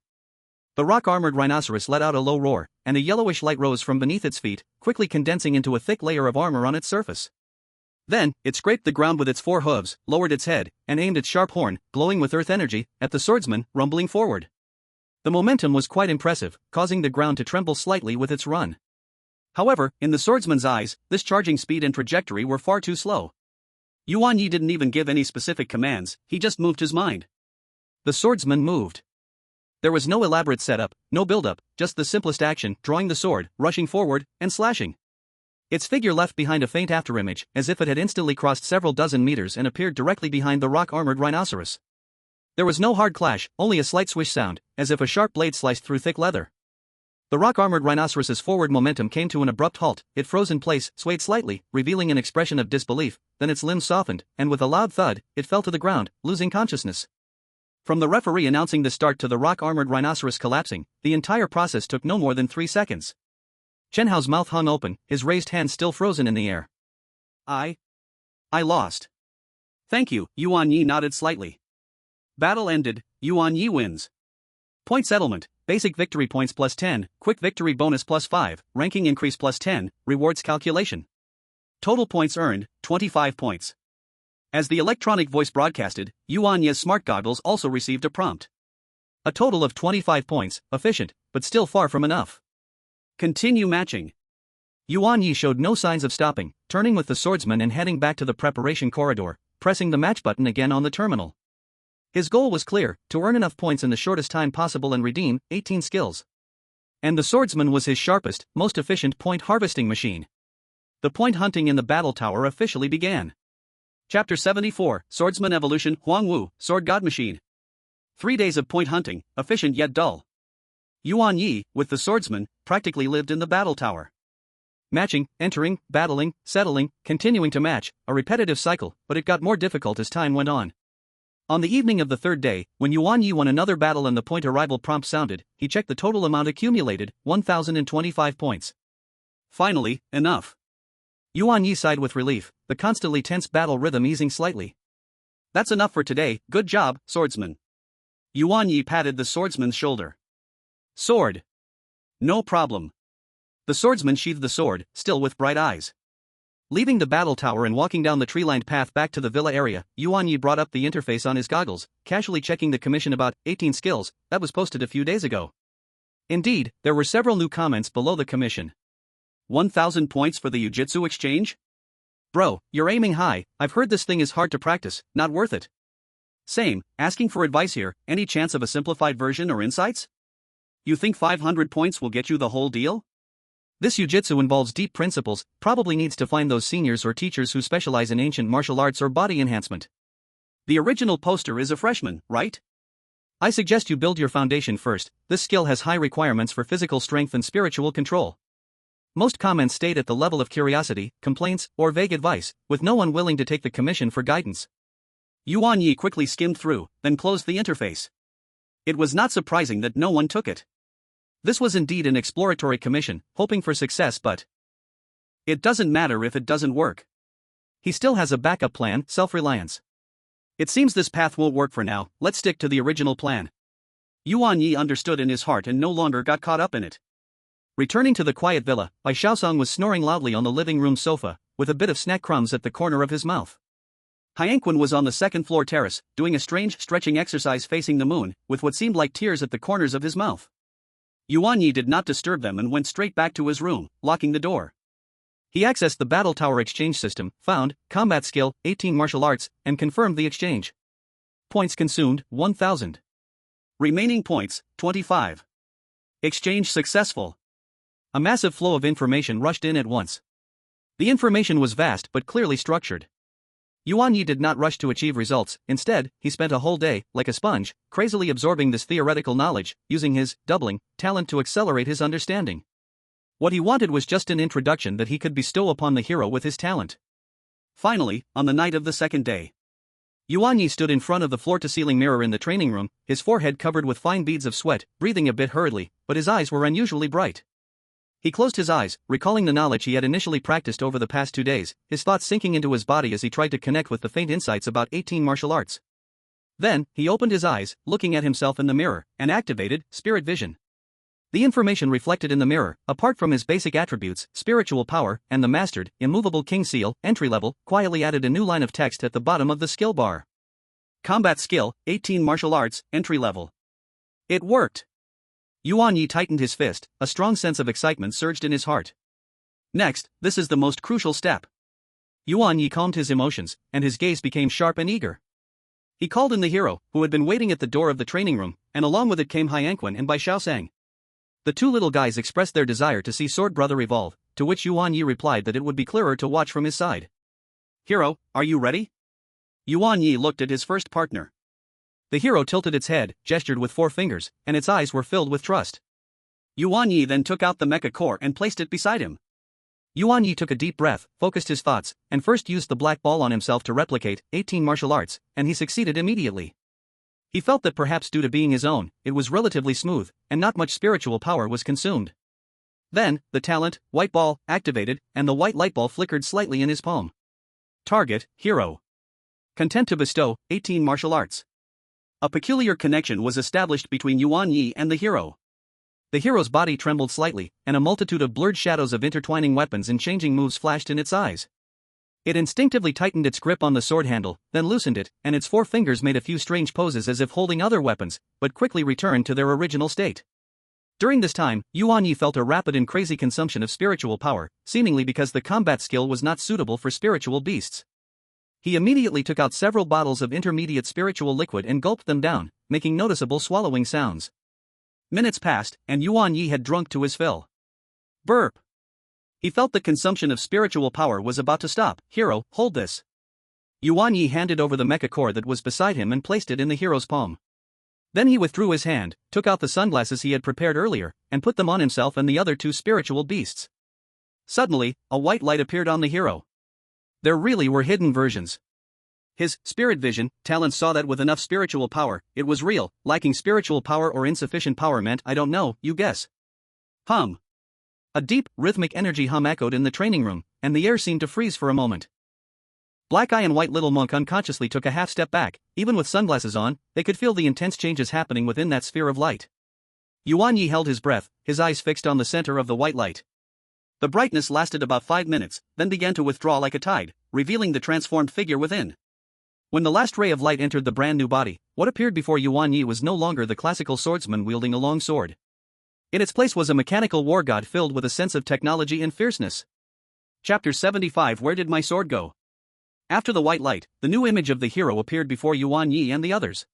The rock-armored rhinoceros let out a low roar, and a yellowish light rose from beneath its feet, quickly condensing into a thick layer of armor on its surface. Then, it scraped the ground with its 4 hooves, lowered its head, and aimed its sharp horn, glowing with earth energy, at the swordsman, rumbling forward. The momentum was quite impressive, causing the ground to tremble slightly with its run. However, in the swordsman's eyes, this charging speed and trajectory were far too slow. Yuan Ye didn't even give any specific commands, he just moved his mind. The swordsman moved. There was no elaborate setup, no build-up, just the simplest action: drawing the sword, rushing forward, and slashing. Its figure left behind a faint afterimage, as if it had instantly crossed several dozen meters and appeared directly behind the rock-armored rhinoceros. There was no hard clash, only a slight swish sound, as if a sharp blade sliced through thick leather. The rock-armored rhinoceros's forward momentum came to an abrupt halt. It froze in place, swayed slightly, revealing an expression of disbelief, then its limbs softened, and with a loud thud, it fell to the ground, losing consciousness. From the referee announcing the start to the rock-armored rhinoceros collapsing, the entire process took no more than 3 seconds. Chen Hao's mouth hung open, his raised hand still frozen in the air. I lost. Thank you, Yuan Ye nodded slightly. Battle ended, Yuan Ye wins. Point settlement: basic victory points plus 10, quick victory bonus plus 5, ranking increase plus 10, rewards calculation. Total points earned, 25 points. As the electronic voice broadcasted, Yuan Ye's smart goggles also received a prompt. A total of 25 points, efficient, but still far from enough. Continue matching. Yuan Ye showed no signs of stopping, turning with the swordsman and heading back to the preparation corridor, pressing the match button again on the terminal. His goal was clear: to earn enough points in the shortest time possible and redeem 18 skills. And the swordsman was his sharpest, most efficient point harvesting machine. The point hunting in the battle tower officially began. Chapter 74, Swordsman Evolution, Huang Wu, Sword God Machine. 3 days of point hunting, efficient yet dull. Yuan Ye, with the swordsman, practically lived in the battle tower. Matching, entering, battling, settling, continuing to match, a repetitive cycle, but it got more difficult as time went on. On the evening of the 3rd day, when Yuan Ye won another battle and the point arrival prompt sounded, he checked the total amount accumulated, 1,025 points. Finally, enough. Yuan Ye sighed with relief, the constantly tense battle rhythm easing slightly. That's enough for today, good job, swordsman. Yuan Ye patted the swordsman's shoulder. Sword. No problem. The swordsman sheathed the sword, still with bright eyes. Leaving the battle tower and walking down the tree-lined path back to the villa area, Yuan Ye brought up the interface on his goggles, casually checking the commission about 18 skills that was posted a few days ago. Indeed, there were several new comments below the commission. 1,000 points for the Jiu-Jitsu exchange? Bro, you're aiming high. I've heard this thing is hard to practice, not worth it. Same, asking for advice here. Any chance of a simplified version or insights? You think 500 points will get you the whole deal? This Jiu-Jitsu involves deep principles, probably needs to find those seniors or teachers who specialize in ancient martial arts or body enhancement. The original poster is a freshman, right? I suggest you build your foundation first. This skill has high requirements for physical strength and spiritual control. Most comments stayed at the level of curiosity, complaints, or vague advice, with no one willing to take the commission for guidance. Yuan Ye quickly skimmed through, then closed the interface. It was not surprising that no one took it. This was indeed an exploratory commission, hoping for success, but it doesn't matter if it doesn't work. He still has a backup plan, self-reliance. It seems this path won't work for now, let's stick to the original plan. Yuan Ye understood in his heart and no longer got caught up in it. Returning to the quiet villa, Bai Shaosong was snoring loudly on the living room sofa, with a bit of snack crumbs at the corner of his mouth. Hyangquan was on the second-floor terrace, doing a strange stretching exercise facing the moon, with what seemed like tears at the corners of his mouth. Yuan Ye did not disturb them and went straight back to his room, locking the door. He accessed the battle tower exchange system, found combat skill 18 martial arts, and confirmed the exchange. Points consumed 1,000. Remaining points 25. Exchange successful. A massive flow of information rushed in at once. The information was vast but clearly structured. Yuan Ye did not rush to achieve results. Instead, he spent a whole day, like a sponge, crazily absorbing this theoretical knowledge, using his doubling talent to accelerate his understanding. What he wanted was just an introduction that he could bestow upon the hero with his talent. Finally, on the night of the second day, Yuan Ye stood in front of the floor-to-ceiling mirror in the training room, his forehead covered with fine beads of sweat, breathing a bit hurriedly, but his eyes were unusually bright. He closed his eyes, recalling the knowledge he had initially practiced over the past 2 days, his thoughts sinking into his body as he tried to connect with the faint insights about 18 martial arts. Then, he opened his eyes, looking at himself in the mirror, and activated spirit vision. The information reflected in the mirror, apart from his basic attributes, spiritual power, and the mastered, immovable king seal, entry level, quietly added a new line of text at the bottom of the skill bar. Combat skill, 18 martial arts, entry level. It worked! Yuan Ye tightened his fist, a strong sense of excitement surged in his heart. Next, this is the most crucial step. Yuan Ye calmed his emotions, and his gaze became sharp and eager. He called in the hero, who had been waiting at the door of the training room, and along with it came Hyangquan and Bai Shaosang. The two little guys expressed their desire to see Sword Brother evolve, to which Yuan Ye replied that it would be clearer to watch from his side. Hero, are you ready? Yuan Ye looked at his first partner. The hero tilted its head, gestured with 4 fingers, and its eyes were filled with trust. Yuan Ye then took out the mecha core and placed it beside him. Yuan Ye took a deep breath, focused his thoughts, and first used the black ball on himself to replicate 18 martial arts, and he succeeded immediately. He felt that perhaps due to being his own, it was relatively smooth, and not much spiritual power was consumed. Then, the talent, white ball, activated, and the white light ball flickered slightly in his palm. Target, hero. Content to bestow, 18 martial arts. A peculiar connection was established between Yuan Ye and the hero. The hero's body trembled slightly, and a multitude of blurred shadows of intertwining weapons and changing moves flashed in its eyes. It instinctively tightened its grip on the sword handle, then loosened it, and its 4 fingers made a few strange poses as if holding other weapons, but quickly returned to their original state. During this time, Yuan Ye felt a rapid and crazy consumption of spiritual power, seemingly because the combat skill was not suitable for spiritual beasts. He immediately took out several bottles of intermediate spiritual liquid and gulped them down, making noticeable swallowing sounds. Minutes passed, and Yuan Ye had drunk to his fill. Burp! He felt the consumption of spiritual power was about to stop. Hero, hold this. Yuan Ye handed over the mecha core that was beside him and placed it in the hero's palm. Then he withdrew his hand, took out the sunglasses he had prepared earlier, and put them on himself and the other 2 spiritual beasts. Suddenly, a white light appeared on the hero. There really were hidden versions. His spirit vision talent saw that with enough spiritual power, it was real. Lacking spiritual power or insufficient power meant I don't know, you guess. Hum. A deep, rhythmic energy hum echoed in the training room, and the air seemed to freeze for a moment. Black Eye and White Little Monk unconsciously took a half step back. Even with sunglasses on, they could feel the intense changes happening within that sphere of light. Yuan Ye held his breath, his eyes fixed on the center of the white light. The brightness lasted about 5 minutes, then began to withdraw like a tide, revealing the transformed figure within. When the last ray of light entered the brand new body, what appeared before Yuan Ye was no longer the classical swordsman wielding a long sword. In its place was a mechanical war god filled with a sense of technology and fierceness. Chapter 75 Where did my sword go? After the white light, the new image of the hero appeared before Yuan Ye and the others.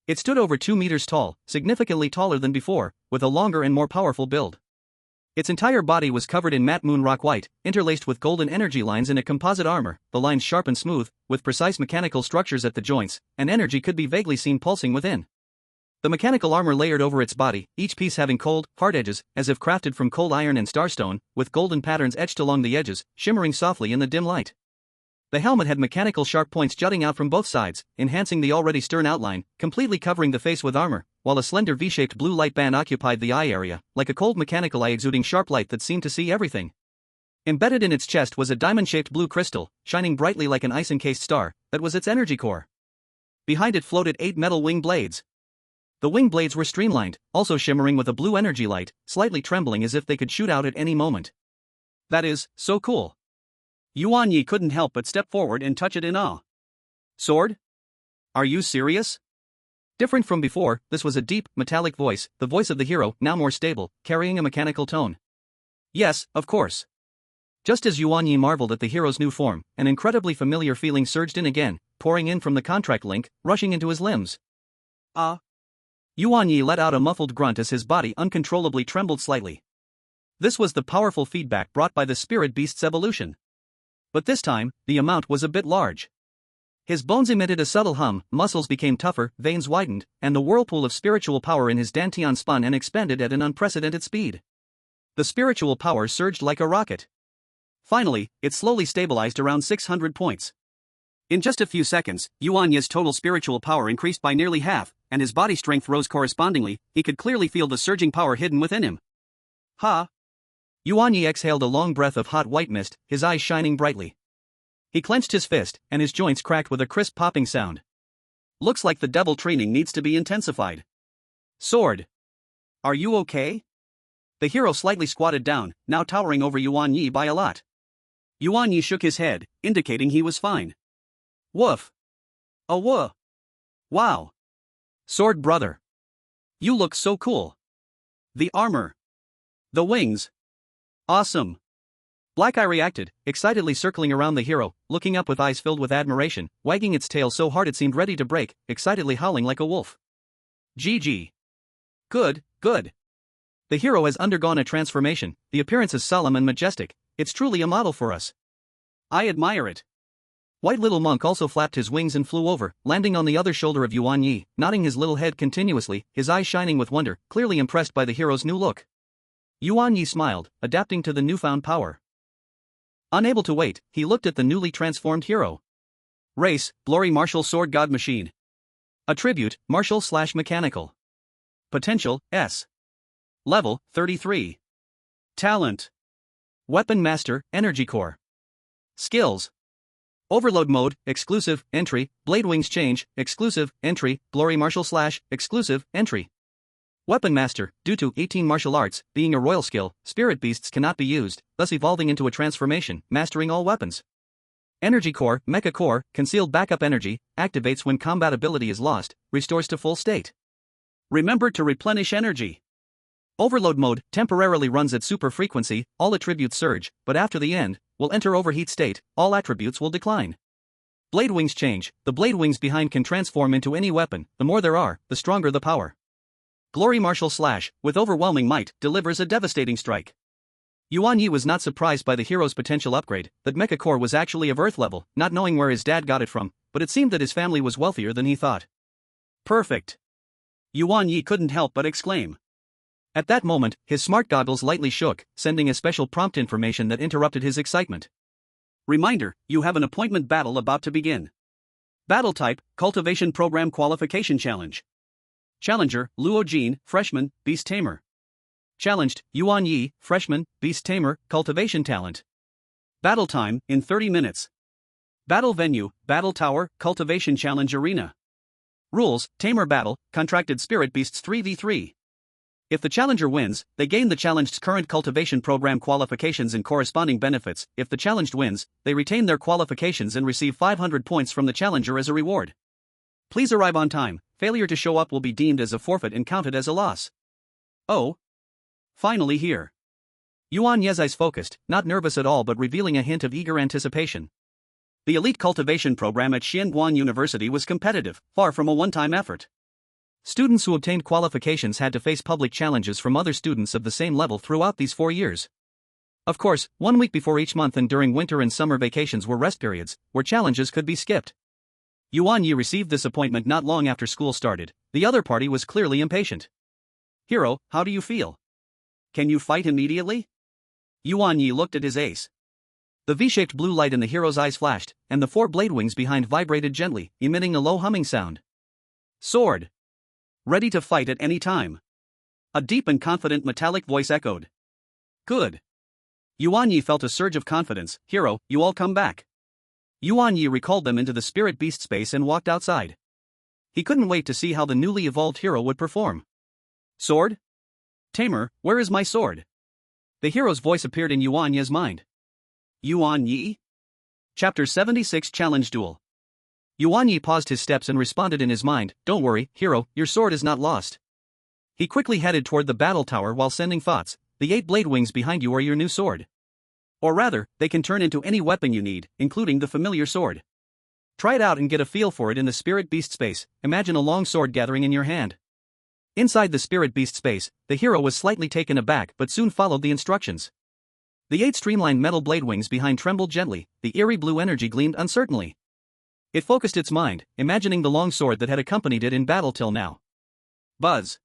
It stood over 2 meters tall, significantly taller than before, with a longer and more powerful build. Its entire body was covered in matte moon rock white, interlaced with golden energy lines in a composite armor, the lines sharp and smooth, with precise mechanical structures at the joints, and energy could be vaguely seen pulsing within. The mechanical armor layered over its body, each piece having cold, hard edges, as if crafted from cold iron and starstone, with golden patterns etched along the edges, shimmering softly in the dim light. The helmet had mechanical sharp points jutting out from both sides, enhancing the already stern outline, completely covering the face with armor, while a slender V-shaped blue light band occupied the eye area, like a cold mechanical eye exuding sharp light that seemed to see everything. Embedded in its chest was a diamond-shaped blue crystal, shining brightly like an ice-encased star, that was its energy core. Behind it floated 8 metal wing blades. The wing blades were streamlined, also shimmering with a blue energy light, slightly trembling as if they could shoot out at any moment. That is, so cool. Yuan Ye couldn't help but step forward and touch it in awe. Sword? Are you serious? Different from before, this was a deep, metallic voice, the voice of the hero, now more stable, carrying a mechanical tone. Yes, of course. Just as Yuan Ye marveled at the hero's new form, an incredibly familiar feeling surged in again, pouring in from the contract link, rushing into his limbs. Yuan Ye let out a muffled grunt as his body uncontrollably trembled slightly. This was the powerful feedback brought by the spirit beast's evolution. But this time, the amount was a bit large. His bones emitted a subtle hum, muscles became tougher, veins widened, and the whirlpool of spiritual power in his dantian spun and expanded at an unprecedented speed. The spiritual power surged like a rocket. Finally, it slowly stabilized around 600 points. In just a few seconds, Yuan Ye's total spiritual power increased by nearly half, and his body strength rose correspondingly. He could clearly feel the surging power hidden within him. Yuan Ye exhaled a long breath of hot white mist, his eyes shining brightly. He clenched his fist, and his joints cracked with a crisp popping sound. Looks like the devil training needs to be intensified. Sword. Are you okay? The hero slightly squatted down, now towering over Yuan Ye by a lot. Yuan Ye shook his head, indicating he was fine. Woof. Woof. Wow. Sword brother. You look so cool. The armor. The wings. Awesome. Black Eye reacted, excitedly circling around the hero, looking up with eyes filled with admiration, wagging its tail so hard it seemed ready to break, excitedly howling like a wolf. GG. Good, good. The hero has undergone a transformation, the appearance is solemn and majestic, it's truly a model for us. I admire it. White Little Monk also flapped his wings and flew over, landing on the other shoulder of Yuan Ye, nodding his little head continuously, his eyes shining with wonder, clearly impressed by the hero's new look. Yuan Ye smiled, adapting to the newfound power. Unable to wait, he looked at the newly transformed hero. Race, Glory Martial Sword God Machine. Attribute, Martial/Mechanical. Potential, S. Level, 33. Talent. Weapon Master, Energy Core. Skills. Overload Mode, Exclusive, Entry, Blade Wings Change, Exclusive, Entry, Glory Martial/Exclusive, Entry. Weapon Master, due to 18 martial arts, being a royal skill, spirit beasts cannot be used, thus evolving into a transformation, mastering all weapons. Energy Core, Mecha Core, Concealed Backup Energy, activates when combat ability is lost, restores to full state. Remember to replenish energy. Overload Mode, temporarily runs at super frequency, all attributes surge, but after the end, will enter overheat state, all attributes will decline. Blade Wings Change, the blade wings behind can transform into any weapon, the more there are, the stronger the power. Glory Martial Slash, with overwhelming might, delivers a devastating strike. Yuan Ye was not surprised by the hero's potential upgrade, that Mecha Core was actually of Earth level, not knowing where his dad got it from, but it seemed that his family was wealthier than he thought. Perfect. Yuan Ye couldn't help but exclaim. At that moment, his smart goggles lightly shook, sending a special prompt information that interrupted his excitement. Reminder, you have an appointment battle about to begin. Battle type, Cultivation Program Qualification Challenge. Challenger, Luo Jin, Freshman, Beast Tamer. Challenged, Yuan Ye, Freshman, Beast Tamer, Cultivation Talent. Battle time, in 30 minutes. Battle venue, Battle Tower, Cultivation Challenge Arena. Rules, Tamer Battle, Contracted Spirit Beasts 3v3. If the challenger wins, they gain the challenged's current cultivation program qualifications and corresponding benefits. If the challenged wins, they retain their qualifications and receive 500 points from the challenger as a reward. Please arrive on time. Failure to show up will be deemed as a forfeit and counted as a loss. Oh. Finally here. Yuan Ye's eyes focused, not nervous at all but revealing a hint of eager anticipation. The elite cultivation program at Xianguan University was competitive, far from a one-time effort. Students who obtained qualifications had to face public challenges from other students of the same level throughout these 4 years. Of course, 1 week before each month and during winter and summer vacations were rest periods, where challenges could be skipped. Yuan Ye received this appointment not long after school started. The other party was clearly impatient. Hero, how do you feel? Can you fight immediately? Yuan Ye looked at his ace. The V-shaped blue light in the hero's eyes flashed, and the 4 blade wings behind vibrated gently, emitting a low humming sound. Sword. Ready to fight at any time. A deep and confident metallic voice echoed. Good. Yuan Ye felt a surge of confidence. Hero, you all come back. Yuan Ye recalled them into the spirit beast space and walked outside. He couldn't wait to see how the newly evolved hero would perform. Sword? Tamer, where is my sword? The hero's voice appeared in Yuan Ye's mind. Yuan Ye? Chapter 76 Challenge Duel. Yuan Ye paused his steps and responded in his mind, Don't worry, hero, your sword is not lost. He quickly headed toward the battle tower while sending thoughts, the 8 blade wings behind you are your new sword. Or rather, they can turn into any weapon you need, including the familiar sword. Try it out and get a feel for it in the spirit beast space. Imagine a long sword gathering in your hand. Inside the spirit beast space, the hero was slightly taken aback but soon followed the instructions. The 8 streamlined metal blade wings behind trembled gently, the eerie blue energy gleamed uncertainly. It focused its mind, imagining the long sword that had accompanied it in battle till now. Buzz.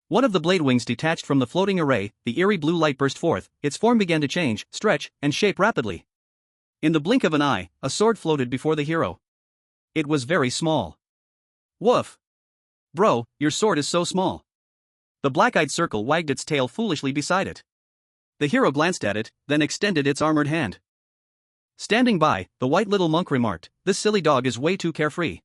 One of the blade wings detached from the floating array, the eerie blue light burst forth, its form began to change, stretch, and shape rapidly. In the blink of an eye, a sword floated before the hero. It was very small. Woof. Bro, your sword is so small. The black-eyed circle wagged its tail foolishly beside it. The hero glanced at it, then extended its armored hand. Standing by, the white little monk remarked, This silly dog is way too carefree.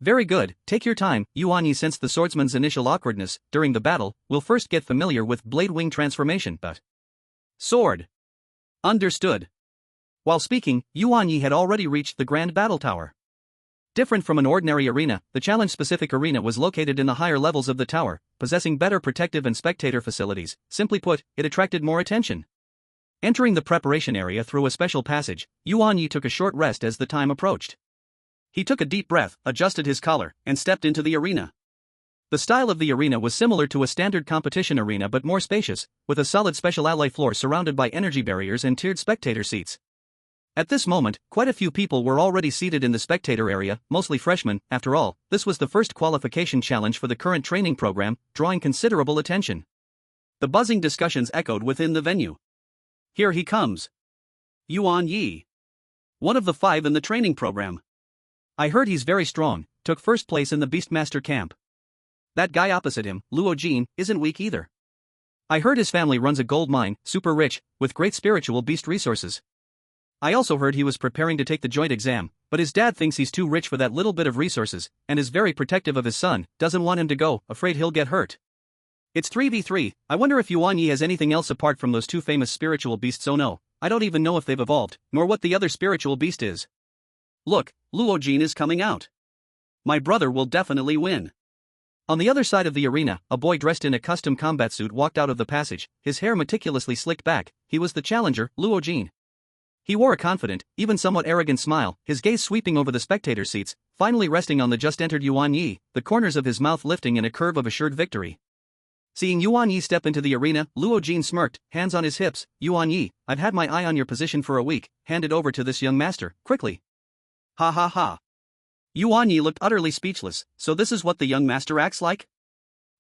Very good, take your time. Yuan Ye sensed the swordsman's initial awkwardness. During the battle, we'll first get familiar with blade wing transformation, but... Sword. Understood. While speaking, Yuan Ye had already reached the grand battle tower. Different from an ordinary arena, the challenge-specific arena was located in the higher levels of the tower, possessing better protective and spectator facilities. Simply put, it attracted more attention. Entering the preparation area through a special passage, Yuan Ye took a short rest as the time approached. He took a deep breath, adjusted his collar, and stepped into the arena. The style of the arena was similar to a standard competition arena but more spacious, with a solid special alloy floor surrounded by energy barriers and tiered spectator seats. At this moment, quite a few people were already seated in the spectator area, mostly freshmen. After all, this was the first qualification challenge for the current training program, drawing considerable attention. The buzzing discussions echoed within the venue. Here he comes. Yuan Ye. One of the 5 in the training program. I heard he's very strong, took first place in the Beastmaster camp. That guy opposite him, Luo Jin, isn't weak either. I heard his family runs a gold mine, super rich, with great spiritual beast resources. I also heard he was preparing to take the joint exam, but his dad thinks he's too rich for that little bit of resources, and is very protective of his son, doesn't want him to go, afraid he'll get hurt. It's 3v3, I wonder if Yuan Ye has anything else apart from those 2 famous spiritual beasts. Oh no, I don't even know if they've evolved, nor what the other spiritual beast is. Look, Luo Jin is coming out. My brother will definitely win. On the other side of the arena, a boy dressed in a custom combat suit walked out of the passage, his hair meticulously slicked back. He was the challenger, Luo Jin. He wore a confident, even somewhat arrogant smile, his gaze sweeping over the spectator seats, finally resting on the just-entered Yuan Ye, the corners of his mouth lifting in a curve of assured victory. Seeing Yuan Ye step into the arena, Luo Jin smirked, hands on his hips. Yuan Ye, I've had my eye on your position for a week, hand it over to this young master, quickly. Ha ha ha. Yuan Ye looked utterly speechless. So this is what the young master acts like?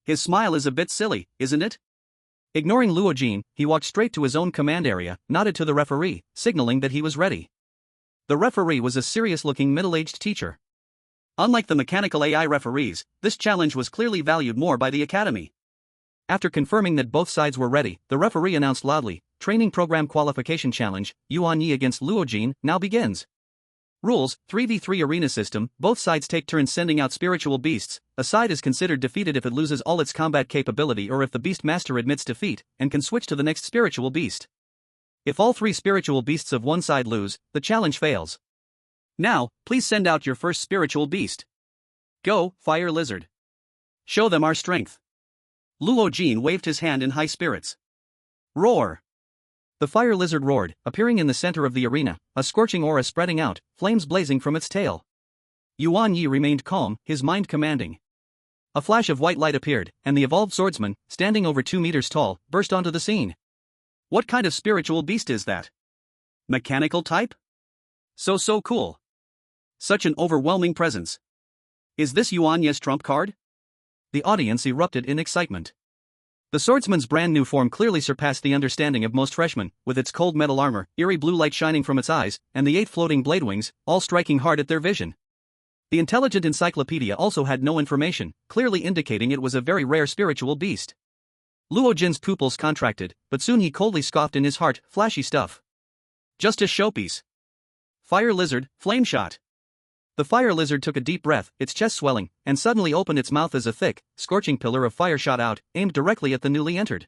His smile is a bit silly, isn't it? Ignoring Luo Jin, he walked straight to his own command area, nodded to the referee, signaling that he was ready. The referee was a serious-looking middle-aged teacher. Unlike the mechanical AI referees, this challenge was clearly valued more by the academy. After confirming that both sides were ready, the referee announced loudly, Training Program Qualification Challenge, Yuan Ye against Luo Jin, now begins. Rules, 3v3 arena system, both sides take turns sending out spiritual beasts. A side is considered defeated if it loses all its combat capability or if the Beastmaster admits defeat, and can switch to the next spiritual beast. If all 3 spiritual beasts of one side lose, the challenge fails. Now, please send out your first spiritual beast. Go, Fire Lizard. Show them our strength. Luo Jin waved his hand in high spirits. Roar. The fire lizard roared, appearing in the center of the arena, a scorching aura spreading out, flames blazing from its tail. Yuan Ye remained calm, his mind commanding. A flash of white light appeared, and the evolved swordsman, standing over 2 meters tall, burst onto the scene. What kind of spiritual beast is that? Mechanical type? So cool. Such an overwhelming presence. Is this Yuan Ye's trump card? The audience erupted in excitement. The swordsman's brand new form clearly surpassed the understanding of most freshmen, with its cold metal armor, eerie blue light shining from its eyes, and the 8 floating blade wings, all striking hard at their vision. The intelligent encyclopedia also had no information, clearly indicating it was a very rare spiritual beast. Luo Jin's pupils contracted, but soon he coldly scoffed in his heart, flashy stuff. Just a showpiece. Fire lizard, flame shot. The fire lizard took a deep breath, its chest swelling, and suddenly opened its mouth as a thick, scorching pillar of fire shot out, aimed directly at the newly entered.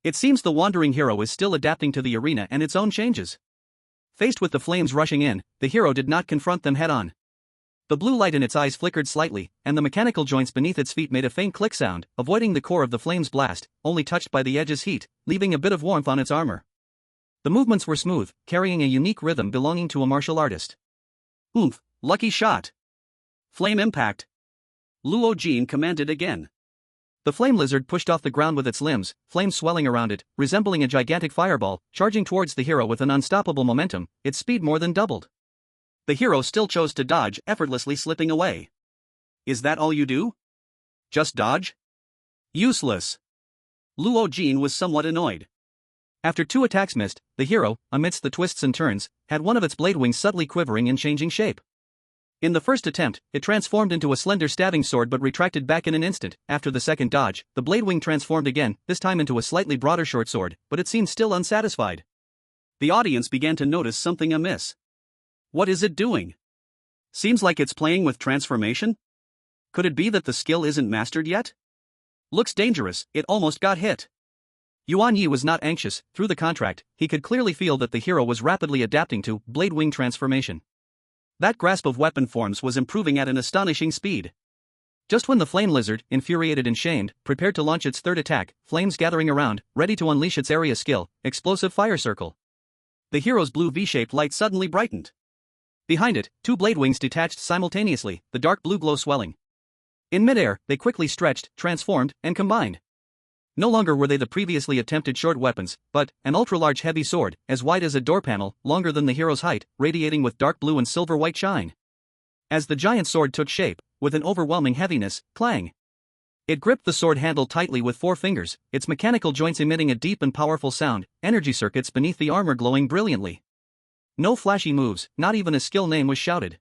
It seems the wandering hero is still adapting to the arena and its own changes. Faced with the flames rushing in, the hero did not confront them head-on. The blue light in its eyes flickered slightly, and the mechanical joints beneath its feet made a faint click sound, avoiding the core of the flame's blast, only touched by the edge's heat, leaving a bit of warmth on its armor. The movements were smooth, carrying a unique rhythm belonging to a martial artist. Oomph, lucky shot. Flame impact. Luo Jin commanded again. The flame lizard pushed off the ground with its limbs, flames swelling around it, resembling a gigantic fireball, charging towards the hero with an unstoppable momentum, its speed more than doubled. The hero still chose to dodge, effortlessly slipping away. Is that all you do? Just dodge? Useless. Luo Jin was somewhat annoyed. After 2 attacks missed, the hero, amidst the twists and turns, had one of its blade wings subtly quivering and changing shape. In the first attempt, it transformed into a slender stabbing sword but retracted back in an instant. After the second dodge, the blade wing transformed again, this time into a slightly broader short sword, but it seemed still unsatisfied. The audience began to notice something amiss. What is it doing? Seems like it's playing with transformation? Could it be that the skill isn't mastered yet? Looks dangerous, it almost got hit. Yuan Ye was not anxious. Through the contract, he could clearly feel that the hero was rapidly adapting to blade wing transformation. That grasp of weapon forms was improving at an astonishing speed. Just when the flame lizard, infuriated and shamed, prepared to launch its third attack, flames gathering around, ready to unleash its area skill, explosive fire circle. The hero's blue V-shaped light suddenly brightened. Behind it, 2 blade wings detached simultaneously, the dark blue glow swelling. In midair, they quickly stretched, transformed, and combined. No longer were they the previously attempted short weapons, but an ultra-large heavy sword, as wide as a door panel, longer than the hero's height, radiating with dark blue and silver-white shine. As the giant sword took shape, with an overwhelming heaviness, clang. It gripped the sword handle tightly with 4 fingers, its mechanical joints emitting a deep and powerful sound, energy circuits beneath the armor glowing brilliantly. No flashy moves, not even a skill name was shouted.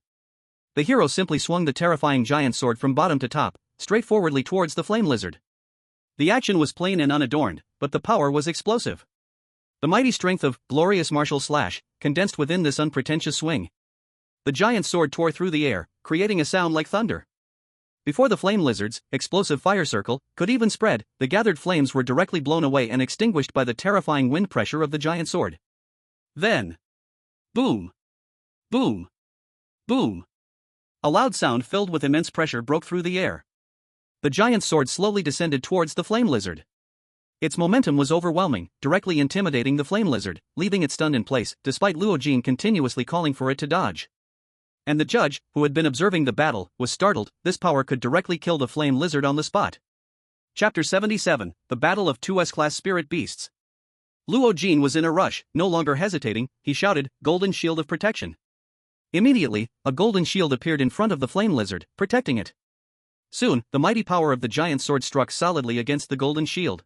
The hero simply swung the terrifying giant sword from bottom to top, straightforwardly towards the flame lizard. The action was plain and unadorned, but the power was explosive. The mighty strength of glorious martial slash condensed within this unpretentious swing. The giant sword tore through the air, creating a sound like thunder. Before the flame lizard's explosive fire circle could even spread, the gathered flames were directly blown away and extinguished by the terrifying wind pressure of the giant sword. Then, boom! Boom! Boom! A loud sound filled with immense pressure broke through the air. The giant sword slowly descended towards the flame lizard. Its momentum was overwhelming, directly intimidating the flame lizard, leaving it stunned in place, despite Luo Jin continuously calling for it to dodge. And the judge, who had been observing the battle, was startled. This power could directly kill the flame lizard on the spot. Chapter 77, The Battle of 2 S-Class Spirit Beasts. Luo Jin was in a rush, no longer hesitating, he shouted, "Golden Shield of Protection." Immediately, a golden shield appeared in front of the flame lizard, protecting it. Soon, the mighty power of the giant sword struck solidly against the golden shield.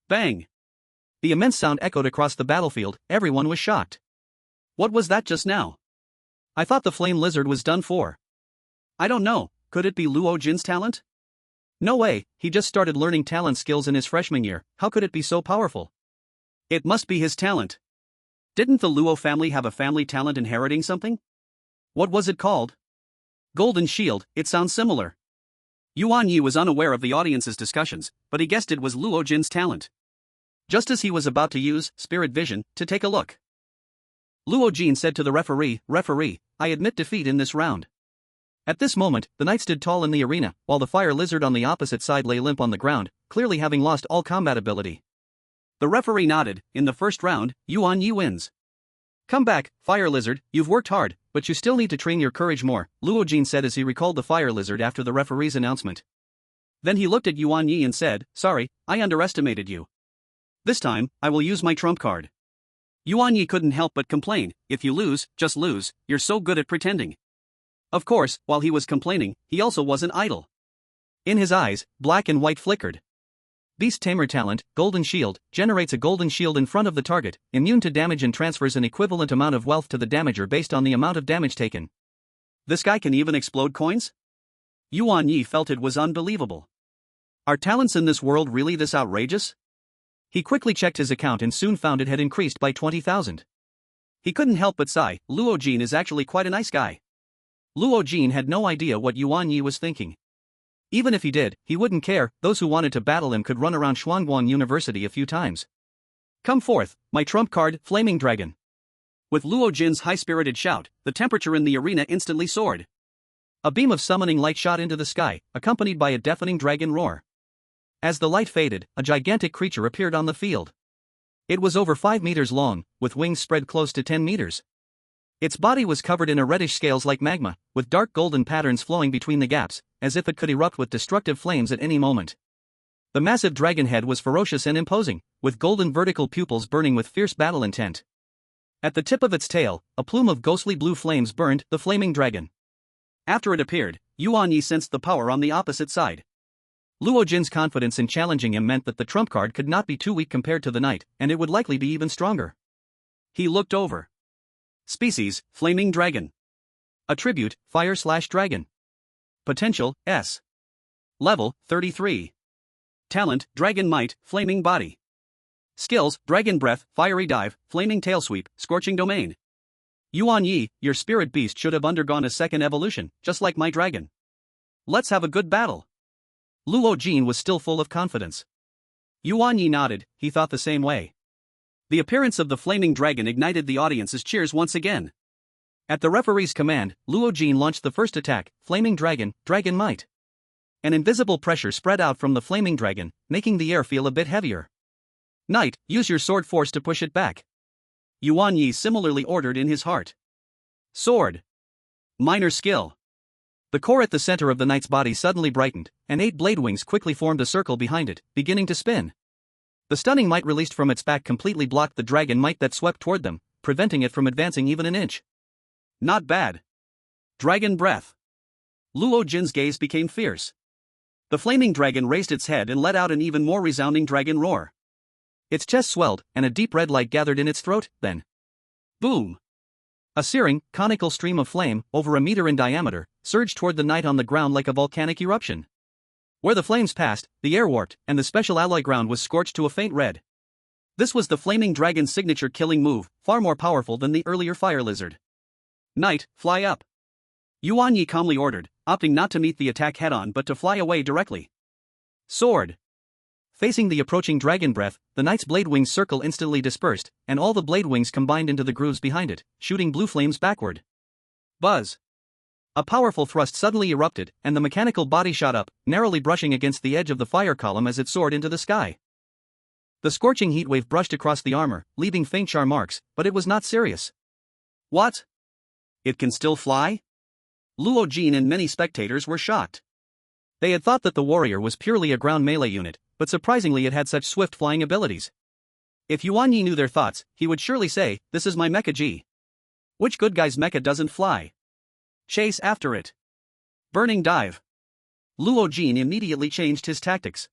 Bang! The immense sound echoed across the battlefield, everyone was shocked. What was that just now? I thought the flame lizard was done for. I don't know, could it be Luo Jin's talent? No way, he just started learning talent skills in his freshman year, how could it be so powerful? It must be his talent. Didn't the Luo family have a family talent inheriting something? What was it called? Golden Shield, it sounds similar. Yuan Ye was unaware of the audience's discussions, but he guessed it was Luo Jin's talent. Just as he was about to use spirit vision to take a look, Luo Jin said to the referee, "Referee, I admit defeat in this round." At this moment, the knight stood tall in the arena, while the fire lizard on the opposite side lay limp on the ground, clearly having lost all combat ability. The referee nodded. In the first round, Yuan Ye wins. "Come back, fire lizard, you've worked hard, but you still need to train your courage more," Luo Jin said as he recalled the fire lizard after the referee's announcement. Then he looked at Yuan Ye and said, "Sorry, I underestimated you. This time, I will use my trump card." Yuan Ye couldn't help but complain, "If you lose, just lose, you're so good at pretending." Of course, while he was complaining, he also wasn't idle. In his eyes, black and white flickered. Beast-Tamer talent, Golden Shield, generates a golden shield in front of the target, immune to damage and transfers an equivalent amount of wealth to the damager based on the amount of damage taken. This guy can even explode coins? Yuan Ye felt it was unbelievable. Are talents in this world really this outrageous? He quickly checked his account and soon found it had increased by 20,000. He couldn't help but sigh. Luo Jin is actually quite a nice guy. Luo Jin had no idea what Yuan Ye was thinking. Even if he did, he wouldn't care. Those who wanted to battle him could run around Shuangguang University a few times. Come forth, my trump card, Flaming Dragon. With Luo Jin's high-spirited shout, the temperature in the arena instantly soared. A beam of summoning light shot into the sky, accompanied by a deafening dragon roar. As the light faded, a gigantic creature appeared on the field. It was over 5 meters long, with wings spread close to 10 meters. Its body was covered in a reddish scales like magma, with dark golden patterns flowing between the gaps, as if it could erupt with destructive flames at any moment. The massive dragon head was ferocious and imposing, with golden vertical pupils burning with fierce battle intent. At the tip of its tail, a plume of ghostly blue flames burned the flaming dragon. After it appeared, Yuan Ye sensed the power on the opposite side. Luo Jin's confidence in challenging him meant that the trump card could not be too weak compared to the knight, and it would likely be even stronger. He looked over. Species, Flaming Dragon. Attribute, Fire/Dragon. Potential, S. Level, 33. Talent, Dragon Might, Flaming Body. Skills, Dragon Breath, Fiery Dive, Flaming Tail Sweep, Scorching Domain. Yuan Ye, your spirit beast should have undergone a second evolution, just like my dragon. Let's have a good battle. Luo Jin was still full of confidence. Yuan Ye nodded, he thought the same way. The appearance of the flaming dragon ignited the audience's cheers once again. At the referee's command, Luo Jin launched the first attack, Flaming Dragon, Dragon Might. An invisible pressure spread out from the flaming dragon, making the air feel a bit heavier. Knight, use your sword force to push it back. Yuan Ye similarly ordered in his heart. Sword. Minor skill. The core at the center of the knight's body suddenly brightened, and 8 blade wings quickly formed a circle behind it, beginning to spin. The stunning might released from its back completely blocked the dragon might that swept toward them, preventing it from advancing even an inch. Not bad. Dragon Breath. Luo Jin's gaze became fierce. The flaming dragon raised its head and let out an even more resounding dragon roar. Its chest swelled, and a deep red light gathered in its throat, then. Boom! A searing, conical stream of flame, over a meter in diameter, surged toward the knight on the ground like a volcanic eruption. Where the flames passed, the air warped, and the special alloy ground was scorched to a faint red. This was the flaming dragon's signature killing move, far more powerful than the earlier fire lizard. Knight, fly up. Yuan Ye calmly ordered, opting not to meet the attack head-on but to fly away directly. Sword. Facing the approaching dragon breath, the knight's blade wings circle instantly dispersed, and all the blade wings combined into the grooves behind it, shooting blue flames backward. Buzz. A powerful thrust suddenly erupted, and the mechanical body shot up, narrowly brushing against the edge of the fire column as it soared into the sky. The scorching heatwave brushed across the armor, leaving faint char marks, but it was not serious. What? It can still fly? Luo Jin and many spectators were shocked. They had thought that the warrior was purely a ground melee unit, but surprisingly it had such swift flying abilities. If Yuan Ye knew their thoughts, he would surely say, "This is my mecha G." Which good guy's mecha doesn't fly? Chase after it. Burning Dive. Luo Jin immediately changed his tactics.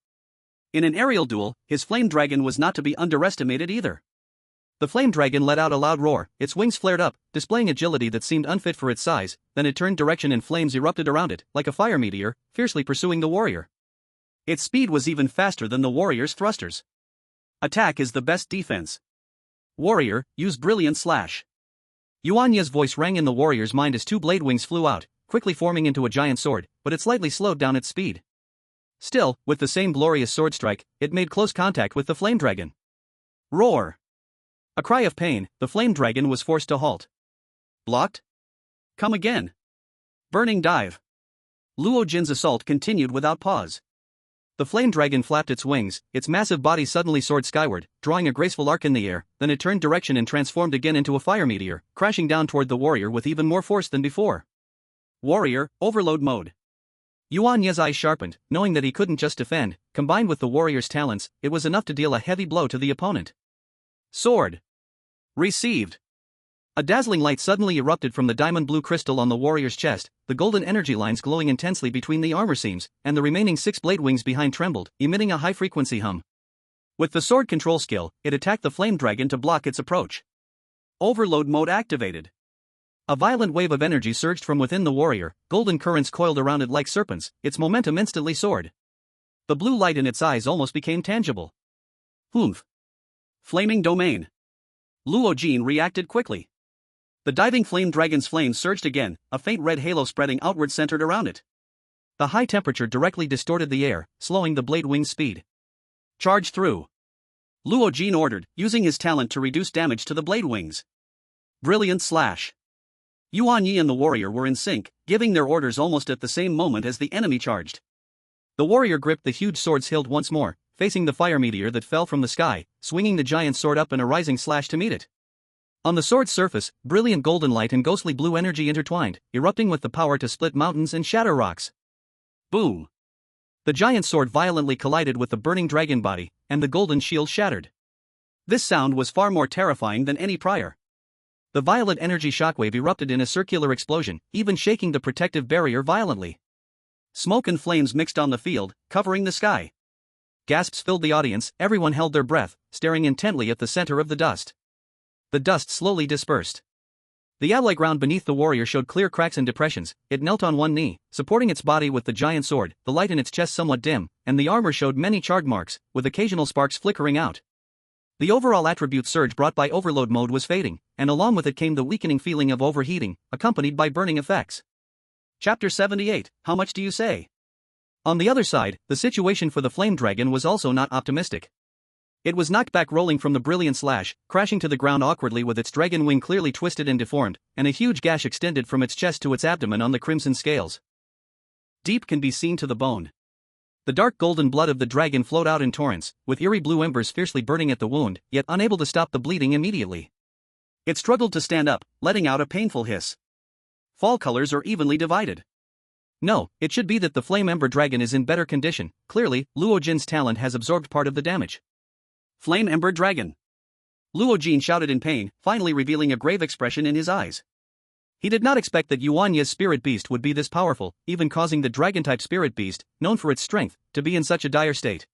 In an aerial duel, his flame dragon was not to be underestimated either. The flame dragon let out a loud roar, its wings flared up, displaying agility that seemed unfit for its size, then it turned direction and flames erupted around it, like a fire meteor, fiercely pursuing the warrior. Its speed was even faster than the warrior's thrusters. Attack is the best defense. Warrior, use Brilliant Slash. Yuan Ye's voice rang in the warrior's mind as 2 blade wings flew out, quickly forming into a giant sword, but it slightly slowed down its speed. Still, with the same glorious sword strike, it made close contact with the flame dragon. Roar! A cry of pain, the flame dragon was forced to halt. Blocked? Come again. Burning Dive. Luo Jin's assault continued without pause. The flame dragon flapped its wings, its massive body suddenly soared skyward, drawing a graceful arc in the air, then it turned direction and transformed again into a fire meteor, crashing down toward the warrior with even more force than before. Warrior, Overload Mode. Yuan Ye's eyes sharpened, knowing that he couldn't just defend, combined with the warrior's talents, it was enough to deal a heavy blow to the opponent. Sword. Received. A dazzling light suddenly erupted from the diamond blue crystal on the warrior's chest, the golden energy lines glowing intensely between the armor seams, and the remaining 6 blade wings behind trembled, emitting a high-frequency hum. With the sword control skill, it attacked the flame dragon to block its approach. Overload mode activated. A violent wave of energy surged from within the warrior, golden currents coiled around it like serpents, its momentum instantly soared. The blue light in its eyes almost became tangible. Humph. Flaming domain. Luo Jin reacted quickly. The diving flame dragon's flame surged again, a faint red halo spreading outward centered around it. The high temperature directly distorted the air, slowing the blade wing's speed. Charge through. Luo Jin ordered, using his talent to reduce damage to the blade wings. Brilliant slash. Yuan Ye and the warrior were in sync, giving their orders almost at the same moment as the enemy charged. The warrior gripped the huge sword's hilt once more, facing the fire meteor that fell from the sky, swinging the giant sword up in a rising slash to meet it. On the sword's surface, brilliant golden light and ghostly blue energy intertwined, erupting with the power to split mountains and shatter rocks. Boom! The giant sword violently collided with the burning dragon body, and the golden shield shattered. This sound was far more terrifying than any prior. The violet energy shockwave erupted in a circular explosion, even shaking the protective barrier violently. Smoke and flames mixed on the field, covering the sky. Gasps filled the audience, everyone held their breath, staring intently at the center of the dust. The dust slowly dispersed. The alloy ground beneath the warrior showed clear cracks and depressions. It knelt on one knee, supporting its body with the giant sword, the light in its chest somewhat dim, and the armor showed many charred marks, with occasional sparks flickering out. The overall attribute surge brought by overload mode was fading, and along with it came the weakening feeling of overheating, accompanied by burning effects. Chapter 78, How much do you say? On the other side, the situation for the flame dragon was also not optimistic. It was knocked back rolling from the brilliant slash, crashing to the ground awkwardly with its dragon wing clearly twisted and deformed, and a huge gash extended from its chest to its abdomen on the crimson scales. Deep can be seen to the bone. The dark golden blood of the dragon flowed out in torrents, with eerie blue embers fiercely burning at the wound, yet unable to stop the bleeding immediately. It struggled to stand up, letting out a painful hiss. Fall colors are evenly divided. No, it should be that the flame ember dragon is in better condition. Clearly, Luo Jin's talent has absorbed part of the damage. Flame Ember Dragon. Luo Jin shouted in pain, finally revealing a grave expression in his eyes. He did not expect that Yuan Ye's spirit beast would be this powerful, even causing the dragon-type spirit beast, known for its strength, to be in such a dire state.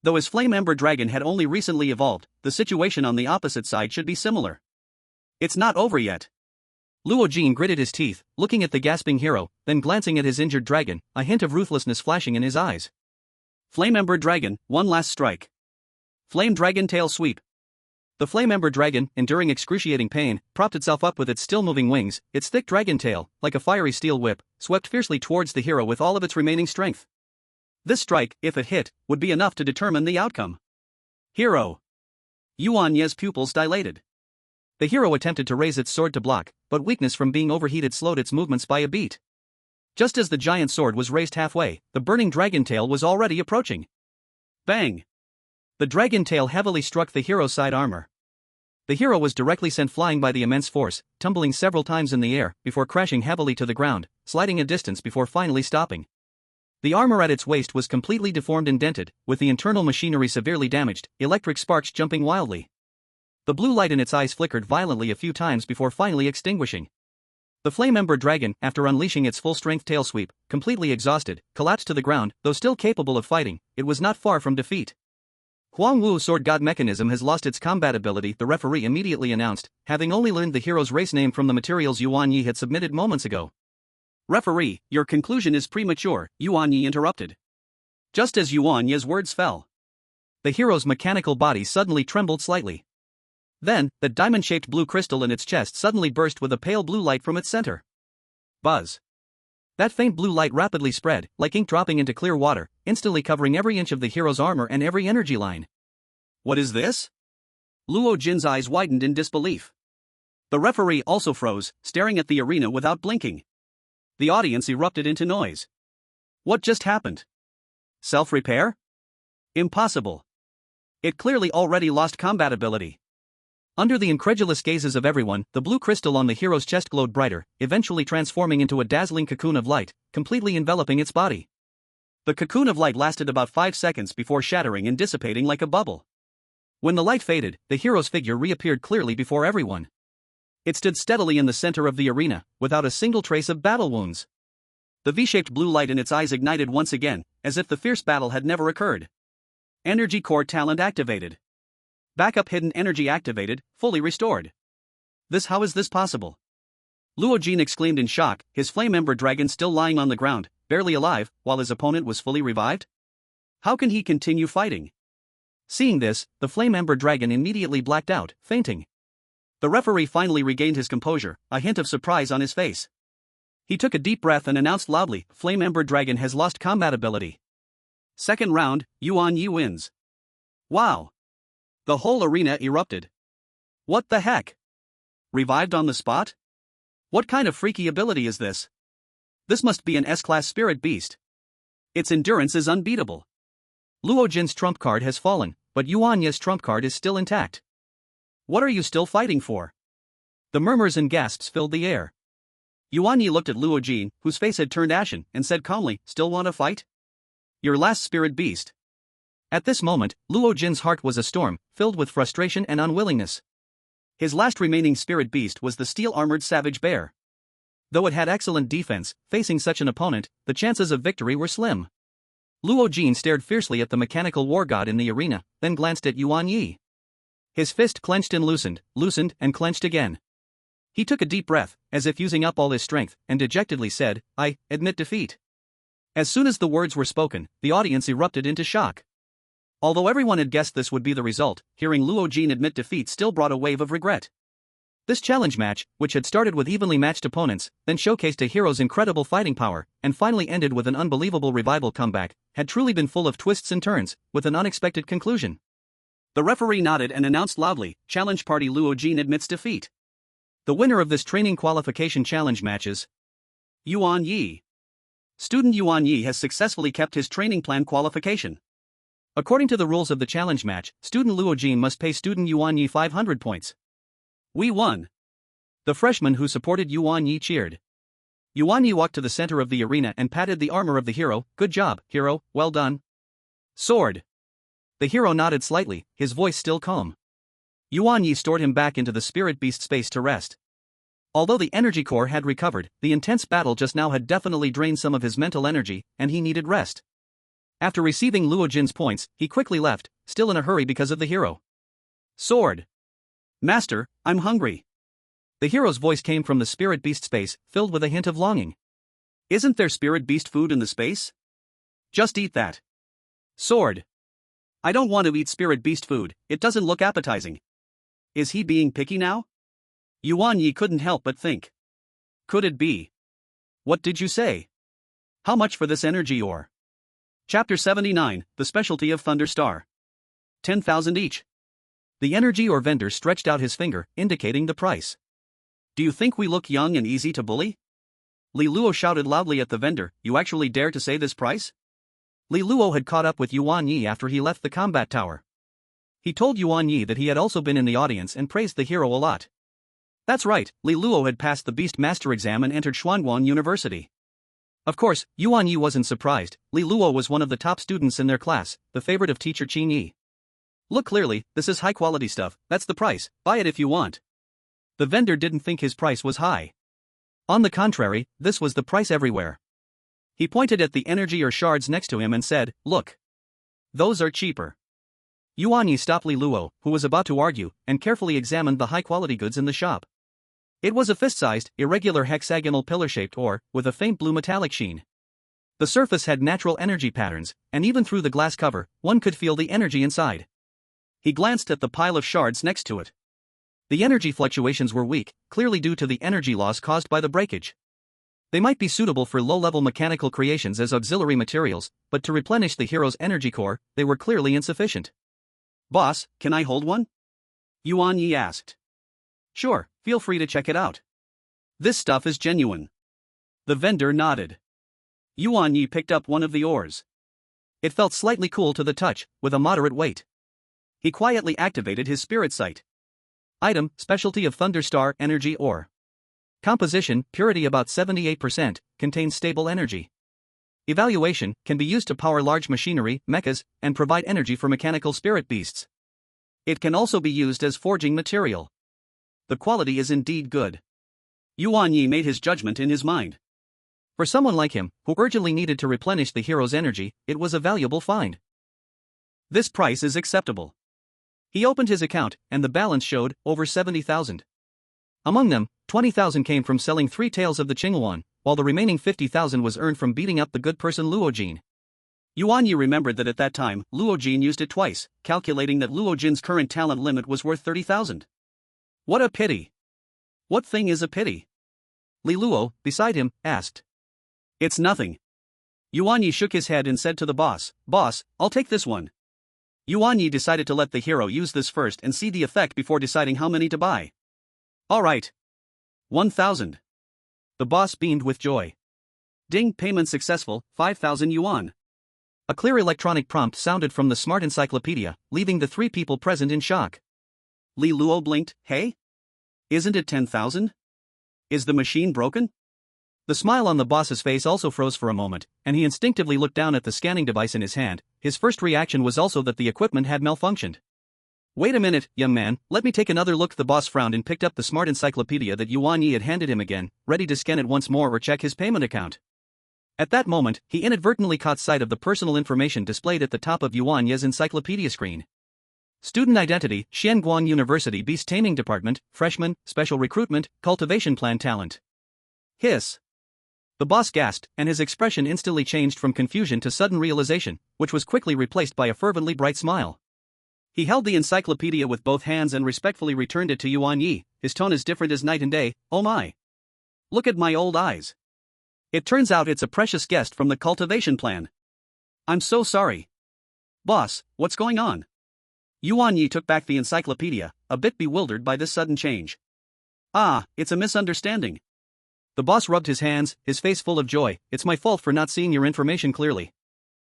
Though his Flame Ember Dragon had only recently evolved, the situation on the opposite side should be similar. It's not over yet. Luo Jin gritted his teeth, looking at the gasping hero, then glancing at his injured dragon, a hint of ruthlessness flashing in his eyes. Flame Ember Dragon, one last strike. Flame Dragon Tail Sweep. The Flame Ember Dragon, enduring excruciating pain, propped itself up with its still-moving wings, its thick dragon tail, like a fiery steel whip, swept fiercely towards the hero with all of its remaining strength. This strike, if it hit, would be enough to determine the outcome. Hero. Yuan Ye's pupils dilated. The hero attempted to raise its sword to block, but weakness from being overheated slowed its movements by a beat. Just as the giant sword was raised halfway, the burning dragon tail was already approaching. Bang! The dragon tail heavily struck the hero's side armor. The hero was directly sent flying by the immense force, tumbling several times in the air, before crashing heavily to the ground, sliding a distance before finally stopping. The armor at its waist was completely deformed and dented, with the internal machinery severely damaged, electric sparks jumping wildly. The blue light in its eyes flickered violently a few times before finally extinguishing. The Flame Ember Dragon, after unleashing its full-strength tail sweep, completely exhausted, collapsed to the ground. Though still capable of fighting, it was not far from defeat. Huang Wu's Sword God mechanism has lost its combat ability, the referee immediately announced, having only learned the hero's race name from the materials Yuan Ye had submitted moments ago. Referee, your conclusion is premature, Yuan Ye interrupted. Just as Yuan Ye's words fell, the hero's mechanical body suddenly trembled slightly. Then, the diamond-shaped blue crystal in its chest suddenly burst with a pale blue light from its center. Buzz. That faint blue light rapidly spread, like ink dropping into clear water, instantly covering every inch of the hero's armor and every energy line. What is this? Luo Jin's eyes widened in disbelief. The referee also froze, staring at the arena without blinking. The audience erupted into noise. What just happened? Self-repair? Impossible. It clearly already lost combat ability. Under the incredulous gazes of everyone, the blue crystal on the hero's chest glowed brighter, eventually transforming into a dazzling cocoon of light, completely enveloping its body. The cocoon of light lasted about 5 seconds before shattering and dissipating like a bubble. When the light faded, the hero's figure reappeared clearly before everyone. It stood steadily in the center of the arena, without a single trace of battle wounds. The V-shaped blue light in its eyes ignited once again, as if the fierce battle had never occurred. Energy core talent activated. Backup hidden energy activated, fully restored. How is this possible? Luo Jin exclaimed in shock, his flame ember dragon still lying on the ground, barely alive, while his opponent was fully revived? How can he continue fighting? Seeing this, the flame ember dragon immediately blacked out, fainting. The referee finally regained his composure, a hint of surprise on his face. He took a deep breath and announced loudly, Flame Ember Dragon has lost combat ability. Second round, Yuan Ye wins. Wow! The whole arena erupted. What the heck? Revived on the spot? What kind of freaky ability is this? This must be an S-class spirit beast. Its endurance is unbeatable. Luo Jin's trump card has fallen, but Yuan Ye's trump card is still intact. What are you still fighting for? The murmurs and gasps filled the air. Yuan Ye looked at Luo Jin, whose face had turned ashen, and said calmly, still want to fight? Your last spirit beast. At this moment, Luo Jin's heart was a storm, filled with frustration and unwillingness. His last remaining spirit beast was the steel-armored savage bear. Though it had excellent defense, facing such an opponent, the chances of victory were slim. Luo Jin stared fiercely at the mechanical war god in the arena, then glanced at Yuan Ye. His fist clenched and loosened and clenched again. He took a deep breath, as if using up all his strength, and dejectedly said, I admit defeat. As soon as the words were spoken, the audience erupted into shock. Although everyone had guessed this would be the result, hearing Luo Jin admit defeat still brought a wave of regret. This challenge match, which had started with evenly matched opponents, then showcased a hero's incredible fighting power, and finally ended with an unbelievable revival comeback, had truly been full of twists and turns, with an unexpected conclusion. The referee nodded and announced loudly, Challenge Party Luo Jin admits defeat. The winner of this training qualification challenge match is Yuan Ye. Student Yuan Ye has successfully kept his training plan qualification. According to the rules of the challenge match, student Luo Jin must pay student Yuan Ye 500 points. We won. The freshman who supported Yuan Ye cheered. Yuan Ye walked to the center of the arena and patted the armor of the hero. Good job, hero, well done. Sword. The hero nodded slightly, his voice still calm. Yuan Ye stored him back into the spirit beast space to rest. Although the energy core had recovered, the intense battle just now had definitely drained some of his mental energy, and he needed rest. After receiving Luo Jin's points, he quickly left, still in a hurry because of the hero. Sword. Master, I'm hungry. The hero's voice came from the spirit beast space, filled with a hint of longing. Isn't there spirit beast food in the space? Just eat that. Sword. I don't want to eat spirit beast food, it doesn't look appetizing. Is he being picky now? Yuan Ye couldn't help but think. Could it be? What did you say? How much for this energy ore? Chapter 79, The Specialty of Thunderstar. 10,000 each. The energy ore vendor stretched out his finger, indicating the price. Do you think we look young and easy to bully? Li Luo shouted loudly at the vendor, you actually dare to say this price? Li Luo had caught up with Yuan Ye after he left the combat tower. He told Yuan Ye that he had also been in the audience and praised the hero a lot. That's right, Li Luo had passed the Beastmaster exam and entered Xuanguan University. Of course, Yuan Ye wasn't surprised. Li Luo was one of the top students in their class, the favorite of teacher Qin Yi. Look clearly, this is high-quality stuff, that's the price, buy it if you want. The vendor didn't think his price was high. On the contrary, this was the price everywhere. He pointed at the energy or shards next to him and said, look. Those are cheaper. Yuan Ye stopped Li Luo, who was about to argue, and carefully examined the high-quality goods in the shop. It was a fist-sized, irregular hexagonal pillar-shaped ore, with a faint blue metallic sheen. The surface had natural energy patterns, and even through the glass cover, one could feel the energy inside. He glanced at the pile of shards next to it. The energy fluctuations were weak, clearly due to the energy loss caused by the breakage. They might be suitable for low-level mechanical creations as auxiliary materials, but to replenish the hero's energy core, they were clearly insufficient. Boss, can I hold one? Yuan Ye asked. Sure, feel free to check it out. This stuff is genuine. The vendor nodded. Yuan Ye picked up one of the ores. It felt slightly cool to the touch, with a moderate weight. He quietly activated his spirit sight. Item, Specialty of Thunderstar Energy Ore. Composition, purity about 78%, contains stable energy. Evaluation, can be used to power large machinery, mechas, and provide energy for mechanical spirit beasts. It can also be used as forging material. the quality is indeed good. Yuan Ye made his judgment in his mind. For someone like him, who urgently needed to replenish the hero's energy, it was a valuable find. This price is acceptable. He opened his account, and the balance showed over 70,000. Among them, 20,000 came from selling 3 tails of the Qingyuan, while the remaining 50,000 was earned from beating up the good person Luo Jin. Yuan Ye remembered that at that time, Luo Jin used it twice, calculating that Luo Jin's current talent limit was worth 30,000. What a pity! What thing is a pity? Li Luo, beside him, asked. It's nothing. Yuan Ye shook his head and said to the boss, "Boss, I'll take this one." Yuan Ye decided to let the hero use this first and see the effect before deciding how many to buy. Alright. 1,000. The boss beamed with joy. Ding, payment successful, 5,000 yuan. A clear electronic prompt sounded from the smart encyclopedia, leaving the 3 people present in shock. Li Luo blinked. Hey? Isn't it 10,000? Is the machine broken? The smile on the boss's face also froze for a moment, and he instinctively looked down at the scanning device in his hand. His first reaction was also that the equipment had malfunctioned. Wait a minute, young man, let me take another look. The boss frowned and picked up the smart encyclopedia that Yuan Ye had handed him again, ready to scan it once more or check his payment account. At that moment, he inadvertently caught sight of the personal information displayed at the top of Yuan Ye's encyclopedia screen. Student identity, Xianguang University Beast-Taming Department, freshman, special recruitment, cultivation plan talent. Hiss. The boss gasped, and his expression instantly changed from confusion to sudden realization, which was quickly replaced by a fervently bright smile. He held the encyclopedia with both hands and respectfully returned it to Yuan Ye, his tone as different as night and day. Oh my! Look at my old eyes. It turns out it's a precious guest from the cultivation plan. I'm so sorry. Boss, what's going on? Yuan Ye took back the encyclopedia, a bit bewildered by this sudden change. Ah, it's a misunderstanding. The boss rubbed his hands, his face full of joy. It's my fault for not seeing your information clearly.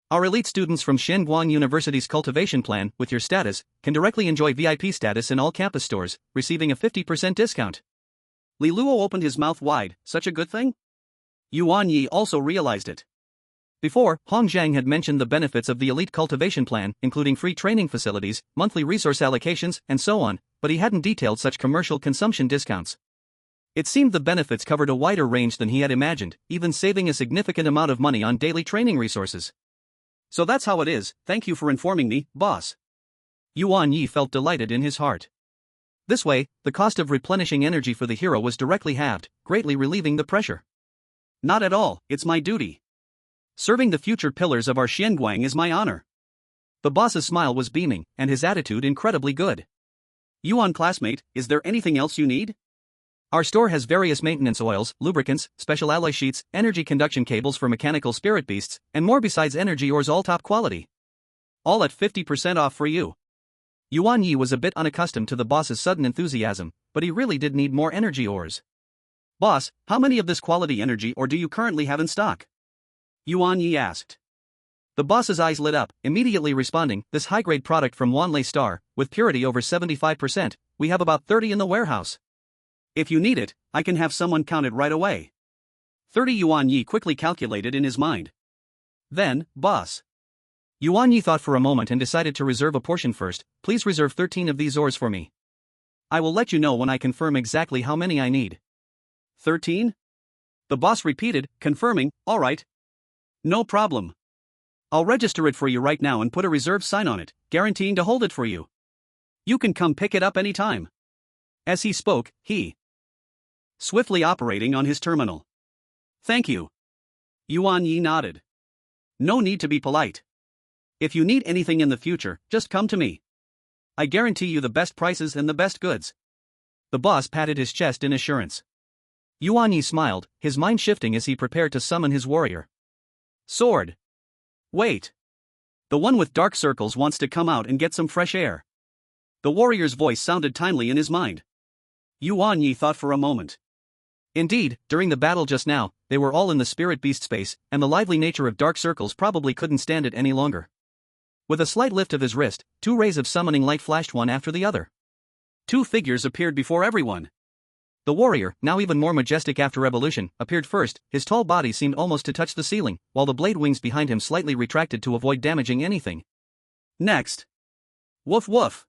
Our elite students from Xianguang University's cultivation plan, with your status, can directly enjoy VIP status in all campus stores, receiving a 50% discount. Li Luo opened his mouth wide. Such a good thing? Yuan Ye also realized it. Before, Hong Zhang had mentioned the benefits of the elite cultivation plan, including free training facilities, monthly resource allocations, and so on, but he hadn't detailed such commercial consumption discounts. It seemed the benefits covered a wider range than he had imagined, even saving a significant amount of money on daily training resources. So that's how it is. Thank you for informing me, boss. Yuan Ye felt delighted in his heart. This way, the cost of replenishing energy for the hero was directly halved, greatly relieving the pressure. Not at all, it's my duty. Serving the future pillars of our Xianguang is my honor. The boss's smile was beaming, and his attitude incredibly good. Yuan classmate, is there anything else you need? Our store has various maintenance oils, lubricants, special alloy sheets, energy conduction cables for mechanical spirit beasts, and more besides energy ores, all top quality. All at 50% off for you. Yuan Ye was a bit unaccustomed to the boss's sudden enthusiasm, but he really did need more energy ores. Boss, how many of this quality energy ore do you currently have in stock? Yuan Ye asked. The boss's eyes lit up, immediately responding, this high-grade product from Wanlei Star, with purity over 75%, we have about 30 in the warehouse. If you need it, I can have someone count it right away. 30 Yuan Ye quickly calculated in his mind. Then, boss. Yuan Ye thought for a moment and decided to reserve a portion first. Please reserve 13 of these ores for me. I will let you know when I confirm exactly how many I need. 13? The boss repeated, confirming, all right. No problem. I'll register it for you right now and put a reserve sign on it, guaranteeing to hold it for you. You can come pick it up anytime. As he spoke, he swiftly operating on his terminal. Thank you. Yuan Ye nodded. No need to be polite. If you need anything in the future, just come to me. I guarantee you the best prices and the best goods. The boss patted his chest in assurance. Yuan Ye smiled, his mind shifting as he prepared to summon his warrior. Sword. Wait. The one with dark circles wants to come out and get some fresh air. The warrior's voice sounded timely in his mind. Yuan Ye thought for a moment. Indeed, during the battle just now, they were all in the spirit beast space, and the lively nature of dark circles probably couldn't stand it any longer. With a slight lift of his wrist, 2 rays of summoning light flashed one after the other. 2 figures appeared before everyone. The warrior, now even more majestic after evolution, appeared first. His tall body seemed almost to touch the ceiling, while the blade wings behind him slightly retracted to avoid damaging anything. Next. Woof woof.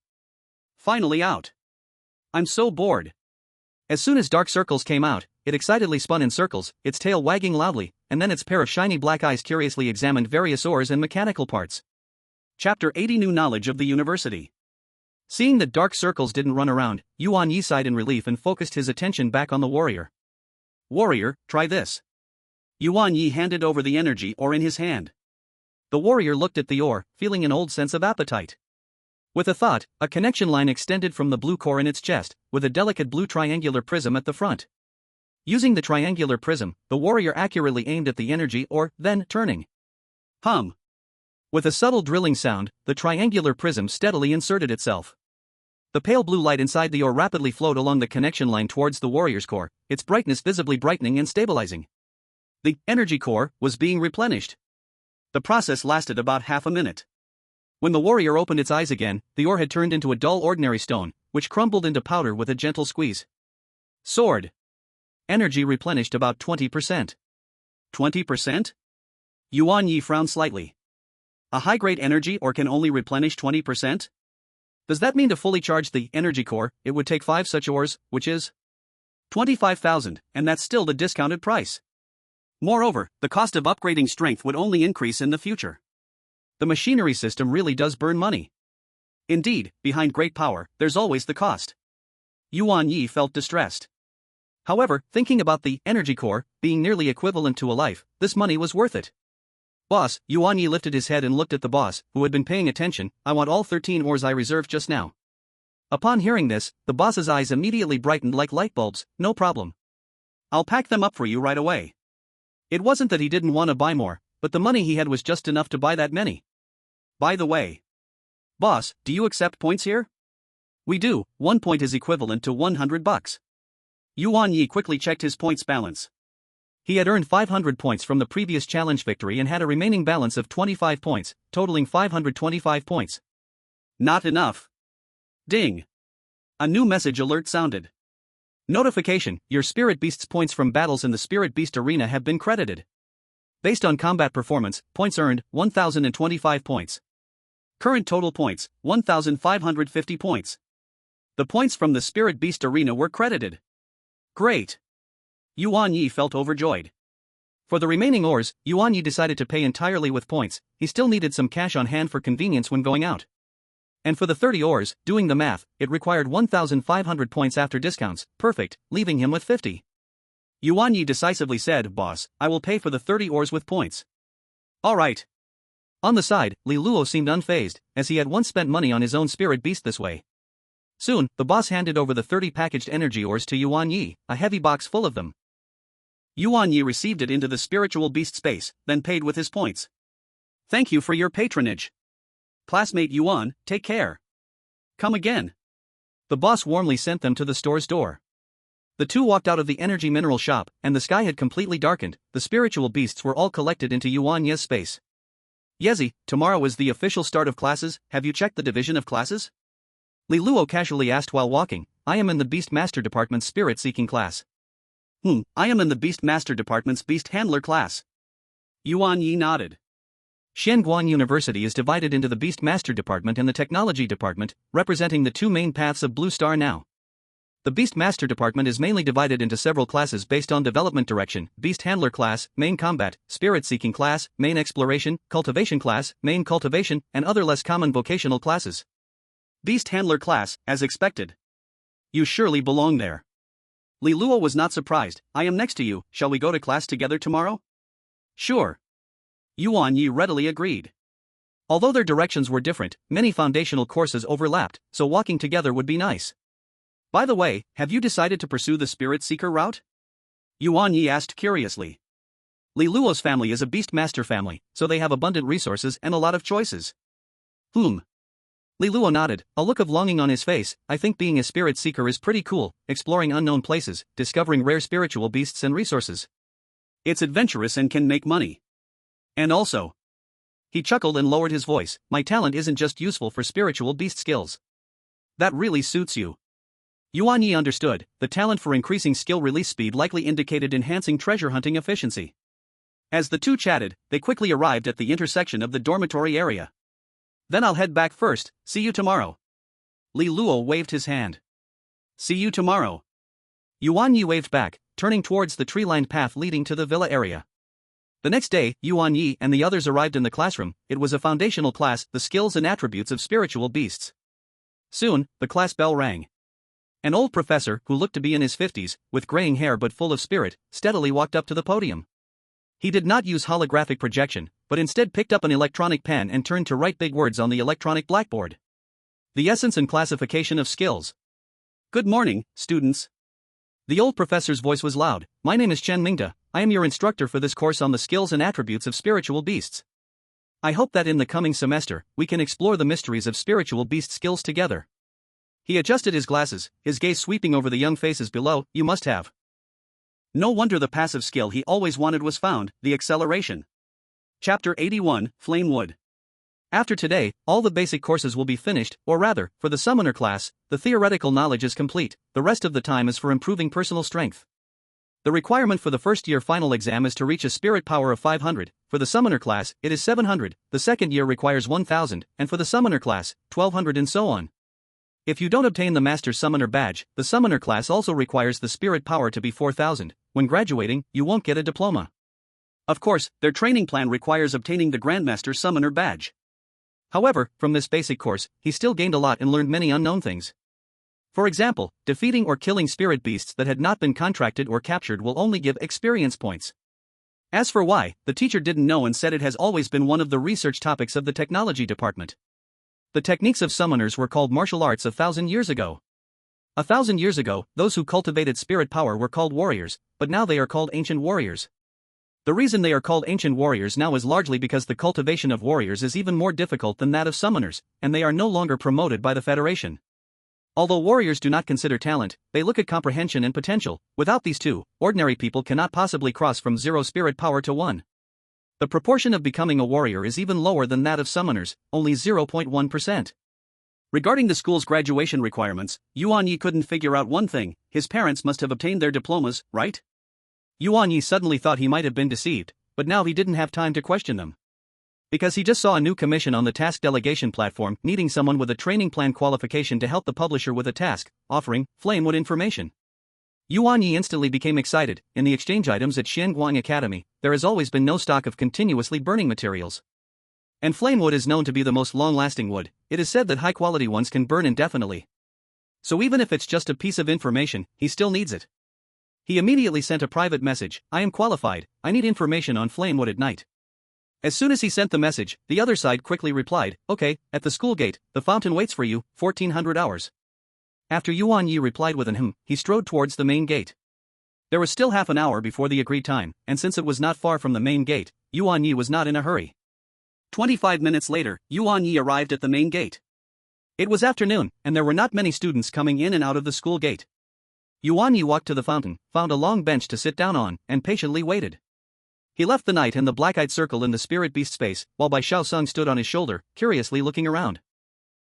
Finally out. I'm so bored. As soon as dark circles came out, it excitedly spun in circles, its tail wagging loudly, and then its pair of shiny black eyes curiously examined various ores and mechanical parts. Chapter 80 New Knowledge of the University. Seeing that dark circles didn't run around, Yuan Ye sighed in relief and focused his attention back on the warrior. Warrior, try this. Yuan Ye handed over the energy ore in his hand. The warrior looked at the ore, feeling an old sense of appetite. With a thought, a connection line extended from the blue core in its chest, with a delicate blue triangular prism at the front. Using the triangular prism, the warrior accurately aimed at the energy ore, then turning. Hum. With a subtle drilling sound, the triangular prism steadily inserted itself. The pale blue light inside the ore rapidly flowed along the connection line towards the warrior's core, its brightness visibly brightening and stabilizing. The energy core was being replenished. The process lasted about half a minute. When the warrior opened its eyes again, the ore had turned into a dull ordinary stone, which crumbled into powder with a gentle squeeze. Sword. Energy replenished about 20%. 20%? Yuan Ye frowned slightly. A high-grade energy ore can only replenish 20%? Does that mean to fully charge the energy core, it would take 5 such ores, which is 25,000, and that's still the discounted price. Moreover, the cost of upgrading strength would only increase in the future. The machinery system really does burn money. Indeed, behind great power, there's always the cost. Yuan Ye felt distressed. However, thinking about the energy core being nearly equivalent to a life, this money was worth it. Boss, Yuan Ye lifted his head and looked at the boss, who had been paying attention. I want all 13 ores I reserved just now. Upon hearing this, the boss's eyes immediately brightened like light bulbs. No problem. I'll pack them up for you right away. It wasn't that he didn't want to buy more, but the money he had was just enough to buy that many. By the way, boss, do you accept points here? We do. 1 point is equivalent to $100. Yuan Ye quickly checked his points balance. He had earned 500 points from the previous challenge victory and had a remaining balance of 25 points, totaling 525 points. Not enough. Ding. A new message alert sounded. Notification: your Spirit Beast's points from battles in the Spirit Beast Arena have been credited. Based on combat performance, points earned, 1,025 points. Current total points, 1,550 points. The points from the Spirit Beast Arena were credited. Great. Yuan Ye felt overjoyed. For the remaining ores, Yuan Ye decided to pay entirely with points. He still needed some cash on hand for convenience when going out. And for the 30 ores, doing the math, it required 1,500 points after discounts, perfect, leaving him with 50. Yuan Ye decisively said, Boss, I will pay for the 30 ores with points. Alright. On the side, Li Luo seemed unfazed, as he had once spent money on his own spirit beast this way. Soon, the boss handed over the 30 packaged energy ores to Yuan Ye, a heavy box full of them. Yuan Ye received it into the spiritual beast space, then paid with his points. Thank you for your patronage. Classmate Yuan, take care. Come again. The boss warmly sent them to the store's door. The two walked out of the energy mineral shop, and the sky had completely darkened. The spiritual beasts were all collected into Yuan Ye's space. Yezi, tomorrow is the official start of classes. Have you checked the division of classes? Li Luo casually asked while walking. I am in the Beastmaster Department's spirit-seeking class. I am in the Beastmaster Department's Beast Handler class. Yuan Ye nodded. Xianguan University is divided into the Beastmaster Department and the Technology Department, representing the two main paths of Blue Star now. The Beastmaster Department is mainly divided into several classes based on development direction: Beast Handler class, main combat; Spirit Seeking class, main exploration; Cultivation class, main cultivation, and other less common vocational classes. Beast Handler class, as expected. You surely belong there. Li Luo was not surprised. I am next to you, shall we go to class together tomorrow? Sure. Yuan Ye readily agreed. Although their directions were different, many foundational courses overlapped, so walking together would be nice. By the way, have you decided to pursue the Spirit Seeker route? Yuan Ye asked curiously. Li Luo's family is a Beastmaster family, so they have abundant resources and a lot of choices. Li Luo nodded, a look of longing on his face. I think being a Spirit Seeker is pretty cool, exploring unknown places, discovering rare spiritual beasts and resources. It's adventurous and can make money. And also. He chuckled and lowered his voice, my talent isn't just useful for spiritual beast skills. That really suits you. Yuan Ye understood, the talent for increasing skill release speed likely indicated enhancing treasure hunting efficiency. As the two chatted, they quickly arrived at the intersection of the dormitory area. Then I'll head back first, see you tomorrow. Li Luo waved his hand. See you tomorrow. Yuan Ye waved back, turning towards the tree-lined path leading to the villa area. The next day, Yuan Ye and the others arrived in the classroom. It was a foundational class, the skills and attributes of spiritual beasts. Soon, the class bell rang. An old professor, who looked to be in his 50s, with graying hair but full of spirit, steadily walked up to the podium. He did not use holographic projection, but instead picked up an electronic pen and turned to write big words on the electronic blackboard. The essence and classification of skills. Good morning, students. The old professor's voice was loud. My name is Chen Mingda. I am your instructor for this course on the skills and attributes of spiritual beasts. I hope that in the coming semester, we can explore the mysteries of spiritual beast skills together. He adjusted his glasses, his gaze sweeping over the young faces below. You must have. No wonder the passive skill he always wanted was found, the acceleration. Chapter 81, Flame Wood. After today, all the basic courses will be finished, or rather, for the summoner class, the theoretical knowledge is complete, the rest of the time is for improving personal strength. The requirement for the first-year final exam is to reach a spirit power of 500, for the summoner class, it is 700, the second year requires 1000, and for the summoner class, 1200 and so on. If you don't obtain the Master Summoner badge, the summoner class also requires the spirit power to be 4000, when graduating, you won't get a diploma. Of course, their training plan requires obtaining the Grandmaster Summoner badge. However, from this basic course, he still gained a lot and learned many unknown things. For example, defeating or killing spirit beasts that had not been contracted or captured will only give experience points. As for why, the teacher didn't know and said it has always been one of the research topics of the technology department. The techniques of summoners were called martial arts 1,000 years ago. 1,000 years ago, those who cultivated spirit power were called warriors, but now they are called ancient warriors. The reason they are called ancient warriors now is largely because the cultivation of warriors is even more difficult than that of summoners, and they are no longer promoted by the Federation. Although warriors do not consider talent, they look at comprehension and potential. Without these two, ordinary people cannot possibly cross from 0 spirit power to 1. The proportion of becoming a warrior is even lower than that of summoners, only 0.1%. Regarding the school's graduation requirements, Yuan Ye couldn't figure out one thing: his parents must have obtained their diplomas, right? Yuan Ye suddenly thought he might have been deceived, but now he didn't have time to question them. Because he just saw a new commission on the task delegation platform needing someone with a training plan qualification to help the publisher with a task, offering Flamewood information. Yuan Ye instantly became excited. In the exchange items at Xianguang Academy, there has always been no stock of continuously burning materials. And Flamewood is known to be the most long-lasting wood. It is said that high-quality ones can burn indefinitely. So even if it's just a piece of information, he still needs it. He immediately sent a private message: I am qualified, I need information on Flamewood at night. As soon as he sent the message, the other side quickly replied, okay, at the school gate, the fountain waits for you, 1400 hours. After Yuan Ye replied with an he strode towards the main gate. There was still half an hour before the agreed time, and since it was not far from the main gate, Yuan Ye was not in a hurry. 25 minutes later, Yuan Ye arrived at the main gate. It was afternoon, and there were not many students coming in and out of the school gate. Yuan Ye walked to the fountain, found a long bench to sit down on, and patiently waited. He left the knight and the black-eyed circle in the spirit beast space, while Bai Shaosung stood on his shoulder, curiously looking around.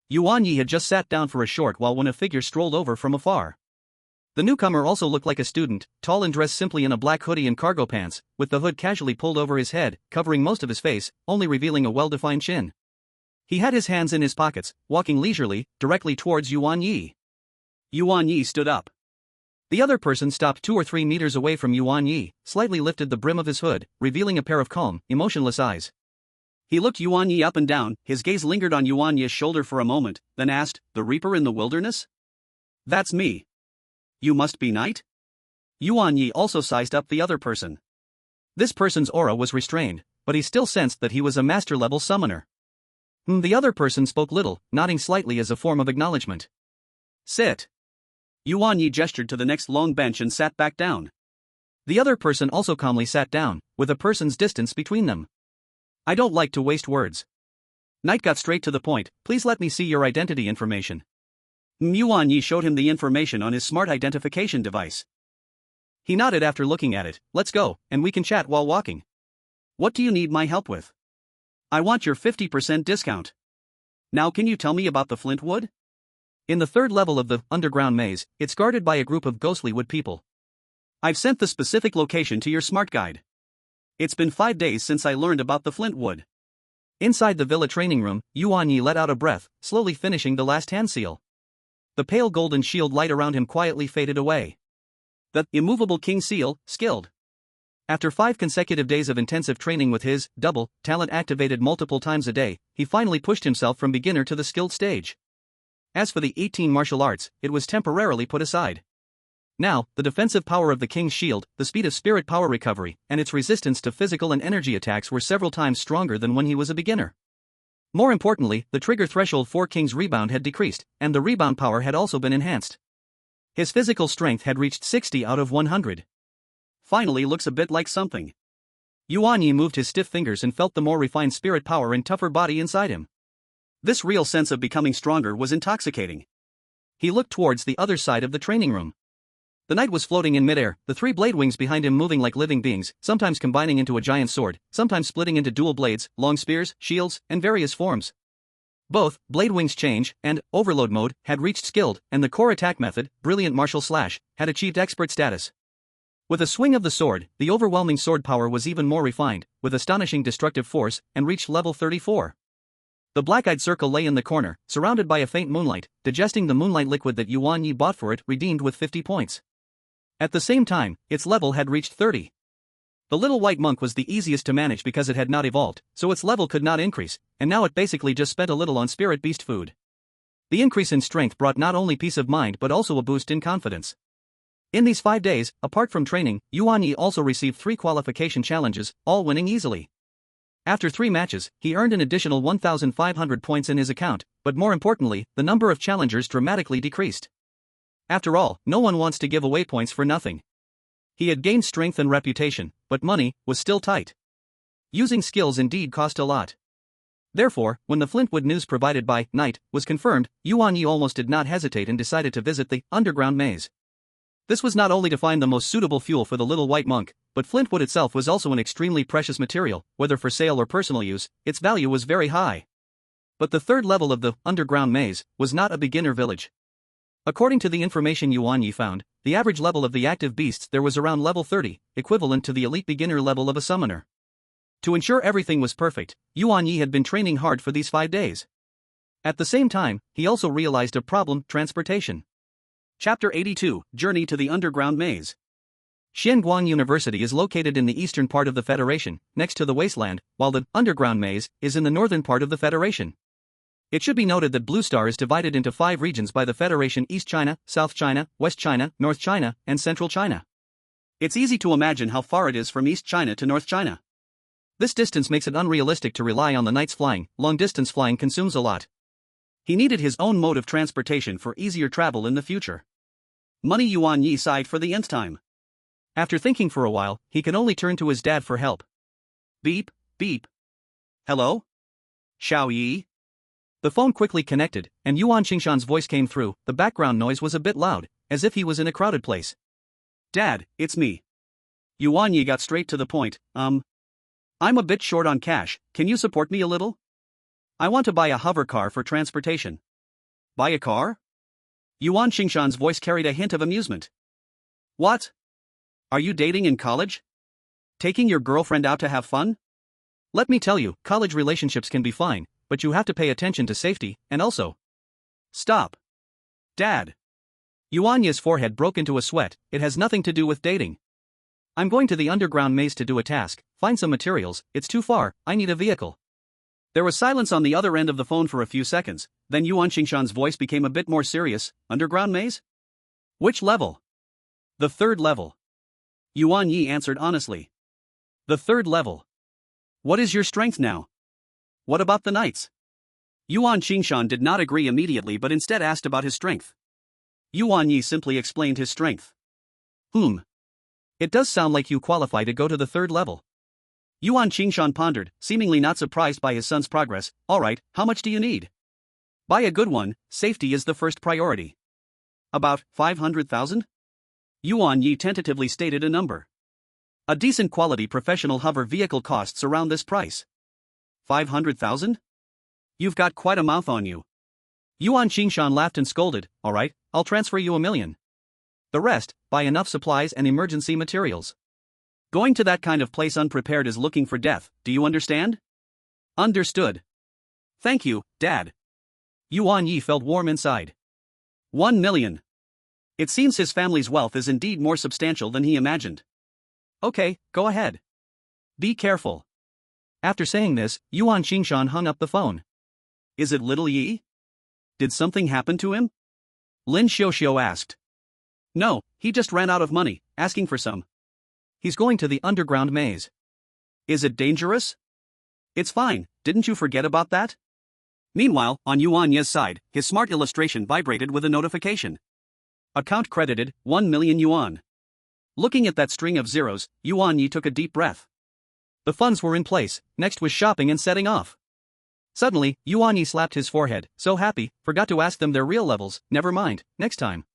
Yuan Ye had just sat down for a short while when a figure strolled over from afar. The newcomer also looked like a student, tall and dressed simply in a black hoodie and cargo pants, with the hood casually pulled over his head, covering most of his face, only revealing a well-defined chin. He had his hands in his pockets, walking leisurely, directly towards Yuan Ye. Yuan Ye stood up. The other person stopped 2 or 3 meters away from Yuan Ye, slightly lifted the brim of his hood, revealing a pair of calm, emotionless eyes. He looked Yuan Ye up and down, his gaze lingered on Yuan Ye's shoulder for a moment, then asked, "The Reaper in the wilderness?" "That's me." "You must be Knight?" Yuan Ye also sized up the other person. This person's aura was restrained, but he still sensed that he was a master-level summoner. The other person spoke little, nodding slightly as a form of acknowledgement. "Sit." Yuan Ye gestured to the next long bench and sat back down. The other person also calmly sat down, with a person's distance between them. "I don't like to waste words." Knight got straight to the point. "Please let me see your identity information." Yuan Ye showed him the information on his smart identification device. He nodded after looking at it. "Let's go, and we can chat while walking." "What do you need my help with?" "I want your 50% discount." "Now can you tell me about the flint wood?" "In the 3rd level of the underground maze, it's guarded by a group of ghostly wood people. I've sent the specific location to your smart guide. It's been 5 days since I learned about the flint wood." Inside the villa training room, Yuan Ye let out a breath, slowly finishing the last hand seal. The pale golden shield light around him quietly faded away. The immovable king seal, skilled. After 5 consecutive days of intensive training with his double talent activated multiple times a day, he finally pushed himself from beginner to the skilled stage. As for the 18 martial arts, it was temporarily put aside. Now, the defensive power of the King's Shield, the speed of spirit power recovery, and its resistance to physical and energy attacks were several times stronger than when he was a beginner. More importantly, the trigger threshold for King's Rebound had decreased, and the rebound power had also been enhanced. His physical strength had reached 60 out of 100. Finally looks a bit like something. Yuan Ye moved his stiff fingers and felt the more refined spirit power and tougher body inside him. This real sense of becoming stronger was intoxicating. He looked towards the other side of the training room. The knight was floating in midair, the 3 blade wings behind him moving like living beings, sometimes combining into a giant sword, sometimes splitting into dual blades, long spears, shields, and various forms. Both, blade wings change, and overload mode, had reached skilled, and the core attack method, brilliant martial slash, had achieved expert status. With a swing of the sword, the overwhelming sword power was even more refined, with astonishing destructive force, and reached level 34. The black-eyed circle lay in the corner, surrounded by a faint moonlight, digesting the moonlight liquid that Yuan Ye bought for it, redeemed with 50 points. At the same time, its level had reached 30. The little white monk was the easiest to manage because it had not evolved, so its level could not increase, and now it basically just spent a little on spirit beast food. The increase in strength brought not only peace of mind but also a boost in confidence. In these 5 days, apart from training, Yuan Ye also received 3 qualification challenges, all winning easily. After 3 matches, he earned an additional 1,500 points in his account, but more importantly, the number of challengers dramatically decreased. After all, no one wants to give away points for nothing. He had gained strength and reputation, but money was still tight. Using skills indeed cost a lot. Therefore, when the Flintwood news provided by Night was confirmed, Yuan Ye almost did not hesitate and decided to visit the underground maze. This was not only to find the most suitable fuel for the little white monk, but Flintwood itself was also an extremely precious material, whether for sale or personal use, its value was very high. But the 3rd level of the underground maze was not a beginner village. According to the information Yuan Ye found, the average level of the active beasts there was around level 30, equivalent to the elite beginner level of a summoner. To ensure everything was perfect, Yuan Ye had been training hard for these 5 days. At the same time, he also realized a problem: transportation. Chapter 82, Journey to the Underground Maze. Xianguang University is located in the eastern part of the Federation, next to the wasteland, while the underground maze is in the northern part of the Federation. It should be noted that Blue Star is divided into 5 regions by the Federation: East China, South China, West China, North China, and Central China. It's easy to imagine how far it is from East China to North China. This distance makes it unrealistic to rely on the knight's flying. Long-distance flying consumes a lot. He needed his own mode of transportation for easier travel in the future. Money. Yuan Ye sighed for the nth time. After thinking for a while, he could only turn to his dad for help. Beep, beep. Hello? Xiao Yi? The phone quickly connected, and Yuan Qingshan's voice came through. The background noise was a bit loud, as if he was in a crowded place. Dad, it's me. Yuan Ye got straight to the point. I'm a bit short on cash, can you support me a little? I want to buy a hover car for transportation. Buy a car? Yuan Qingshan's voice carried a hint of amusement. What? Are you dating in college? Taking your girlfriend out to have fun? Let me tell you, college relationships can be fine, but you have to pay attention to safety, and also... Stop. Dad. Yuan Ye's forehead broke into a sweat. It has nothing to do with dating. I'm going to the underground maze to do a task, find some materials. It's too far, I need a vehicle. There was silence on the other end of the phone for a few seconds, then Yuan Qingshan's voice became a bit more serious. Underground maze? Which level? The 3rd level. Yuan Ye answered honestly. The 3rd level. What is your strength now? What about the knights? Yuan Qingshan did not agree immediately but instead asked about his strength. Yuan Ye simply explained his strength. It does sound like you qualify to go to the 3rd level. Yuan Qingshan pondered, seemingly not surprised by his son's progress. Alright, how much do you need? Buy a good one, safety is the first priority. About 500,000? Yuan Ye tentatively stated a number. A decent quality professional hover vehicle costs around this price. 500,000? You've got quite a mouth on you. Yuan Qingshan laughed and scolded. Alright, I'll transfer you $1 million. The rest, buy enough supplies and emergency materials. Going to that kind of place unprepared is looking for death, do you understand? Understood. Thank you, Dad. Yuan Ye felt warm inside. 1 million. It seems his family's wealth is indeed more substantial than he imagined. Okay, go ahead. Be careful. After saying this, Yuan Qingshan hung up the phone. Is it little Yi? Did something happen to him? Lin Xiuxiu asked. No, he just ran out of money, asking for some. He's going to the underground maze. Is it dangerous? It's fine, didn't you forget about that? Meanwhile, on Yuan Ye's side, his smart illustration vibrated with a notification. Account credited, 1 million yuan. Looking at that string of zeros, Yuan Ye took a deep breath. The funds were in place, next was shopping and setting off. Suddenly, Yuan Ye slapped his forehead, so happy, forgot to ask them their real levels, never mind, next time.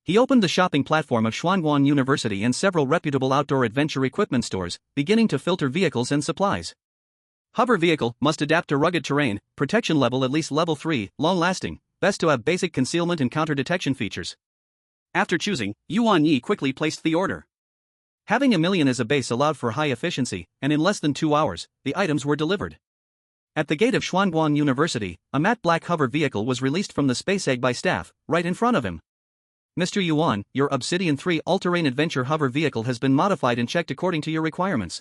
He opened the shopping platform of Xuanguan University and several reputable outdoor adventure equipment stores, beginning to filter vehicles and supplies. Hover vehicle must adapt to rugged terrain, protection level at least level 3, long-lasting, best to have basic concealment and counter-detection features. After choosing, Yuan Ye quickly placed the order. Having 1 million as a base allowed for high efficiency, and in less than 2 hours, the items were delivered. At the gate of Xuanguan University, a matte black hover vehicle was released from the space egg by staff, right in front of him. Mr. Yuan, your Obsidian 3 all-terrain adventure hover vehicle has been modified and checked according to your requirements.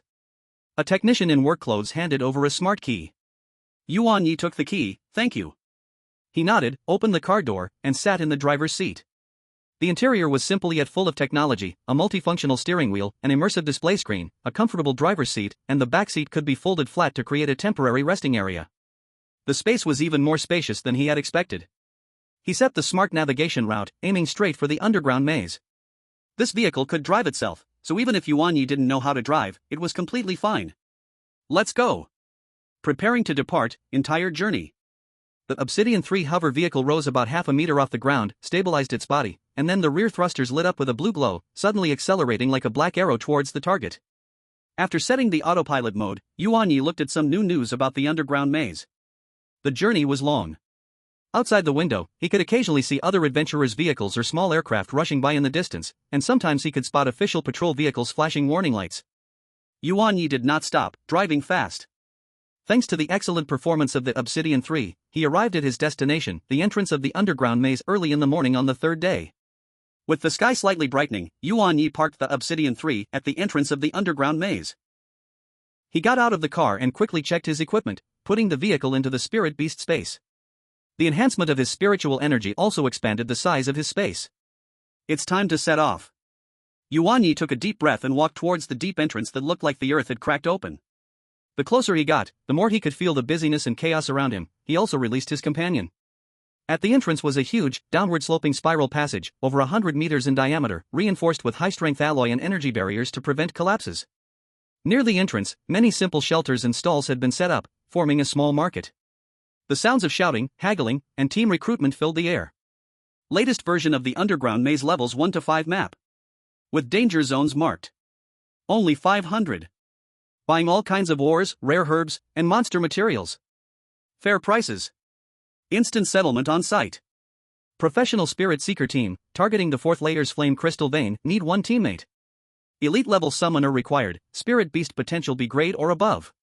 A technician in work clothes handed over a smart key. Yuan Ye took the key, thank you. He nodded, opened the car door, and sat in the driver's seat. The interior was simple yet full of technology, a multifunctional steering wheel, an immersive display screen, a comfortable driver's seat, and the back seat could be folded flat to create a temporary resting area. The space was even more spacious than he had expected. He set the smart navigation route, aiming straight for the underground maze. This vehicle could drive itself, so even if Yuan Ye didn't know how to drive, it was completely fine. Let's go. Preparing to depart, entire journey. The Obsidian 3 hover vehicle rose about half a meter off the ground, stabilized its body, and then the rear thrusters lit up with a blue glow, suddenly accelerating like a black arrow towards the target. After setting the autopilot mode, Yuan Ye looked at some new news about the underground maze. The journey was long. Outside the window, he could occasionally see other adventurers' vehicles or small aircraft rushing by in the distance, and sometimes he could spot official patrol vehicles flashing warning lights. Yuan Ye did not stop, driving fast. Thanks to the excellent performance of the Obsidian 3, he arrived at his destination, the entrance of the underground maze, early in the morning on the third day. With the sky slightly brightening, Yuan Ye parked the Obsidian 3 at the entrance of the underground maze. He got out of the car and quickly checked his equipment, putting the vehicle into the spirit beast space. The enhancement of his spiritual energy also expanded the size of his space. It's time to set off. Yuan Ye took a deep breath and walked towards the deep entrance that looked like the earth had cracked open. The closer he got, the more he could feel the busyness and chaos around him. He also released his companion. At the entrance was a huge, downward-sloping spiral passage, over 100 meters in diameter, reinforced with high-strength alloy and energy barriers to prevent collapses. Near the entrance, many simple shelters and stalls had been set up, forming a small market. The sounds of shouting, haggling, and team recruitment filled the air. Latest version of the underground maze levels 1 to 5 map. With danger zones marked. Only 500. Buying all kinds of ores, rare herbs, and monster materials. Fair prices. Instant settlement on site. Professional spirit seeker team, targeting the 4th layer's flame crystal vein, need 1 teammate. Elite level summoner required, spirit beast potential B grade or above.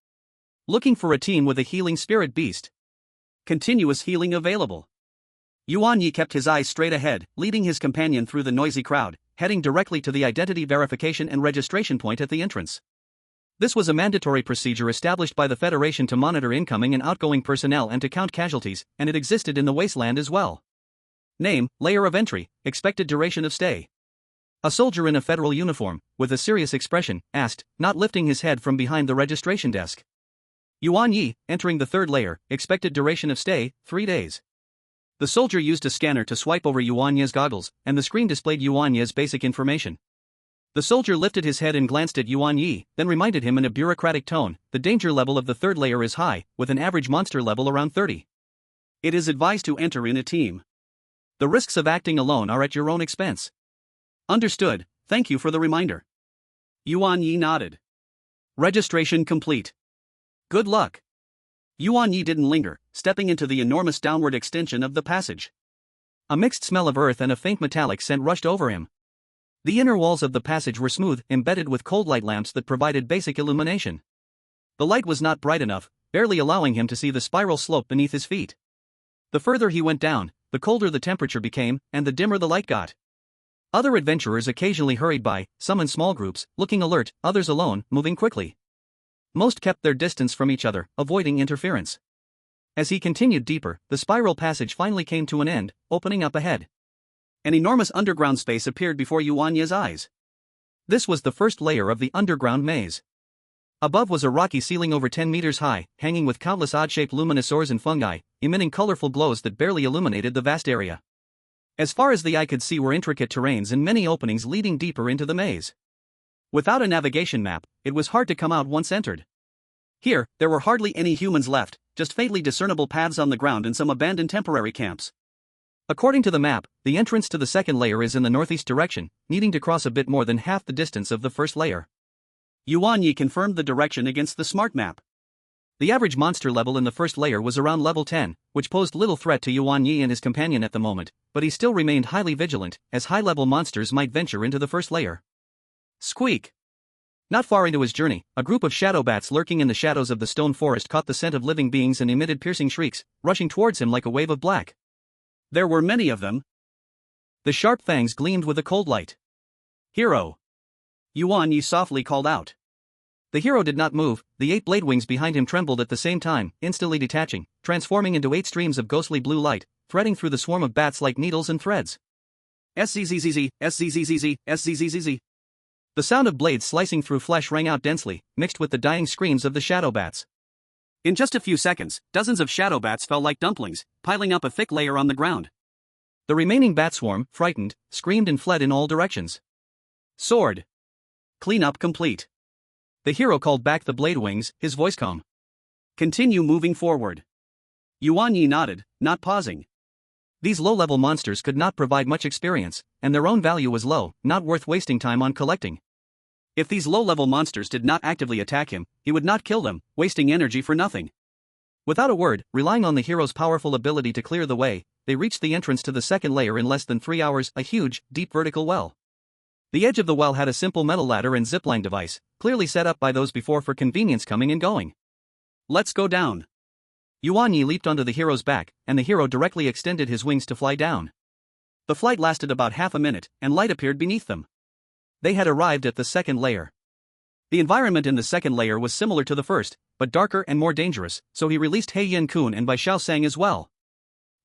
Looking for a team with a healing spirit beast. Continuous healing available. Yuan Ye kept his eyes straight ahead, leading his companion through the noisy crowd, heading directly to the identity verification and registration point at the entrance. This was a mandatory procedure established by the Federation to monitor incoming and outgoing personnel and to count casualties, and it existed in the wasteland as well. Name, layer of entry, expected duration of stay. A soldier in a federal uniform, with a serious expression, asked, not lifting his head from behind the registration desk. Yuan Ye, entering the 3rd layer, expected duration of stay, 3 days. The soldier used a scanner to swipe over Yuan Ye's goggles, and the screen displayed Yuan Ye's basic information. The soldier lifted his head and glanced at Yuan Ye, then reminded him in a bureaucratic tone, the danger level of the 3rd layer is high, with an average monster level around 30. It is advised to enter in a team. The risks of acting alone are at your own expense. Understood, thank you for the reminder. Yuan Ye nodded. Registration complete. Good luck. Yuan Ye didn't linger, stepping into the enormous downward extension of the passage. A mixed smell of earth and a faint metallic scent rushed over him. The inner walls of the passage were smooth, embedded with cold light lamps that provided basic illumination. The light was not bright enough, barely allowing him to see the spiral slope beneath his feet. The further he went down, the colder the temperature became, and the dimmer the light got. Other adventurers occasionally hurried by, some in small groups, looking alert, others alone, moving quickly. Most kept their distance from each other, avoiding interference. As he continued deeper, the spiral passage finally came to an end, opening up ahead. An enormous underground space appeared before Yuan Ye's eyes. This was the first layer of the underground maze. Above was a rocky ceiling over 10 meters high, hanging with countless odd-shaped luminosaurs and fungi, emitting colorful glows that barely illuminated the vast area. As far as the eye could see were intricate terrains and many openings leading deeper into the maze. Without a navigation map, it was hard to come out once entered. Here, there were hardly any humans left, just faintly discernible paths on the ground and some abandoned temporary camps. According to the map, the entrance to the second layer is in the northeast direction, needing to cross a bit more than half the distance of the first layer. Yuan Ye confirmed the direction against the smart map. The average monster level in the first layer was around level 10, which posed little threat to Yuan Ye and his companion at the moment, but he still remained highly vigilant, as high-level monsters might venture into the first layer. Squeak! Not far into his journey, a group of shadow bats lurking in the shadows of the stone forest caught the scent of living beings and emitted piercing shrieks, rushing towards him like a wave of black. There were many of them. The sharp fangs gleamed with a cold light. Hero! Yuan Ye softly called out. The hero did not move, the 8 blade wings behind him trembled at the same time, instantly detaching, transforming into 8 streams of ghostly blue light, threading through the swarm of bats like needles and threads. SZZZZ, SZZZZ, SZZZZ. The sound of blades slicing through flesh rang out densely, mixed with the dying screams of the shadow bats. In just a few seconds, dozens of shadow bats fell like dumplings, piling up a thick layer on the ground. The remaining bat swarm, frightened, screamed and fled in all directions. Sword! Cleanup complete. The hero called back the blade wings, his voice calm. Continue moving forward. Yuan Ye nodded, not pausing. These low-level monsters could not provide much experience, and their own value was low, not worth wasting time on collecting. If these low-level monsters did not actively attack him, he would not kill them, wasting energy for nothing. Without a word, relying on the hero's powerful ability to clear the way, they reached the entrance to the second layer in less than 3 hours, a huge, deep vertical well. The edge of the well had a simple metal ladder and zipline device, clearly set up by those before for convenience coming and going. Let's go down. Yuan Ye leaped onto the hero's back, and the hero directly extended his wings to fly down. The flight lasted about half a minute, and light appeared beneath them. They had arrived at the second layer. The environment in the second layer was similar to the first, but darker and more dangerous, so he released He Yin Kun and Bai Xiao Sang as well.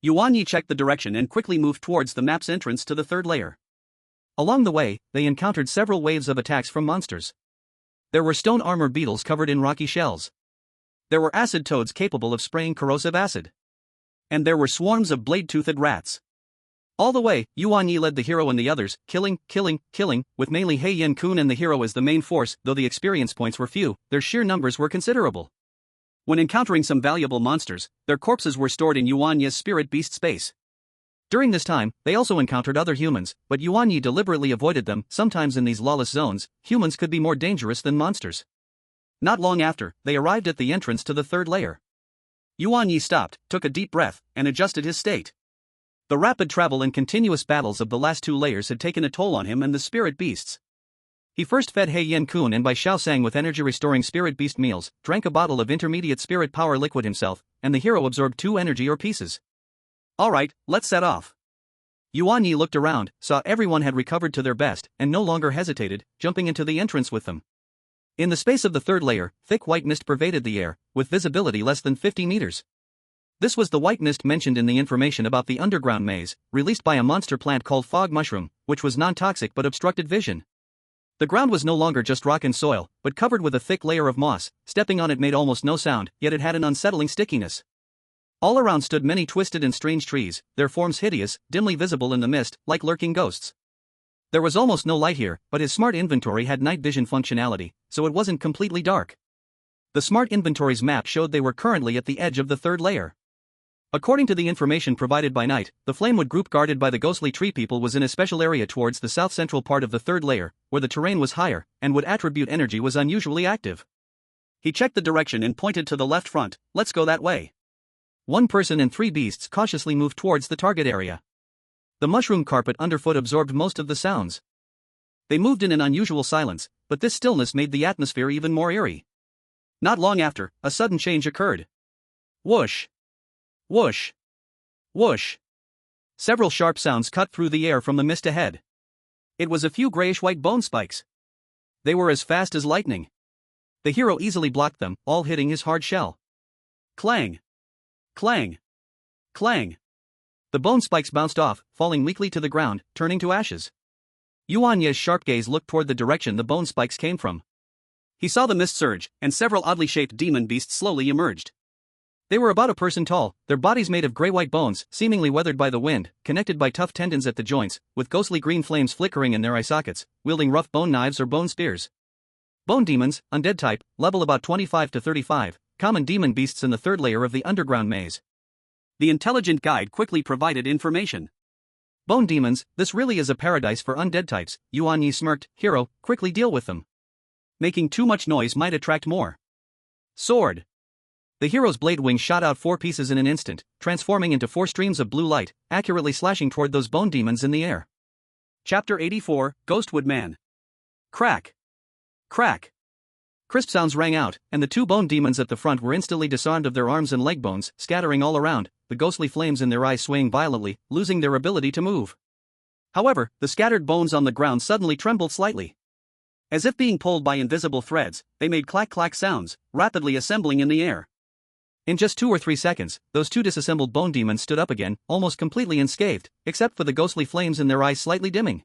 Yuan Ye checked the direction and quickly moved towards the map's entrance to the third layer. Along the way, they encountered several waves of attacks from monsters. There were stone armor beetles covered in rocky shells. There were acid toads capable of spraying corrosive acid. And there were swarms of blade-toothed rats. All the way, Yuan Ye led the hero and the others, killing, with mainly He Yin Kun and the hero as the main force. Though the experience points were few, their sheer numbers were considerable. When encountering some valuable monsters, their corpses were stored in Yuan Ye's spirit beast space. During this time, they also encountered other humans, but Yuan Ye deliberately avoided them. Sometimes in these lawless zones, humans could be more dangerous than monsters. Not long after, they arrived at the entrance to the third layer. Yuan Ye stopped, took a deep breath, and adjusted his state. The rapid travel and continuous battles of the last 2 layers had taken a toll on him and the spirit beasts. He first fed He Yin Kun and Bai Xiao Sang with energy-restoring spirit beast meals, drank a bottle of intermediate spirit power liquid himself, and the hero absorbed 2 energy ore pieces. Alright, let's set off. Yuan Ye looked around, saw everyone had recovered to their best, and no longer hesitated, jumping into the entrance with them. In the space of the third layer, thick white mist pervaded the air, with visibility less than 50 meters. This was the white mist mentioned in the information about the underground maze, released by a monster plant called fog mushroom, which was non-toxic but obstructed vision. The ground was no longer just rock and soil, but covered with a thick layer of moss. Stepping on it made almost no sound, yet it had an unsettling stickiness. All around stood many twisted and strange trees, their forms hideous, dimly visible in the mist, like lurking ghosts. There was almost no light here, but his smart inventory had night vision functionality, so it wasn't completely dark. The smart inventory's map showed they were currently at the edge of the third layer. According to the information provided by Night, the flamewood group guarded by the ghostly tree people was in a special area towards the south-central part of the third layer, where the terrain was higher, and wood attribute energy was unusually active. He checked the direction and pointed to the left front. Let's go that way. 1 person and 3 beasts cautiously moved towards the target area. The mushroom carpet underfoot absorbed most of the sounds. They moved in an unusual silence, but this stillness made the atmosphere even more eerie. Not long after, a sudden change occurred. Whoosh! Whoosh! Whoosh! Several sharp sounds cut through the air from the mist ahead. It was a few grayish-white bone spikes. They were as fast as lightning. The hero easily blocked them, all hitting his hard shell. Clang! Clang! Clang! The bone spikes bounced off, falling weakly to the ground, turning to ashes. Yuan Ye's sharp gaze looked toward the direction the bone spikes came from. He saw the mist surge, and several oddly shaped demon beasts slowly emerged. They were about a person tall, their bodies made of gray-white bones, seemingly weathered by the wind, connected by tough tendons at the joints, with ghostly green flames flickering in their eye sockets, wielding rough bone knives or bone spears. Bone demons, undead type, level about 25 to 35, common demon beasts in the third layer of the underground maze. The intelligent guide quickly provided information. Bone demons, this really is a paradise for undead types, Yuan Ye smirked. Hero, quickly deal with them. Making too much noise might attract more. Sword. The hero's blade wing shot out 4 pieces in an instant, transforming into 4 streams of blue light, accurately slashing toward those bone demons in the air. Chapter 84, Ghostwood Man. Crack! Crack! Crisp sounds rang out, and the 2 bone demons at the front were instantly disarmed of their arms and leg bones, scattering all around, the ghostly flames in their eyes swaying violently, losing their ability to move. However, the scattered bones on the ground suddenly trembled slightly. As if being pulled by invisible threads, they made clack-clack sounds, rapidly assembling in the air. In just 2 or 3 seconds, those 2 disassembled bone demons stood up again, almost completely unscathed, except for the ghostly flames in their eyes slightly dimming.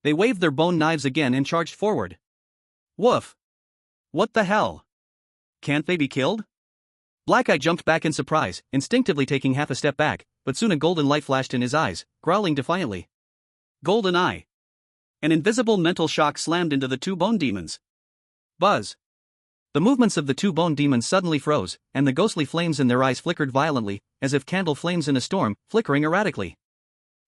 They waved their bone knives again and charged forward. Woof! What the hell? Can't they be killed? Black Eye jumped back in surprise, instinctively taking half a step back, but soon a golden light flashed in his eyes, growling defiantly. Golden Eye! An invisible mental shock slammed into the 2 bone demons. Buzz! The movements of the 2 bone demons suddenly froze, and the ghostly flames in their eyes flickered violently, as if candle flames in a storm, flickering erratically.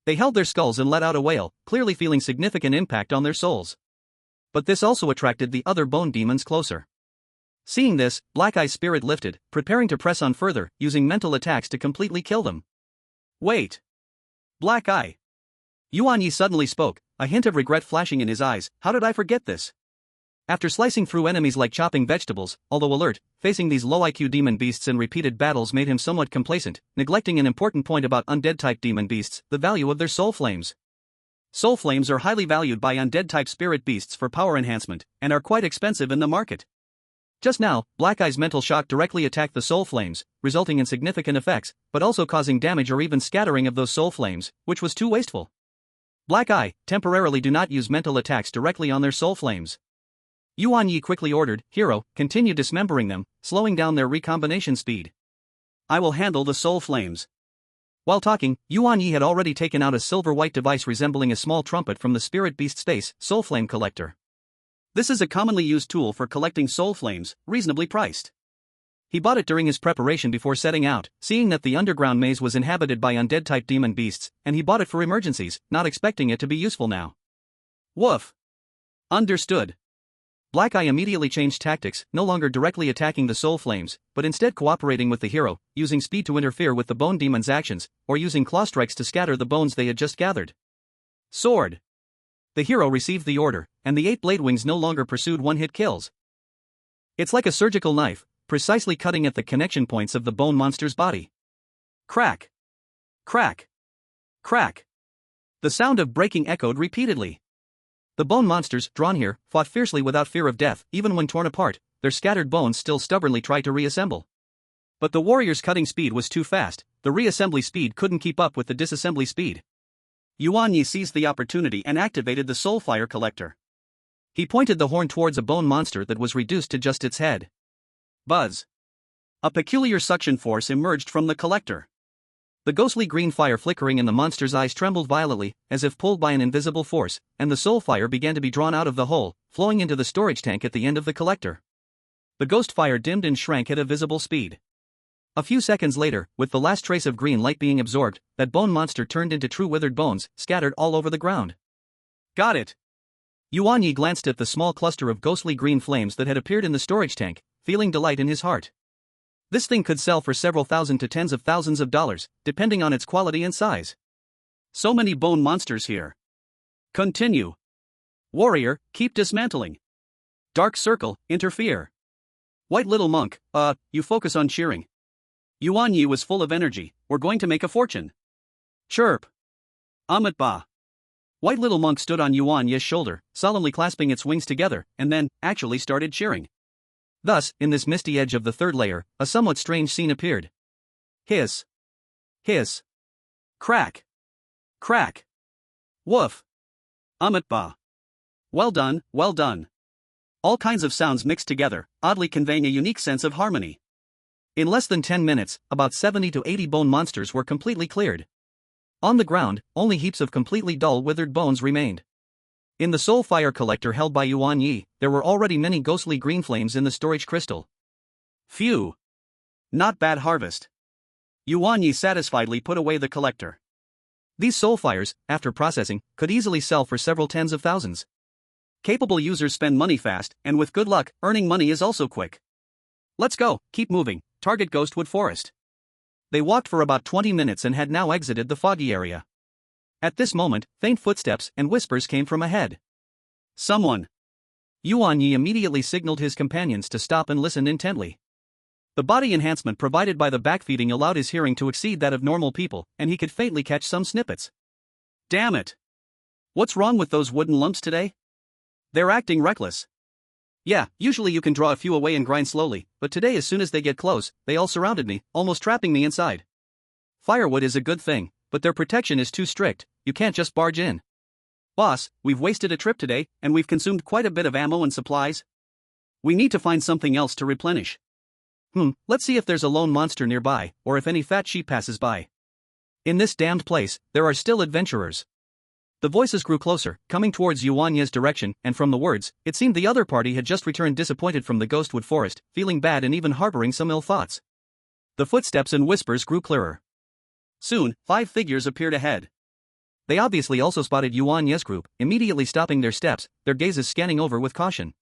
They held their skulls and let out a wail, clearly feeling significant impact on their souls. But this also attracted the other bone demons closer. Seeing this, Black Eye's spirit lifted, preparing to press on further, using mental attacks to completely kill them. Wait! Black Eye! Yuan Ye suddenly spoke, a hint of regret flashing in his eyes. How did I forget this? After slicing through enemies like chopping vegetables, although alert, facing these low-IQ demon beasts in repeated battles made him somewhat complacent, neglecting an important point about undead-type demon beasts, the value of their soul flames. Soul flames are highly valued by undead-type spirit beasts for power enhancement, and are quite expensive in the market. Just now, Black Eye's mental shock directly attacked the soul flames, resulting in significant effects, but also causing damage or even scattering of those soul flames, which was too wasteful. Black Eye, temporarily do not use mental attacks directly on their soul flames. Yuan Ye quickly ordered. Hero, continue dismembering them, slowing down their recombination speed. I will handle the soul flames. While talking, Yuan Ye had already taken out a silver-white device resembling a small trumpet from the spirit beast space, Soul Flame Collector. This is a commonly used tool for collecting soul flames, reasonably priced. He bought it during his preparation before setting out, seeing that the underground maze was inhabited by undead-type demon beasts, and he bought it for emergencies, not expecting it to be useful now. Woof! Understood. Black Eye immediately changed tactics, no longer directly attacking the soul flames, but instead cooperating with the hero, using speed to interfere with the bone demon's actions, or using claw strikes to scatter the bones they had just gathered. Sword! The hero received the order, and the 8 blade wings no longer pursued one-hit kills. It's like a surgical knife, precisely cutting at the connection points of the bone monster's body. Crack! Crack! Crack! The sound of breaking echoed repeatedly. The bone monsters, drawn here, fought fiercely without fear of death. Even when torn apart, their scattered bones still stubbornly tried to reassemble. But the warrior's cutting speed was too fast, the reassembly speed couldn't keep up with the disassembly speed. Yuan Ye seized the opportunity and activated the Soul Fire Collector. He pointed the horn towards a bone monster that was reduced to just its head. Buzz! A peculiar suction force emerged from the collector. The ghostly green fire flickering in the monster's eyes trembled violently, as if pulled by an invisible force, and the soul fire began to be drawn out of the hole, flowing into the storage tank at the end of the collector. The ghost fire dimmed and shrank at a visible speed. A few seconds later, with the last trace of green light being absorbed, that bone monster turned into true withered bones, scattered all over the ground. Got it! Yuan Ye glanced at the small cluster of ghostly green flames that had appeared in the storage tank, feeling delight in his heart. This thing could sell for several thousand to tens of thousands of dollars, depending on its quality and size. So many bone monsters here. Continue. Warrior, keep dismantling. Dark Circle, interfere. White Little Monk, you focus on cheering. Yuan Ye was full of energy. We're going to make a fortune. Chirp. Amit Ba. White little monk stood on Yuan Ye's shoulder, solemnly clasping its wings together, and then, actually started cheering. Thus, in this misty edge of the third layer, a somewhat strange scene appeared. Hiss. Hiss. Crack. Crack. Woof. Bah. Well done, well done. All kinds of sounds mixed together, oddly conveying a unique sense of harmony. In less than 10 minutes, about 70 to 80 bone monsters were completely cleared. On the ground, only heaps of completely dull withered bones remained. In the soul fire collector held by Yuan Ye, there were already many ghostly green flames in the storage crystal. Phew. Not bad harvest. Yuan Ye satisfiedly put away the collector. These soul fires, after processing, could easily sell for several tens of thousands. Capable users spend money fast, and with good luck, earning money is also quick. Let's go, keep moving, target Ghostwood Forest. They walked for about 20 minutes and had now exited the foggy area. At this moment, faint footsteps and whispers came from ahead. Someone. Yuan Ye immediately signaled his companions to stop and listen intently. The body enhancement provided by the backfeeding allowed his hearing to exceed that of normal people, and he could faintly catch some snippets. Damn it. What's wrong with those wooden lumps today? They're acting reckless. Yeah, usually you can draw a few away and grind slowly, but today as soon as they get close, they all surrounded me, almost trapping me inside. Firewood is a good thing, but their protection is too strict, you can't just barge in. Boss, we've wasted a trip today, and we've consumed quite a bit of ammo and supplies. We need to find something else to replenish. Let's see if there's a lone monster nearby, or if any fat sheep passes by. In this damned place, there are still adventurers. The voices grew closer, coming towards Yuan Ye's direction, and from the words, it seemed the other party had just returned disappointed from the Ghostwood Forest, feeling bad and even harboring some ill thoughts. The footsteps and whispers grew clearer. Soon, 5 figures appeared ahead. They obviously also spotted Yuan Ye's group, immediately stopping their steps, their gazes scanning over with caution.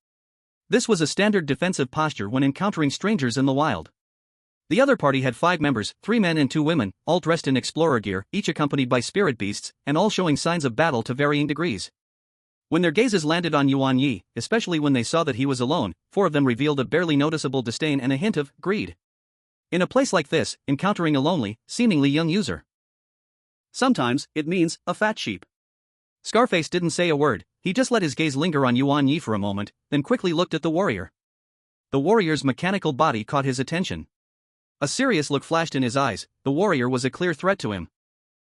This was a standard defensive posture when encountering strangers in the wild. The other party had 5 members, 3 men and 2 women, all dressed in explorer gear, each accompanied by spirit beasts, and all showing signs of battle to varying degrees. When their gazes landed on Yuan Ye, especially when they saw that he was alone, 4 of them revealed a barely noticeable disdain and a hint of greed. In a place like this, encountering a lonely, seemingly young user. Sometimes, it means a fat sheep. Scarface didn't say a word, he just let his gaze linger on Yuan Ye for a moment, then quickly looked at the warrior. The warrior's mechanical body caught his attention. A serious look flashed in his eyes, the warrior was a clear threat to him.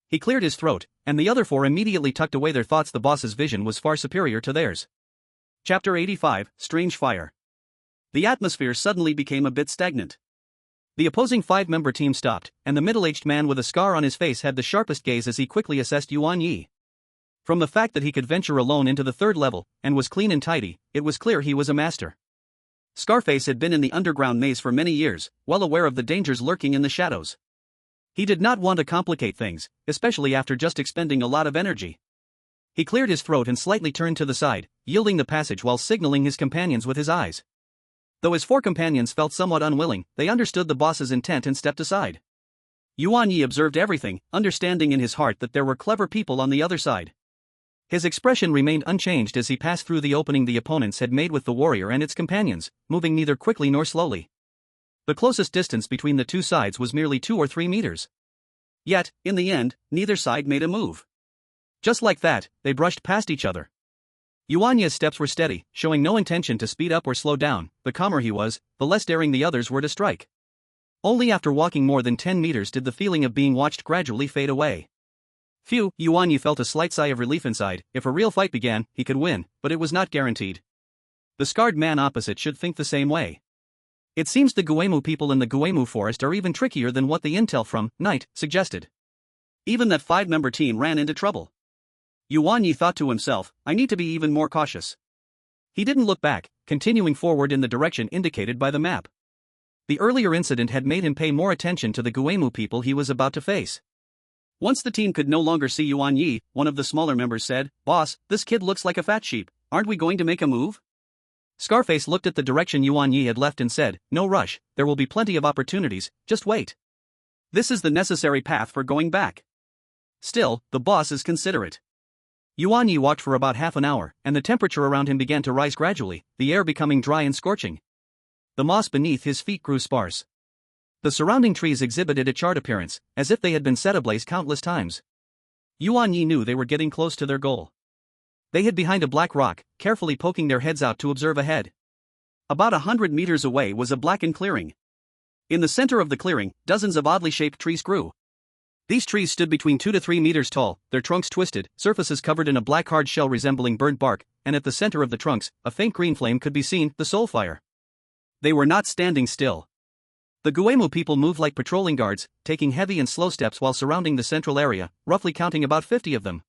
He cleared his throat, and the other 4 immediately tucked away their thoughts. The boss's vision was far superior to theirs. Chapter 85, Strange Fire. The atmosphere suddenly became a bit stagnant. The opposing 5-member team stopped, and the middle-aged man with a scar on his face had the sharpest gaze as he quickly assessed Yuan Ye. From the fact that he could venture alone into the 3rd level, and was clean and tidy, it was clear he was a master. Scarface had been in the underground maze for many years, well aware of the dangers lurking in the shadows. He did not want to complicate things, especially after just expending a lot of energy. He cleared his throat and slightly turned to the side, yielding the passage while signaling his companions with his eyes. Though his 4 companions felt somewhat unwilling, they understood the boss's intent and stepped aside. Yuan Ye observed everything, understanding in his heart that there were clever people on the other side. His expression remained unchanged as he passed through the opening the opponents had made with the warrior and its companions, moving neither quickly nor slowly. The closest distance between the 2 sides was merely 2 or 3 meters. Yet, in the end, neither side made a move. Just like that, they brushed past each other. Yuan Ye's steps were steady, showing no intention to speed up or slow down. The calmer he was, the less daring the others were to strike. Only after walking more than 10 meters did the feeling of being watched gradually fade away. Phew, Yuan Ye felt a slight sigh of relief inside. If a real fight began, he could win, but it was not guaranteed. The scarred man opposite should think the same way. It seems the Guemu people in the Guemu forest are even trickier than what the intel from Night suggested. Even that 5-member team ran into trouble. Yuan Ye thought to himself, I need to be even more cautious. He didn't look back, continuing forward in the direction indicated by the map. The earlier incident had made him pay more attention to the Guemu people he was about to face. Once the team could no longer see Yuan Ye, one of the smaller members said, Boss, this kid looks like a fat sheep, aren't we going to make a move? Scarface looked at the direction Yuan Ye had left and said, No rush, there will be plenty of opportunities, just wait. This is the necessary path for going back. Still, the boss is considerate. Yuan Ye walked for about half an hour, and the temperature around him began to rise gradually, the air becoming dry and scorching. The moss beneath his feet grew sparse. The surrounding trees exhibited a charred appearance, as if they had been set ablaze countless times. Yuan Ye knew they were getting close to their goal. They hid behind a black rock, carefully poking their heads out to observe ahead. About 100 meters away was a blackened clearing. In the center of the clearing, dozens of oddly shaped trees grew. These trees stood between 2 to 3 meters tall, their trunks twisted, surfaces covered in a black hard shell resembling burnt bark, and at the center of the trunks, a faint green flame could be seen, the soul fire. They were not standing still. The Guemu people moved like patrolling guards, taking heavy and slow steps while surrounding the central area, roughly counting about 50 of them.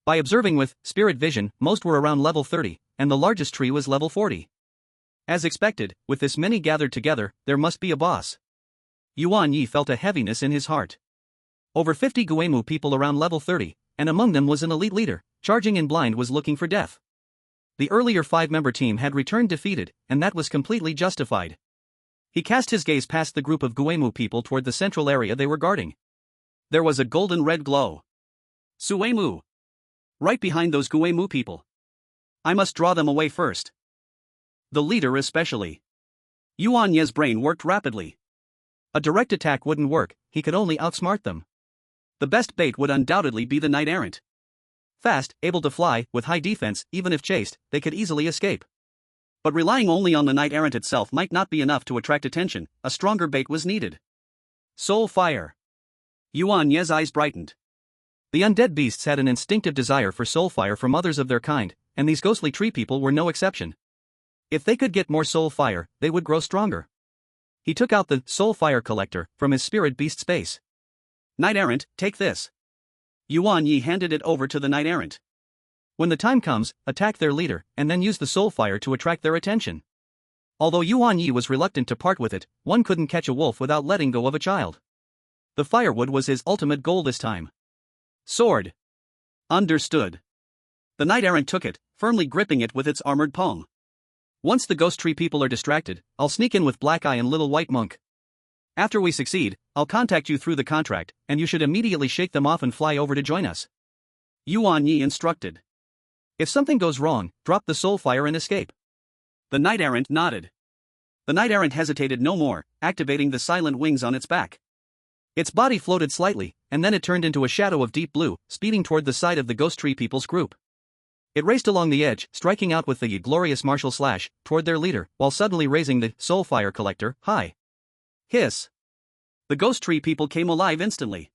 By observing with spirit vision, most were around level 30, and the largest tree was level 40. As expected, with this many gathered together, there must be a boss. Yuan Ye felt a heaviness in his heart. Over 50 Guemu people around level 30, and among them was an elite leader, charging in blind was looking for death. The earlier 5-member team had returned defeated, and that was completely justified. He cast his gaze past the group of Guemu people toward the central area they were guarding. There was a golden red glow. Suemu. Right behind those Guemu people. I must draw them away first. The leader especially. Yuan Ye's brain worked rapidly. A direct attack wouldn't work, he could only outsmart them. The best bait would undoubtedly be the knight errant. Fast, able to fly, with high defense, even if chased, they could easily escape. But relying only on the knight errant itself might not be enough to attract attention, a stronger bait was needed. Soul fire. Yuan Ye's eyes brightened. The undead beasts had an instinctive desire for soul fire from others of their kind, and these ghostly tree people were no exception. If they could get more soul fire, they would grow stronger. He took out the soul fire collector from his spirit beast space. Knight errant, take this. Yuan Ye handed it over to the knight errant. When the time comes, attack their leader, and then use the soul fire to attract their attention. Although Yuan Ye was reluctant to part with it, one couldn't catch a wolf without letting go of a child. The firewood was his ultimate goal this time. Sword. Understood. The knight errant took it, firmly gripping it with its armored palm. Once the ghost tree people are distracted, I'll sneak in with Black Eye and Little White Monk. After we succeed, I'll contact you through the contract, and you should immediately shake them off and fly over to join us. Yuan Ye instructed. If something goes wrong, drop the soul fire and escape. The knight errant nodded. The knight errant hesitated no more, activating the silent wings on its back. Its body floated slightly, and then it turned into a shadow of deep blue, speeding toward the side of the ghost tree people's group. It raced along the edge, striking out with the glorious martial slash toward their leader, while suddenly raising the soul fire collector high. Hiss. The ghost tree people came alive instantly.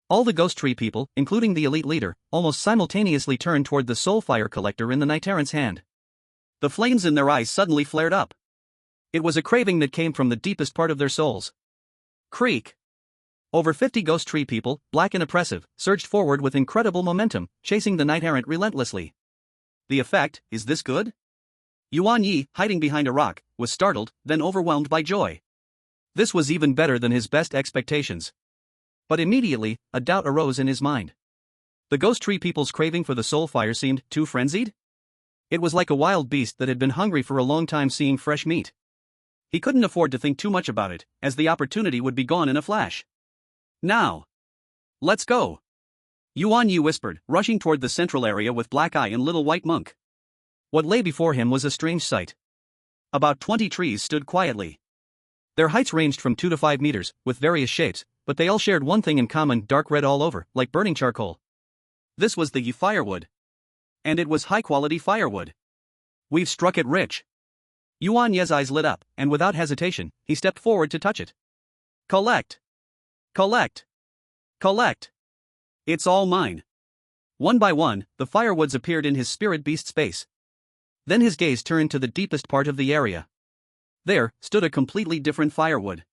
All the ghost tree people, including the elite leader, almost simultaneously turned toward the soul fire collector in the knight errant's hand. The flames in their eyes suddenly flared up. It was a craving that came from the deepest part of their souls. Creak. Over 50 ghost tree people, black and oppressive, surged forward with incredible momentum, chasing the knight errant relentlessly. The effect, is this good? Yuan Ye, hiding behind a rock, was startled, then overwhelmed by joy. This was even better than his best expectations. But immediately, a doubt arose in his mind. The ghost tree people's craving for the soul fire seemed too frenzied? It was like a wild beast that had been hungry for a long time seeing fresh meat. He couldn't afford to think too much about it, as the opportunity would be gone in a flash. Now. Let's go. Yuan Ye whispered, rushing toward the central area with Black Eye and Little White Monk. What lay before him was a strange sight. About 20 trees stood quietly. Their heights ranged from 2 to 5 meters, with various shapes, but they all shared one thing in common: dark red all over, like burning charcoal. This was the Ye firewood. And it was high-quality firewood. We've struck it rich. Yuan Ye's eyes lit up, and without hesitation, he stepped forward to touch it. Collect. Collect. Collect. It's all mine. One by one, the firewoods appeared in his spirit beast space. Then his gaze turned to the deepest part of the area. There stood a completely different firewood.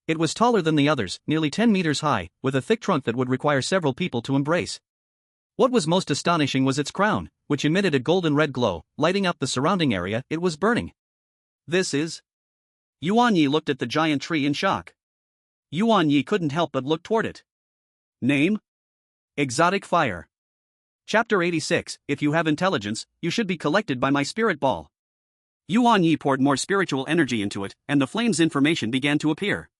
It was taller than the others, nearly 10 meters high, with a thick trunk that would require several people to embrace. What was most astonishing was its crown, which emitted a golden red glow, lighting up the surrounding area it was burning. This is... Yuan Ye looked at the giant tree in shock. Yuan Ye couldn't help but look toward it. Name? Exotic Fire. Chapter 86, If you have intelligence, you should be collected by my spirit ball. Yuan Ye poured more spiritual energy into it, and the flame's information began to appear.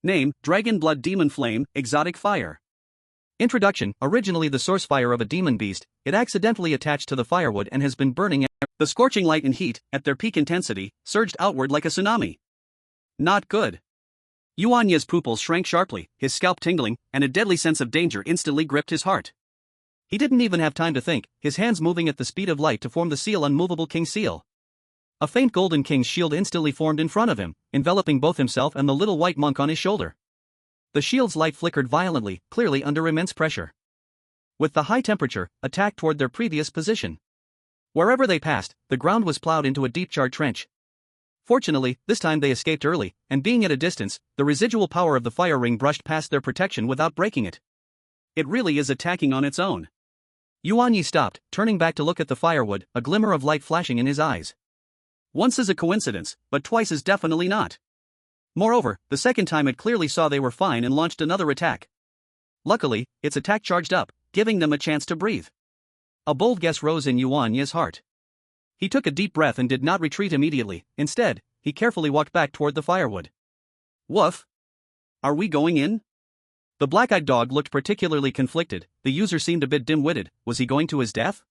Name, Dragon Blood Demon Flame, Exotic Fire. Introduction, originally the source fire of a demon beast, it accidentally attached to the firewood and has been burning. The scorching light and heat, at their peak intensity, surged outward like a tsunami. Not good. Yuan Ye's pupils shrank sharply, his scalp tingling, and a deadly sense of danger instantly gripped his heart. He didn't even have time to think, his hands moving at the speed of light to form the seal unmovable king seal. A faint golden king's shield instantly formed in front of him, enveloping both himself and the little white monk on his shoulder. The shield's light flickered violently, clearly under immense pressure. With the high temperature, attacked toward their previous position. Wherever they passed, the ground was plowed into a deep charred trench. Fortunately, this time they escaped early, and being at a distance, the residual power of the fire ring brushed past their protection without breaking it. It really is attacking on its own. Yuan Ye stopped, turning back to look at the firewood, a glimmer of light flashing in his eyes. Once is a coincidence, but twice is definitely not. Moreover, the second time it clearly saw they were fine and launched another attack. Luckily, its attack charged up, giving them a chance to breathe. A bold guess rose in Yuan Ye's heart. He took a deep breath and did not retreat immediately. Instead, he carefully walked back toward the firewood. Woof! Are we going in? The black-eyed dog looked particularly conflicted. The user seemed a bit dim-witted. Was he going to his death?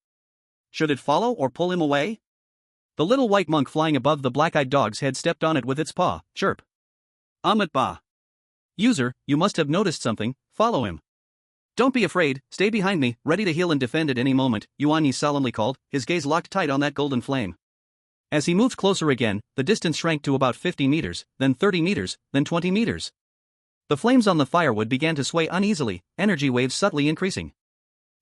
Should it follow or pull him away? The little white monk flying above the black-eyed dog's head stepped on it with its paw. Chirp. Bah. User, you must have noticed something. Follow him. Don't be afraid, stay behind me, ready to heal and defend at any moment, Yuan Ye solemnly called, his gaze locked tight on that golden flame. As he moved closer again, the distance shrank to about 50 meters, then 30 meters, then 20 meters. The flames on the firewood began to sway uneasily, energy waves subtly increasing.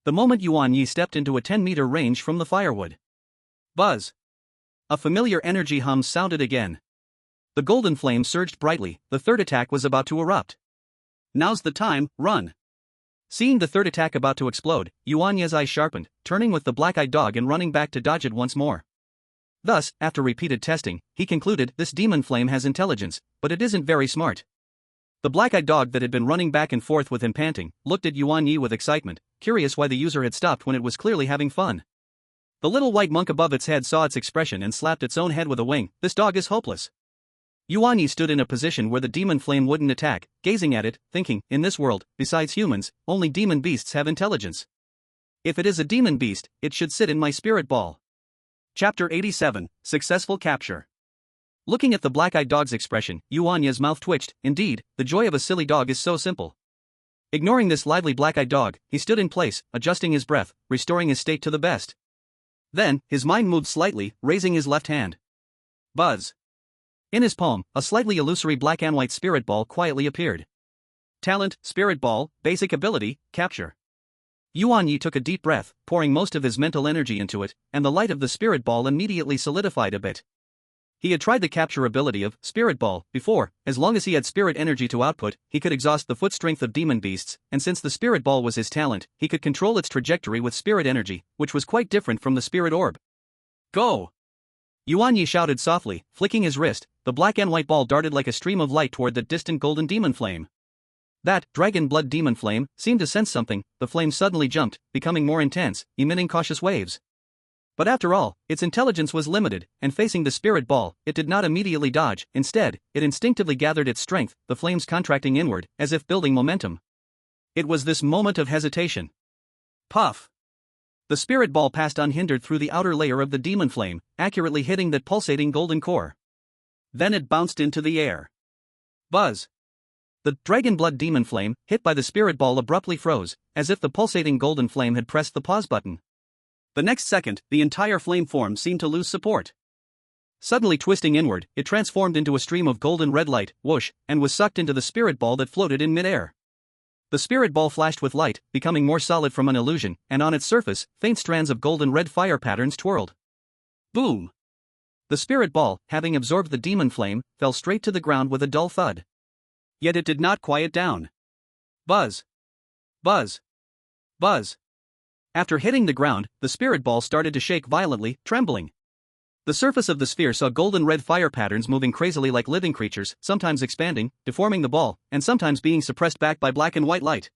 The moment Yuan Ye stepped into a 10-meter range from the firewood. Buzz! A familiar energy hum sounded again. The golden flame surged brightly, the third attack was about to erupt. Now's the time, run! Seeing the third attack about to explode, Yuan Ye's eyes sharpened, turning with the black-eyed dog and running back to dodge it once more. Thus, after repeated testing, he concluded this demon flame has intelligence, but it isn't very smart. The black-eyed dog that had been running back and forth with him panting, looked at Yuan Ye with excitement, curious why the user had stopped when it was clearly having fun. The little white monk above its head saw its expression and slapped its own head with a wing. This dog is hopeless. Yuan Ye stood in a position where the demon flame wouldn't attack, gazing at it, thinking, in this world, besides humans, only demon beasts have intelligence. If it is a demon beast, it should sit in my spirit ball. Chapter 87, Successful Capture. Looking at the black-eyed dog's expression, Yuan Ye's mouth twitched. Indeed, the joy of a silly dog is so simple. Ignoring this lively black-eyed dog, he stood in place, adjusting his breath, restoring his state to the best. Then, his mind moved slightly, raising his left hand. Buzz! In his palm, a slightly illusory black and white spirit ball quietly appeared. Talent, spirit ball, basic ability, capture. Yuan Ye took a deep breath, pouring most of his mental energy into it, and the light of the spirit ball immediately solidified a bit. He had tried the capture ability of Spirit Ball before. As long as he had spirit energy to output, he could exhaust the foot strength of demon beasts, and since the Spirit Ball was his talent, he could control its trajectory with spirit energy, which was quite different from the spirit orb. Go! Yuan Ye shouted softly, flicking his wrist. The black and white ball darted like a stream of light toward the distant golden demon flame. That dragon blood demon flame seemed to sense something. The flame suddenly jumped, becoming more intense, emitting cautious waves. But after all, its intelligence was limited, and facing the spirit ball, it did not immediately dodge. Instead, it instinctively gathered its strength, the flames contracting inward, as if building momentum. It was this moment of hesitation. Puff! The spirit ball passed unhindered through the outer layer of the demon flame, accurately hitting that pulsating golden core. Then it bounced into the air. Buzz! The dragon blood demon flame, hit by the spirit ball, abruptly froze, as if the pulsating golden flame had pressed the pause button. The next second, the entire flame form seemed to lose support. Suddenly twisting inward, it transformed into a stream of golden red light, whoosh, and was sucked into the spirit ball that floated in midair. The spirit ball flashed with light, becoming more solid from an illusion, and on its surface, faint strands of golden red fire patterns twirled. Boom! The spirit ball, having absorbed the demon flame, fell straight to the ground with a dull thud. Yet it did not quiet down. Buzz! Buzz! Buzz! After hitting the ground, the spirit ball started to shake violently, trembling. The surface of the sphere saw golden red fire patterns moving crazily like living creatures, sometimes expanding, deforming the ball, and sometimes being suppressed back by black and white light.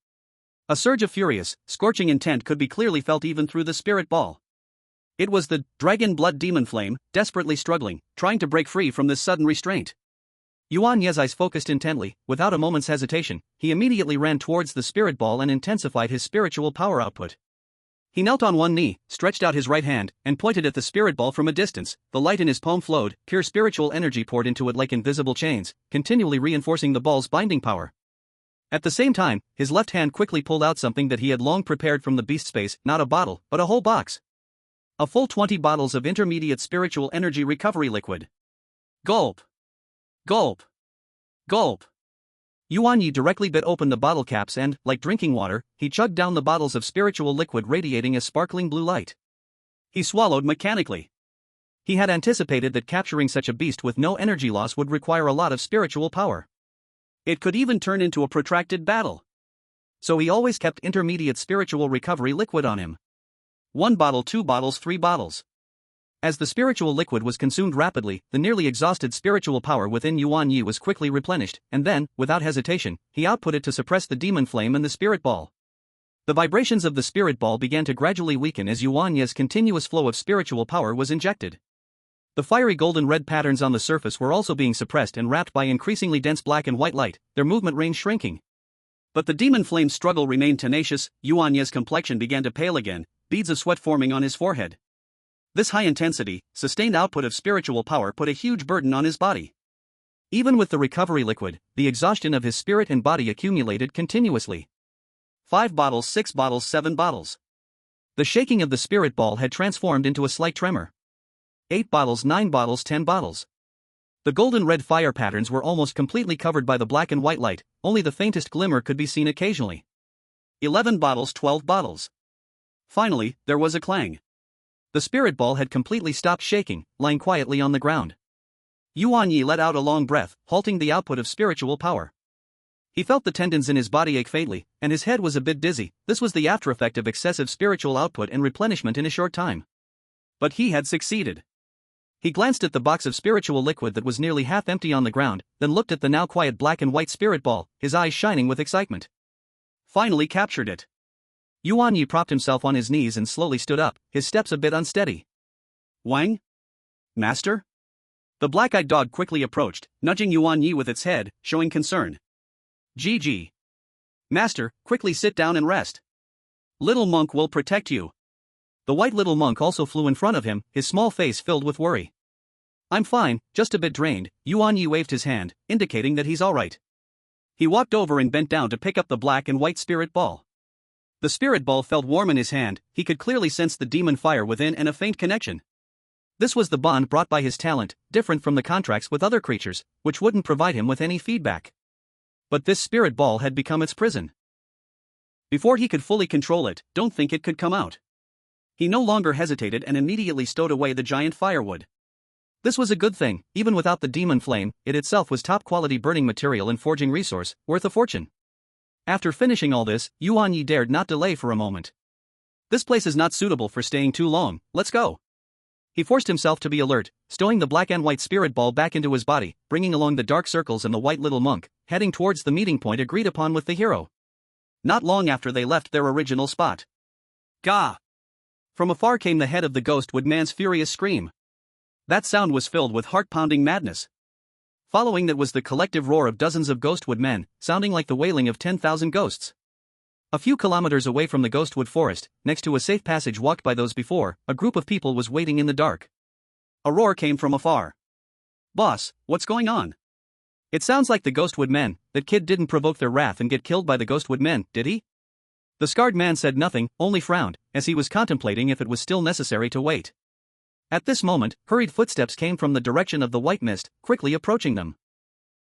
A surge of furious, scorching intent could be clearly felt even through the spirit ball. It was the dragon blood demon flame, desperately struggling, trying to break free from this sudden restraint. Yuan Ye's eyes focused intently. Without a moment's hesitation, he immediately ran towards the spirit ball and intensified his spiritual power output. He knelt on one knee, stretched out his right hand, and pointed at the spirit ball from a distance. The light in his palm flowed, pure spiritual energy poured into it like invisible chains, continually reinforcing the ball's binding power. At the same time, his left hand quickly pulled out something that he had long prepared from the beast space, not a bottle, but a whole box. A full 20 bottles of intermediate spiritual energy recovery liquid. Gulp. Gulp. Gulp. Yuan Ye directly bit open the bottle caps and, like drinking water, he chugged down the bottles of spiritual liquid radiating a sparkling blue light. He swallowed mechanically. He had anticipated that capturing such a beast with no energy loss would require a lot of spiritual power. It could even turn into a protracted battle. So he always kept intermediate spiritual recovery liquid on him. 1 bottle, 2 bottles, 3 bottles. As the spiritual liquid was consumed rapidly, the nearly exhausted spiritual power within Yuan Ye was quickly replenished, and then, without hesitation, he output it to suppress the demon flame and the spirit ball. The vibrations of the spirit ball began to gradually weaken as Yuan Ye's continuous flow of spiritual power was injected. The fiery golden-red patterns on the surface were also being suppressed and wrapped by increasingly dense black and white light, their movement range shrinking. But the demon flame's struggle remained tenacious. Yuan Ye's complexion began to pale again, beads of sweat forming on his forehead. This high-intensity, sustained output of spiritual power put a huge burden on his body. Even with the recovery liquid, the exhaustion of his spirit and body accumulated continuously. 5 bottles, 6 bottles, 7 bottles. The shaking of the spirit ball had transformed into a slight tremor. 8 bottles, 9 bottles, 10 bottles. The golden-red fire patterns were almost completely covered by the black and white light, only the faintest glimmer could be seen occasionally. 11 bottles, 12 bottles. Finally, there was a clang. The spirit ball had completely stopped shaking, lying quietly on the ground. Yuan Ye let out a long breath, halting the output of spiritual power. He felt the tendons in his body ache faintly, and his head was a bit dizzy. This was the aftereffect of excessive spiritual output and replenishment in a short time. But he had succeeded. He glanced at the box of spiritual liquid that was nearly half empty on the ground, then looked at the now quiet black and white spirit ball, his eyes shining with excitement. Finally captured it. Yuan Ye propped himself on his knees and slowly stood up, his steps a bit unsteady. Wang? Master? The black-eyed dog quickly approached, nudging Yuan Ye with its head, showing concern. GG. Master, quickly sit down and rest. Little monk will protect you. The white little monk also flew in front of him, his small face filled with worry. I'm fine, just a bit drained. Yuan Ye waved his hand, indicating that he's alright. He walked over and bent down to pick up the black and white spirit ball. The spirit ball felt warm in his hand, he could clearly sense the demon fire within and a faint connection. This was the bond brought by his talent, different from the contracts with other creatures, which wouldn't provide him with any feedback. But this spirit ball had become its prison. Before he could fully control it, don't think it could come out. He no longer hesitated and immediately stowed away the giant firewood. This was a good thing. Even without the demon flame, it itself was top-quality burning material and forging resource, worth a fortune. After finishing all this, Yuan Ye dared not delay for a moment. This place is not suitable for staying too long, let's go. He forced himself to be alert, stowing the black and white spirit ball back into his body, bringing along the dark circles and the white little monk, heading towards the meeting point agreed upon with the hero. Not long after they left their original spot. Gah! From afar came the head of the Ghostwood man's furious scream. That sound was filled with heart-pounding madness. Following that was the collective roar of dozens of Ghostwood men, sounding like the wailing of 10,000 ghosts. A few kilometers away from the Ghostwood forest, next to a safe passage walked by those before, a group of people was waiting in the dark. A roar came from afar. Boss, what's going on? It sounds like the Ghostwood men. That kid didn't provoke their wrath and get killed by the Ghostwood men, did he? The scarred man said nothing, only frowned, as he was contemplating if it was still necessary to wait. At this moment, hurried footsteps came from the direction of the white mist, quickly approaching them.